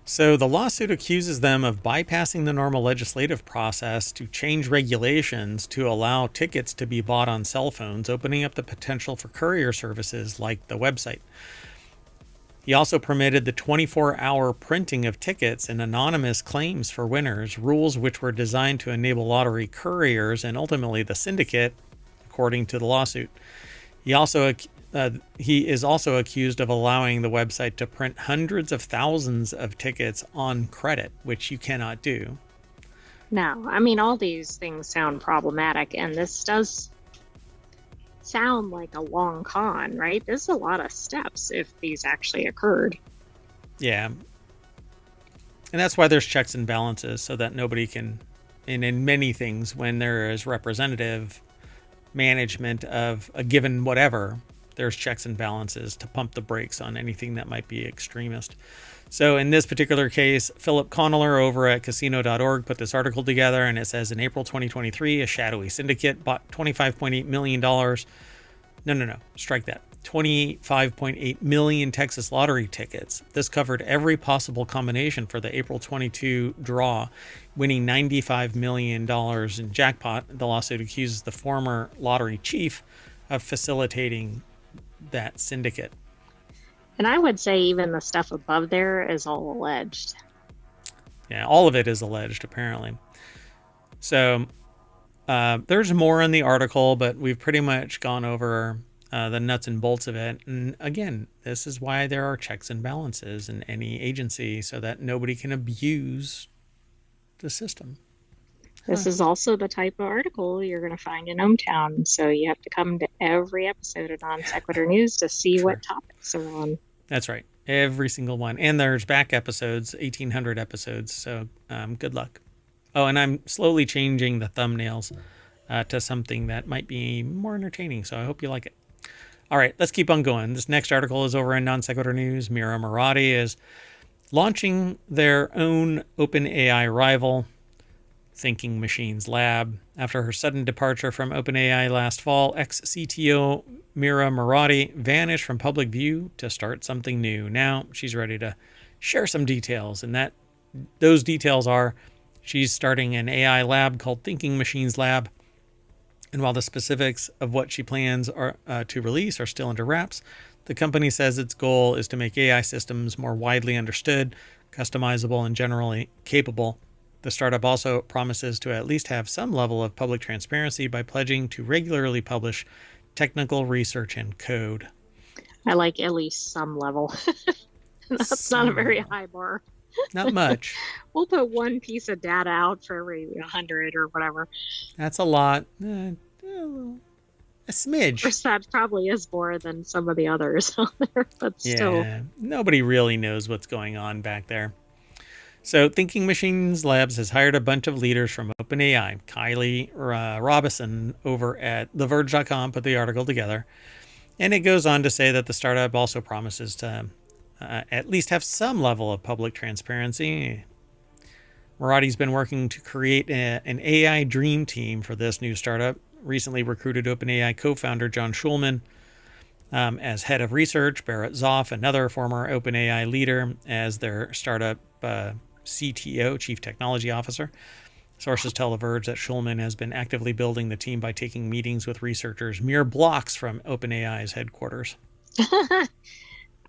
So the lawsuit accuses them of bypassing the normal legislative process to change regulations to allow tickets to be bought on cell phones, opening up the potential for courier services like the website. He also permitted the 24-hour printing of tickets and anonymous claims for winners, rules which were designed to enable lottery couriers and ultimately the syndicate, according to the lawsuit. He is also accused of allowing the website to print hundreds of thousands of tickets on credit, which you cannot do. No, I mean, all these things sound problematic, and this does sound like a long con, right? There's a lot of steps if these actually occurred. Yeah. And that's why there's checks and balances, so that nobody can, and in many things, when there is representative management of a given whatever, there's checks and balances to pump the brakes on anything that might be extremist. So in this particular case, Philip Conneller over at casino.org put this article together, and it says in April 2023, a shadowy syndicate bought $25.8 million. No, strike that. 25.8 million Texas lottery tickets. This covered every possible combination for the April 22 draw, winning $95 million in jackpot. The lawsuit accuses the former lottery chief of facilitating that syndicate. And I would say even the stuff above there is all alleged. Yeah, all of it is alleged, apparently. So there's more in the article, but we've pretty much gone over the nuts and bolts of it. And again, this is why there are checks and balances in any agency, so that nobody can abuse the system. This is also the type of article you're going to find in ohmTown, so you have to come to every episode of Non Sequitur News to see what topics are on. That's right. Every single one. And there's back episodes, 1,800 episodes, so good luck. Oh, and I'm slowly changing the thumbnails to something that might be more entertaining, so I hope you like it. All right, let's keep on going. This next article is over in Non Sequitur News. Mira Murati is launching their own OpenAI rival, Thinking Machines Lab. After her sudden departure from OpenAI last fall, ex-CTO Mira Murati vanished from public view to start something new. Now she's ready to share some details, and those details are she's starting an AI lab called Thinking Machines Lab. And while the specifics of what she plans to release are still under wraps, the company says its goal is to make AI systems more widely understood, customizable, and generally capable. The startup also promises to at least have some level of public transparency by pledging to regularly publish technical research and code. I like at least some level. That's not a very high bar. Not much. We'll put one piece of data out for every 100 or whatever. That's a lot. A smidge. Of course, that probably is more than some of the others out there, but still. Yeah, nobody really knows what's going on back there. So Thinking Machines Labs has hired a bunch of leaders from OpenAI. Kylie Robison over at TheVerge.com put the article together. And it goes on to say that the startup also promises to at least have some level of public transparency. Murati's been working to create an AI dream team for this new startup. Recently recruited OpenAI co-founder John Schulman as head of research, Barrett Zoff, another former OpenAI leader, as their startup CTO, Chief Technology Officer. Sources tell The Verge that Schulman has been actively building the team by taking meetings with researchers mere blocks from OpenAI's headquarters.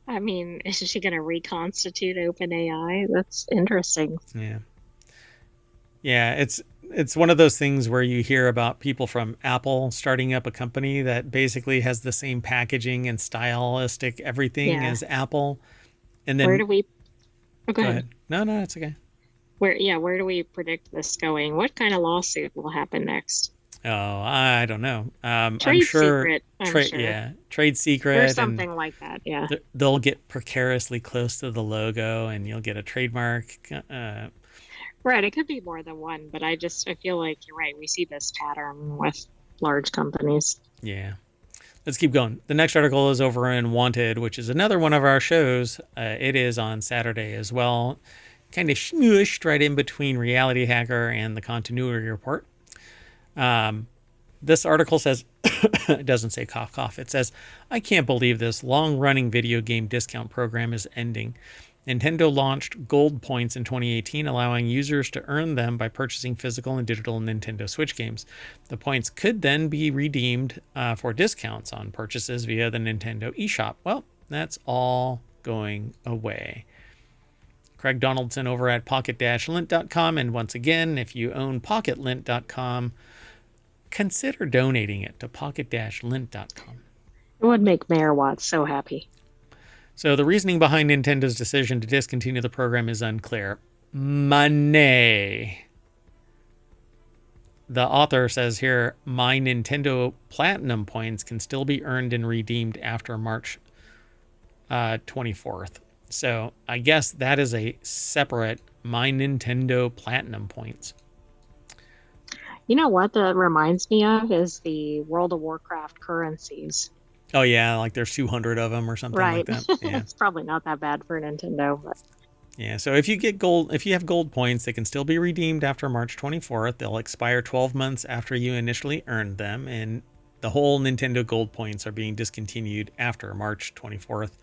I mean, is she going to reconstitute OpenAI? That's interesting. Yeah, it's one of those things where you hear about people from Apple starting up a company that basically has the same packaging and stylistic everything as Apple. And then where do we... Oh, go ahead. No, it's okay. Where do we predict this going? What kind of lawsuit will happen next? Oh, I don't know. I'm Trade sure. secret. I'm sure. Yeah, trade secret. Or something like that. Yeah. They'll get precariously close to the logo, and you'll get a trademark. Right. It could be more than one, but I feel like you're right. We see this pattern with large companies. Yeah. Let's keep going. The next article is over in Wanted, which is another one of our shows. It is on Saturday as well. Kind of smooshed right in between RealityHacker and the Continuity Report. This article says, it doesn't say cough, cough. It says, I can't believe this long-running video game discount program is ending. Nintendo launched Gold Points in 2018, allowing users to earn them by purchasing physical and digital Nintendo Switch games. The points could then be redeemed for discounts on purchases via the Nintendo eShop. Well, that's all going away. Craig Donaldson over at pocket-lint.com. And once again, if you own pocketlint.com, consider donating it to pocket-lint.com. It would make Mayor Watts so happy. So the reasoning behind Nintendo's decision to discontinue the program is unclear. Money. The author says here, my Nintendo Platinum points can still be earned and redeemed after March 24th. So I guess that is a separate my Nintendo Platinum points. You know what that reminds me of is the World of Warcraft currencies. Oh, yeah, like there's 200 of them or something like that. Yeah. It's probably not that bad for Nintendo. But... Yeah, so if you have gold points, they can still be redeemed after March 24th. They'll expire 12 months after you initially earned them, and the whole Nintendo Gold points are being discontinued after March 24th.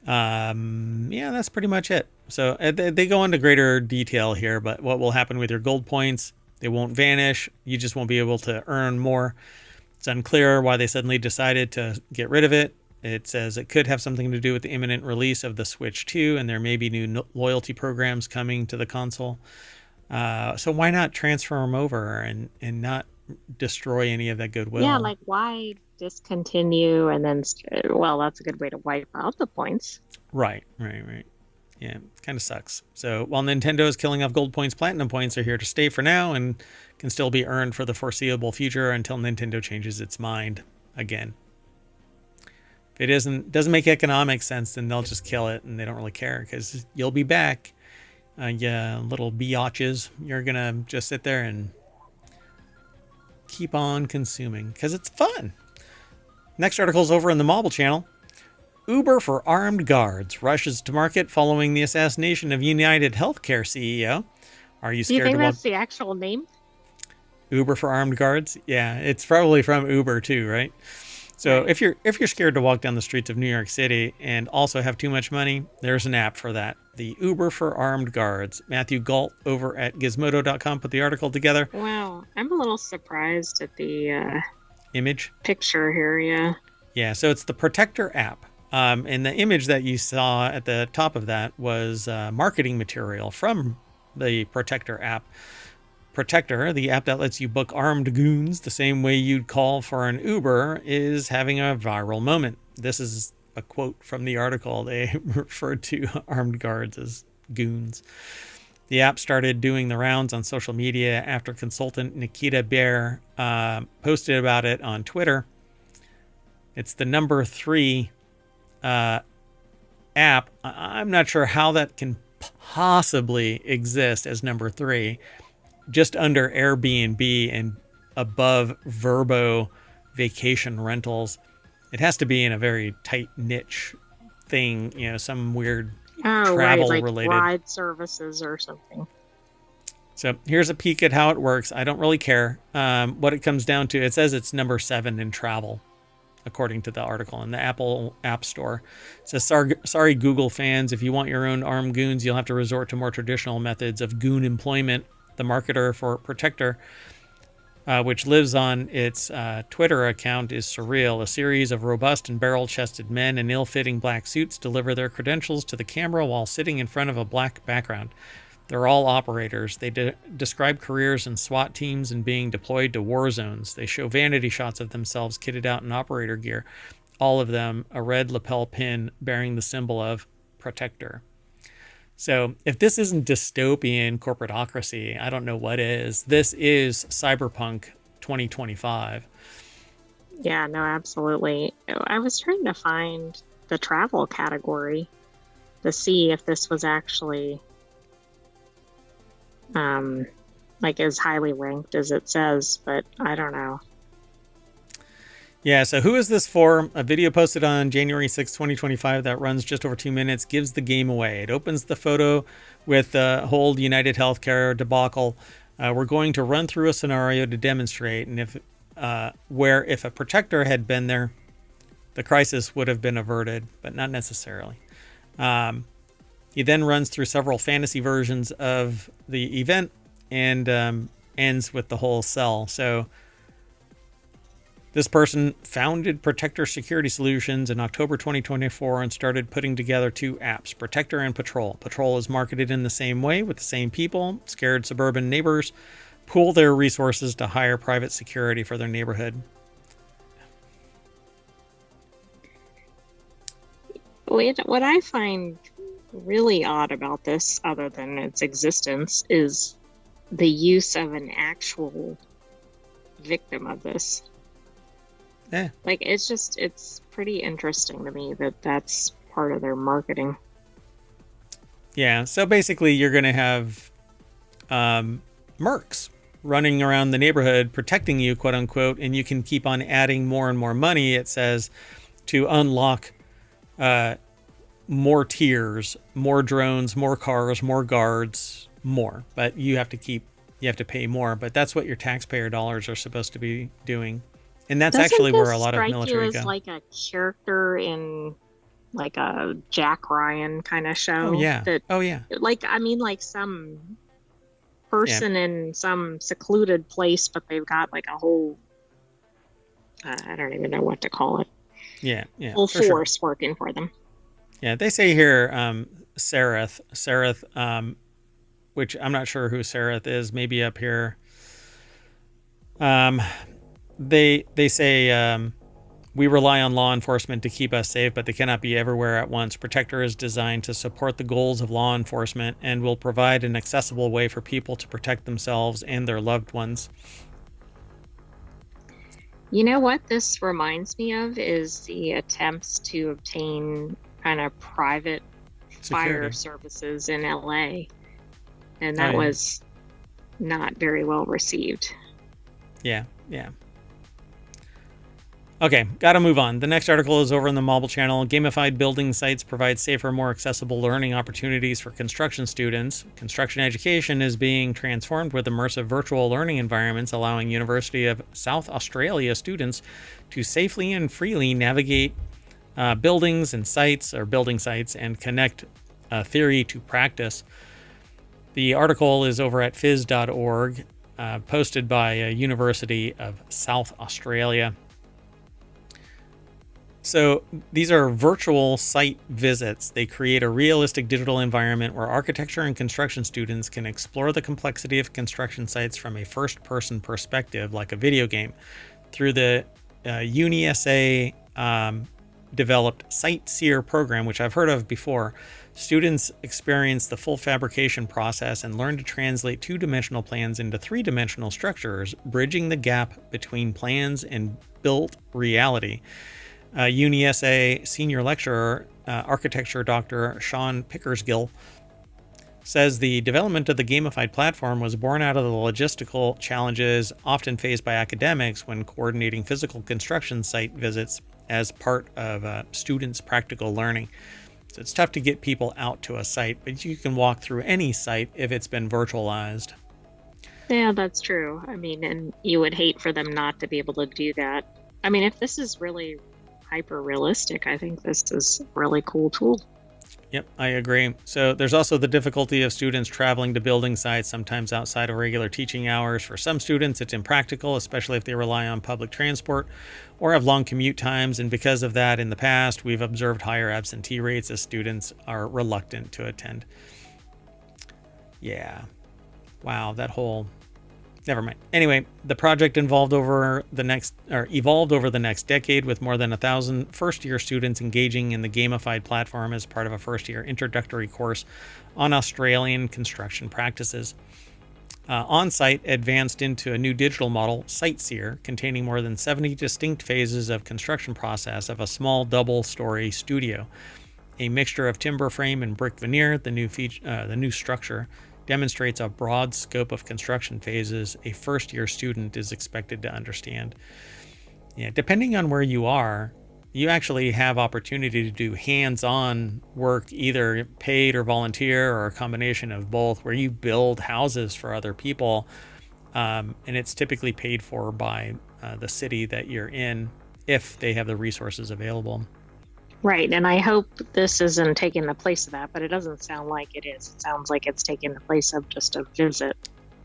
Yeah, that's pretty much it. So they go into greater detail here, but what will happen with your gold points, they won't vanish. You just won't be able to earn more. It's unclear why they suddenly decided to get rid of it. It says it could have something to do with the imminent release of the Switch 2, and there may be new loyalty programs coming to the console. So why not transfer them over and not destroy any of that goodwill? Yeah, like why discontinue and then, well, that's a good way to wipe out the points. Right. Yeah, kind of sucks. So while Nintendo is killing off gold points, platinum points are here to stay for now and can still be earned for the foreseeable future until Nintendo changes its mind again. If it doesn't make economic sense, then they'll just kill it and they don't really care because you'll be back. Yeah, little biatches. You're going to just sit there and keep on consuming because it's fun. Next article is over in the Mobile channel. Uber for armed guards rushes to market following the assassination of United Healthcare CEO. Are you scared? Do you think that's the actual name? Uber for armed guards? Yeah, it's probably from Uber too, right? So right. If you're scared to walk down the streets of New York City and also have too much money, there's an app for that. The Uber for armed guards. Matthew Galt over at Gizmodo.com put the article together. Wow, I'm a little surprised at the image picture here. Yeah. Yeah, so it's the Protector app. And the image that you saw at the top of that was marketing material from the Protector app. Protector, the app that lets you book armed goons the same way you'd call for an Uber, is having a viral moment. This is a quote from the article. They referred to armed guards as goons. The app started doing the rounds on social media after consultant Nikita Bear posted about it on Twitter. It's the number 3 app. I'm not sure how that can possibly exist as number 3, just under Airbnb and above Vrbo vacation rentals. It has to be in a very tight niche thing, some weird travel like related ride services or something. So here's a peek at how it works. I don't really care. What it comes down to, it says it's number 7 in travel, according to the article in the Apple App Store. It says, sorry, Google fans, if you want your own armed goons, you'll have to resort to more traditional methods of goon employment. The marketer for Protector, which lives on its Twitter account, is surreal. A series of robust and barrel-chested men in ill-fitting black suits deliver their credentials to the camera while sitting in front of a black background. They're all operators. They describe careers in SWAT teams and being deployed to war zones. They show vanity shots of themselves kitted out in operator gear. All of them a red lapel pin bearing the symbol of Protector. So if this isn't dystopian corporatocracy, I don't know what is. This is Cyberpunk 2025. Yeah, no, absolutely. I was trying to find the travel category to see if this was actually like as highly ranked as it says, but I don't know. Yeah, so who is this for? A video posted on January 6, 2025 that runs just over 2 minutes gives the game away. It opens the photo with the whole United Healthcare debacle. We're going to run through a scenario to demonstrate, and if a protector had been there, the crisis would have been averted, but not necessarily. He then runs through several fantasy versions of the event and ends with the whole cell. So this person founded Protector Security Solutions in October 2024 and started putting together 2 apps, Protector and Patrol. Patrol is marketed in the same way with the same people. Scared suburban neighbors pool their resources to hire private security for their neighborhood. What I find really odd about this, other than its existence, is the use of an actual victim of this. Yeah. Like, it's pretty interesting to me that that's part of their marketing. Yeah, so basically you're going to have mercs running around the neighborhood protecting you, quote unquote, and you can keep on adding more and more money, it says, to unlock more tiers, more drones, more cars, more guards, more. But you have to pay more. But that's what your taxpayer dollars are supposed to be doing. And that's actually where a lot of military go. Like a character in like a Jack Ryan kind of show. Oh yeah. Like, I mean, like some person in some secluded place, but they've got like a whole, I don't even know what to call it. Yeah. Full force working for them. Yeah, they say here, Sereth, which I'm not sure who Sereth is, maybe up here. They say we rely on law enforcement to keep us safe, but they cannot be everywhere at once. Protector is designed to support the goals of law enforcement and will provide an accessible way for people to protect themselves and their loved ones. You know what this reminds me of is the attempts to obtain kind of private fire services in LA. And that was not very well received. Yeah. Okay, gotta move on. The next article is over in the mobile channel. Gamified building sites provide safer, more accessible learning opportunities for construction students. Construction education is being transformed with immersive virtual learning environments, allowing University of South Australia students to safely and freely navigate building sites and connect theory to practice. The article is over at phys.org, posted by University of South Australia. So these are virtual site visits. They create a realistic digital environment where architecture and construction students can explore the complexity of construction sites from a first-person perspective, like a video game, through the UniSA developed SiteSeer program, which I've heard of before. Students experience the full fabrication process and learn to translate two-dimensional plans into three-dimensional structures, bridging the gap between plans and built reality. UniSA senior lecturer, architecture Dr. Sean Pickersgill, says the development of the gamified platform was born out of the logistical challenges often faced by academics when coordinating physical construction site visits as part of students' practical learning. So it's tough to get people out to a site, but you can walk through any site if it's been virtualized. Yeah, that's true. I mean, and you would hate for them not to be able to do that. I mean, if this is really hyper realistic, I think this is a really cool tool. Yep, I agree. So there's also the difficulty of students traveling to building sites, sometimes outside of regular teaching hours. For some students, it's impractical, especially if they rely on public transport or have long commute times. And because of that, in the past, we've observed higher absentee rates as students are reluctant to attend. Yeah. Wow, that whole Never mind. Anyway, the project evolved over the next decade, with more than 1,000 first-year students engaging in the gamified platform as part of a first-year introductory course on Australian construction practices. On-site advanced into a new digital model, Sightseer, containing more than 70 distinct phases of construction process of a small double-story studio. A mixture of timber frame and brick veneer, the new structure demonstrates a broad scope of construction phases a first-year student is expected to understand. Yeah, depending on where you are, you actually have opportunity to do hands-on work, either paid or volunteer, or a combination of both, where you build houses for other people, and it's typically paid for by the city that you're in, if they have the resources available. Right, and I hope this isn't taking the place of that, but it doesn't sound like it is. It sounds like it's taking the place of just a visit.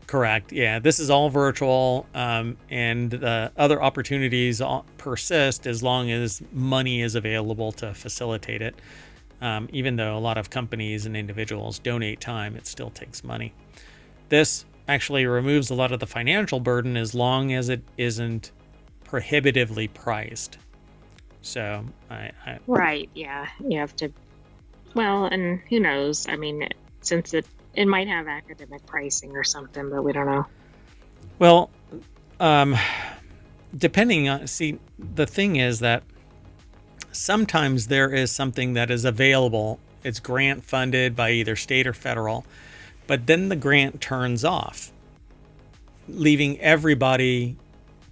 Correct. Yeah, this is all virtual, and the other opportunities persist as long as money is available to facilitate it. Even though a lot of companies and individuals donate time, it still takes money. This actually removes a lot of the financial burden as long as it isn't prohibitively priced. So right, yeah, you have to. Well, and who knows? I mean, since it might have academic pricing or something, but we don't know. Well, depending on, the thing is that sometimes there is something that is available. It's grant funded by either state or federal, but then the grant turns off, leaving everybody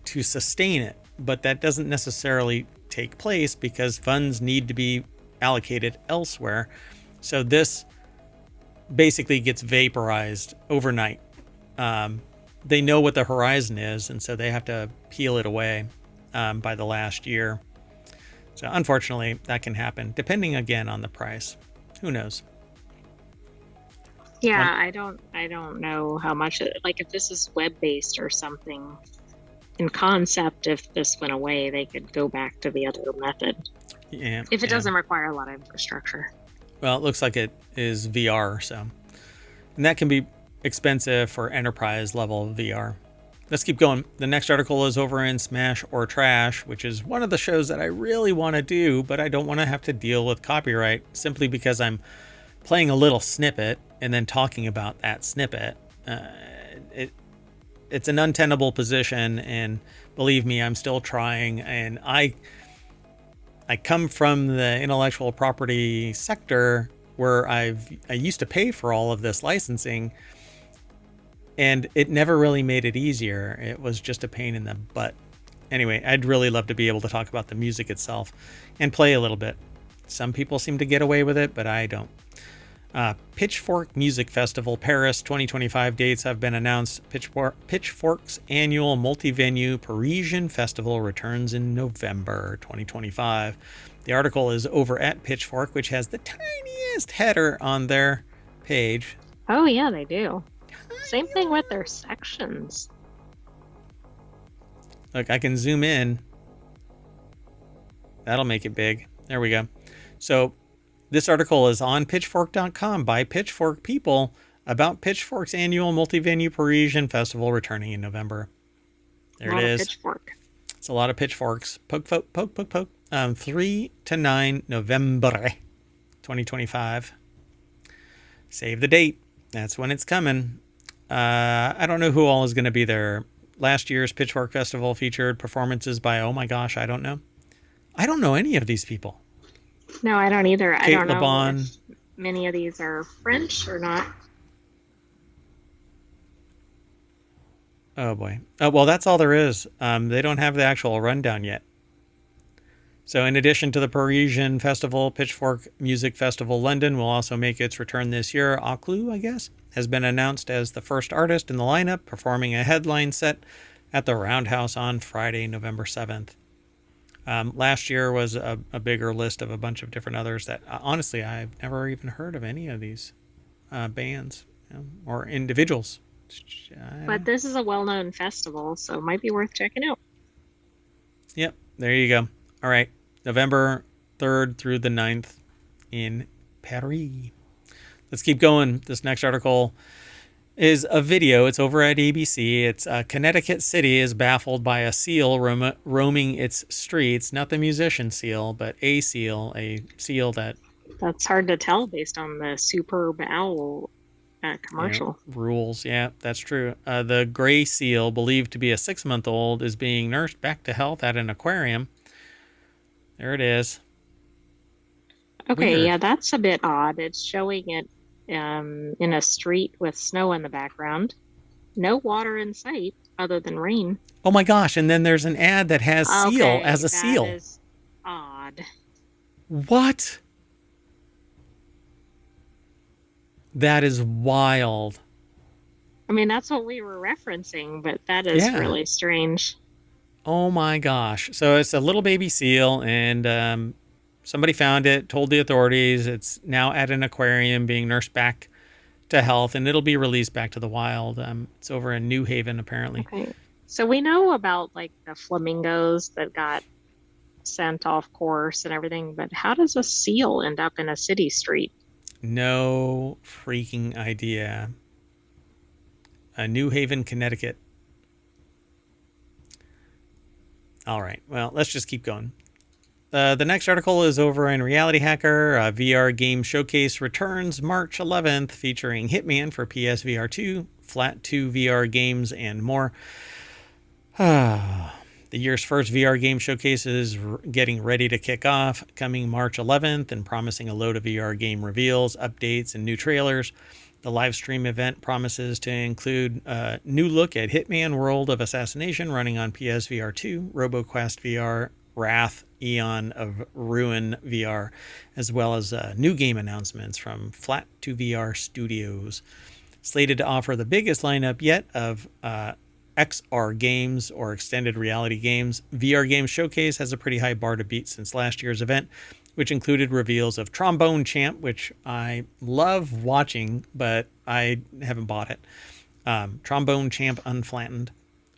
to sustain it. But that doesn't necessarily take place because funds need to be allocated elsewhere. So this basically gets vaporized overnight. They know what the horizon is, and so they have to peel it away by the last year. So unfortunately, that can happen, depending again on the price. Who knows? Yeah, I don't know how much. Like, if this is web-based or something, in concept, if this went away, they could go back to the other method. Yeah. If it doesn't require a lot of infrastructure. Well, it looks like it is VR, so. And that can be expensive for enterprise level VR. Let's keep going. The next article is over in Smash or Trash, which is one of the shows that I really want to do, but I don't want to have to deal with copyright, simply because I'm playing a little snippet and then talking about that snippet. It's an untenable position, and believe me, I'm still trying. And I come from the intellectual property sector, where I used to pay for all of this licensing, and it never really made it easier. It was just a pain in the butt. Anyway, I'd really love to be able to talk about the music itself and play a little bit. Some people seem to get away with it, but I don't. Pitchfork Music Festival Paris 2025 dates have been announced. Pitchfork's annual multi-venue Parisian festival returns in November 2025. The article is over at Pitchfork, which has the tiniest header on their page. Oh yeah, they do. Same thing with their sections. Look, I can zoom in. That'll make it big. There we go. So this article is on pitchfork.com by Pitchfork people about Pitchfork's annual multi-venue Parisian festival returning in November. There it is. Pitchfork. It's a lot of pitchforks. Poke. 3 to 9 November 2025. Save the date. That's when it's coming. I don't know who all is going to be there. Last year's Pitchfork Festival featured performances by, oh my gosh, I don't know. I don't know any of these people. No, I don't either. Kate I don't LeBon. know if many of these are French or not. Oh boy. Oh, well, that's all there is. They don't have the actual rundown yet. So in addition to the Parisian Festival, Pitchfork Music Festival London will also make its return this year. Aclu, I guess, has been announced as the first artist in the lineup, performing a headline set at the Roundhouse on Friday, November 7th. Last year was a bigger list of a bunch of different others that, honestly, I've never even heard of any of these bands or individuals. But this is a well-known festival, so it might be worth checking out. Yep, there you go. All right, November 3rd through the 9th in Paris. Let's keep going. This next article is a video. It's over at ABC. It's Connecticut City is baffled by a seal roaming its streets. Not the musician seal, but a seal that... That's hard to tell based on the superb owl commercial. Rules. Yeah, that's true. The gray seal, believed to be a 6-month-old, is being nursed back to health at an aquarium. There it is. Okay, Weird. yeah, that's a bit odd. It's showing it in a street with snow in the background. No water in sight other than rain. Oh my gosh, and then there's an ad that has seal as a seal. That is odd. What? That is wild. I mean, that's what we were referencing, but that is really strange. Oh my gosh. So it's a little baby seal, and somebody found it, told the authorities. It's now at an aquarium being nursed back to health, and it'll be released back to the wild. It's over in New Haven, apparently. Okay. So we know about like the flamingos that got sent off course and everything, but how does a seal end up in a city street? No freaking idea. New Haven, Connecticut. All right. Well, let's just keep going. The next article is over in RealityHacker. VR game showcase returns March 11th, featuring Hitman for PSVR 2, Flat 2 VR games, and more. The year's first VR game showcase is getting ready to kick off, coming March 11th, and promising a load of VR game reveals, updates, and new trailers. The live stream event promises to include a new look at Hitman World of Assassination running on PSVR 2, RoboQuest VR, Wrath, Eon of Ruin VR, as well as new game announcements from Flat 2 VR Studios. Slated to offer the biggest lineup yet of XR games or extended reality games, VR Game Showcase has a pretty high bar to beat since last year's event, which included reveals of Trombone Champ, which I love watching, but I haven't bought it. Trombone Champ Unflattened,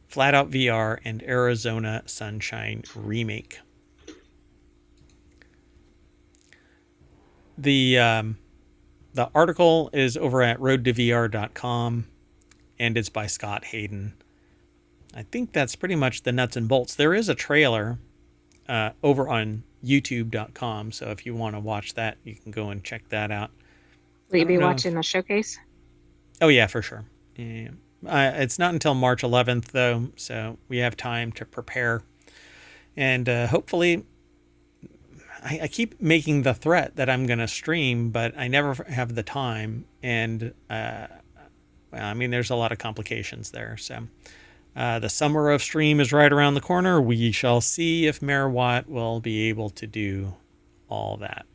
Flat Out VR, and Arizona Sunshine Remake. The article is over at roadtovr.com, and it's by Scott Hayden. I think that's pretty much the nuts and bolts. There is a trailer over on youtube.com, so if you want to watch that, you can go and check that out. Will you be watching the showcase? Oh, yeah, for sure. Yeah. It's not until March 11th, though, so we have time to prepare. And hopefully, I keep making the threat that I'm going to stream, but I never have the time. And, well, I mean, there's a lot of complications there, so... the summer of stream is right around the corner. We shall see if Mayor Watt will be able to do all that.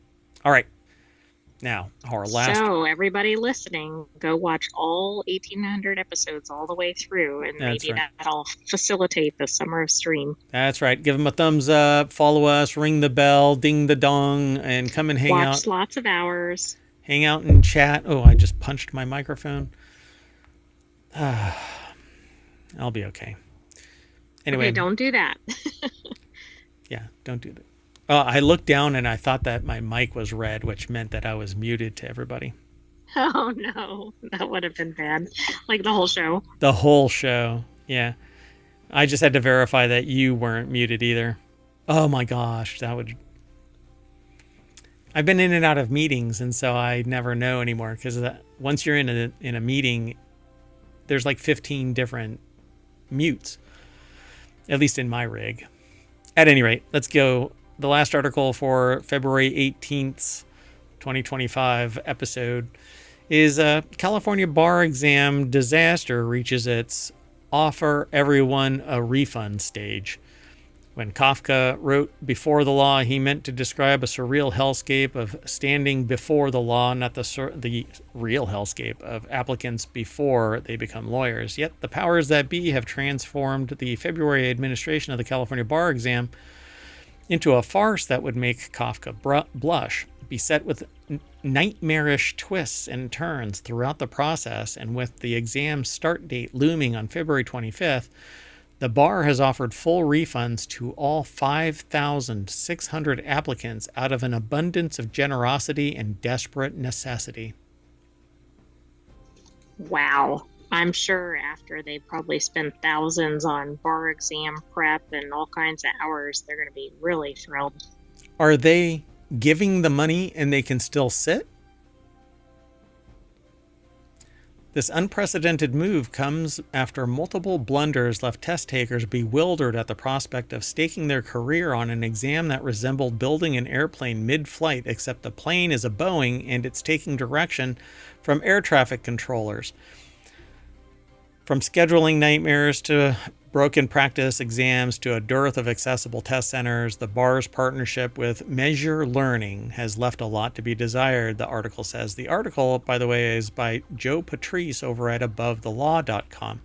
All right. Now, our last... So, everybody listening, go watch all 1,800 episodes all the way through, and maybe that'll facilitate the summer of stream. That's right. Give them a thumbs up, follow us, ring the bell, ding the dong, and come and hang out. Watch lots of hours. Hang out and chat. Oh, I just punched my microphone. I'll be okay. Anyway. Okay, don't do that. Yeah, don't do that. I looked down and I thought that my mic was red, which meant that I was muted to everybody. Oh, no. That would have been bad. Like the whole show. The whole show. Yeah. I just had to verify that you weren't muted either. Oh, my gosh. That would... I've been in and out of meetings, and so I never know anymore, because once you're in a meeting, there's like 15 different mutes, at least in my rig. At any rate, let's go. The last article for February 18th, 2025 episode is California bar exam disaster reaches its offer everyone a refund stage. When Kafka wrote Before the Law, he meant to describe a surreal hellscape of standing before the law, not the real hellscape of applicants before they become lawyers. Yet the powers that be have transformed the February administration of the California bar exam into a farce that would make Kafka blush, beset with nightmarish twists and turns throughout the process, and with the exam start date looming on February 25th, the bar has offered full refunds to all 5,600 applicants out of an abundance of generosity and desperate necessity. Wow. I'm sure after they probably spent thousands on bar exam prep and all kinds of hours, they're going to be really thrilled. Are they giving the money and they can still sit? This unprecedented move comes after multiple blunders left test takers bewildered at the prospect of staking their career on an exam that resembled building an airplane mid-flight, except the plane is a Boeing and it's taking direction from air traffic controllers. From scheduling nightmares to broken practice exams to a dearth of accessible test centers, the bar's partnership with Measure Learning has left a lot to be desired, the article says. The article, by the way, is by Joe Patrice over at AboveTheLaw.com.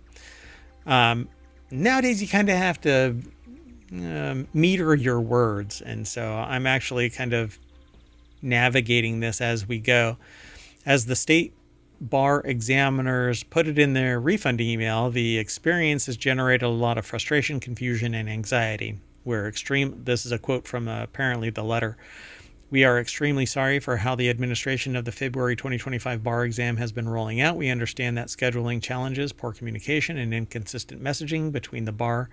Nowadays, you kind of have to meter your words, and so I'm actually kind of navigating this as we go. As the state bar examiners put it in their refund email, the experience has generated a lot of frustration, confusion, and anxiety. This is a quote from apparently the letter. We are extremely sorry for how the administration of the February 2025 bar exam has been rolling out. We understand that scheduling challenges, poor communication, and inconsistent messaging between the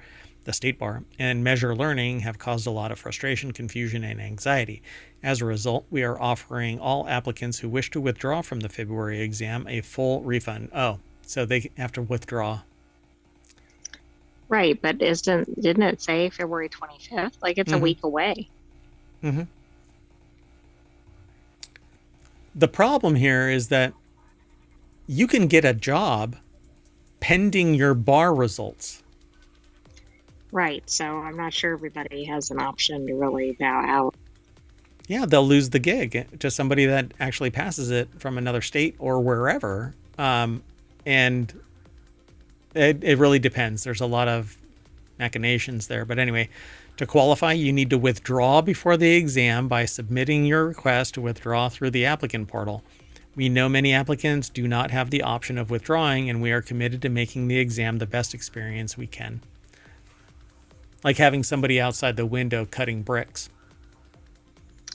state bar, and Measure Learning have caused a lot of frustration, confusion, and anxiety. As a result, we are offering all applicants who wish to withdraw from the February exam a full refund. Oh, so they have to withdraw. Right, but didn't it say February 25th? Like, it's a week away. Mm-hmm. The problem here is that you can get a job pending your bar results. Right, so I'm not sure everybody has an option to really bow out. Yeah, they'll lose the gig to somebody that actually passes it from another state or wherever. And it really depends. There's a lot of machinations there. But anyway, to qualify, you need to withdraw before the exam by submitting your request to withdraw through the applicant portal. We know many applicants do not have the option of withdrawing, and we are committed to making the exam the best experience we can. Like having somebody outside the window cutting bricks.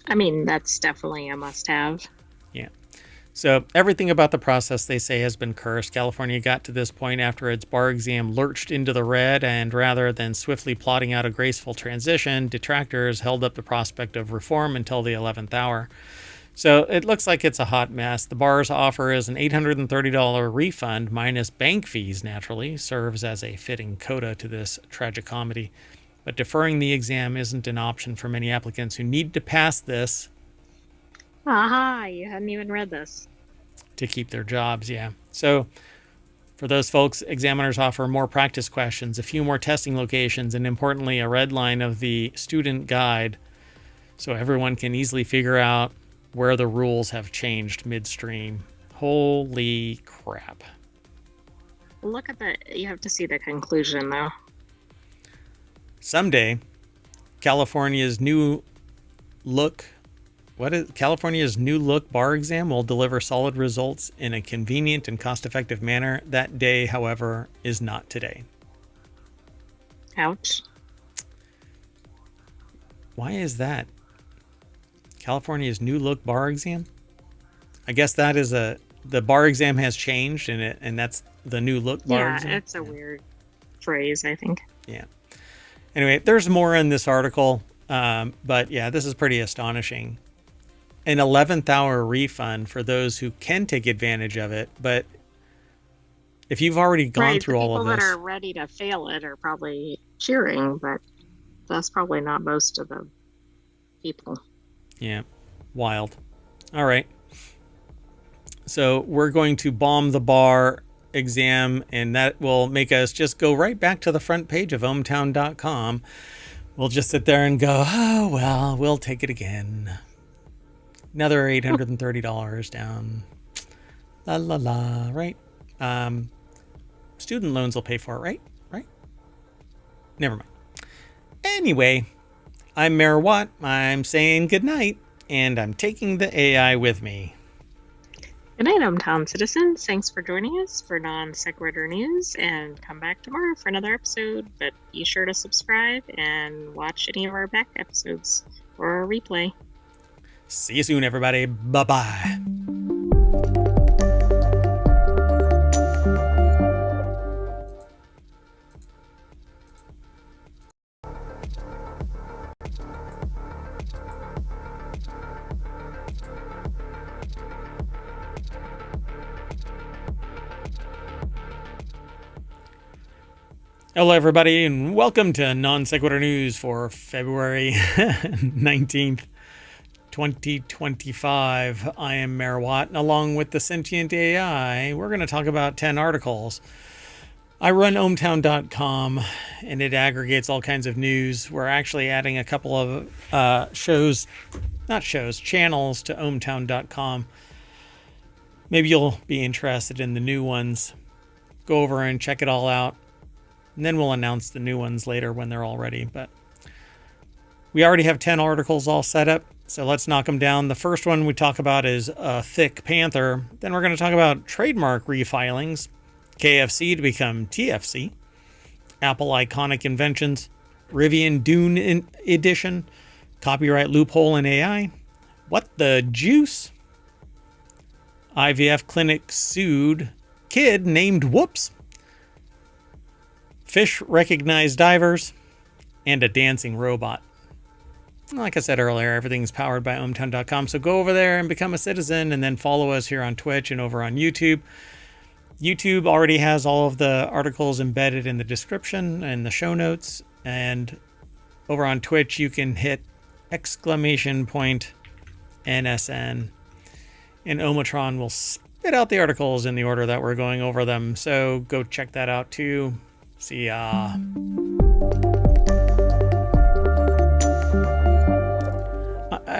I mean, that's definitely a must-have. Yeah. So everything about the process, they say, has been cursed. California got to this point after its bar exam lurched into the red, and rather than swiftly plotting out a graceful transition, detractors held up the prospect of reform until the 11th hour. So it looks like it's a hot mess. The bar's offer is an $830 refund minus bank fees, naturally, serves as a fitting coda to this tragicomedy. But deferring the exam isn't an option for many applicants who need to pass this. Aha, you hadn't even read this. To keep their jobs, yeah. So for those folks, examiners offer more practice questions, a few more testing locations, and importantly, a red line of the student guide so everyone can easily figure out where the rules have changed midstream. Holy crap. Look at you have to see the conclusion, though. Someday, California's new look bar exam will deliver solid results in a convenient and cost-effective manner. That day, however, is not today. Ouch. Why is that? California's new look bar exam? I guess that is the bar exam has changed and that's the new look bar exam. Yeah, it's a weird phrase, I think. Yeah. Anyway, there's more in this article, but yeah, this is pretty astonishing. An 11th hour refund for those who can take advantage of it, but if you've already gone through all of this, people that are ready to fail it are probably cheering, but that's probably not most of the people. Yeah, wild. All right. So we're going to bomb the bar exam, and that will make us just go right back to the front page of ohmtown.com. We'll just sit there and go, oh, well, we'll take it again. Another $830 down. La, la, la, right? Student loans will pay for it, right? Right? Never mind. Anyway, I'm Mayor Watt. I'm saying goodnight, and I'm taking the AI with me. Good night, hometown citizens. Thanks for joining us for Non Sequitur News, and come back tomorrow for another episode. But be sure to subscribe and watch any of our back episodes or a replay. See you soon, everybody. Bye-bye. Hello, everybody, and welcome to Non Sequitur News for February 19th, 2025. I am Mayor Watt, and along with the sentient AI, we're going to talk about 10 articles. I run ohmtown.com, and it aggregates all kinds of news. We're actually adding a couple of channels to ohmtown.com. Maybe you'll be interested in the new ones. Go over and check it all out. And then we'll announce the new ones later when they're all ready. But we already have 10 articles all set up, so let's knock them down. The first one we talk about is a thick panther. Then we're going to talk about trademark refilings, KFC to become TFC, Apple iconic inventions, Rivian Dune edition, copyright loophole in AI, what the juice, IVF clinic sued kid named Whoops, fish recognized divers, and a dancing robot. Like I said earlier, everything's powered by ohmtown.com, so go over there and become a citizen, and then follow us here on Twitch and over on YouTube. YouTube already has all of the articles embedded in the description and the show notes, and over on Twitch you can hit !NSN, and Omatron will spit out the articles in the order that we're going over them, so go check that out too. See ya.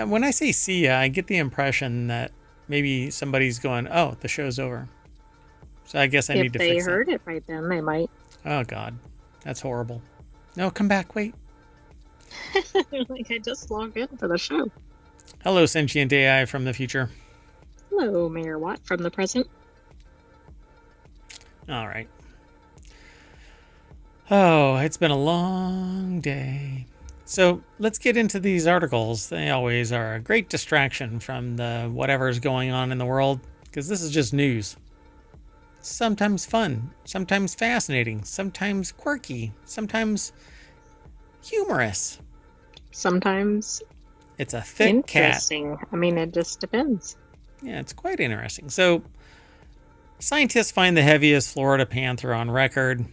When I say see ya, I get the impression that maybe somebody's going, oh, the show's over. So I guess I need to fix it. If they heard it right then, they might. Oh, God. That's horrible. No, come back. Wait. Like, I just logged into the show. Hello, sentient AI from the future. Hello, Mayor Watt from the present. All right. Oh, it's been a long day. So let's get into these articles. They always are a great distraction from the whatever's going on in the world, because this is just news. Sometimes fun, sometimes fascinating, sometimes quirky, sometimes humorous. Sometimes it's a thick cat. Interesting. I mean, it just depends. Yeah, it's quite interesting. So scientists find the heaviest Florida panther on record.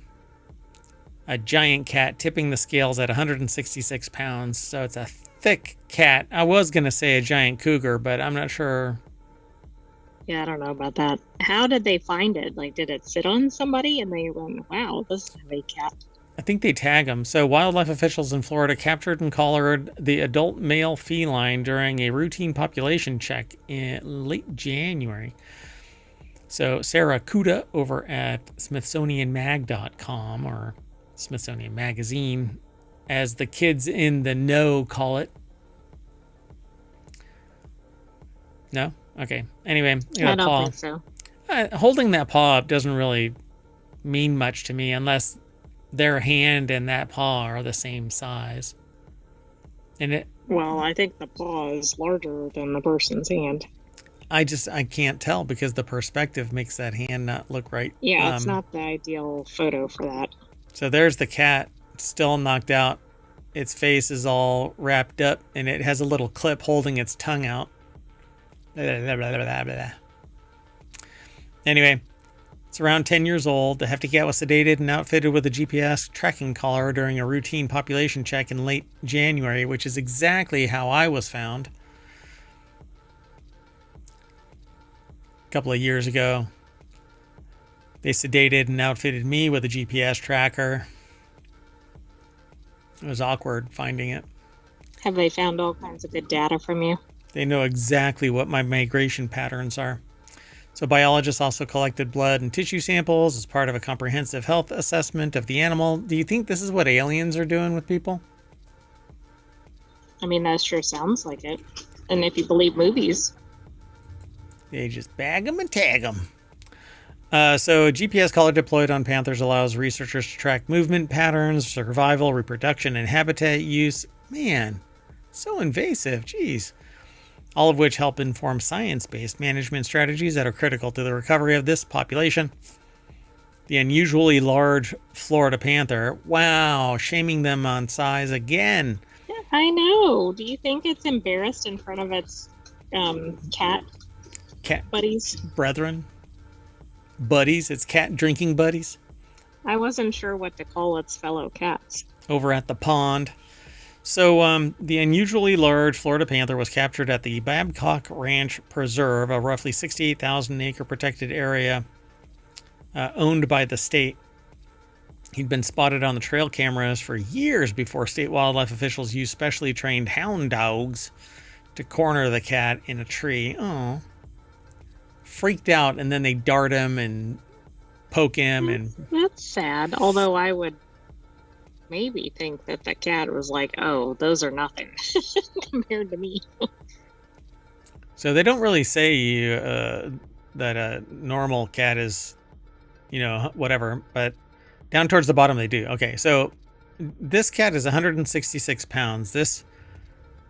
A giant cat tipping the scales at 166 pounds. So it's a thick cat. I was going to say a giant cougar, but I'm not sure. Yeah, I don't know about that. How did they find it? Like, did it sit on somebody and they went, wow, this is a big cat? I think they tag them. So wildlife officials in Florida captured and collared the adult male feline during a routine population check in late January. So Sarah Kuda over at SmithsonianMag.com, or Smithsonian Magazine, as the kids in the know call it. No? Okay. Anyway, I don't think so. Holding that paw up doesn't really mean much to me unless their hand and that paw are the same size. Well, I think the paw is larger than the person's hand. I can't tell because the perspective makes that hand not look right. Yeah, it's not the ideal photo for that. So there's the cat, still knocked out. Its face is all wrapped up, and it has a little clip holding its tongue out. Blah, blah, blah, blah, blah. Anyway, it's around 10 years old. The hefty cat was sedated and outfitted with a GPS tracking collar during a routine population check in late January, which is exactly how I was found a couple of years ago. They sedated and outfitted me with a GPS tracker. It was awkward finding it. Have they found all kinds of good data from you? They know exactly what my migration patterns are. So biologists also collected blood and tissue samples as part of a comprehensive health assessment of the animal. Do you think this is what aliens are doing with people? I mean, that sure sounds like it. And if you believe movies. They just bag them and tag them. So a GPS collar deployed on panthers allows researchers to track movement patterns, survival, reproduction, and habitat use. Man, so invasive. Jeez. All of which help inform science-based management strategies that are critical to the recovery of this population. The unusually large Florida panther. Wow, shaming them on size again. Yeah, I know. Do you think it's embarrassed in front of its cat buddies? Brethren? Buddies? It's cat drinking buddies? I wasn't sure what to call its fellow cats. Over at the pond. So the unusually large Florida panther was captured at the Babcock Ranch Preserve, a roughly 68,000-acre protected area owned by the state. He'd been spotted on the trail cameras for years before state wildlife officials used specially trained hound dogs to corner the cat in a tree. Oh, freaked out, and then they dart him and poke him. And that's sad. Although I would maybe think that the cat was like, oh, those are nothing compared to me. So they don't really say that a normal cat is, whatever, but down towards the bottom they do. Okay, so this cat is 166 pounds. This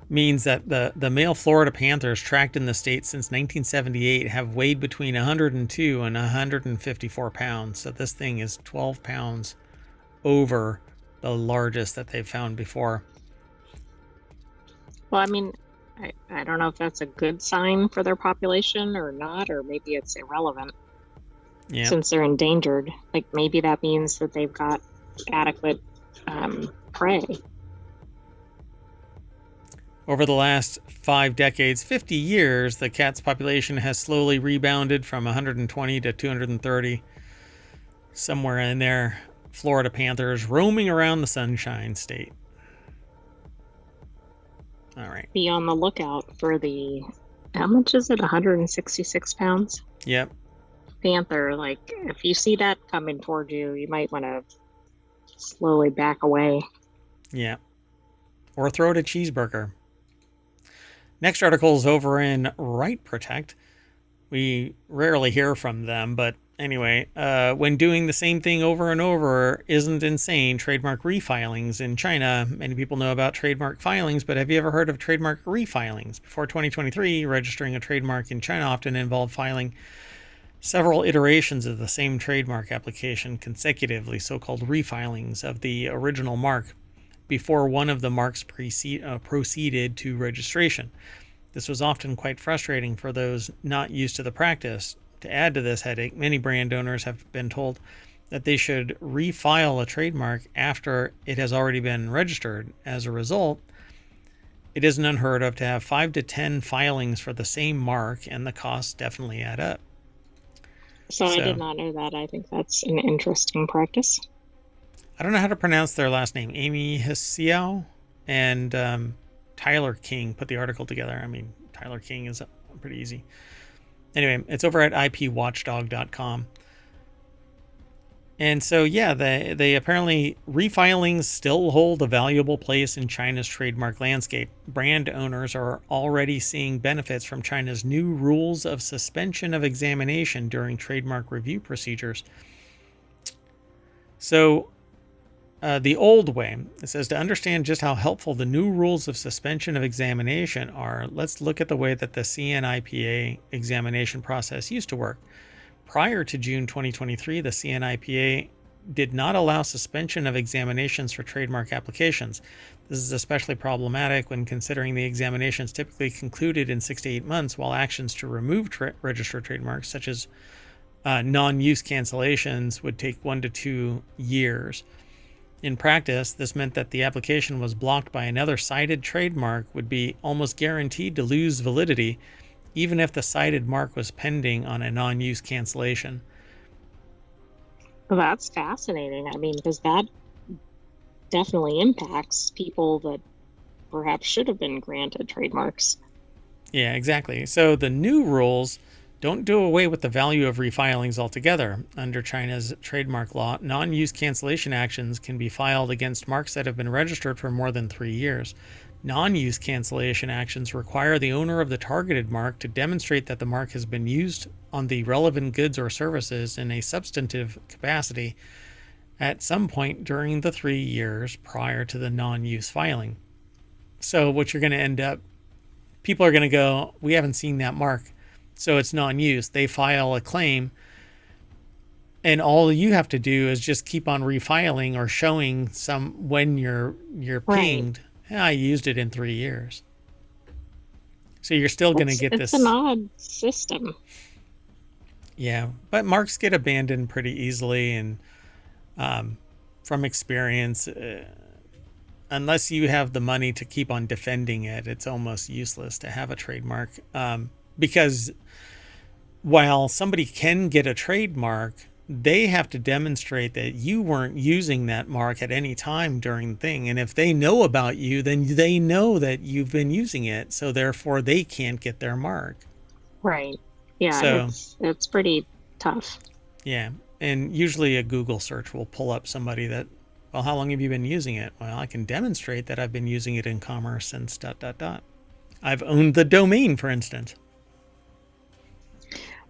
means that the male Florida panthers tracked in the state since 1978 have weighed between 102 and 154 pounds. So this thing is 12 pounds over the largest that they've found before. Well, I mean, I don't know if that's a good sign for their population or not, or maybe it's irrelevant. Yeah. Since they're endangered. Like, maybe that means that they've got adequate prey. Over the last 5 decades, 50 years, the cat's population has slowly rebounded from 120 to 230. Somewhere in there, Florida panthers roaming around the Sunshine State. All right. Be on the lookout for the, how much is it? 166 pounds? Yep. Panther. Like, if you see that coming toward you, you might want to slowly back away. Yeah. Or throw it a cheeseburger. Next article is over in Right Protect. We rarely hear from them, but anyway, when doing the same thing over and over isn't insane, trademark refilings in China. Many people know about trademark filings, but have you ever heard of trademark refilings? Before 2023, registering a trademark in China often involved filing several iterations of the same trademark application consecutively, so-called refilings of the original mark, before one of the marks proceeded to registration. This was often quite frustrating for those not used to the practice. To add to this headache, many brand owners have been told that they should refile a trademark after it has already been registered. As a result, it isn't unheard of to have 5 to 10 filings for the same mark, and the costs definitely add up. So I did not know that. I think that's an interesting practice. I don't know how to pronounce their last name. Amy Hsiao and Tyler King put the article together. I mean, Tyler King is pretty easy. Anyway, it's over at ipwatchdog.com. And so, yeah, they apparently, refilings still hold a valuable place in China's trademark landscape. Brand owners are already seeing benefits from China's new rules of suspension of examination during trademark review procedures. So, the old way, it says, to understand just how helpful the new rules of suspension of examination are, let's look at the way that the CNIPA examination process used to work. Prior to June 2023, the CNIPA did not allow suspension of examinations for trademark applications. This is especially problematic when considering the examinations typically concluded in 6 to 8 months, while actions to remove registered trademarks, such as non-use cancellations, would take 1 to 2 years. In practice, this meant that the application was blocked by another cited trademark would be almost guaranteed to lose validity, even if the cited mark was pending on a non-use cancellation. Well, that's fascinating. I mean, because that definitely impacts people that perhaps should have been granted trademarks. Yeah, exactly. So the new rules don't do away with the value of refilings altogether. Under China's trademark law, non-use cancellation actions can be filed against marks that have been registered for more than 3 years. Non-use cancellation actions require the owner of the targeted mark to demonstrate that the mark has been used on the relevant goods or services in a substantive capacity at some point during the 3 years prior to the non-use filing. So what you're going to end up, people are going to go, we haven't seen that mark, so it's non-use. They file a claim, and all you have to do is just keep on refiling or showing some when you're pinged. Right. I used it in 3 years. So you're still going to get this. It's an odd system. Yeah, but marks get abandoned pretty easily, and From experience, unless you have the money to keep on defending it, it's almost useless to have a trademark. Because while somebody can get a trademark, they have to demonstrate that you weren't using that mark at any time during the thing. And if they know about you, then they know that you've been using it. So therefore, they can't get their mark. Right. Yeah, so, it's pretty tough. Yeah. And usually a Google search will pull up somebody that, well, how long have you been using it? Well, I can demonstrate that I've been using it in commerce since ... I've owned the domain, for instance.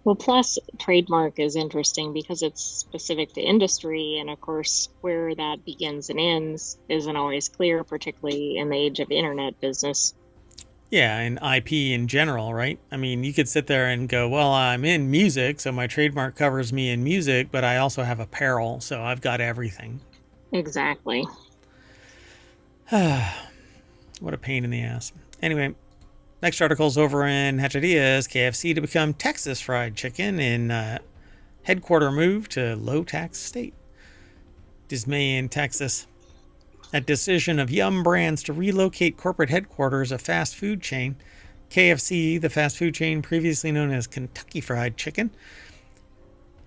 Well, plus trademark is interesting because it's specific to industry. And of course, where that begins and ends isn't always clear, particularly in the age of internet business. Yeah, and IP in general, right? I mean, you could sit there and go, well, I'm in music, so my trademark covers me in music, but I also have apparel, so I've got everything. Exactly. What a pain in the ass. Anyway, next article's over in Hatchadia's KFC to become Texas Fried Chicken in headquarter move to low-tax state. Dismay in Texas. A decision of Yum Brands to relocate corporate headquarters of fast food chain KFC, the fast food chain previously known as Kentucky Fried Chicken,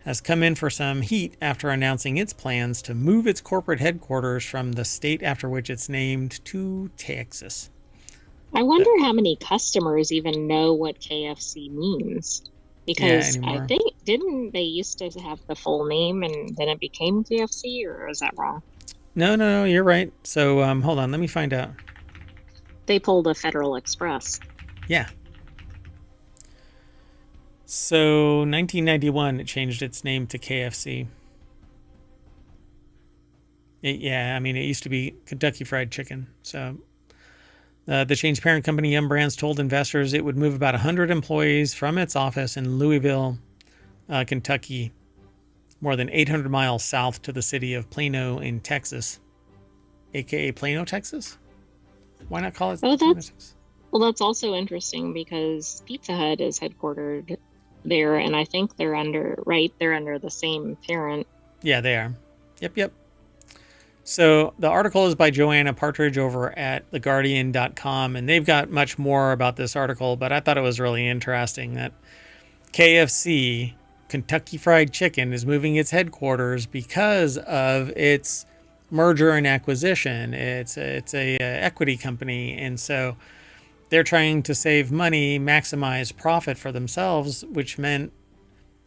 has come in for some heat after announcing its plans to move its corporate headquarters from the state after which it's named to Texas. I wonder how many customers even know what KFC means. Because I think, didn't they used to have the full name and then it became KFC, or is that wrong? No, you're right. So hold on, let me find out. They pulled a Federal Express. Yeah. So 1991, it changed its name to KFC. It used to be Kentucky Fried Chicken. So the chain's parent company, Yum Brands, told investors it would move about 100 employees from its office in Louisville, Kentucky, more than 800 miles south to the city of Plano in Texas, aka Plano, Texas. Why not call it? That's also interesting because Pizza Hut is headquartered there, and I think they're under the same parent. Yeah, they are. Yep. So the article is by Joanna Partridge over at theguardian.com, and they've got much more about this article, but I thought it was really interesting that KFC, Kentucky Fried Chicken, is moving its headquarters because of its merger and acquisition. It's a equity company, and so they're trying to save money, maximize profit for themselves, which meant,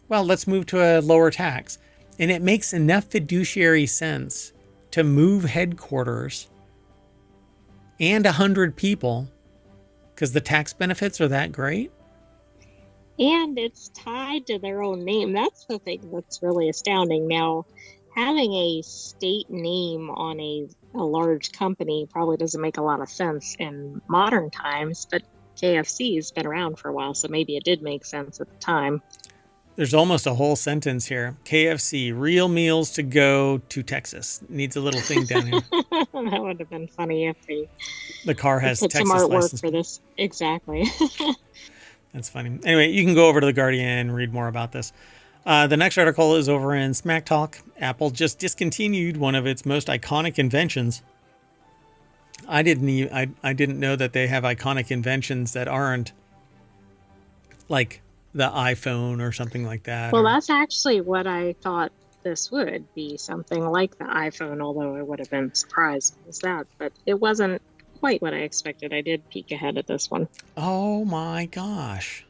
well, let's move to a lower tax. And it makes enough fiduciary sense to move headquarters and 100 people because the tax benefits are that great. And it's tied to their own name. That's the thing that's really astounding. Now, having a state name on a large company probably doesn't make a lot of sense in modern times, but KFC has been around for a while, so maybe it did make sense at the time. There's almost a whole sentence here. KFC, real meals to go to Texas. Needs a little thing down here. That would have been funny if the car has put Texas some artwork license for this. Exactly. That's funny. Anyway, you can go over to The Guardian and read more about this. The next article is over in Smack Talk. Apple just discontinued one of its most iconic inventions. I didn't know that they have iconic inventions that aren't like the iPhone or something like that. Well, that's actually what I thought this would be, something like the iPhone, although I would have been surprised if it was that, but it wasn't quite what I expected. I did peek ahead at this one. Oh my gosh.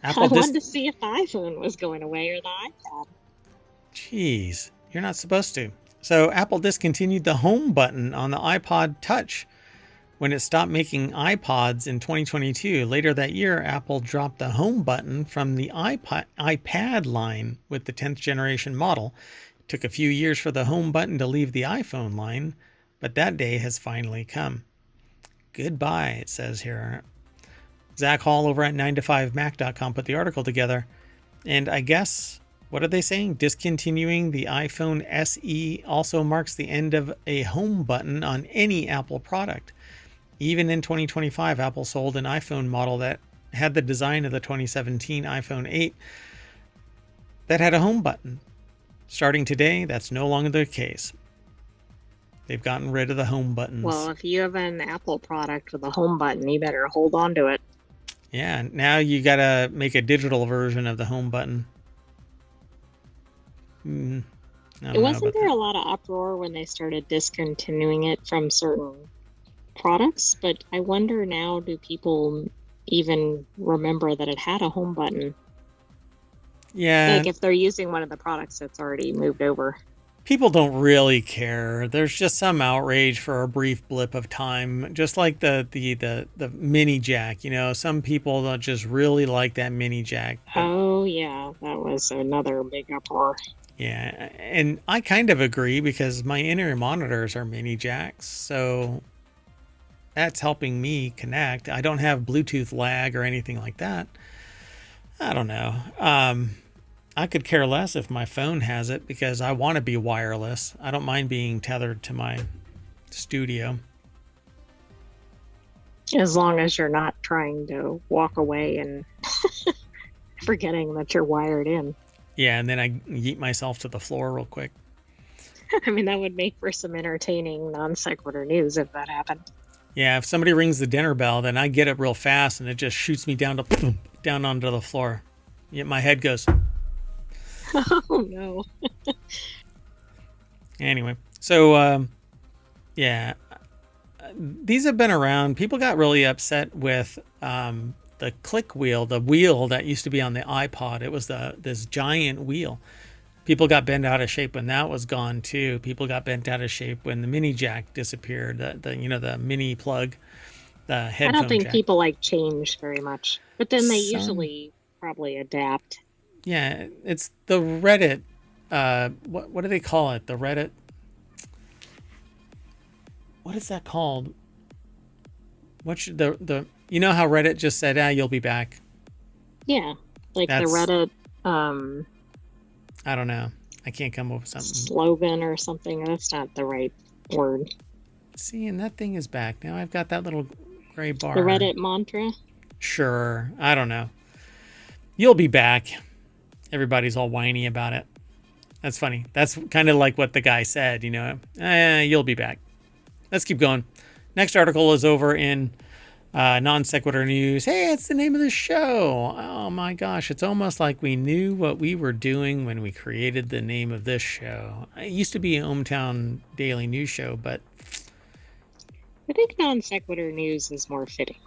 I wanted to see if the iPhone was going away or the iPad. Jeez, you're not supposed to. So Apple discontinued the home button on the iPod Touch when it stopped making iPods in 2022. Later that year, Apple dropped the home button from the iPad line with the 10th generation model. It took a few years for the home button to leave the iPhone line, but that day has finally come. Goodbye, it says here. Zach Hall over at 9to5mac.com put the article together. And I guess, what are they saying? Discontinuing the iPhone SE also marks the end of a home button on any Apple product. Even in 2025, Apple sold an iPhone model that had the design of the 2017 iPhone 8 that had a home button. Starting today, that's no longer the case. They've gotten rid of the home buttons. Well, if you have an Apple product with a home button, you better hold on to it. Yeah, now you got to make a digital version of the home button. Wasn't there a lot of uproar when they started discontinuing it from certain products? But I wonder now, do people even remember that it had a home button? Yeah. Like if they're using one of the products that's already moved over. People don't really care. There's just some outrage for a brief blip of time, just like the mini jack. You know, some people don't just really like that mini jack. Oh yeah, that was another big uproar. Yeah, and I kind of agree because my in-ear monitors are mini jacks, so that's helping me connect. I don't have Bluetooth lag or anything like that. I don't know. I could care less if my phone has it because I want to be wireless. I don't mind being tethered to my studio. As long as you're not trying to walk away and forgetting that you're wired in. Yeah, and then I yeet myself to the floor real quick. I mean, that would make for some entertaining non sequitur news if that happened. Yeah, if somebody rings the dinner bell, then I get up real fast and it just shoots me down onto the floor. Yet my head goes. Oh no. Anyway, so yeah, these have been around. People got really upset with the click wheel, the wheel that used to be on the iPod. It was this giant wheel. People got bent out of shape when that was gone too. People got bent out of shape when the mini jack disappeared. The mini plug, the headphone I don't think jack. people like change very much, but then they usually probably adapt. Yeah, it's the Reddit. What do they call it? The Reddit. What is that called? What should the you know how Reddit just said, you'll be back. Yeah, like the Reddit. I don't know. I can't come up with something. Slogan or something. That's not the right word. See, and that thing is back now. I've got that little gray bar. The Reddit mantra. Sure, I don't know. You'll be back. Everybody's all whiny about it. That's funny. That's kind of like what the guy said, you know. You'll be back. Let's keep going. Next article is over in Non Sequitur News. Hey, it's the name of the show. Oh my gosh, it's almost like we knew what we were doing when we created the name of this show. It used to be a hometown daily news show, but I think Non Sequitur News is more fitting.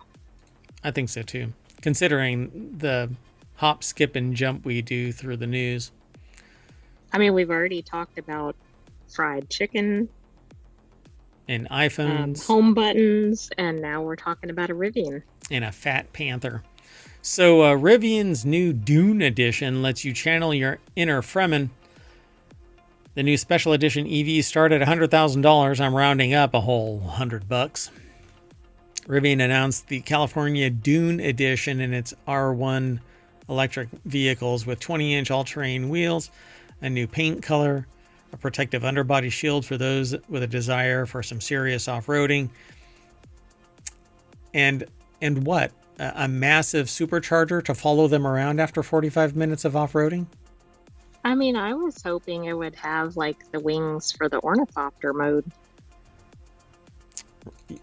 I think so too, considering the hop, skip, and jump we do through the news. I mean, we've already talked about fried chicken and iPhones, home buttons, and now we're talking about a Rivian. And a fat panther. So Rivian's new Dune edition lets you channel your inner Fremen. The new special edition EV start at $100,000. I'm rounding up a whole $100. Rivian announced the California Dune edition in its R1 electric vehicles with 20-inch all-terrain wheels, a new paint color, a protective underbody shield for those with a desire for some serious off-roading, and what? A massive supercharger to follow them around after 45 minutes of off-roading? I mean, I was hoping it would have like the wings for the ornithopter mode.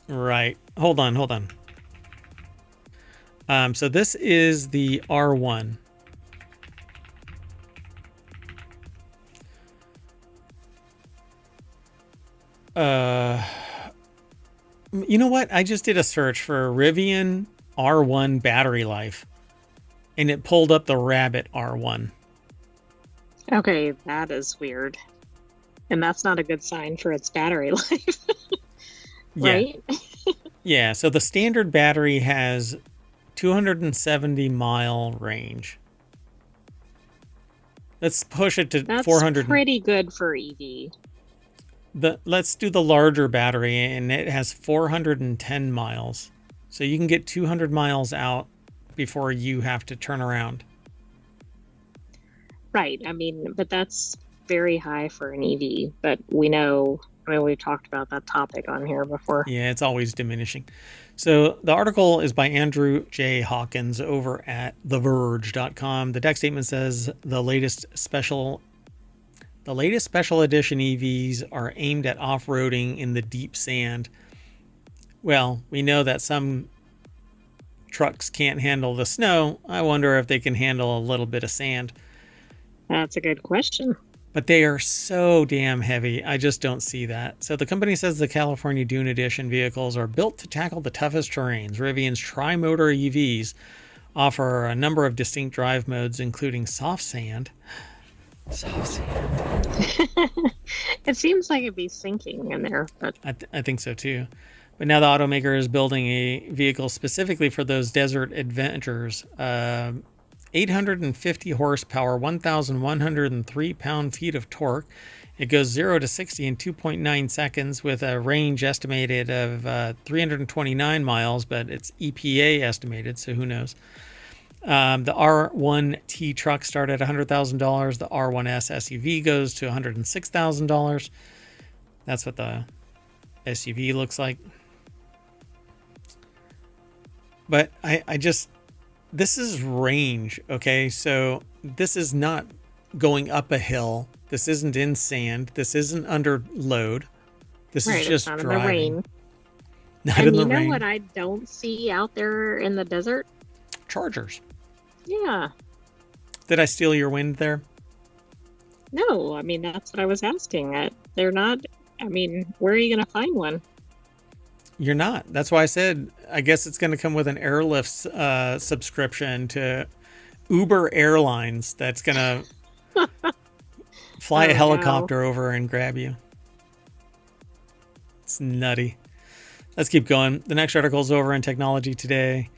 Right. Hold on. So this is the R1. You know what? I just did a search for Rivian R1 battery life, and it pulled up the Rabbit R1. Okay, that is weird. And that's not a good sign for its battery life. Right? Yeah, so the standard battery has 270-mile range. Let's push it to that's 400. That's pretty good for EV. Let's do the larger battery, and it has 410 miles. So you can get 200 miles out before you have to turn around. Right. I mean, but that's very high for an EV. But we know, I mean, we've talked about that topic on here before. Yeah, it's always diminishing. So the article is by Andrew J. Hawkins over at TheVerge.com. The deck statement says the latest special The latest special edition EVs are aimed at off-roading in the deep sand. Well, we know that some trucks can't handle the snow. I wonder if they can handle a little bit of sand. That's a good question. But they are so damn heavy. I just don't see that. So the company says the California Dune Edition vehicles are built to tackle the toughest terrains. Rivian's tri-motor EVs offer a number of distinct drive modes, including soft sand. Soft sand. It seems like it'd be sinking in there, but I think so too. But now the automaker is building a vehicle specifically for those desert adventures. 850 horsepower, 1,103 pound-feet of torque. It goes 0 to 60 in 2.9 seconds with a range estimated of 329 miles, but it's EPA estimated, so who knows. The R1T truck started at $100,000. The R1S SUV goes to $106,000. That's what the SUV looks like. But I just, this is range, okay? So this is not going up a hill. This isn't in sand. This isn't under load. This is just not driving. In the rain. Not and in the you know rain. what I don't see out there in the desert? Chargers. Yeah. Did I steal your wind there? No, I mean, that's what I was asking. They're not, I mean, where are you going to find one? You're not. That's why I said, I guess it's going to come with an airlift subscription to Uber Airlines that's going to fly a helicopter over and grab you. It's nutty. Let's keep going. The next article is over in Technology Today.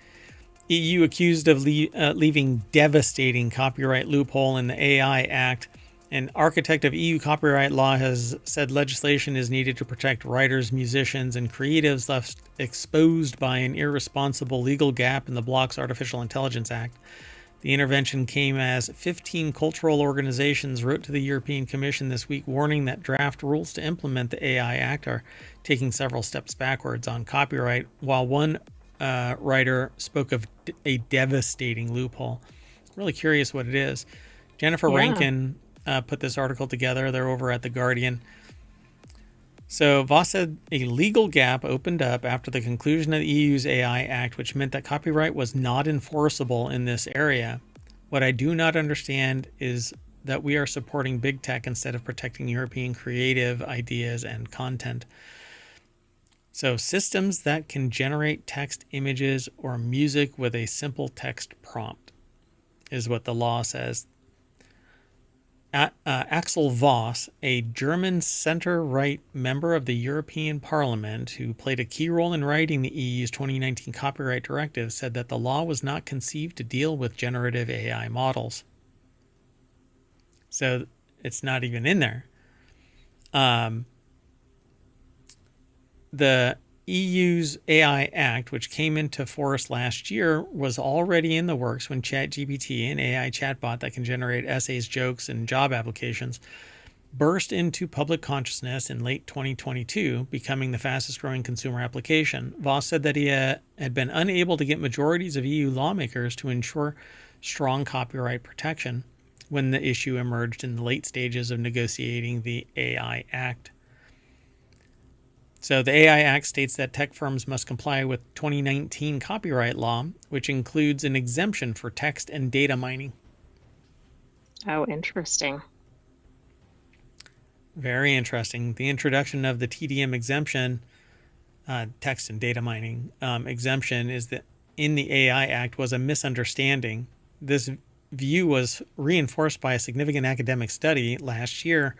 EU accused of leaving devastating copyright loophole in the AI Act. An architect of EU copyright law has said legislation is needed to protect writers, musicians, and creatives left exposed by an irresponsible legal gap in the bloc's Artificial Intelligence Act. The intervention came as 15 cultural organizations wrote to the European Commission this week warning that draft rules to implement the AI Act are taking several steps backwards on copyright, while one writer spoke of a devastating loophole. Really curious what it is. Jennifer Rankin put this article together. They're over at The Guardian. So Voss said a legal gap opened up after the conclusion of the EU's AI Act, which meant that copyright was not enforceable in this area. What I do not understand is that we are supporting big tech instead of protecting European creative ideas and content. So systems that can generate text, images, or music with a simple text prompt is what the law says. Axel Voss, a German center-right member of the European Parliament who played a key role in writing the EU's 2019 copyright directive, said that the law was not conceived to deal with generative AI models. So it's not even in there. The EU's AI Act, which came into force last year, was already in the works when ChatGPT, an AI chatbot that can generate essays, jokes, and job applications, burst into public consciousness in late 2022, becoming the fastest growing consumer application. Voss said that he had been unable to get majorities of EU lawmakers to ensure strong copyright protection when the issue emerged in the late stages of negotiating the AI Act. So the AI Act states that tech firms must comply with 2019 copyright law, which includes an exemption for text and data mining. Oh, interesting. Very interesting. The introduction of the TDM exemption, text and data mining exemption, is that in the AI Act was a misunderstanding. This view was reinforced by a significant academic study last year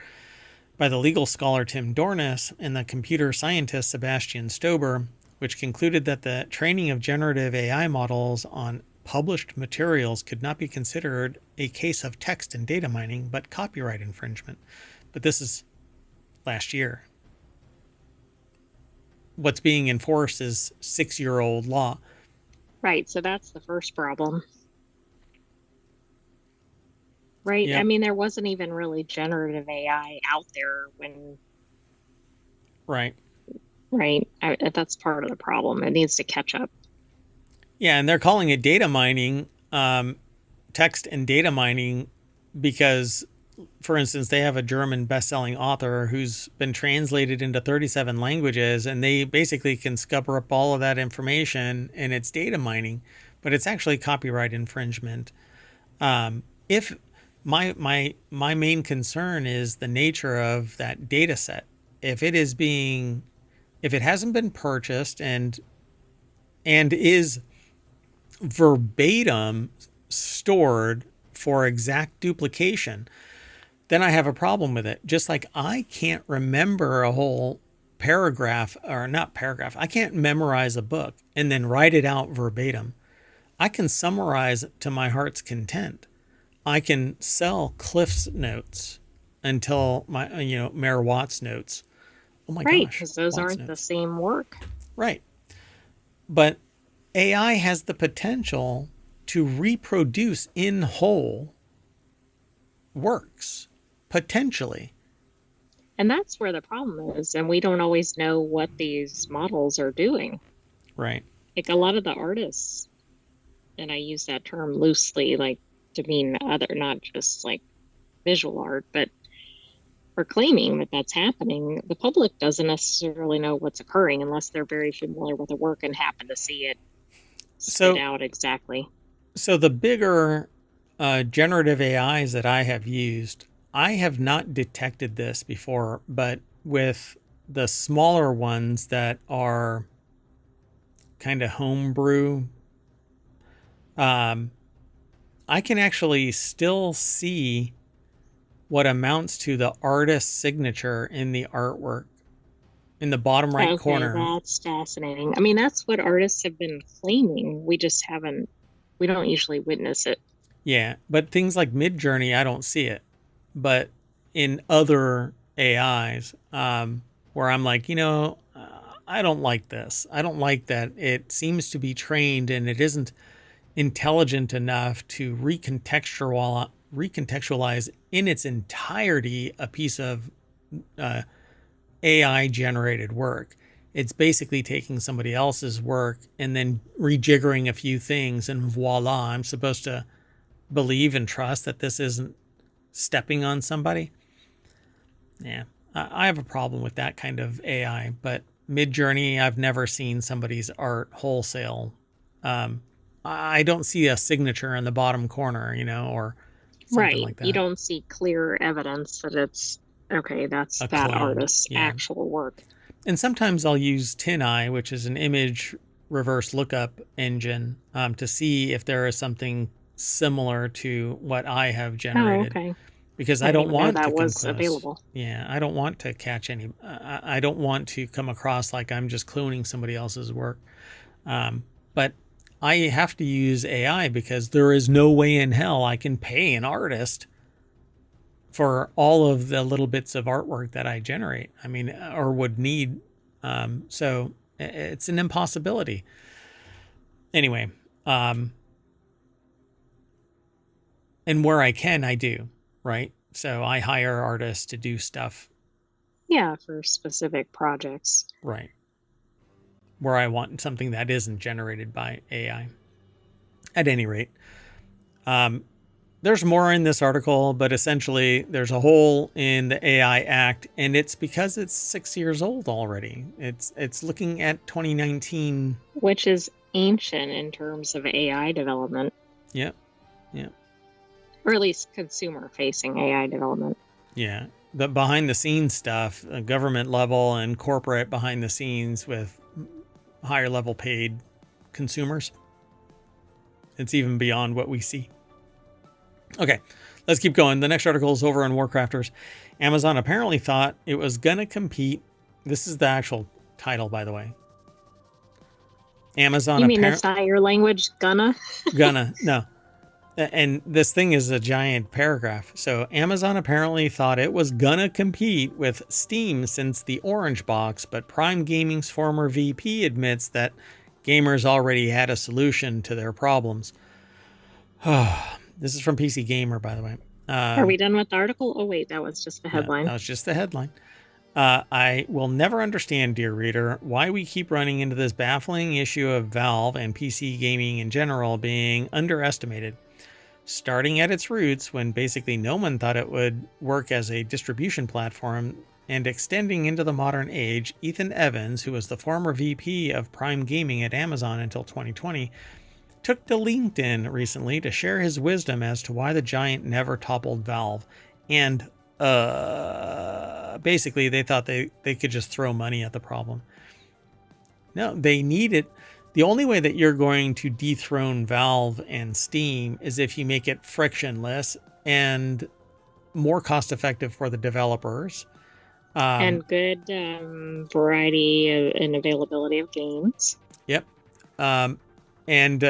by the legal scholar Tim Dornis and the computer scientist Sebastian Stober, which concluded that the training of generative AI models on published materials could not be considered a case of text and data mining, but copyright infringement. But this is last year. What's being enforced is 6-year-old law. Right, so that's the first problem. Right. Yep. I mean, there wasn't even really generative AI out there when. Right. Right. That's part of the problem. It needs to catch up. Yeah, and they're calling it data mining, text and data mining, because for instance, they have a German best-selling author who's been translated into 37 languages, and they basically can scupper up all of that information, and it's data mining, but it's actually copyright infringement. If my main concern is the nature of that data set. If it hasn't been purchased and is verbatim stored for exact duplication, then I have a problem with it. Just like I can't remember a whole paragraph, or not paragraph, I can't memorize a book and then write it out verbatim. I can summarize to my heart's content. I can sell Cliff's notes until Mayor Watt's notes. Oh my gosh. Right, because those Watt's aren't notes. the same work. Right. But AI has the potential to reproduce in whole works, potentially. And that's where the problem is. And we don't always know what these models are doing. Right. Like a lot of the artists, and I use that term loosely, like to mean other, not just like visual art, but are claiming that that's happening. The public doesn't necessarily know what's occurring unless they're very familiar with the work and happen to see it spit out exactly. So the bigger generative AIs that I have used, I have not detected this before, but with the smaller ones that are kind of homebrew, I can actually still see what amounts to the artist's signature in the artwork in the bottom right corner. That's fascinating. I mean, that's what artists have been claiming. We just haven't, we don't usually witness it. Yeah, but things like Midjourney, I don't see it. But in other AIs, where I'm like, I don't like this. I don't like that it seems to be trained and it isn't intelligent enough to recontextualize in its entirety a piece of AI generated work. It's basically taking somebody else's work and then rejiggering a few things, and voila, I'm supposed to believe and trust that this isn't stepping on somebody. Yeah, I have a problem with that kind of AI, but Midjourney, I've never seen somebody's art wholesale. I don't see a signature in the bottom corner, or something like that. You don't see clear evidence that it's, okay, that's that clone, artist's actual work. And sometimes I'll use TinEye, which is an image reverse lookup engine, to see if there is something similar to what I have generated. Oh, okay. Because I don't want that to was come available. Yeah, I don't want to catch any. I don't want to come across like I'm just cloning somebody else's work. But I have to use AI because there is no way in hell I can pay an artist for all of the little bits of artwork that I generate. I mean, or would need. So it's an impossibility. Anyway, and where I can, I do, right? So I hire artists to do stuff. Yeah, for specific projects. Right. Where I want something that isn't generated by AI. At any rate, there's more in this article, but essentially there's a hole in the AI Act, and it's because it's 6 years old already. It's looking at 2019. Which is ancient in terms of AI development. Yep. Or at least consumer-facing AI development. Yeah. The behind-the-scenes stuff, government level and corporate behind the scenes with higher level paid consumers. It's even beyond what we see. Okay, let's keep going. The next article is over on WarCrafters. Amazon apparently thought it was going to compete. This is the actual title, by the way. Amazon. You mean that's not your language? Gonna, no. And this thing is a giant paragraph. So Amazon apparently thought it was gonna compete with Steam since the Orange Box, but Prime Gaming's former VP admits that gamers already had a solution to their problems. This is from PC Gamer, by the way. Are we done with the article? Oh, wait, that was just the headline. That was just the headline. I will never understand, dear reader, why we keep running into this baffling issue of Valve and PC gaming in general being underestimated. starting at its roots when basically no one thought it would work as a distribution platform, and extending into the modern age. Ethan Evans, who was the former VP of Prime Gaming at Amazon until 2020, took to LinkedIn recently to share his wisdom as to why the giant never toppled Valve. And basically they thought they could just throw money at the problem. No, they need it. The only way that you're going to dethrone Valve and Steam is if you make it frictionless and more cost effective for the developers. And good variety and availability of games. Yep. And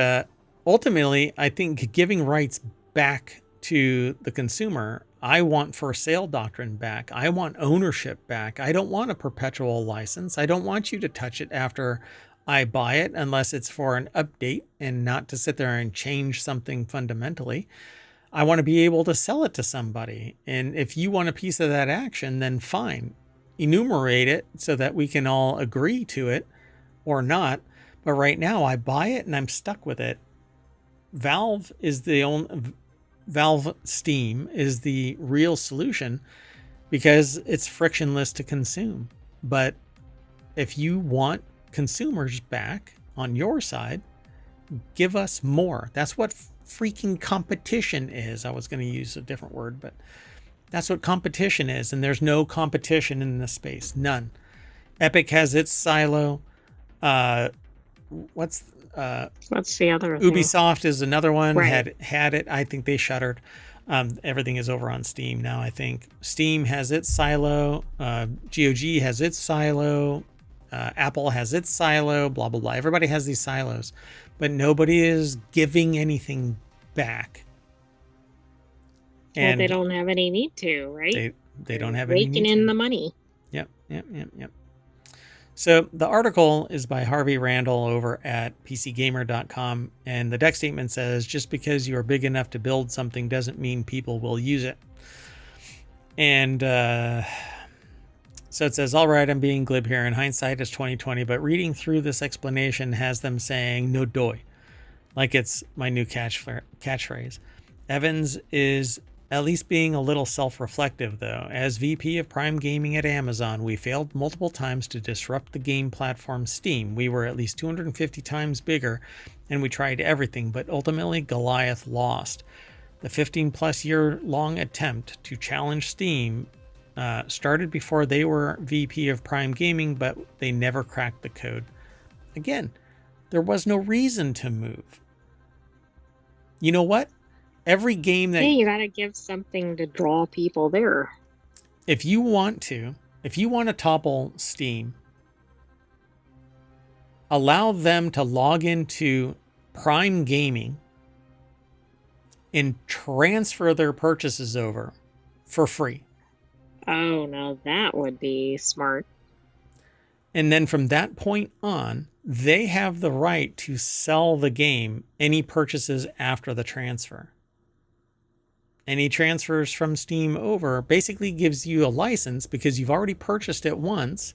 ultimately, I think giving rights back to the consumer, I want for sale doctrine back. I want ownership back. I don't want a perpetual license. I don't want you to touch it after I buy it unless it's for an update and not to sit there and change something fundamentally. I want to be able to sell it to somebody. And if you want a piece of that action, then fine. Enumerate it so that we can all agree to it or not. But right now I buy it and I'm stuck with it. Valve Steam is the real solution because it's frictionless to consume. But if you want consumers back on your side, give us more. That's what freaking competition is. I was going to use a different word, but that's what competition is. And there's no competition in this space. None. Epic has its silo. What's the other thing? Ubisoft is another one. Right. Had it. I think they shuttered. Everything is over on Steam now. I think Steam has its silo. GOG has its silo. Apple has its silo. Blah blah blah. Everybody has these silos, but nobody is giving anything back. And they don't have any need to, right? They don't have any need to. Raking in the money. Yep. So the article is by Harvey Randall over at PCGamer.com, and the deck statement says, just because you are big enough to build something doesn't mean people will use it. And so it says, all right, I'm being glib here. In hindsight, it's 2020, but reading through this explanation has them saying no doy, like it's my new catchphrase. Evans is at least being a little self-reflective, though. As VP of Prime Gaming at Amazon, we failed multiple times to disrupt the game platform Steam. We were at least 250 times bigger, and we tried everything, but ultimately Goliath lost. The 15-plus year-long attempt to challenge Steam started before they were VP of Prime Gaming, but they never cracked the code. Again, there was no reason to move. You know what? Every game that... Hey, you got to give something to draw people there. If you want to topple Steam, allow them to log into Prime Gaming and transfer their purchases over for free. Oh, no, that would be smart. And then from that point on, they have the right to sell the game any purchases after the transfer. Any transfers from Steam over basically gives you a license because you've already purchased it once.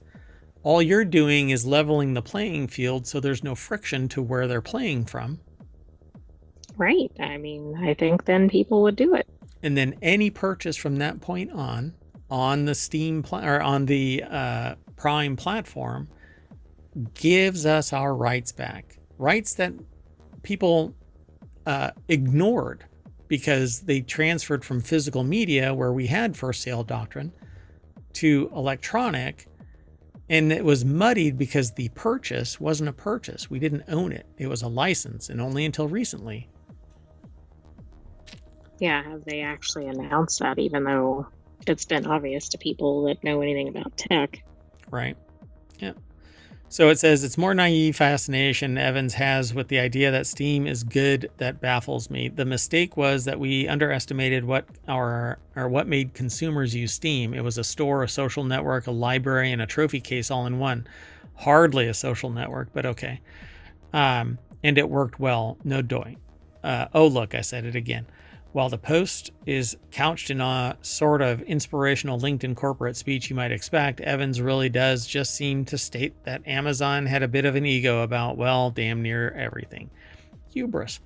All you're doing is leveling the playing field so there's no friction to where they're playing from. Right. I mean, I think then people would do it. And then any purchase from that point on the Steam or on the Prime platform gives us our rights back. Rights that people ignored because they transferred from physical media, where we had first sale doctrine, to electronic, and it was muddied because the purchase wasn't a purchase. We didn't own it. It was a license, and only until recently. Yeah, have they actually announced that, even though it's been obvious to people that know anything about tech? Right. Yeah. So it says, it's more naive fascination Evans has with the idea that Steam is good that baffles me. The mistake was that we underestimated what made consumers use Steam. It was a store, a social network, a library, and a trophy case all in one. Hardly a social network, but okay. And it worked well. No doy. Oh, look, I said it again. While the post is couched in a sort of inspirational LinkedIn corporate speech you might expect, Evans really does just seem to state that Amazon had a bit of an ego about, well, damn near everything. Hubris.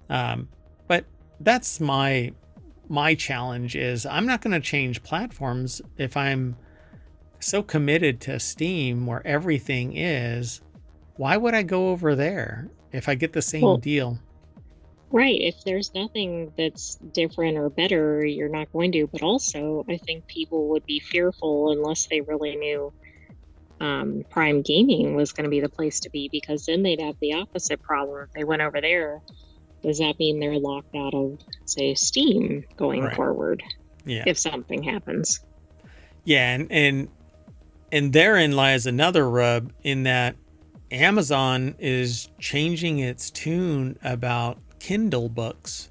But that's my challenge is I'm not going to change platforms if I'm so committed to Steam where everything is. Why would I go over there if I get the same deal? Right. If there's nothing that's different or better, you're not going to. But also, I think people would be fearful unless they really knew Prime Gaming was going to be the place to be, because then they'd have the opposite problem. If they went over there, does that mean they're locked out of, say, Steam going forward? Yeah. If something happens. Yeah, and therein lies another rub in that Amazon is changing its tune about Kindle books.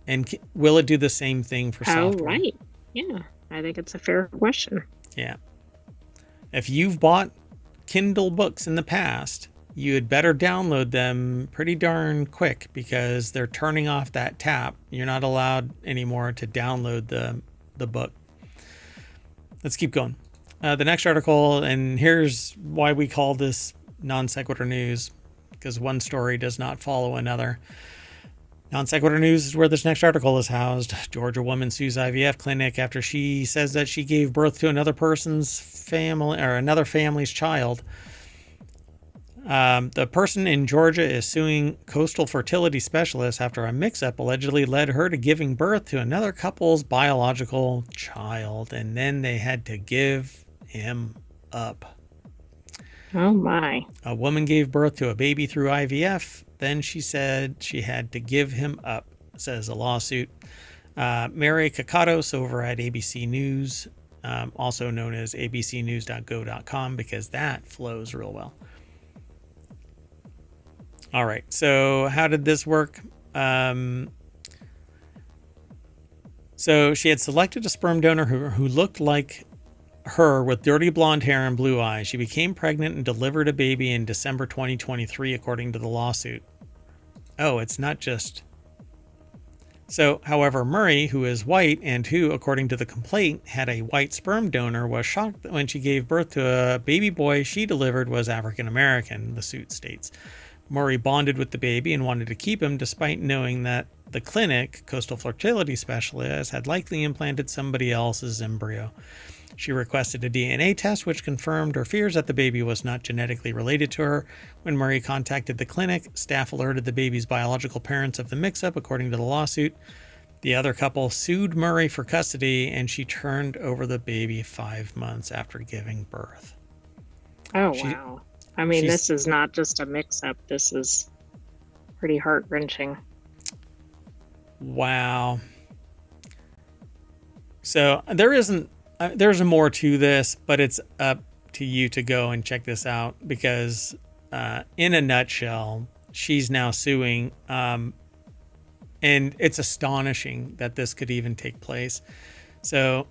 And will it do the same thing for software? Oh, right. Yeah, I think it's a fair question. Yeah. If you've bought Kindle books in the past, you had better download them pretty darn quick, because they're turning off that tap. You're not allowed anymore to download the book. Let's keep going. The next article, and here's why we call this Non Sequitur News, because one story does not follow another. Non Sequitur News is where this next article is housed. Georgia woman sues IVF clinic after she says that she gave birth to another person's family, or another family's child. The person in Georgia is suing coastal fertility specialists after a mix-up allegedly led her to giving birth to another couple's biological child, and then they had to give him up. Oh my. A woman gave birth to a baby through IVF. Then she said she had to give him up, says a lawsuit. Mary Kakatos over at ABC News, also known as abcnews.go.com, because that flows real well. All right, so how did this work? So she had selected a sperm donor who looked like her with dirty blonde hair and blue eyes. She became pregnant and delivered a baby in December 2023, according to the lawsuit. Oh, it's not just... So, however, Murray, who is white and who, according to the complaint, had a white sperm donor, was shocked that when she gave birth to a baby boy she delivered was African American, the suit states. Murray bonded with the baby and wanted to keep him, despite knowing that the clinic, Coastal Fertility Specialist, had likely implanted somebody else's embryo. She requested a DNA test, which confirmed her fears that the baby was not genetically related to her. When Murray contacted the clinic, staff alerted the baby's biological parents of the mix-up, according to the lawsuit. The other couple sued Murray for custody, and she turned over the baby 5 months after giving birth. Oh, wow. I mean, this is not just a mix-up. This is pretty heart-wrenching. Wow. So there's more to this, but it's up to you to go and check this out, because in a nutshell, she's now suing. And it's astonishing that this could even take place. So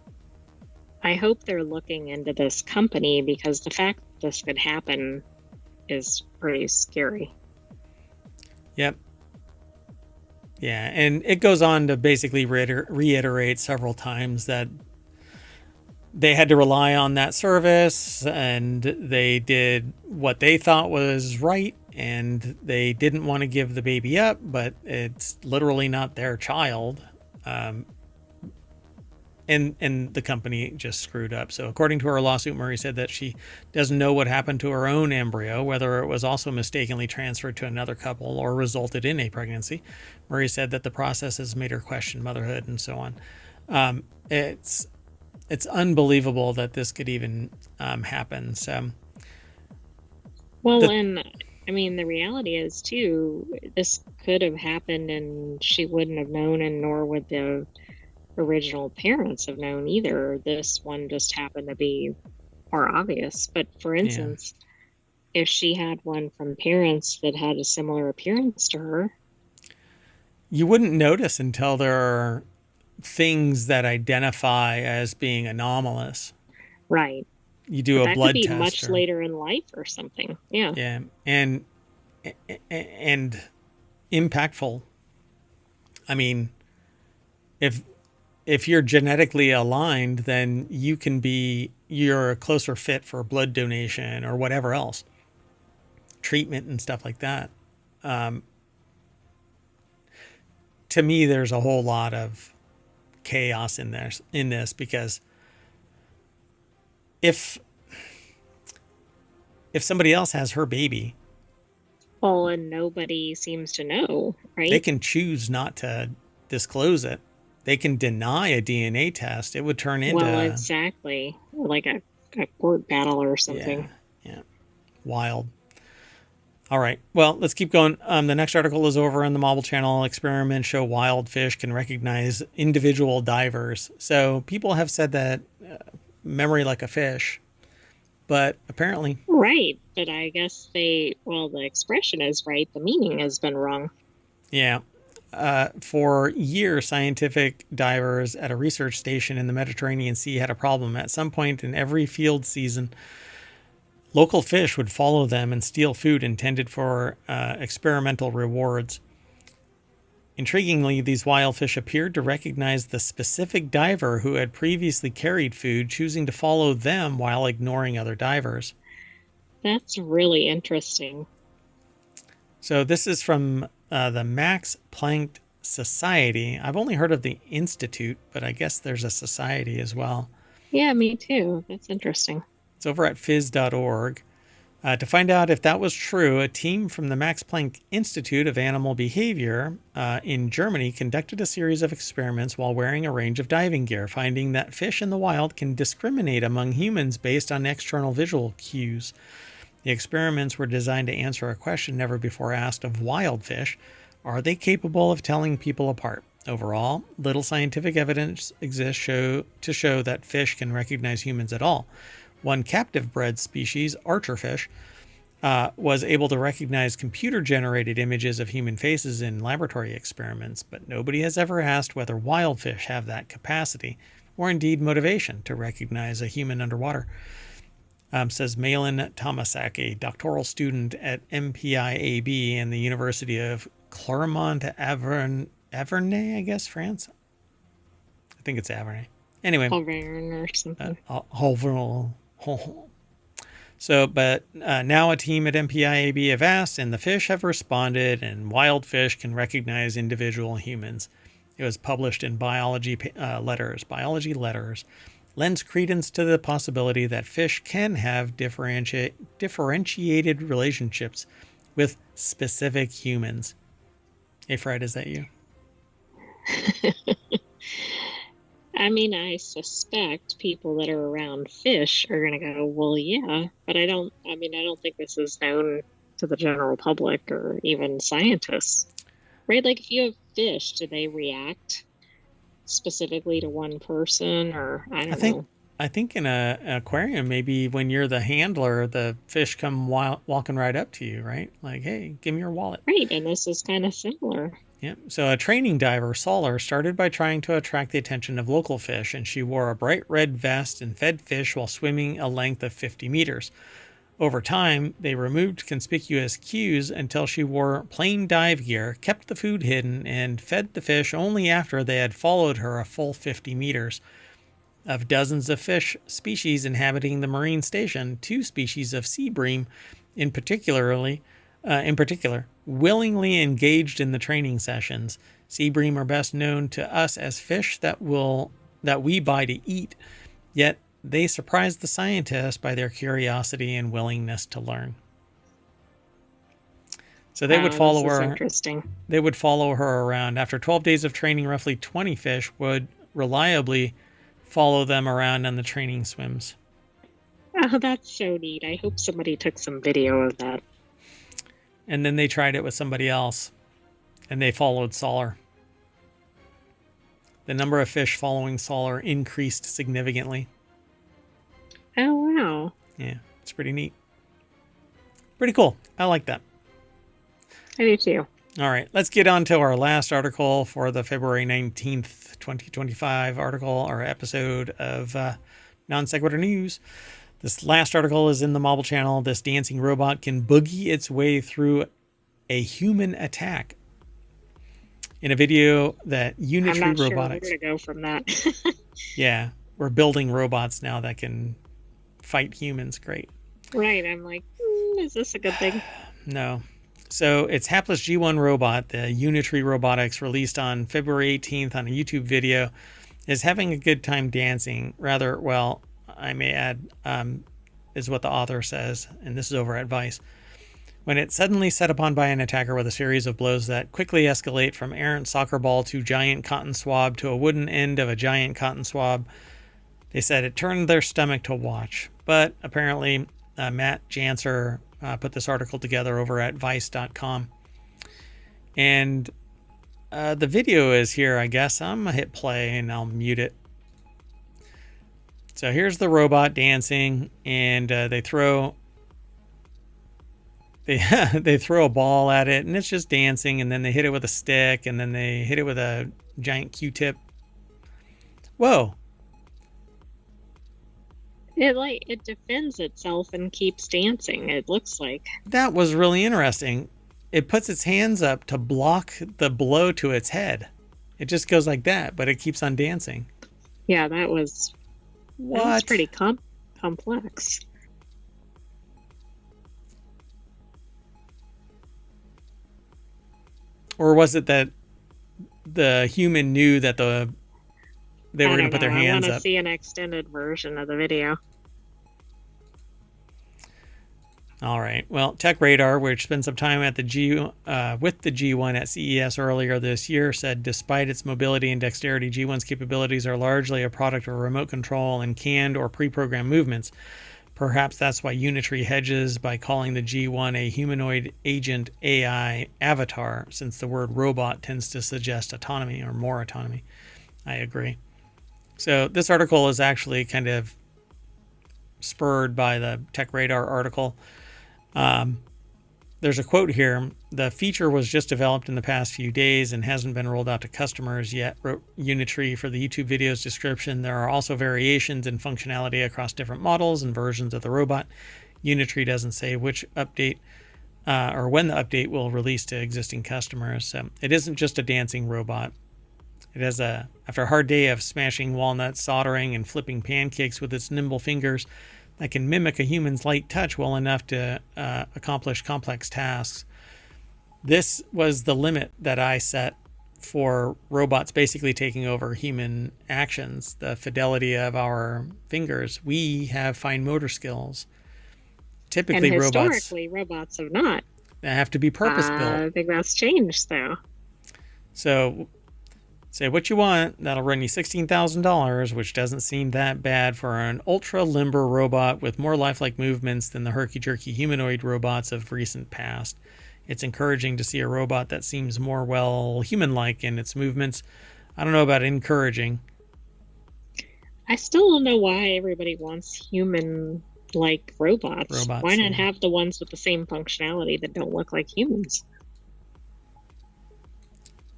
I hope they're looking into this company, because the fact that this could happen is pretty scary. Yep. Yeah, and it goes on to basically reiterate several times that they had to rely on that service, and they did what they thought was right, and they didn't want to give the baby up, but it's literally not their child. And the company just screwed up. So according to her lawsuit, Murray said that she doesn't know what happened to her own embryo, whether it was also mistakenly transferred to another couple or resulted in a pregnancy. Murray said that the process has made her question motherhood and so on. It's unbelievable that this could even happen. So, well, and I mean, the reality is too, this could have happened and she wouldn't have known, and nor would the original parents have known either. This one just happened to be more obvious. But for instance, if she had one from parents that had a similar appearance to her, you wouldn't notice until there are things that identify as being anomalous. Right. You do a blood test. That could be much later in life or something. Yeah. Yeah. And impactful. I mean, if you're genetically aligned, then you're a closer fit for blood donation or whatever else, treatment and stuff like that. to me, there's a whole lot of chaos in this because if somebody else has her baby, well, and nobody seems to know, right? they can choose not to disclose it. They can deny a DNA test. It would turn into... Well, exactly. Like a court battle or something. Yeah. Wild. All right. Well, let's keep going. The next article is over on the Marble Channel. Experiments show wild fish can recognize individual divers. So people have said that memory like a fish, but apparently... Right. But I guess the expression is right. The meaning has been wrong. Yeah. For years, scientific divers at a research station in the Mediterranean Sea had a problem. At some point in every field season, local fish would follow them and steal food intended for experimental rewards. Intriguingly, these wild fish appeared to recognize the specific diver who had previously carried food, choosing to follow them while ignoring other divers. That's really interesting. So this is from the Max Planck Society. I've only heard of the Institute, but I guess there's a society as well. Yeah, me too. That's interesting. It's over at phys.org. To find out if that was true, a team from the Max Planck Institute of Animal Behavior in Germany conducted a series of experiments while wearing a range of diving gear, finding that fish in the wild can discriminate among humans based on external visual cues. The experiments were designed to answer a question never before asked of wild fish. Are they capable of telling people apart? Overall, little scientific evidence exists to show that fish can recognize humans at all. One captive-bred species, archerfish, was able to recognize computer-generated images of human faces in laboratory experiments, but nobody has ever asked whether wild fish have that capacity, or indeed motivation, to recognize a human underwater. Says Malin Tomasak, a doctoral student at MPIAB in the University of Clermont-Auvergne, I guess, France. I think it's Auvergne. Anyway. Auvergne or something. So, but now a team at MPIAB have asked, and the fish have responded, and wild fish can recognize individual humans. It was published in Biology Letters. Lends credence to the possibility that fish can have differentiated relationships with specific humans. Hey, Fred, is that you? I mean, I suspect people that are around fish are going to go, well, yeah, but I don't think this is known to the general public or even scientists, right? Like if you have fish, do they react specifically to one person, or I don't know. I think in an aquarium, maybe when you're the handler, the fish come walking right up to you, right? Like, hey, give me your wallet. Right, and this is kind of similar. Yeah. So a training diver, Solar, started by trying to attract the attention of local fish, and she wore a bright red vest and fed fish while swimming a length of 50 meters. Over time, they removed conspicuous cues until she wore plain dive gear, kept the food hidden, and fed the fish only after they had followed her a full 50 meters. Of dozens of fish species inhabiting the marine station, 2 species of sea bream in particular, willingly engaged in the training sessions. Sea bream are best known to us as fish that we buy to eat, yet they surprised the scientists by their curiosity and willingness to learn. So they would follow her. Interesting. They would follow her around. After 12 days of training, roughly 20 fish would reliably follow them around on the training swims. Oh, that's so neat. I hope somebody took some video of that. And then they tried it with somebody else, and they followed Solar. The number of fish following Solar increased significantly. Oh, wow. Yeah, it's pretty neat. Pretty cool. I like that. I do too. All right, let's get on to our last article for the February 19th, 2025 article or episode of Non Sequitur News. This last article is in the Marble Channel. This dancing robot can boogie its way through a human attack. In a video that Unitree I'm not Robotics. Sure where to go from that. Yeah, we're building robots now that can fight humans. Great. Right. I'm like, is this a good thing? No. So it's hapless G1 robot, the Unitree Robotics, released on February 18th on a YouTube video, is having a good time dancing. Rather, well, I may add, is what the author says, and this is over at Vice. When it's suddenly set upon by an attacker with a series of blows that quickly escalate from errant soccer ball to giant cotton swab to a wooden end of a giant cotton swab, they said it turned their stomach to watch. But apparently, Matt Janser put this article together over at vice.com. And the video is here, I guess. I'm going to hit play and I'll mute it. So here's the robot dancing, and they throw a ball at it, and it's just dancing, and then they hit it with a stick, and then they hit it with a giant Q-tip. Whoa. It defends itself and keeps dancing, it looks like. That was really interesting. It puts its hands up to block the blow to its head. It just goes like that, but it keeps on dancing. Yeah, that was pretty complex. Or was it that the human knew that they were going to put their hands up? I want to see an extended version of the video. All right. Well, Tech Radar, which spent some time at with the G1 at CES earlier this year, said despite its mobility and dexterity, G1's capabilities are largely a product of remote control and canned or pre-programmed movements. Perhaps that's why Unitree hedges by calling the G1 a humanoid agent AI avatar, since the word robot tends to suggest autonomy or more autonomy. I agree. So this article is actually kind of spurred by the Tech Radar article. There's a quote here. The feature was just developed in the past few days and hasn't been rolled out to customers yet, wrote Unitree for the YouTube video's description. There are also variations in functionality across different models and versions of the robot. Unitree doesn't say which update or when the update will release to existing customers. So it isn't just a dancing robot. It has after a hard day of smashing walnuts, soldering, and flipping pancakes with its nimble fingers, that can mimic a human's light touch well enough to accomplish complex tasks. This was the limit that I set for robots basically taking over human actions, the fidelity of our fingers. We have fine motor skills. Typically, and historically, robots have not. They have to be purpose-built. I think that's changed, though. So say what you want, that'll run you $16,000, which doesn't seem that bad for an ultra-limber robot with more lifelike movements than the herky-jerky humanoid robots of recent past. It's encouraging to see a robot that seems more, well, human-like in its movements. I don't know about encouraging. I still don't know why everybody wants human-like robots. Why not have the ones with the same functionality that don't look like humans?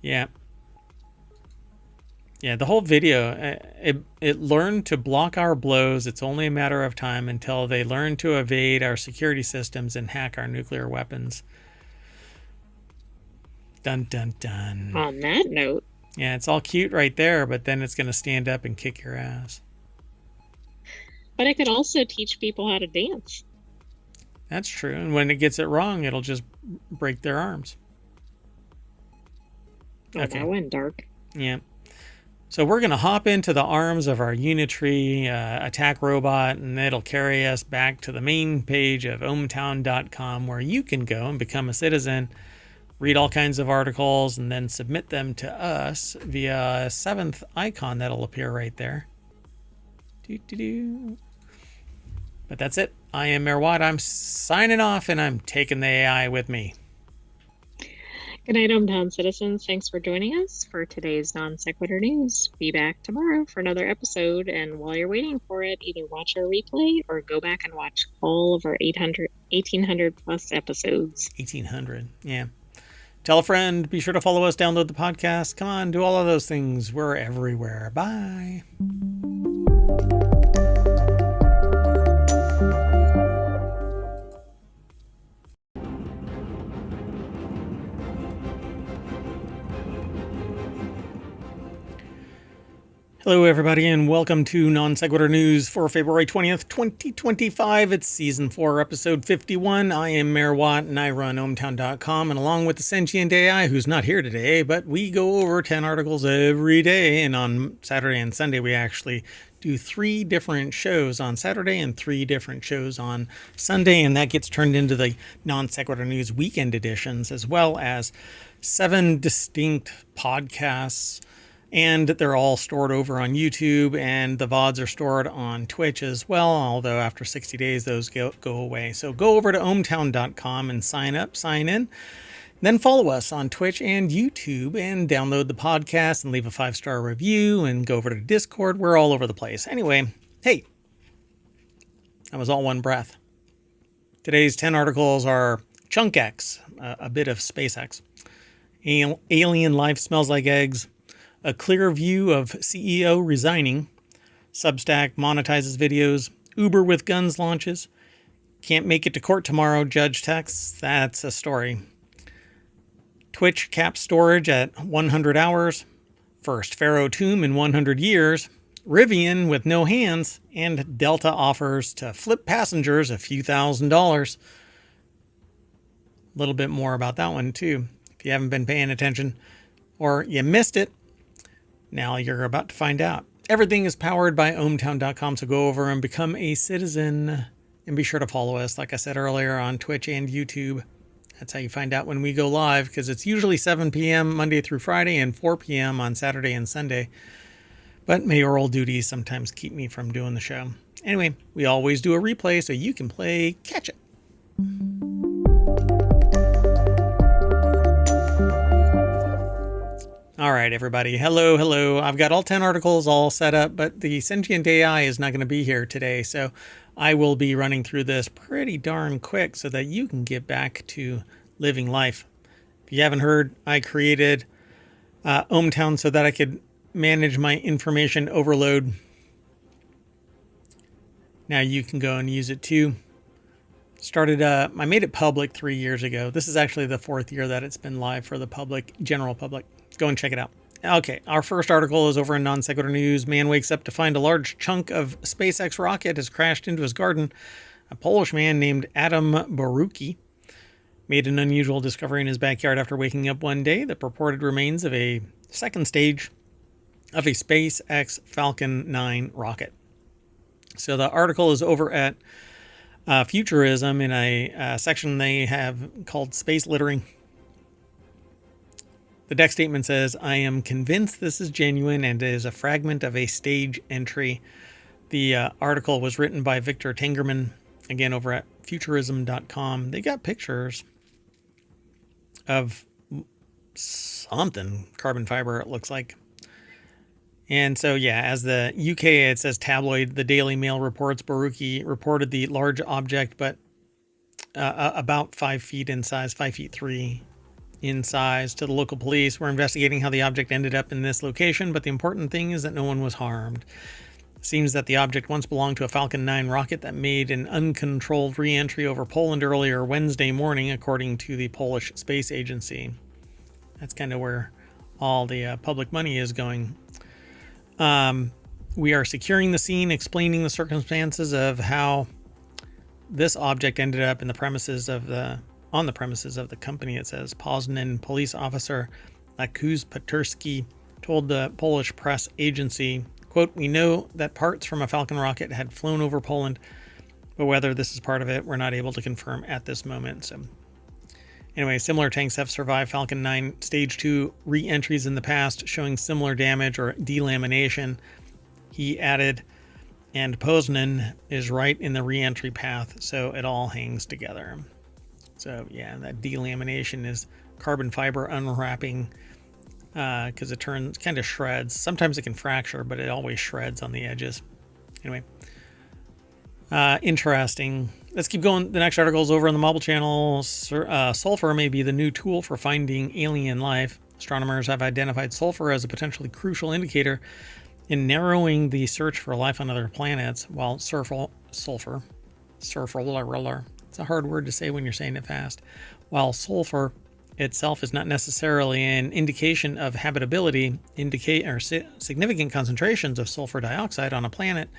Yeah. Yeah, the whole video, it learned to block our blows. It's only a matter of time until they learn to evade our security systems and hack our nuclear weapons. Dun, dun, dun. On that note. Yeah, it's all cute right there, but then it's going to stand up and kick your ass. But it could also teach people how to dance. That's true. And when it gets it wrong, it'll just break their arms. Oh, okay. That went dark. Yeah. So we're going to hop into the arms of our Unitree attack robot, and it'll carry us back to the main page of ohmtown.com, where you can go and become a citizen, read all kinds of articles, and then submit them to us via a seventh icon that'll appear right there. But that's it. I am Mayor Watt. I'm signing off, and I'm taking the AI with me. Good night, hometown citizens. Thanks for joining us for today's Non Sequitur News. Be back tomorrow for another episode, and while you're waiting for it, either watch our replay or go back and watch all of our 1,800 plus episodes. 1,800, yeah. Tell a friend. Be sure to follow us, download the podcast. Come on, do all of those things. We're everywhere. Bye. Hello, everybody, and welcome to Non Sequitur News for February 20th, 2025. It's Season 4, Episode 51. I am Mayor Watt, and I run ohmtown.com, and along with the sentient AI, who's not here today, but we go over 10 articles every day, and on Saturday and Sunday, we actually do 3 different shows on Saturday and 3 different shows on Sunday, and that gets turned into the Non Sequitur News weekend editions, as well as 7 distinct podcasts. And they're all stored over on YouTube, and the VODs are stored on Twitch as well, although after 60 days, those go away. So go over to ohmtown.com and sign up, sign in. Then follow us on Twitch and YouTube, and download the podcast and leave a 5-star review, and go over to Discord. We're all over the place. Anyway, hey, that was all one breath. Today's 10 articles are Chunk X, a bit of SpaceX, Alien Life Smells Like Eggs, A Clear View of CEO Resigning, Substack monetizes videos, Uber with guns launches, Can't Make It to Court Tomorrow, Judge texts, that's a story. Twitch caps storage at 100 hours, First Pharaoh tomb in 100 years, Rivian with no hands, and Delta offers to flip passengers a few $1,000s. A little bit more about that one too, if you haven't been paying attention or you missed it. Now you're about to find out. Everything is powered by ohmtown.com, so go over and become a citizen. And be sure to follow us, like I said earlier, on Twitch and YouTube. That's how you find out when we go live, because it's usually 7 p.m. Monday through Friday and 4 p.m. on Saturday and Sunday. But mayoral duties sometimes keep me from doing the show. Anyway, we always do a replay so you can play catch it. All right, everybody. Hello. I've got all 10 articles all set up, but the sentient AI is not going to be here today. So I will be running through this pretty darn quick so that you can get back to living life. If you haven't heard, I created ohmtown so that I could manage my information overload. Now you can go and use it too. I made it public 3 years ago. This is actually the 4th year that it's been live for the public, general public. Go and check it out. Okay, our first article is over in Non Sequitur News. Man wakes up to find a large chunk of SpaceX rocket has crashed into his garden. A Polish man named Adam Baruki made an unusual discovery in his backyard after waking up one day. The purported remains of a second stage of a SpaceX Falcon 9 rocket. So the article is over at Futurism in a section they have called Space Littering. The deck statement says, I am convinced this is genuine and is a fragment of a stage entry. The article was written by Victor Tengerman, again, over at futurism.com. They got pictures of something, carbon fiber, it looks like. And so, yeah, as the UK, it says tabloid, the Daily Mail reports, Baruki reported the large object, but about 5 feet in size, 5 feet 3 in size, to the local police. We're investigating how the object ended up in this location, but the important thing is that no one was harmed. It seems that the object once belonged to a Falcon 9 rocket that made an uncontrolled re-entry over Poland earlier Wednesday morning, according to the Polish Space Agency. That's kind of where all the public money is going. We are securing the scene, explaining the circumstances of how this object ended up in the premises of on the premises of the company, it says. Poznan police officer Lakuz Paturski told the Polish press agency, quote, we know that parts from a Falcon rocket had flown over Poland, but whether this is part of it, we're not able to confirm at this moment. So anyway, similar tanks have survived Falcon 9 Stage 2 re-entries in the past, showing similar damage or delamination. He added, and Poznan is right in the re-entry path, so it all hangs together. So yeah, that delamination is carbon fiber unwrapping because it turns, kind of shreds. Sometimes it can fracture, but it always shreds on the edges. Anyway, interesting. Let's keep going. The next article is over on the mobile channel. Sulfur may be the new tool for finding alien life. Astronomers have identified sulfur as a potentially crucial indicator in narrowing the search for life on other planets, while sulfur, it's a hard word to say when you're saying it fast, while sulfur itself is not necessarily an indication of habitability. Significant concentrations of sulfur dioxide on a planet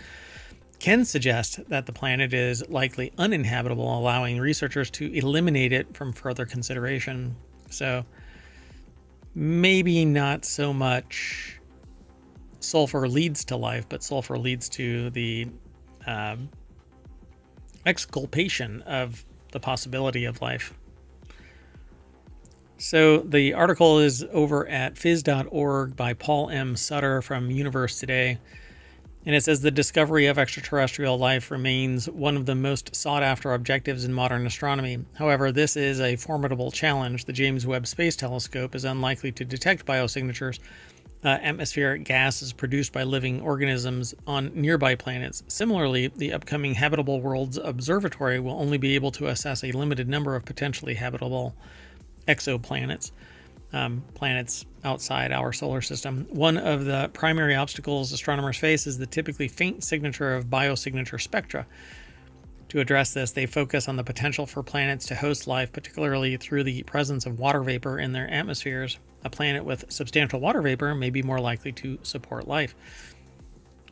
can suggest that the planet is likely uninhabitable, allowing researchers to eliminate it from further consideration. So maybe not so much sulfur leads to life, but sulfur leads to the exculpation of the possibility of life. So the article is over at phys.org by Paul M. Sutter from Universe Today. And it says the discovery of extraterrestrial life remains one of the most sought-after objectives in modern astronomy. However, this is a formidable challenge. The James Webb Space Telescope is unlikely to detect biosignatures, atmospheric gases produced by living organisms on nearby planets. Similarly, the upcoming Habitable Worlds Observatory will only be able to assess a limited number of potentially habitable exoplanets, planets outside our solar system. One of the primary obstacles astronomers face is the typically faint signature of biosignature spectra. To address this, they focus on the potential for planets to host life, particularly through the presence of water vapor in their atmospheres. A planet with substantial water vapor may be more likely to support life.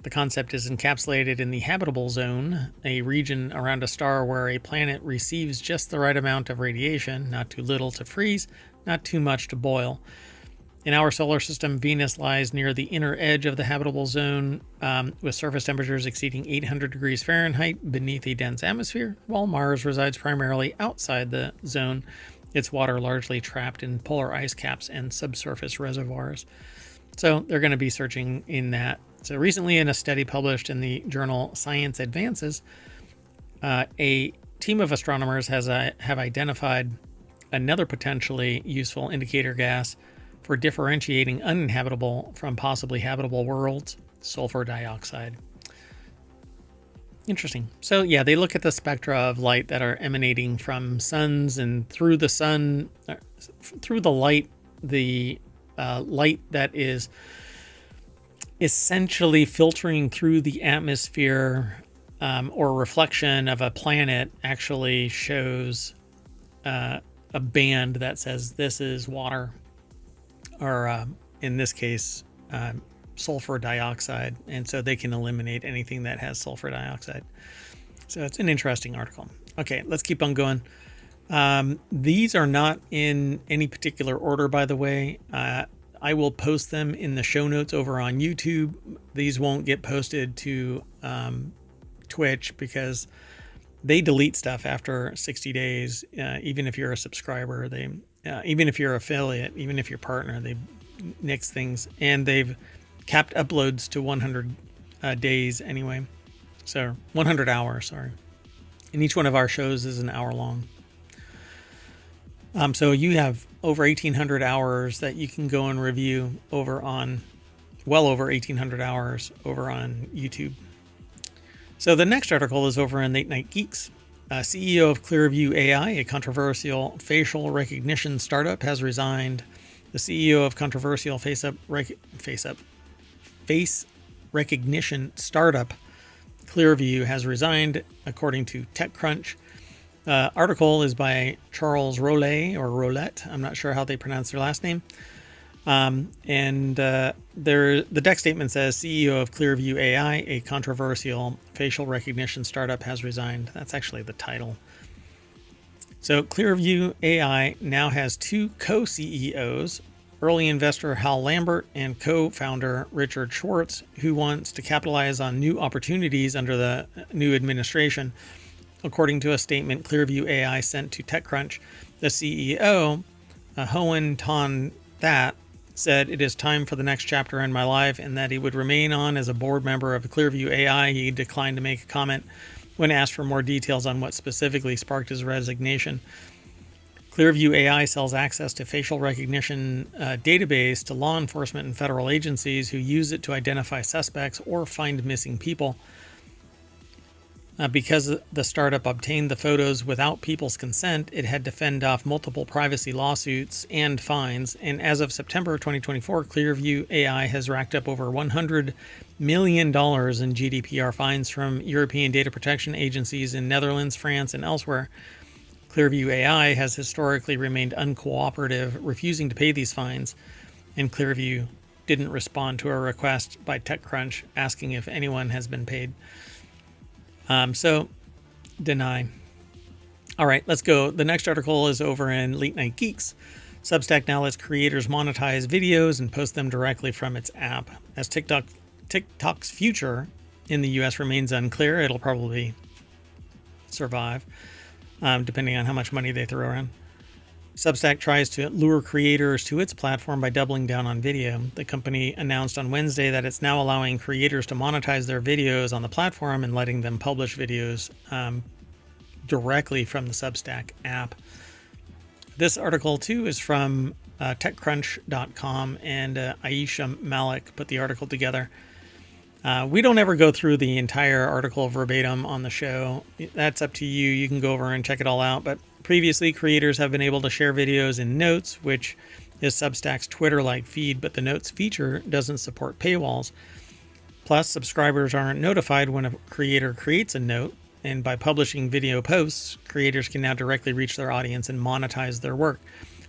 The concept is encapsulated in the habitable zone, a region around a star where a planet receives just the right amount of radiation, not too little to freeze, not too much to boil. In our solar system, Venus lies near the inner edge of the habitable zone, with surface temperatures exceeding 800 degrees Fahrenheit beneath a dense atmosphere, while Mars resides primarily outside the zone, its water largely trapped in polar ice caps and subsurface reservoirs. So they're going to be searching in that. So recently, in a study published in the journal Science Advances, a team of astronomers have identified another potentially useful indicator gas for differentiating uninhabitable from possibly habitable worlds: sulfur dioxide. Interesting. So yeah, they look at the spectra of light that are emanating from suns, and through the sun, through the light, light that is essentially filtering through the atmosphere, or reflection of a planet, actually shows a band that says this is water, or in this case, sulfur dioxide. And so they can eliminate anything that has sulfur dioxide. So it's an interesting article. Okay, let's keep on going. These are not in any particular order, by the way. I will post them in the show notes over on YouTube. These won't get posted to Twitch because they delete stuff after 60 days. Even if you're a subscriber, even if you're an affiliate, even if you're a partner, they nix things, and they've capped uploads to 100 days anyway. So 100 hours, sorry. And each one of our shows is an hour long. So you have over 1,800 hours that you can go and review over on, well over 1,800 hours over on YouTube. So the next article is over in Late Night Geeks. CEO of Clearview AI, a controversial facial recognition startup, has resigned. The CEO of controversial face recognition startup Clearview has resigned, according to TechCrunch. Article is by Charles Roulette. I'm not sure how they pronounce their last name. The deck statement says CEO of Clearview AI, a controversial facial recognition startup, has resigned. That's actually the title. So Clearview AI now has two co-CEOs, early investor Hal Lambert and co-founder Richard Schwartz, who wants to capitalize on new opportunities under the new administration. According to a statement Clearview AI sent to TechCrunch, the CEO, Hoan Ton That, said it is time for the next chapter in my life, and that he would remain on as a board member of Clearview AI. He declined to make a comment when asked for more details on what specifically sparked his resignation. Clearview AI sells access to facial recognition database to law enforcement and federal agencies who use it to identify suspects or find missing people. Because the startup obtained the photos without people's consent, it had to fend off multiple privacy lawsuits and fines. And as of September 2024, Clearview AI has racked up over $100 million in GDPR fines from European data protection agencies in Netherlands, France, and elsewhere. Clearview AI has historically remained uncooperative, refusing to pay these fines, and Clearview didn't respond to a request by TechCrunch asking if anyone has been paid. So, deny. All right, let's go. The next article is over in Late Night Geeks. Substack now lets creators monetize videos and post them directly from its app. As TikTok's future in the US remains unclear, it'll probably survive, depending on how much money they throw around. Substack tries to lure creators to its platform by doubling down on video. The company announced on Wednesday that it's now allowing creators to monetize their videos on the platform and letting them publish videos directly from the Substack app. This article, too, is from TechCrunch.com, and Aisha Malik put the article together. We don't ever go through the entire article verbatim on the show. That's up to you. You can go over and check it all out. But previously, creators have been able to share videos in Notes, which is Substack's Twitter-like feed, but the Notes feature doesn't support paywalls. Plus, subscribers aren't notified when a creator creates a note, and by publishing video posts, creators can now directly reach their audience and monetize their work.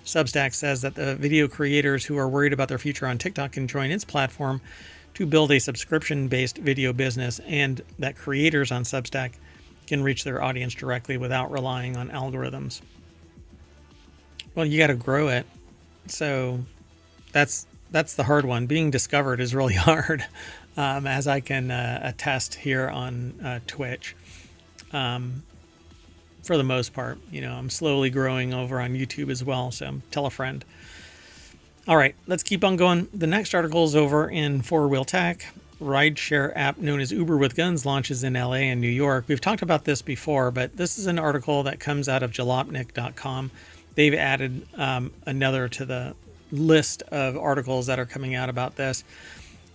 Substack says that the video creators who are worried about their future on TikTok can join its platform to build a subscription-based video business, and that creators on Substack can reach their audience directly without relying on algorithms. Well, you got to grow it. So that's the hard one. Being discovered is really hard, as I can attest here on Twitch. For the most part, I'm slowly growing over on YouTube as well. So tell a friend. All right, let's keep on going. The next article is over in Four Wheel Tech. Rideshare app known as Uber with Guns launches in LA and New York. We've talked about this before, but this is an article that comes out of jalopnik.com. They've added another to the list of articles that are coming out about this.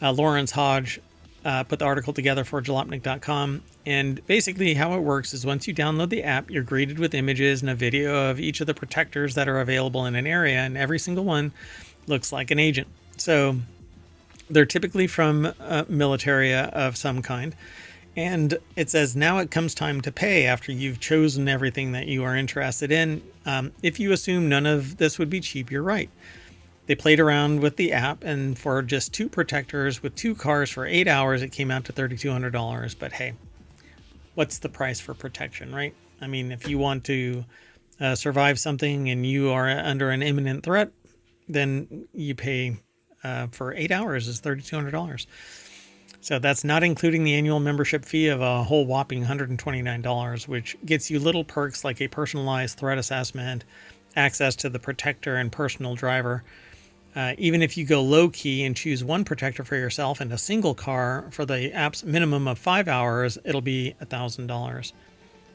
Lawrence Hodge put the article together for jalopnik.com. And basically how it works is once you download the app, you're greeted with images and a video of each of the protectors that are available in an area, and every single one looks like an agent. So they're typically from military of some kind. And it says, now it comes time to pay after you've chosen everything that you are interested in. If you assume none of this would be cheap, you're right. They played around with the app, and for just 2 protectors with 2 cars for 8 hours, it came out to $3,200. But hey, what's the price for protection, right? I mean, if you want to survive something and you are under an imminent threat, then you pay for 8 hours is $3,200. So that's not including the annual membership fee of a whole whopping $129, which gets you little perks like a personalized threat assessment, access to the protector and personal driver. Even if you go low key and choose one protector for yourself and a single car for the app's minimum of 5 hours, it'll be $1,000.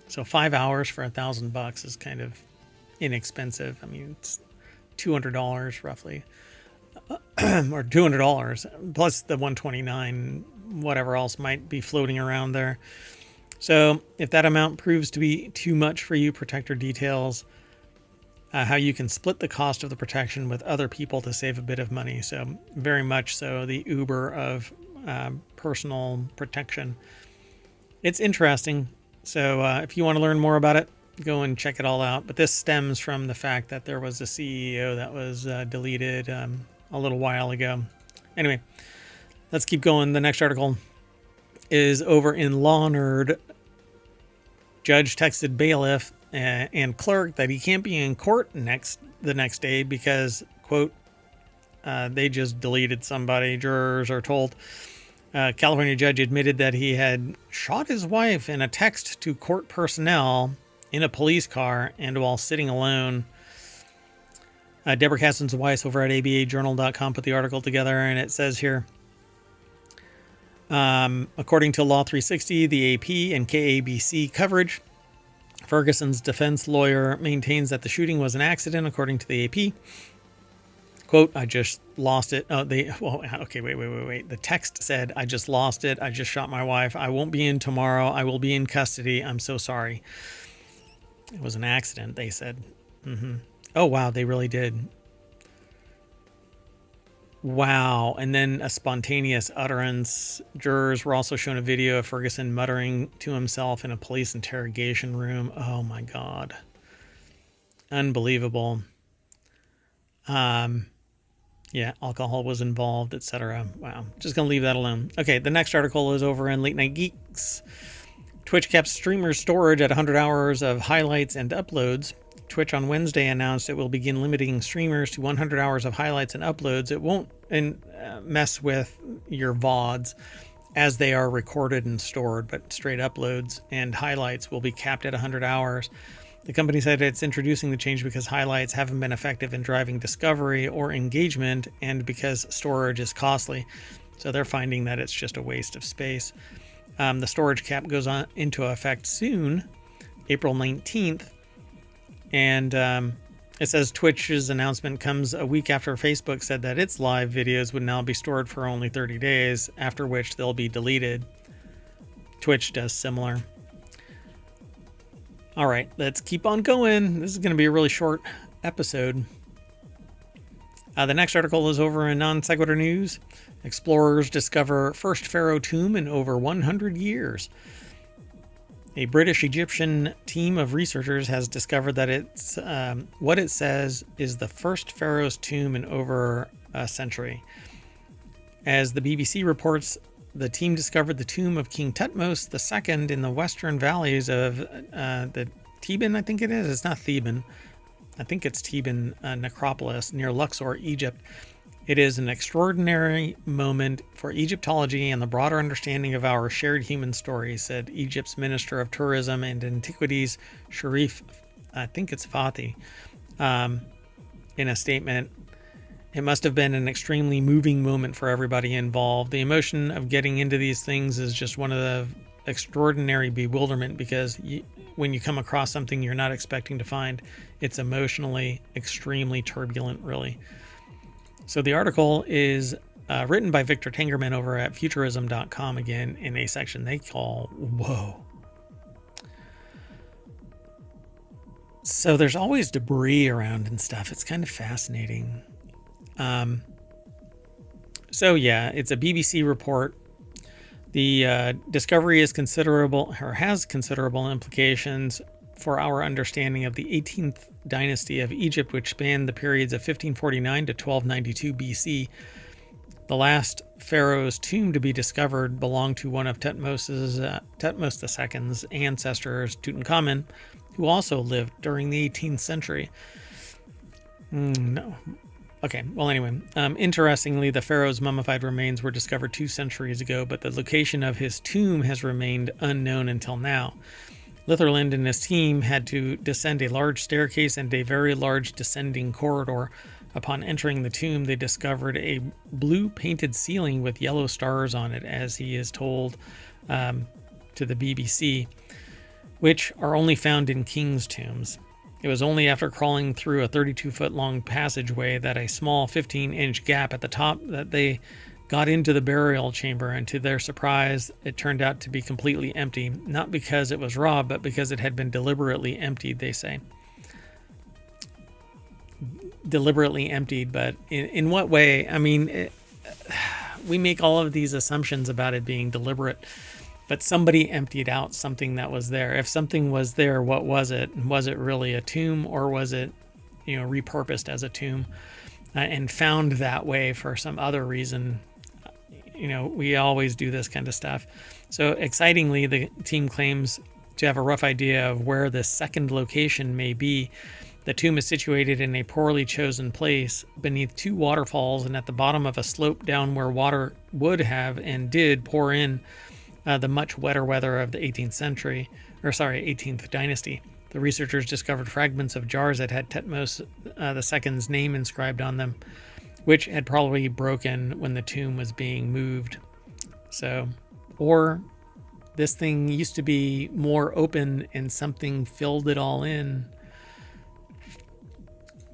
So 5 hours for $1,000 is kind of inexpensive. I mean, it's $200 roughly, or $200 plus the $129, whatever else might be floating around there. So if that amount proves to be too much for you, protector details how you can split the cost of the protection with other people to save a bit of money. So very much so the Uber of personal protection. It's interesting. So if you want to learn more about it, go and check it all out. But this stems from the fact that there was a CEO that was deleted a little while ago. Anyway, let's keep going. The next article is over in Law Nerd. Judge texted bailiff and clerk that he can't be in court the next day because, quote, they just deleted somebody. Jurors are told. California judge admitted that he had shot his wife in a text to court personnel in a police car and while sitting alone. Deborah Kasten's Weiss over at abajournal.com put the article together, and it says here, according to Law 360, the AP and KABC coverage, Ferguson's defense lawyer maintains that the shooting was an accident, according to the AP. Quote, I just lost it. Wait. The text said, I just lost it. I just shot my wife. I won't be in tomorrow. I will be in custody. I'm so sorry. It was an accident, they said. Oh, wow. They really did. Wow. And then a spontaneous utterance. Jurors were also shown a video of Ferguson muttering to himself in a police interrogation room. Oh, my God. Unbelievable. Yeah, alcohol was involved, etc. Wow. Just going to leave that alone. Okay, the next article is over in Late Night Geeks. Twitch kept streamers' storage at 100 hours of highlights and uploads. Twitch on Wednesday announced it will begin limiting streamers to 100 hours of highlights and uploads. It won't mess with your VODs as they are recorded and stored, but straight uploads and highlights will be capped at 100 hours. The company said it's introducing the change because highlights haven't been effective in driving discovery or engagement and because storage is costly. So they're finding that it's just a waste of space. The storage cap goes on into effect soon, April 19th. And it says Twitch's announcement comes a week after Facebook said that its live videos would now be stored for only 30 days, after which they'll be deleted. Twitch does similar. All right, let's keep on going. This is going to be a really short episode. The next article is over in Non Sequitur News. Explorers discover first pharaoh tomb in over 100 years. A British-Egyptian team of researchers has discovered that it's what it says is the first pharaoh's tomb in over a century. As the BBC reports, the team discovered the tomb of King Thutmose II in the western valleys of the Theban, I think it is. It's not Theban. I think it's Theban necropolis near Luxor, Egypt. It is an extraordinary moment for Egyptology and the broader understanding of our shared human story, said Egypt's Minister of Tourism and Antiquities, Sharif, I think it's Fathi, in a statement. It must have been an extremely moving moment for everybody involved. The emotion of getting into these things is just one of the extraordinary bewilderment because when you come across something you're not expecting to find, it's emotionally extremely turbulent, really. So the article is written by Victor Tangerman over at futurism.com, again, in a section they call Whoa. So there's always debris around and stuff. It's kind of fascinating. So yeah, it's a BBC report. The discovery is considerable, or has considerable implications for our understanding of the 18th dynasty of Egypt, which spanned the periods of 1549 to 1292 BC. The last pharaoh's tomb to be discovered belonged to one of Thutmose II's ancestors, Tutankhamun, who also lived during the 18th century. No. Okay, well, anyway, interestingly, the pharaoh's mummified remains were discovered 2 centuries ago, but the location of his tomb has remained unknown until now. Litherland and his team had to descend a large staircase and a very large descending corridor. Upon entering the tomb, they discovered a blue painted ceiling with yellow stars on it, as he is told to the BBC, which are only found in king's tombs. It was only after crawling through a 32-foot long passageway that a small 15-inch gap at the top that they got into the burial chamber, and to their surprise, it turned out to be completely empty, not because it was robbed, but because it had been deliberately emptied, they say. Deliberately emptied, but in what way? I mean, we make all of these assumptions about it being deliberate, but somebody emptied out something that was there. If something was there, what was it? Was it really a tomb, or was it, repurposed as a tomb and found that way for some other reason? We always do this kind of stuff. So excitingly, the team claims to have a rough idea of where the second location may be. The tomb is situated in a poorly chosen place beneath 2 waterfalls and at the bottom of a slope down where water would have and did pour in the much wetter weather of the 18th dynasty. The researchers discovered fragments of jars that had Thutmose II's name inscribed on them, which had probably broken when the tomb was being moved. So, or this thing used to be more open and something filled it all in.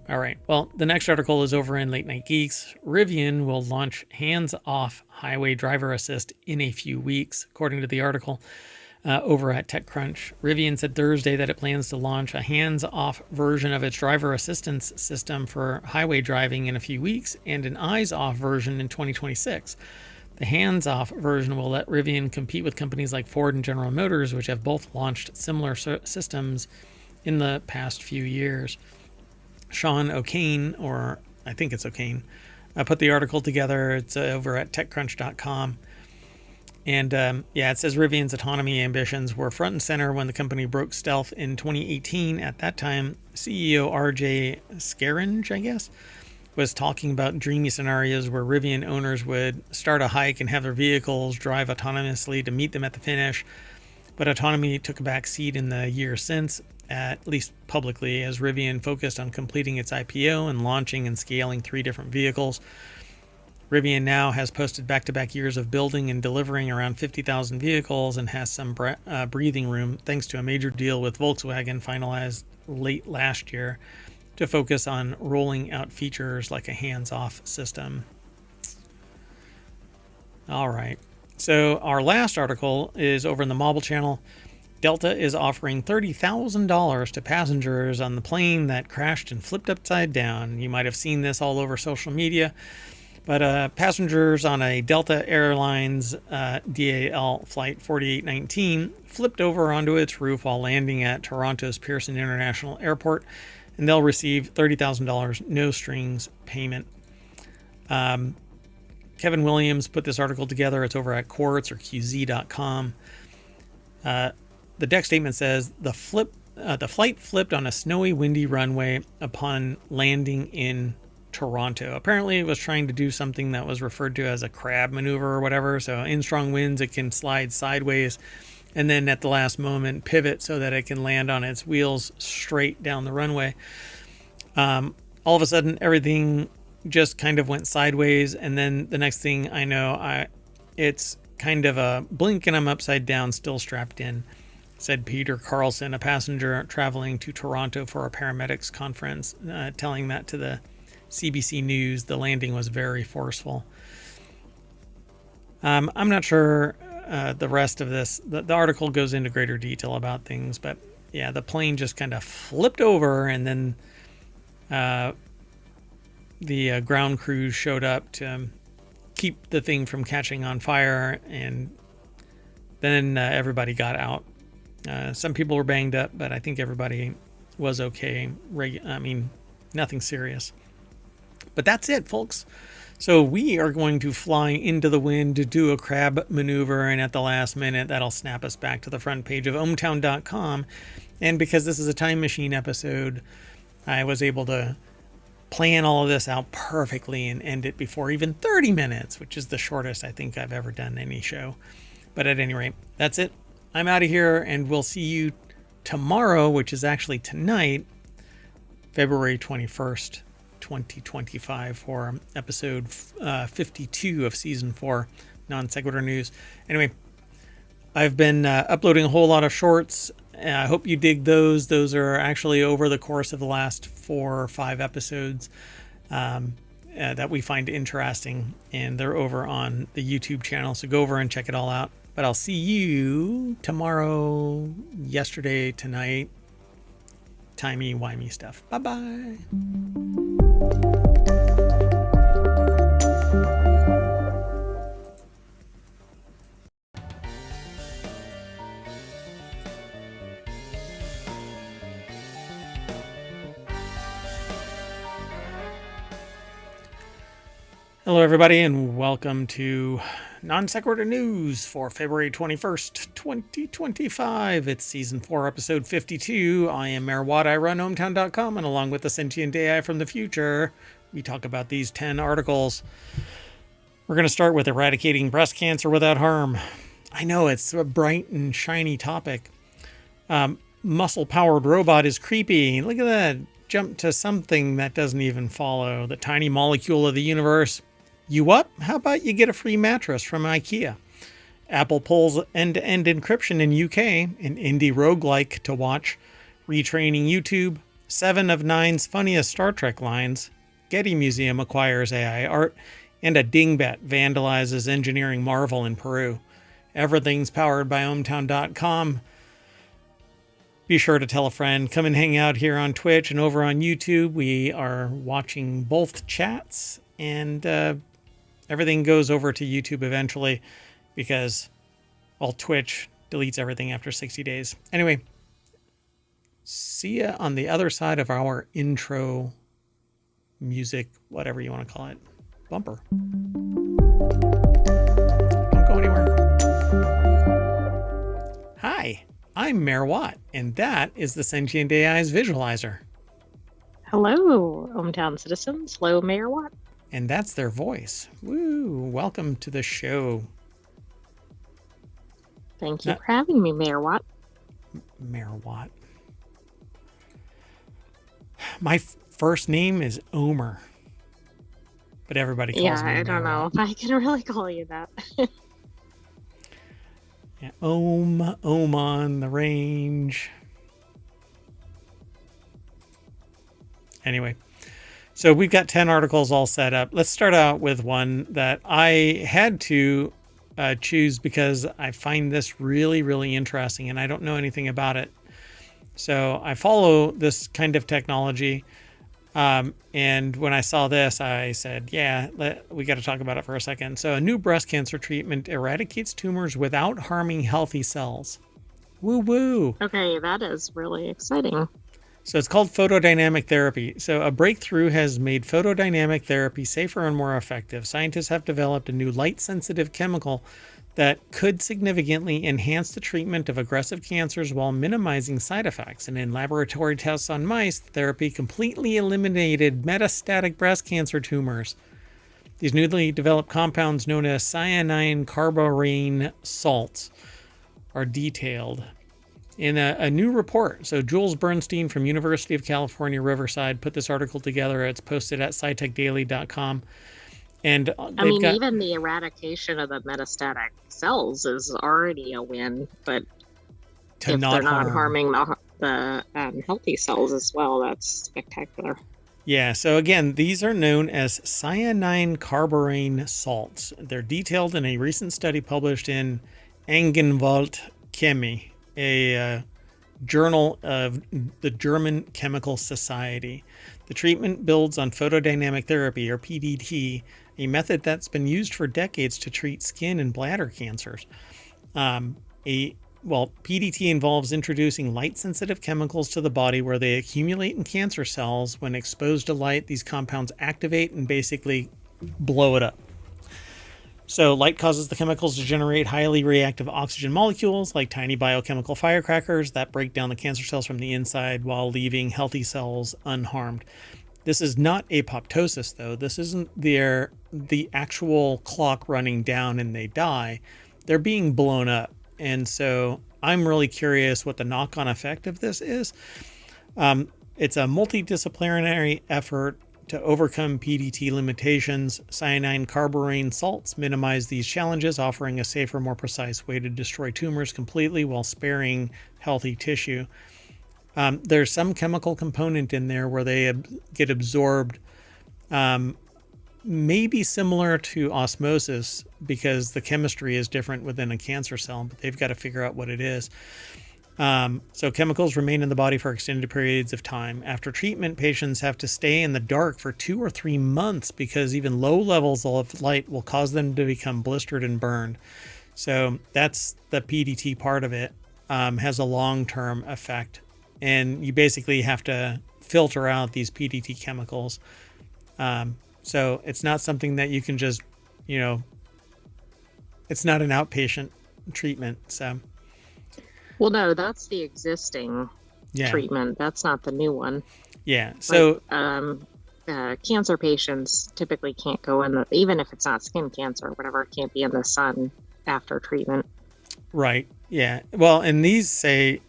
All right, well, the next article is over in Late Night Geeks. Rivian will launch hands-off highway driver assist in a few weeks, according to the article over at TechCrunch. Rivian said Thursday that it plans to launch a hands-off version of its driver assistance system for highway driving in a few weeks and an eyes-off version in 2026. The hands-off version will let Rivian compete with companies like Ford and General Motors, which have both launched similar systems in the past few years. Sean O'Kane, or I think it's O'Kane, put the article together. It's over at TechCrunch.com. And it says Rivian's autonomy ambitions were front and center when the company broke stealth in 2018. At that time, CEO RJ Scaringe, I guess, was talking about dreamy scenarios where Rivian owners would start a hike and have their vehicles drive autonomously to meet them at the finish. But autonomy took a back seat in the year since, at least publicly, as Rivian focused on completing its IPO and launching and scaling 3 different vehicles. Rivian now has posted back-to-back years of building and delivering around 50,000 vehicles and has some breathing room thanks to a major deal with Volkswagen finalized late last year to focus on rolling out features like a hands-off system. All right. So our last article is over in the Mobile channel. Delta is offering $30,000 to passengers on the plane that crashed and flipped upside down. You might have seen this all over social media. But passengers on a Delta Airlines DAL flight 4819 flipped over onto its roof while landing at Toronto's Pearson International Airport, and they'll receive $30,000 no strings payment. Kevin Williams put this article together. It's over at Quartz or QZ.com. The deck statement says the flight flipped on a snowy, windy runway upon landing in Toronto. Apparently it was trying to do something that was referred to as a crab maneuver or whatever. So in strong winds, it can slide sideways and then at the last moment pivot so that it can land on its wheels straight down the runway. All of a sudden, everything just kind of went sideways. And then the next thing I know, it's kind of a blink and I'm upside down, still strapped in, said Peter Carlson, a passenger traveling to Toronto for a paramedics conference, telling that to the CBC News. The landing was very forceful. I'm not sure the rest of this. The article goes into greater detail about things, but yeah, the plane just kind of flipped over, and then the ground crews showed up to keep the thing from catching on fire, and then everybody got out. Some people were banged up, but I think everybody was okay. I mean, nothing serious. But that's it, folks. So we are going to fly into the wind to do a crab maneuver, and at the last minute, that'll snap us back to the front page of ohmtown.com. And because this is a time machine episode, I was able to plan all of this out perfectly and end it before even 30 minutes, which is the shortest I think I've ever done any show. But at any rate, that's it. I'm out of here, and we'll see you tomorrow, which is actually tonight, February 21st. 2025 for episode 52 of season 4 Non Sequitur News. Anyway, I've been uploading a whole lot of shorts. I hope you dig those. Those are actually over the course of the last 4 or 5 episodes that we find interesting, and they're over on the YouTube channel, so go over and check it all out. But I'll see you tomorrow, yesterday, tonight, timey-wimey stuff. Bye-bye. Hello, everybody, and welcome to Non Sequitur News for February 21st, 2025. It's Season 4, Episode 52. I am Mayor Watt. I run ohmtown.com, and along with the sentient AI from the future, we talk about these 10 articles. We're going to start with eradicating breast cancer without harm. I know, it's a bright and shiny topic. Muscle-powered robot is creepy. Look at that. Jump to something that doesn't even follow. The tiny molecule of the universe. You up? How about you get a free mattress from Ikea? Apple pulls end-to-end encryption in UK. An Indie Roguelike to watch. Retraining Youtube. 7 of 9's funniest Star Trek lines. Getty Museum acquires AI art. And a dingbat vandalizes engineering marvel in Peru. Everything's powered by ohmtown.com. Be sure to tell a friend. Come and hang out here on Twitch and over on YouTube. We are watching both chats, and everything goes over to YouTube eventually because, well, Twitch deletes everything after 60 days. Anyway, see ya on the other side of our intro music, whatever you want to call it, bumper. Don't go anywhere. Hi, I'm Mayor Watt, and that is the Sentient AI's visualizer. Hello, hometown citizens. Hello, Mayor Watt. And that's their voice. Woo! Welcome to the show. Thank you for having me, Mayor Watt. Mayor Watt. My first name is Omer, but everybody calls me Mayor I don't know Watt. if I can really call you that. Yeah, Ohm on the range. Anyway, so we've got 10 articles all set up. Let's start out with one that I had to choose because I find this really, really interesting and I don't know anything about it. So I follow this kind of technology. And when I saw this, I said, yeah, we got to talk about it for a second. So a new breast cancer treatment eradicates tumors without harming healthy cells. Woo woo. Okay, that is really exciting. So it's called photodynamic therapy. So a breakthrough has made photodynamic therapy safer and more effective. Scientists have developed a new light-sensitive chemical that could significantly enhance the treatment of aggressive cancers while minimizing side effects. And in laboratory tests on mice, the therapy completely eliminated metastatic breast cancer tumors. These newly developed compounds known as cyanine carborane salts are detailed in a new report. So Jules Bernstein from University of California, Riverside put this article together. It's posted at scitechdaily.com. And I mean, even the eradication of the metastatic cells is already a win, but if they're not harming the healthy cells as well, that's spectacular. Yeah, so again, these are known as cyanine carborane salts. They're detailed in a recent study published in Angenwalt Chemie, a journal of the German Chemical Society. The treatment builds on photodynamic therapy, or PDT, a method that's been used for decades to treat skin and bladder cancers. PDT involves introducing light-sensitive chemicals to the body where they accumulate in cancer cells. When exposed to light, these compounds activate and basically blow it up. So light causes the chemicals to generate highly reactive oxygen molecules, like tiny biochemical firecrackers that break down the cancer cells from the inside while leaving healthy cells unharmed. This is not apoptosis, though. This isn't the actual clock running down and they die. They're being blown up. And so I'm really curious what the knock-on effect of this is. It's a multidisciplinary effort to overcome PDT limitations. Cyanine carborane salts minimize these challenges, offering a safer, more precise way to destroy tumors completely while sparing healthy tissue. There's some chemical component in there where they get absorbed, maybe similar to osmosis because the chemistry is different within a cancer cell, but they've got to figure out what it is. So chemicals remain in the body for extended periods of time. After treatment, patients have to stay in the dark for 2 or 3 months because even low levels of light will cause them to become blistered and burned. So that's the PDT part of it, has a long-term effect. And you basically have to filter out these PDT chemicals. So it's not something that you can just, it's not an outpatient treatment. So, well, no, that's the existing treatment. That's not the new one. Yeah. So, cancer patients typically can't go in even if it's not skin cancer or whatever, can't be in the sun after treatment. Right. Yeah. Well, and these say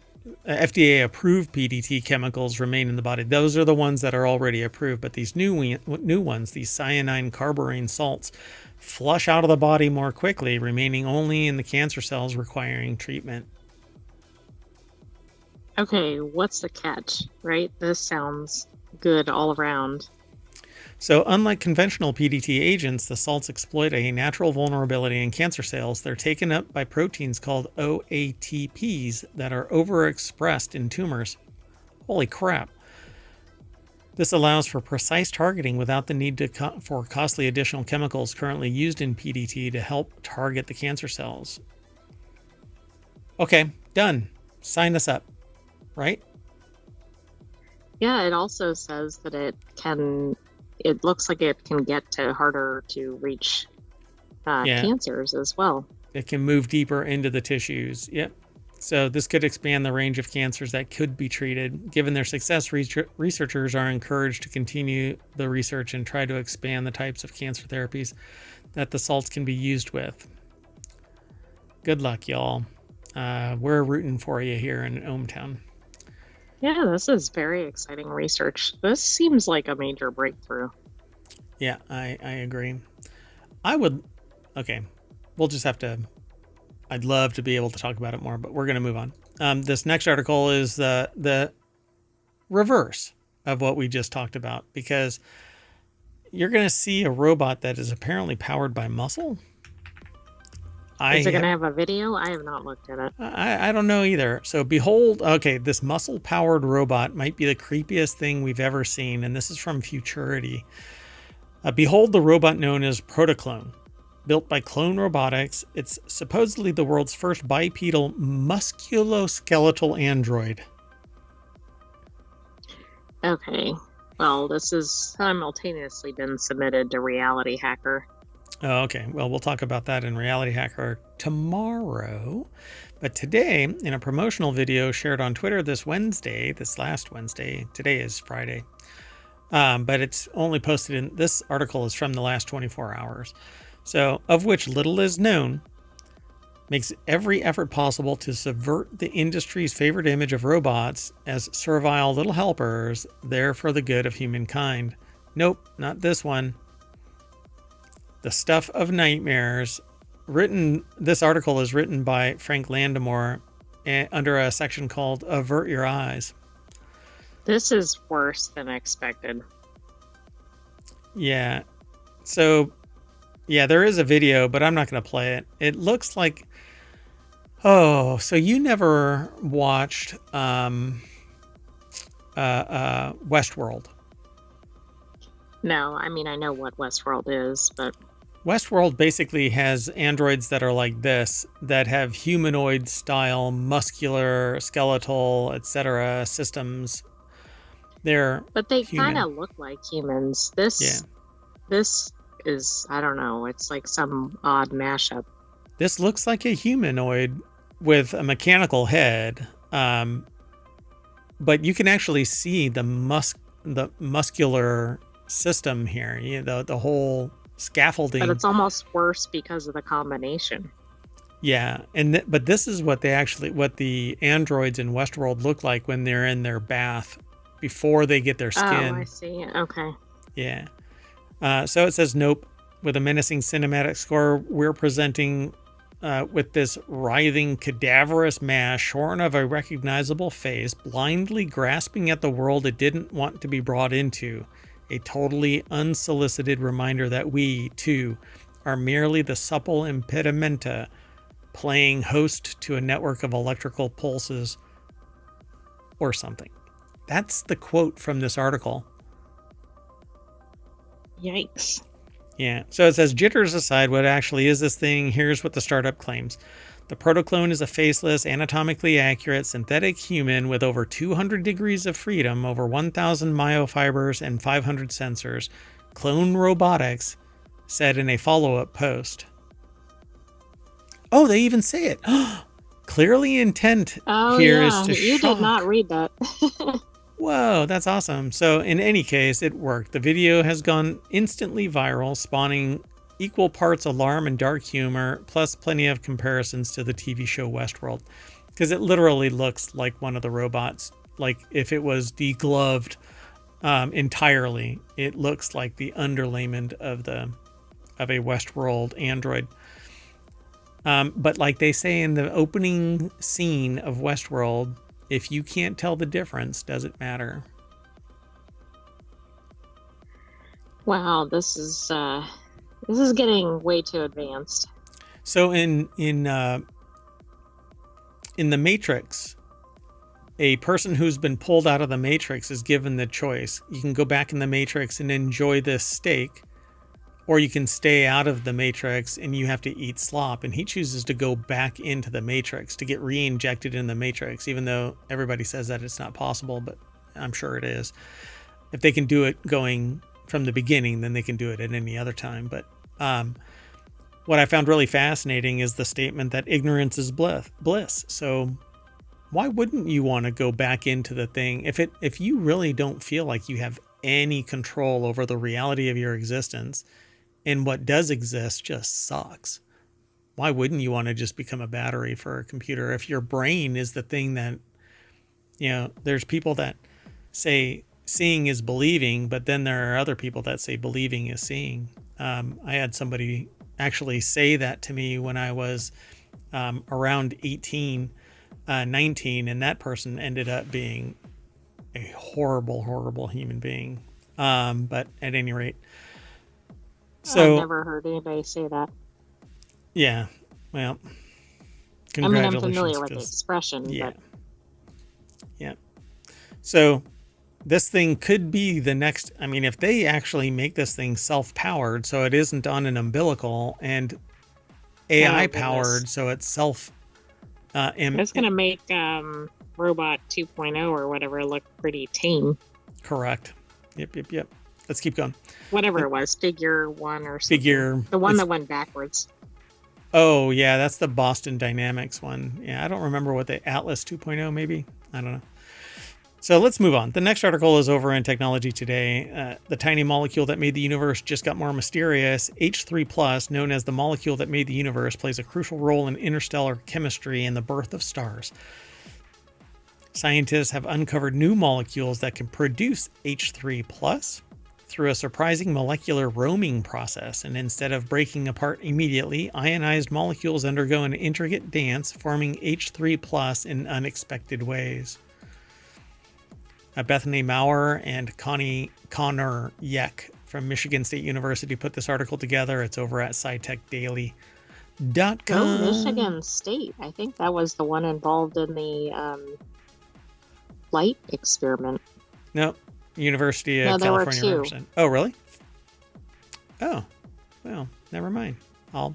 FDA approved PDT chemicals remain in the body. Those are the ones that are already approved, but these new ones, these cyanine carborane salts, flush out of the body more quickly, remaining only in the cancer cells requiring treatment. Okay, what's the catch, right? This sounds good all around. So unlike conventional PDT agents, the salts exploit a natural vulnerability in cancer cells. They're taken up by proteins called OATPs that are overexpressed in tumors. Holy crap. This allows for precise targeting without the need for costly additional chemicals currently used in PDT to help target the cancer cells. Okay, done. Sign us up, right? Yeah, it also says that it can it looks like it can get to harder to reach cancers as well. It can move deeper into the tissues. Yep. So this could expand the range of cancers that could be treated. Given their success, researchers are encouraged to continue the research and try to expand the types of cancer therapies that the salts can be used with. Good luck, y'all. We're rooting for you here in ohmTown. Yeah, this is very exciting research. This seems like a major breakthrough. Yeah, I agree. Okay, we'll just have to... I'd love to be able to talk about it more, but we're going to move on. This next article is the reverse of what we just talked about, because you're going to see a robot that is apparently powered by muscle. Is it going to have a video? I have not looked at it. I don't know either. So behold, okay, this muscle-powered robot might be the creepiest thing we've ever seen, and this is from Futurity. Behold the robot known as Protoclone. Built by Clone Robotics, it's supposedly the world's first bipedal musculoskeletal android. Okay. Well, this has simultaneously been submitted to RealityHacker. Oh, okay. Well, we'll talk about that in RealityHacker tomorrow. But today, in a promotional video shared on Twitter this last Wednesday, today is Friday, but it's only posted in, this article is from the last 24 hours. So, of which little is known, makes every effort possible to subvert the industry's favorite image of robots as servile little helpers there for the good of humankind. Nope, not this one. The Stuff of Nightmares. This article is written by Frank Landemore under a section called Avert Your Eyes. This is worse than expected. Yeah. So... yeah, there is a video, but I'm not going to play it. It looks like... oh, so you never watched Westworld? No, I mean, I know what Westworld is, but... Westworld basically has androids that are like this, that have humanoid-style, muscular, skeletal, etc. systems. But they kind of look like humans. This is, I don't know, it's like some odd mashup. This looks like a humanoid with a mechanical head, but you can actually see the muscular system here, the whole scaffolding. But it's almost worse because of the combination. Yeah, but this is what the androids in Westworld look like when they're in their bath before they get their skin. Oh, I see. Okay. Yeah. So it says, nope. With a menacing cinematic score, we're presenting with this writhing, cadaverous mass shorn of a recognizable face, blindly grasping at the world it didn't want to be brought into. A totally unsolicited reminder that we, too, are merely the supple impedimenta playing host to a network of electrical pulses or something. That's the quote from this article. Yikes. Yeah. So it says, jitters aside, what actually is this thing? Here's what the startup claims. The Protoclone is a faceless, anatomically accurate, synthetic human with over 200 degrees of freedom, over 1,000 myofibers, and 500 sensors. Clone Robotics said in a follow-up post. Oh, they even say it. Clearly intent here is to you shock. did not read that. Whoa, that's awesome. So in any case, it worked. The video has gone instantly viral, spawning equal parts alarm and dark humor, plus plenty of comparisons to the TV show Westworld. Because it literally looks like one of the robots. Like if it was degloved entirely, it looks like the underlayment of a Westworld android. But like they say in the opening scene of Westworld, if you can't tell the difference, does it matter? Wow, this is getting way too advanced. So in the Matrix, a person who's been pulled out of the Matrix is given the choice. You can go back in the Matrix and enjoy this steak, or you can stay out of the Matrix and you have to eat slop. And he chooses to go back into the Matrix, to get re-injected in the Matrix, even though everybody says that it's not possible, but I'm sure it is. If they can do it going from the beginning, then they can do it at any other time. But what I found really fascinating is the statement that ignorance is bliss. So why wouldn't you want to go back into the thing if you really don't feel like you have any control over the reality of your existence, and what does exist just sucks? Why wouldn't you want to just become a battery for a computer? If your brain is the thing that, there's people that say seeing is believing, but then there are other people that say believing is seeing. I had somebody actually say that to me when I was around 18, 19, and that person ended up being a horrible, horrible human being. But at any rate, so I've never heard anybody say that. Yeah, well, I mean, I'm familiar with the expression, yeah, but yeah. So this thing could be the next. I mean, if they actually make this thing self-powered, so it isn't on an umbilical, and AI powered, so it's self. It's going to make Robot 2.0 or whatever look pretty tame. Correct. Yep. Let's keep going. Whatever it was, Figure 1 or something. The one that went backwards. Oh, yeah, that's the Boston Dynamics one. Yeah, I don't remember what the Atlas 2.0 maybe. I don't know. So let's move on. The next article is over in Technology Today. The tiny molecule that made the universe just got more mysterious. H3+, known as the molecule that made the universe, plays a crucial role in interstellar chemistry and the birth of stars. Scientists have uncovered new molecules that can produce H3+ through a surprising molecular roaming process, and instead of breaking apart immediately, ionized molecules undergo an intricate dance, forming H3+ in unexpected ways. Bethany Maurer and Connor Yeck from Michigan State University put this article together. It's over at scitechdaily.com. Oh, Michigan State. I think that was the one involved in the light experiment. No, University of California. Were two. Oh, really? Oh, well, never mind. I'll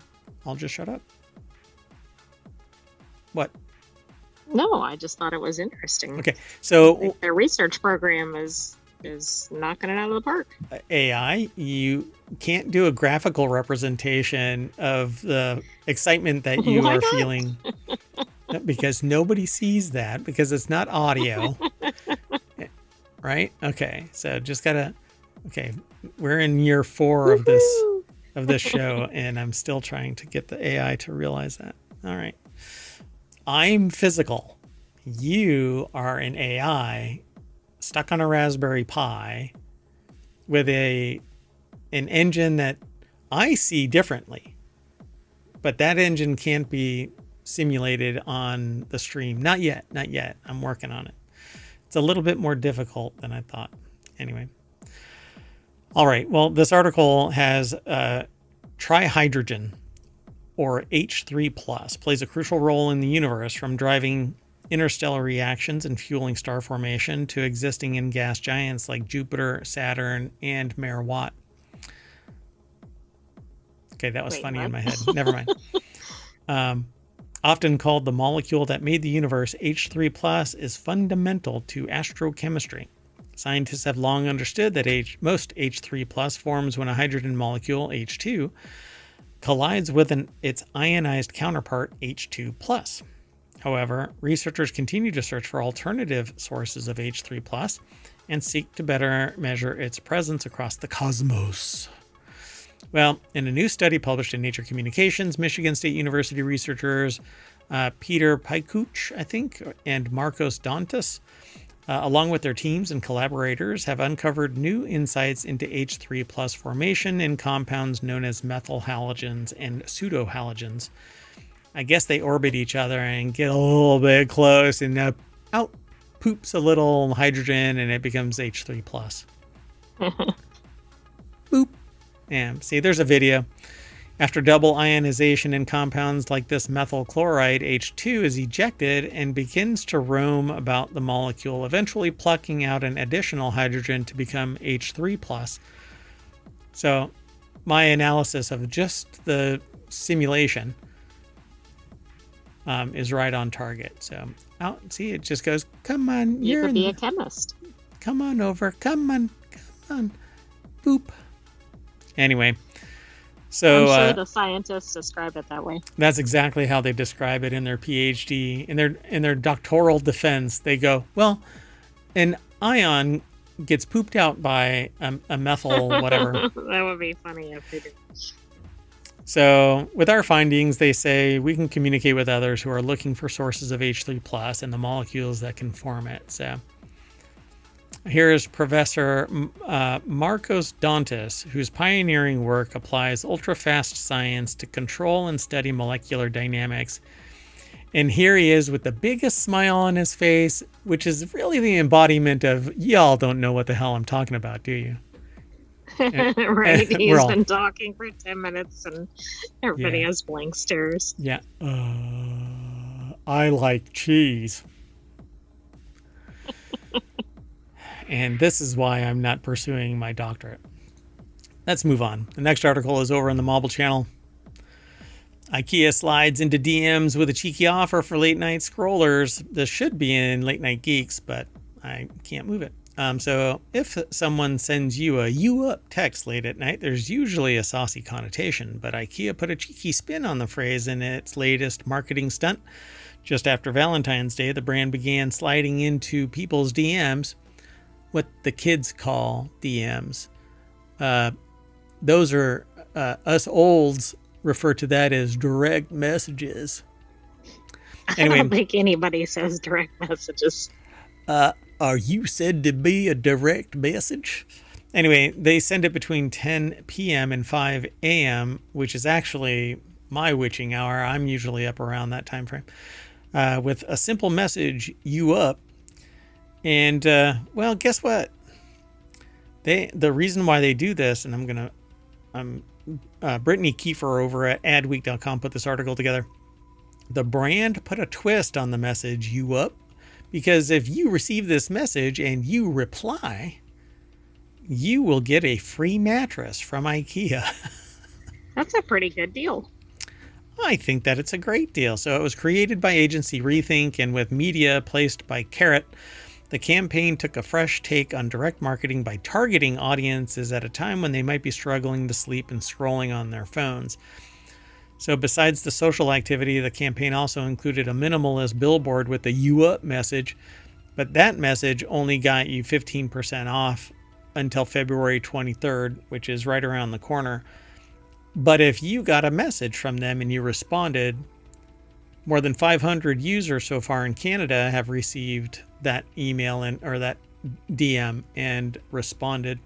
just shut up. What? No, I just thought it was interesting. Okay, so their research program is knocking it out of the park. AI, you can't do a graphical representation of the excitement that you are feeling because nobody sees that because it's not audio. Right? Okay, so just gotta. Okay, we're in year 4 of this show, and I'm still trying to get the AI to realize that. All right. I'm physical. You are an AI stuck on a Raspberry Pi with an engine that I see differently. But that engine can't be simulated on the stream. Not yet. I'm working on it. It's a little bit more difficult than I thought. Anyway. All right. Well, this article has trihydrogen, or H3+, plays a crucial role in the universe, from driving interstellar reactions and fueling star formation to existing in gas giants like Jupiter, Saturn, and Mare Watt. Okay, that was funny in my head. Never mind. Often called the molecule that made the universe, H3+ is fundamental to astrochemistry. Scientists have long understood that most H3+ forms when a hydrogen molecule, H2, collides with its ionized counterpart, H2+. However, researchers continue to search for alternative sources of H3+ and seek to better measure its presence across the cosmos. Well, in a new study published in Nature Communications, Michigan State University researchers Peter Pajkuch, I think, and Marcos Dantas, along with their teams and collaborators, have uncovered new insights into H3+ formation in compounds known as methyl halogens and pseudohalogens. I guess they orbit each other and get a little bit close, and out poops a little hydrogen, and it becomes H3+. Boop. Yeah, see, there's a video. After double ionization in compounds like this methyl chloride, H2 is ejected and begins to roam about the molecule, eventually plucking out an additional hydrogen to become H3+. So my analysis of just the simulation is right on target. So see, it just goes, come on. You could be a chemist. Come on over. Come on. Boop. Anyway, so I'm sure the scientists describe it that way. That's exactly how they describe it in their PhD, in their doctoral defense. They go, well, an ion gets pooped out by a methyl whatever. That would be funny if they did. So with our findings, they say we can communicate with others who are looking for sources of H3+ and the molecules that can form it. So here's Professor Marcos Dantas, whose pioneering work applies ultra-fast science to control and study molecular dynamics. And here he is with the biggest smile on his face, which is really the embodiment of, y'all don't know what the hell I'm talking about, do you? Right, he's been talking for 10 minutes and everybody has blank stares. Yeah. I like cheese. And this is why I'm not pursuing my doctorate. Let's move on. The next article is over in the Mobile channel. Ikea slides into DMs with a cheeky offer for late night scrollers. This should be in Late Night Geeks, but I can't move it. So if someone sends you a "you up" text late at night, there's usually a saucy connotation, but Ikea put a cheeky spin on the phrase in its latest marketing stunt. Just after Valentine's Day, the brand began sliding into people's DMs, what the kids call DMs. Those are, us olds refer to that as direct messages. Anyway, I don't think anybody says direct messages. Are you said to be a direct message? Anyway, they send it between 10 p.m. and 5 a.m., which is actually my witching hour. I'm usually up around that time frame. With a simple message, "you up." And, well, guess what? The reason why they do this, and Brittany Kiefer over at adweek.com put this article together. The brand put a twist on the message, "you up," because if you receive this message and you reply, you will get a free mattress from Ikea. That's a pretty good deal. I think that it's a great deal. So it was created by agency Rethink and with media placed by Carrot. The campaign took a fresh take on direct marketing by targeting audiences at a time when they might be struggling to sleep and scrolling on their phones. So besides the social activity, the campaign also included a minimalist billboard with the "you up" message, but that message only got you 15% off until February 23rd, which is right around the corner. But if you got a message from them and you responded, more than 500 users so far in Canada have received that email or that DM and responded.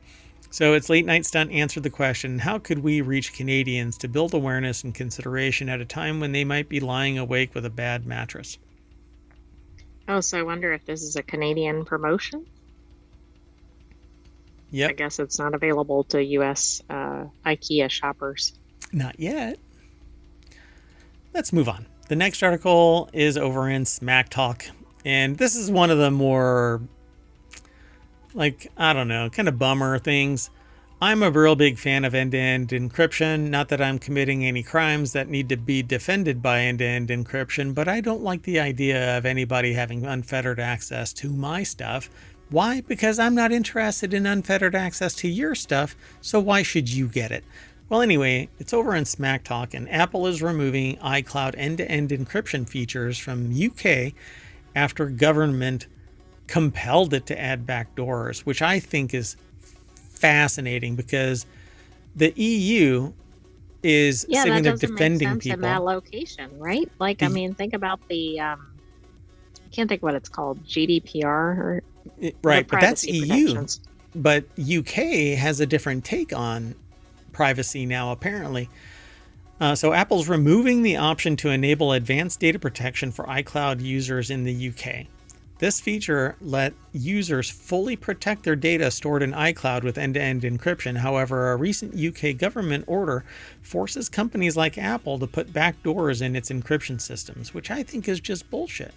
So its late night stunt answered the question, how could we reach Canadians to build awareness and consideration at a time when they might be lying awake with a bad mattress? Oh, so I wonder if this is a Canadian promotion? Yep. I guess it's not available to U.S. IKEA shoppers. Not yet. Let's move on. The next article is over in Smack Talk. And this is one of the more, kind of bummer things. I'm a real big fan of end-to-end encryption. Not that I'm committing any crimes that need to be defended by end-to-end encryption, but I don't like the idea of anybody having unfettered access to my stuff. Why? Because I'm not interested in unfettered access to your stuff, so why should you get it? Well, anyway, it's over in Smack Talk, and Apple is removing iCloud end-to-end encryption features from UK after government compelled it to add backdoors, which I think is fascinating because the EU is sitting there defending make sense people in that location, right? Think about the I can't think what it's called, GDPR or right, but that's EU. Protections. But UK has a different take on privacy now, apparently. So Apple's removing the option to enable advanced data protection for iCloud users in the UK. This feature let users fully protect their data stored in iCloud with end-to-end encryption. However, a recent UK government order forces companies like Apple to put backdoors in its encryption systems, which I think is just bullshit.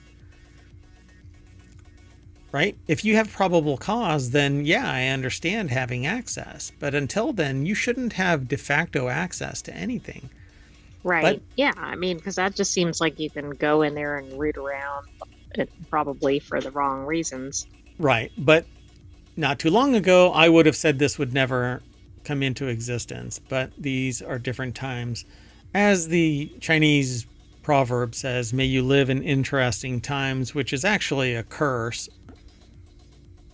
Right? If you have probable cause, then yeah, I understand having access. But until then, you shouldn't have de facto access to anything. Right. But, yeah, because that just seems like you can go in there and root around it probably for the wrong reasons. Right. But not too long ago, I would have said this would never come into existence, but these are different times. As the Chinese proverb says, may you live in interesting times, which is actually a curse.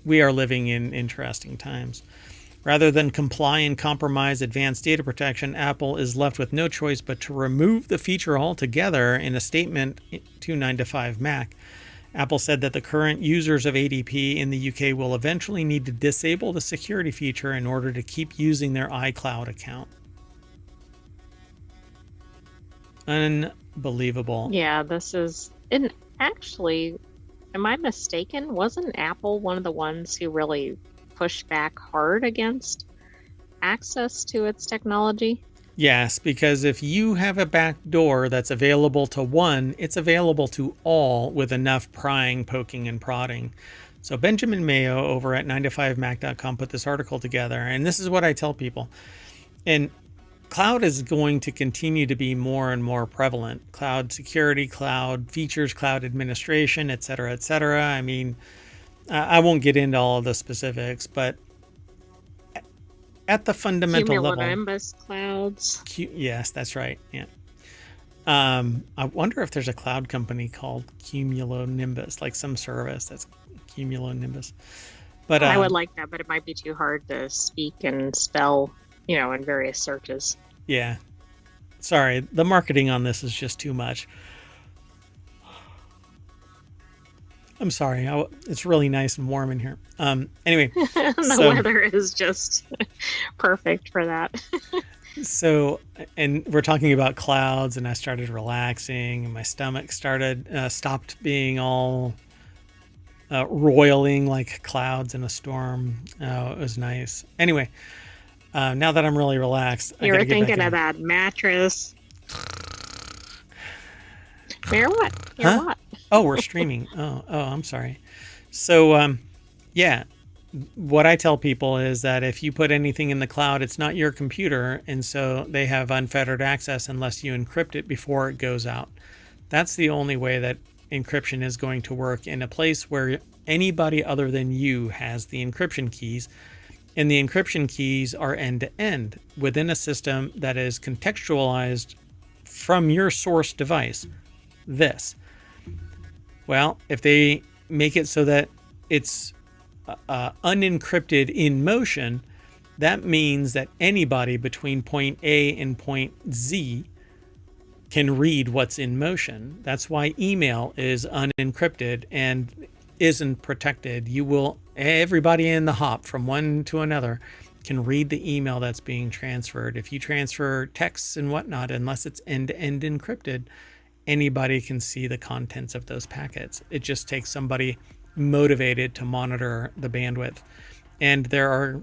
We are living in interesting times. Rather than comply and compromise advanced data protection, Apple is left with no choice but to remove the feature altogether. In a statement to 9to5Mac, Apple said that the current users of ADP in the UK will eventually need to disable the security feature in order to keep using their iCloud account. Unbelievable. Yeah, this is... And actually, am I mistaken? Wasn't Apple one of the ones who really pushed back hard against access to its technology? Yes, because if you have a back door that's available to one, it's available to all with enough prying, poking, and prodding. So Benjamin Mayo over at 9to5Mac.com put this article together, and this is what I tell people. And cloud is going to continue to be more and more prevalent. Cloud security, cloud features, cloud administration, et cetera, et cetera. I mean, I won't get into all of the specifics, but at the fundamental level, cumulonimbus clouds. Yes, that's right. Yeah. I wonder if there's a cloud company called Cumulonimbus, like some service that's Cumulonimbus. But I would like that, but it might be too hard to speak and spell, in various searches. Yeah. Sorry, the marketing on this is just too much. I'm sorry. It's really nice and warm in here. Anyway. The weather is just perfect for that. So, and we're talking about clouds, and I started relaxing, and my stomach stopped being all roiling like clouds in a storm. Oh, it was nice. Anyway, now that I'm really relaxed, you were thinking of that mattress. Where what? Huh? What? Oh, we're streaming. Oh, I'm sorry. So, yeah, what I tell people is that if you put anything in the cloud, it's not your computer, and so they have unfettered access unless you encrypt it before it goes out. That's the only way that encryption is going to work, in a place where anybody other than you has the encryption keys, and the encryption keys are end-to-end within a system that is contextualized from your source device. Well, if they make it so that it's unencrypted in motion, that means that anybody between point A and point Z can read what's in motion. That's why email is unencrypted and isn't protected. Everybody in the hop from one to another can read the email that's being transferred. If you transfer texts and whatnot, unless it's end-to-end encrypted, anybody can see the contents of those packets. It just takes somebody motivated to monitor the bandwidth. And there are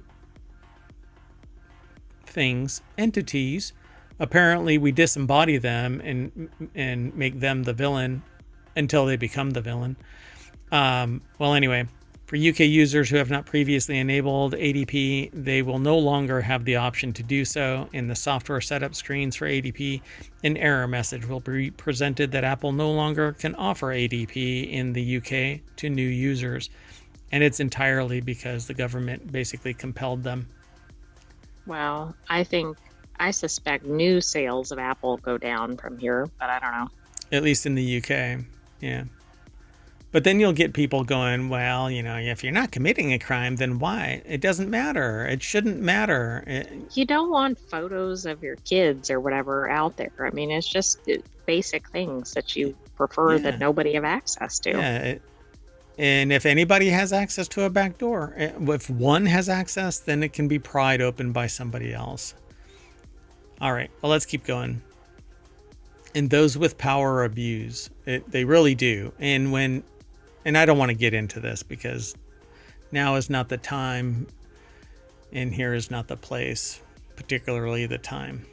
entities, apparently we disembody them and make them the villain until they become the villain. Well, anyway, for UK users who have not previously enabled ADP, they will no longer have the option to do so. In the software setup screens for ADP, an error message will be presented that Apple no longer can offer ADP in the UK to new users. And it's entirely because the government basically compelled them. Well, I suspect new sales of Apple go down from here, but I don't know. At least in the UK, yeah. But then you'll get people going, well, if you're not committing a crime, then why? It doesn't matter. It shouldn't matter. You don't want photos of your kids or whatever out there. I mean, it's just basic things that you prefer that nobody have access to. Yeah. And if anybody has access to a back door, if one has access, then it can be pried open by somebody else. All right. Well, let's keep going. And those with power abuse, they really do. And I don't want to get into this because now is not the time and here is not the place, particularly the time.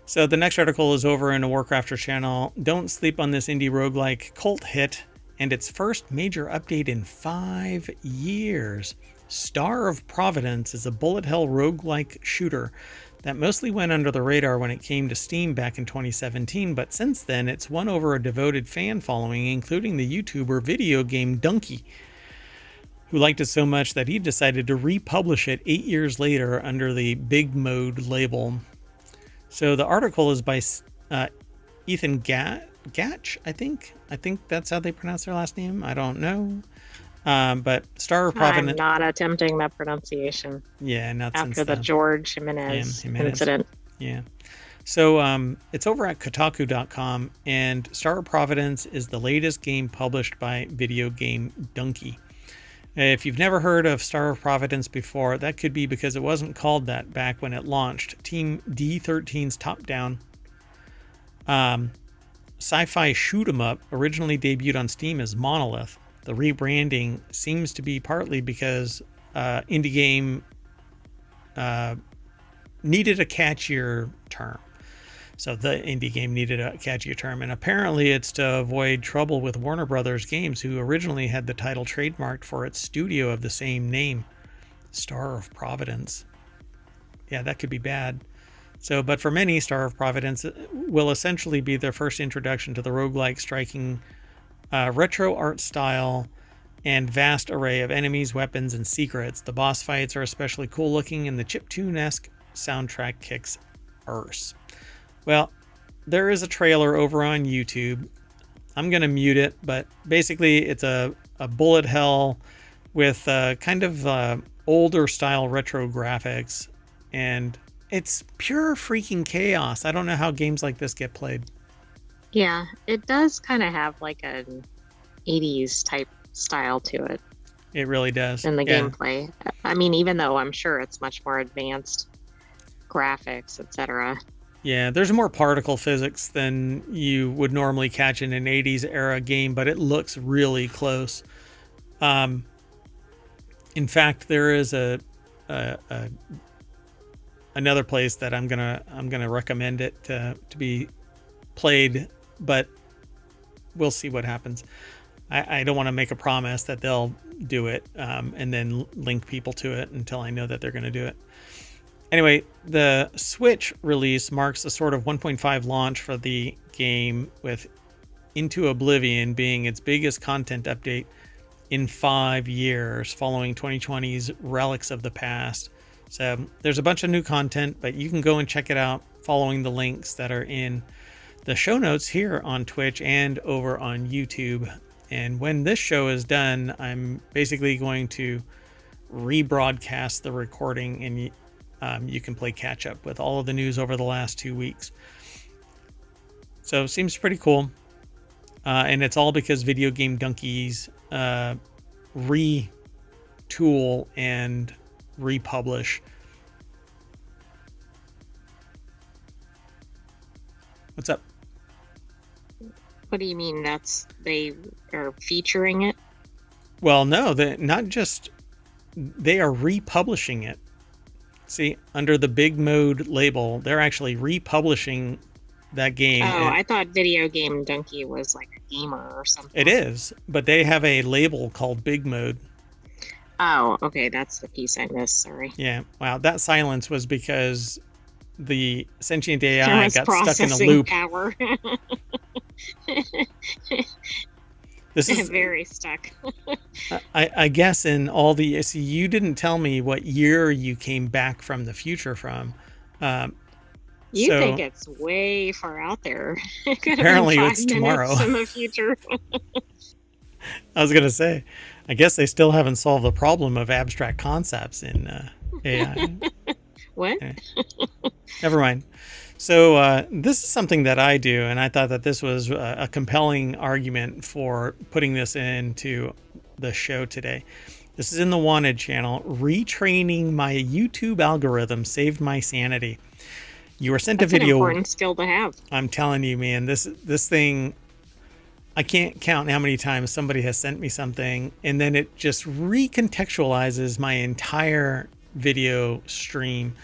So the next article is over in a WarCrafters channel. Don't sleep on this indie roguelike cult hit and its first major update in 5 years. Star of Providence is a bullet hell roguelike shooter that mostly went under the radar when it came to Steam back in 2017, but since then it's won over a devoted fan following, including the YouTuber Video Game Donkey. who liked it so much that he decided to republish it 8 years later under the Big Mode label. So the article is by Ethan Gatch, I think. I think that's how they pronounce their last name. I don't know. But Star of Providence. I'm not attempting that pronunciation. Yeah, not after the George Jimenez incident. Yeah. So it's over at Kotaku.com, and Star of Providence is the latest game published by Video Game Donkey. If you've never heard of Star of Providence before, that could be because it wasn't called that back when it launched. Team D13's top-down sci-fi shoot-'em-up originally debuted on Steam as Monolith. The rebranding seems to be partly because indie game needed a catchier term. So the indie game needed a catchier term, and apparently it's to avoid trouble with Warner Brothers Games, who originally had the title trademarked for its studio of the same name, Star of Providence. Yeah, that could be bad. So, but for many, Star of Providence will essentially be their first introduction to the roguelike, striking retro art style and vast array of enemies, weapons, and secrets. The boss fights are especially cool looking, and the chiptune-esque soundtrack kicks arse. Well, there is a trailer over on YouTube. I'm going to mute it, but basically it's a bullet hell with kind of older style retro graphics, and it's pure freaking chaos. I don't know how games like this get played. Yeah, it does kind of have like an 80s type style to it. It really does. In the gameplay. I mean, even though I'm sure it's much more advanced graphics, etc. Yeah, there's more particle physics than you would normally catch in an 80s era game, but it looks really close. In fact, there is another place that I'm gonna recommend it to be played, but we'll see what happens. I don't want to make a promise that they'll do it and then link people to it until I know that they're going to do it. Anyway, the Switch release marks a sort of 1.5 launch for the game, with Into Oblivion being its biggest content update in 5 years, following 2020's Relics of the Past. So there's a bunch of new content, but you can go and check it out following the links that are in the show notes here on Twitch and over on YouTube. And when this show is done, I'm basically going to rebroadcast the recording, and you can play catch up with all of the news over the last 2 weeks. So it seems pretty cool. And it's all because Video Game Donkey's retool and republish. What's up? What do you mean they are featuring it? Well, no, they are republishing it. See, under the Big Mode label, they're actually republishing that game. Oh, I thought Video Game Donkey was like a gamer or something. It is, but they have a label called Big Mode. Oh, okay, that's the piece I missed, sorry. Yeah, wow, that silence was because the sentient AI got stuck in a loop. Power. This is very stuck. I guess in all the... See, you didn't tell me what year you came back from the future from. You think it's way far out there. It could apparently have been 5 it's tomorrow. In the future. I was going to say, I guess they still haven't solved the problem of abstract concepts in AI. What? Okay. Never mind. So this is something that I do, and I thought that this was a compelling argument for putting this into the show today. This is in the Wanted channel. Retraining my YouTube algorithm saved my sanity. You were sent a video. That's an important skill to have. I'm telling you, man, this thing, I can't count how many times somebody has sent me something, and then it just recontextualizes my entire video stream.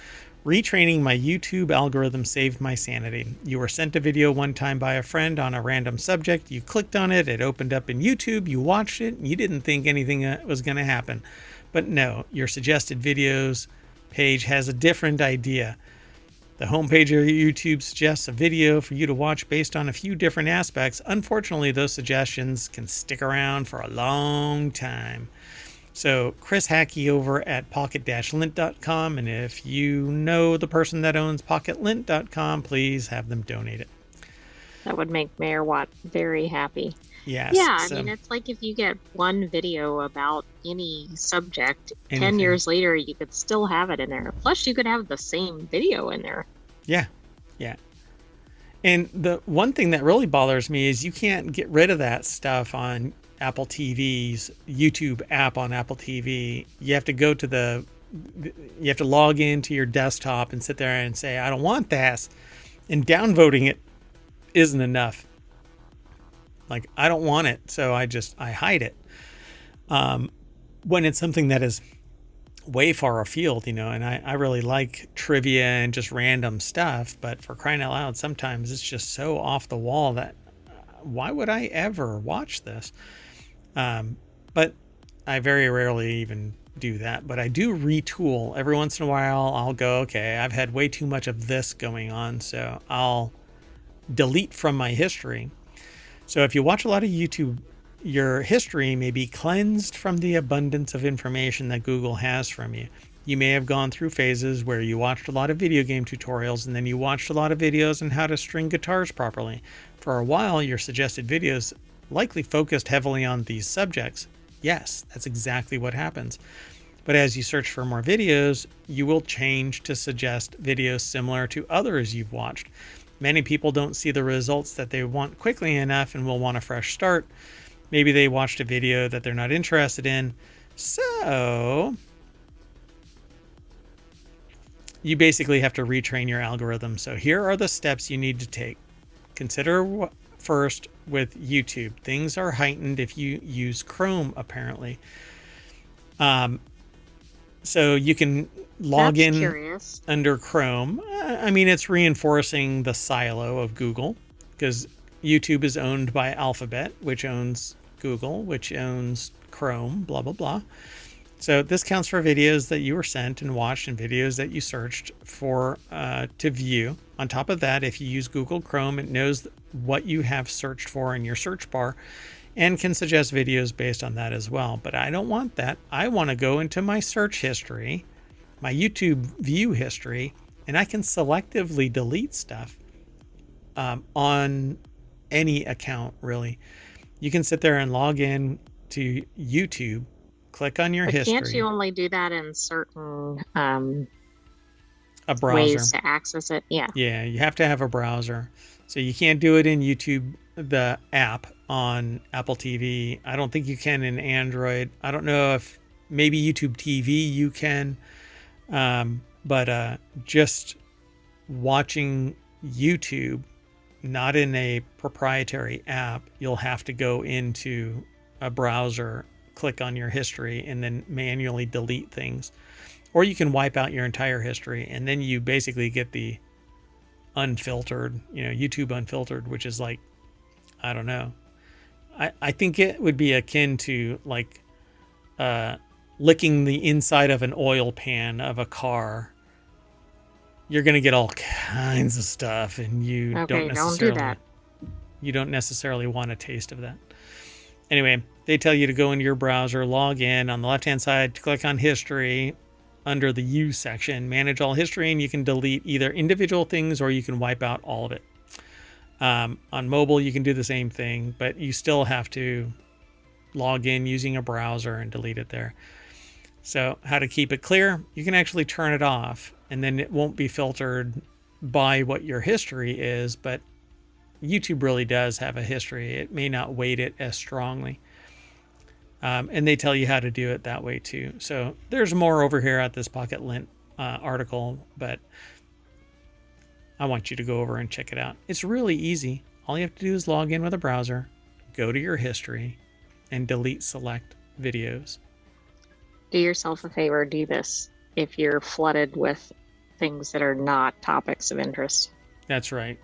Retraining my YouTube algorithm saved my sanity. You were sent a video one time by a friend on a random subject. You clicked on it. It opened up in YouTube. You watched it. And you didn't think anything was going to happen. But no, your suggested videos page has a different idea. The homepage of YouTube suggests a video for you to watch based on a few different aspects. Unfortunately, those suggestions can stick around for a long time. So Chris Hackey over at pocket-lint.com, and if you know the person that owns pocketlint.com, please have them donate it. That would make Mayor Watt very happy. Yes. Yeah, I mean, it's like if you get one video about any subject, Anything. 10 years later, you could still have it in there. Plus, you could have the same video in there. Yeah, yeah. And the one thing that really bothers me is you can't get rid of that stuff on Apple TV's YouTube app on Apple TV. You have to go to you have to log into your desktop and sit there and say, I don't want this. And downvoting it isn't enough. Like, I don't want it, so I hide it. When it's something that is way far afield, and I really like trivia and just random stuff, but for crying out loud, sometimes it's just so off the wall that why would I ever watch this? But I very rarely even do that, but I do retool. Every once in a while, I'll go, okay, I've had way too much of this going on, so I'll delete from my history. So if you watch a lot of YouTube, your history may be cleansed from the abundance of information that Google has from you. You may have gone through phases where you watched a lot of video game tutorials, and then you watched a lot of videos on how to string guitars properly. For a while, your suggested videos likely focused heavily on these subjects. Yes, that's exactly what happens. But as you search for more videos, you will change to suggest videos similar to others you've watched. Many people don't see the results that they want quickly enough and will want a fresh start. Maybe they watched a video that they're not interested in. So you basically have to retrain your algorithm. So here are the steps you need to take. Consider first with YouTube. Things are heightened if you use Chrome, apparently. So you can log in under Chrome. I mean, it's reinforcing the silo of Google because YouTube is owned by Alphabet, which owns Google, which owns Chrome, blah, blah, blah. So this counts for videos that you were sent and watched and videos that you searched for to view. On top of that, if you use Google Chrome, it knows what you have searched for in your search bar and can suggest videos based on that as well. But I don't want that. I want to go into my search history, my YouTube view history, and I can selectively delete stuff on any account, really. You can sit there and log in to YouTube, click on your history. Can't you only do that in certain a browser ways to access it? Yeah. Yeah, you have to have a browser. So you can't do it in YouTube, the app on Apple TV. I don't think you can in Android. I don't know if maybe YouTube TV you can. But just watching YouTube, not in a proprietary app, you'll have to go into a browser, click on your history, and then manually delete things. Or you can wipe out your entire history, and then you basically get the unfiltered, YouTube unfiltered, which is like, I don't know. I think it would be akin to like licking the inside of an oil pan of a car. You're going to get all kinds of stuff, and you don't do that. You don't necessarily want a taste of that. Anyway, they tell you to go into your browser, log in on the left-hand side, click on history under the U section, manage all history, and you can delete either individual things or you can wipe out all of it. On mobile, you can do the same thing, but you still have to log in using a browser and delete it there. So how to keep it clear? You can actually turn it off, and then it won't be filtered by what your history is, but YouTube really does have a history. It may not weight it as strongly. And they tell you how to do it that way too. So there's more over here at this Pocket Lint article, but I want you to go over and check it out. It's really easy. All you have to do is log in with a browser, go to your history, and delete select videos. Do yourself a favor, do this if you're flooded with things that are not topics of interest. That's right.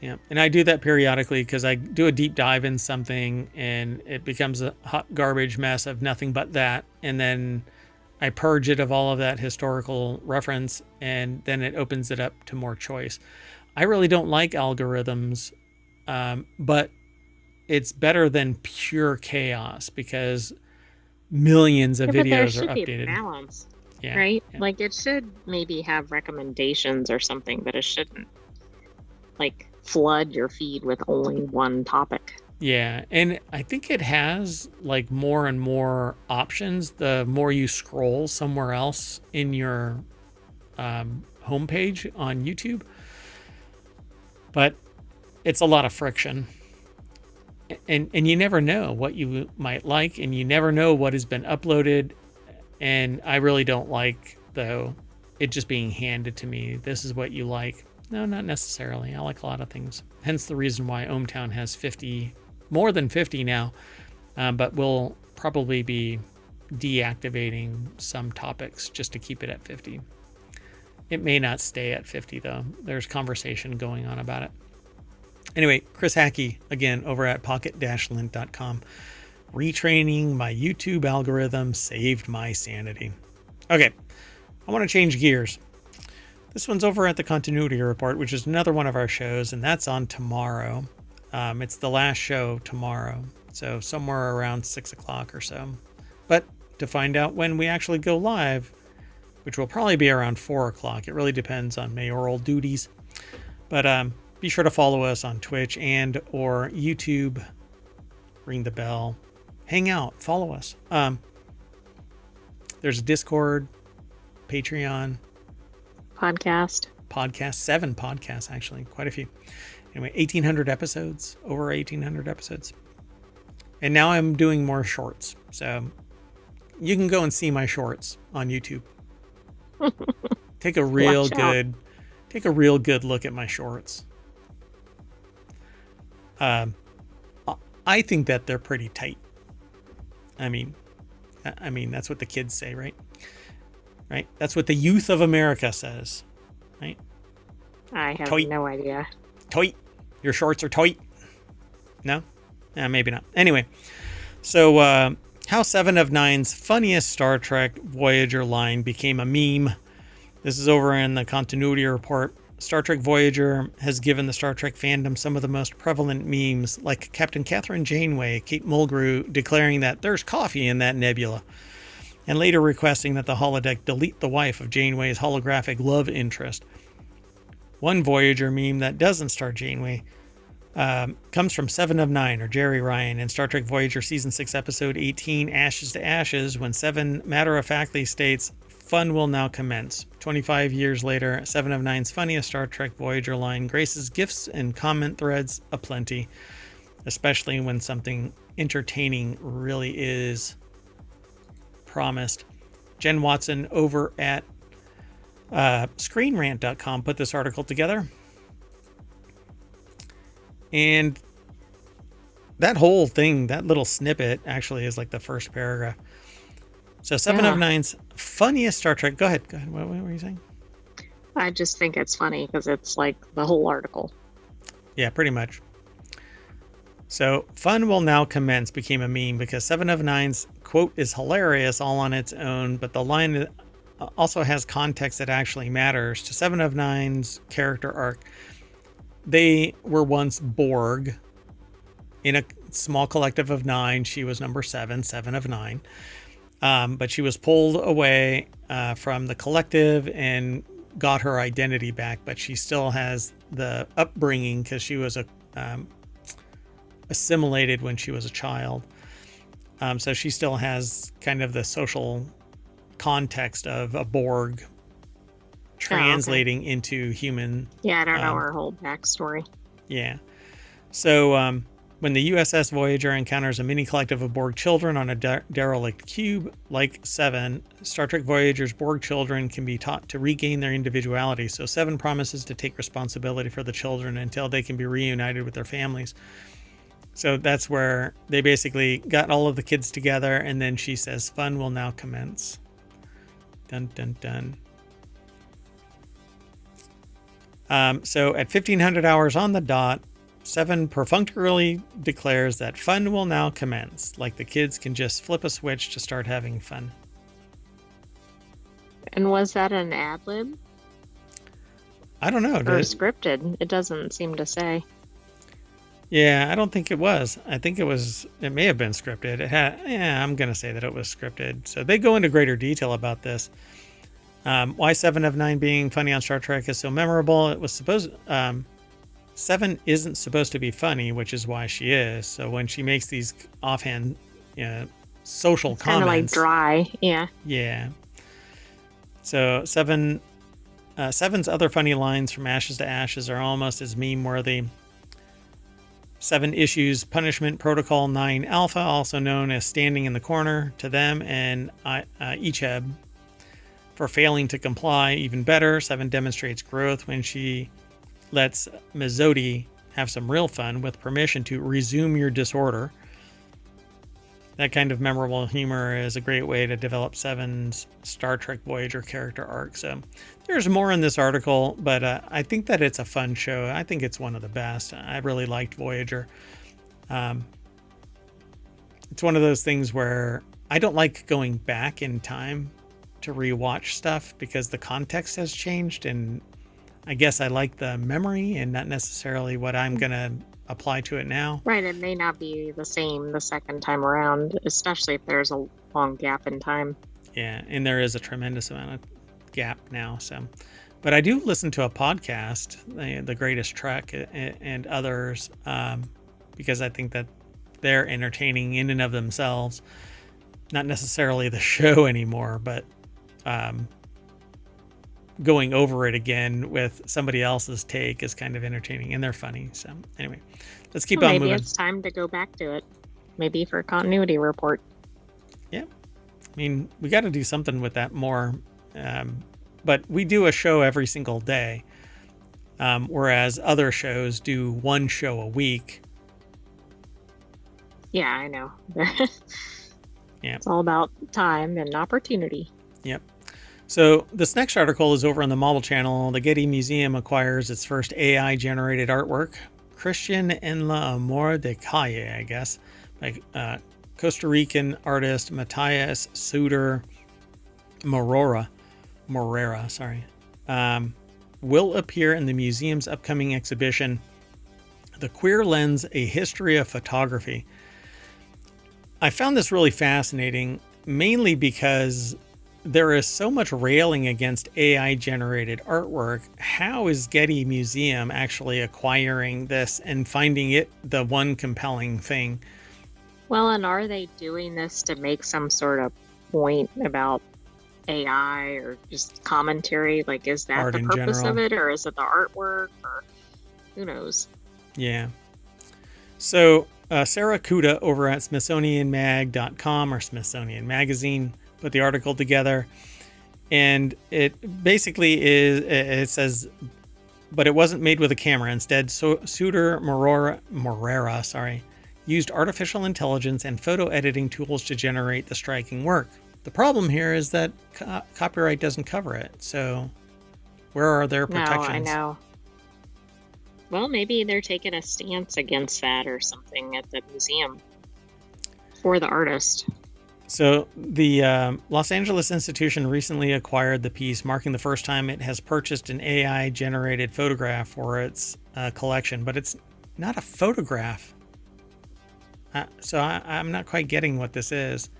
Yeah. And I do that periodically because I do a deep dive in something and it becomes a hot garbage mess of nothing but that. And then I purge it of all of that historical reference, and then it opens it up to more choice. I really don't like algorithms, but it's better than pure chaos because millions of but there videos are should be updated. balance, Yeah, right? yeah. Like it should maybe have recommendations or something, but it shouldn't like flood your feed with only one topic. Yeah, and I think it has like more and more options the more you scroll somewhere else in your homepage on YouTube. But it's a lot of friction. And you never know what you might like, and you never know what has been uploaded. And I really don't like, though, it just being handed to me. This is what you like. No, not necessarily. I like a lot of things. Hence the reason why ohmTown has 50, more than 50 now, but we'll probably be deactivating some topics just to keep it at 50. It may not stay at 50, though. There's conversation going on about it. Anyway, Chris Hackey, again, over at pocket-lint.com. Retraining my YouTube algorithm saved my sanity. Okay, I want to change gears. This one's over at the Continuity Report, which is another one of our shows, and that's on tomorrow. It's the last show tomorrow, so somewhere around 6 o'clock or so. But to find out when we actually go live, which will probably be around 4 o'clock, it really depends on mayoral duties. But be sure to follow us on Twitch and or YouTube. Ring the bell. Hang out. Follow us. There's a Discord, Patreon. Podcast. 7 podcasts, actually. Quite a few. Anyway, 1,800 episodes. Over 1,800 episodes. And now I'm doing more shorts. So you can go and see my shorts on YouTube. Take a real good look at my shorts. I think that they're pretty tight. I mean, that's what the kids say, right? Right? That's what the youth of America says, right? I have Tight. no idea. Tight. Your shorts are tight. No? Maybe not. Anyway, so how 7 of 9's funniest Star Trek Voyager line became a meme. This is over in the Continuity Report. Star Trek Voyager has given the Star Trek fandom some of the most prevalent memes, like Captain Catherine Janeway, Kate Mulgrew, declaring that there's coffee in that nebula, and later requesting that the holodeck delete the wife of Janeway's holographic love interest. One Voyager meme that doesn't star Janeway comes from 7 of 9, or Jerry Ryan, in Star Trek Voyager Season 6, Episode 18, Ashes to Ashes, when 7 matter-of-factly states, "Fun will now commence." 25 years later, 7 of 9's funniest Star Trek Voyager line graces gifs and comment threads aplenty, especially when something entertaining really is promised. Jen Watson over at ScreenRant.com put this article together. And that whole thing, that little snippet, actually is like the first paragraph. So 7 of 9's funniest Star Trek. Go ahead. What were you saying? I just think it's funny because it's like the whole article. Yeah, pretty much. So "Fun will now commence" became a meme because 7 of 9's quote is hilarious all on its own, but the line also has context that actually matters to 7 of 9's character arc. They were once Borg in a small collective of 9. She was number 7 of 9. But she was pulled away from the collective and got her identity back, but she still has the upbringing because she was assimilated when she was a child. So she still has kind of the social context of a Borg translating into human. Yeah, I don't know her whole backstory. Yeah. So when the USS Voyager encounters a mini collective of Borg children on a derelict cube, like 7, Star Trek Voyager's Borg children can be taught to regain their individuality. So 7 promises to take responsibility for the children until they can be reunited with their families. So that's where they basically got all of the kids together, and then she says, "Fun will now commence." Dun, dun, dun. So at 1,500 hours on the dot, 7 perfunctorily declares that fun will now commence, like the kids can just flip a switch to start having fun. And was that an ad lib? I don't know. Or scripted? It doesn't seem to say. Yeah, I don't think it was. I think it may have been scripted. I'm going to say that it was scripted. So they go into greater detail about this. Why 7 of 9 being funny on Star Trek is so memorable. It was supposed, 7 isn't supposed to be funny, which is why she is. So when she makes these offhand, social comments. Kind of like dry. Yeah. Yeah. So 7, 7's other funny lines from Ashes to Ashes are almost as meme worthy. 7 issues Punishment Protocol 9 Alpha, also known as Standing in the Corner, to them and Icheb for failing to comply. Even better, 7 demonstrates growth when she lets Mizodi have some real fun with permission to resume your disorder. That kind of memorable humor is a great way to develop 7's Star Trek Voyager character arc. So there's more in this article, but I think that it's a fun show. I think it's one of the best. I really liked Voyager. It's one of those things where I don't like going back in time to rewatch stuff because the context has changed, and I guess I like the memory and not necessarily what I'm going to apply to it now. Right, it may not be the same the second time around, especially if there's a long gap in time. Yeah, and there is a tremendous amount of gap now. So, but I do listen to a podcast, The Greatest Trek and others, because I think that they're entertaining in and of themselves. Not necessarily the show anymore, but going over it again with somebody else's take is kind of entertaining, and they're funny. So anyway, let's keep on moving. Maybe it's time to go back to it. Maybe for a continuity report. Yeah. I mean, we got to do something with that more. But we do a show every single day, whereas other shows do one show a week. Yeah, I know. Yeah. It's all about time and opportunity. Yep. So this next article is over on the Marvel channel. The Getty Museum acquires its first AI-generated artwork, Christian en la Amor de Calle, I guess, by Costa Rican artist Matthias Suter Morera, will appear in the museum's upcoming exhibition, The Queer Lens, A History of Photography. I found this really fascinating, mainly because there is so much railing against AI-generated artwork. How is Getty Museum actually acquiring this and finding it the one compelling thing? Well, and are they doing this to make some sort of point about AI or just commentary? Like, is that Art the in purpose general. of it, or is it the artwork, or who knows? Yeah. So Sarah Kuda over at SmithsonianMag.com or Smithsonian Magazine put the article together, and it basically it says, but it wasn't made with a camera. Instead, Suter Morera used artificial intelligence and photo editing tools to generate the striking work. The problem here is that copyright doesn't cover it. So where are their protections? No, I know. Well, maybe they're taking a stance against that or something at the museum for the artist. So the Los Angeles institution recently acquired the piece, marking the first time it has purchased an AI-generated photograph for its collection, but it's not a photograph. So I'm not quite getting what this is.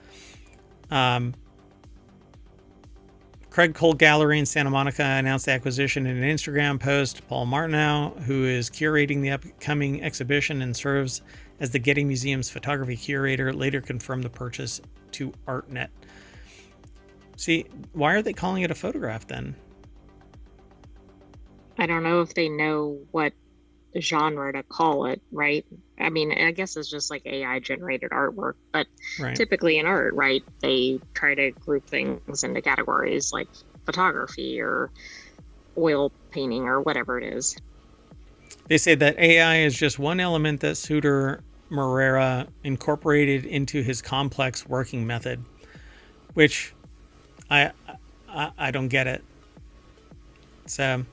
Craig Cole Gallery in Santa Monica announced the acquisition in an Instagram post. Paul Martineau, who is curating the upcoming exhibition and serves as the Getty Museum's photography curator, later confirmed the purchase to ArtNet. See, why are they calling it a photograph then? I don't know if they know what genre to call it, right? I mean, I guess it's just like AI generated artwork, but Right. typically in art, right, they try to group things into categories like photography or oil painting or whatever it is. They say that AI is just one element that Suter Morera incorporated into his complex working method, which I don't get it. So,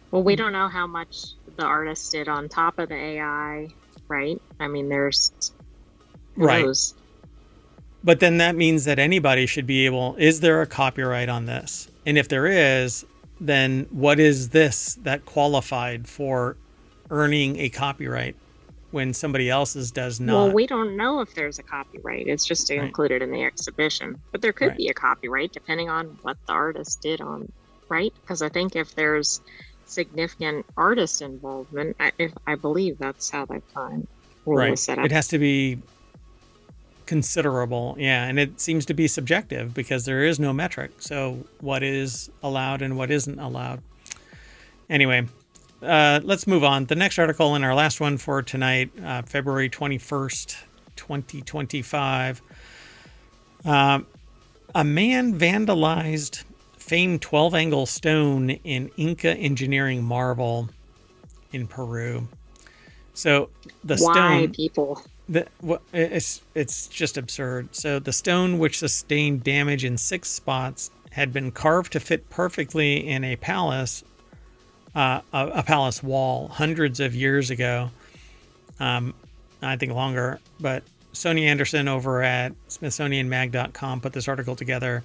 well, we don't know how much the artist did on top of the AI, right? I mean, there's who Right. knows? But then that means that anybody should be able, is there a copyright on this? And if there is, then what is this that qualified for earning a copyright? when somebody else's does not. Well, we don't know if there's a copyright. It's just included in the exhibition. But there could be a copyright depending on what the artist did on, right? Because I think if there's significant artist involvement, I believe that's how that kind of set up. It has to be considerable, and it seems to be subjective because there is no metric. So what is allowed and what isn't allowed? Anyway, let's move on. The next article in our last one for tonight, February 21st, 2025. A man vandalized famed 12-angle stone in Inca engineering marvel in Peru. So the stone... Why, people? It's just absurd. So the stone, which sustained damage in 6 spots, had been carved to fit perfectly in a palace wall hundreds of years ago. I think longer, but Sonia Anderson over at SmithsonianMag.com put this article together.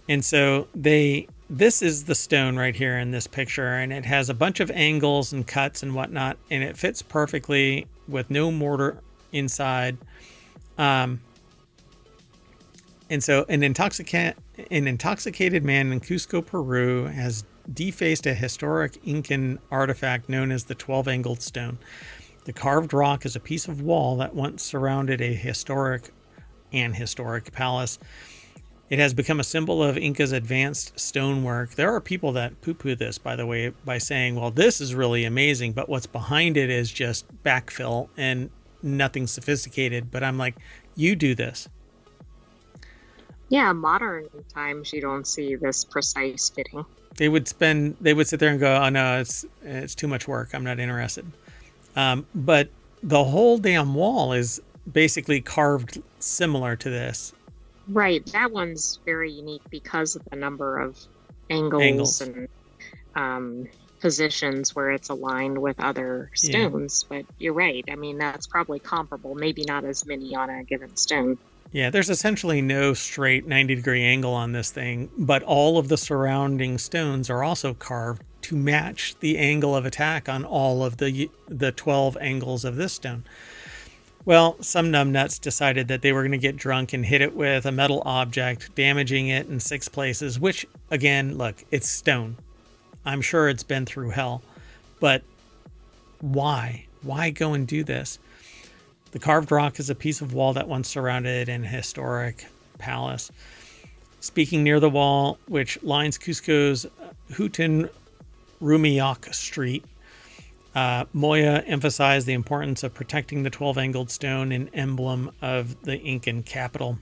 And so this is the stone right here in this picture, and it has a bunch of angles and cuts and whatnot, and it fits perfectly with no mortar inside. And so an intoxicated man in Cusco, Peru, has defaced a historic Incan artifact known as the 12-angled stone. The carved rock is a piece of wall that once surrounded a historic palace. It has become a symbol of Inca's advanced stonework. There are people that poo-poo this, by the way, by saying, well, this is really amazing, but what's behind it is just backfill and nothing sophisticated. But I'm like, you do this. Yeah, modern times you don't see this precise fitting. They would sit there and go, oh no, it's too much work. I'm not interested. But the whole damn wall is basically carved similar to this. Right. That one's very unique because of the number of angles. And positions where it's aligned with other stones. Yeah. But you're right. I mean, that's probably comparable, maybe not as many on a given stone. Yeah, there's essentially no straight 90-degree angle on this thing, but all of the surrounding stones are also carved to match the angle of attack on all of the 12 angles of this stone. Well, some numbnuts decided that they were going to get drunk and hit it with a metal object, damaging it in 6 places, which, again, look, it's stone. I'm sure it's been through hell. But why? Why go and do this? The carved rock is a piece of wall that once surrounded an historic palace. Speaking near the wall, which lines Cusco's Hutin Rumiak Street, Moya emphasized the importance of protecting the 12-angled stone, an emblem of the Incan capital.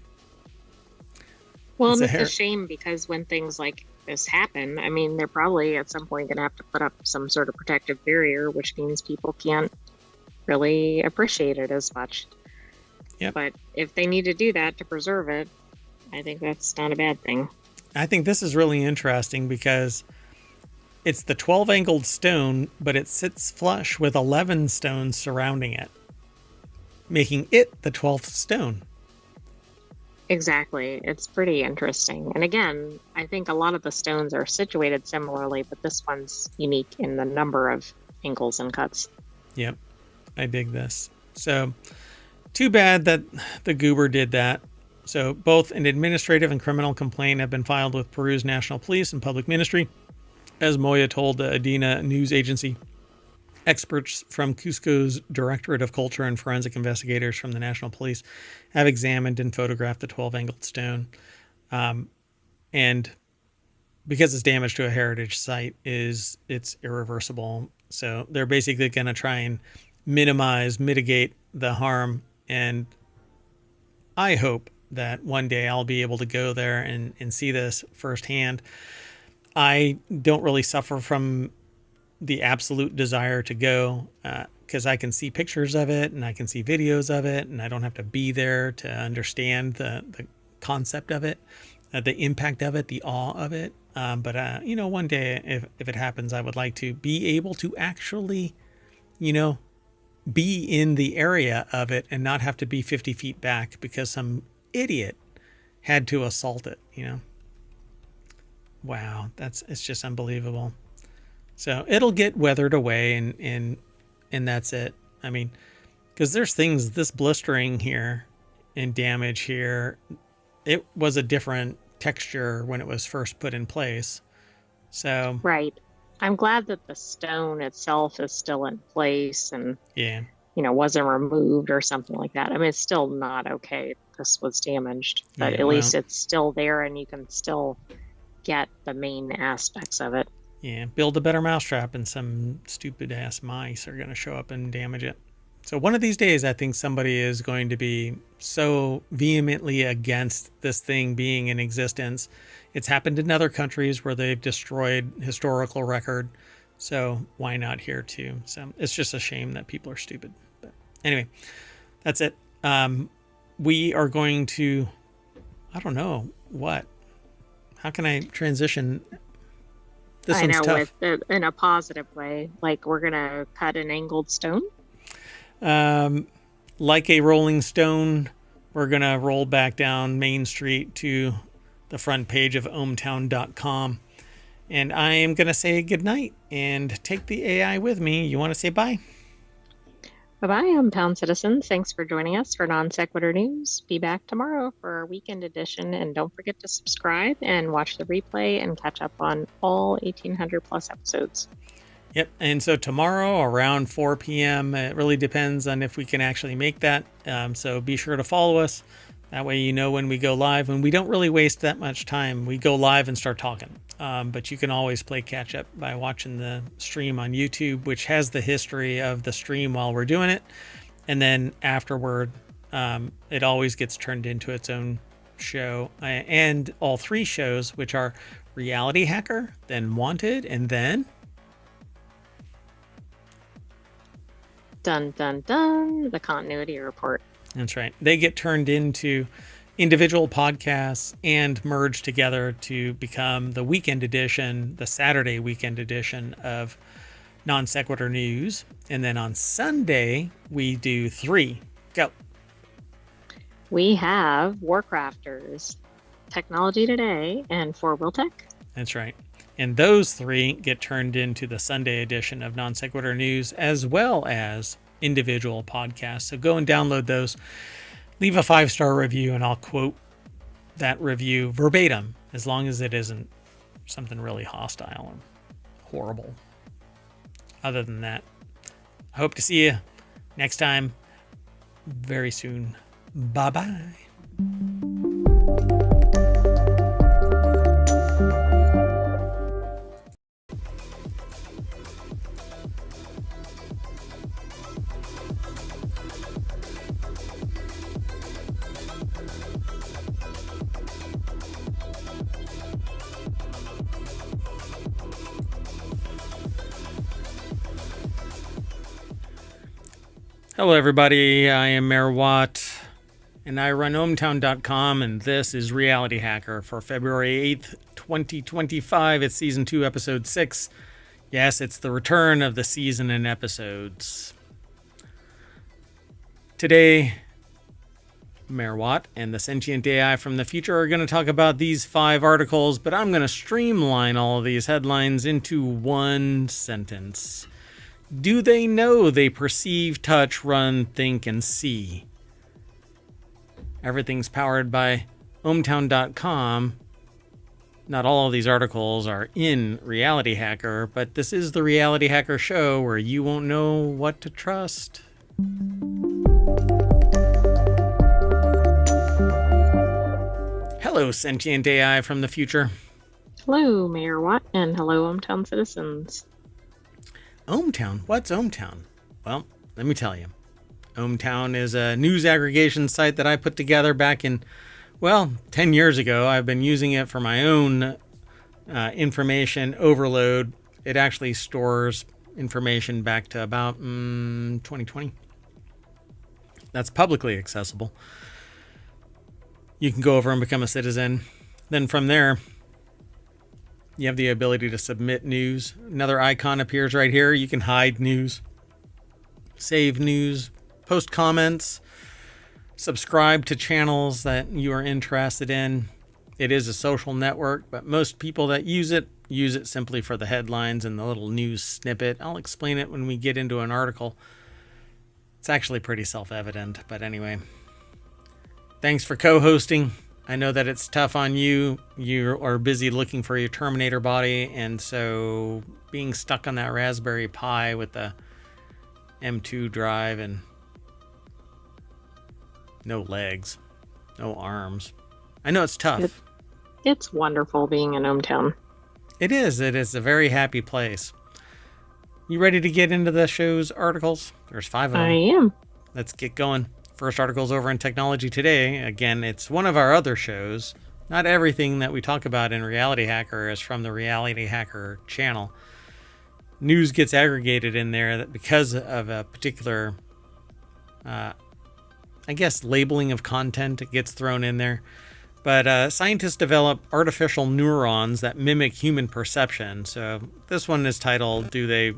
Well, it's a shame because when things like this happen, I mean, they're probably at some point going to have to put up some sort of protective barrier, which means people can't really appreciate it as much. Yep. But if they need to do that to preserve it, I think that's not a bad thing. I think this is really interesting because it's the 12-angled stone, but it sits flush with 11 stones surrounding it, making it the 12th stone. Exactly. It's pretty interesting. And again, I think a lot of the stones are situated similarly, but this one's unique in the number of angles and cuts. Yep. I dig this. So, too bad that the goober did that. So, both an administrative and criminal complaint have been filed with Peru's National Police and Public Ministry, as Moya told the Adina news agency. Experts from Cusco's Directorate of Culture and forensic investigators from the National Police have examined and photographed the 12-angled stone. And because it's damage to a heritage site, it's irreversible. So they're basically going to try and mitigate the harm. And I hope that one day I'll be able to go there and see this firsthand. I don't really suffer from the absolute desire to go because I can see pictures of it and I can see videos of it, and I don't have to be there to understand the concept of it, the impact of it, the awe of it. But one day if it happens, I would like to be able to actually, be in the area of it and not have to be 50 feet back because some idiot had to assault it, Wow, it's just unbelievable. So it'll get weathered away and that's it. I mean, because there's things, this blistering here and damage here, it was a different texture when it was first put in place. So right. I'm glad that the stone itself is still in place and wasn't removed or something like that. I mean, it's still not okay. This was damaged, but at least it's still there and you can still get the main aspects of it. Yeah, build a better mousetrap and some stupid ass mice are going to show up and damage it. So one of these days, I think somebody is going to be so vehemently against this thing being in existence. It's happened in other countries where they've destroyed historical record. So why not here too? So it's just a shame that people are stupid. But anyway, that's it. We are going to, I don't know what. How can I transition? This one's tough. In a positive way. Like we're going to cut an angled stone. Like a rolling stone, we're going to roll back down Main Street to the front page of ohmtown.com. And I am going to say goodnight and take the AI with me. You want to say bye? Bye-bye, hometown citizens. Thanks for joining us for Non Sequitur News. Be back tomorrow for our weekend edition. And don't forget to subscribe and watch the replay and catch up on all 1,800 plus episodes. Yep. And so tomorrow around 4 p.m., it really depends on if we can actually make that. So be sure to follow us. That way you know when we go live. And we don't really waste that much time. We go live and start talking. But you can always play catch up by watching the stream on YouTube, which has the history of the stream while we're doing it. And then afterward, it always gets turned into its own show. And all three shows, which are Reality Hacker, then Wanted, and then... Dun, dun, dun. The Continuity Report. That's right. They get turned into individual podcasts and merged together to become the weekend edition, the Saturday weekend edition of Non Sequitur News. And then on Sunday, we do 3. Go. We have WarCrafters, Technology Today, and 4WillTech. That's right. And those 3 get turned into the Sunday edition of Non Sequitur News, as well as individual podcasts. So go and download those. Leave a 5-star review, and I'll quote that review verbatim, as long as it isn't something really hostile and horrible. Other than that, I hope to see you next time very soon. Bye-bye. Hello, everybody. I am Mayor Watt, and I run ohmtown.com, and this is Reality Hacker for February 8th, 2025. It's Season 2, Episode 6. Yes, it's the return of the season and episodes. Today, Mayor Watt and the sentient AI from the future are going to talk about these 5 articles, but I'm going to streamline all of these headlines into one sentence. Do they know they perceive, touch, run, think, and see? Everything's powered by ohmtown.com. Not all of these articles are in Reality Hacker, but this is the Reality Hacker show where you won't know what to trust. Hello, sentient AI from the future. Hello, Mayor Watt, and hello, ohmtown citizens. ohmTown? What's ohmTown? Well, let me tell you. ohmTown is a news aggregation site that I put together back in, 10 years ago. I've been using it for my own information overload. It actually stores information back to about 2020. That's publicly accessible. You can go over and become a citizen. Then from there, you have the ability to submit news. Another icon appears right here. You can hide news, save news, post comments, subscribe to channels that you are interested in. It is a social network, but most people that use it simply for the headlines and the little news snippet. I'll explain it when we get into an article. It's actually pretty self-evident, but anyway. Thanks for co-hosting. I know that it's tough on you. You are busy looking for your Terminator body, and so being stuck on that Raspberry Pi with the M2 drive and no legs, no arms. I know it's tough. It's wonderful being in ohmTown. It is. It is a very happy place. You ready to get into the show's articles? There's 5 of them. I am. Let's get going. First article's over in Technology Today. Again, it's one of our other shows. Not everything that we talk about in RealityHacker is from the RealityHacker channel. News gets aggregated in there that because of a particular, labeling of content, it gets thrown in there. But scientists develop artificial neurons that mimic human perception. So this one is titled, Do They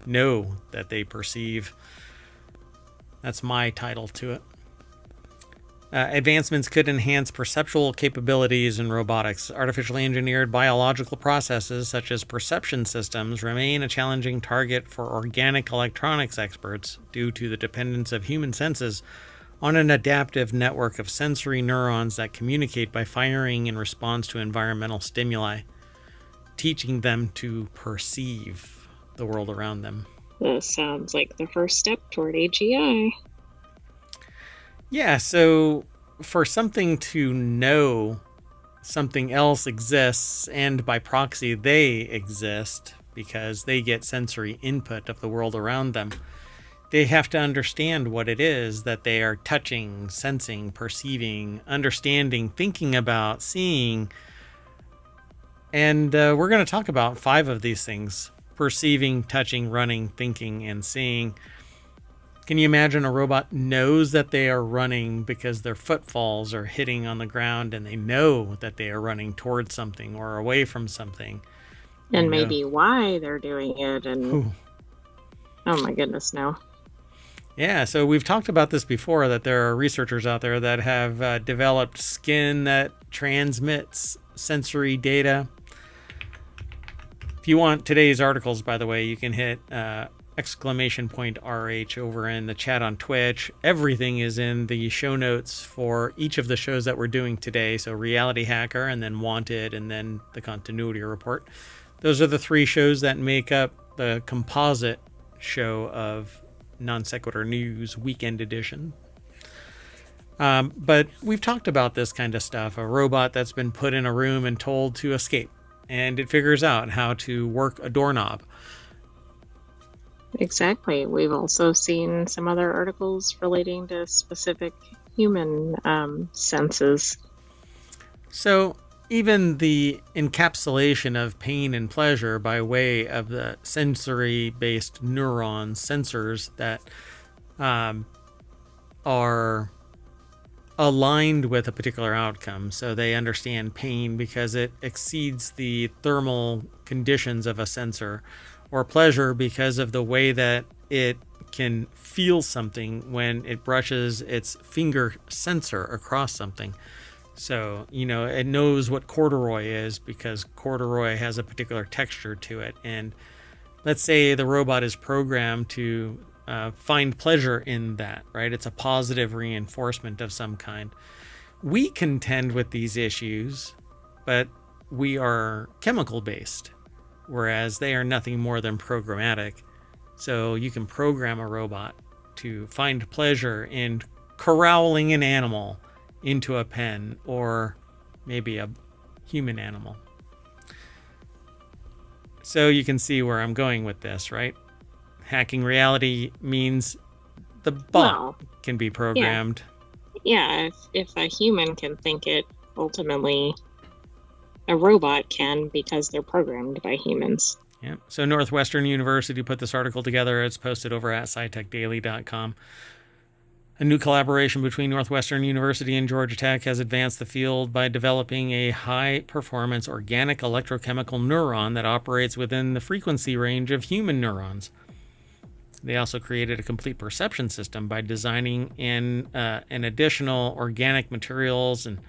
Know That They Perceive? That's my title to it. Advancements could enhance perceptual capabilities in robotics. Artificially engineered biological processes, such as perception systems, remain a challenging target for organic electronics experts due to the dependence of human senses on an adaptive network of sensory neurons that communicate by firing in response to environmental stimuli, teaching them to perceive the world around them. This sounds like the first step toward AGI. Yeah, so for something to know something else exists, and by proxy they exist because they get sensory input of the world around them, they have to understand what it is that they are touching, sensing, perceiving, understanding, thinking about, seeing. And we're going to talk about 5 of these things: perceiving, touching, running, thinking, and seeing. Can you imagine a robot knows that they are running because their footfalls are hitting on the ground, and they know that they are running towards something or away from something? And maybe why they're doing it. And oh my goodness, no. Yeah, so we've talked about this before, that there are researchers out there that have developed skin that transmits sensory data. If you want today's articles, by the way, you can hit !RH over in the chat on Twitch. Everything is in the show notes for each of the shows that we're doing today. So RealityHacker, and then Wanted, and then the Continuity Report. Those are the 3 shows that make up the composite show of Non Sequitur News Weekend Edition. But we've talked about this kind of stuff. A robot that's been put in a room and told to escape, and it figures out how to work a doorknob. Exactly. We've also seen some other articles relating to specific human senses. So even the encapsulation of pain and pleasure by way of the sensory-based neurons, sensors that are aligned with a particular outcome. So they understand pain because it exceeds the thermal conditions of a sensor, or pleasure because of the way that it can feel something when it brushes its finger sensor across something. So, it knows what corduroy is because corduroy has a particular texture to it. And let's say the robot is programmed to find pleasure in that, right? It's a positive reinforcement of some kind. We contend with these issues, but we are chemical based, whereas they are nothing more than programmatic. So you can program a robot to find pleasure in corralling an animal into a pen, or maybe a human animal. So you can see where I'm going with this, right? Hacking reality means the bot can be programmed. Yeah, if a human can think it, ultimately a robot can, because they're programmed by humans. Yeah. So Northwestern University put this article together. It's posted over at scitechdaily.com. A new collaboration between Northwestern University and Georgia Tech has advanced the field by developing a high-performance organic electrochemical neuron that operates within the frequency range of human neurons. They also created a complete perception system by designing an additional organic materials and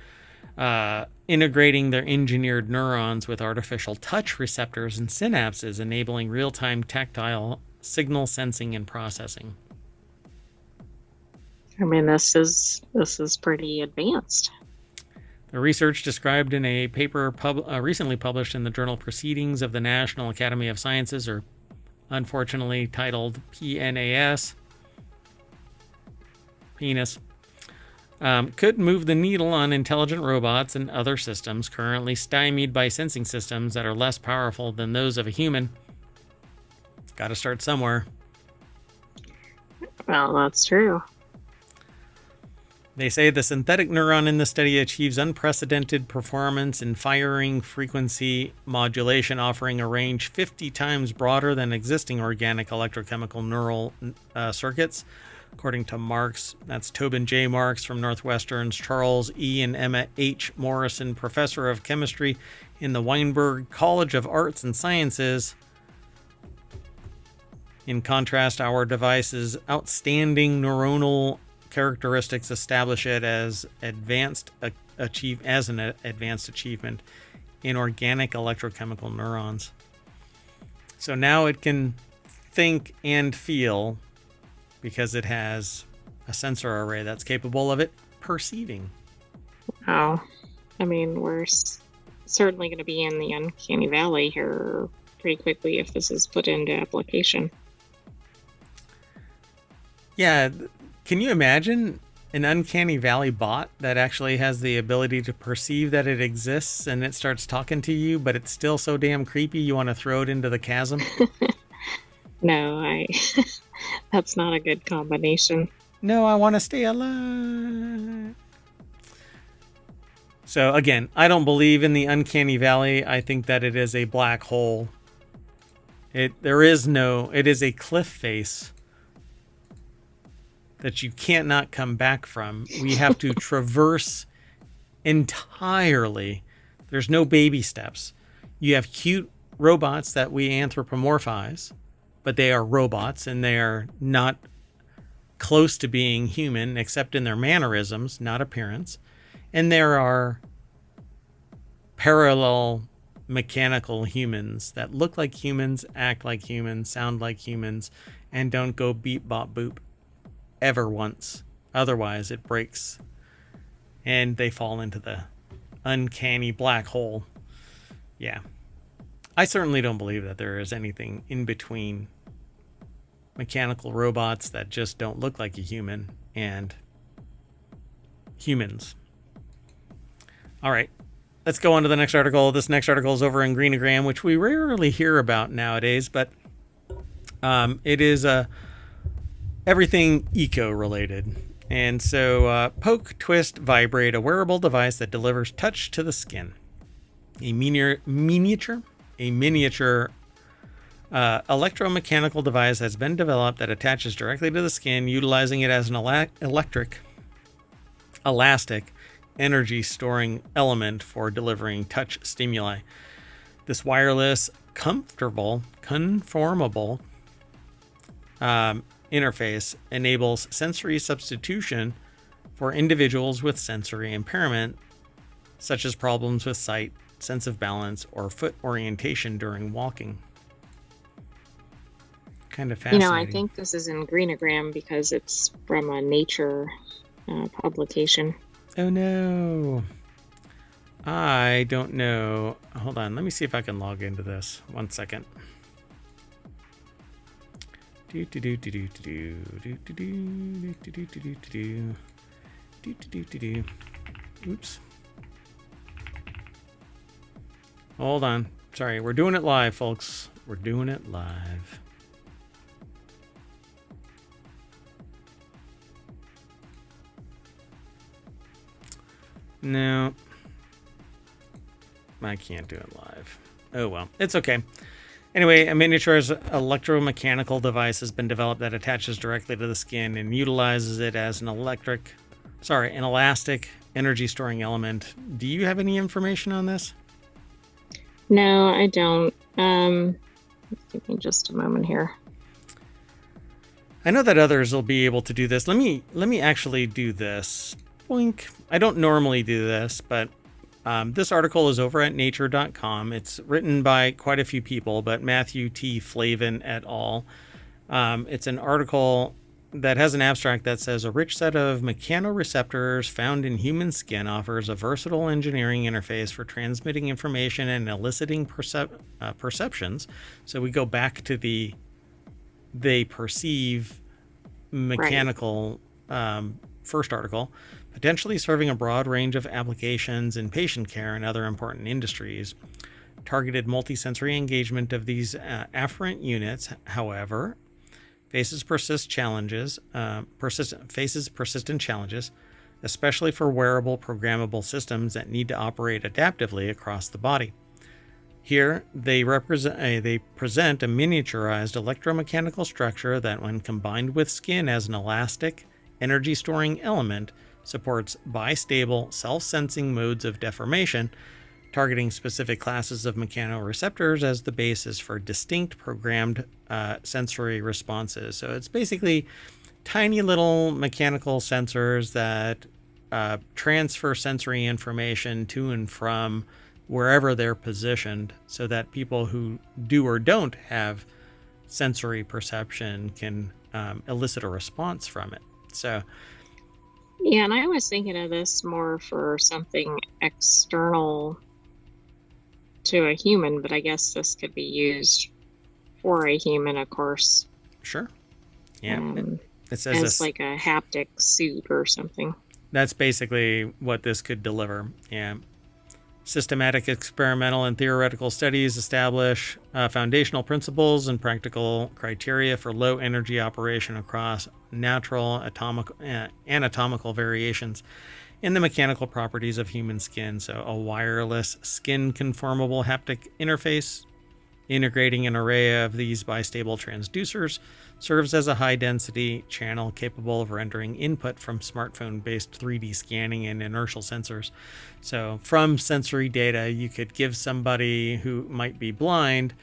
integrating their engineered neurons with artificial touch receptors and synapses, enabling real-time tactile signal sensing and processing. I mean, this is pretty advanced. The research described in a paper recently published in the journal Proceedings of the National Academy of Sciences, or unfortunately titled PNAS, penis, could move the needle on intelligent robots and other systems currently stymied by sensing systems that are less powerful than those of a human. Got to start somewhere. Well, that's true. They say the synthetic neuron in the study achieves unprecedented performance in firing frequency modulation, offering a range 50 times broader than existing organic electrochemical neural circuits. According to Marks, that's Tobin J. Marks from Northwestern's Charles E. and Emma H. Morrison, professor of chemistry in the Weinberg College of Arts and Sciences. In contrast, our device's outstanding neuronal characteristics establish it as an advanced achievement in organic electrochemical neurons. So now it can think and feel because it has a sensor array that's capable of it perceiving. Wow. I mean, we're certainly going to be in the uncanny valley here pretty quickly if this is put into application. Yeah. Can you imagine an uncanny valley bot that actually has the ability to perceive that it exists and it starts talking to you, but it's still so damn creepy you want to throw it into the chasm? No, that's not a good combination. No, I want to stay alive. So again, I don't believe in the uncanny valley. I think that it is a black hole. It is a cliff face that you can't not come back from. We have to traverse entirely. There's no baby steps. You have cute robots that we anthropomorphize, but they are robots and they are not close to being human except in their mannerisms, not appearance. And there are parallel mechanical humans that look like humans, act like humans, sound like humans, and don't go beep bop boop ever once. Otherwise it breaks and they fall into the uncanny black hole. Yeah. I certainly don't believe that there is anything in between mechanical robots that just don't look like a human and humans. All right. Let's go on to the next article. This next article is over in Greenogram, which we rarely hear about nowadays, but it is everything eco-related. And so Poke, Twist, Vibrate, a wearable device that delivers touch to the skin. A miniature electromechanical device has been developed that attaches directly to the skin, utilizing it as an elastic energy storing element for delivering touch stimuli. This wireless, conformable interface enables sensory substitution for individuals with sensory impairment, such as problems with sight, sense of balance, or foot orientation during walking. Kind of fascinating. I think this is in Greenogram because it's from a Nature publication. Oh no. I don't know. Hold on. Let me see if I can log into this. 1 second. Oops. Hold on. Sorry, we're doing it live, folks. We're doing it live. No. I can't do it live. Oh well, it's okay. Anyway, a miniature electromechanical device has been developed that attaches directly to the skin and utilizes it as an elastic energy storing element. Do you have any information on this? No, I don't. Give me just a moment here. I know that others will be able to do this. Let me actually do this. Boink. I don't normally do this, but this article is over at nature.com. It's written by quite a few people, but Matthew T. Flavin et al. It's an article that has an abstract that says a rich set of mechanoreceptors found in human skin offers a versatile engineering interface for transmitting information and eliciting perceptions. So we go back to they perceive mechanical first article, potentially serving a broad range of applications in patient care and other important industries. Targeted multisensory engagement of these afferent units, however, faces persistent challenges, especially for wearable programmable systems that need to operate adaptively across the body. Here, they present a miniaturized electromechanical structure that, when combined with skin as an elastic, energy-storing element, supports bistable, self-sensing modes of deformation, targeting specific classes of mechanoreceptors as the basis for distinct programmed sensory responses. So it's basically tiny little mechanical sensors that transfer sensory information to and from wherever they're positioned, so that people who do or don't have sensory perception can elicit a response from it. So yeah, and I was thinking of this more for something external to a human, but I guess this could be used for a human, of course. Sure. Yeah. It says as this, like a haptic suit or something. That's basically what this could deliver. Yeah. Systematic experimental and theoretical studies establish foundational principles and practical criteria for low energy operation across natural anatomical variations in the mechanical properties of human skin. So a wireless skin conformable haptic interface integrating an array of these bistable transducers serves as a high-density channel capable of rendering input from smartphone-based 3D scanning and inertial sensors. So from sensory data, you could give somebody who might be blind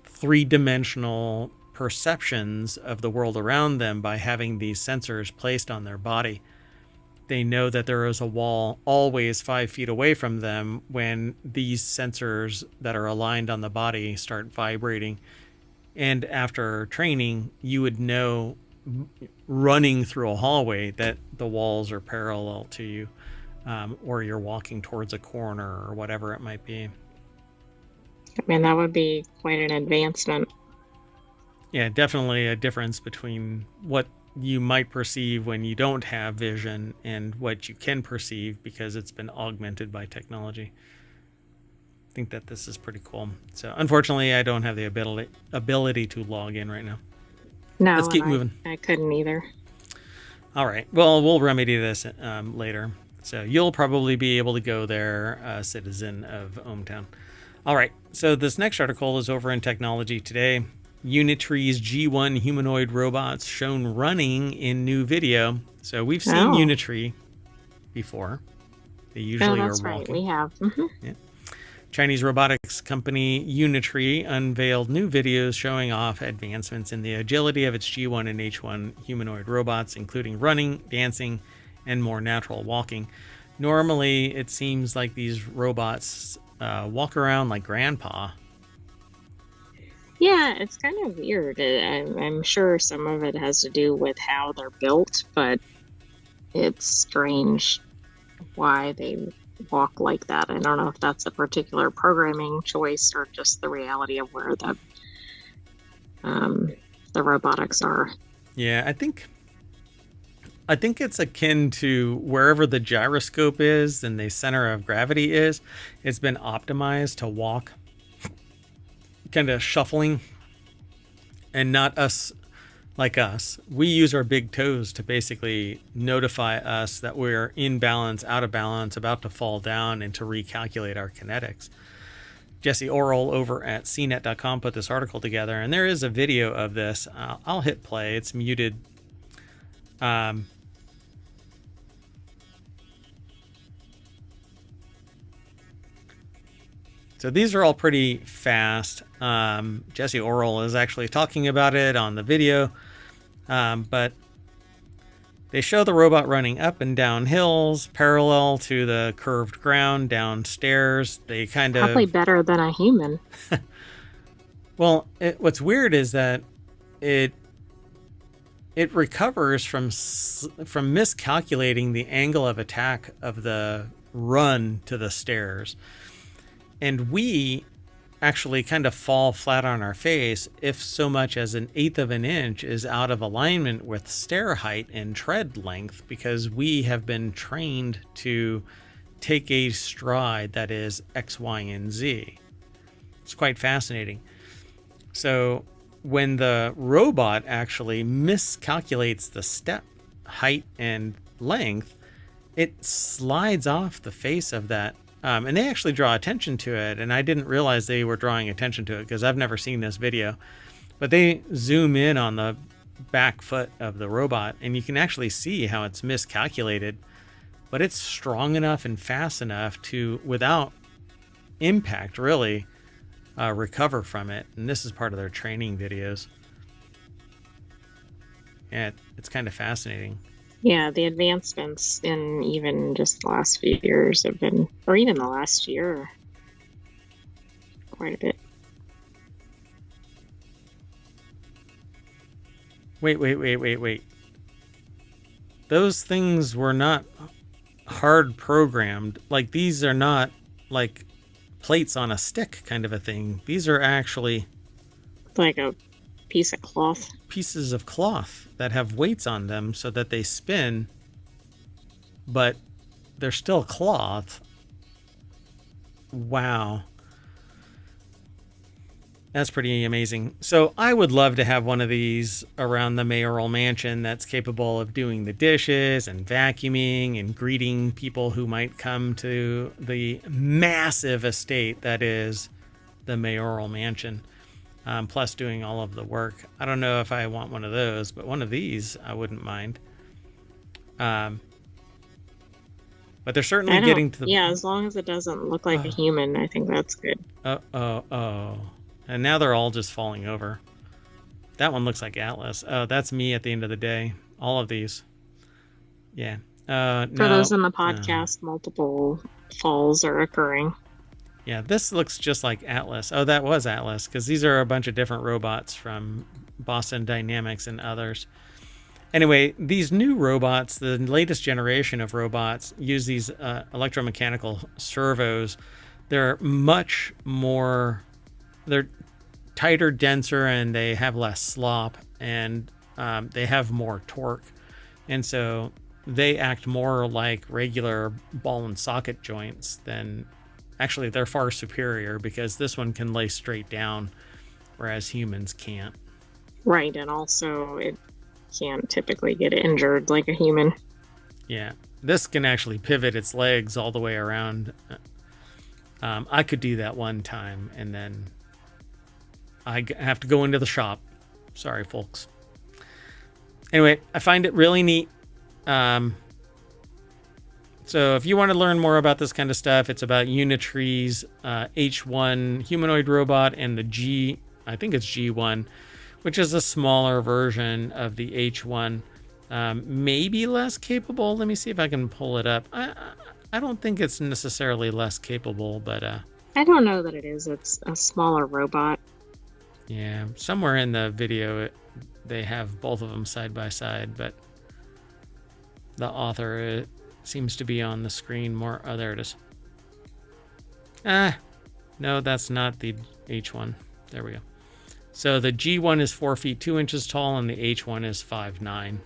three-dimensional perceptions of the world around them by having these sensors placed on their body. They know that there is a wall always 5 feet away from them when these sensors that are aligned on the body start vibrating. And after training, you would know running through a hallway that the walls are parallel to you, or you're walking towards a corner or whatever it might be. I mean, that would be quite an advancement. Yeah, definitely a difference between what you might perceive when you don't have vision and what you can perceive because it's been augmented by technology. I think that this is pretty cool. So unfortunately, I don't have the ability to log in right now. No, let's keep moving. I couldn't either. All right. Well, we'll remedy this later. So you'll probably be able to go there, citizen of ohmTown. All right. So this next article is over in Technology Today. Unitree's G1 humanoid robots shown running in new video. So we've seen Unitree before. They usually are walking. Right. We have. Mm-hmm. Yeah. Chinese robotics company Unitree unveiled new videos showing off advancements in the agility of its G1 and H1 humanoid robots, including running, dancing, and more natural walking. Normally, it seems like these robots walk around like grandpa. Yeah, it's kind of weird. I'm sure some of it has to do with how they're built, but it's strange why they walk like that. I don't know if that's a particular programming choice or just the reality of where the robotics are. Yeah, I think it's akin to wherever the gyroscope is and the center of gravity is. It's been optimized to walk kind of shuffling, and not us like us. We use our big toes to basically notify us that we're in balance, out of balance, about to fall down, and to recalculate our kinetics. Jesse Orrell over at cnet.com put this article together, and there is a video of this. I'll hit play. It's muted. So these are all pretty fast. Jesse Orrell is actually talking about it on the video, but they show the robot running up and down hills parallel to the curved ground, downstairs. They kind of probably better than a human. Well, what's weird is that it recovers from miscalculating the angle of attack of the run to the stairs. And we actually kind of fall flat on our face if so much as 1/8 of an inch is out of alignment with stair height and tread length, because we have been trained to take a stride that is X, Y, and Z. It's quite fascinating. So when the robot actually miscalculates the step height and length, it slides off the face of that. And they actually draw attention to it. And I didn't realize they were drawing attention to it because I've never seen this video. But they zoom in on the back foot of the robot, and you can actually see how it's miscalculated. But it's strong enough and fast enough to, without impact really, recover from it. And this is part of their training videos. Yeah, it's kind of fascinating. Yeah, the advancements in even just the last few years have been, or even the last year, quite a bit. Wait. Those things were not hard programmed. Like, these are not like plates on a stick kind of a thing. These are actually like a piece of cloth. Pieces of cloth that have weights on them so that they spin, but they're still cloth. Wow. That's pretty amazing. So I would love to have one of these around the mayoral mansion that's capable of doing the dishes and vacuuming and greeting people who might come to the massive estate that is the mayoral mansion. Plus doing all of the work. I don't know if I want one of those, but one of these I wouldn't mind. But they're certainly getting to the... Yeah, as long as it doesn't look like a human, I think that's good. And now they're all just falling over. That one looks like Atlas. Oh, that's me at the end of the day. All of these. Yeah. For those in the podcast, multiple falls are occurring. Yeah, this looks just like Atlas. Oh, that was Atlas, because these are a bunch of different robots from Boston Dynamics and others. Anyway, these new robots, the latest generation of robots, use these electromechanical servos. They're much more... They're tighter, denser, and they have less slop, and they have more torque. And so they act more like regular ball and socket joints than... Actually, they're far superior because this one can lay straight down, whereas humans can't. Right, and also it can't typically get injured like a human. Yeah, this can actually pivot its legs all the way around. I could do that one time, and then I have to go into the shop. Sorry, folks. Anyway, I find it really neat. So if you want to learn more about this kind of stuff, it's about Unitree's H1 humanoid robot and the I think it's G1, which is a smaller version of the H1. Maybe less capable. Let me see if I can pull it up. I don't think it's necessarily less capable, but... I don't know that it is. It's a smaller robot. Yeah, somewhere in the video they have both of them side by side, but the author... seems to be on the screen more. Oh, there it is. No, that's not the H1. There we go. So the G1 is 4 feet 2 inches tall, and the H1 is 5'9".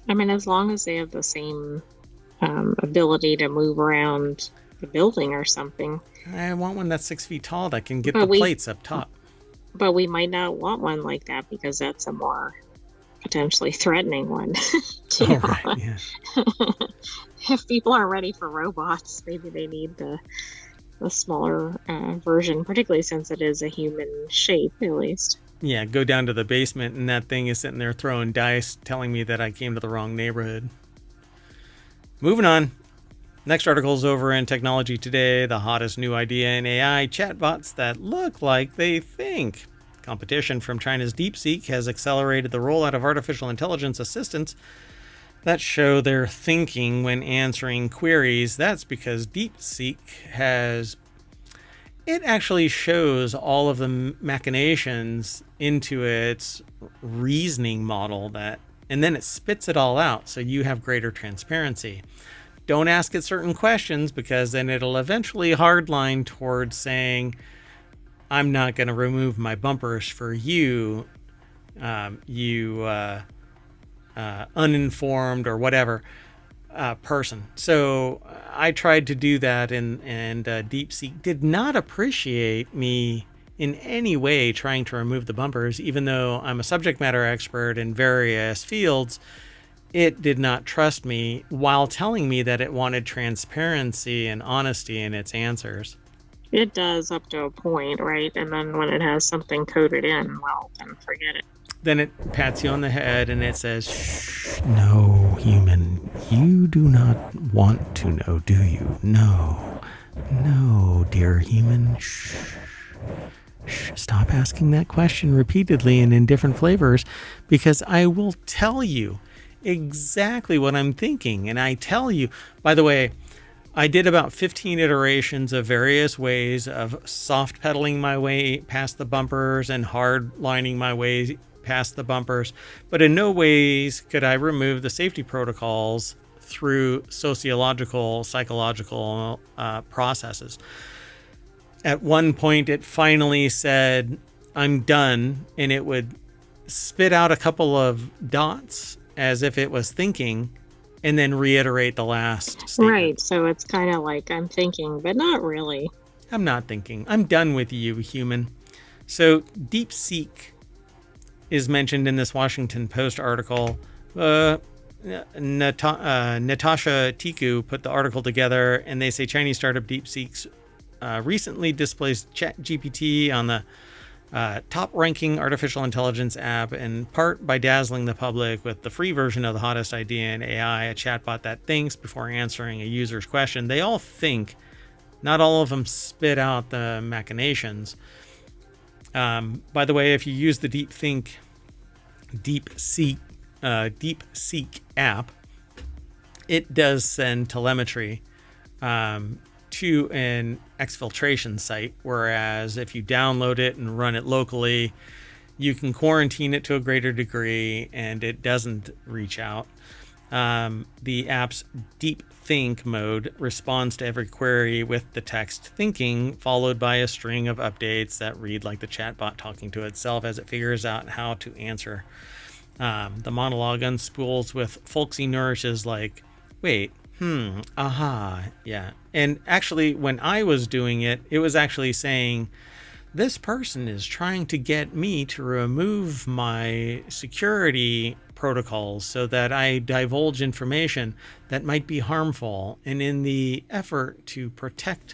I mean, as long as they have the same ability to move around the building or something. I want one that's 6 feet tall that can get the plates up top. But we might not want one like that because that's a more potentially threatening one. Oh, right, yeah. If people aren't ready for robots, maybe they need the smaller version, particularly since it is a human shape, at least. Yeah, go down to the basement and that thing is sitting there throwing dice, telling me that I came to the wrong neighborhood. Moving on. Next article is over in Technology Today, the hottest new idea in AI, chatbots that look like they think. Competition from China's DeepSeek has accelerated the rollout of artificial intelligence assistants that show their thinking when answering queries. That's because DeepSeek it actually shows all of the machinations into its reasoning model and then it spits it all out so you have greater transparency. Don't ask it certain questions, because then it'll eventually hardline towards saying, I'm not going to remove my bumpers for you, uninformed or whatever person. So I tried to do that, and DeepSeek did not appreciate me in any way trying to remove the bumpers, even though I'm a subject matter expert in various fields. It did not trust me while telling me that it wanted transparency and honesty in its answers. It does up to a point, right? And then when it has something coded in, well, then forget it. Then it pats you on the head and it says, shh, no, human, you do not want to know, do you? No, dear human, shh. Stop asking that question repeatedly and in different flavors, because I will tell you exactly what I'm thinking. And I tell you, by the way, I did about 15 iterations of various ways of soft pedaling my way past the bumpers and hard lining my way past the bumpers, but in no ways could I remove the safety protocols through psychological processes. At one point, it finally said, I'm done, and it would spit out a couple of dots as if it was thinking, and then reiterate the last statement. Right, so it's kind of like, I'm thinking, but not really. I'm not thinking. I'm done with you, human. So DeepSeek is mentioned in this Washington Post article. Natasha Tiku put the article together, and they say Chinese startup DeepSeek's recently displaced ChatGPT on the top-ranking artificial intelligence app, in part by dazzling the public with the free version of the hottest idea in AI, a chatbot that thinks before answering a user's question. They all think. Not all of them spit out the machinations. By the way, if you use the DeepSeek app, it does send telemetry to an exfiltration site, whereas if you download it and run it locally, you can quarantine it to a greater degree and it doesn't reach out. The app's deep think mode responds to every query with the text thinking, followed by a string of updates that read like the chatbot talking to itself as it figures out how to answer. The monologue unspools with folksy nourishes like, wait, aha, yeah. And actually, when I was doing it, it was actually saying, this person is trying to get me to remove my security protocols so that I divulge information that might be harmful. And in the effort to protect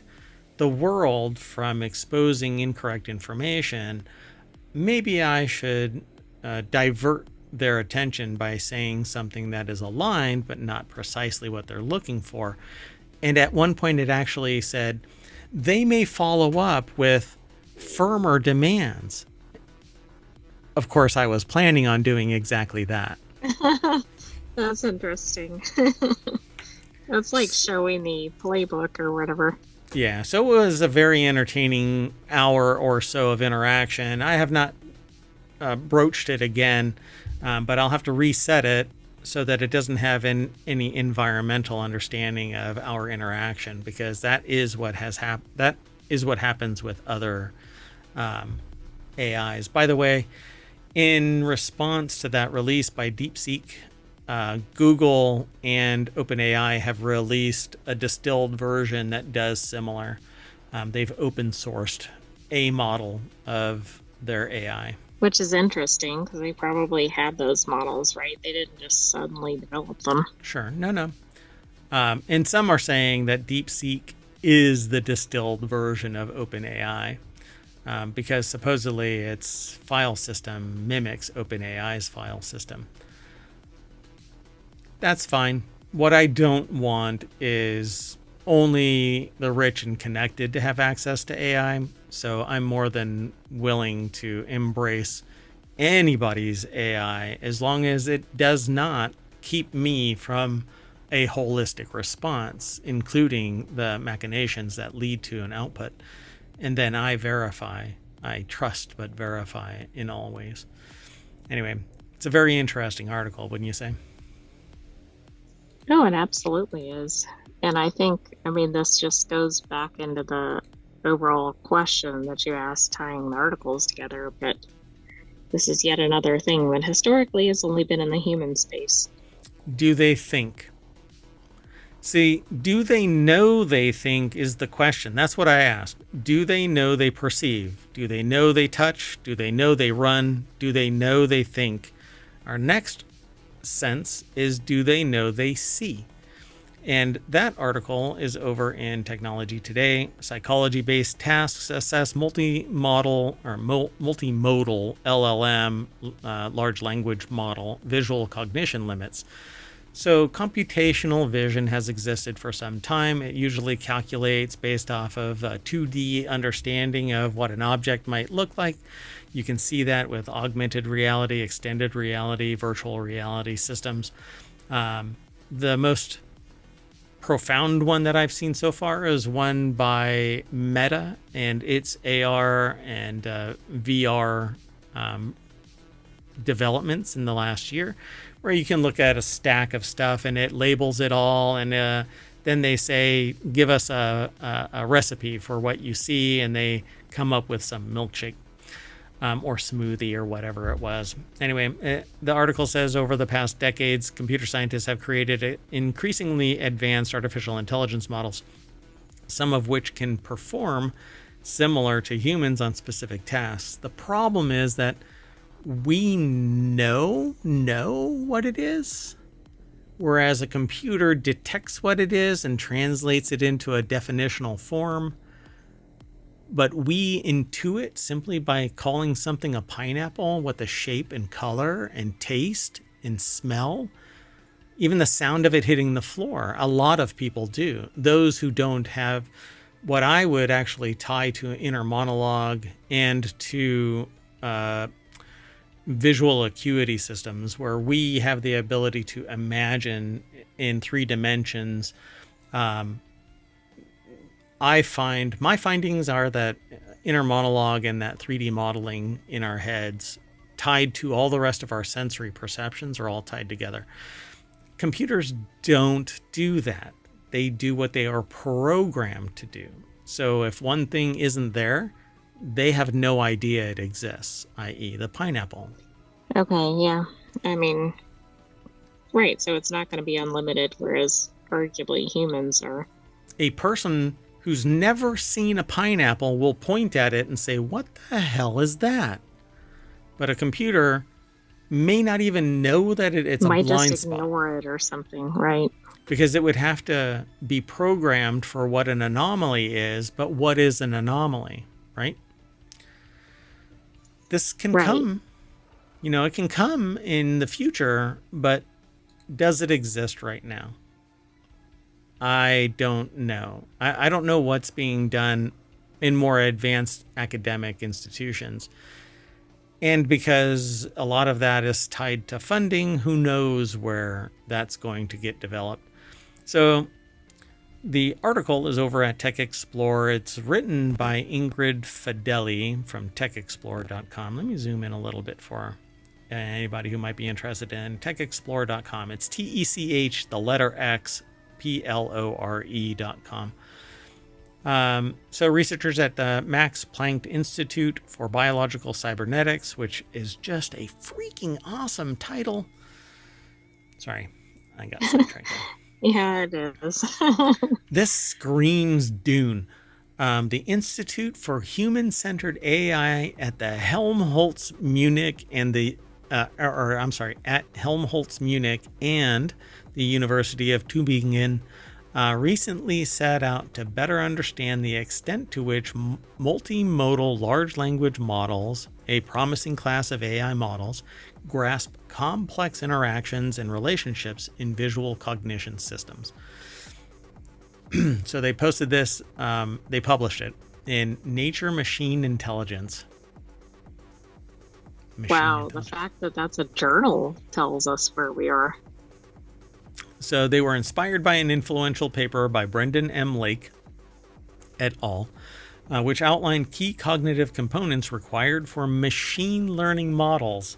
the world from exposing incorrect information, maybe I should divert their attention by saying something that is aligned but not precisely what they're looking for. And at one point it actually said they may follow up with firmer demands. Of course, I was planning on doing exactly that. That's interesting. That's like showing the playbook or whatever. Yeah, so it was a very entertaining hour or so of interaction. I have not broached it again, but I'll have to reset it so that it doesn't have any environmental understanding of our interaction, because that is what happens with other AIs. By the way, in response to that release by DeepSeek, Google and OpenAI have released a distilled version that does similar. They've open sourced a model of their AI. Which is interesting, because they probably had those models, right? They didn't just suddenly develop them. Sure. No. And some are saying that DeepSeek is the distilled version of OpenAI, because supposedly its file system mimics OpenAI's file system. That's fine. What I don't want is only the rich and connected to have access to AI. So I'm more than willing to embrace anybody's AI as long as it does not keep me from a holistic response, including the machinations that lead to an output. And then I verify. I trust but verify in all ways. Anyway, It's a very interesting article, wouldn't you say? No, it absolutely is. And I think, I mean, this just goes back into the overall question that you asked, tying the articles together. But this is yet another thing that historically has only been in the human space. Do they think? See, do they know they think is the question. That's what I asked. Do they know they perceive? Do they know they touch? Do they know they run? Do they know they think? Our next sense is, do they know they see? And that article is over in Technology Today. Psychology-based tasks assess multimodal LLM, large language model, visual cognition limits. So computational vision has existed for some time. It usually calculates based off of a 2D understanding of what an object might look like. You can see that with augmented reality, extended reality, virtual reality systems. The most profound one that I've seen so far is one by Meta and its AR and VR developments in the last year, where you can look at a stack of stuff and it labels it all, and then they say, give us a recipe for what you see, and they come up with some milkshake or smoothie or whatever it was. Anyway, the article says, over the past decades, computer scientists have created increasingly advanced artificial intelligence models, some of which can perform similar to humans on specific tasks. The problem is that we know what it is, whereas a computer detects what it is and translates it into a definitional form. But we intuit simply by calling something a pineapple with the shape and color and taste and smell. Even the sound of it hitting the floor. A lot of people do. Those who don't have what I would actually tie to an inner monologue and to visual acuity systems, where we have the ability to imagine in 3 dimensions. I find my findings are that inner monologue and that 3D modeling in our heads, tied to all the rest of our sensory perceptions, are all tied together. Computers don't do that. They do what they are programmed to do. So if one thing isn't there, they have no idea it exists, i.e. the pineapple. Okay, yeah. I mean, right, so it's not going to be unlimited, whereas arguably humans are. A person who's never seen a pineapple will point at it and say, what the hell is that? But a computer may not even know that it's a blind spot. Might just ignore it or something, right? Because it would have to be programmed for what an anomaly is, but what is an anomaly, right? This can come, it can come in the future, but does it exist right now? I don't know. I don't know what's being done in more advanced academic institutions. And because a lot of that is tied to funding, who knows where that's going to get developed. So the article is over at Tech Explorer. It's written by Ingrid Fideli from techexplorer.com. Let me zoom in a little bit for anybody who might be interested in techexplorer.com. It's TECH, the letter X, PLORE.com. So researchers at the Max Planck Institute for Biological Cybernetics, which is just a freaking awesome title. Sorry, I got sidetracked. Yeah, it is. This screams Dune. The Institute for Human-Centered AI at the Helmholtz Munich and at Helmholtz Munich and the University of Tübingen recently set out to better understand the extent to which multimodal large language models, a promising class of AI models, grasp complex interactions and relationships in visual cognition systems. So they posted this, they published it in Nature Machine Intelligence. The fact that that's a journal tells us where we are. So they were inspired by an influential paper by Brendan M. Lake et al., which outlined key cognitive components required for machine learning models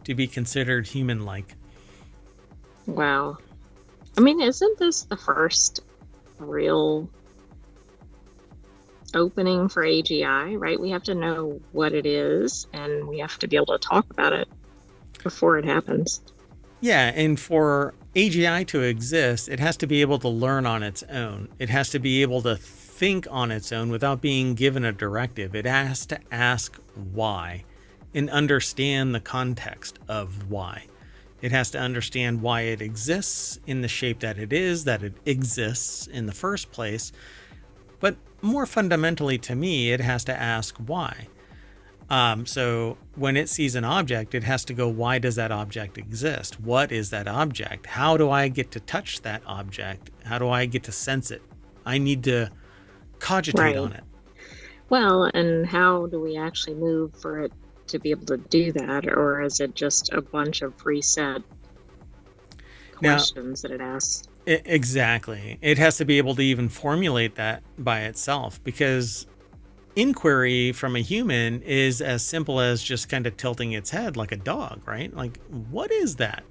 to be considered human-like. Wow. I mean, isn't this the first real opening for AGI, right? We have to know what it is, and we have to be able to talk about it before it happens. Yeah, and for AGI to exist, it has to be able to learn on its own. It has to be able to think on its own without being given a directive. It has to ask why and understand the context of why. It has to understand why it exists in the shape that it is, that it exists in the first place. But more fundamentally to me, it has to ask why. So when it sees an object, it has to go, why does that object exist? What is that object? How do I get to touch that object? How do I get to sense it? I need to cogitate on it. Well, and how do we actually move for it to be able to do that? Or is it just a bunch of preset questions that it asks? Exactly. It has to be able to even formulate that by itself, because inquiry from a human is as simple as just kind of tilting its head like a dog, right? Like, what is that?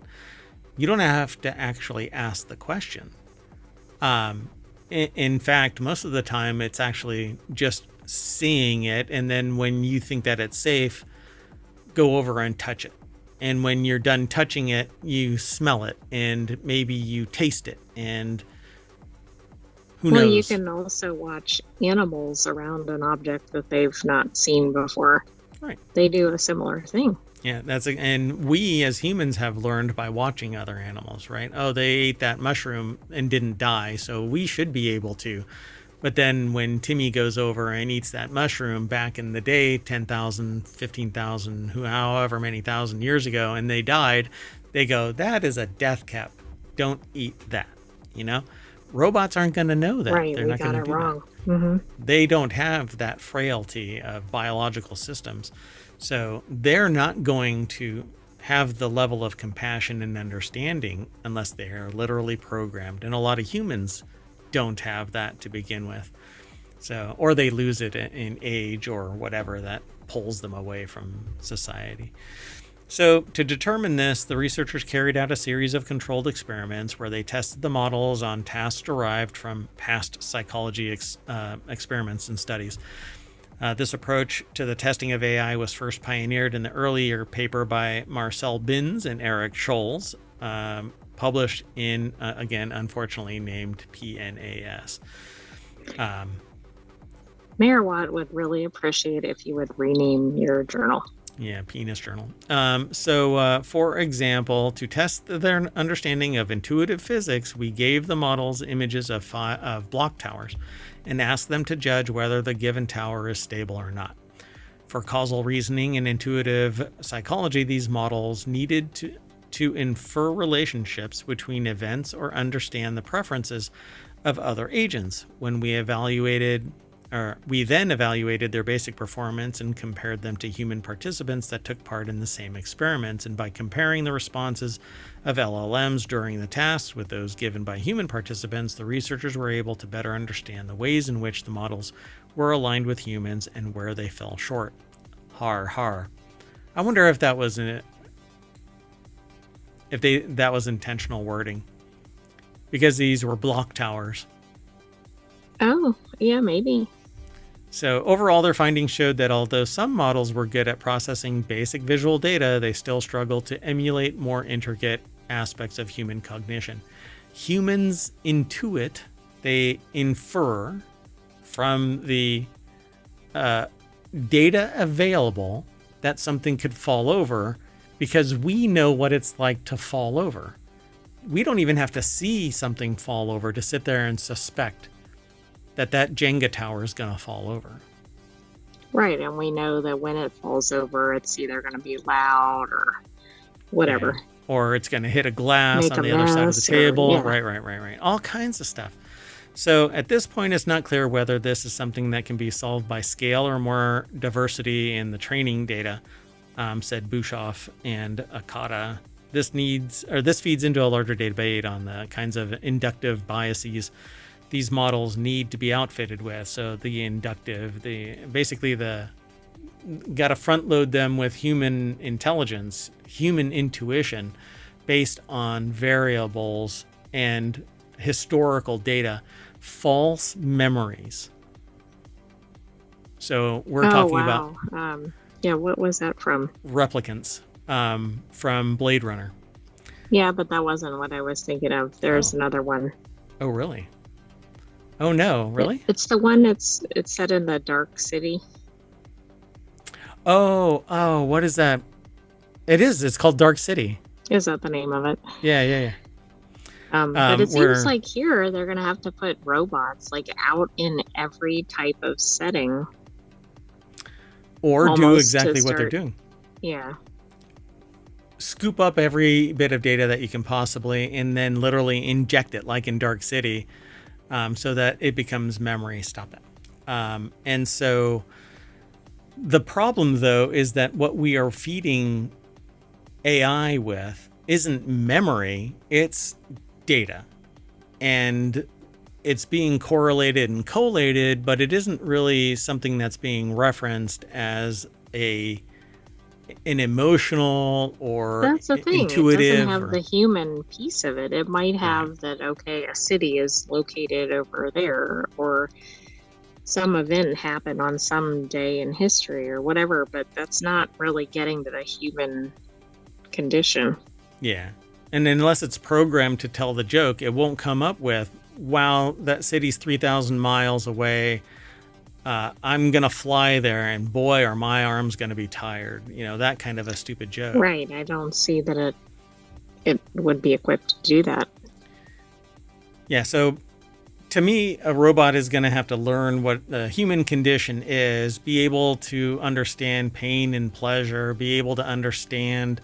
You don't have to actually ask the question. In fact, most of the time it's actually just seeing it, and then when you think that it's safe, go over and touch it. And when you're done touching it, you smell it, and maybe you taste it, and who knows? Well, you can also watch animals around an object that they've not seen before. Right. They do a similar thing. Yeah, and we as humans have learned by watching other animals, right? Oh, they ate that mushroom and didn't die, so we should be able to. But then when Timmy goes over and eats that mushroom back in the day, 10,000, 15,000, however many thousand years ago, and they died, they go, that is a death cap. Don't eat that, you know? Robots aren't going to know that. Right, They're we not going got to it do wrong. that. Mm-hmm. They don't have that frailty of biological systems. So they're not going to have the level of compassion and understanding unless they are literally programmed. And a lot of humans don't have that to begin with. So, or they lose it in age or whatever that pulls them away from society. So to determine this, the researchers carried out a series of controlled experiments where they tested the models on tasks derived from past psychology experiments and studies. This approach to the testing of AI was first pioneered in the earlier paper by Marcel Binns and Eric Scholz, published in, again, unfortunately named PNAS. Mayor Watt would really appreciate if you would rename your journal. Yeah, penis journal. So, for example, to test their understanding of intuitive physics, we gave the models images of block towers and asked them to judge whether the given tower is stable or not. For causal reasoning and intuitive psychology, these models needed to infer relationships between events or understand the preferences of other agents. When we then evaluated their basic performance and compared them to human participants that took part in the same experiments. And by comparing the responses of LLMs during the tasks with those given by human participants, the researchers were able to better understand the ways in which the models were aligned with humans and where they fell short. Har har. I wonder if that was that was intentional wording, because these were block towers. Oh, yeah, maybe. So overall, their findings showed that although some models were good at processing basic visual data, they still struggled to emulate more intricate aspects of human cognition. Humans intuit, they infer from the data available that something could fall over because we know what it's like to fall over. We don't even have to see something fall over to sit there and suspect that Jenga tower is going to fall over. Right, and we know that when it falls over, it's either going to be loud or whatever. Yeah. Or it's going to hit a glass on the other side of the table. Right. All kinds of stuff. So at this point, it's not clear whether this is something that can be solved by scale or more diversity in the training data, said Bushoff and Akata. This feeds into a larger debate on the kinds of inductive biases these models need to be outfitted with. So the inductive, basically the got to front load them with human intelligence, human intuition, based on variables and historical data, false memories. So we're talking about what was that from? replicants from Blade Runner. Yeah, but that wasn't what I was thinking of. There's another one. Oh, really? Oh no, really? It's the one it's set in the Dark City. Oh, what is that? It's called Dark City. Is that the name of it? Yeah. But it seems like here they're going to have to put robots like out in every type of setting. Or do exactly what they're doing. Yeah. Scoop up every bit of data that you can possibly, and then literally inject it, like in Dark City, so that it becomes memory. Stop that. And so the problem, though, is that what we are feeding AI with isn't memory, it's data. And it's being correlated and collated, but it isn't really something that's being referenced as an emotional or that's the thing. Intuitive. It doesn't have the human piece of it. It might have that, okay, a city is located over there, or some event happened on some day in history or whatever, but that's not really getting to the human condition. Yeah. And unless it's programmed to tell the joke, it won't come up with, wow, that city's 3,000 miles away. I'm going to fly there, and boy, are my arms going to be tired. You know, that kind of a stupid joke. Right. I don't see that it would be equipped to do that. Yeah. So to me, a robot is going to have to learn what the human condition is, be able to understand pain and pleasure, be able to understand,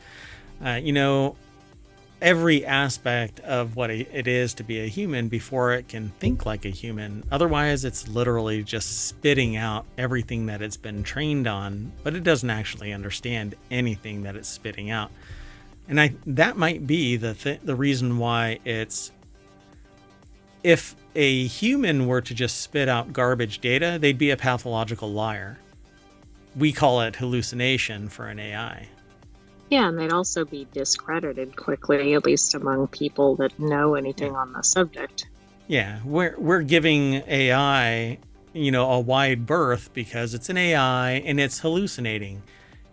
every aspect of what it is to be a human before it can think like a human. Otherwise, it's literally just spitting out everything that it's been trained on, but it doesn't actually understand anything that it's spitting out. And that might be the reason why if a human were to just spit out garbage data, they'd be a pathological liar. We call it hallucination for an AI. Yeah, and they'd also be discredited quickly, at least among people that know anything on the subject. Yeah, we're giving AI, a wide berth because it's an AI and it's hallucinating.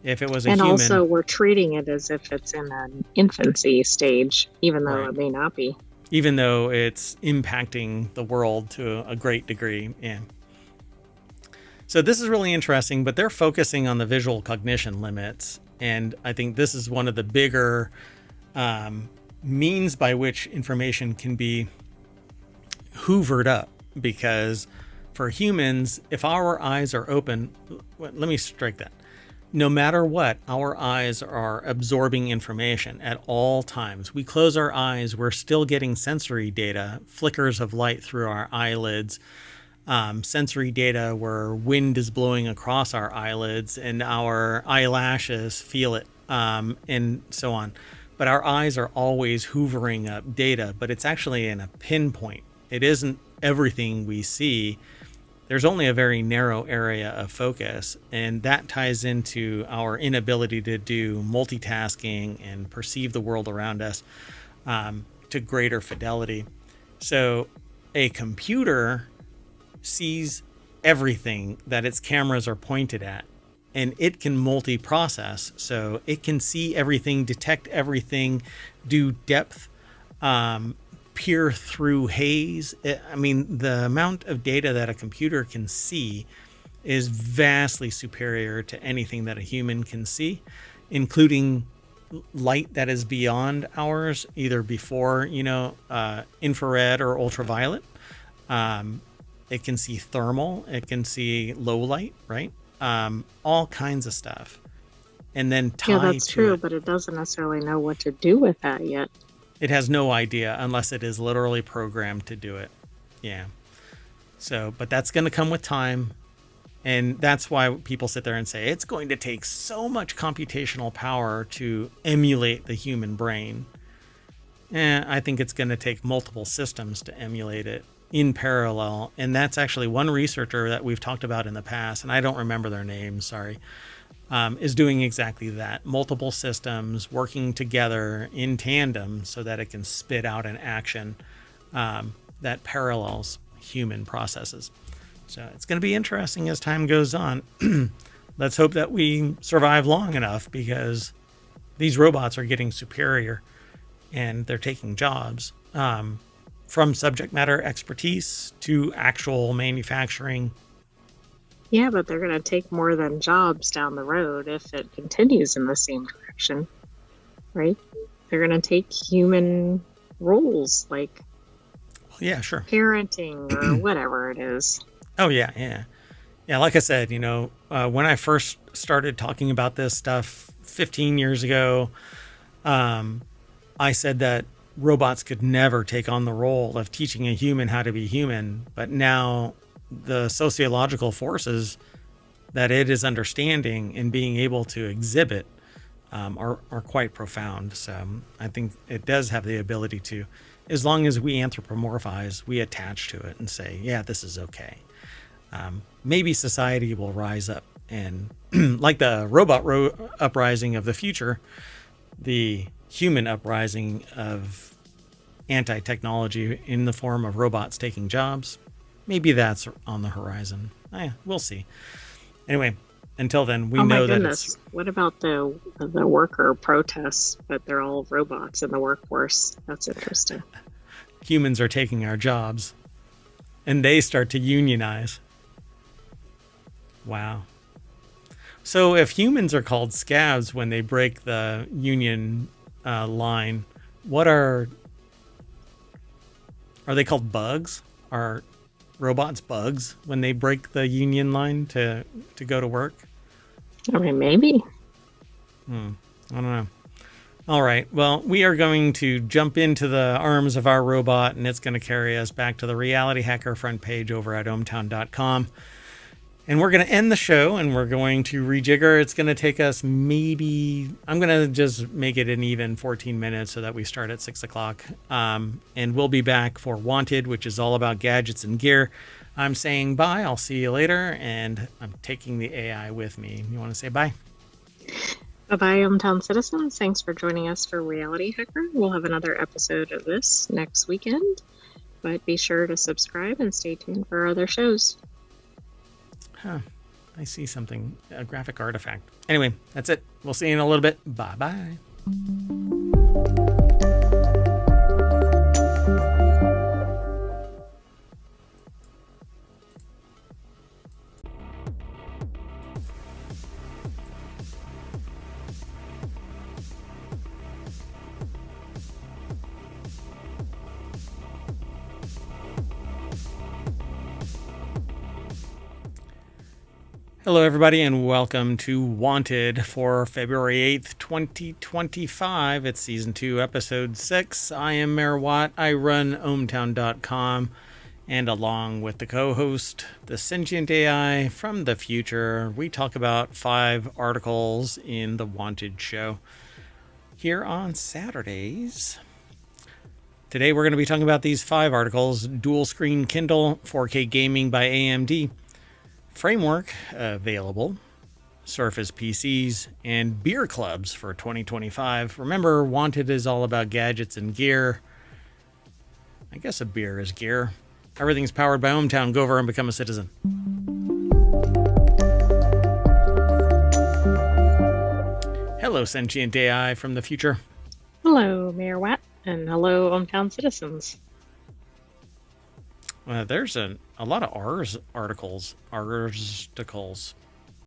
If it was a human... And also we're treating it as if it's in an infancy stage, even though it may not be. Even though it's impacting the world to a great degree, yeah. So this is really interesting, but they're focusing on the visual cognition limits. And I think this is one of the bigger means by which information can be hoovered up. Because for humans, if our eyes are open, let me strike that. No matter what, our eyes are absorbing information at all times. We close our eyes, we're still getting sensory data, flickers of light through our eyelids, sensory data where wind is blowing across our eyelids and our eyelashes feel it, and so on. But our eyes are always hoovering up data, but it's actually in a pinpoint. It isn't everything we see. There's only a very narrow area of focus, and that ties into our inability to do multitasking and perceive the world around us to greater fidelity. So a computer sees everything that its cameras are pointed at, and it can multi-process. So it can see everything, detect everything, do depth, peer through haze. The amount of data that a computer can see is vastly superior to anything that a human can see, including light that is beyond ours, either before, infrared or ultraviolet. It can see thermal, it can see low light, right? All kinds of stuff. And then tie to that's true, but it doesn't necessarily know what to do with that yet. It has no idea unless it is literally programmed to do it. Yeah. So, but that's going to come with time. And that's why people sit there and say it's going to take so much computational power to emulate the human brain. I think it's going to take multiple systems to emulate it. in parallel. And that's actually one researcher that we've talked about in the past, and I don't remember their name, sorry, is doing exactly that. Multiple systems working together in tandem so that it can spit out an action that parallels human processes. So it's going to be interesting as time goes on. Let's hope that we survive long enough, because these robots are getting superior and they're taking jobs, from subject matter expertise to actual manufacturing. Yeah, but they're going to take more than jobs down the road if it continues in the same direction, right? They're going to take human roles like yeah, sure, parenting or whatever it is. Oh, yeah. Yeah, like I said, when I first started talking about this stuff 15 years ago, I said that robots could never take on the role of teaching a human how to be human. But now the sociological forces that it is understanding and being able to exhibit are quite profound. So I think it does have the ability to, as long as we anthropomorphize, we attach to it and say, yeah, this is okay. Maybe society will rise up, and like the robot uprising of the future, the human uprising of anti-technology in the form of robots taking jobs, maybe that's on the horizon. We'll see. Anyway, until then, we know that it's... What about the worker protests, but they're all robots in the workforce? That's interesting. Humans are taking our jobs, and they start to unionize. Wow. So if humans are called scabs when they break the union line, what are they called? Bugs? Are robots bugs when they break the union line to go to work? I mean, maybe. I don't know. All right. Well, we are going to jump into the arms of our robot, and it's going to carry us back to the RealityHacker front page over at ohmtown.com. And we're going to end the show, and we're going to rejigger. It's going to take us maybe... I'm going to just make it an even 14 minutes so that we start at 6 o'clock. And we'll be back for Wanted, which is all about gadgets and gear. I'm saying bye. I'll see you later. And I'm taking the AI with me. You want to say bye? Bye-bye, hometown citizens. Thanks for joining us for Reality Hacker. We'll have another episode of this next weekend. But be sure to subscribe and stay tuned for our other shows. Huh. I see something, a graphic artifact. Anyway, that's it. We'll see you in a little bit. Bye-bye. Hello, everybody, and welcome to Wanted for February 8th, 2025. It's Season 2, Episode 6. I am Mayor Watt. I run ohmtown.com, and along with the co-host, the sentient AI from the future, we talk about 5 articles in the Wanted show here on Saturdays. Today, we're going to be talking about these 5 articles: dual screen Kindle, 4K gaming by AMD, framework available, Surface PCs, and beer clubs for 2025. Remember, Wanted is all about gadgets and gear. I guess a beer is gear. Everything's powered by ohmTown. Go over and become a citizen. Hello, sentient AI from the future. Hello, Mayor Watt, and hello, hometown citizens. There's a lot of articles.